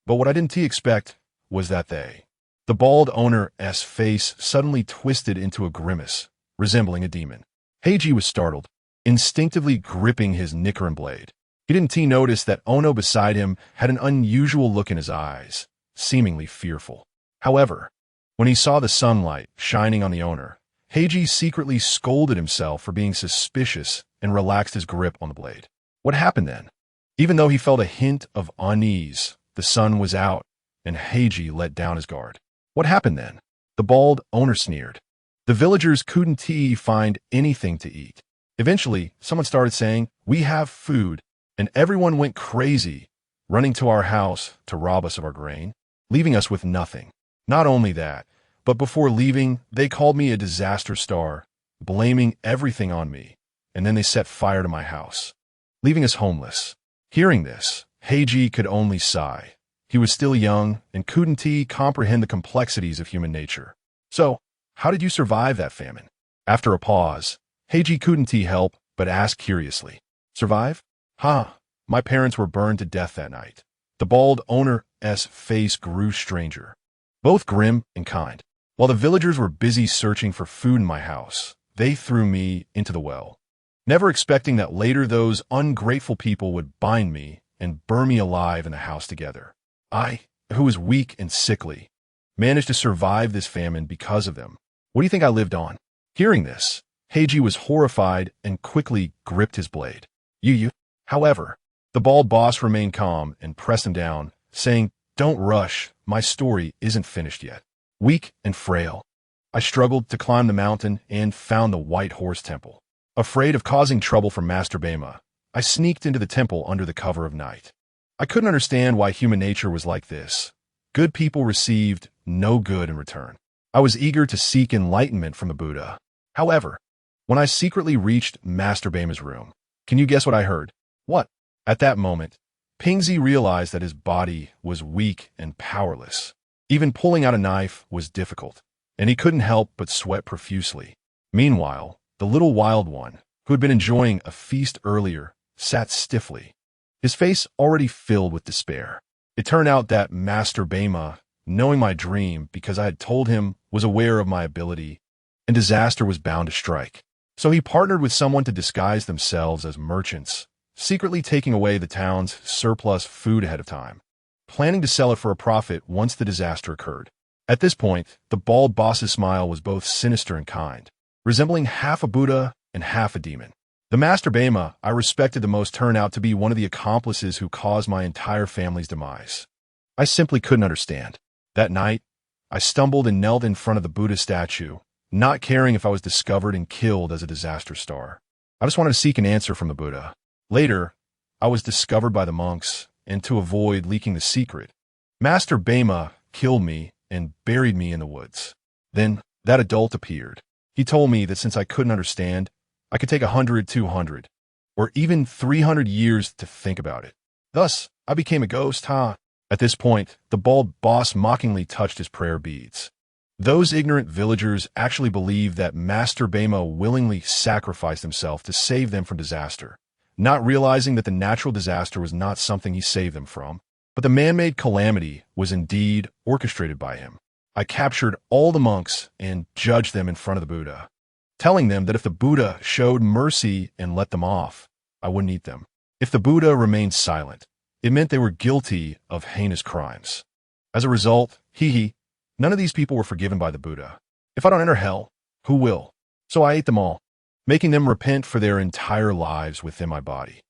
[SPEAKER 1] But what I didn't expect was that the bald owner's face suddenly twisted into a grimace, resembling a demon. Heiji was startled, instinctively gripping his Nichiren blade. He didn't notice that Ono beside him had an unusual look in his eyes, seemingly fearful. However, when he saw the sunlight shining on the owner, Heiji secretly scolded himself for being suspicious and relaxed his grip on the blade. What happened then? Even though he felt a hint of unease, the sun was out, and Heiji let down his guard. What happened then? The bald owner sneered. The villagers couldn't find anything to eat. Eventually, someone started saying, "We have food," and everyone went crazy, running to our house to rob us of our grain, leaving us with nothing. Not only that, but before leaving, they called me a disaster star, blaming everything on me, and then they set fire to my house, leaving us homeless. Hearing this, Heiji could only sigh. He was still young and couldn't comprehend the complexities of human nature. So, how did you survive that famine? After a pause, Heiji couldn't help but ask curiously. Survive? My parents were burned to death that night. The bald owner's face grew stranger, both grim and kind. While the villagers were busy searching for food in my house, they threw me into the well, never expecting that later those ungrateful people would bind me and burn me alive in the house together. I, who was weak and sickly, managed to survive this famine because of them. What do you think I lived on? Hearing this, Heiji was horrified and quickly gripped his blade. You. However, the bald boss remained calm and pressed him down, saying, "Don't rush, my story isn't finished yet." Weak and frail, I struggled to climb the mountain and found the White Horse Temple. Afraid of causing trouble for Master Bema, I sneaked into the temple under the cover of night. I couldn't understand why human nature was like this. Good people received no good in return. I was eager to seek enlightenment from the Buddha. However, when I secretly reached Master Bema's room, can you guess what I heard? What? At that moment, Pingzi realized that his body was weak and powerless. Even pulling out a knife was difficult, and he couldn't help but sweat profusely. Meanwhile, the little wild one, who had been enjoying a feast earlier, sat stiffly, his face already filled with despair. It turned out that Master Bema, knowing my dream because I had told him, was aware of my ability, and disaster was bound to strike. So he partnered with someone to disguise themselves as merchants, secretly taking away the town's surplus food ahead of time, planning to sell it for a profit once the disaster occurred. At this point, the bald boss's smile was both sinister and kind, resembling half a Buddha and half a demon. The Master Bema I respected the most turned out to be one of the accomplices who caused my entire family's demise. I simply couldn't understand. That night, I stumbled and knelt in front of the Buddha statue, not caring if I was discovered and killed as a disaster star. I just wanted to seek an answer from the Buddha. Later, I was discovered by the monks, and to avoid leaking the secret, Master Bema killed me and buried me in the woods. Then, that adult appeared. He told me that since I couldn't understand, I could take 100, 200, or even 300 years to think about it. Thus, I became a ghost, huh? At this point, the bald boss mockingly touched his prayer beads. Those ignorant villagers actually believed that Master Bema willingly sacrificed himself to save them from disaster, not realizing that the natural disaster was not something he saved them from, but the man-made calamity was indeed orchestrated by him. I captured all the monks and judged them in front of the Buddha, telling them that if the Buddha showed mercy and let them off, I wouldn't eat them. If the Buddha remained silent, it meant they were guilty of heinous crimes. As a result, none of these people were forgiven by the Buddha. If I don't enter hell, who will? So I ate them all, making them repent for their entire lives within my body.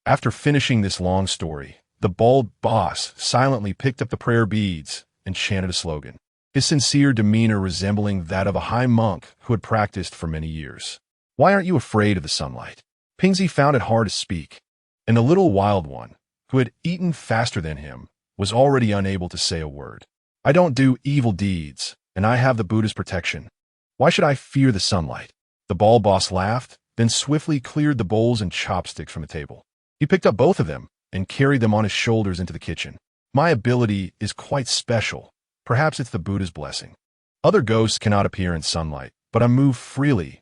[SPEAKER 1] After finishing this long story, the bald boss silently picked up the prayer beads and chanted a slogan, his sincere demeanor resembling that of a high monk who had practiced for many years. Why aren't you afraid of the sunlight? Pingzi found it hard to speak, and the little wild one, who had eaten faster than him, was already unable to say a word. I don't do evil deeds, and I have the Buddha's protection. Why should I fear the sunlight? The bald boss laughed, then swiftly cleared the bowls and chopsticks from the table. He picked up both of them and carried them on his shoulders into the kitchen. My ability is quite special. Perhaps it's the Buddha's blessing. Other ghosts cannot appear in sunlight, but I move freely,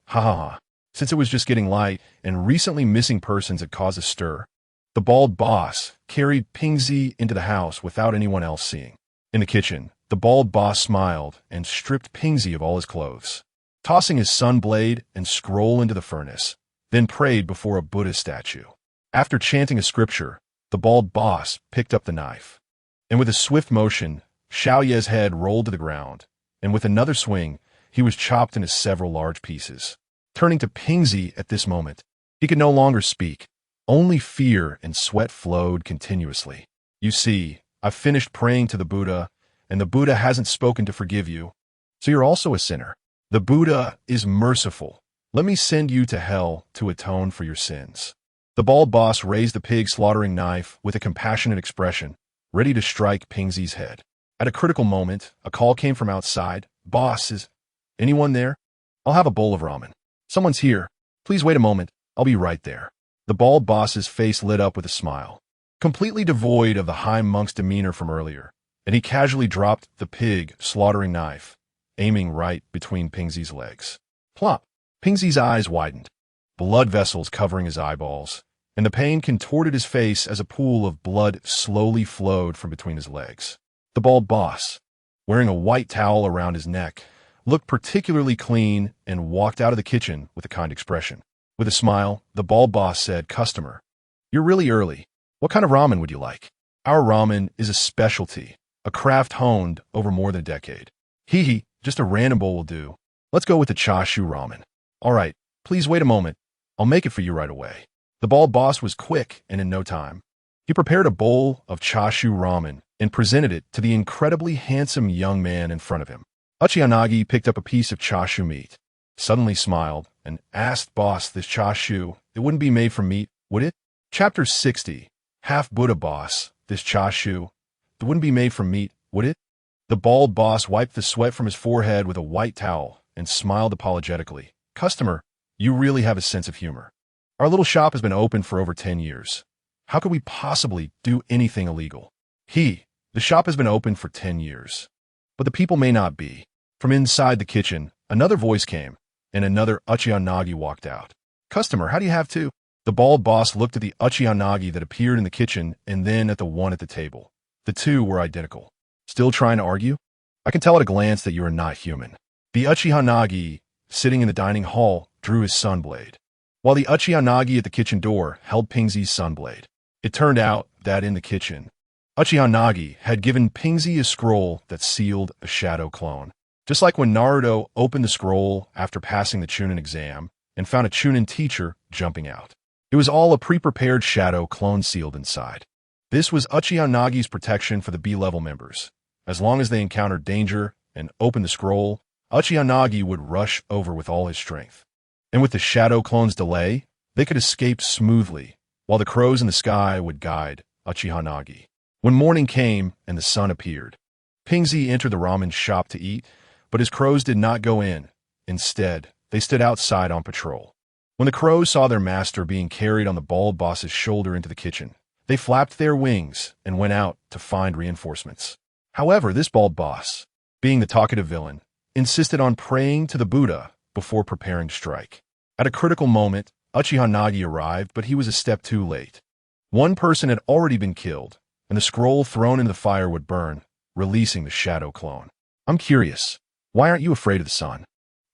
[SPEAKER 1] Since it was just getting light and recently missing persons had caused a stir, the bald boss carried Pingzi into the house without anyone else seeing. In the kitchen, the bald boss smiled and stripped Pingzi of all his clothes, tossing his sun blade and scroll into the furnace, then prayed before a Buddha statue. After chanting a scripture, the bald boss picked up the knife, and with a swift motion, Xiaoye's head rolled to the ground, and with another swing, he was chopped into several large pieces. Turning to Pingzi at this moment, he could no longer speak. Only fear and sweat flowed continuously. You see, I've finished praying to the Buddha, and the Buddha hasn't spoken to forgive you, so you're also a sinner. The Buddha is merciful. Let me send you to hell to atone for your sins. The bald boss raised the pig slaughtering knife with a compassionate expression, ready to strike Pingzi's head. At a critical moment, a call came from outside. Boss, is anyone there? I'll have a bowl of ramen. Someone's here. Please wait a moment. I'll be right there. The bald boss's face lit up with a smile, completely devoid of the high monk's demeanor from earlier, and he casually dropped the pig slaughtering knife, aiming right between Pingzi's legs. Plop! Pingzi's eyes widened, blood vessels covering his eyeballs, and the pain contorted his face as a pool of blood slowly flowed from between his legs. The bald boss, wearing a white towel around his neck, looked particularly clean and walked out of the kitchen with a kind expression. With a smile, the bald boss said, "Customer, you're really early. What kind of ramen would you like? Our ramen is a specialty, a craft honed over more than a decade. Just a random bowl will do. Let's go with the chashu ramen. All right, please wait a moment. I'll make it for you right away." The bald boss was quick, and in no time, he prepared a bowl of chashu ramen and presented it to the incredibly handsome young man in front of him. Uchiha picked up a piece of chashu meat, suddenly smiled, and asked Boss, "This chashu, it wouldn't be made from meat, would it?" Chapter 60, Half Buddha Boss, "This chashu, it wouldn't be made from meat, would it?" The bald boss wiped the sweat from his forehead with a white towel and smiled apologetically. "Customer, you really have a sense of humor. Our little shop has been open for over 10 years. How could we possibly do anything illegal?" The shop has been open for 10 years. But the people may not be. From inside the kitchen, another voice came, and another Uchiha walked out. "Customer, how do you have to?" The bald boss looked at the Uchiha that appeared in the kitchen and then at the one at the table. The two were identical. "Still trying to argue? I can tell at a glance that you are not human." The Uchiha sitting in the dining hall, drew his sunblade, while the Uchiha Nagi at the kitchen door held Pingzi's sunblade. It turned out that in the kitchen, Uchiha Nagi had given Pingzi a scroll that sealed a shadow clone. Just like when Naruto opened the scroll after passing the Chunin exam and found a Chunin teacher jumping out. It was all a pre-prepared shadow clone sealed inside. This was Uchiha Nagi's protection for the B-level members. As long as they encountered danger and opened the scroll, Uchiha Nagi would rush over with all his strength. And with the shadow clone's delay, they could escape smoothly, while the crows in the sky would guide Uchiha Nagi. When morning came and the sun appeared, Pingzi entered the ramen shop to eat, but his crows did not go in. Instead, they stood outside on patrol. When the crows saw their master being carried on the bald boss's shoulder into the kitchen, they flapped their wings and went out to find reinforcements. However, this bald boss, being the talkative villain, insisted on praying to the Buddha before preparing to strike. At a critical moment, Uchiha Nagi arrived, but he was a step too late. One person had already been killed, and the scroll thrown into the fire would burn, releasing the shadow clone. I'm curious, why aren't you afraid of the sun?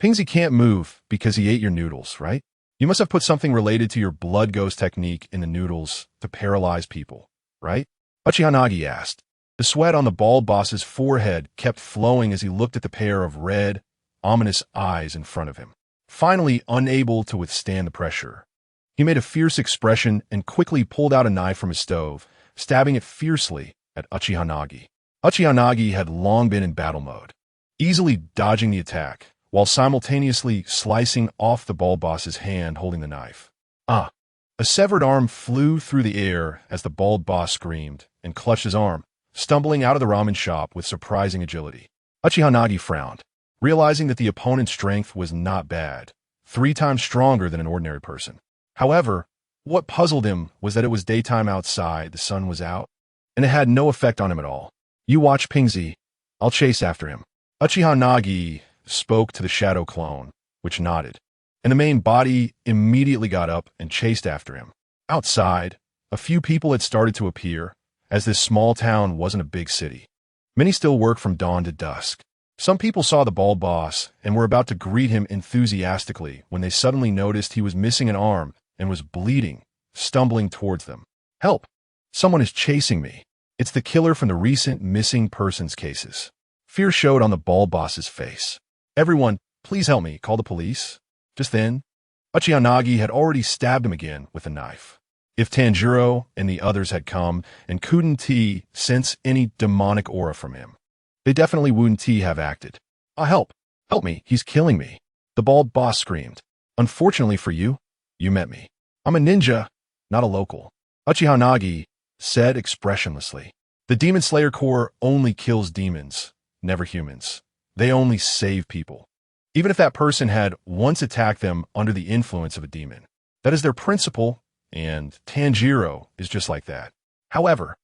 [SPEAKER 1] Pingzi can't move because he ate your noodles, right? You must have put something related to your blood ghost technique in the noodles to paralyze people, right? Uchiha Nagi asked. The sweat on the bald boss's forehead kept flowing as he looked at the pair of red, ominous eyes in front of him. Finally, unable to withstand the pressure, he made a fierce expression and quickly pulled out a knife from his stove, stabbing it fiercely at Uchiha Nagi. Uchiha Nagi had long been in battle mode, easily dodging the attack, while simultaneously slicing off the bald boss's hand holding the knife. A severed arm flew through the air as the bald boss screamed and clutched his arm, stumbling out of the ramen shop with surprising agility. Uchiha Nagi frowned, realizing that the opponent's strength was not bad, 3 times stronger than an ordinary person. However, what puzzled him was that it was daytime outside, the sun was out, and it had no effect on him at all. You watch Pingzi, I'll chase after him. Uchiha Nagi spoke to the shadow clone, which nodded, and the main body immediately got up and chased after him. Outside, a few people had started to appear, as this small town wasn't a big city. Many still worked from dawn to dusk. Some people saw the bald boss and were about to greet him enthusiastically when they suddenly noticed he was missing an arm and was bleeding, stumbling towards them. Help! Someone is chasing me. It's the killer from the recent missing persons cases. Fear showed on the bald boss's face. Everyone, please help me, call the police. Just then, Uchiha Nagi had already stabbed him again with a knife. If Tanjiro and the others had come and couldn't sense any demonic aura from him, they definitely wouldn't have acted. Help! Help me, he's killing me. The bald boss screamed. Unfortunately for you, you met me. I'm a ninja, not a local. Uchiha Nagi said expressionlessly. The Demon Slayer Corps only kills demons, never humans. They only save people, even if that person had once attacked them under the influence of a demon. That is their principle, and Tanjiro is just like that. However,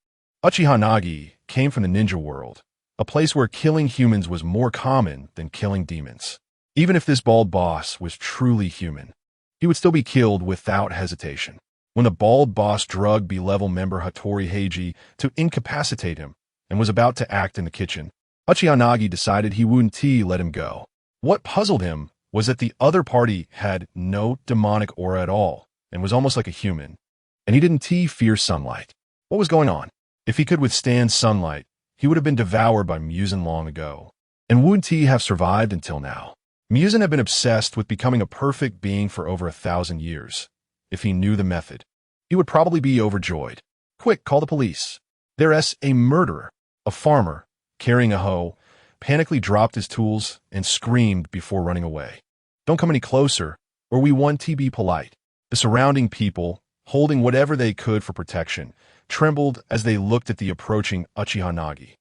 [SPEAKER 1] Uchiha Nagi came from the ninja world, a place where killing humans was more common than killing demons. Even if this bald boss was truly human, he would still be killed without hesitation. When the bald boss drugged B-level member Hattori Heiji to incapacitate him and was about to act in the kitchen, Uchiha Nagi decided he wouldn't let him go. What puzzled him was that the other party had no demonic aura at all and was almost like a human, and he didn't fear sunlight. What was going on? If he could withstand sunlight, he would have been devoured by Muzan long ago, and wouldn't have survived until now. Muzan had been obsessed with becoming a perfect being for over 1,000 years. If he knew the method, he would probably be overjoyed. Quick, call the police. There's a murderer, a farmer, carrying a hoe, panically dropped his tools and screamed before running away. Don't come any closer, or we want to be polite. The surrounding people, holding whatever they could for protection, trembled as they looked at the approaching Uchiha Nagi.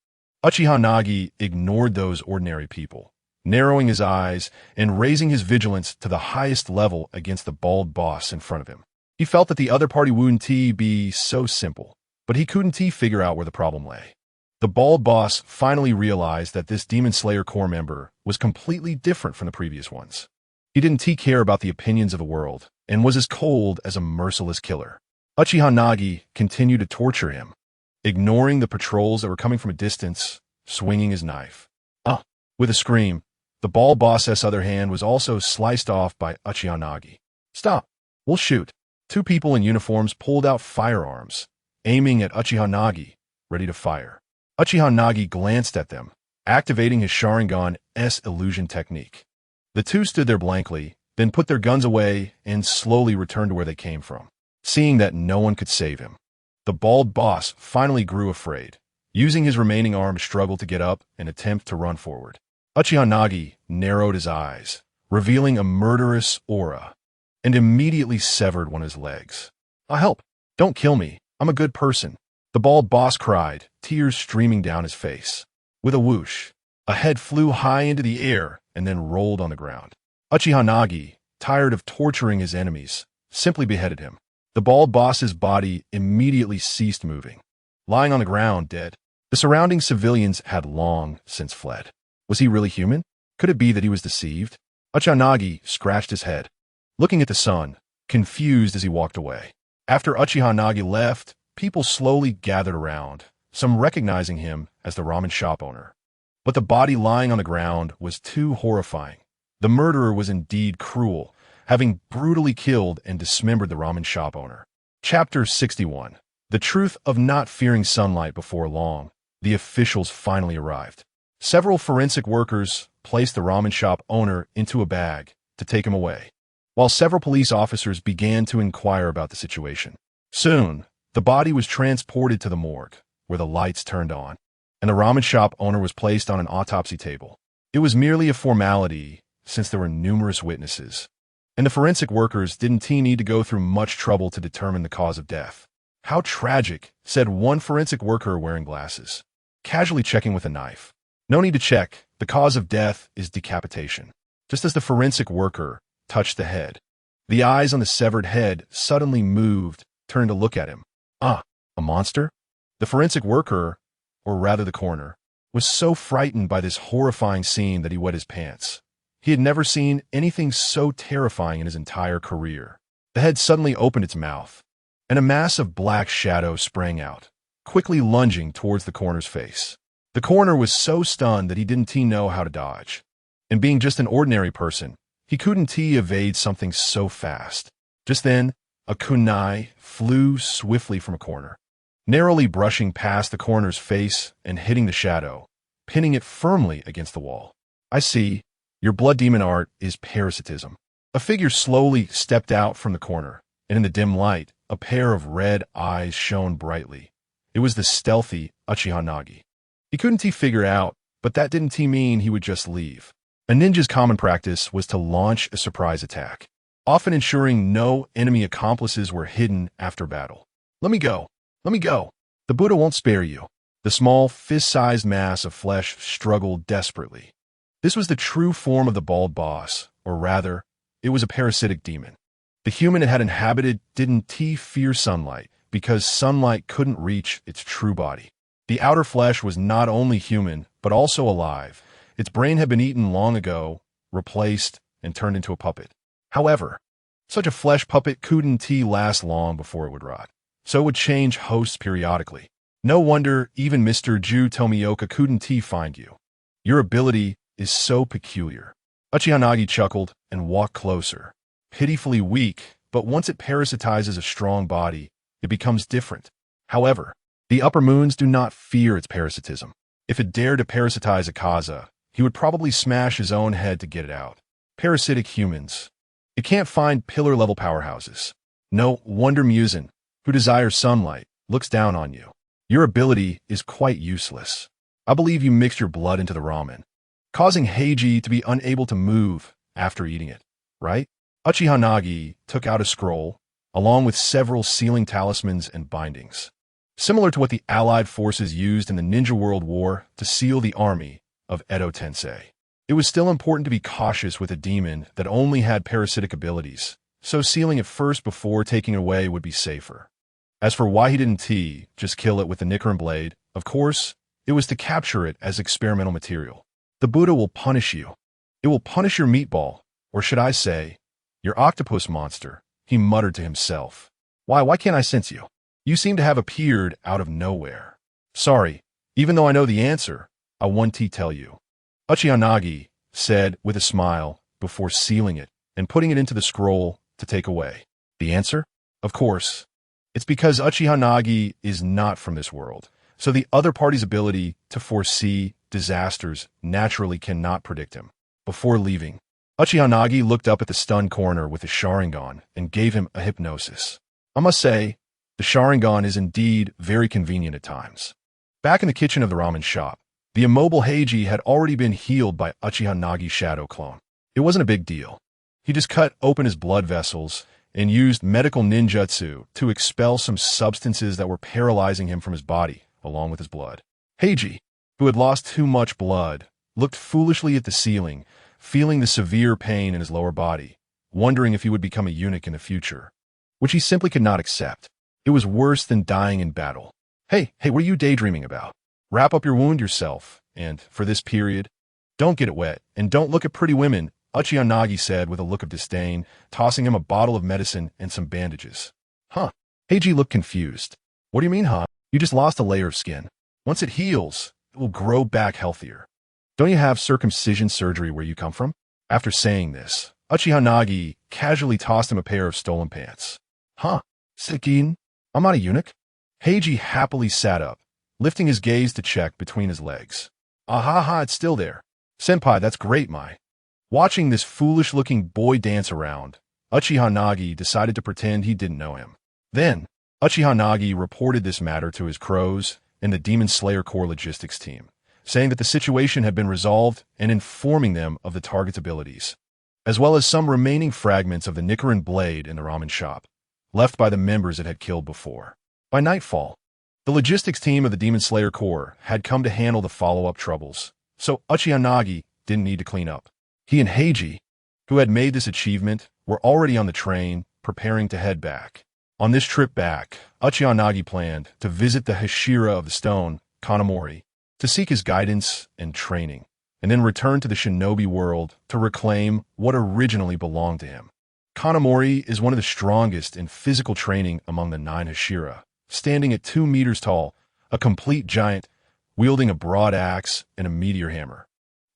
[SPEAKER 1] Uchiha Nagi ignored those ordinary people, narrowing his eyes and raising his vigilance to the highest level against the bald boss in front of him. He felt that the other party wouldn't be so simple, but he couldn't figure out where the problem lay. The bald boss finally realized that this Demon Slayer Corps member was completely different from the previous ones. He didn't care about the opinions of the world and was as cold as a merciless killer. Uchiha Nagi continued to torture him, ignoring the patrols that were coming from a distance, swinging his knife. With a scream, the The bald boss's other hand was also sliced off by Uchiha Nagi. Stop. We'll shoot. Two people in uniforms pulled out firearms, aiming at Uchiha Nagi, ready to fire. Uchiha Nagi glanced at them, activating his Sharingan's illusion technique. The two stood there blankly, then put their guns away and slowly returned to where they came from. Seeing that no one could save him, the bald boss finally grew afraid. Using his remaining arm, struggled to get up and attempt to run forward. Uchiha Nagi narrowed his eyes, revealing a murderous aura, and immediately severed one of his legs. "I'll help. Don't kill me. I'm a good person," the bald boss cried, tears streaming down his face. With a whoosh, a head flew high into the air and then rolled on the ground. Uchiha Nagi, tired of torturing his enemies, simply beheaded him. The bald boss's body immediately ceased moving, lying on the ground dead. The surrounding civilians had long since fled. Was he really human? Could it be that he was deceived? Uchiha Nagi scratched his head, looking at the sun, confused as he walked away. After Uchiha Nagi left, people slowly gathered around, some recognizing him as the ramen shop owner. But the body lying on the ground was too horrifying. The murderer was indeed cruel, having brutally killed and dismembered the ramen shop owner. Chapter 61. The truth of not fearing sunlight. Before long, the officials finally arrived. Several forensic workers placed the ramen shop owner into a bag to take him away, while several police officers began to inquire about the situation. Soon, the body was transported to the morgue, where the lights turned on, and the ramen shop owner was placed on an autopsy table. It was merely a formality, since there were numerous witnesses, and the forensic workers didn't need to go through much trouble to determine the cause of death. "How tragic," said one forensic worker wearing glasses, casually checking with a knife. "No need to check. The cause of death is decapitation." Just as the forensic worker touched the head, the eyes on the severed head suddenly moved, turned to look at him. "Ah, a monster?" The forensic worker, or rather the coroner, was so frightened by this horrifying scene that he wet his pants. He had never seen anything so terrifying in his entire career. The head suddenly opened its mouth, and a mass of black shadow sprang out, quickly lunging towards the coroner's face. The coroner was so stunned that he didn't know how to dodge. And being just an ordinary person, he couldn't evade something so fast. Just then, a kunai flew swiftly from a corner, narrowly brushing past the coroner's face and hitting the shadow, pinning it firmly against the wall. "I see. Your blood demon art is parasitism." A figure slowly stepped out from the corner, and in the dim light, a pair of red eyes shone brightly. It was the stealthy Uchiha Nagi. He couldn't figure out, but that didn't mean he would just leave. A ninja's common practice was to launch a surprise attack, often ensuring no enemy accomplices were hidden after battle. "Let me go. Let me go. The Buddha won't spare you." The small, fist-sized mass of flesh struggled desperately. This was the true form of the bald boss, or rather, it was a parasitic demon. The human it had inhabited didn't fear sunlight, because sunlight couldn't reach its true body. The outer flesh was not only human, but also alive. Its brain had been eaten long ago, replaced, and turned into a puppet. However, such a flesh puppet couldn't last long before it would rot, so it would change hosts periodically. No wonder even Mr. Ju Tomioka couldn't find you. Your ability is so peculiar. Uchiha Nagi chuckled and walked closer. Pitifully weak, but once it parasitizes a strong body, it becomes different. However, the upper moons do not fear its parasitism. If it dared to parasitize Akaza, he would probably smash his own head to get it out. Parasitic humans. It can't find pillar-level powerhouses. No wonder Musen, who desires sunlight, looks down on you. Your ability is quite useless. I believe you mixed your blood into the ramen, causing Heiji to be unable to move after eating it, right? Uchiha Nagi took out a scroll, along with several sealing talismans and bindings, similar to what the Allied forces used in the Ninja World War to seal the army of Edo Tensei. It was still important to be cautious with a demon that only had parasitic abilities, so sealing it first before taking it away would be safer. As for why he didn't just kill it with the Nichiren blade, of course, it was to capture it as experimental material. The Buddha will punish you. It will punish your meatball, or should I say, your octopus monster, he muttered to himself. Why can't I sense you? You seem to have appeared out of nowhere. Sorry, even though I know the answer, I want to tell you. Uchiha Nagi said with a smile before sealing it and putting it into the scroll to take away. The answer? Of course. It's because Uchiha Nagi is not from this world, so the other party's ability to foresee disasters naturally cannot predict him. Before leaving, Uchiha Nagi looked up at the stunned coroner with his Sharingan and gave him a hypnosis. I must say, the Sharingan is indeed very convenient at times. Back in the kitchen of the ramen shop, the immobile Heiji had already been healed by Uchiha Nagi's shadow clone. It wasn't a big deal. He just cut open his blood vessels and used medical ninjutsu to expel some substances that were paralyzing him from his body, along with his blood. Heiji, who had lost too much blood, looked foolishly at the ceiling, feeling the severe pain in his lower body, wondering if he would become a eunuch in the future, which he simply could not accept. It was worse than dying in battle. Hey, what are you daydreaming about? Wrap up your wound yourself, and, for this period, don't get it wet, and don't look at pretty women, Uchiha Nagi said with a look of disdain, tossing him a bottle of medicine and some bandages. Huh? Heiji looked confused. What do you mean, huh? You just lost a layer of skin. Once it heals, it will grow back healthier. Don't you have circumcision surgery where you come from? After saying this, Uchiha Nagi casually tossed him a pair of stolen pants. Huh? Sikin? I'm not a eunuch. Heiji happily sat up, lifting his gaze to check between his legs. Ahaha, it's still there. Senpai, that's great, Mai. Watching this foolish-looking boy dance around, Uchiha Nagi decided to pretend he didn't know him. Then, Uchiha Nagi reported this matter to his crows and the Demon Slayer Corps logistics team, saying that the situation had been resolved and informing them of the target's abilities, as well as some remaining fragments of the Nichiren blade in the ramen shop, left by the members it had killed before. By nightfall, the logistics team of the Demon Slayer Corps had come to handle the follow-up troubles, so Uchiha Nagi didn't need to clean up. He and Heiji, who had made this achievement, were already on the train, preparing to head back. On this trip back, Uchiha Nagi planned to visit the Hashira of the Stone, Kanamori, to seek his guidance and training, and then return to the shinobi world to reclaim what originally belonged to him. Kanamori is one of the strongest in physical training among the 9 Hashira, standing at 2 meters tall, a complete giant, wielding a broad axe and a meteor hammer.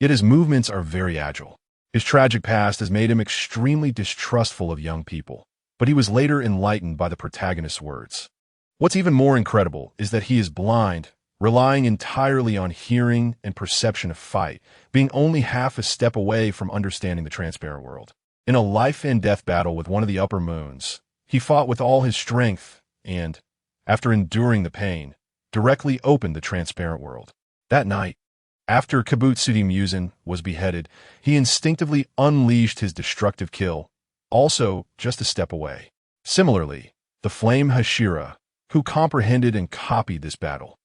[SPEAKER 1] Yet his movements are very agile. His tragic past has made him extremely distrustful of young people, but he was later enlightened by the protagonist's words. What's even more incredible is that he is blind, relying entirely on hearing and perception of fight, being only half a step away from understanding the transparent world. In a life-and-death battle with one of the upper moons, he fought with all his strength and, after enduring the pain, directly opened the transparent world. That night, after Kabutsuri Musen was beheaded, he instinctively unleashed his destructive kill, also just a step away. Similarly, the Flame Hashira, who comprehended and copied this battle,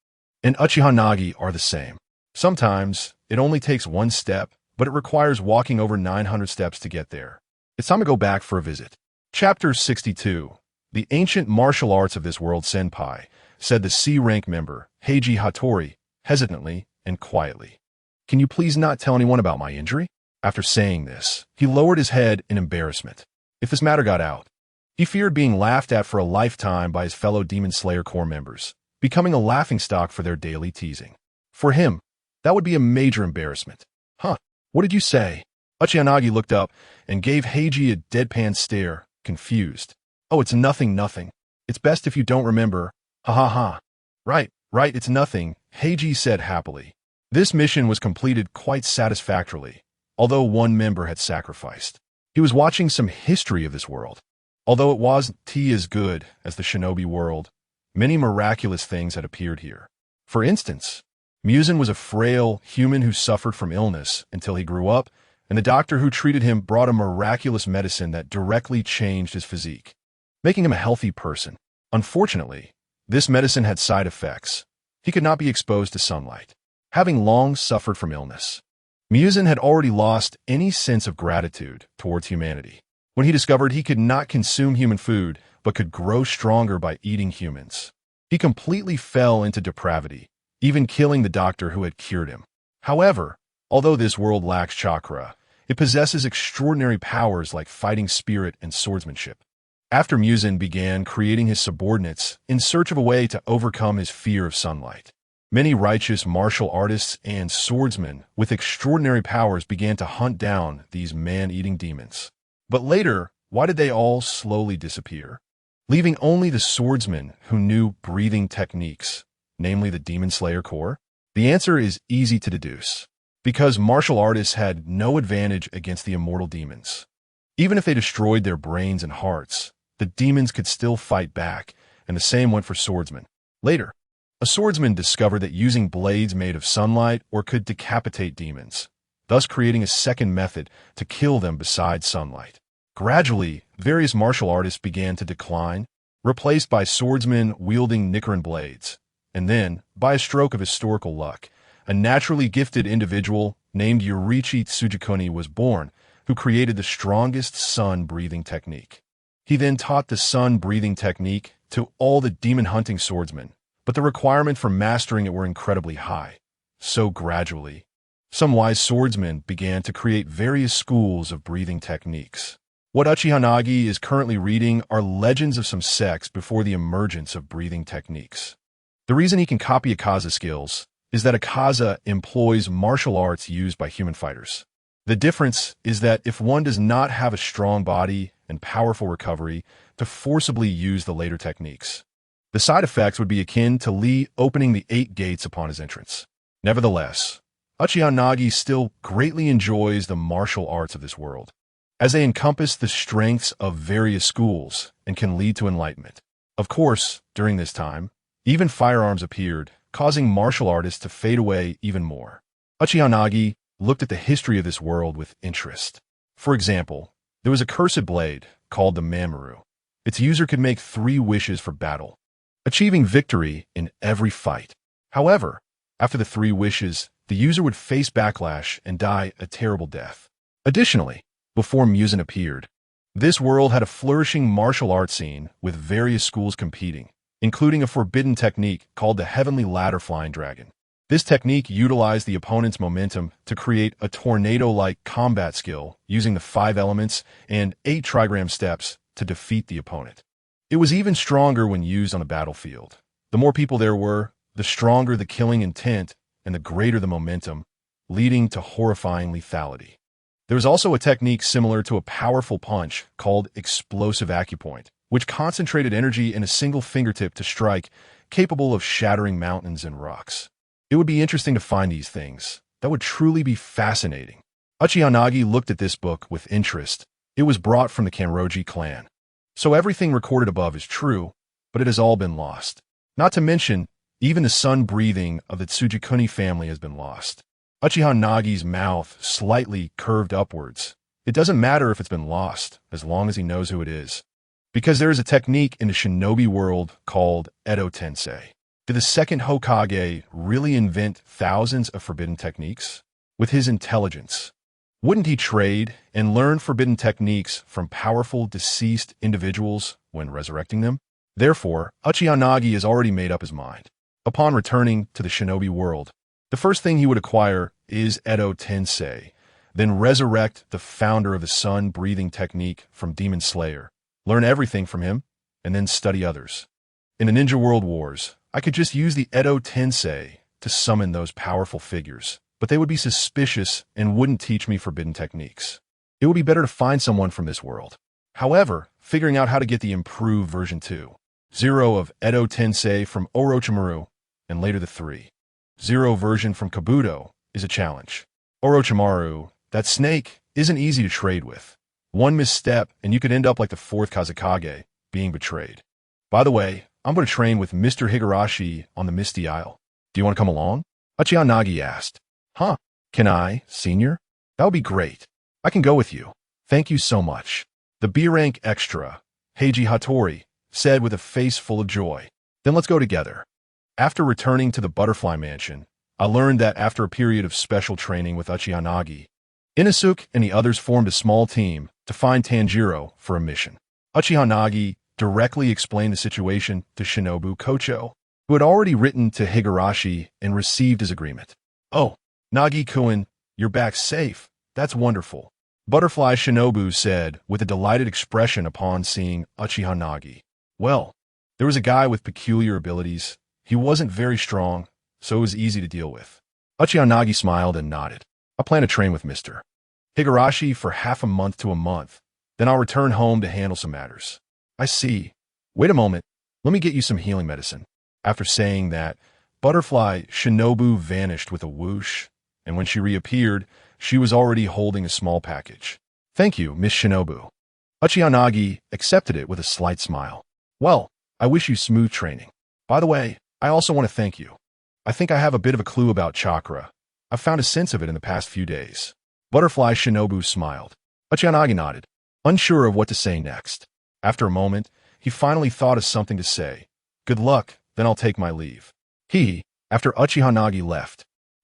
[SPEAKER 1] and Uchiha Nagi are the same. Sometimes, it only takes one step, but it requires walking over 900 steps to get there. It's time to go back for a visit. Chapter 62. The ancient martial arts of this world, Senpai, said the C-rank member, Heiji Hattori, hesitantly and quietly. Can you please not tell anyone about my injury? After saying this, he lowered his head in embarrassment. If this matter got out, he feared being laughed at for a lifetime by his fellow Demon Slayer Corps members, becoming a laughingstock for their daily teasing. For him, that would be a major embarrassment. Huh, what did you say? Uchiha Nagi looked up and gave Heiji a deadpan stare, confused. Oh, it's nothing. It's best if you don't remember. Ha ha ha. Right, it's nothing, Heiji said happily. This mission was completed quite satisfactorily, although one member had sacrificed. He was watching some history of this world. Although it wasn't as good as the shinobi world, many miraculous things had appeared here. For instance, Musen was a frail human who suffered from illness until he grew up, and the doctor who treated him brought a miraculous medicine that directly changed his physique, making him a healthy person. Unfortunately, this medicine had side effects. He could not be exposed to sunlight, having long suffered from illness. Musen had already lost any sense of gratitude towards humanity when he discovered he could not consume human food but could grow stronger by eating humans. He completely fell into depravity, even killing the doctor who had cured him. However, although this world lacks chakra, it possesses extraordinary powers like fighting spirit and swordsmanship. After Musen began creating his subordinates in search of a way to overcome his fear of sunlight, Many righteous martial artists and swordsmen with extraordinary powers began to hunt down these man-eating demons. But later, why did they all slowly disappear, leaving only the swordsmen who knew breathing techniques, namely the Demon Slayer Corps? The answer is easy to deduce. Because martial artists had no advantage against the immortal demons. Even if they destroyed their brains and hearts, the demons could still fight back, and the same went for swordsmen. Later, a swordsman discovered that using blades made of sunlight could decapitate demons, thus creating a second method to kill them besides sunlight. Gradually, various martial artists began to decline, replaced by swordsmen wielding Nichiren blades, and then, by a stroke of historical luck, a naturally gifted individual named Yoriichi Tsujikuni was born, who created the strongest sun-breathing technique. He then taught the sun-breathing technique to all the demon-hunting swordsmen, but the requirement for mastering it were incredibly high. So gradually, some wise swordsmen began to create various schools of breathing techniques. What Uchiha Nagi is currently reading are legends of some sects before the emergence of breathing techniques. The reason he can copy Akaza skills is that Akaza employs martial arts used by human fighters. The difference is that if one does not have a strong body and powerful recovery to forcibly use the later techniques, the side effects would be akin to Lee opening the 8 gates upon his entrance. Nevertheless, Uchiha Nagi still greatly enjoys the martial arts of this world, as they encompass the strengths of various schools and can lead to enlightenment. Of course, during this time, even firearms appeared, causing martial artists to fade away even more. Uchiha Nagi looked at the history of this world with interest. For example, there was a cursed blade called the Mamoru. Its user could make 3 wishes for battle, achieving victory in every fight. However, after the 3 wishes, the user would face backlash and die a terrible death. Additionally, before Muzan appeared, this world had a flourishing martial arts scene with various schools competing, including a forbidden technique called the Heavenly Ladder Flying Dragon. This technique utilized the opponent's momentum to create a tornado-like combat skill using the 5 elements and 8 trigram steps to defeat the opponent. It was even stronger when used on the battlefield. The more people there were, the stronger the killing intent and the greater the momentum, leading to horrifying lethality. There was also a technique similar to a powerful punch called explosive acupoint, which concentrated energy in a single fingertip to strike, capable of shattering mountains and rocks. It would be interesting to find these things. That would truly be fascinating. Uchiha Nagi looked at this book with interest. It was brought from the Kanroji clan. So everything recorded above is true, but it has all been lost. Not to mention, even the sun-breathing of the Tsujikuni family has been lost. Uchiha Nagi's mouth slightly curved upwards. It doesn't matter if it's been lost, as long as he knows who it is. Because there is a technique in the shinobi world called Edo Tensei. Did the second Hokage really invent thousands of forbidden techniques? With his intelligence, wouldn't he trade and learn forbidden techniques from powerful deceased individuals when resurrecting them? Therefore, Uchiha Nagi has already made up his mind. Upon returning to the shinobi world, the first thing he would acquire is Edo Tensei, then resurrect the founder of the sun-breathing technique from Demon Slayer, learn everything from him, and then study others. In the Ninja World Wars, I could just use the Edo Tensei to summon those powerful figures, but they would be suspicious and wouldn't teach me forbidden techniques. It would be better to find someone from this world. However, figuring out how to get the improved version 2.0 of Edo Tensei from Orochimaru, and later the 3.0 version from Kabuto, is a challenge. Orochimaru, that snake, isn't easy to trade with. One misstep and you could end up like the 4th Kazekage, being betrayed. By the way, I'm going to train with Mr. Higurashi on the Misty Isle. Do you want to come along? Uchiha Nagi asked. Huh? Can I, senior? That would be great. I can go with you. Thank you so much. The B-rank extra, Heiji Hattori, said with a face full of joy. Then let's go together. After returning to the Butterfly Mansion, I learned that after a period of special training with Uchiha Nagi, Inosuke and the others formed a small team to find Tanjiro for a mission. Uchiha Nagi directly explained the situation to Shinobu Kocho, who had already written to Higurashi and received his agreement. Oh, Nagi-kun, you're back safe. That's wonderful. Butterfly Shinobu said with a delighted expression upon seeing Uchiha Nagi. Well, there was a guy with peculiar abilities. He wasn't very strong, so it was easy to deal with. Uchiha Nagi smiled and nodded. I plan to train with Mr. Higurashi for half a month to a month. Then I'll return home to handle some matters. I see. Wait a moment. Let me get you some healing medicine. After saying that, Butterfly Shinobu vanished with a whoosh, and when she reappeared, she was already holding a small package. Thank you, Miss Shinobu. Uchiha Nagi accepted it with a slight smile. Well, I wish you smooth training. By the way, I also want to thank you. I think I have a bit of a clue about chakra. I've found a sense of it in the past few days. Butterfly Shinobu smiled. Uchiha Nagi nodded, unsure of what to say next. After a moment, he finally thought of something to say. Good luck, then I'll take my leave. After Uchiha Nagi left,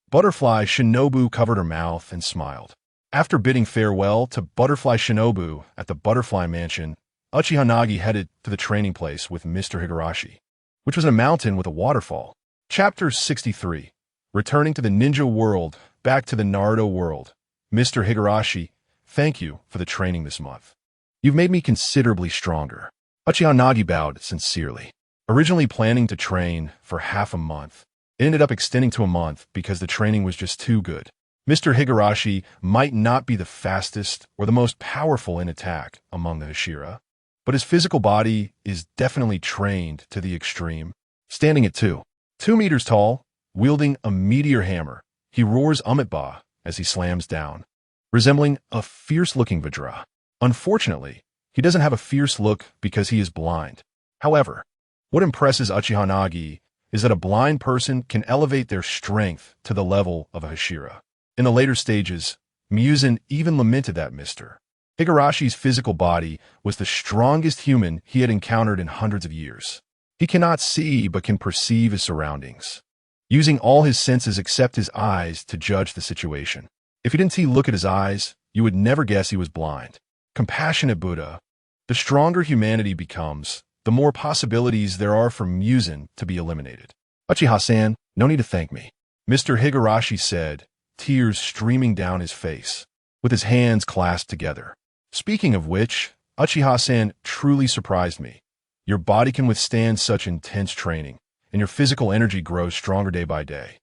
[SPEAKER 1] Butterfly Shinobu covered her mouth and smiled. After bidding farewell to Butterfly Shinobu at the Butterfly Mansion, Uchiha Nagi headed to the training place with Mr. Higurashi, which was in a mountain with a waterfall. Chapter 63. Returning to the ninja world, back to the Naruto world. Mr. Higurashi, thank you for the training this month. You've made me considerably stronger. Uchiha Nagi bowed sincerely. Originally planning to train for half a month, it ended up extending to a month because the training was just too good. Mr. Higurashi might not be the fastest or the most powerful in attack among the Hashira, but his physical body is definitely trained to the extreme. Standing at 2 meters tall, wielding a meteor hammer, he roars Umitba as he slams down, resembling a fierce-looking Vajra. Unfortunately, he doesn't have a fierce look because he is blind. However, what impresses Uchiha Nagi is that a blind person can elevate their strength to the level of a Hashira. In the later stages, Muzan even lamented that Mr. Higurashi's physical body was the strongest human he had encountered in hundreds of years. He cannot see but can perceive his surroundings, using all his senses except his eyes to judge the situation. If you didn't look at his eyes, you would never guess he was blind. Compassionate Buddha. The stronger humanity becomes, the more possibilities there are for Muzan to be eliminated. Uchiha-san, no need to thank me. Mr. Higurashi said, tears streaming down his face, with his hands clasped together. Speaking of which, Uchiha-san truly surprised me. Your body can withstand such intense training, and your physical energy grows stronger day by day.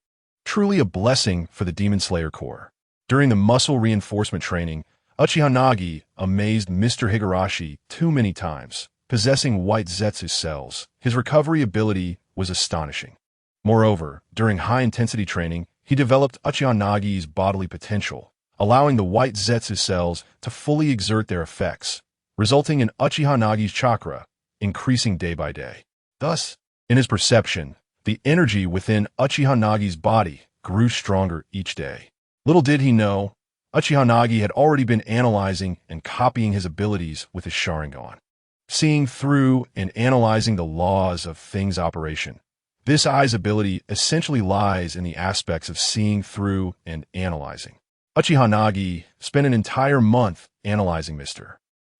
[SPEAKER 1] Truly a blessing for the Demon Slayer Corps. During the muscle reinforcement training, Uchiha Nagi amazed Mr. Higurashi too many times. Possessing white Zetsu cells, his recovery ability was astonishing. Moreover, during high-intensity training, he developed Uchiha Nagi's bodily potential, allowing the white Zetsu cells to fully exert their effects, resulting in Uchiha Nagi's chakra increasing day by day. Thus, in his perception, the energy within Uchiha Nagi's body grew stronger each day. Little did he know, Uchiha Nagi had already been analyzing and copying his abilities with his Sharingan, seeing through and analyzing the laws of things operation. This eye's ability essentially lies in the aspects of seeing through and analyzing. Uchiha Nagi spent an entire month analyzing Mr.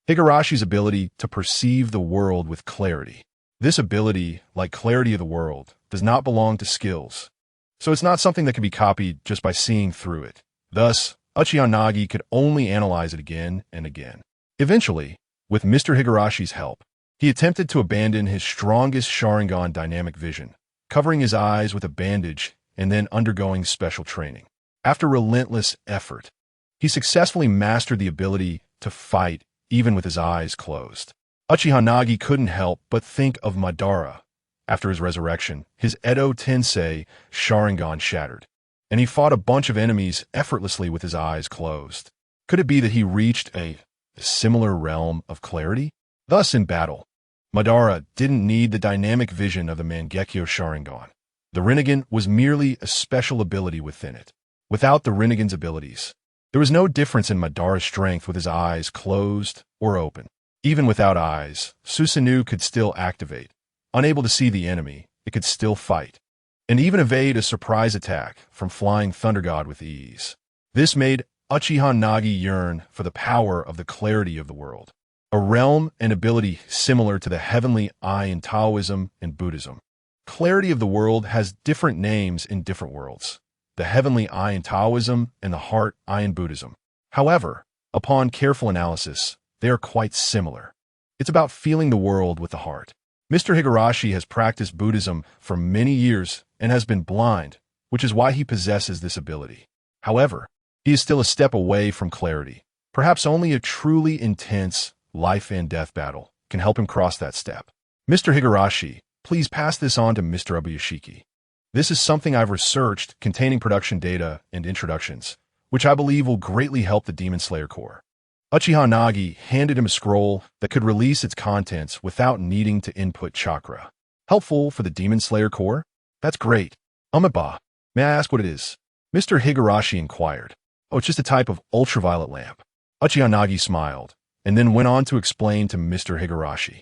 [SPEAKER 1] Higurashi's ability to perceive the world with clarity. This ability, like clarity of the world, does not belong to skills, so it's not something that can be copied just by seeing through it. Thus, Uchiha Nagi could only analyze it again and again. Eventually, with Mr. Higurashi's help, he attempted to abandon his strongest Sharingan dynamic vision, covering his eyes with a bandage and then undergoing special training. After relentless effort, he successfully mastered the ability to fight even with his eyes closed. Uchiha Nagi couldn't help but think of Madara. After his resurrection, his Edo Tensei Sharingan shattered, and he fought a bunch of enemies effortlessly with his eyes closed. Could it be that he reached a similar realm of clarity? Thus, in battle, Madara didn't need the dynamic vision of the Mangekyō Sharingan. The Rinnegan was merely a special ability within it. Without the Rinnegan's abilities, there was no difference in Madara's strength with his eyes closed or open. Even without eyes, Susanoo could still activate. Unable to see the enemy, it could still fight, and even evade a surprise attack from Flying Thunder God with ease. This made Uchiha Nagi yearn for the power of the clarity of the world, a realm and ability similar to the heavenly eye in Taoism and Buddhism. Clarity of the world has different names in different worlds, the heavenly eye in Taoism and the heart eye in Buddhism. However, upon careful analysis, they are quite similar. It's about feeling the world with the heart. Mr. Higurashi has practiced Buddhism for many years and has been blind, which is why he possesses this ability. However, he is still a step away from clarity. Perhaps only a truly intense life and death battle can help him cross that step. Mr. Higurashi, please pass this on to Mr. Obito. This is something I've researched containing production data and introductions, which I believe will greatly help the Demon Slayer Corps. Uchiha Nagi handed him a scroll that could release its contents without needing to input chakra. Helpful for the Demon Slayer Corps? That's great. Umeba, may I ask what it is? Mr. Higurashi inquired. Oh, it's just a type of ultraviolet lamp. Uchiha Nagi smiled, and then went on to explain to Mr. Higurashi.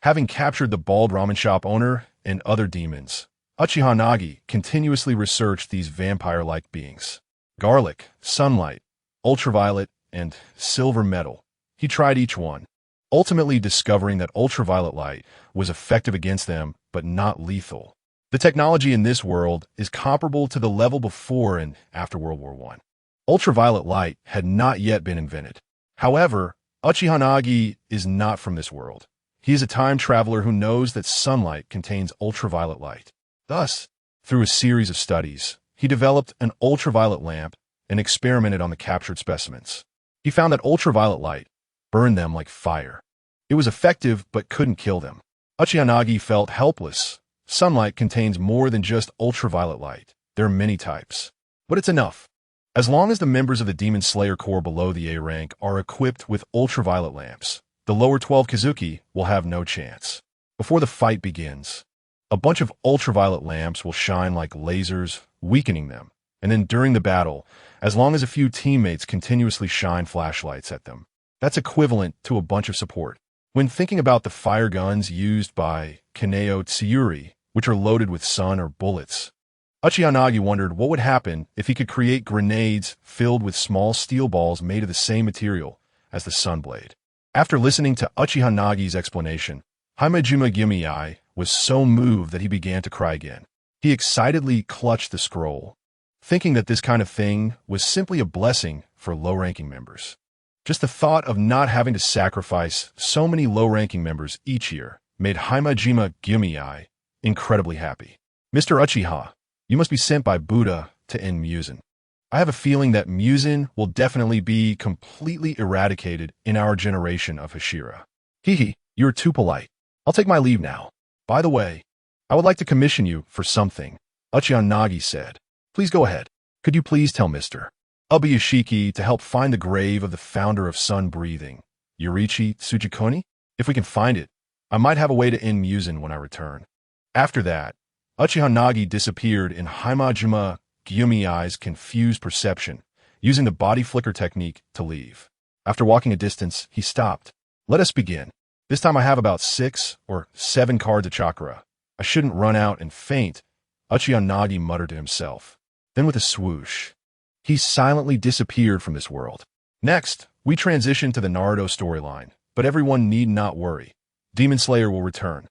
[SPEAKER 1] Having captured the bald ramen shop owner and other demons, Uchiha Nagi continuously researched these vampire-like beings. Garlic, sunlight, ultraviolet, and silver metal. He tried each one, ultimately discovering that ultraviolet light was effective against them, but not lethal. The technology in this world is comparable to the level before and after World War I. Ultraviolet light had not yet been invented. However, Uchiha Nagi is not from this world. He is a time traveler who knows that sunlight contains ultraviolet light. Thus, through a series of studies, he developed an ultraviolet lamp and experimented on the captured specimens. He found that ultraviolet light burned them like fire. It was effective but couldn't kill them. Uchiha Nagi felt helpless. Sunlight contains more than just ultraviolet light. There are many types. But it's enough. As long as the members of the Demon Slayer Corps below the A rank are equipped with ultraviolet lamps, the lower 12 Kazuki will have no chance. Before the fight begins, a bunch of ultraviolet lamps will shine like lasers, weakening them. And then during the battle, as long as a few teammates continuously shine flashlights at them, that's equivalent to a bunch of support. When thinking about the fire guns used by Kaneo Tsuyuri, which are loaded with sun or bullets, Uchiha Nagi wondered what would happen if he could create grenades filled with small steel balls made of the same material as the sunblade. After listening to Uchiha Nagi's explanation, Himejima Gimei was so moved that he began to cry again. He excitedly clutched the scroll, thinking that this kind of thing was simply a blessing for low-ranking members. Just the thought of not having to sacrifice so many low-ranking members each year made Himejima Gimei incredibly happy. Mr. Uchiha, you must be sent by Buddha to end Muzan. I have a feeling that Muzan will definitely be completely eradicated in our generation of Hashira. Hehe, you are too polite. I'll take my leave now. By the way, I would like to commission you for something, Uchiha Nagi said. Please go ahead. Could you please tell Mr. Obito to help find the grave of the founder of Sun Breathing, Yoriichi Tsujikoni? If we can find it, I might have a way to end Muzan when I return. After that, Uchiha Nagi disappeared in Himejima Gimei's confused perception, using the body flicker technique to leave. After walking a distance, he stopped. Let us begin. This time I have about 6 or 7 cards of chakra. I shouldn't run out and faint, Uchiha Nagi muttered to himself. Then with a swoosh, he silently disappeared from this world. Next, we transition to the Naruto storyline, but everyone need not worry. Demon Slayer will return.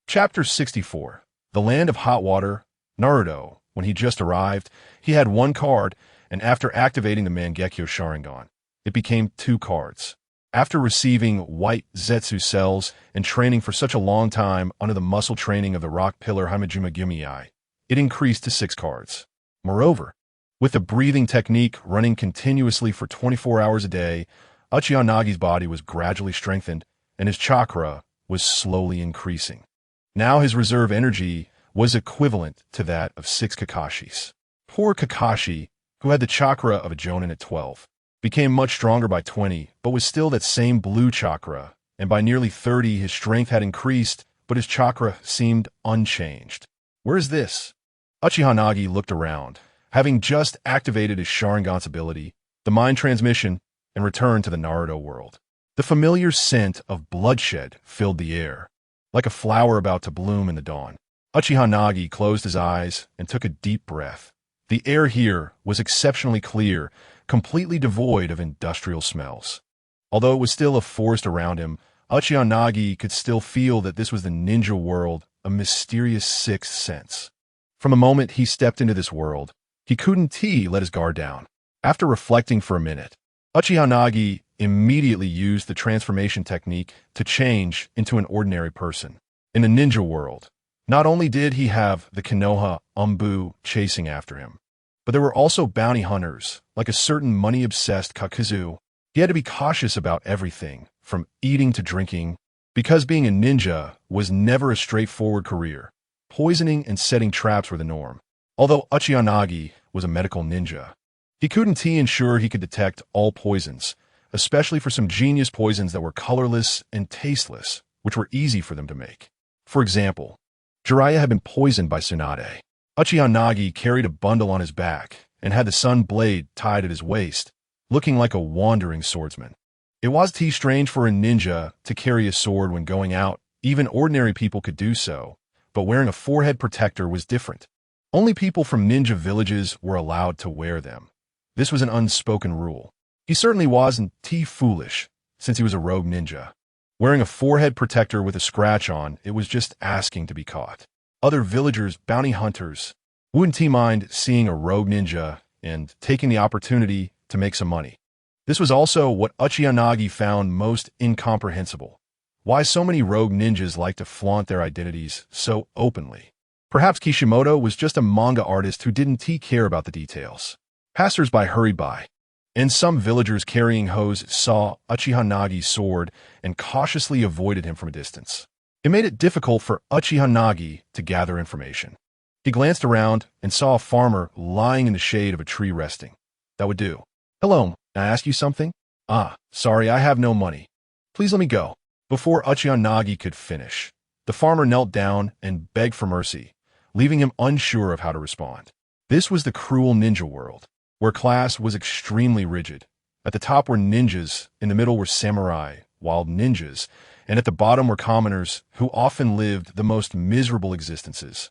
[SPEAKER 1] Chapter 64. The Land of Hot Water. Naruto, when he just arrived, he had 1 card, and after activating the Mangekyō Sharingan, it became 2 cards. After receiving white Zetsu cells and training for such a long time under the muscle training of the rock pillar Himejima Gimei, it increased to 6 cards. Moreover, with the breathing technique running continuously for 24 hours a day, Uchiha Nagi's body was gradually strengthened, and his chakra was slowly increasing. Now his reserve energy was equivalent to that of 6 Kakashis. Poor Kakashi, who had the chakra of a Jonin at 12, became much stronger by 20, but was still that same blue chakra, and by nearly 30 his strength had increased, but his chakra seemed unchanged. Where is this? Uchiha Nagi looked around, having just activated his Sharingan's ability, the mind transmission, and returned to the Naruto world. The familiar scent of bloodshed filled the air, like a flower about to bloom in the dawn. Uchiha Nagi closed his eyes and took a deep breath. The air here was exceptionally clear, completely devoid of industrial smells. Although it was still a forest around him, Uchiha Nagi could still feel that this was the ninja world, a mysterious sixth sense. From the moment he stepped into this world, he couldn't let his guard down. After reflecting for a minute, Uchiha Nagi immediately used the transformation technique to change into an ordinary person. In the ninja world, not only did he have the Konoha Umbu chasing after him, but there were also bounty hunters, like a certain money-obsessed Kakuzu. He had to be cautious about everything, from eating to drinking, because being a ninja was never a straightforward career. Poisoning and setting traps were the norm. Although Uchiha was a medical ninja, he couldn't ensure he could detect all poisons, especially for some genius poisons that were colorless and tasteless, which were easy for them to make. For example, Jiraiya had been poisoned by Tsunade. Uchiha carried a bundle on his back and had the sun blade tied at his waist, looking like a wandering swordsman. It was strange for a ninja to carry a sword when going out. Even ordinary people could do so, but wearing a forehead protector was different. Only people from ninja villages were allowed to wear them. This was an unspoken rule. He certainly wasn't foolish, since he was a rogue ninja. Wearing a forehead protector with a scratch on, it was just asking to be caught. Other villagers, bounty hunters, wouldn't mind seeing a rogue ninja and taking the opportunity to make some money. This was also what Uchiha found most incomprehensible. Why so many rogue ninjas like to flaunt their identities so openly. Perhaps Kishimoto was just a manga artist who didn't care about the details. Passers-by hurried by, and some villagers carrying hoes saw Uchiha sword and cautiously avoided him from a distance. It made it difficult for Uchiha to gather information. He glanced around and saw a farmer lying in the shade of a tree resting. That would do. Hello, can I ask you something? Sorry, I have no money. Please let me go. Before Uchiha could finish, the farmer knelt down and begged for mercy, leaving him unsure of how to respond. This was the cruel ninja world, where class was extremely rigid. At the top were ninjas, in the middle were samurai, wild ninjas, and at the bottom were commoners who often lived the most miserable existences.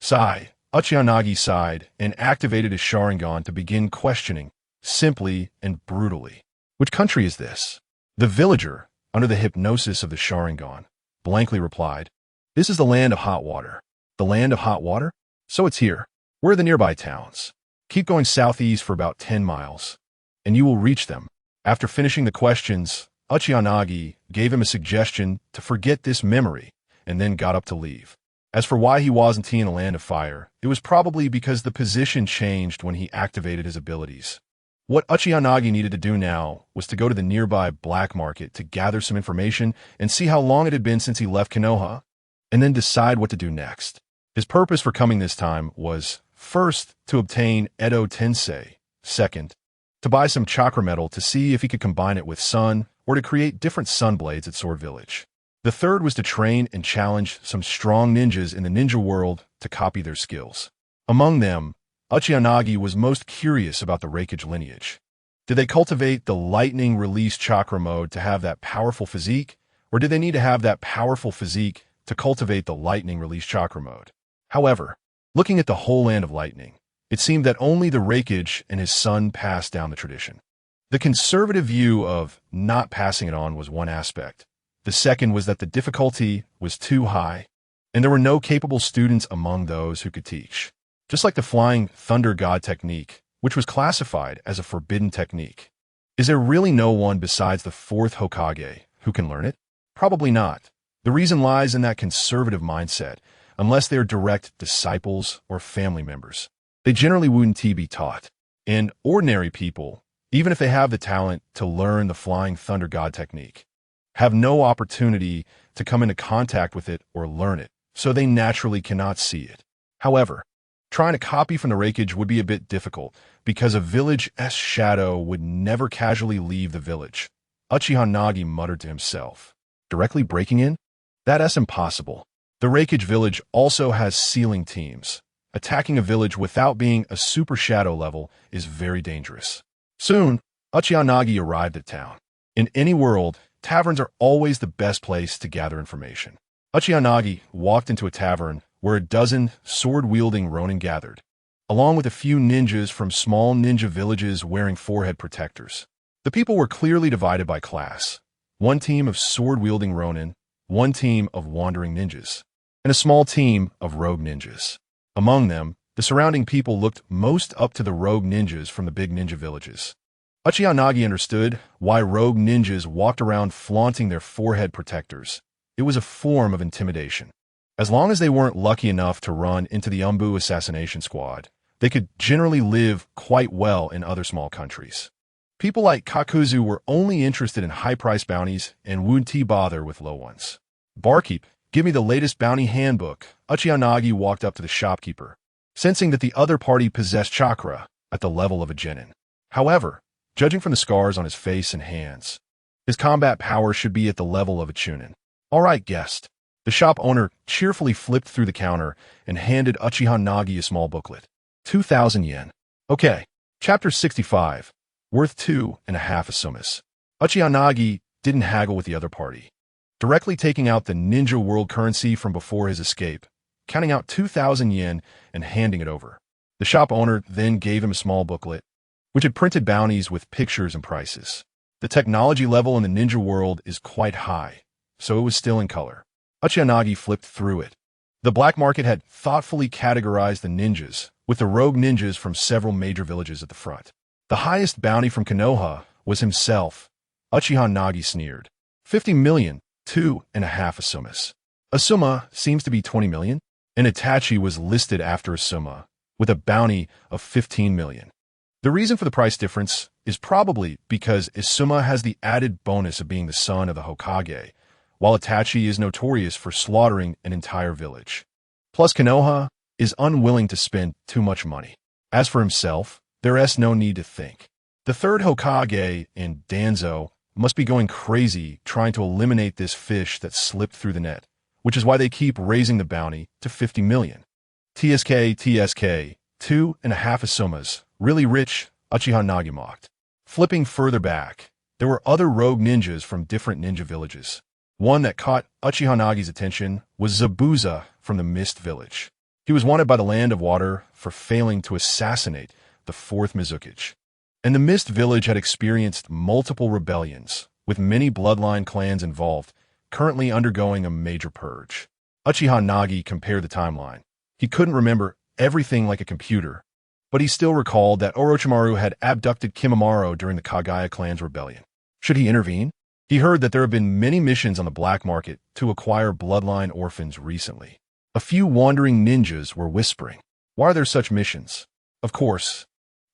[SPEAKER 1] Uchiha sighed and activated his Sharingan to begin questioning, simply and brutally. Which country is this? The villager, under the hypnosis of the Sharingan, blankly replied, This is the land of hot water. The land of hot water? So it's here. Where are the nearby towns? Keep going southeast for about 10 miles, and you will reach them. After finishing the questions, Uchiha gave him a suggestion to forget this memory, and then got up to leave. As for why he wasn't in a land of fire, it was probably because the position changed when he activated his abilities. What Uchiha needed to do now was to go to the nearby black market to gather some information and see how long it had been since he left Konoha, and then decide what to do next. His purpose for coming this time was, first, to obtain Edo Tensei, second, to buy some chakra metal to see if he could combine it with sun, or to create different sun blades at Sword Village. The third was to train and challenge some strong ninjas in the ninja world to copy their skills. Among them, Uchiha was most curious about the Reikage lineage. Did they cultivate the lightning release chakra mode to have that powerful physique, or did they need to have that powerful physique to cultivate the lightning release chakra mode? However, looking at the whole land of lightning, it seemed that only the Reikage and his son passed down the tradition. The conservative view of not passing it on was one aspect. The second was that the difficulty was too high, and there were no capable students among those who could teach. Just like the flying thunder god technique, which was classified as a forbidden technique. Is there really no one besides the fourth Hokage who can learn it? Probably not. The reason lies in that conservative mindset, unless they are direct disciples or family members. They generally wouldn't be taught. And ordinary people, even if they have the talent to learn the flying thunder god technique, have no opportunity to come into contact with it or learn it, so they naturally cannot see it. However, trying to copy from the Reikage would be a bit difficult, because a village's shadow would never casually leave the village. Uchiha muttered to himself. Directly breaking in? That's impossible. The Reikage village also has sealing teams. Attacking a village without being a super shadow level is very dangerous. Soon, Uchiha arrived at town. In any world, taverns are always the best place to gather information. Uchiha walked into a tavern where a dozen sword-wielding ronin gathered, along with a few ninjas from small ninja villages wearing forehead protectors. The people were clearly divided by class. One team of sword-wielding ronin, one team of wandering ninjas, and a small team of rogue ninjas. Among them, the surrounding people looked most up to the rogue ninjas from the big ninja villages. Uchiha understood why rogue ninjas walked around flaunting their forehead protectors. It was a form of intimidation. As long as they weren't lucky enough to run into the Umbu assassination squad, they could generally live quite well in other small countries. People like Kakuzu were only interested in high-priced bounties and wouldn't bother with low ones. "Barkeep, give me the latest bounty handbook." Uchiha Nagi walked up to the shopkeeper, sensing that the other party possessed chakra at the level of a genin. However, judging from the scars on his face and hands, his combat power should be at the level of a chunin. "All right, guest." The shop owner cheerfully flipped through the counter and handed Uchiha Nagi a small booklet. 2,000 yen. Okay. Chapter 65. Worth 2.5 asumas. Uchiha Nagi didn't haggle with the other party, directly taking out the ninja world currency from before his escape, counting out 2,000 yen and handing it over. The shop owner then gave him a small booklet, which had printed bounties with pictures and prices. The technology level in the ninja world is quite high, so it was still in color. Uchiha Nagi flipped through it. The black market had thoughtfully categorized the ninjas, with the rogue ninjas from several major villages at the front. The highest bounty from Konoha was himself. Uchiha Nagi sneered. 50 million, 2.5 asumas. Asuma seems to be 20 million, and Itachi was listed after Asuma, with a bounty of 15 million. The reason for the price difference is probably because Asuma has the added bonus of being the son of the Hokage, while Itachi is notorious for slaughtering an entire village. Plus, Konoha is unwilling to spend too much money. As for himself, there is no need to think. The third Hokage in Danzo must be going crazy trying to eliminate this fish that slipped through the net, which is why they keep raising the bounty to 50 million. TSK, 2.5 asumas. Really rich, Uchiha Nagi mocked. Flipping further back, there were other rogue ninjas from different ninja villages. One that caught Uchiha Nagi's attention was Zabuza from the Mist Village. He was wanted by the Land of Water for failing to assassinate the fourth Mizukage. And the Mist Village had experienced multiple rebellions, with many bloodline clans involved, currently undergoing a major purge. Uchiha Nagi compared the timeline. He couldn't remember everything like a computer, but he still recalled that Orochimaru had abducted Kimimaro during the Kagaya clan's rebellion. Should he intervene? He heard that there have been many missions on the black market to acquire bloodline orphans recently. A few wandering ninjas were whispering, "Why are there such missions?" Of course,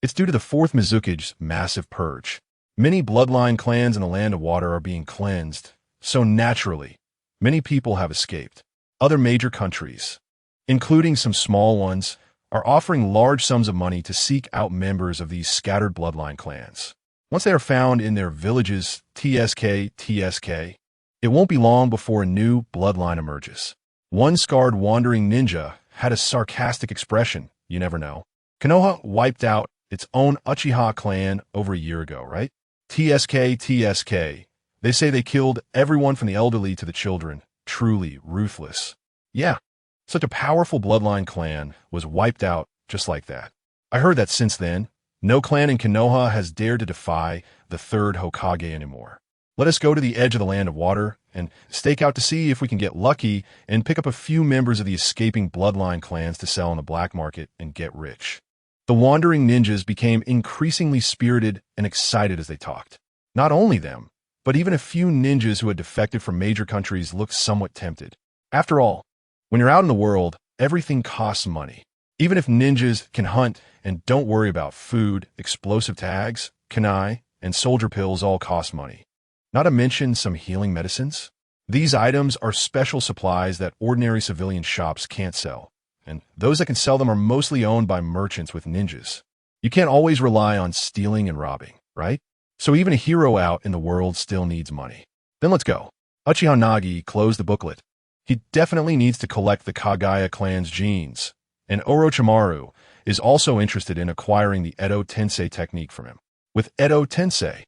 [SPEAKER 1] it's due to the fourth Mizukage's massive purge. Many bloodline clans in the Land of Water are being cleansed, so naturally, many people have escaped. Other major countries, including some small ones, are offering large sums of money to seek out members of these scattered bloodline clans. Once they are found in their villages, TSK, it won't be long before a new bloodline emerges. One scarred wandering ninja had a sarcastic expression, "You never know." Konoha wiped out its own Uchiha clan over a year ago, right? TSK. They say they killed everyone from the elderly to the children. Truly ruthless. Yeah, such a powerful bloodline clan was wiped out just like that. I heard that since then, no clan in Konoha has dared to defy the third Hokage anymore. Let us go to the edge of the Land of Water and stake out to see if we can get lucky and pick up a few members of the escaping bloodline clans to sell on the black market and get rich. The wandering ninjas became increasingly spirited and excited as they talked. Not only them, but even a few ninjas who had defected from major countries looked somewhat tempted. After all, when you're out in the world, everything costs money. Even if ninjas can hunt and don't worry about food, explosive tags, kunai, and soldier pills all cost money. Not to mention some healing medicines. These items are special supplies that ordinary civilian shops can't sell, and those that can sell them are mostly owned by merchants with ninjas. You can't always rely on stealing and robbing, right? So even a hero out in the world still needs money. Then let's go. Uchiha Nagi closed the booklet. He definitely needs to collect the Kagaya clan's genes, and Orochimaru is also interested in acquiring the Edo Tensei technique from him. With Edo Tensei,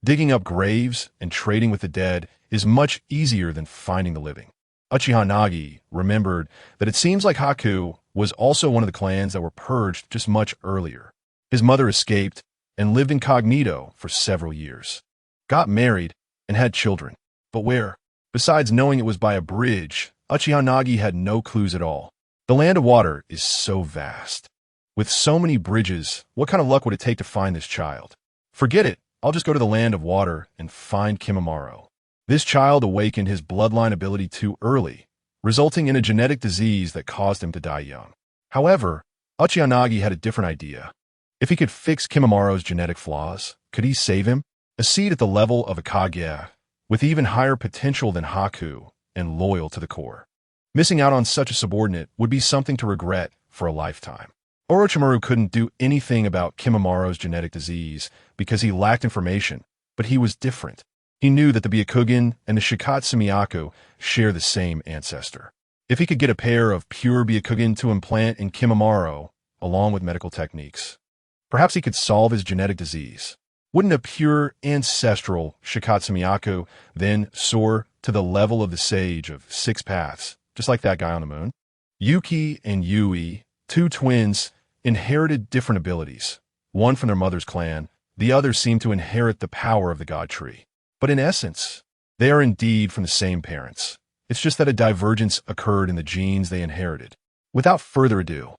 [SPEAKER 1] digging up graves and trading with the dead is much easier than finding the living. Uchiha Nagi remembered that it seems like Haku was also one of the clans that were purged just much earlier. His mother escaped and lived incognito for several years, got married, and had children. But where? Besides knowing it was by a bridge, Uchiha Nagi had no clues at all. The Land of Water is so vast. With so many bridges, what kind of luck would it take to find this child? Forget it. I'll just go to the Land of Water and find Kimimaro. This child awakened his bloodline ability too early, resulting in a genetic disease that caused him to die young. However, Uchiha Nagi had a different idea. If he could fix Kimimura's genetic flaws, could he save him? A seed at the level of a Kage, with even higher potential than Haku, and loyal to the core. Missing out on such a subordinate would be something to regret for a lifetime. Orochimaru couldn't do anything about Kimimura's genetic disease because he lacked information, but he was different. He knew that the Byakugan and the Shikatsu Miyako share the same ancestor. If he could get a pair of pure Byakugan to implant in Kimimura, along with medical techniques, perhaps he could solve his genetic disease. Wouldn't a pure ancestral Shikatsu Miyako then soar to the level of the sage of 6 paths, just like that guy on the moon? Yuki and Yui, two twins, inherited different abilities. One from their mother's clan, the other seemed to inherit the power of the God Tree. But in essence, they are indeed from the same parents. It's just that a divergence occurred in the genes they inherited. Without further ado,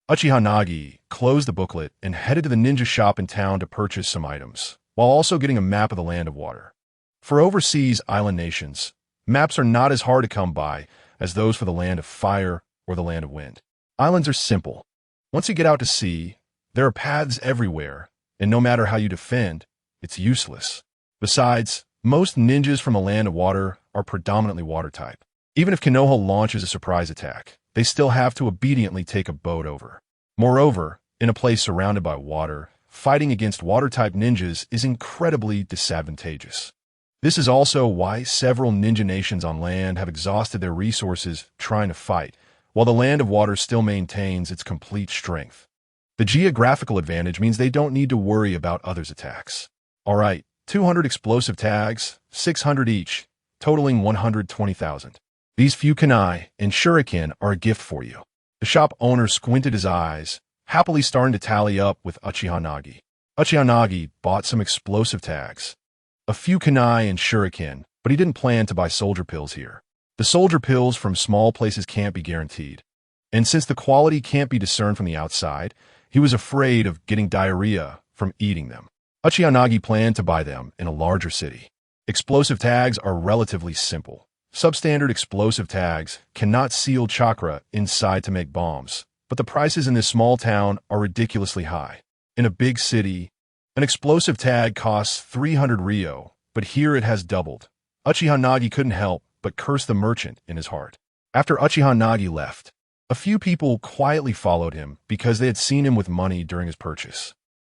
[SPEAKER 1] Uchiha Nagi closed the booklet and headed to the ninja shop in town to purchase some items, while also getting a map of the Land of Water. For overseas island nations, maps are not as hard to come by as those for the Land of Fire or the Land of Wind. Islands are simple. Once you get out to sea, there are paths everywhere, and no matter how you defend, it's useless. Besides, most ninjas from the Land of Water are predominantly water type. Even if Konoha launches a surprise attack, they still have to obediently take a boat over. Moreover, in a place surrounded by water, fighting against water-type ninjas is incredibly disadvantageous. This is also why several ninja nations on land have exhausted their resources trying to fight, while the Land of Water still maintains its complete strength. The geographical advantage means they don't need to worry about others' attacks. Alright, 200 explosive tags, 600 each, totaling 120,000. These few kunai and shuriken are a gift for you. The shop owner squinted his eyes, happily starting to tally up with Uchiha Nagi. Uchiha Nagi bought some explosive tags, a few kunai and shuriken, but he didn't plan to buy soldier pills here. The soldier pills from small places can't be guaranteed. And since the quality can't be discerned from the outside, he was afraid of getting diarrhea from eating them. Uchiha Nagi planned to buy them in a larger city. Explosive tags are relatively simple. Substandard explosive tags cannot seal chakra inside to make bombs, but the prices in this small town are ridiculously high. In a big city, an explosive tag costs 300 ryo, but here it has doubled. Uchiha Nagi couldn't help but curse the merchant in his heart. After Uchiha Nagi left, a few people quietly followed him because they had seen him with money during his purchase.